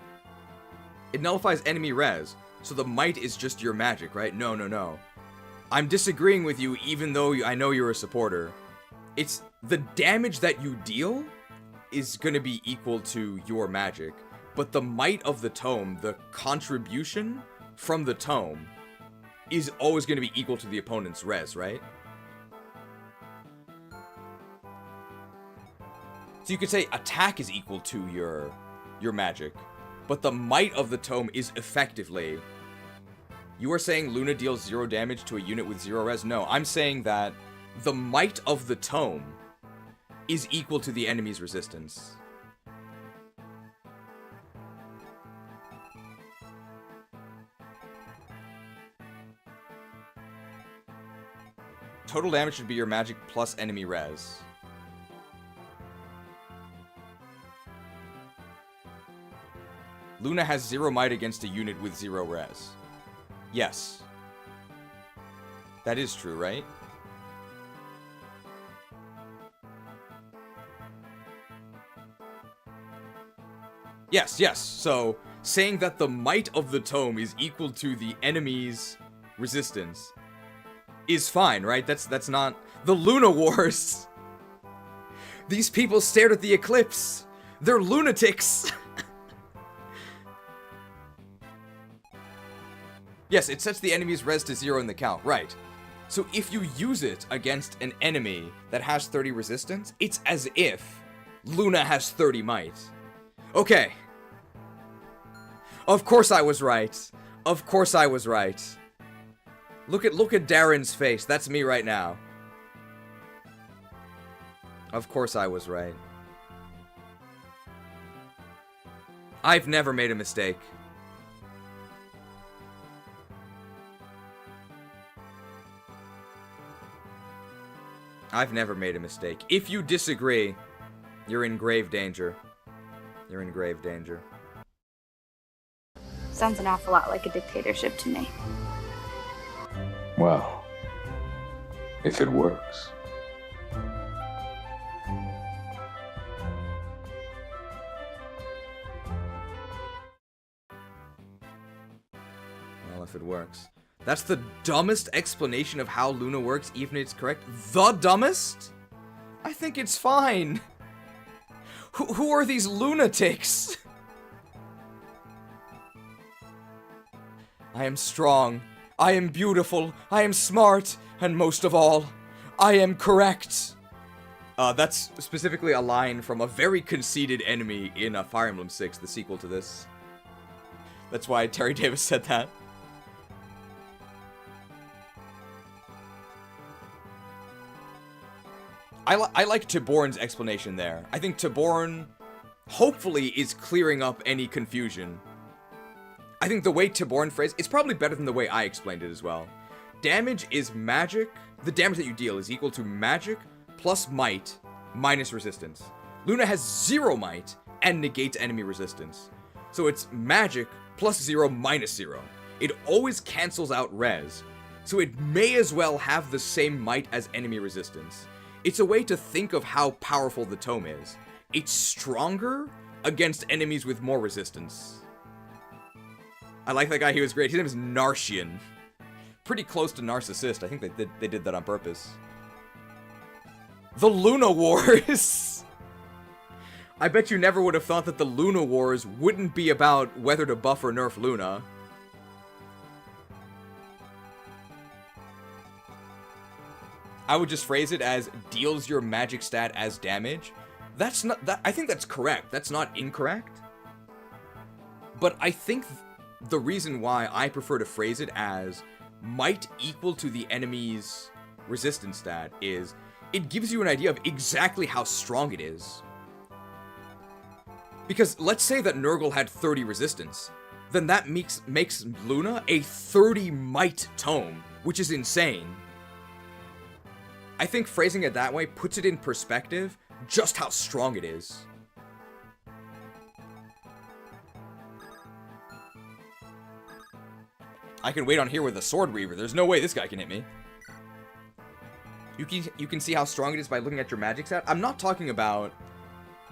It nullifies enemy res, so the might is just your magic, right? No, no, no. I'm disagreeing with you even though I know you're a supporter. It's the damage that you deal is going to be equal to your magic, but the might of the tome, the contribution from the tome, is always going to be equal to the opponent's res, right? So you could say attack is equal to your magic, but the might of the tome is effectively... You are saying Luna deals 0 damage to a unit with 0 res? No, I'm saying that the might of the tome is equal to the enemy's resistance. Total damage should be your magic plus enemy res. Luna has 0 might against a unit with 0 res. Yes. That is true, right? Yes, yes. So, saying that the might of the tome is equal to the enemy's resistance is fine, right? That's not... The Luna Wars! These people stared at the eclipse! They're lunatics! Yes, it sets the enemy's res to 0 in the count, right. So if you use it against an enemy that has 30 resistance, it's as if Luna has 30 might. Okay. Of course I was right. Of course I was right. Look at Darren's face. That's me right now. Of course I was right. I've never made a mistake. I've never made a mistake. If you disagree, you're in grave danger. You're in grave danger. Sounds an awful lot like a dictatorship to me. Well, if it works. Well, if it works. That's the dumbest explanation of how Luna works, even if it's correct. The dumbest? I think it's fine. Who are these lunatics? I am strong. I am beautiful. I am smart. And most of all, I am correct. That's specifically a line from a very conceited enemy in Fire Emblem 6, the sequel to this. That's why Terry Davis said that. I like Tiborn's explanation there. I think Tiborn, hopefully, is clearing up any confusion. I think the way Tiborn phrased, it's probably better than the way I explained it as well. Damage is magic. The damage that you deal is equal to magic plus might minus resistance. Luna has 0 might and negates enemy resistance. So it's magic plus 0 minus 0. It always cancels out res. So it may as well have the same might as enemy resistance. It's a way to think of how powerful the tome is. It's stronger against enemies with more resistance. I like that guy, he was great. His name is Narshian. Pretty close to narcissist. I think they did that on purpose. The Luna Wars! I bet you never would have thought that the Luna Wars wouldn't be about whether to buff or nerf Luna. I would just phrase it as deals your magic stat as damage. That's not that. I think that's correct. That's not incorrect. But I think the reason why I prefer to phrase it as might equal to the enemy's resistance stat is it gives you an idea of exactly how strong it is. Because let's say that Nurgle had 30 resistance, then that makes Luna a 30 might tome, which is insane. I think phrasing it that way puts it in perspective just how strong it is. I can wait on here with a Sword Reaver. There's no way this guy can hit me. You can see how strong it is by looking at your magic stat. I'm not talking about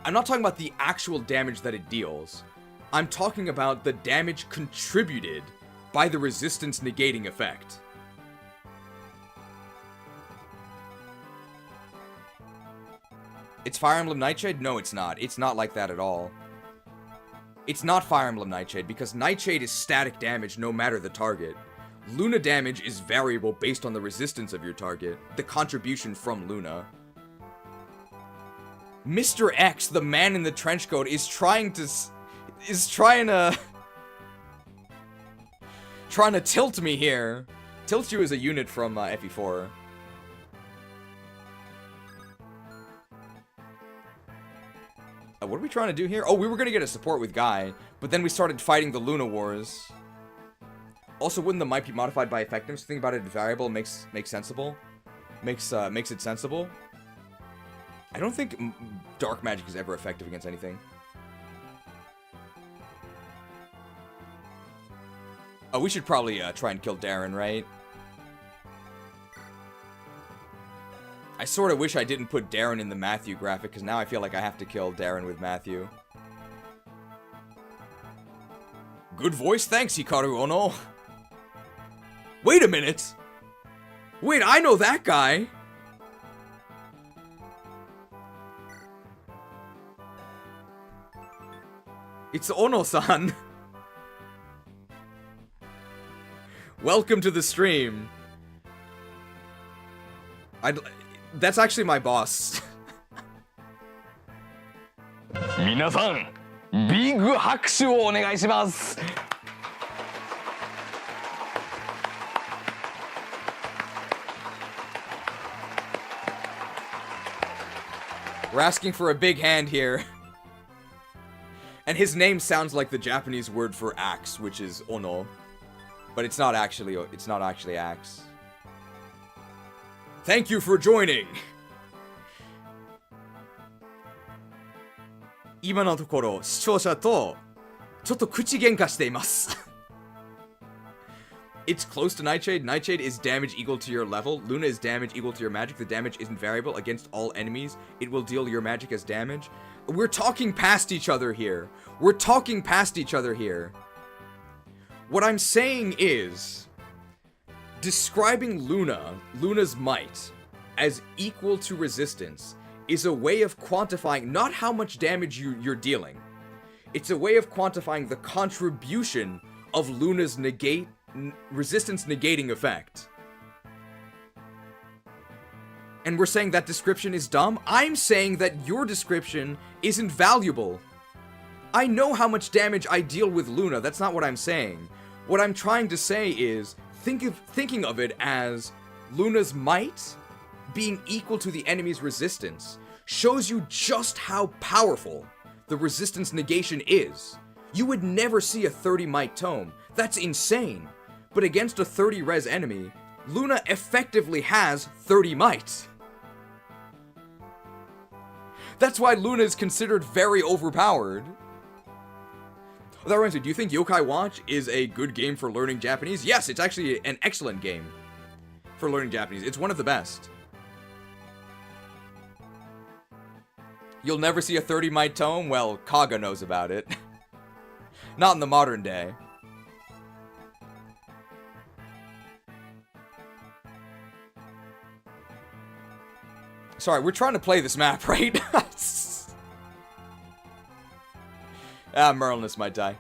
the actual damage that it deals. I'm talking about the damage contributed by the resistance negating effect. It's Fire Emblem Nightshade? No, it's not. It's not like that at all. It's not Fire Emblem Nightshade, because Nightshade is static damage no matter the target. Luna damage is variable based on the resistance of your target, the contribution from Luna. Mr. X, the man in the trench coat, is trying to tilt me here. Tilt you is a unit from FE4. What are we trying to do here? Oh, we were gonna get a support with Guy, but then we started fighting the Luna Wars. Also, wouldn't the might be modified by effectiveness? Think about it, variable makes sensible. Makes it sensible. I don't think dark magic is ever effective against anything. Oh, we should probably try and kill Darren, right? I sort of wish I didn't put Darren in the Matthew graphic, because now I feel like I have to kill Darren with Matthew. Good voice, thanks, Hikaru Ono. Wait a minute! Wait, I know that guy! It's Ono-san! Welcome to the stream. That's actually my boss. 皆さん、ビッグ拍手をお願いします。We're asking for a big hand here. And his name sounds like the Japanese word for axe, which is Ono. But it's not actually axe. Thank you for joining! 今のところ、視聴者とちょっと口喧嘩しています。It's close to Nightshade. Nightshade is damage equal to your level. Luna is damage equal to your magic. The damage isn't variable. Against all enemies, it will deal your magic as damage. We're talking past each other here. We're talking past each other here. What I'm saying is, describing Luna's might, as equal to resistance is a way of quantifying not how much damage you're dealing. It's a way of quantifying the contribution of Luna's resistance negating effect. And we're saying that description is dumb? I'm saying that your description isn't valuable. I know how much damage I deal with Luna, that's not what I'm saying. What I'm trying to say is, thinking of it as Luna's might being equal to the enemy's resistance shows you just how powerful the resistance negation is. You would never see a 30 might tome. That's insane. But against a 30 res enemy, Luna effectively has 30 might. That's why Luna is considered very overpowered. That reminds me, do you think Yokai Watch is a good game for learning Japanese? Yes, it's actually an excellent game for learning Japanese. It's one of the best. You'll never see a 30 might tome? Well, Kaga knows about it. Not in the modern day. Sorry, we're trying to play this map, right? Merlinus might die.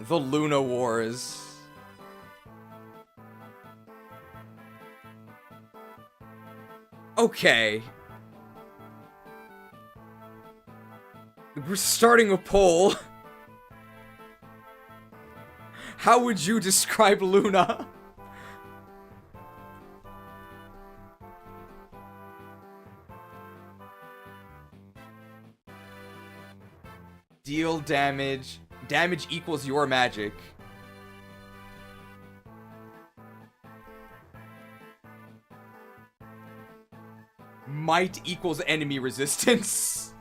The Luna Wars. Okay. We're starting a poll. How would you describe Luna? Deal damage. Damage equals your magic. Might equals enemy resistance.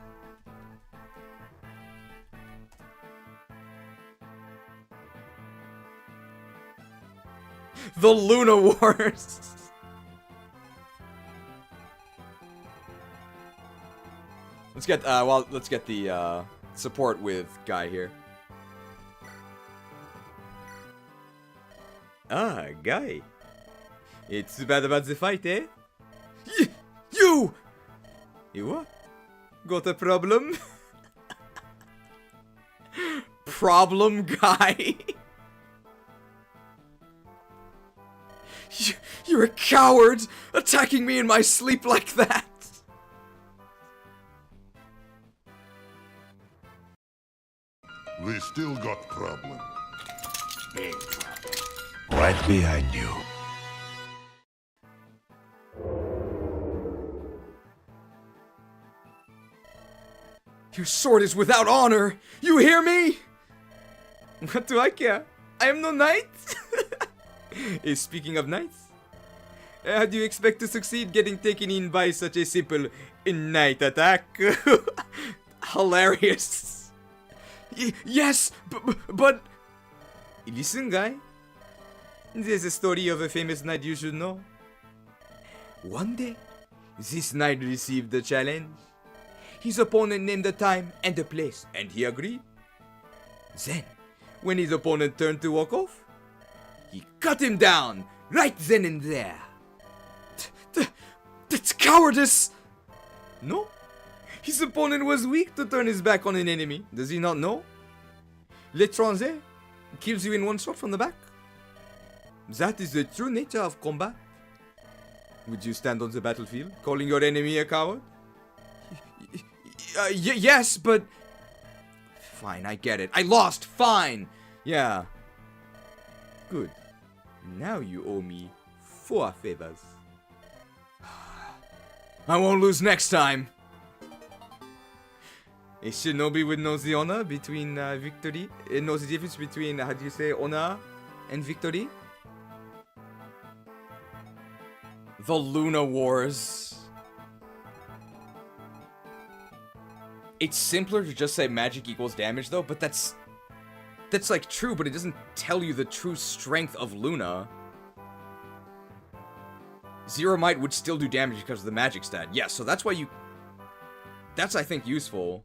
The Luna Wars. Let's get the support with Guy here. Ah, Guy. It's too bad about the fight, eh? You! You what? Got a problem? Problem guy? You're a coward! Attacking me in my sleep like that! We still got problem. Big problem. Right behind you. Your sword is without honor! You hear me? What do I care? I am no knight! Speaking of knights, how do you expect to succeed getting taken in by such a simple knight attack? Hilarious. Yes, but... Listen, guy. There's a story of a famous knight you should know. One day, this knight received the challenge. His opponent named the time and the place, and he agreed. Then, when his opponent turned to walk off, he cut him down, right then and there. That's cowardice! No, his opponent was weak to turn his back on an enemy. Does he not know? L'étranger kills you in one shot from the back. That is the true nature of combat. Would you stand on the battlefield, calling your enemy a coward? Yes, but... Fine, I get it. I lost, fine! Yeah. Good. Now you owe me 4 favors. I won't lose next time! A shinobi would know the honor between victory. It knows the difference between, how do you say, honor and victory? The Luna Wars. It's simpler to just say magic equals damage though, but that's like true, but it doesn't tell you the true strength of Luna. Zero Might would still do damage because of the magic stat. Yes, so that's why you... That's, I think, useful.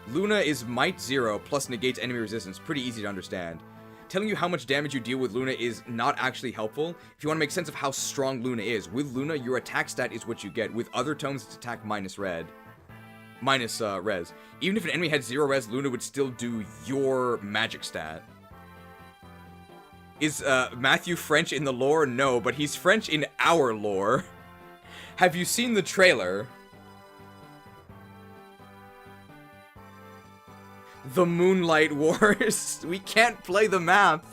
Luna is Might 0 plus negates enemy resistance. Pretty easy to understand. Telling you how much damage you deal with Luna is not actually helpful if you want to make sense of how strong Luna is. With Luna, your attack stat is what you get. With other tomes, it's attack minus res. Even if an enemy had 0 res, Luna would still do your magic stat. Is Matthew French in the lore? No, but he's French in our lore. Have you seen the trailer? The Moonlight Wars. We can't play the map.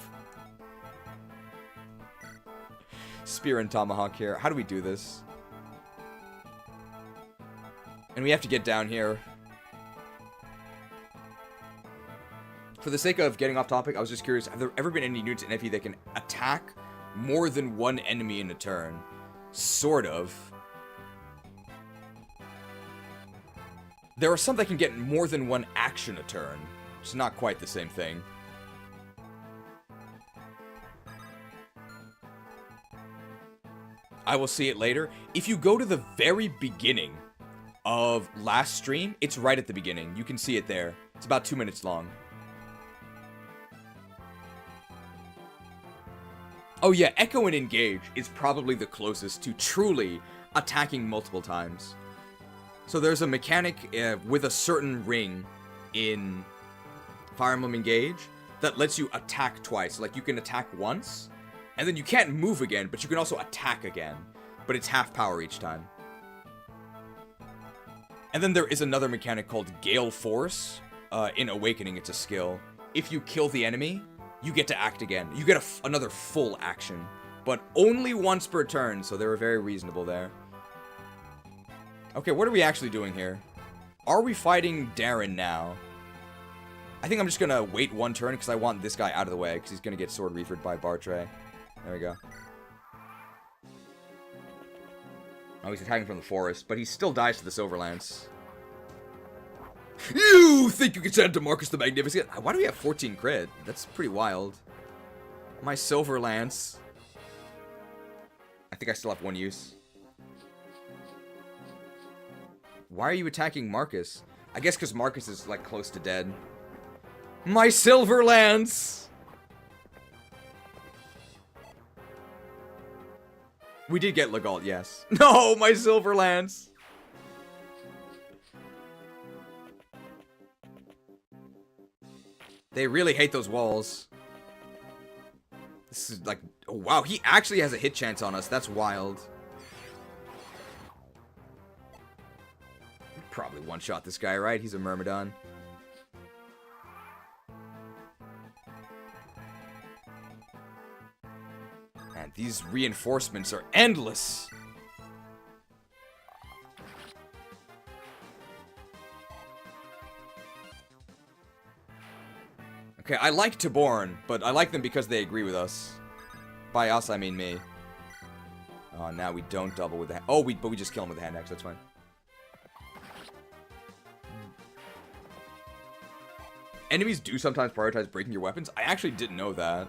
Spear and Tomahawk here. How do we do this? And we have to get down here. For the sake of getting off topic, I was just curious, have there ever been any units in FE that can attack more than one enemy in a turn? Sort of. There are some that can get more than one action a turn. It's not quite the same thing. I will see it later. If you go to the very beginning of last stream, it's right at the beginning. You can see it there. It's about 2 minutes long. Oh yeah, Echo and Engage is probably the closest to truly attacking multiple times. So there's a mechanic with a certain ring in Fire Emblem Engage that lets you attack twice. Like, you can attack once, and then you can't move again, but you can also attack again. But it's half power each time. And then there is another mechanic called Gale Force. In Awakening, it's a skill. If you kill the enemy, you get to act again. You get another full action. But only once per turn, so they were very reasonable there. Okay, what are we actually doing here? Are we fighting Darren now? I think I'm just gonna wait one turn because I want this guy out of the way because he's gonna get sword reefered by Bartray. There we go. Oh, he's attacking from the forest, but he still dies to the Silverlance. You think you can send to Marcus the Magnificent? Why do we have 14 crit? That's pretty wild. My Silverlance. I think I still have one use. Why are you attacking Marcus? I guess because Marcus is, like, close to dead. My Silverlance! We did get Legault, yes. No, my Silver Lance! They really hate those walls. This is like... Oh, wow, he actually has a hit chance on us. That's wild. Probably one-shot this guy, right? He's a Myrmidon. And these reinforcements are endless. Okay, I like Tiborn, but I like them because they agree with us. By us, I mean me. Oh, now we don't double with the hand. Oh, but we just kill him with the hand axe. That's fine. Enemies do sometimes prioritize breaking your weapons. I actually didn't know that.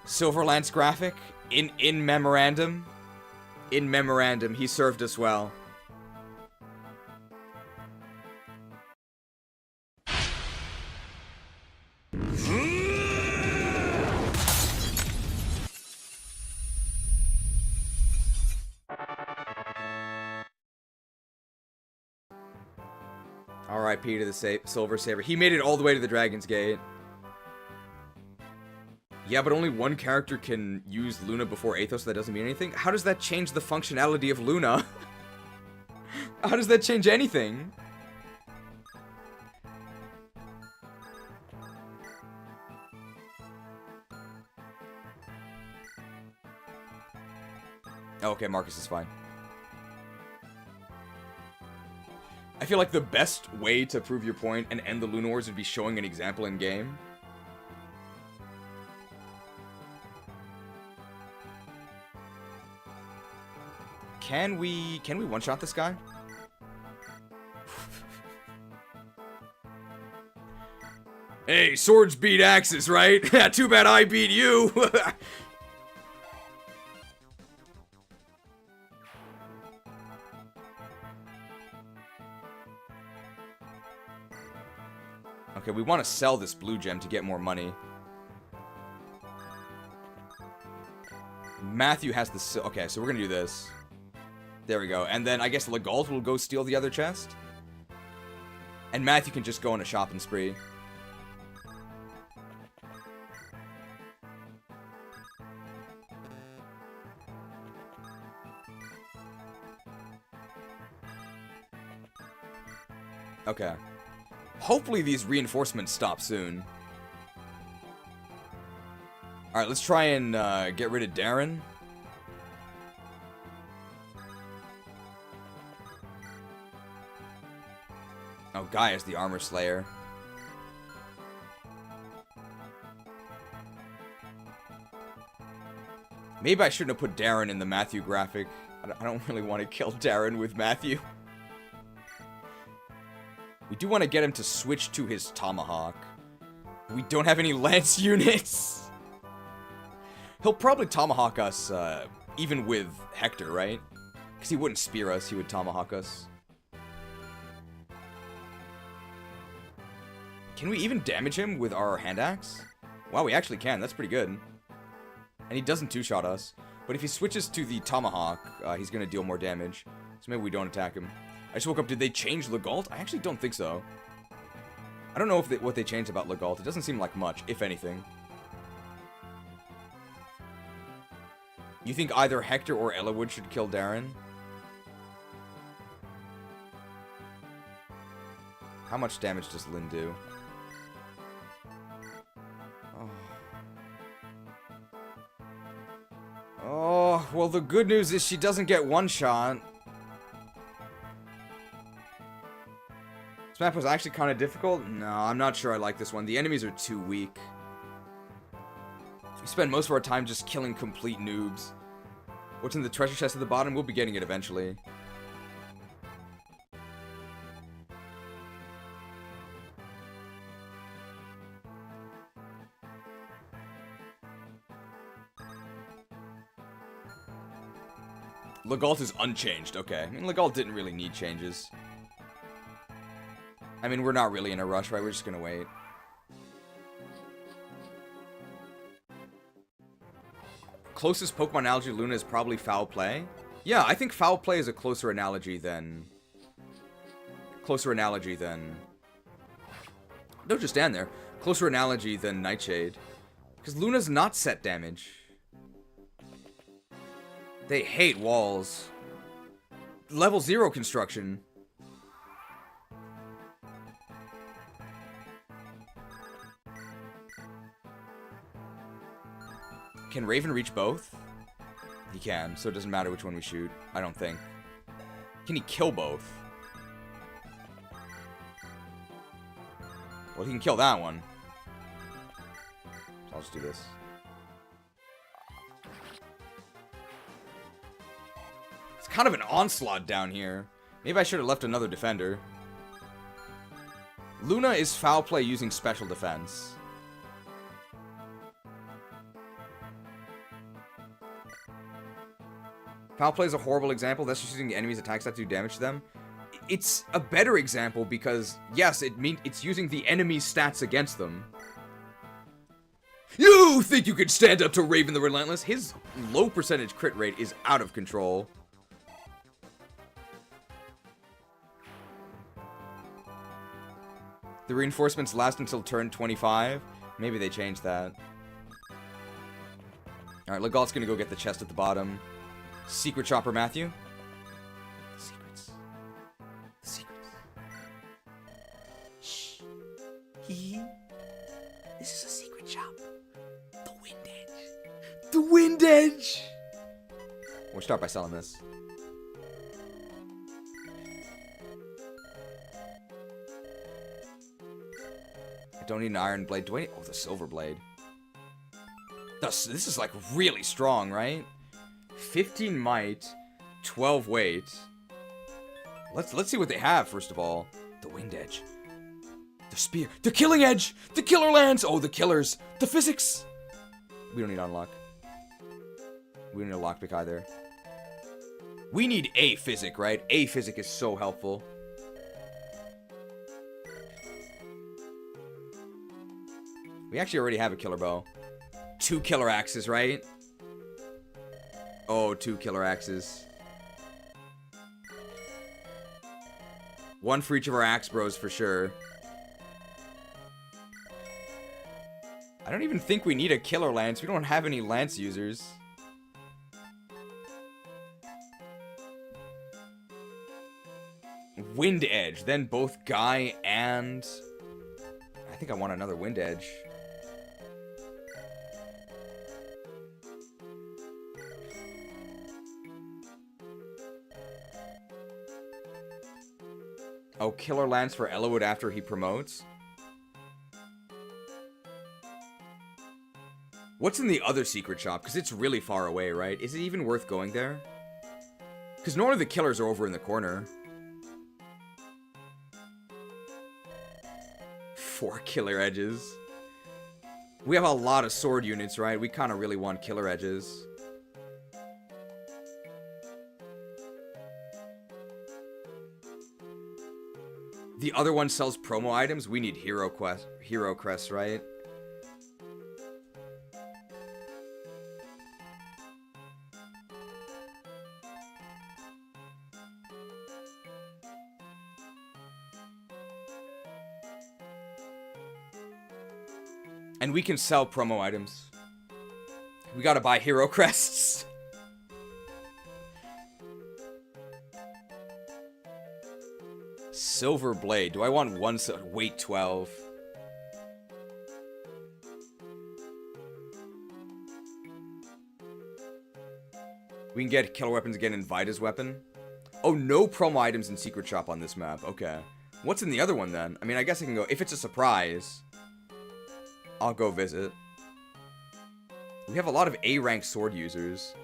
Silverlance graphic in memorandum. In memorandum, he served us well. R.I.P. to the Silver Saber. He made it all the way to the Dragon's Gate. Yeah, but only one character can use Luna before Athos. That doesn't mean anything. How does that change the functionality of Luna? How does that change anything? Okay, Marcus is fine. I feel like the best way to prove your point and end the Luna Wars would be showing an example in game. Can we one-shot this guy? Hey, swords beat axes, right? Too bad I beat you. Okay, we want to sell this blue gem to get more money. Matthew has the... Okay, so we're going to do this. There we go. And then I guess Legault will go steal the other chest. And Matthew can just go on a shopping spree. Okay. Hopefully these reinforcements stop soon. Alright, let's try and get rid of Darren. Oh, Guy is the Armor Slayer. Maybe I shouldn't have put Darren in the Matthew graphic. I don't really want to kill Darren with Matthew. We do want to get him to switch to his Tomahawk. We don't have any Lance units. He'll probably Tomahawk us, even with Hector, right? Because he wouldn't spear us, he would Tomahawk us. Can we even damage him with our hand axe? Wow, we actually can. That's pretty good. And he doesn't two-shot us. But if he switches to the Tomahawk, he's going to deal more damage. So maybe we don't attack him. I just woke up. Did they change Legault? I actually don't think so. I don't know if what they changed about Legault. It doesn't seem like much, if anything. You think either Hector or Ellawood should kill Darren? How much damage does Lyn do? Oh, well, the good news is she doesn't get one shot. This map was actually kind of difficult. No, I'm not sure I like this one. The enemies are too weak. We spend most of our time just killing complete noobs. What's in the treasure chest at the bottom? We'll be getting it eventually. Legault is unchanged. Okay. I mean, Legault didn't really need changes. I mean, we're not really in a rush, right? We're just gonna wait. closest Pokemon analogy to Luna is probably foul play. Yeah, I think foul play is a closer analogy than... Don't just stand there. Closer analogy than Nightshade. Because Luna's not set damage. They hate walls. Level 0 construction. Can Raven reach both? He can, so it doesn't matter which one we shoot, I don't think. Can he kill both? Well, he can kill that one. So I'll just do this. It's kind of an onslaught down here. Maybe I should have left another defender. Luna is foul play using special defense. Foul play is a horrible example. That's just using the enemy's attack stat to do damage to them. It's a better example because, yes, it's using the enemy's stats against them. You think you could stand up to Raven the Relentless? His low percentage crit rate is out of control. The reinforcements last until turn 25. Maybe they changed that. Alright, Legault's gonna go get the chest at the bottom. Secret Chopper Matthew. Secrets. Secrets. Shh. Hee. This is a secret shop. The Wind Edge. The Wind Edge! We'll start by selling this. I don't need an iron blade. Do I need... Oh, the silver blade. This is like really strong, right? 15 might, 12 weight. Let's see what they have first of all. The Wind Edge, the spear, the Killing Edge, the Killer Lance. Oh, the killers, the physics. We don't need unlock. We don't need a lockpick either. We need a physic, right? A physic is so helpful. We actually already have a killer bow. 2 killer axes, right? Oh, 2 killer axes. 1 for each of our axe bros for sure. I don't even think we need a killer lance. We don't have any lance users. Wind Edge. Then both Guy and... I think I want another Wind Edge. Oh, Killer Lance for Elowood after he promotes? What's in the other secret shop? Because it's really far away, right? Is it even worth going there? Because normally the killers are over in the corner. 4 killer edges. We have a lot of sword units, right? We kind of really want killer edges. The other one sells promo items. We need hero crests, right? And we can sell promo items. We gotta buy hero crests. Silver blade. Do I want one weight 12? We can get killer weapons again in Vita's weapon. Oh, no promo items in Secret Shop on this map. Okay. What's in the other one then? I mean, I guess I can go... If it's a surprise, I'll go visit. We have a lot of A-rank sword users.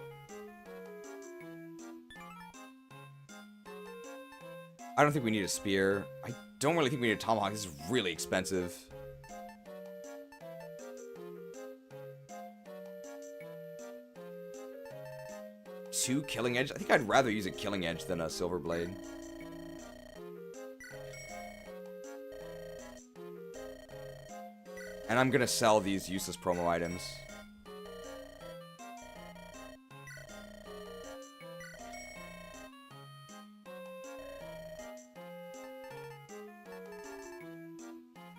I don't think we need a spear. I don't really think we need a tomahawk. This is really expensive. Two killing edge? I think I'd rather use a killing edge than a silver blade. And I'm gonna sell these useless promo items.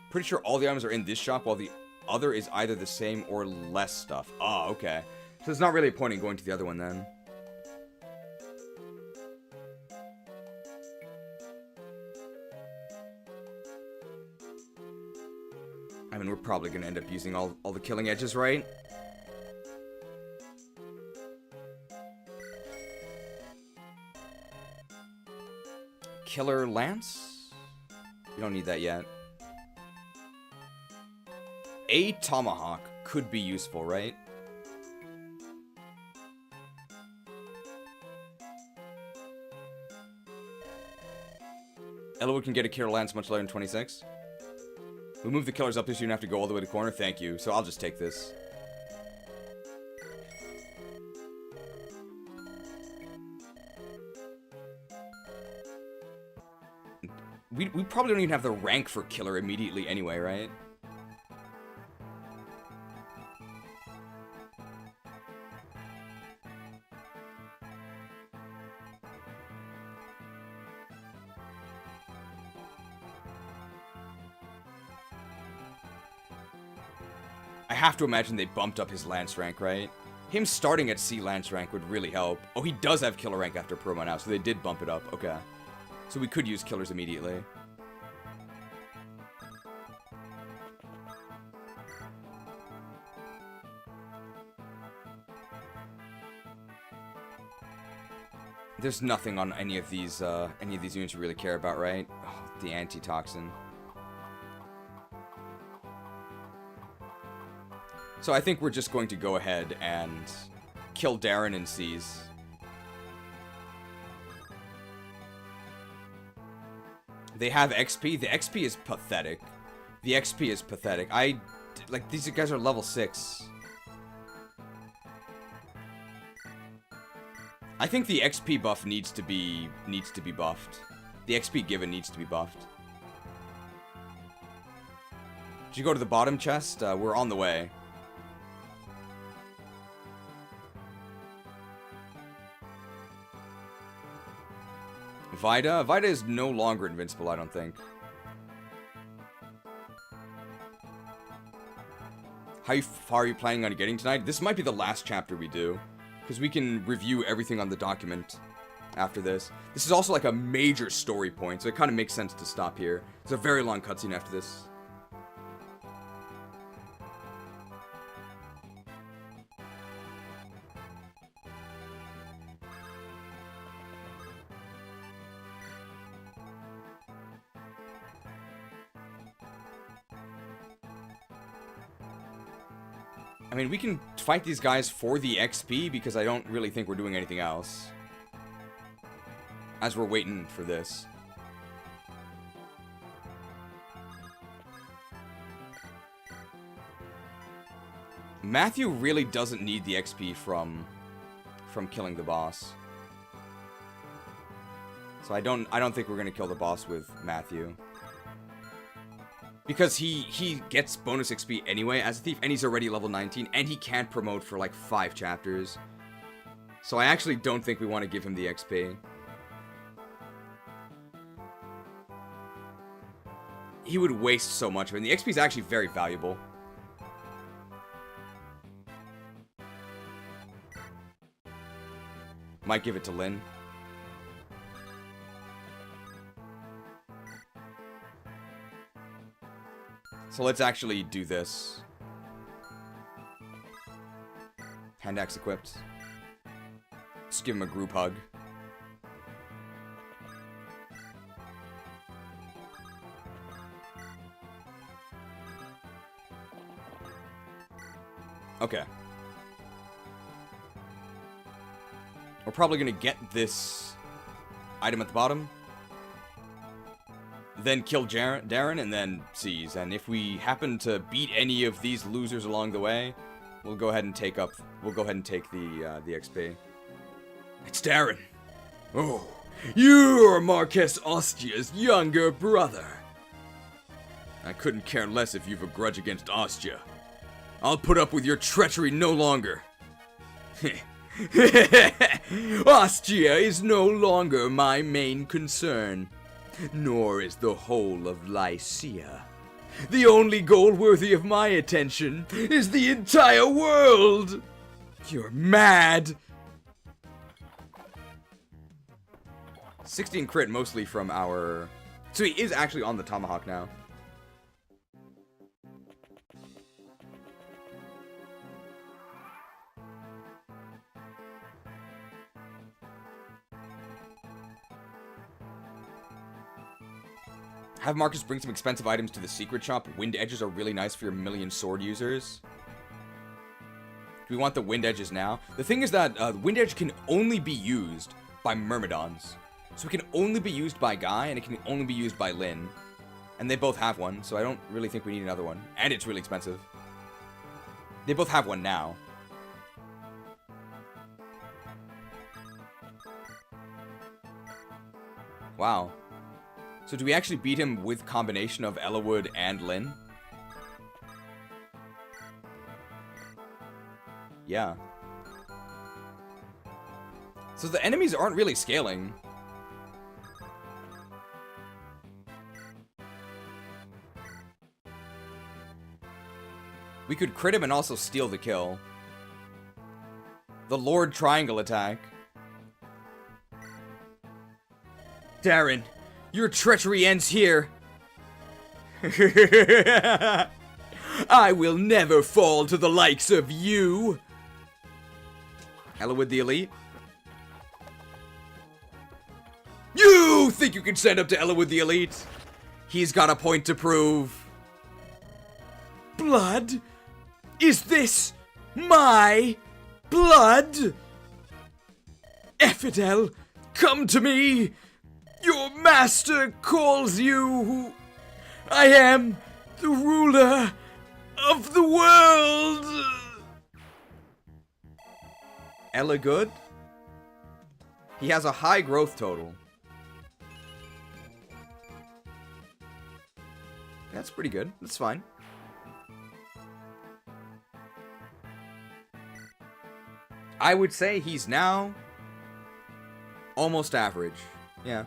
Pretty sure all the items are in this shop, while the other is either the same or less stuff. Oh, okay. So there's not really a point in going to the other one then. I mean, we're probably going to end up using all the killing edges, right? Killer Lance? We don't need that yet. A tomahawk could be useful, right? Elwood can get a Killer Lance much later in 26. We'll move the killers up so you don't have to go all the way to the corner. Thank you. So I'll just take this. We probably don't even have the rank for killer immediately anyway, right? I have to imagine they bumped up his Lance rank, right? Him starting at C Lance rank would really help. Oh, he does have killer rank after promo now, so they did bump it up. Okay. So we could use killers immediately. There's nothing on any of these units you really care about, right? Oh, the antitoxin. So I think we're just going to go ahead and kill Darren and Seize. They have XP. The XP is pathetic. The XP is pathetic. Like, these guys are level 6. I think the XP buff needs to be buffed. The XP given needs to be buffed. Did you go to the bottom chest? We're on the way. Vida? Vida is no longer invincible, I don't think. How far are you planning on getting tonight? This might be the last chapter we do, because we can review everything on the document after this. This is also like a major story point, so it kind of makes sense to stop here. It's a very long cutscene after this. I mean, we can fight these guys for the XP, because I don't really think we're doing anything else. As we're waiting for this. Matthew really doesn't need the XP from killing the boss. So I don't think we're gonna kill the boss with Matthew. Because he gets bonus XP anyway as a thief, and he's already level 19, and he can't promote for like 5 chapters. So I actually don't think we want to give him the XP. He would waste so much of it, and the XP is actually very valuable. Might give it to Lyn. So let's actually do this. Hand axe equipped. Just give him a group hug. Okay. We're probably gonna get this item at the bottom. Then kill Darren, and then seize. And if we happen to beat any of these losers along the way, we'll go ahead and take the XP. It's Darren. Oh, you're Marquess Ostia's younger brother. I couldn't care less if you've a grudge against Ostia. I'll put up with your treachery no longer. Ostia is no longer my main concern. Nor is the whole of Lycia. The only goal worthy of my attention is the entire world! You're mad! 16 crit mostly from our... So he is actually on the Tomahawk now. Have Marcus bring some expensive items to the secret shop. Wind edges are really nice for your million sword users. Do we want the wind edges now? The thing is that wind edge can only be used by Myrmidons. So it can only be used by Guy, and it can only be used by Lyn. And they both have one, so I don't really think we need another one. And it's really expensive. They both have one now. Wow. So do we actually beat him with combination of Ellawood and Lyn? Yeah. So the enemies aren't really scaling. We could crit him and also steal the kill. The Lord Triangle attack. Darren, your treachery ends here. I will never fall to the likes of you. Ellawood the Elite. You think you can stand up to Ellawood the Elite? He's got a point to prove. Blood? Is this my blood? Ephidel, come to me. Your master calls you. I am the ruler of the world. Ella good? He has a high growth total. That's pretty good. That's fine. I would say he's now almost average. Yeah.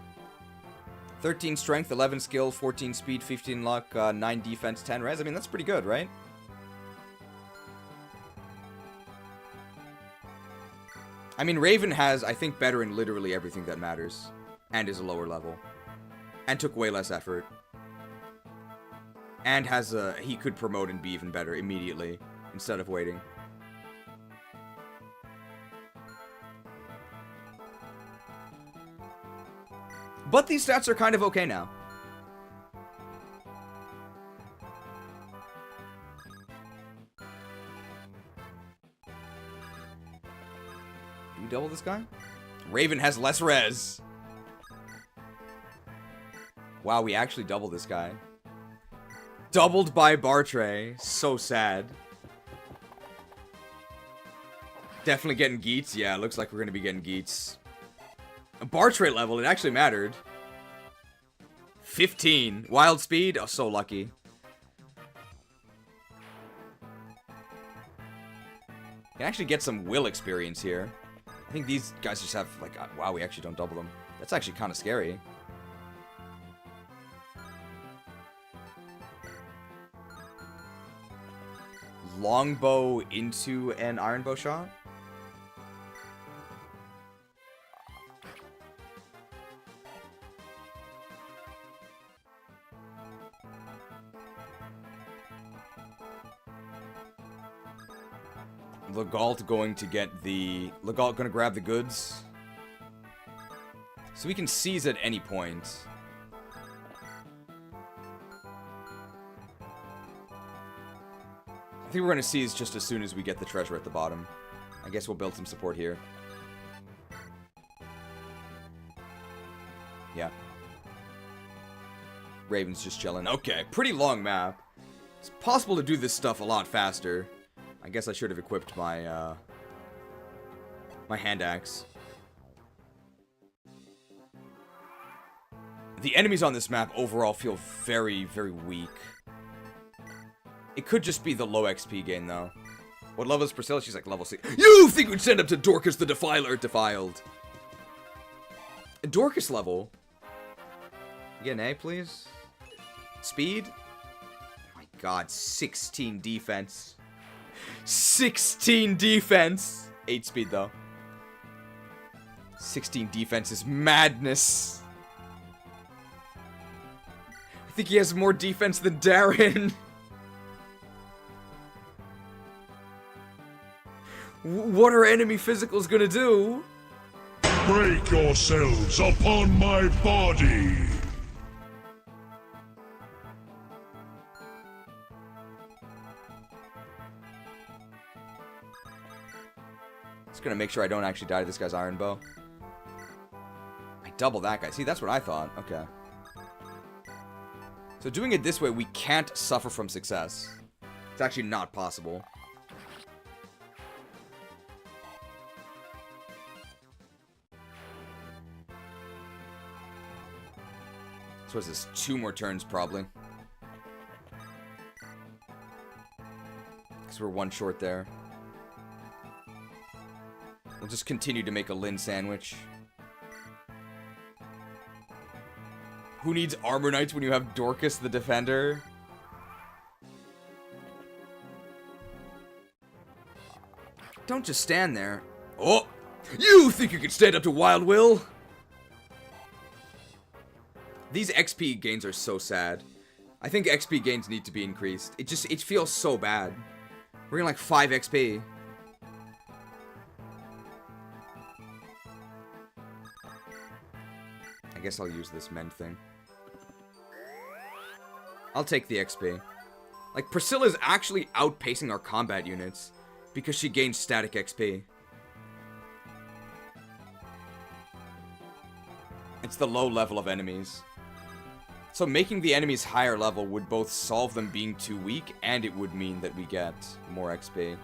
13 strength, 11 skill, 14 speed, 15 luck, 9 defense, 10 res. I mean, that's pretty good, right? I mean, Raven has, I think, better in literally everything that matters. And is a lower level. And took way less effort. And has a... He could promote and be even better immediately, instead of waiting. But these stats are kind of okay now. Do we double this guy? Raven has less res. Wow, we actually doubled this guy. Doubled by Bartray. So sad. Definitely getting Geats. Yeah, looks like we're going to be getting Geats. A Bartray level, it actually mattered. 15. Wild speed? Oh, so lucky. Can actually get some will experience here. I think these guys just have, like, wow, we actually don't double them. That's actually kind of scary. Longbow into an iron bow shot? Legault going to get the... Legault gonna grab the goods. So we can seize at any point. I think we're gonna seize just as soon as we get the treasure at the bottom. I guess we'll build some support here. Yeah. Raven's just chilling. Okay, pretty long map. It's possible to do this stuff a lot faster. I guess I should have equipped my, my hand axe. The enemies on this map overall feel very, very weak. It could just be the low XP gain, though. What level is Priscilla? She's like level 6. You think we'd send up to Dorcas the Defiler? Defiled. Dorcas level. Get an A, please. Speed. god, 16 defense. 16 defense! 8 speed, though. 16 defense is madness. I think he has more defense than Darren. What are enemy physicals gonna do? Break yourselves upon my body! Just gonna make sure I don't actually die to this guy's iron bow. I double that guy. See, that's what I thought. Okay. So doing it this way, we can't suffer from success. It's actually not possible. So what's this? 2 more turns, probably. Because we're 1 short there. We'll just continue to make a Lyn sandwich. Who needs Armor Knights when you have Dorcas the Defender? Don't just stand there. Oh! You think you can stand up to Wild Will? These XP gains are so sad. I think XP gains need to be increased. It feels so bad. We're getting like 5 XP. I guess I'll use this mend thing. I'll take the XP. Like, Priscilla's actually outpacing our combat units because she gains static XP. It's the low level of enemies. So making the enemies higher level would both solve them being too weak, and it would mean that we get more XP.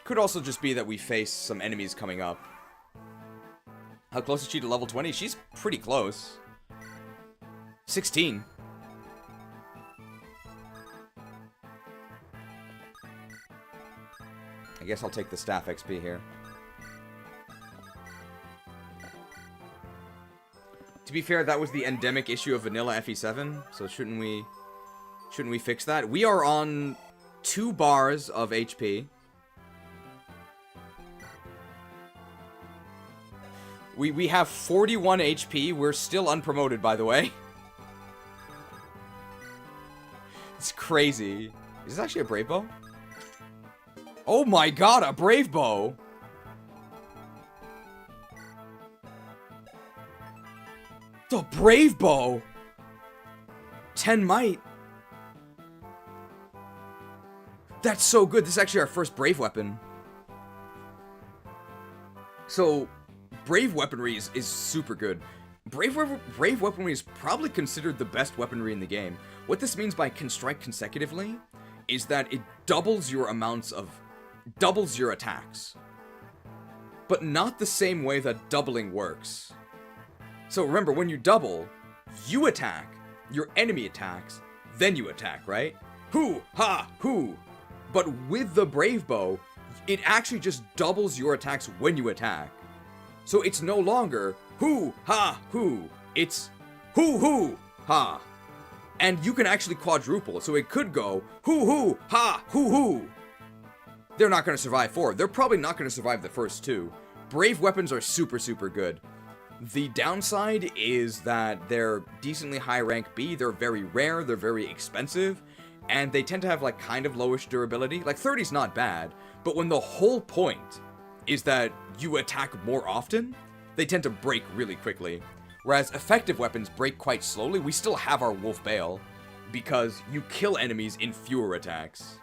Could also just be that we face some enemies coming up. How close is she to level 20? She's pretty close. 16. I guess I'll take the staff XP here. To be fair, that was the endemic issue of vanilla FE7, so shouldn't we fix that? We are on 2 bars of HP. We have 41 HP. We're still unpromoted, by the way. It's crazy. Is this actually a brave bow? Oh my god, a brave bow! The brave bow! 10 might. That's so good. This is actually our first brave weapon. So, brave weaponry is super good. Brave weaponry is probably considered the best weaponry in the game. What this means by can strike consecutively is that it doubles your attacks. But not the same way that doubling works. So remember, when you double, you attack, your enemy attacks, then you attack, right? Hoo, ha, hoo. But with the brave bow, it actually just doubles your attacks when you attack. So it's no longer hoo, ha, hoo. It's hoo, hoo, ha. And you can actually quadruple, so it could go hoo, hoo, ha, hoo, hoo. They're not going to survive 4. They're probably not going to survive the first 2. Brave weapons are super, super good. The downside is that they're decently high rank B, they're very rare, they're very expensive, and they tend to have like kind of lowish durability. Like 30's not bad, but when the whole point is that you attack more often, they tend to break really quickly. Whereas effective weapons break quite slowly. We still have our Wolf Bale, because you kill enemies in fewer attacks.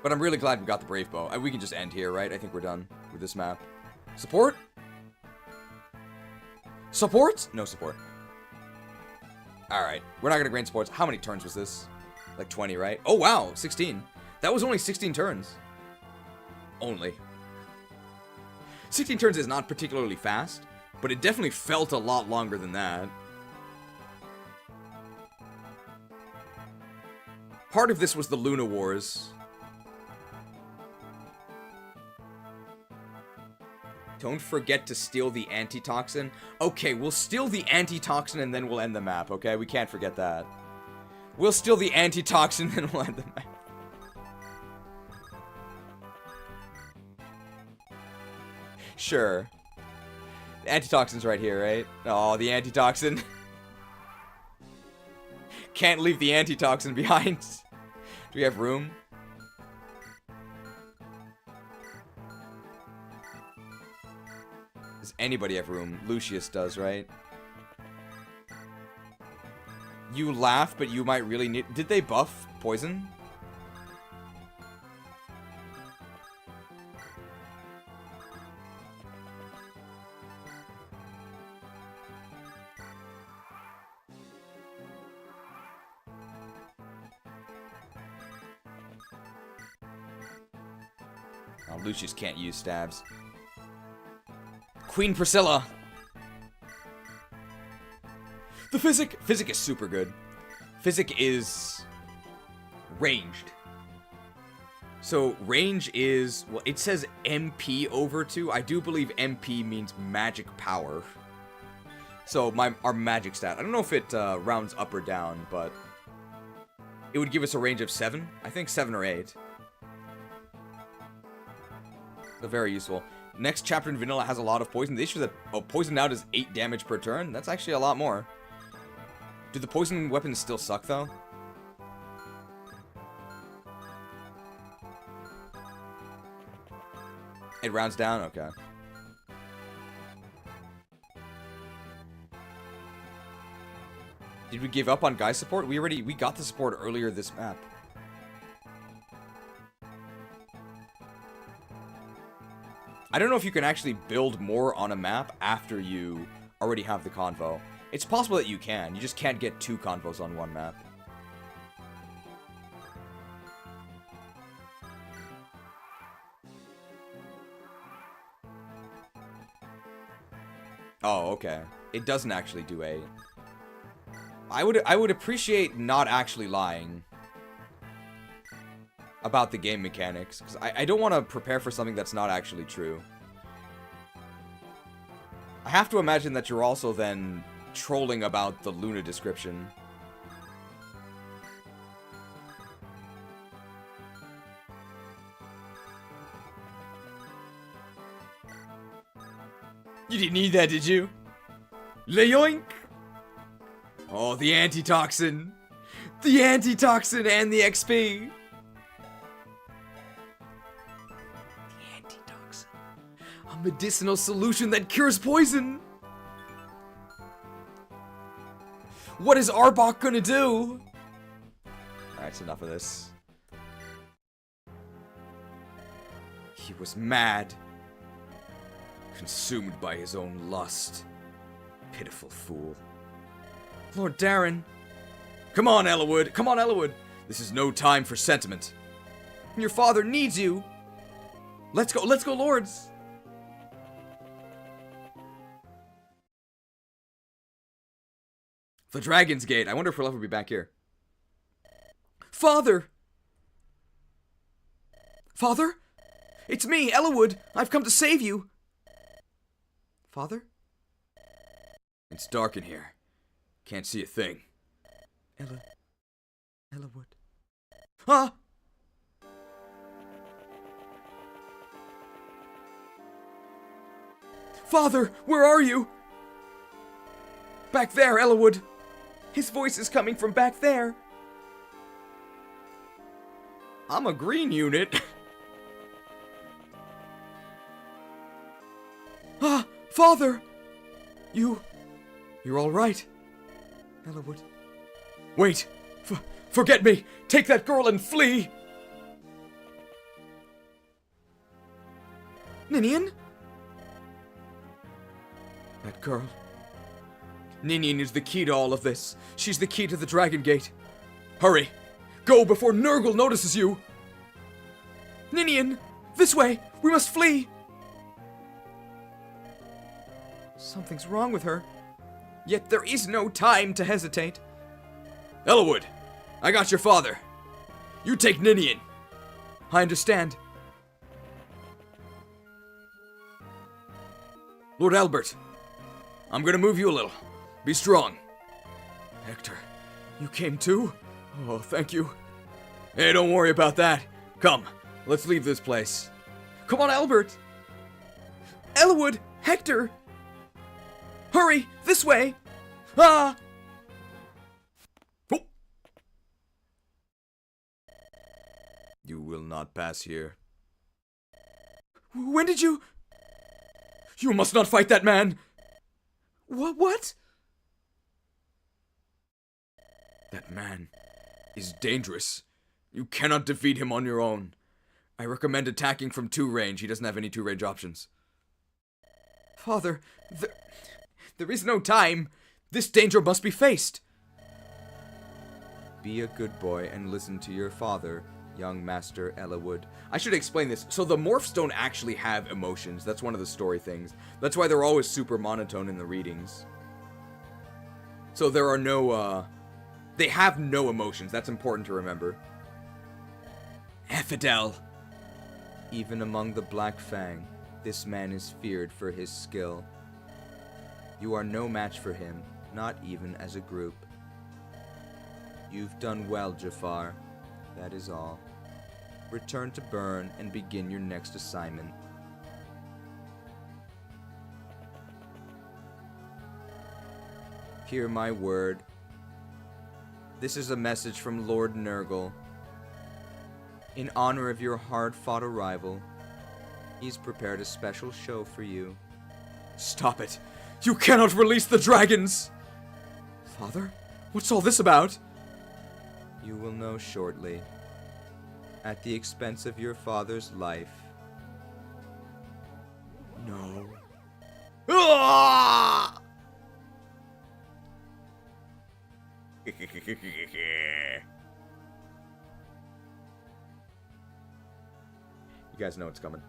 But I'm really glad we got the Brave Bow. We can just end here, right? I think we're done with this map. Support? Support? No support. Alright, we're not gonna grant supports. How many turns was this? Like 20, right? Oh wow, 16. That was only 16 turns. Only. 16 turns is not particularly fast, but it definitely felt a lot longer than that. Part of this was the Luna Wars. Don't forget to steal the antitoxin. Okay, we'll steal the antitoxin and then we'll end the map, okay? We can't forget that. We'll steal the antitoxin and we'll end the map. Sure. The antitoxin's right here, right? Oh, the antitoxin. Can't leave the antitoxin behind. Do we have room? Does anybody have room? Lucius does, right? You laugh, but you might really need... Did they buff poison? Oh, Lucius can't use stabs. Queen Priscilla! The Physic! Physic is super good. Physic is... ranged. So, range is... Well, it says MP over 2. I do believe MP means magic power. So, our magic stat. I don't know if it rounds up or down, but... It would give us a range of 7. I think 7 or 8. So very useful. Next chapter in Vanilla has a lot of poison. The issue is that poison now does 8 damage per turn. That's actually a lot more. Do the poison weapons still suck, though? It rounds down? Okay. Did we give up on guy support? We got the support earlier this map. I don't know if you can actually build more on a map after you already have the convo. It's possible that you can. You just can't get 2 convos on one map. Oh, okay. It doesn't actually do 8. I would appreciate not actually lying about the game mechanics, because I don't want to prepare for something that's not actually true. I have to imagine that you're also then trolling about the Luna description. You didn't need that, did you? Leoink! Oh, the antitoxin! The antitoxin and the XP! A medicinal solution that cures poison! What is Arbok gonna do? Alright, it's enough of this. He was mad. Consumed by his own lust. Pitiful fool. Lord Darren. Come on, Ellawood. Come on, Ellawood. This is no time for sentiment. Your father needs you. Let's go, lords. The Dragon's Gate. I wonder if we'll ever be back here. Father! Father? It's me, Ellawood. I've come to save you. Father? It's dark in here. Can't see a thing. Ellawood. Ah! Father, where are you? Back there, Ellawood. His voice is coming from back there. I'm a green unit. Ah, Father! You're all right. Ellawood. Wait! Forget me! Take that girl and flee! Ninian? That girl. Ninian is the key to all of this. She's the key to the Dragon Gate. Hurry! Go before Nurgle notices you! Ninian! This way! We must flee! Something's wrong with her. Yet there is no time to hesitate. Ellawood, I got your father. You take Ninian. I understand. Lord Albert, I'm gonna move you a little. Be strong. Hector, you came too? Oh, thank you. Hey, don't worry about that. Come, let's leave this place. Come on, Albert. Eliwood, Hector. Hurry, this way. Ah! Oh. You will not pass here. When did you... You must not fight that man. What? That man is dangerous. You cannot defeat him on your own. I recommend attacking from 2 range. He doesn't have any 2 range options. Father, there is no time. This danger must be faced. Be a good boy and listen to your father, young Master Eliwood. I should explain this. So the morphs don't actually have emotions. That's one of the story things. That's why they're always super monotone in the readings. So there are no, they have no emotions. That's important to remember. Effidel. Even among the Black Fang, this man is feared for his skill. You are no match for him, not even as a group. You've done well, Jafar. That is all. Return to Bern and begin your next assignment. Hear my word. This is a message from Lord Nurgle. In honor of your hard-fought arrival, he's prepared a special show for you. Stop it! You cannot release the dragons! Father, what's all this about? You will know shortly. At the expense of your father's life. No. Ah! You guys know what's coming.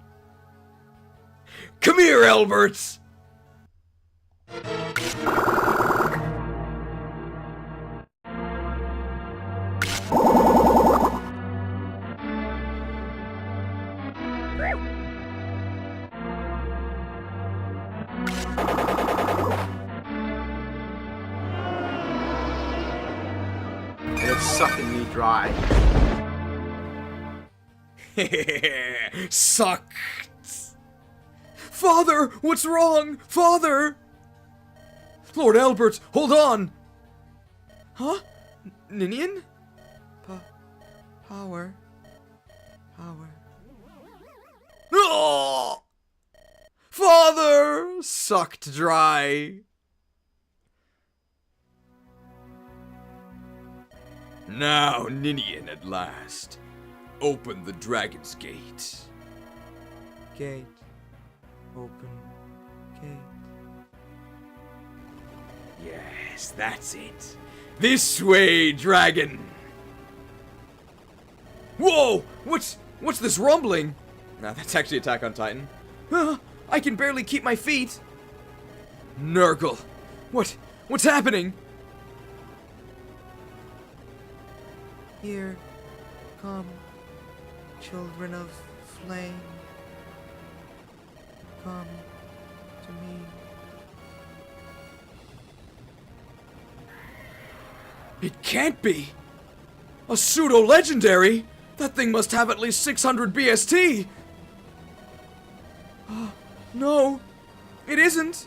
Come here, Alberts! It's sucking me dry. Sucked. Father, what's wrong? Father! Lord Albert, hold on! Huh? Ninian? Power. Oh! Father! Sucked dry. Now, Ninian, at last. Open the Dragon's Gate. Gate. Open. Gate. Yes, that's it. This way, dragon! Whoa! What's this rumbling? Nah, that's actually Attack on Titan. I can barely keep my feet. Nurgle. What's happening? Here come children of flame. Come to me. It can't be! A pseudo-legendary? That thing must have at least 600 BST! No, it isn't!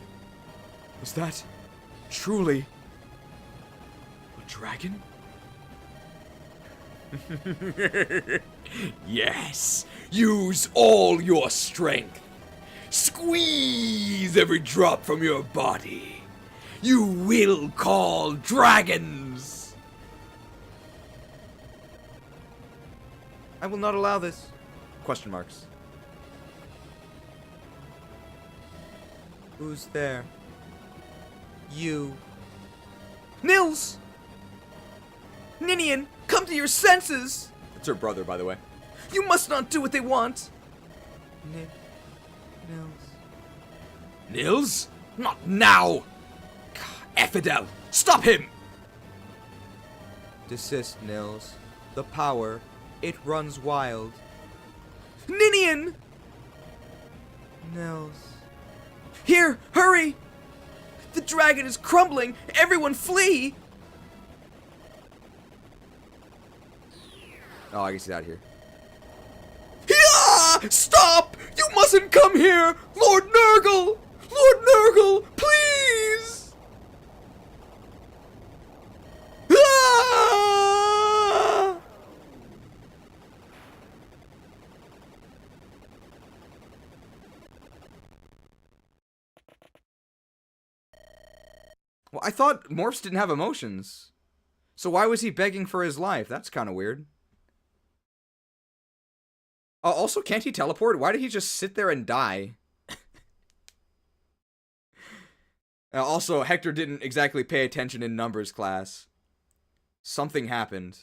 Is that truly a dragon? Yes, use all your strength. Squeeze every drop from your body. You will call dragons. I will not allow this. Question marks. Who's there? You. Nils! Ninian, come to your senses! It's her brother, by the way. You must not do what they want! Nils. Nils? Not now! Effidel, stop him! Desist, Nils. The power, it runs wild. Ninian! Nils. Here, hurry! The dragon is crumbling! Everyone flee! Oh, I guess he's out here. Yeah! Stop! You mustn't come here! Lord Nurgle! Lord Nurgle, please! Ah! Well, I thought morphs didn't have emotions. So why was he begging for his life? That's kind of weird. Also, can't he teleport? Why did he just sit there and die? Also, Hector didn't exactly pay attention in numbers class. Something happened.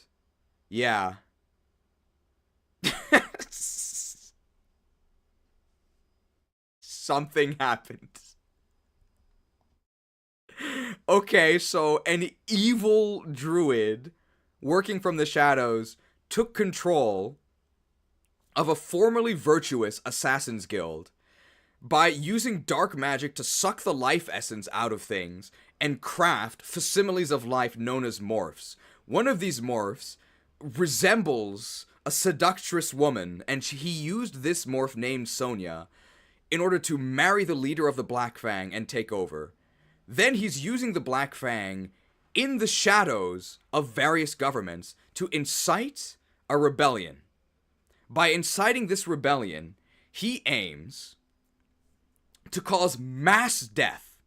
Yeah. Something happened. Okay, so an evil druid working from the shadows took control of a formerly virtuous assassins guild by using dark magic to suck the life essence out of things and craft facsimiles of life known as morphs. One of these morphs resembles a seductress woman, and he used this morph named Sonia in order to marry the leader of the Black Fang and take over. Then he's using the Black Fang in the shadows of various governments to incite a rebellion. By inciting this rebellion, he aims to cause mass death.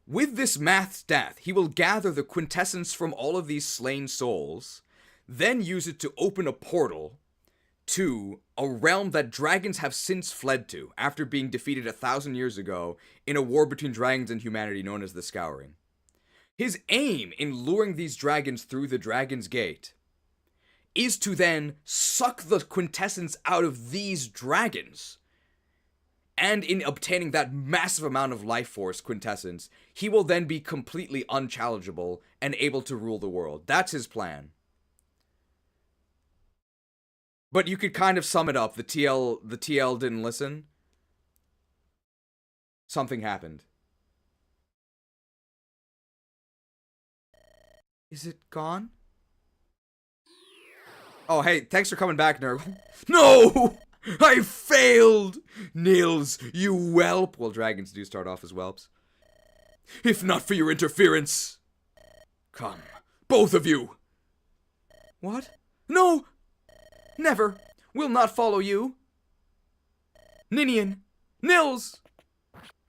With this mass death, he will gather the quintessence from all of these slain souls, then use it to open a portal to a realm that dragons have since fled to, after being defeated 1,000 years ago in a war between dragons and humanity known as the Scouring. His aim in luring these dragons through the Dragon's Gate is to then suck the quintessence out of these dragons. And in obtaining that massive amount of life force quintessence, he will then be completely unchallengeable and able to rule the world. That's his plan. But you could kind of sum it up. The TL didn't listen. Something happened. Is it gone? Oh, hey, thanks for coming back, Nurgle. No! I failed! Nils, you whelp! Well, dragons do start off as whelps. If not for your interference. Come, both of you. What? No! Never. Will not follow you. Ninian. Nils!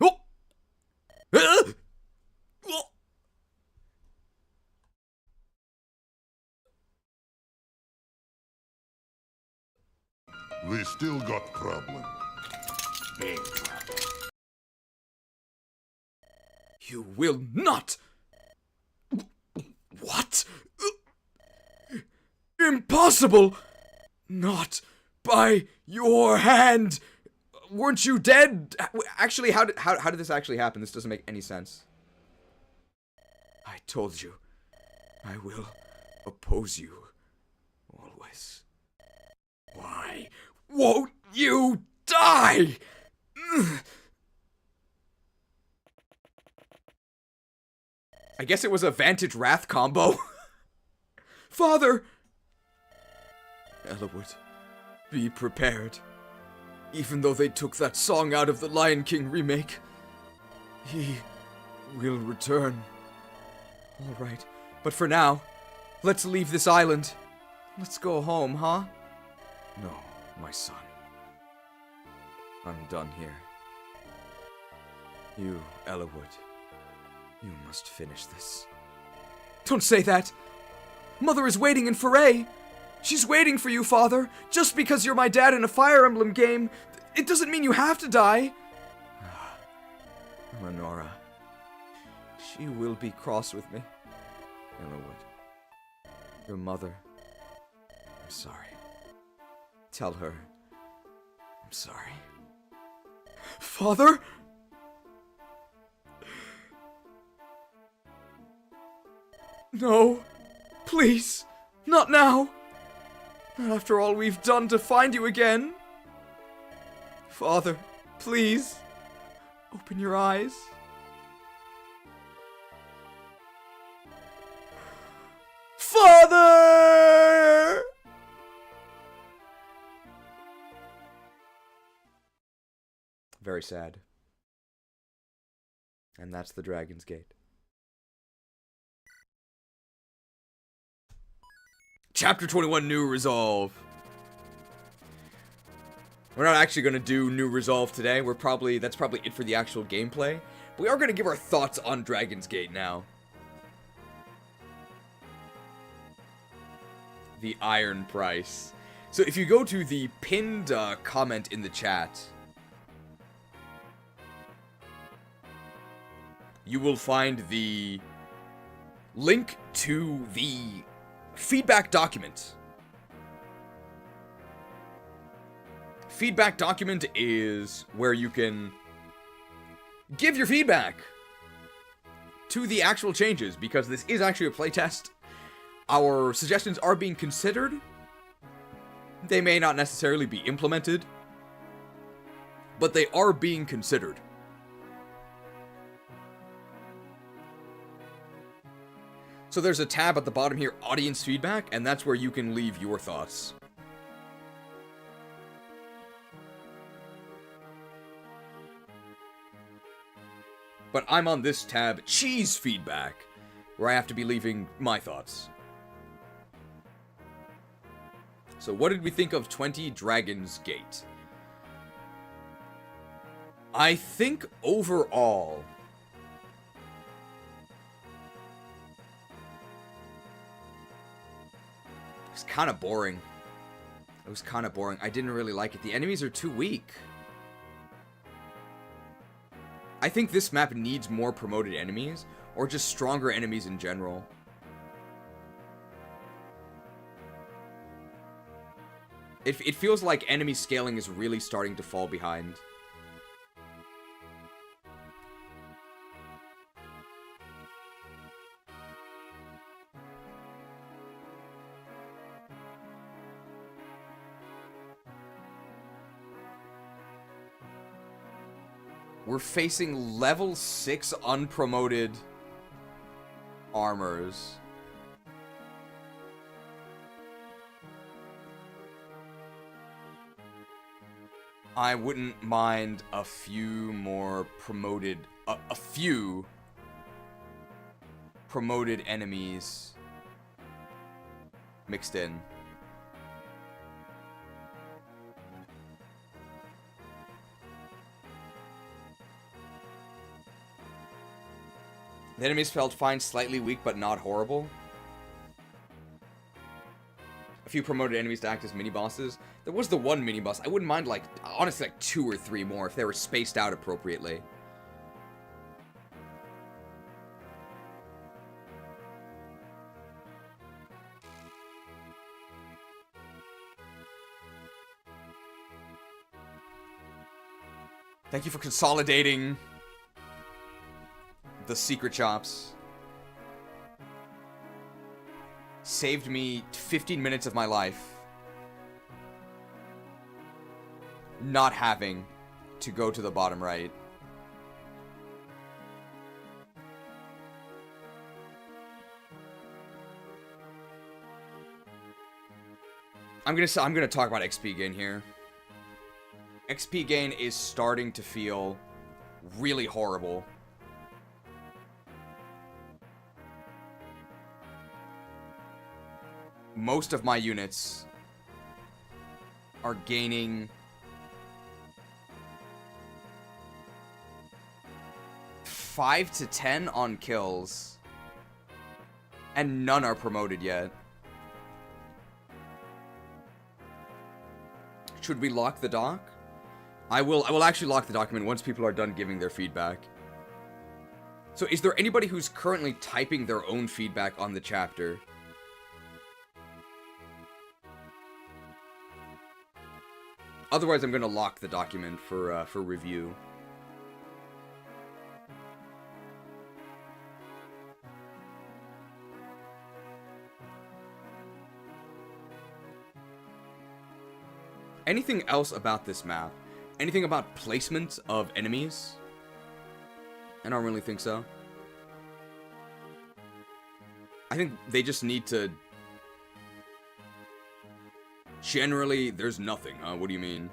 Oh! Oh! They still got problem. Big trouble. You will not! What? Impossible! Not by your hand! Weren't you dead? Actually, how did this actually happen? This doesn't make any sense. I told you, I will oppose you. Always. Why won't you die? I guess it was a Vantage Wrath combo. Father! Ellawood, be prepared. Even though they took that song out of the Lion King remake, he will return. Alright, but for now, let's leave this island. Let's go home, huh? No, my son. I'm done here. You, Ellawood, you must finish this. Don't say that! Mother is waiting in Foray! She's waiting for you, Father! Just because you're my dad in a Fire Emblem game, it doesn't mean you have to die! Lenora. She will be cross with me. Ellawood. Your mother. I'm sorry. Tell her. I'm sorry. Father? No. Please. Not now. Not after all we've done to find you again. Father, please. Open your eyes. Father! Very sad. And that's the Dragon's Gate. Chapter 21, New Resolve. We're not actually going to do New Resolve today. That's probably it for the actual gameplay. But we are going to give our thoughts on Dragon's Gate now. The Iron Price. So if you go to the pinned comment in the chat, you will find the link to the feedback document. Feedback document is where you can give your feedback to the actual changes, because this is actually a playtest. Our suggestions are being considered. They may not necessarily be implemented, but they are being considered. So there's a tab at the bottom here, Audience Feedback, and that's where you can leave your thoughts. But I'm on this tab, Cheese Feedback, where I have to be leaving my thoughts. So what did we think of 20 Dragon's Gate? I think overall, it was kind of boring. It was kind of boring. I didn't really like it. The enemies are too weak. I think this map needs more promoted enemies, or just stronger enemies in general. It feels like enemy scaling is really starting to fall behind. We're facing level 6 unpromoted armors. I wouldn't mind a few more promoted, a few promoted enemies mixed in. The enemies felt fine, slightly weak, but not horrible. A few promoted enemies to act as mini-bosses. There was the one mini-boss. I wouldn't mind, like, honestly, like 2 or 3 more if they were spaced out appropriately. Thank you for consolidating the secret shops. Saved me 15 minutes of my life not having to go to the bottom right. I'm gonna talk about XP gain here. XP gain is starting to feel really horrible. Most of my units are gaining 5 to 10 on kills, and none are promoted yet. Should we lock the doc? I will actually lock the document once people are done giving their feedback. So is there anybody who's currently typing their own feedback on the chapter? Otherwise, I'm going to lock the document for review. Anything else about this map? Anything about placement of enemies? I don't really think so. I think they just need to... Generally, there's nothing, huh? What do you mean?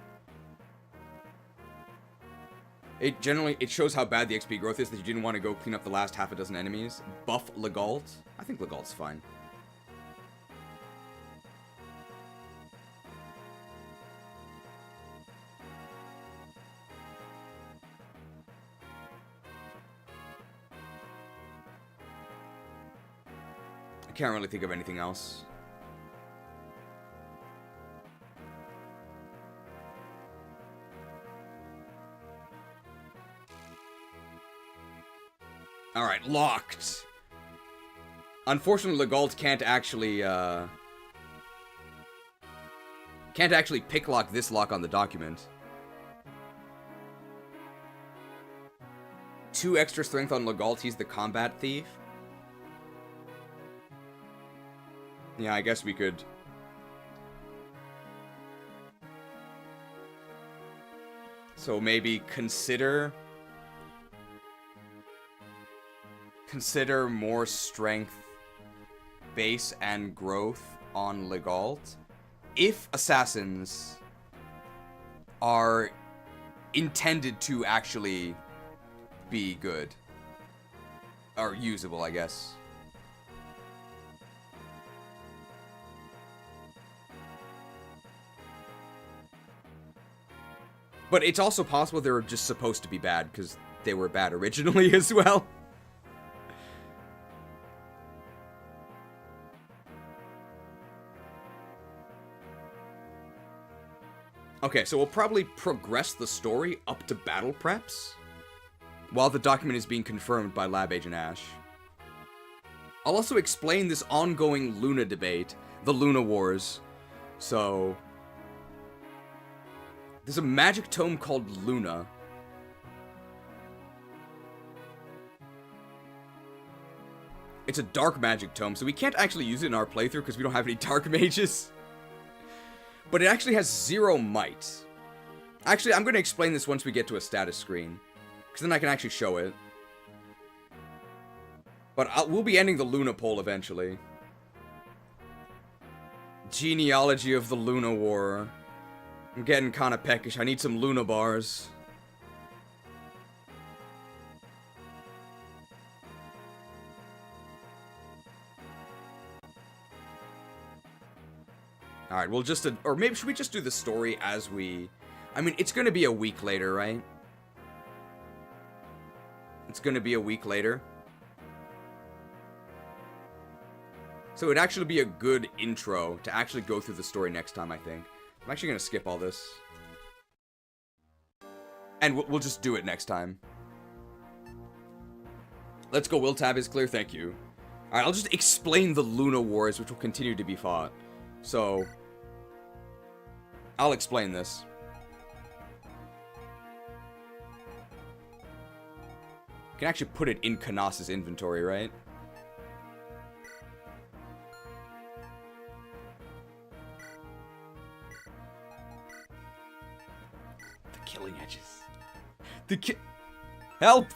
It shows how bad the XP growth is that you didn't want to go clean up the last half a dozen enemies. Buff Legalt. I think Legalt's fine. I can't really think of anything else. Alright, locked. Unfortunately, Legalt can't actually picklock this lock on the document. 2 extra strength on Legalt, he's the combat thief. Yeah, I guess we could... So maybe consider more strength, base, and growth on Legalt if assassins are intended to actually be good. Or usable, I guess. But it's also possible they were just supposed to be bad, because they were bad originally as well. Okay, so we'll probably progress the story up to battle preps, while the document is being confirmed by Lab Agent Ash. I'll also explain this ongoing Luna debate, the Luna Wars. So... there's a magic tome called Luna. It's a dark magic tome, so we can't actually use it in our playthrough because we don't have any dark mages. But it actually has 0 might. Actually, I'm going to explain this once we get to a status screen, because then I can actually show it. But we'll be ending the Luna poll eventually. Genealogy of the Luna War. I'm getting kind of peckish. I need some Luna bars. Alright, we'll just... or maybe should we just do the story as we... I mean, it's going to be a week later, right? It's going to be a week later. So it'd actually be a good intro to actually go through the story next time, I think. I'm actually going to skip all this. And we'll just do it next time. Let's go, Will Tab is clear, thank you. Alright, I'll just explain the Luna Wars, which will continue to be fought. So... I'll explain this. You can actually put it in Kanas's inventory, right? The killing edges. Help!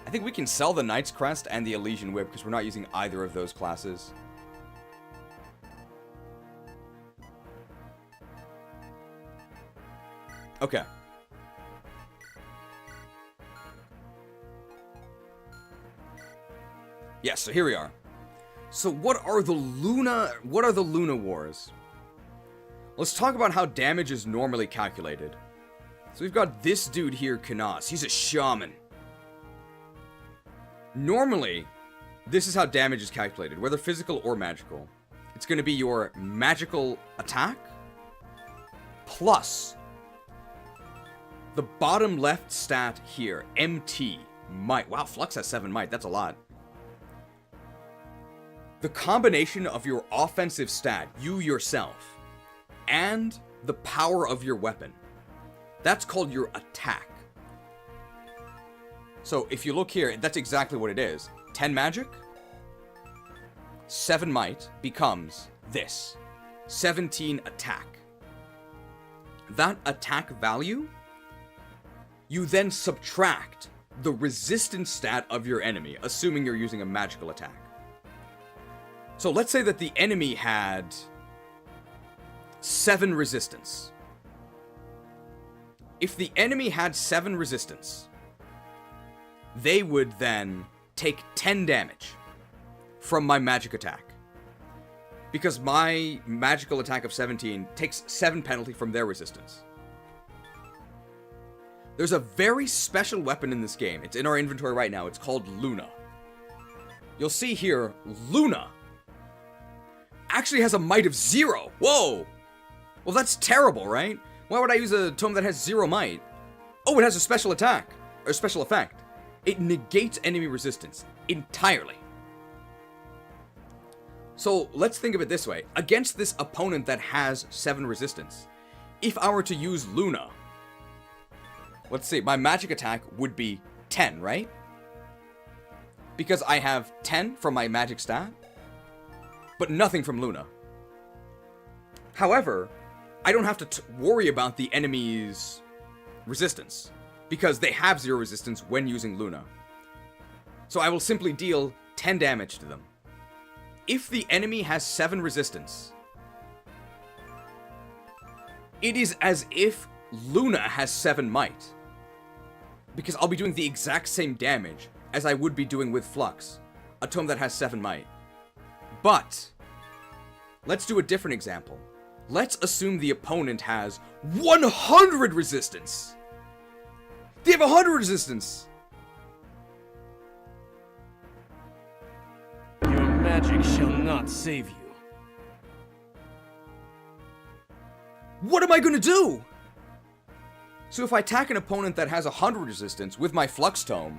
I think we can sell the Knight's Crest and the Elysian Whip because we're not using either of those classes. Okay. Yes, so here we are. So what are the Luna Wars? Let's talk about how damage is normally calculated. So we've got this dude here, Kanas. He's a shaman. Normally, this is how damage is calculated, whether physical or magical. It's going to be your magical attack plus the bottom left stat here, MT, might. Wow, Flux has 7 might. That's a lot. The combination of your offensive stat, you yourself, and the power of your weapon. That's called your attack. So if you look here, that's exactly what it is. 10 magic, 7 might becomes this. 17 attack. That attack value you then subtract the resistance stat of your enemy, assuming you're using a magical attack. So let's say that the enemy had 7 resistance. If the enemy had 7 resistance, they would then take 10 damage from my magic attack. Because my magical attack of 17 takes 7 penalty from their resistance. There's a very special weapon in this game. It's in our inventory right now. It's called Luna. You'll see here, Luna actually has a might of 0. Whoa! Well, that's terrible, right? Why would I use a tome that has 0 might? Oh, it has a special attack, or special effect. It negates enemy resistance entirely. So let's think of it this way. Against this opponent that has 7 resistance, if I were to use Luna, let's see, my magic attack would be 10, right? Because I have 10 from my magic stat, but nothing from Luna. However, I don't have to worry about the enemy's resistance, because they have 0 resistance when using Luna. So I will simply deal 10 damage to them. If the enemy has 7 resistance, it is as if Luna has 7 might. Because I'll be doing the exact same damage as I would be doing with Flux, a tome that has 7 might. But, let's do a different example. Let's assume the opponent has 100 resistance. They have 100 resistance. Your magic shall not save you. What am I gonna do? So if I attack an opponent that has 100 resistance with my Flux Tome,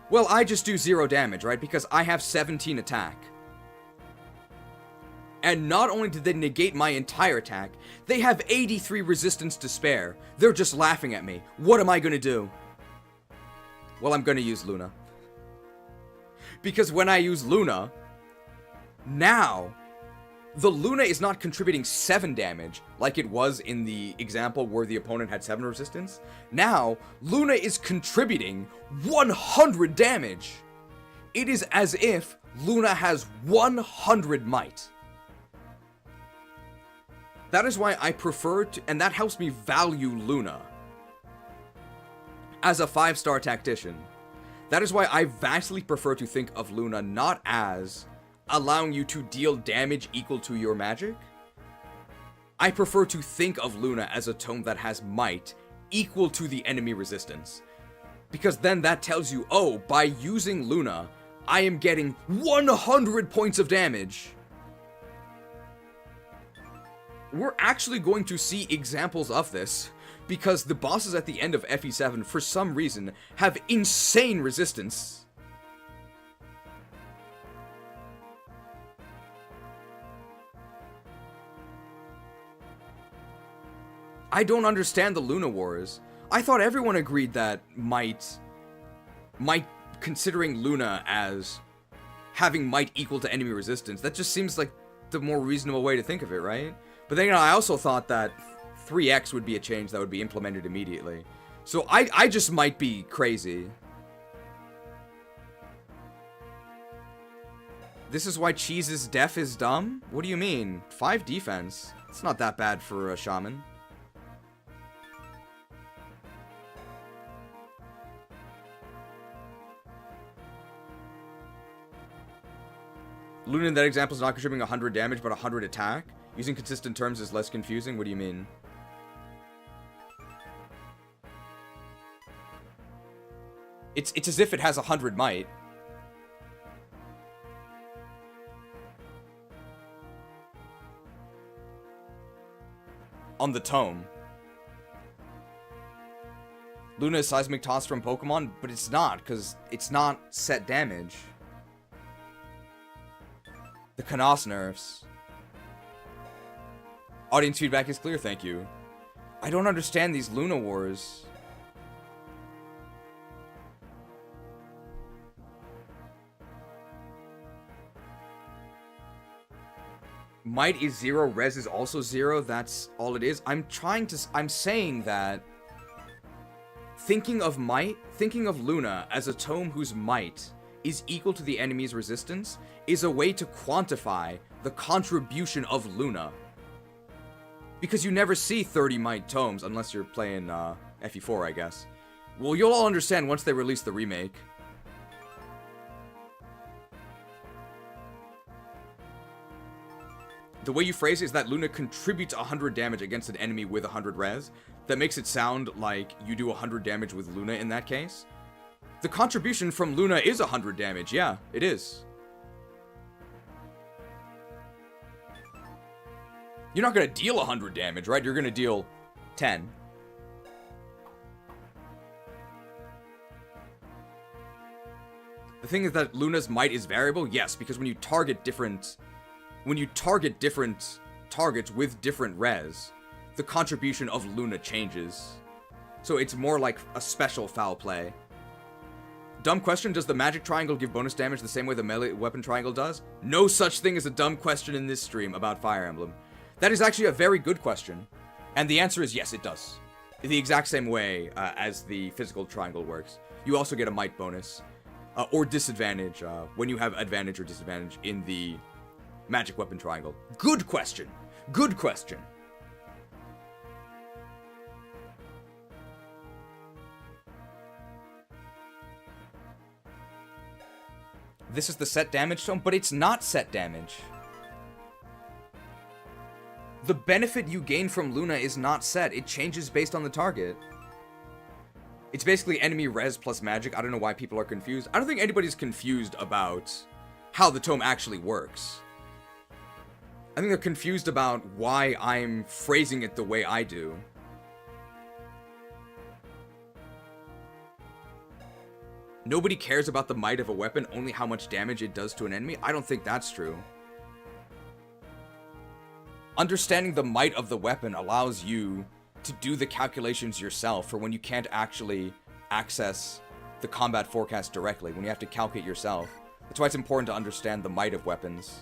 well, I just do 0 damage, right? Because I have 17 attack. And not only did they negate my entire attack, they have 83 resistance to spare. They're just laughing at me. What am I gonna do? Well, I'm gonna use Luna. Because when I use Luna, now, the Luna is not contributing 7 damage, like it was in the example where the opponent had 7 resistance. Now, Luna is contributing 100 damage. It is as if Luna has 100 might. That is why I prefer to, and that helps me value Luna as a 5-star tactician. That is why I vastly prefer to think of Luna not as allowing you to deal damage equal to your magic. I prefer to think of Luna as a tome that has might equal to the enemy resistance. Because then that tells you, oh, by using Luna, I am getting 100 points of damage. We're actually going to see examples of this, because the bosses at the end of FE7, for some reason, have insane resistance. I don't understand the Luna Wars. I thought everyone agreed that might considering Luna as having might equal to enemy resistance, that just seems like the more reasonable way to think of it, right? But then, you know, I also thought that 3x would be a change that would be implemented immediately. So I just might be crazy. This is why Cheese's deaf is dumb? What do you mean? 5 defense. It's not that bad for a shaman. Luna in that example is not contributing 100 damage, but 100 attack. Using consistent terms is less confusing. What do you mean? It's as if it has 100 might. On the tome. Luna is seismic toss from Pokemon, but it's not, because it's not set damage. The Canos nerfs. Audience feedback is clear, thank you. I don't understand these Luna Wars. Might is 0, res is also 0, that's all it is. I'm saying that thinking of Luna as a tome whose might is equal to the enemy's resistance is a way to quantify the contribution of Luna. Because you never see 30 might tomes unless you're playing FE4, I guess. Well, you'll all understand once they release the remake. The way you phrase it is that Luna contributes 100 damage against an enemy with 100 res. That makes it sound like you do 100 damage with Luna in that case. The contribution from Luna is 100 damage. Yeah, it is. You're not going to deal 100 damage, right? You're going to deal 10. The thing is that Luna's might is variable, yes, because when you target different targets with different res, the contribution of Luna changes. So it's more like a special foul play. Dumb question, does the magic triangle give bonus damage the same way the melee weapon triangle does? No such thing as a dumb question in this stream about Fire Emblem. That is actually a very good question. And the answer is yes, it does. The exact same way as the physical triangle works. You also get a might bonus. Or disadvantage when you have advantage or disadvantage in the magic weapon triangle. Good question. Good question. This is the set damage tome, but it's not set damage. The benefit you gain from Luna is not set. It changes based on the target. It's basically enemy res plus magic. I don't know why people are confused. I don't think anybody's confused about how the tome actually works. I think they're confused about why I'm phrasing it the way I do. Nobody cares about the might of a weapon, only how much damage it does to an enemy. I don't think that's true. Understanding the might of the weapon allows you to do the calculations yourself for when you can't actually access the combat forecast directly, when you have to calculate yourself. That's why it's important to understand the might of weapons.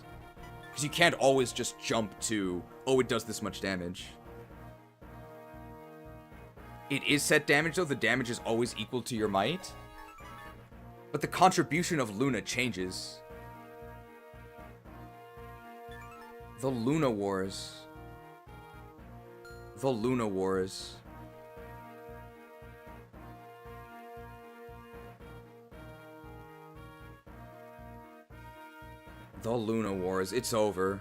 Because you can't always just jump to, oh, it does this much damage. It is set damage, though. The damage is always equal to your might. But the contribution of Luna changes. The Luna Wars. The Luna Wars. The Luna Wars. It's over.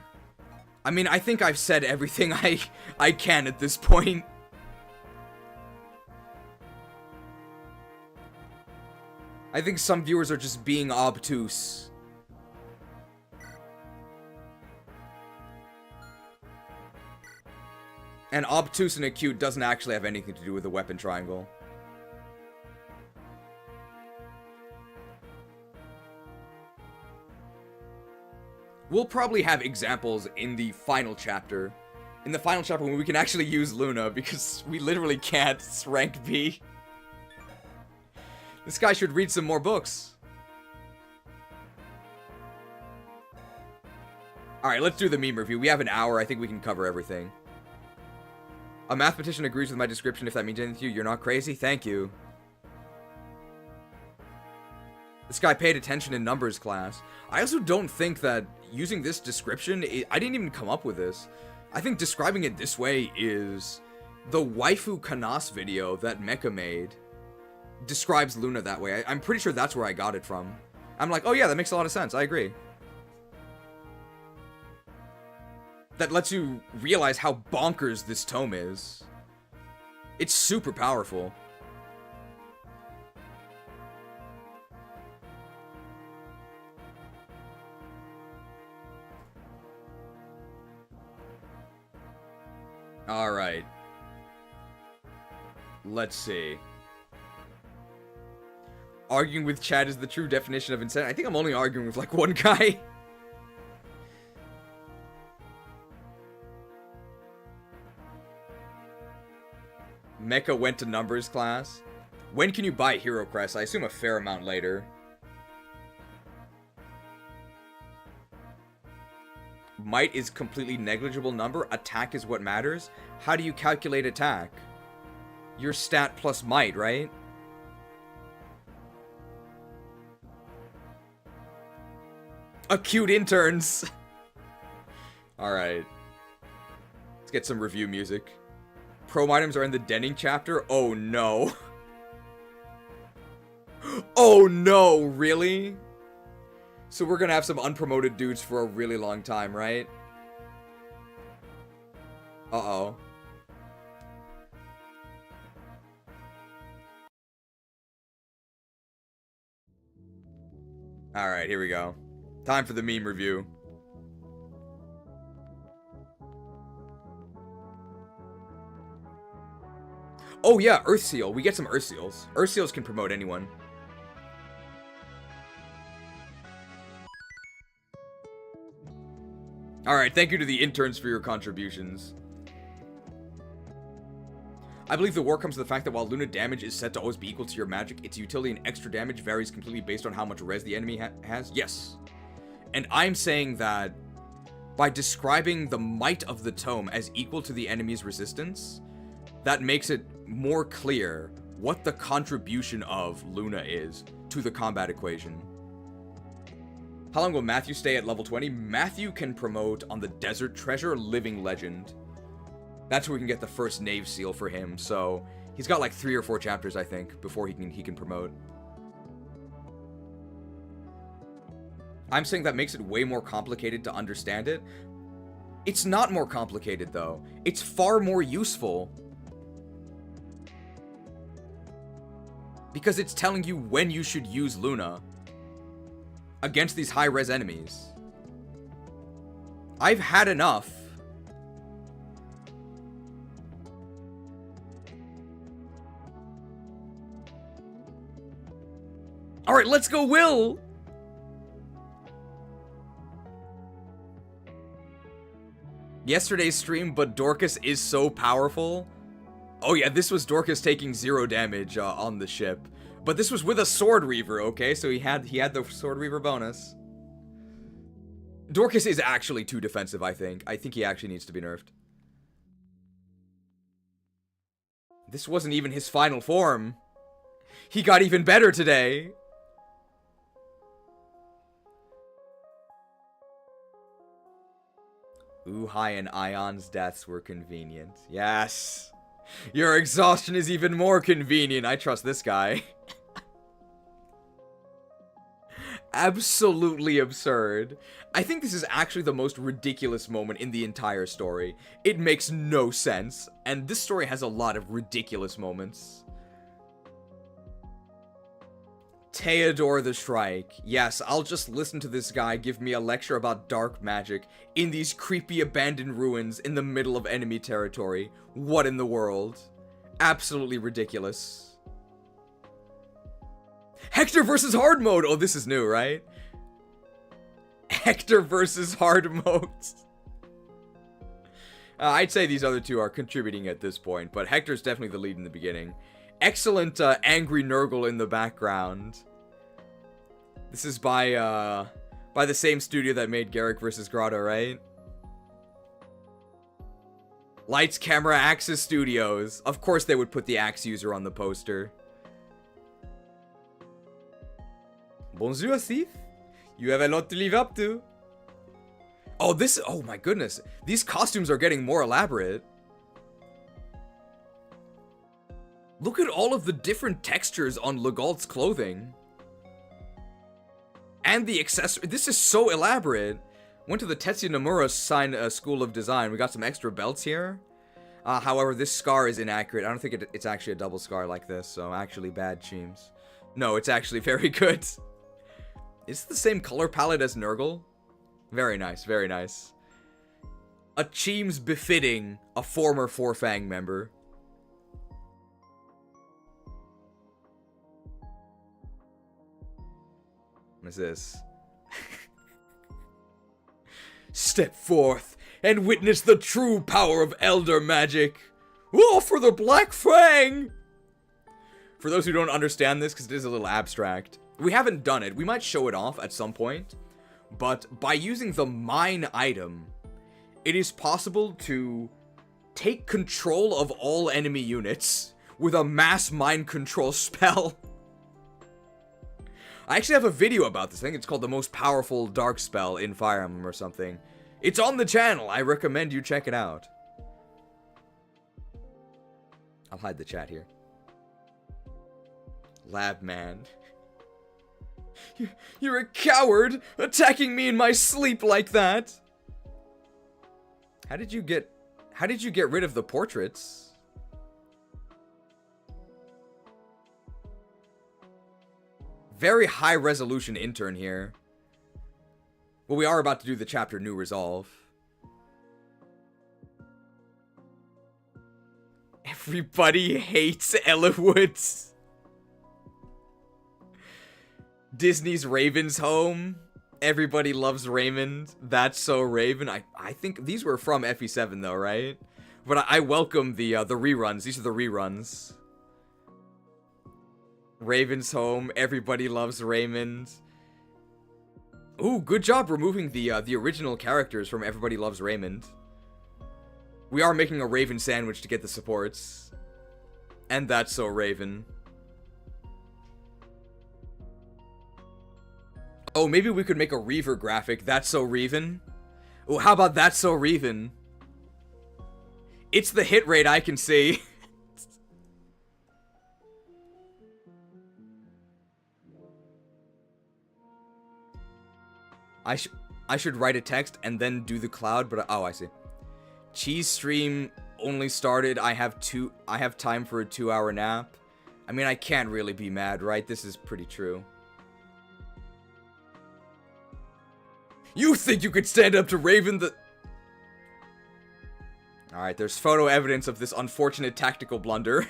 I mean, I think I've said everything I can at this point. I think some viewers are just being obtuse. And obtuse and acute doesn't actually have anything to do with the weapon triangle. We'll probably have examples in the final chapter. In the final chapter when we can actually use Luna, because we literally can't. It's rank B. This guy should read some more books. Alright, let's do the meme review. We have an hour. I think we can cover everything. A mathematician agrees with my description. If that means anything to you, you're not crazy. Thank you. This guy paid attention in numbers class. I also don't think that using this description, I didn't even come up with this. I think describing it this way is the waifu Kanas video that Mecha made describes Luna that way. I'm pretty sure that's where I got it from. I'm like, oh yeah, that makes a lot of sense. I agree. That lets you realize how bonkers this tome is. It's super powerful. Alright. Let's see. Arguing with Chad is the true definition of insanity. I think I'm only arguing with, like, one guy. Mecha went to numbers class. When can you buy Hero Crest? I assume a fair amount later. Might is completely negligible number. Attack is what matters. How do you calculate attack? Your stat plus might, right? Acute interns. Alright. Let's get some review music. Pro items are in the denning chapter? Oh no. Oh no, really? So we're gonna have some unpromoted dudes for a really long time, right? Uh-oh. Alright, here we go. Time for the meme review. Oh yeah, Earth Seal. We get some Earth Seals. Earth Seals can promote anyone. Alright, thank you to the interns for your contributions. I believe the war comes to the fact that while Luna damage is said to always be equal to your magic, its utility and extra damage varies completely based on how much res the enemy has. Yes. And I'm saying that by describing the might of the tome as equal to the enemy's resistance, that makes it more clear what the contribution of Luna is to the combat equation. How long will Matthew stay at level 20? Matthew can promote on the Desert Treasure Living Legend. That's where we can get the first Knave Seal for him, so he's got like 3 or 4 chapters, I think, before he can promote. I'm saying that makes it way more complicated to understand it. It's not more complicated, though. It's far more useful. Because it's telling you when you should use Luna against these high-res enemies. I've had enough. Alright, let's go, Will! Yesterday's stream, but Dorcas is so powerful. Oh yeah, this was Dorcas taking 0 damage on the ship. But this was with a Sword Reaver, okay? So he had the Sword Reaver bonus. Dorcas is actually too defensive, I think. I think he actually needs to be nerfed. This wasn't even his final form. He got even better today. Uhai and Ion's deaths were convenient. Yes. Your exhaustion is even more convenient. I trust this guy. Absolutely absurd. I think this is actually the most ridiculous moment in the entire story. It makes no sense, and this story has a lot of ridiculous moments. Theodore the Shrike. Yes, I'll just listen to this guy give me a lecture about dark magic in these creepy abandoned ruins in the middle of enemy territory. What in the world? Absolutely ridiculous. Hector versus hard mode! Oh, this is new, right? Hector versus hard mode. I'd say these other two are contributing at this point, but Hector's definitely the lead in the beginning. Excellent angry Nurgle in the background. This is by the same studio that made Garrick vs. Grotto, right? Lights, Camera, Axis Studios. Of course they would put the Axe user on the poster. Bonjour, Steve. You have a lot to live up to. Oh, oh my goodness. These costumes are getting more elaborate. Look at all of the different textures on Legault's clothing. And the accessory. This is so elaborate. Went to the Tetsuya Nomura School of Design. We got some extra belts here. However, this scar is inaccurate. I don't think it's actually a double scar like this, so actually bad, Cheems. No, it's actually very good. Is it the same color palette as Nurgle? Very nice, very nice. A Cheems befitting a former Four Fang member. What is this? Step forth and witness the true power of Elder Magic. Oh, for the Black Fang! For those who don't understand this, because it is a little abstract, we haven't done it. We might show it off at some point, but by using the Mine item, it is possible to take control of all enemy units with a mass mind control spell. I actually have a video about this. I think it's called the most powerful dark spell in Fire Emblem or something. It's on the channel. I recommend you check it out. I'll hide the chat here. Lab man. You're a coward, attacking me in my sleep like that. How did you get rid of the portraits? Very high resolution intern here. Well, we are about to do the chapter New Resolve. Everybody hates Ella Woods. Disney's Raven's Home. Everybody loves Raymond. That's so Raven. I think these were from FE7 though, right? But I welcome the reruns. These are the reruns. Raven's Home. Everybody loves Raymond. Ooh, good job removing the original characters from Everybody Loves Raymond. We are making a Raven sandwich to get the supports. And That's So Raven. Oh, maybe we could make a Reaver graphic. That's So Raven. Oh, how about That's So Raven? It's the hit rate I can see. I should write a text and then do the cloud, but oh, I see. Cheese stream only started. I have time for a 2-hour nap. I mean, I can't really be mad, right? This is pretty true. You think you could stand up to Raven the... Alright, there's photo evidence of this unfortunate tactical blunder.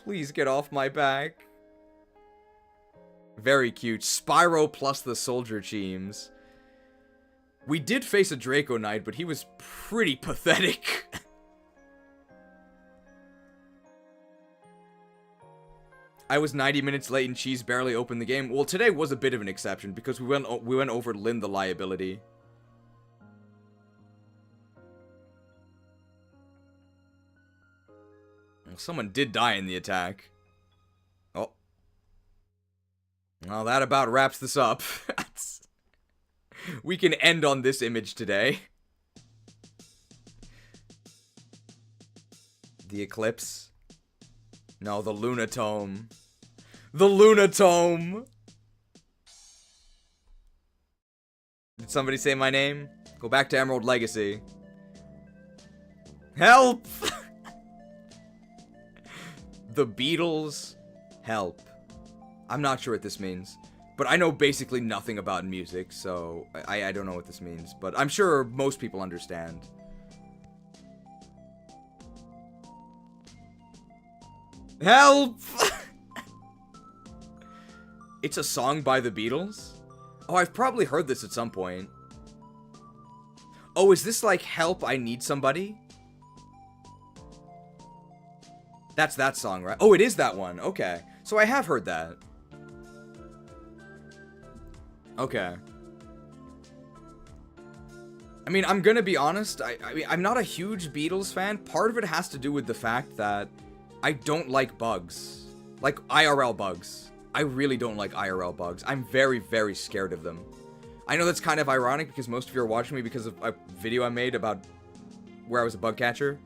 Please get off my back. Very cute. Spyro plus the Soldier Teams. We did face a Draco Knight, but he was pretty pathetic. I was 90 minutes late and Cheese barely opened the game. Well, today was a bit of an exception because we went over Lyn the Liability. Well, someone did die in the attack. Oh. Well, that about wraps this up. We can end on this image today. The Eclipse. No, the Lunatome. The Lunatome! Did somebody say my name? Go back to Emerald Legacy. Help! The Beatles. Help. I'm not sure what this means. But I know basically nothing about music, so I don't know what this means. But I'm sure most people understand. Help! It's a song by the Beatles? Oh, I've probably heard this at some point. Oh, is this like Help, I Need Somebody? That's that song, right? Oh, it is that one. Okay. So I have heard that. Okay. I mean, I'm gonna be honest. I mean, I'm not a huge Beatles fan. Part of it has to do with the fact that I don't like bugs. Like, IRL bugs. I really don't like IRL bugs. I'm very, very scared of them. I know that's kind of ironic because most of you are watching me because of a video I made about where I was a bug catcher.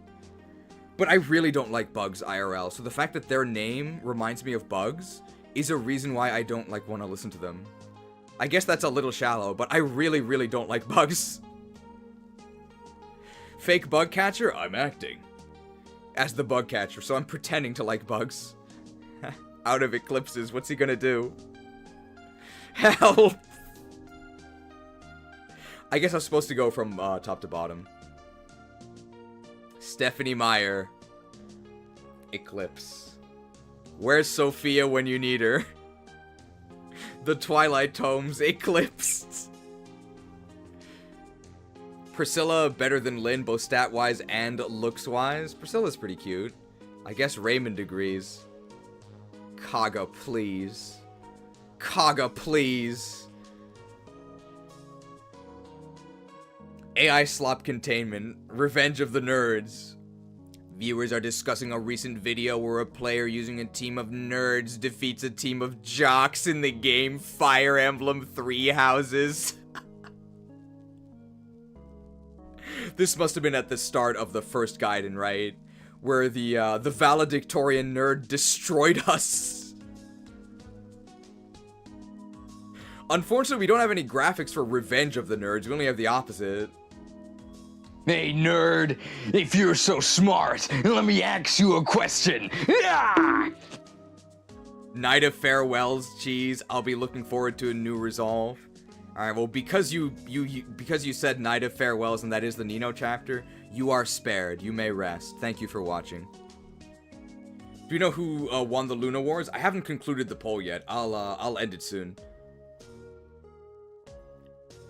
But I really don't like bugs IRL. So the fact that their name reminds me of bugs is a reason why I don't, like, want to listen to them. I guess that's a little shallow, but I really, really don't like bugs. Fake bug catcher? I'm acting as the bug catcher, so I'm pretending to like bugs. Out of Eclipses, what's he gonna do? Help! I guess I'm supposed to go from top to bottom. Stephanie Meyer. Eclipse. Where's Sophia when you need her? The Twilight Tomes. Eclipsed. Priscilla better than Lyn, both stat-wise and looks-wise. Priscilla's pretty cute. I guess Raymond agrees. Kaga, please. Kaga, please. AI slop containment. Revenge of the nerds. Viewers are discussing a recent video where a player using a team of nerds defeats a team of jocks in the game Fire Emblem 3 Houses. This must have been at the start of the first Gaiden, right? Where the valedictorian nerd destroyed us. Unfortunately, we don't have any graphics for Revenge of the Nerds. We only have the opposite. Hey, nerd, if you're so smart, let me ask you a question. Ah! Night of Farewells, geez, I'll be looking forward to a new resolve. Alright, well, because you said Night of Farewells and that is the Nino chapter, you are spared. You may rest. Thank you for watching. Do you know who won the Luna Wars? I haven't concluded the poll yet. I'll end it soon.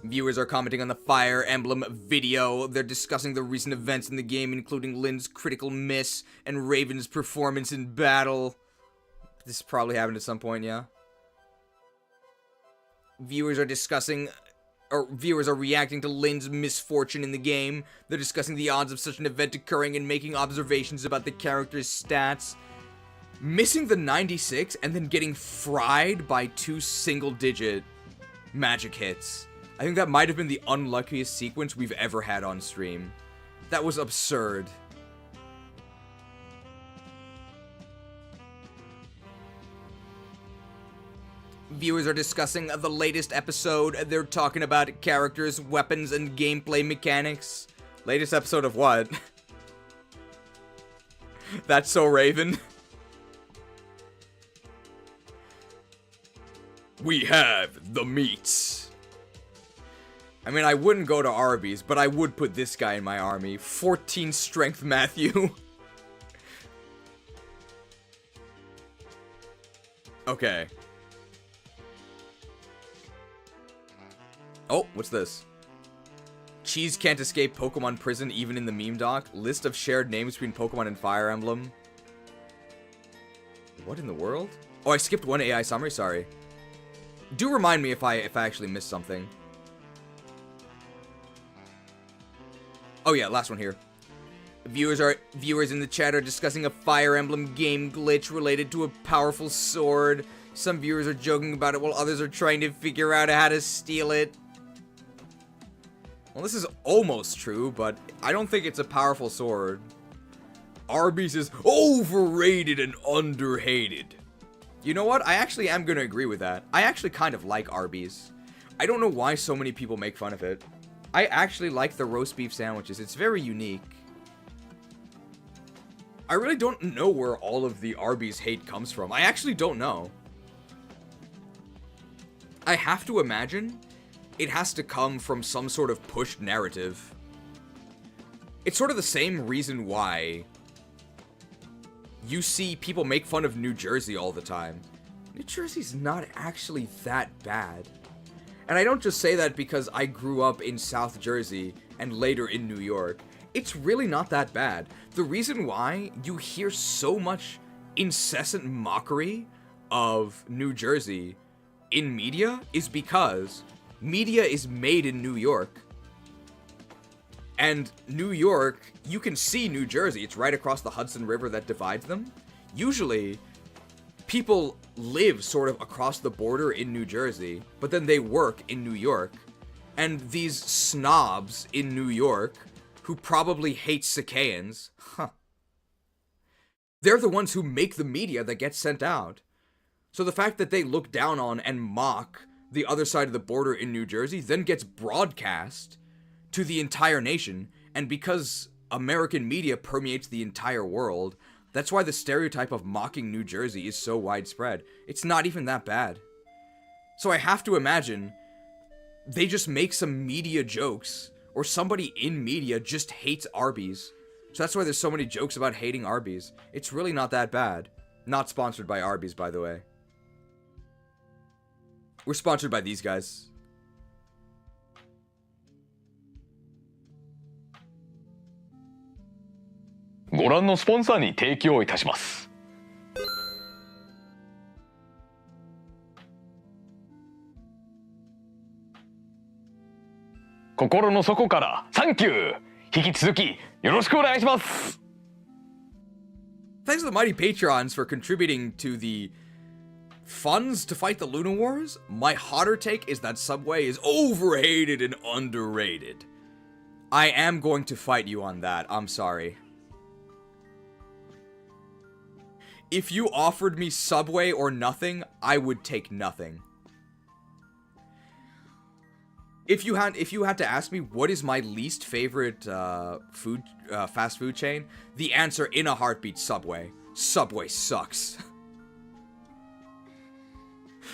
Viewers are commenting on the Fire Emblem video. They're discussing the recent events in the game, including Lyn's critical miss and Raven's performance in battle. This probably happened at some point, yeah? Viewers are reacting to Lyn's misfortune in the game. They're discussing the odds of such an event occurring and making observations about the character's stats. Missing the 96 and then getting fried by 2 single-digit magic hits. I think that might have been the unluckiest sequence we've ever had on stream. That was absurd. Viewers are discussing the latest episode. They're talking about characters, weapons, and gameplay mechanics. Latest episode of what? That's so Raven. We have the meats. I mean, I wouldn't go to Arby's, but I would put this guy in my army. 14 strength Matthew. Okay. Oh, what's this? Cheese can't escape Pokemon prison even in the meme doc. List of shared names between Pokemon and Fire Emblem. What in the world? Oh, I skipped one AI summary, sorry. Do remind me if I actually missed something. Oh yeah, last one here. Viewers in the chat are discussing a Fire Emblem game glitch related to a powerful sword. Some viewers are joking about it while others are trying to figure out how to steal it. Well, this is almost true, but I don't think it's a powerful sword. Arby's is overrated and underhated. You know what? I actually am going to agree with that. I actually kind of like Arby's. I don't know why so many people make fun of it. I actually like the roast beef sandwiches. It's very unique. I really don't know where all of the Arby's hate comes from. I actually don't know. I have to imagine it has to come from some sort of pushed narrative. It's sort of the same reason why you see people make fun of New Jersey all the time. New Jersey's not actually that bad. And I don't just say that because I grew up in South Jersey and later in New York. It's really not that bad. The reason why you hear so much incessant mockery of New Jersey in media is because media is made in New York. And New York, you can see New Jersey. It's right across the Hudson River that divides them. Usually, people live sort of across the border in New Jersey, but then they work in New York. And these snobs in New York, who probably hate Cicaans, they're the ones who make the media that gets sent out. So the fact that they look down on and mock the other side of the border in New Jersey then gets broadcast to the entire nation, and because American media permeates the entire world, that's why the stereotype of mocking New Jersey is so widespread. It's not even that bad. So I have to imagine they just make some media jokes, or somebody in media just hates Arby's. So that's why there's so many jokes about hating Arby's. It's really not that bad. Not sponsored by Arby's, by the way. We're sponsored by these guys. Go 覧のスポンサーに提供いたします。心の底からサンキュー。引き続きよろしくお願いします。Thanks to the mighty Patreons for contributing to the funds to fight the Luna Wars. My hotter take is that Subway is overhated and underrated. I am going to fight you on that. I'm sorry. If you offered me Subway or nothing, I would take nothing. If you had to ask me what is my least favorite fast food chain, the answer in a heartbeat, Subway. Subway sucks.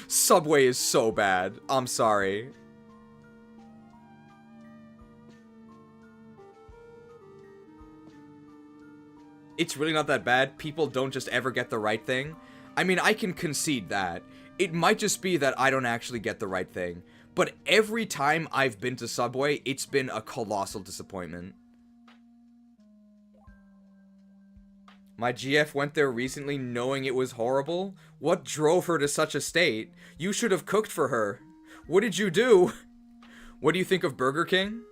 Subway is so bad. I'm sorry. It's really not that bad. People don't just ever get the right thing. I mean, I can concede that. It might just be that I don't actually get the right thing. But every time I've been to Subway, it's been a colossal disappointment. My GF went there recently knowing it was horrible. What drove her to such a state? You should have cooked for her. What did you do? What do you think of Burger King?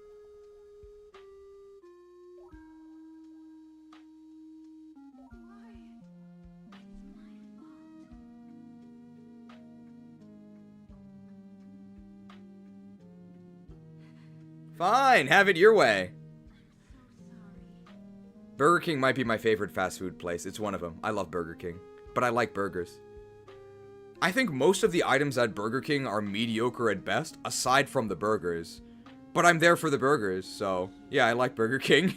Fine, have it your way. Burger King might be my favorite fast food place. It's one of them. I love Burger King. But I like burgers. I think most of the items at Burger King are mediocre at best, aside from the burgers. But I'm there for the burgers, so yeah, I like Burger King.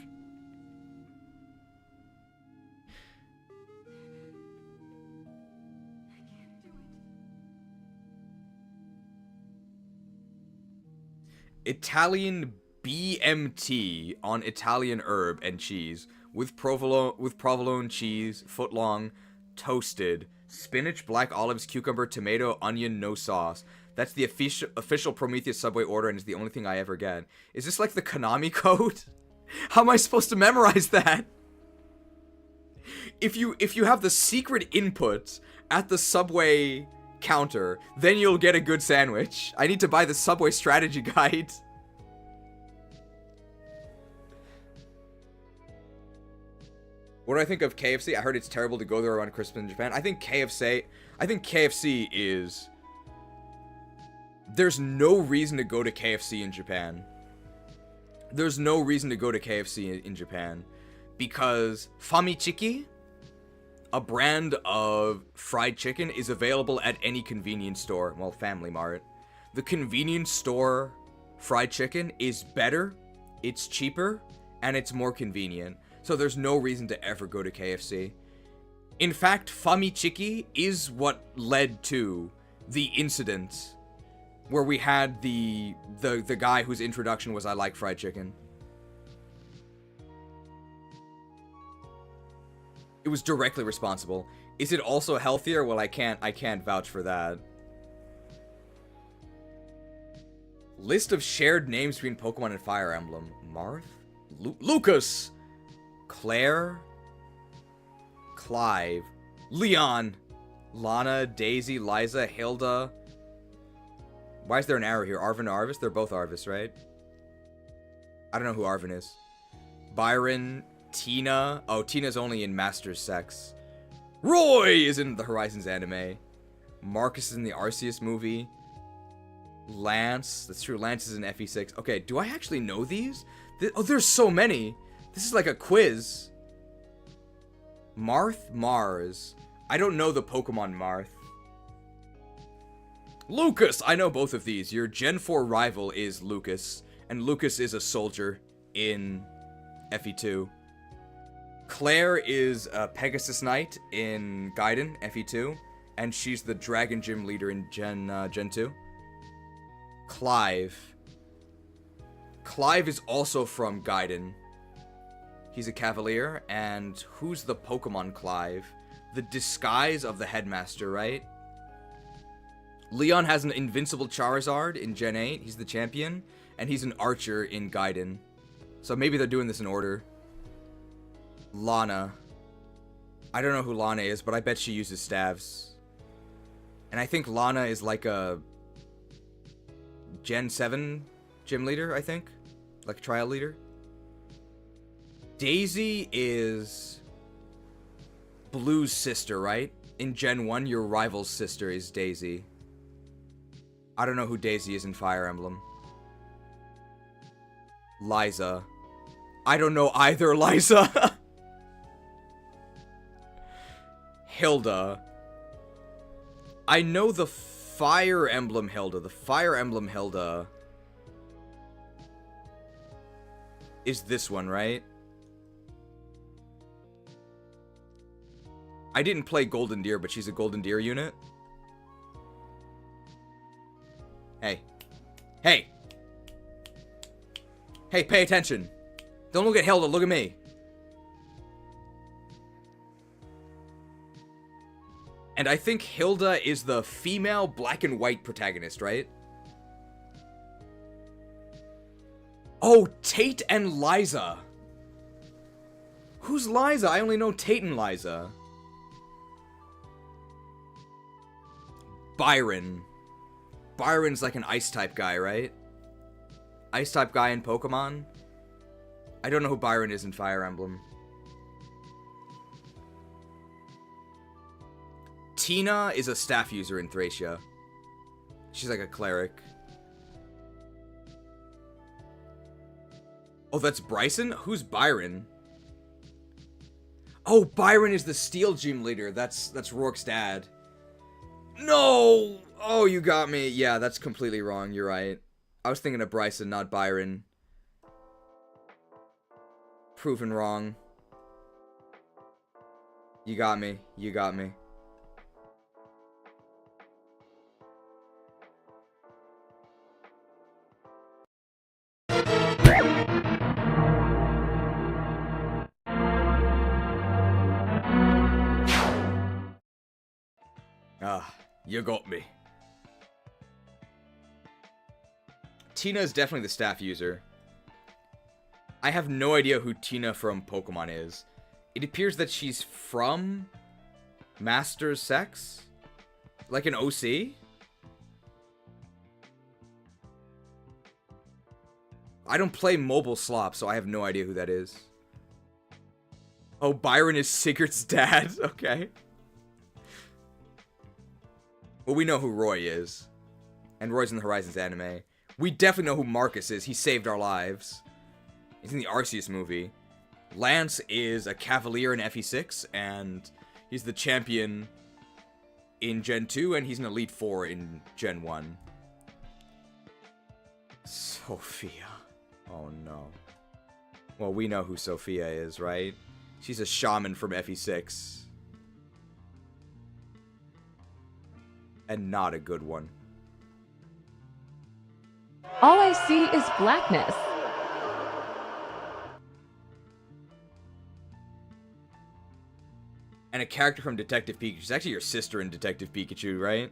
Italian BMT on Italian herb and cheese with provolone cheese, footlong, toasted, spinach, black olives, cucumber, tomato, onion, no sauce. That's the official Prometheus Subway order and is the only thing I ever get. Is this like the Konami code? How am I supposed to memorize that? If you have the secret input at the Subway counter, then you'll get a good sandwich. I need to buy the Subway strategy guide. What do I think of KFC? I heard it's terrible to go there around Christmas in Japan. I think KFC is... There's no reason to go to KFC in Japan. There's no reason to go to KFC in Japan. Because Famichiki, a brand of fried chicken, is available at any convenience store. Well, Family Mart. The convenience store fried chicken is better, it's cheaper, and it's more convenient. So there's no reason to ever go to KFC. In fact, Famichiki is what led to the incident where we had the guy whose introduction was I like fried chicken. It was directly responsible. Is it also healthier? Well, I can't vouch for that. List of shared names between Pokemon and Fire Emblem. Marth? Lucas! Claire? Clive? Leon? Lana? Daisy? Liza? Hilda? Why is there an arrow here? Arvin, Arvis? They're both Arvis, right? I don't know who Arvin is. Byron? Tina? Oh, Tina's only in Master's Sex. Roy is in the Horizons anime. Marcus is in the Arceus movie. Lance. That's true. Lance is in FE6. Okay, do I actually know these? Oh, there's so many. This is like a quiz. Marth? Mars. I don't know the Pokemon Marth. Lucas! I know both of these. Your Gen 4 rival is Lucas. And Lucas is a soldier in FE2. Claire is a Pegasus Knight in Gaiden, FE2. And she's the Dragon Gym leader in Gen 2. Clive. Clive is also from Gaiden. He's a Cavalier, and who's the Pokemon Clive? The disguise of the Headmaster, right? Leon has an invincible Charizard in Gen 8, he's the champion, and he's an archer in Gaiden. So maybe they're doing this in order. Lana. I don't know who Lana is, but I bet she uses staves. And I think Lana is like a Gen 7 gym leader, I think. Like a trial leader. Daisy is Blue's sister, right? In Gen 1, your rival's sister is Daisy. I don't know who Daisy is in Fire Emblem. Liza. I don't know either, Liza. Hilda. I know the Fire Emblem Hilda. The Fire Emblem Hilda is this one, right? I didn't play Golden Deer, but she's a Golden Deer unit. Hey. Hey! Hey, pay attention. Don't look at Hilda, look at me. And I think Hilda is the female black and white protagonist, right? Oh, Tate and Liza. Who's Liza? I only know Tate and Liza. Byron. Byron's like an ice-type guy, right? Ice-type guy in Pokemon? I don't know who Byron is in Fire Emblem. Tina is a staff user in Thracia. She's like a cleric. Oh, that's Bryson? Who's Byron? Oh, Byron is the Steel Gym leader. That's Rourke's dad. No! Oh, you got me. Yeah, that's completely wrong. You're right. I was thinking of Bryson, not Byron. Proven wrong. You got me. You got me. Ah, you got me. Tina is definitely the staff user. I have no idea who Tina from Pokemon is. It appears that she's from Master's Sex? Like an OC? I don't play mobile slop, so I have no idea who that is. Oh, Byron is Sigurd's dad? Okay. Well, we know who Roy is. And Roy's in the Horizons anime. We definitely know who Marcus is. He saved our lives. He's in the Arceus movie. Lance is a Cavalier in FE6, and he's the champion in Gen 2, and he's an Elite 4 in Gen 1. Sophia. Oh no. Well, we know who Sophia is, right? She's a shaman from FE6. And not a good one. All I see is blackness. And a character from Detective Pikachu. She's actually your sister in Detective Pikachu, right?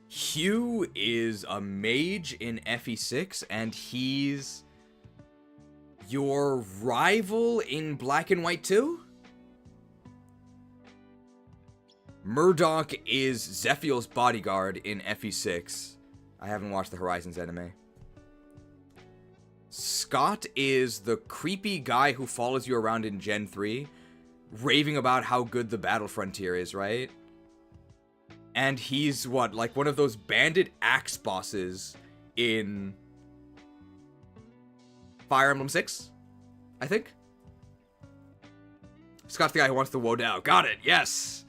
Hugh is a mage in FE6, and he's your rival in Black and White 2? Murdoch is Zephiel's bodyguard in FE6. I haven't watched the Horizons anime. Scott is the creepy guy who follows you around in Gen 3, raving about how good the Battle Frontier is, right? And he's, what, like one of those bandit axe bosses in Fire Emblem 6? I think? Scott's the guy who wants the Wodao. Got it, yes!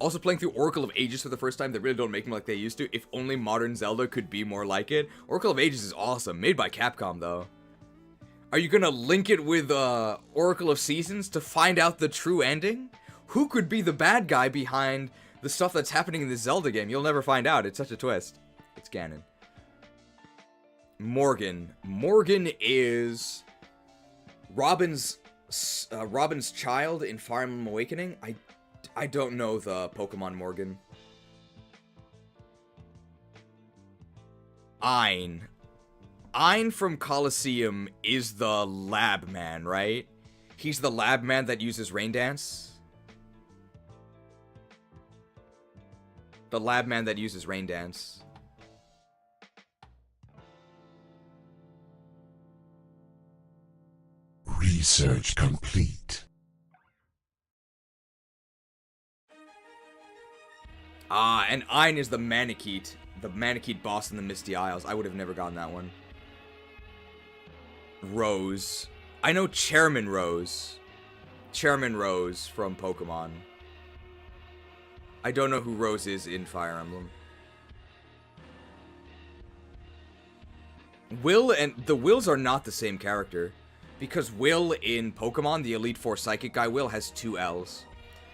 Also playing through Oracle of Ages for the first time. They really don't make them like they used to. If only modern Zelda could be more like it. Oracle of Ages is awesome. Made by Capcom, though. Are you gonna link it with Oracle of Seasons to find out the true ending? Who could be the bad guy behind the stuff that's happening in this Zelda game? You'll never find out. It's such a twist. It's canon. Morgan. Morgan is Robin's child in Fire Emblem Awakening. I don't know the Pokemon Morgan. Ein. Ein from Colosseum is the lab man, right? He's the lab man that uses Rain Dance. The lab man that uses Rain Dance. Research complete. Ah, and Ein is the Manakete. The Manakete boss in the Misty Isles. I would have never gotten that one. Rose. I know Chairman Rose. Chairman Rose from Pokemon. I don't know who Rose is in Fire Emblem. Will and the Wills are not the same character. Because Will in Pokemon, the Elite Four Psychic guy Will, has 2 L's.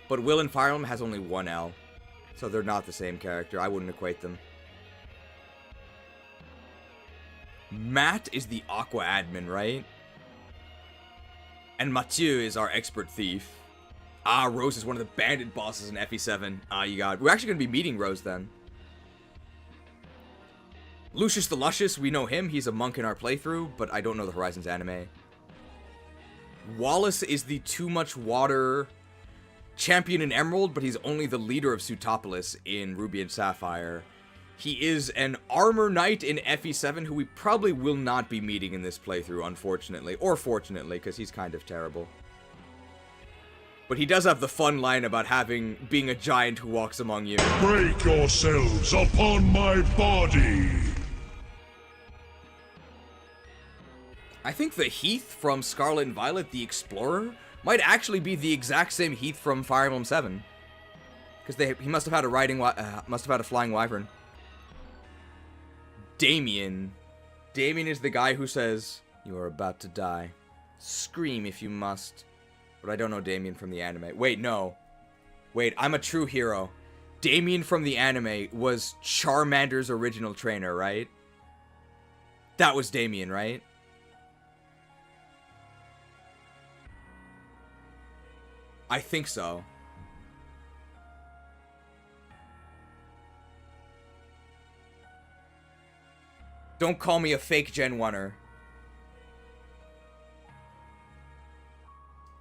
But Will in Fire Emblem has only 1 L. So they're not the same character. I wouldn't equate them. Matt is the Aqua admin, right? And Mathieu is our expert thief. Ah, Rose is one of the bandit bosses in FE7. Ah, you got it. We're actually going to be meeting Rose then. Lucius the Luscious, we know him. He's a monk in our playthrough, but I don't know the Horizons anime. Wallace is the Too Much Water champion in Emerald, but he's only the leader of Sutopolis in Ruby and Sapphire. He is an armor knight in FE7 who we probably will not be meeting in this playthrough, unfortunately. Or fortunately, because he's kind of terrible. But he does have the fun line about being a giant who walks among you. Break yourselves upon my body! I think the Heath from Scarlet and Violet, the Explorer, might actually be the exact same Heath from Fire Emblem 7. Because he must have had a flying wyvern. Damien. Damien is the guy who says, "You are about to die. Scream if you must." But I don't know Damien from the anime. Wait, no. Wait, I'm a true hero. Damien from the anime was Charmander's original trainer, right? That was Damien, right? I think so. Don't call me a fake Gen 1er.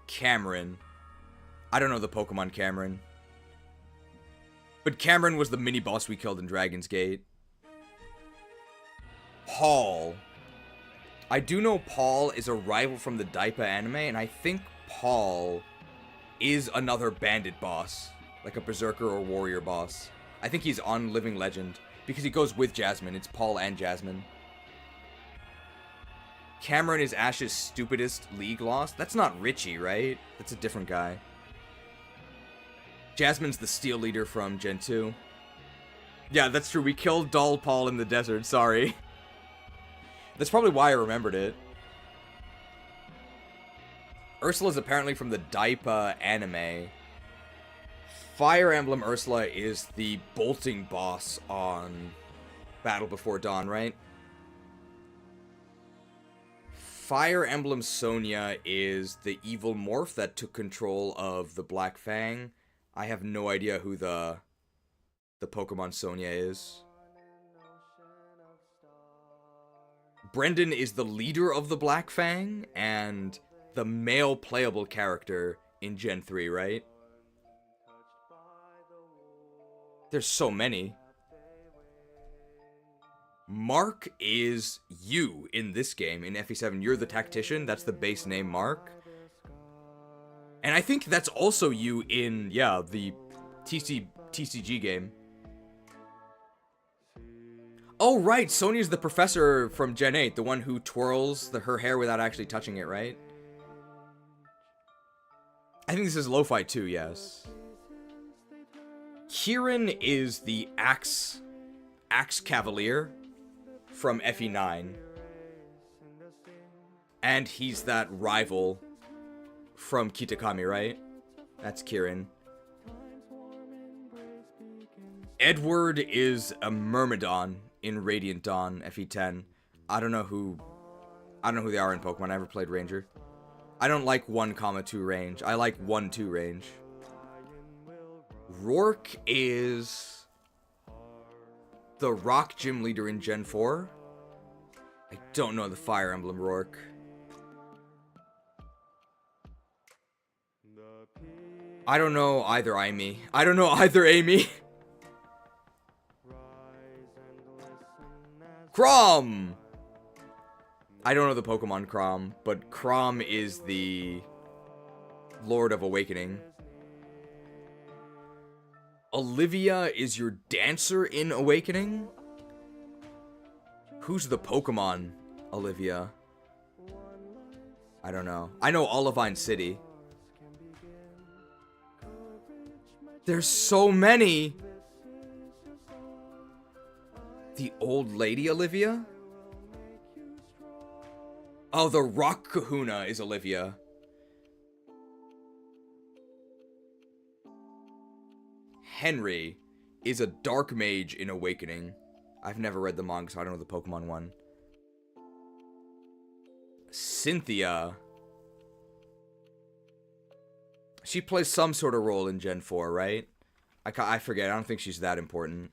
Cameron. I don't know the Pokemon Cameron. But Cameron was the mini-boss we killed in Dragon's Gate. Paul. I do know Paul is a rival from the Daipa anime, and I think Paul is another bandit boss. Like a berserker or warrior boss. I think he's on Living Legend. Because he goes with Jasmine. It's Paul and Jasmine. Cameron is Ash's stupidest League loss. That's not Richie, right? That's a different guy. Jasmine's the Steel Leader from Gen 2. Yeah, that's true. We killed Doll Paul in the desert. Sorry. That's probably why I remembered it. Ursula's apparently from the Daipa anime. Fire Emblem Ursula is the bolting boss on Battle Before Dawn, right? Fire Emblem Sonia is the evil morph that took control of the Black Fang. I have no idea who the Pokemon Sonia is. Brendan is the leader of the Black Fang and the male playable character in Gen 3, right? There's so many. Mark is you in this game, in FE7. You're the tactician. That's the base name, Mark. And I think that's also you in, yeah, the TCG game. Oh, right. Sonia's the professor from Gen 8. The one who twirls her hair without actually touching it, right? I think this is Lo-Fi too, yes. Kieran is the Axe Cavalier from FE9. And he's that rival from Kitakami, right? That's Kieran. Edward is a Myrmidon in Radiant Dawn, FE10. I don't know who they are in Pokemon. I never played Ranger. I don't like 1,2 range. I like 1-2 range. Rourke is the Rock Gym Leader in Gen 4. I don't know the Fire Emblem Rourke. I don't know either Amy. I don't know either Amy. Chrom! I don't know the Pokemon Chrom, but Chrom is the Lord of Awakening. Olivia is your dancer in Awakening? Who's the Pokemon Olivia? I don't know. I know Olivine City. There's so many! The old lady Olivia? Oh, the Rock Kahuna is Olivia. Henry is a dark mage in Awakening. I've never read the manga, so I don't know the Pokemon one. Cynthia. She plays some sort of role in Gen 4, right? I forget. I don't think she's that important.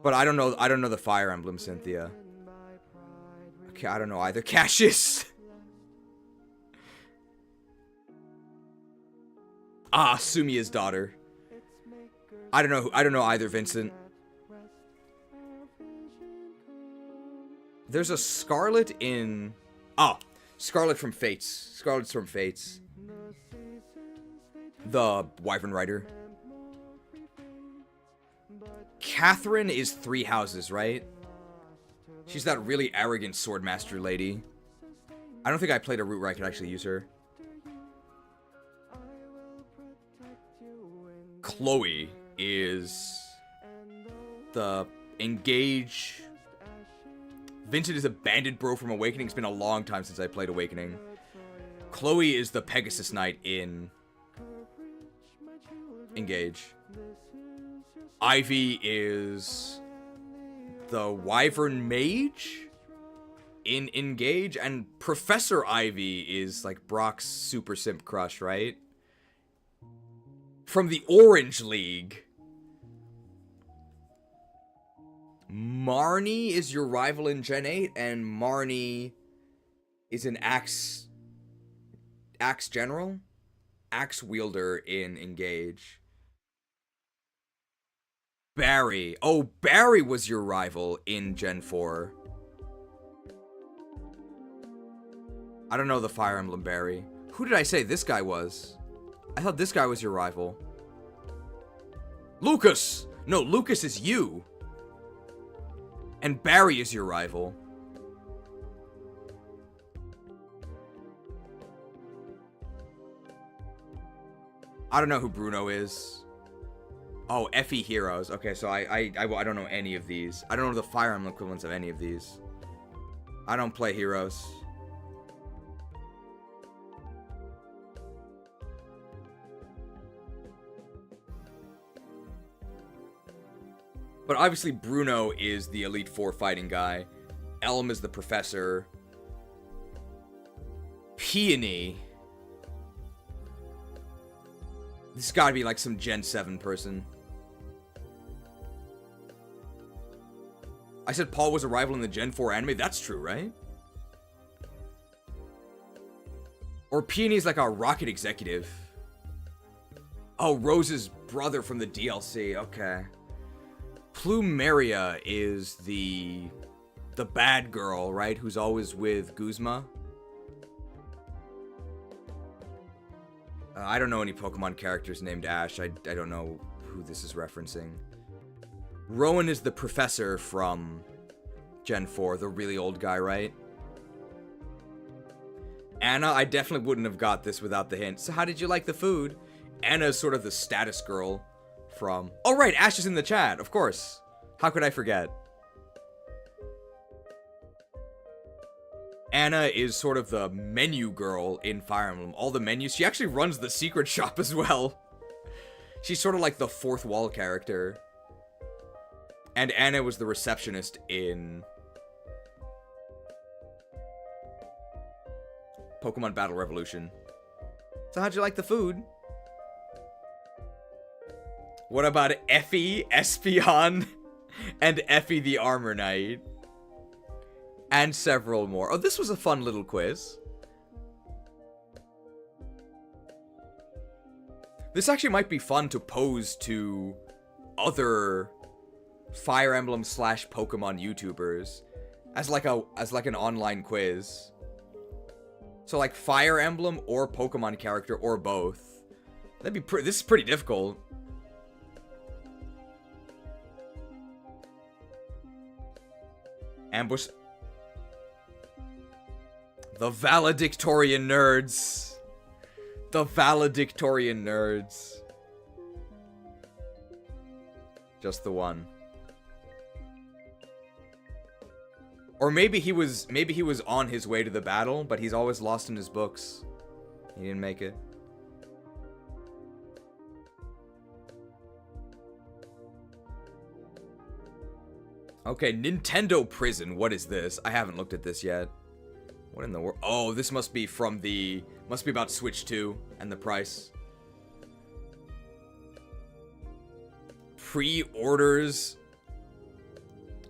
But I don't know the Fire Emblem Cynthia. Okay, I don't know either. Cassius. Ah, Sumia's daughter. I don't know either, Vincent. There's a Scarlet in... Oh, Scarlet from Fates. Scarlet's from Fates. The Wyvern Rider. Catherine is Three Houses, right? She's that really arrogant Swordmaster lady. I don't think I played a route where I could actually use her. Chloe is the Engage... Vincent is a bandit bro from Awakening. It's been a long time since I played Awakening. Chloe is the Pegasus Knight in Engage. Ivy is the Wyvern Mage in Engage. And Professor Ivy is like Brock's super simp crush, right? From the Orange League. Marnie is your rival in Gen 8, and Marnie is an Axe General? Axe Wielder in Engage. Barry. Oh, Barry was your rival in Gen 4. I don't know the Fire Emblem Barry. Who did I say this guy was? I thought this guy was your rival. Lucas! No, Lucas is you. And Barry is your rival. I don't know who Bruno is. Oh, FE Heroes. Okay, so I don't know any of these. I don't know the Fire Emblem equivalents of any of these. I don't play Heroes. But obviously Bruno is the Elite Four fighting guy. Elm is the professor. Peony. This has gotta be like some Gen 7 person. I said Paul was a rival in the Gen 4 anime. That's true, right? Or Peony is like a rocket executive. Oh, Rose's brother from the DLC. Okay. Plumeria is the bad girl, right? Who's always with Guzma. I don't know any Pokemon characters named Ash. I don't know who this is referencing. Rowan is the professor from Gen 4, the really old guy, right? Anna, I definitely wouldn't have got this without the hint. So how did you like the food? Anna is sort of the status girl from... Oh, right, Ash is in the chat, of course. How could I forget? Anna is sort of the menu girl in Fire Emblem. All the menus. She actually runs the secret shop as well. She's sort of like the fourth wall character. And Anna was the receptionist in Pokemon Battle Revolution. So how'd you like the food? What about Effie, Espeon, and Effie the Armor Knight? And several more. Oh, this was a fun little quiz. This actually might be fun to pose to other Fire Emblem / Pokemon YouTubers as like an online quiz. So like Fire Emblem or Pokemon character or both. That'd be this is pretty difficult. Ambush. The valedictorian nerds. The valedictorian nerds. Just the one. Or maybe he was on his way to the battle, but he's always lost in his books. He didn't make it. Okay, Nintendo Prison. What is this? I haven't looked at this yet. What in the world? Oh, this must be from the... Must be about Switch 2 and the price. Pre-orders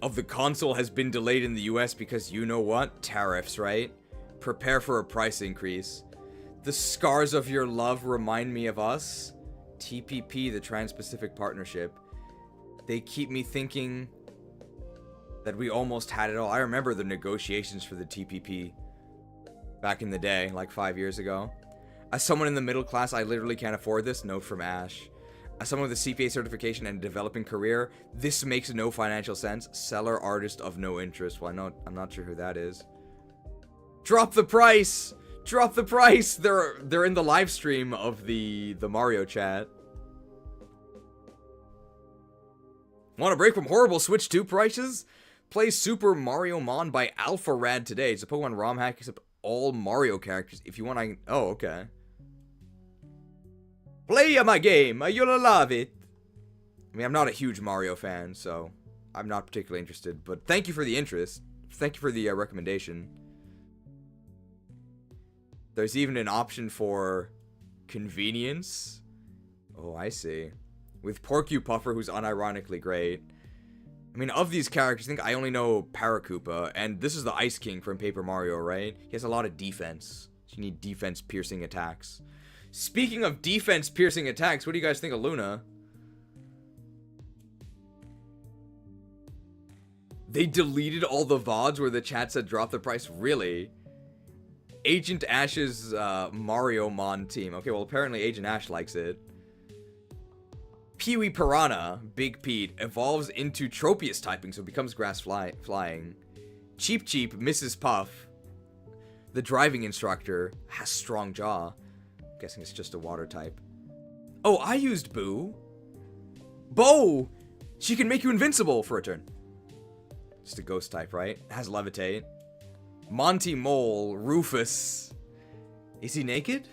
of the console has been delayed in the US because you know what? Tariffs, right? Prepare for a price increase. The scars of your love remind me of us. TPP, the Trans-Pacific Partnership. They keep me thinking that we almost had it all. I remember the negotiations for the TPP back in the day, like 5 years ago. As someone in the middle class, I literally can't afford this. Note from Ash. As someone with a CPA certification and a developing career, this makes no financial sense. Seller artist of no interest. Well, I'm not sure who that is. Drop the price! Drop the price! They're in the live stream of the Mario chat. Want a break from horrible Switch 2 prices? Play Super Mario Mon by Alpha Rad today. It's a Pokemon ROMhack except all Mario characters. If you want, oh, okay. Play my game, you'll love it. I mean, I'm not a huge Mario fan, so I'm not particularly interested. But thank you for the interest. Thank you for the recommendation. There's even an option for convenience. Oh, I see. With Porcupuffer, who's unironically great. I mean, of these characters, I think I only know Paracoopa, and this is the Ice King from Paper Mario, right? He has a lot of defense. So you need defense-piercing attacks. Speaking of defense-piercing attacks, what do you guys think of Luna? They deleted all the VODs where the chat said drop the price? Really? Agent Ash's Mario Mon team. Okay, well, apparently Agent Ash likes it. Pee-wee Piranha, Big Pete, evolves into Tropius typing, so becomes grass flying. Cheep Cheep, Mrs. Puff, the driving instructor, has strong jaw. I'm guessing it's just a water type. Oh, I used Boo. Bo! She can make you invincible for a turn. Just a ghost type, right? Has levitate. Monty Mole, Rufus. Is he naked?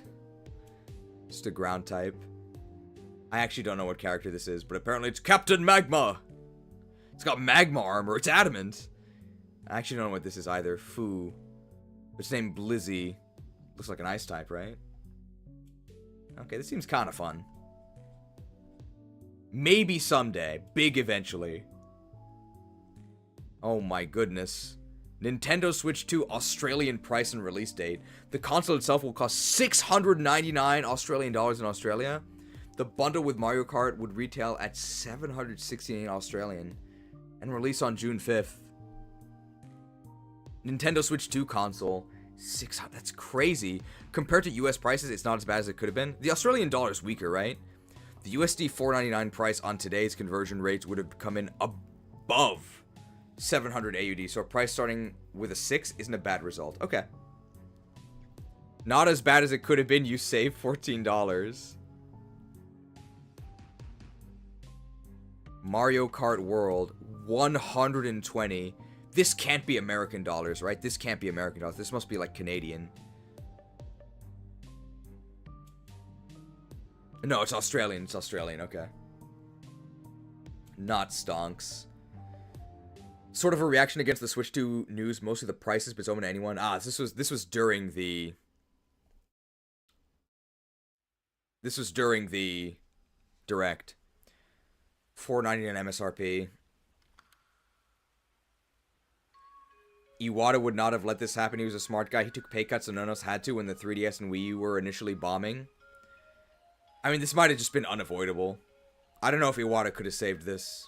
Just a ground type. I actually don't know what character this is, but apparently it's Captain Magma. It's got magma armor. It's adamant. I actually don't know what this is either. Foo. It's named Blizzy. Looks like an ice type, right? Okay, this seems kind of fun. Maybe someday. Big eventually. Oh my goodness. Nintendo Switch 2 Australian price and release date. The console itself will cost 699 Australian dollars in Australia. The bundle with Mario Kart would retail at 768 Australian and release on June 5th. Nintendo Switch 2 console, 600. That's crazy. Compared to US prices, it's not as bad as it could have been. The Australian dollar is weaker, right? The USD 499 price on today's conversion rates would have come in above 700 AUD. So a price starting with a 6 isn't a bad result. Okay. Not as bad as it could have been. You save $14. Mario Kart World, 120. This can't be American dollars, right? This can't be American dollars. This must be like Canadian. No, it's Australian. It's Australian, okay. Not stonks. Sort of a reaction against the Switch 2 news. Mostly the prices, but it's open to anyone. Ah, this was during the... This was during the Direct. $4.99 MSRP. Iwata would not have let this happen. He was a smart guy. He took pay cuts and none of us had to when the 3DS and Wii U were initially bombing. I mean, this might have just been unavoidable. I don't know if Iwata could have saved this.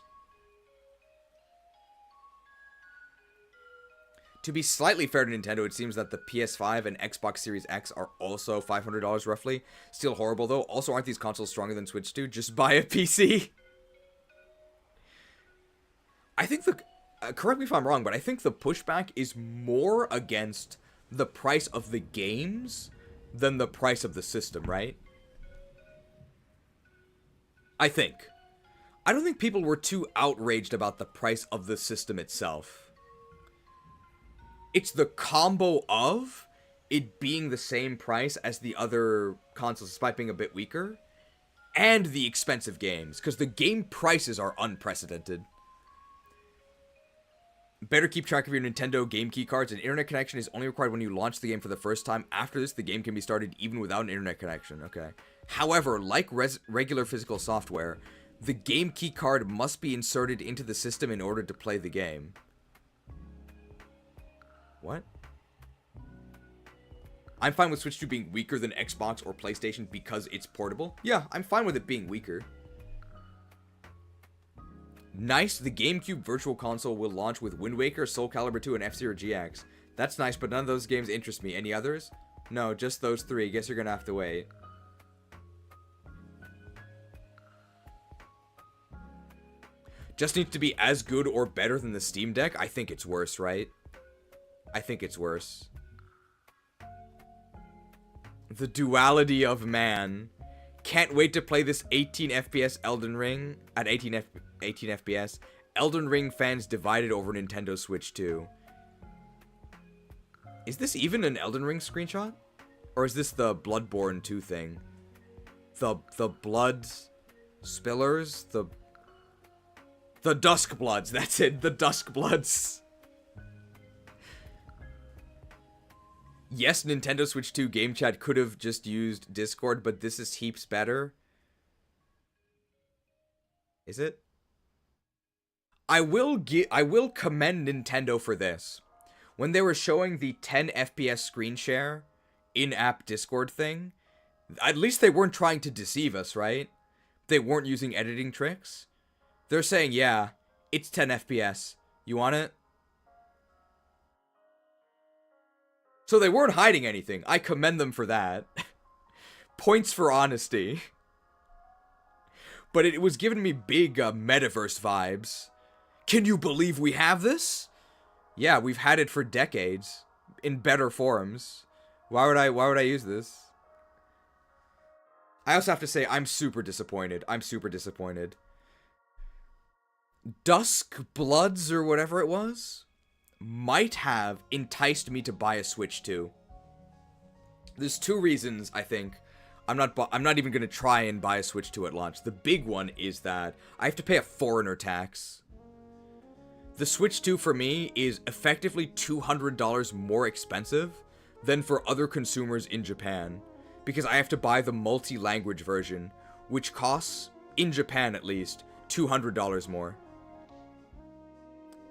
To be slightly fair to Nintendo, it seems that the PS5 and Xbox Series X are also $500 roughly. Still horrible though. Also, aren't these consoles stronger than Switch 2? Just buy a PC. I think correct me if I'm wrong, but I think the pushback is more against the price of the games than the price of the system, right? I think. I don't think people were too outraged about the price of the system itself. It's the combo of it being the same price as the other consoles, despite being a bit weaker, and the expensive games, because the game prices are unprecedented. Better keep track of your Nintendo game key cards. An internet connection is only required when you launch the game for the first time. After this, the game can be started even without an internet connection. Okay. However, like regular physical software, the game key card must be inserted into the system in order to play the game. What? I'm fine with Switch 2 being weaker than Xbox or PlayStation because it's portable. Yeah, I'm fine with it being weaker. Nice, the GameCube Virtual Console will launch with Wind Waker, Soul Calibur 2, and F-Zero GX. That's nice, but none of those games interest me. Any others? No, just those three. Guess you're gonna have to wait. Just needs to be as good or better than the Steam Deck? I think it's worse, right? I think it's worse. The duality of man. Can't wait to play this 18 FPS Elden Ring at 18 FPS. Elden Ring fans divided over Nintendo Switch 2. Is this even an Elden Ring screenshot? Or is this the Bloodborne 2 thing? The blood spillers? The Dusk Bloods, that's it, the Dusk Bloods. Yes, Nintendo Switch 2 game chat could have just used Discord, but this is heaps better. Is it? I will commend Nintendo for this. When they were showing the 10 FPS screen share in-app Discord thing, at least they weren't trying to deceive us, right? They weren't using editing tricks. They're saying, yeah, it's 10 FPS. You want it? So they weren't hiding anything. I commend them for that. Points for honesty. But it was giving me big metaverse vibes. Can you believe we have this? Yeah, we've had it for decades. In better forms. Why would I use this? I also have to say, I'm super disappointed. I'm super disappointed. Dusk Bloods or whatever it was might have enticed me to buy a Switch 2. There's two reasons, I think. I'm not even going to try and buy a Switch 2 at launch. The big one is that I have to pay a foreigner tax. The Switch 2 for me is effectively $200 more expensive than for other consumers in Japan, because I have to buy the multi-language version, which costs, in Japan at least, $200 more.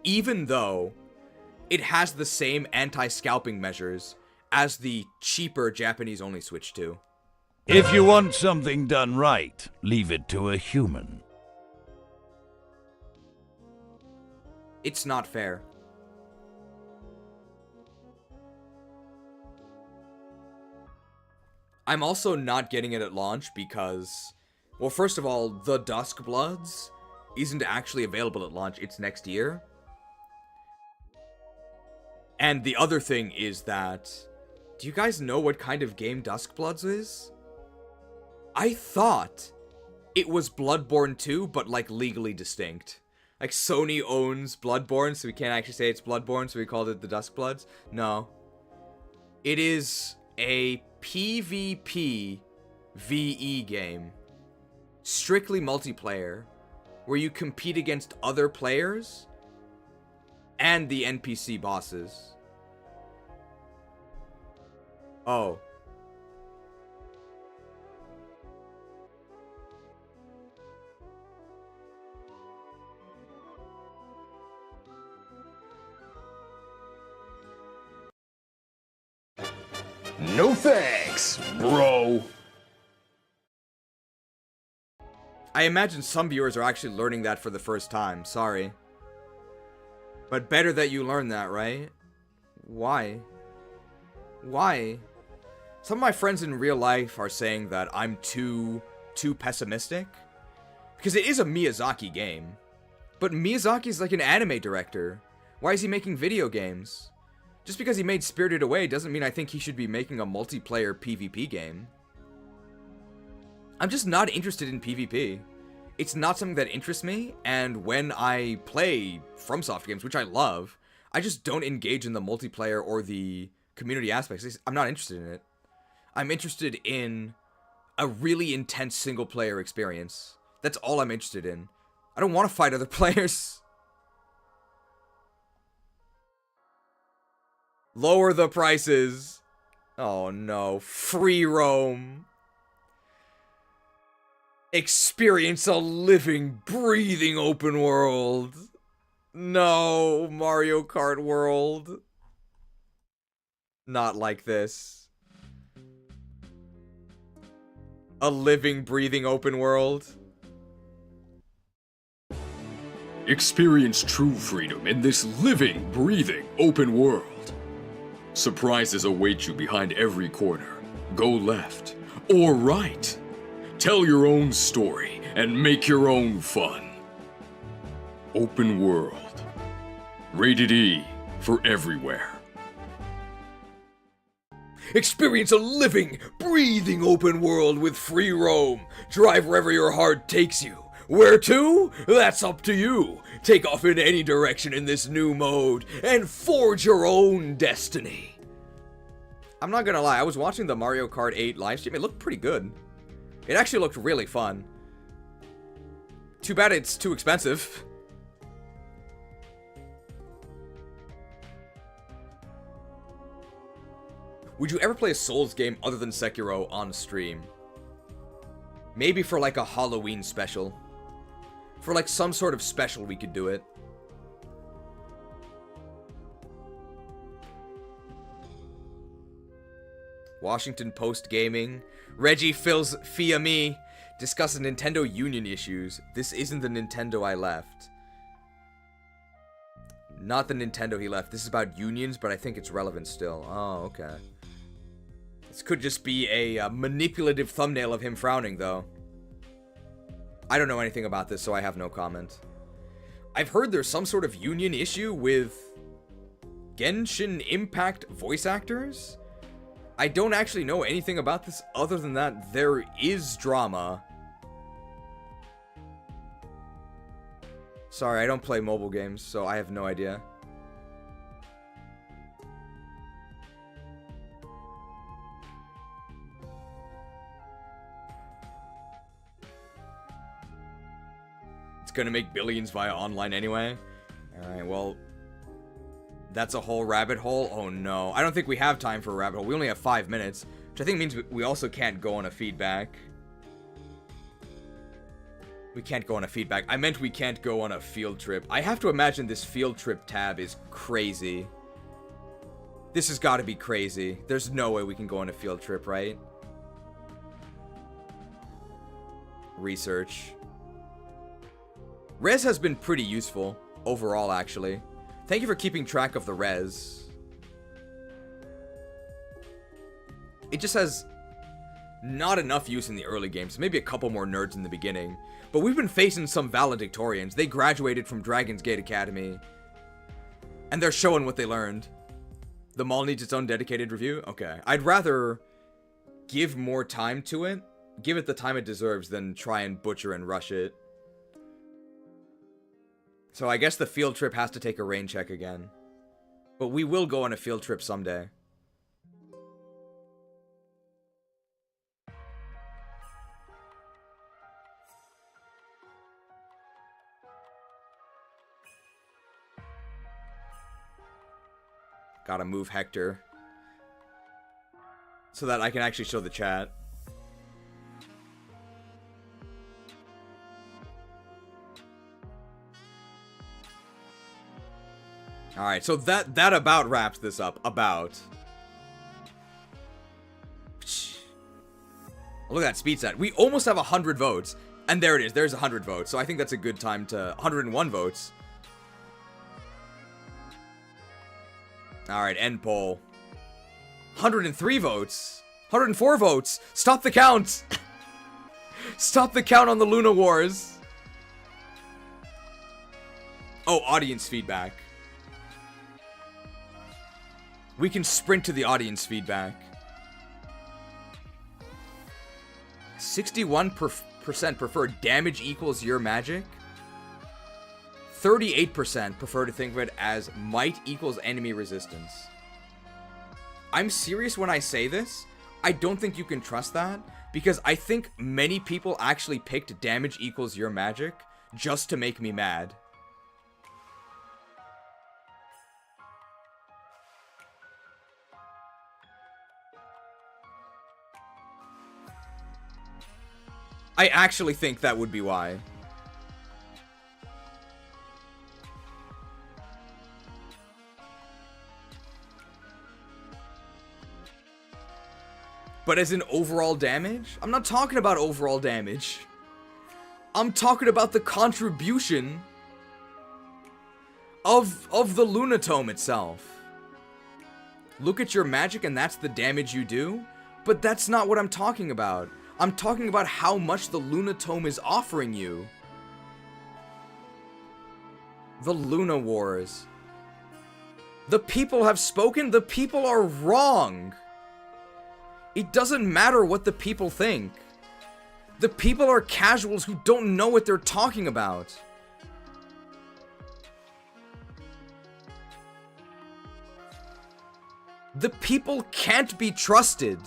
Even though it has the same anti-scalping measures as the cheaper Japanese-only Switch 2. If you want something done right, leave it to a human. It's not fair. I'm also not getting it at launch because, well, first of all, the Dusk Bloods isn't actually available at launch. It's next year. And the other thing is that, do you guys know what kind of game Dusk Bloods is? I thought it was Bloodborne 2, but like legally distinct. Like Sony owns Bloodborne, so we can't actually say it's Bloodborne, so we called it the Dusk Bloods. No. It is a PvP VE game. Strictly multiplayer, where you compete against other players and the NPC bosses. Oh. No thanks, bro. I imagine some viewers are actually learning that for the first time. Sorry. But better that you learn that, right? Why? Why? Some of my friends in real life are saying that I'm too pessimistic. Because it is a Miyazaki game. But Miyazaki's like an anime director. Why is he making video games? Just because he made Spirited Away doesn't mean I think he should be making a multiplayer PvP game. I'm just not interested in PvP. It's not something that interests me, and when I play FromSoft games, which I love, I just don't engage in the multiplayer or the community aspects. I'm not interested in it. I'm interested in a really intense single-player experience. That's all I'm interested in. I don't want to fight other players. Lower the prices. Oh no, free roam. Experience a living, breathing open world. No, Mario Kart World. Not like this. A living, breathing open world. Experience true freedom in this living, breathing, open world. Surprises await you behind every corner. Go left or right. Tell your own story and make your own fun. Open world. Rated E for everywhere. Experience a living, breathing open world with free roam. Drive wherever your heart takes you. Where to? That's up to you. Take off in any direction in this new mode and forge your own destiny. I'm not gonna lie, I was watching the Mario Kart 8 livestream. It looked pretty good. It actually looked really fun. Too bad it's too expensive. Would you ever play a Souls game other than Sekiro on stream? Maybe for like a Halloween special. For like some sort of special we could do it. Washington Post Gaming. Reggie fills Fiami. Discusses Nintendo union issues. This isn't the Nintendo I left. Not the Nintendo he left. This is about unions, but I think it's relevant still. Oh, okay. This could just be a manipulative thumbnail of him frowning, though. I don't know anything about this, so I have no comment. I've heard there's some sort of union issue with Genshin Impact voice actors. I don't actually know anything about this other than that there is drama. Sorry, I don't play mobile games, so I have no idea. It's gonna make billions via online anyway. Alright, well, that's a whole rabbit hole. Oh no, I don't think we have time for a rabbit hole. We only have 5 minutes, which I think means we also can't go on a feedback. We can't go on a feedback. I meant we can't go on a field trip. I have to imagine this field trip tab is crazy. This has got to be crazy. There's no way we can go on a field trip, right? Research. Res has been pretty useful overall, actually. Thank you for keeping track of the res. It just has not enough use in the early games. Maybe a couple more nerds in the beginning. But we've been facing some valedictorians. They graduated from Dragon's Gate Academy. And they're showing what they learned. The mall needs its own dedicated review? Okay. I'd rather give more time to it. Give it the time it deserves than try and butcher and rush it. So I guess the field trip has to take a rain check again. But we will go on a field trip someday. Gotta move Hector. So that I can actually show the chat. Alright, so that about wraps this up. About. Look at that speed set. We almost have 100 votes. And there it is. There's 100 votes. So I think that's a good time to... 101 votes. Alright, end poll. 103 votes. 104 votes. Stop the count. Stop the count on the Luna Wars. Oh, audience feedback. We can sprint to the audience feedback. 61% prefer damage equals your magic. 38% prefer to think of it as might equals enemy resistance. I'm serious when I say this. I don't think you can trust that, because I think many people actually picked damage equals your magic just to make me mad. I actually think that would be why. But as in overall damage? I'm not talking about overall damage. I'm talking about the contribution of the Lunatome itself. Look at your magic and that's the damage you do? But that's not what I'm talking about. I'm talking about how much the Lunatome is offering you. The Luna Wars. The people have spoken. The people are wrong. It doesn't matter what the people think. The people are casuals who don't know what they're talking about. The people can't be trusted.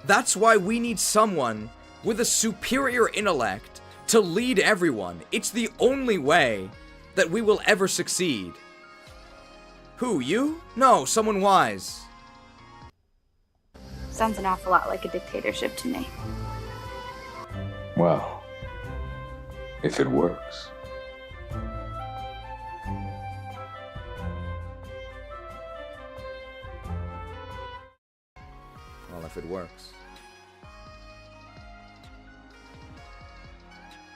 That's why we need someone with a superior intellect to lead everyone. It's the only way that we will ever succeed. Who, you? No, someone wise. Sounds an awful lot like a dictatorship to me. Well, if it works. Well, if it works.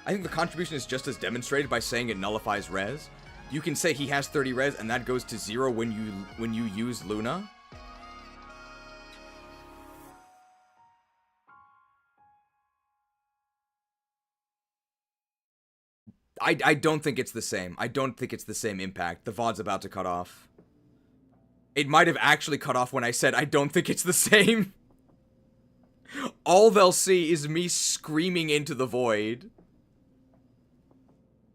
I think the contribution is just as demonstrated by saying it nullifies res. You can say he has 30 res and that goes to 0 when you use Luna. I don't think it's the same. I don't think it's the same impact. The VOD's about to cut off. It might have actually cut off when I said I don't think it's the same. All they'll see is me screaming into the void.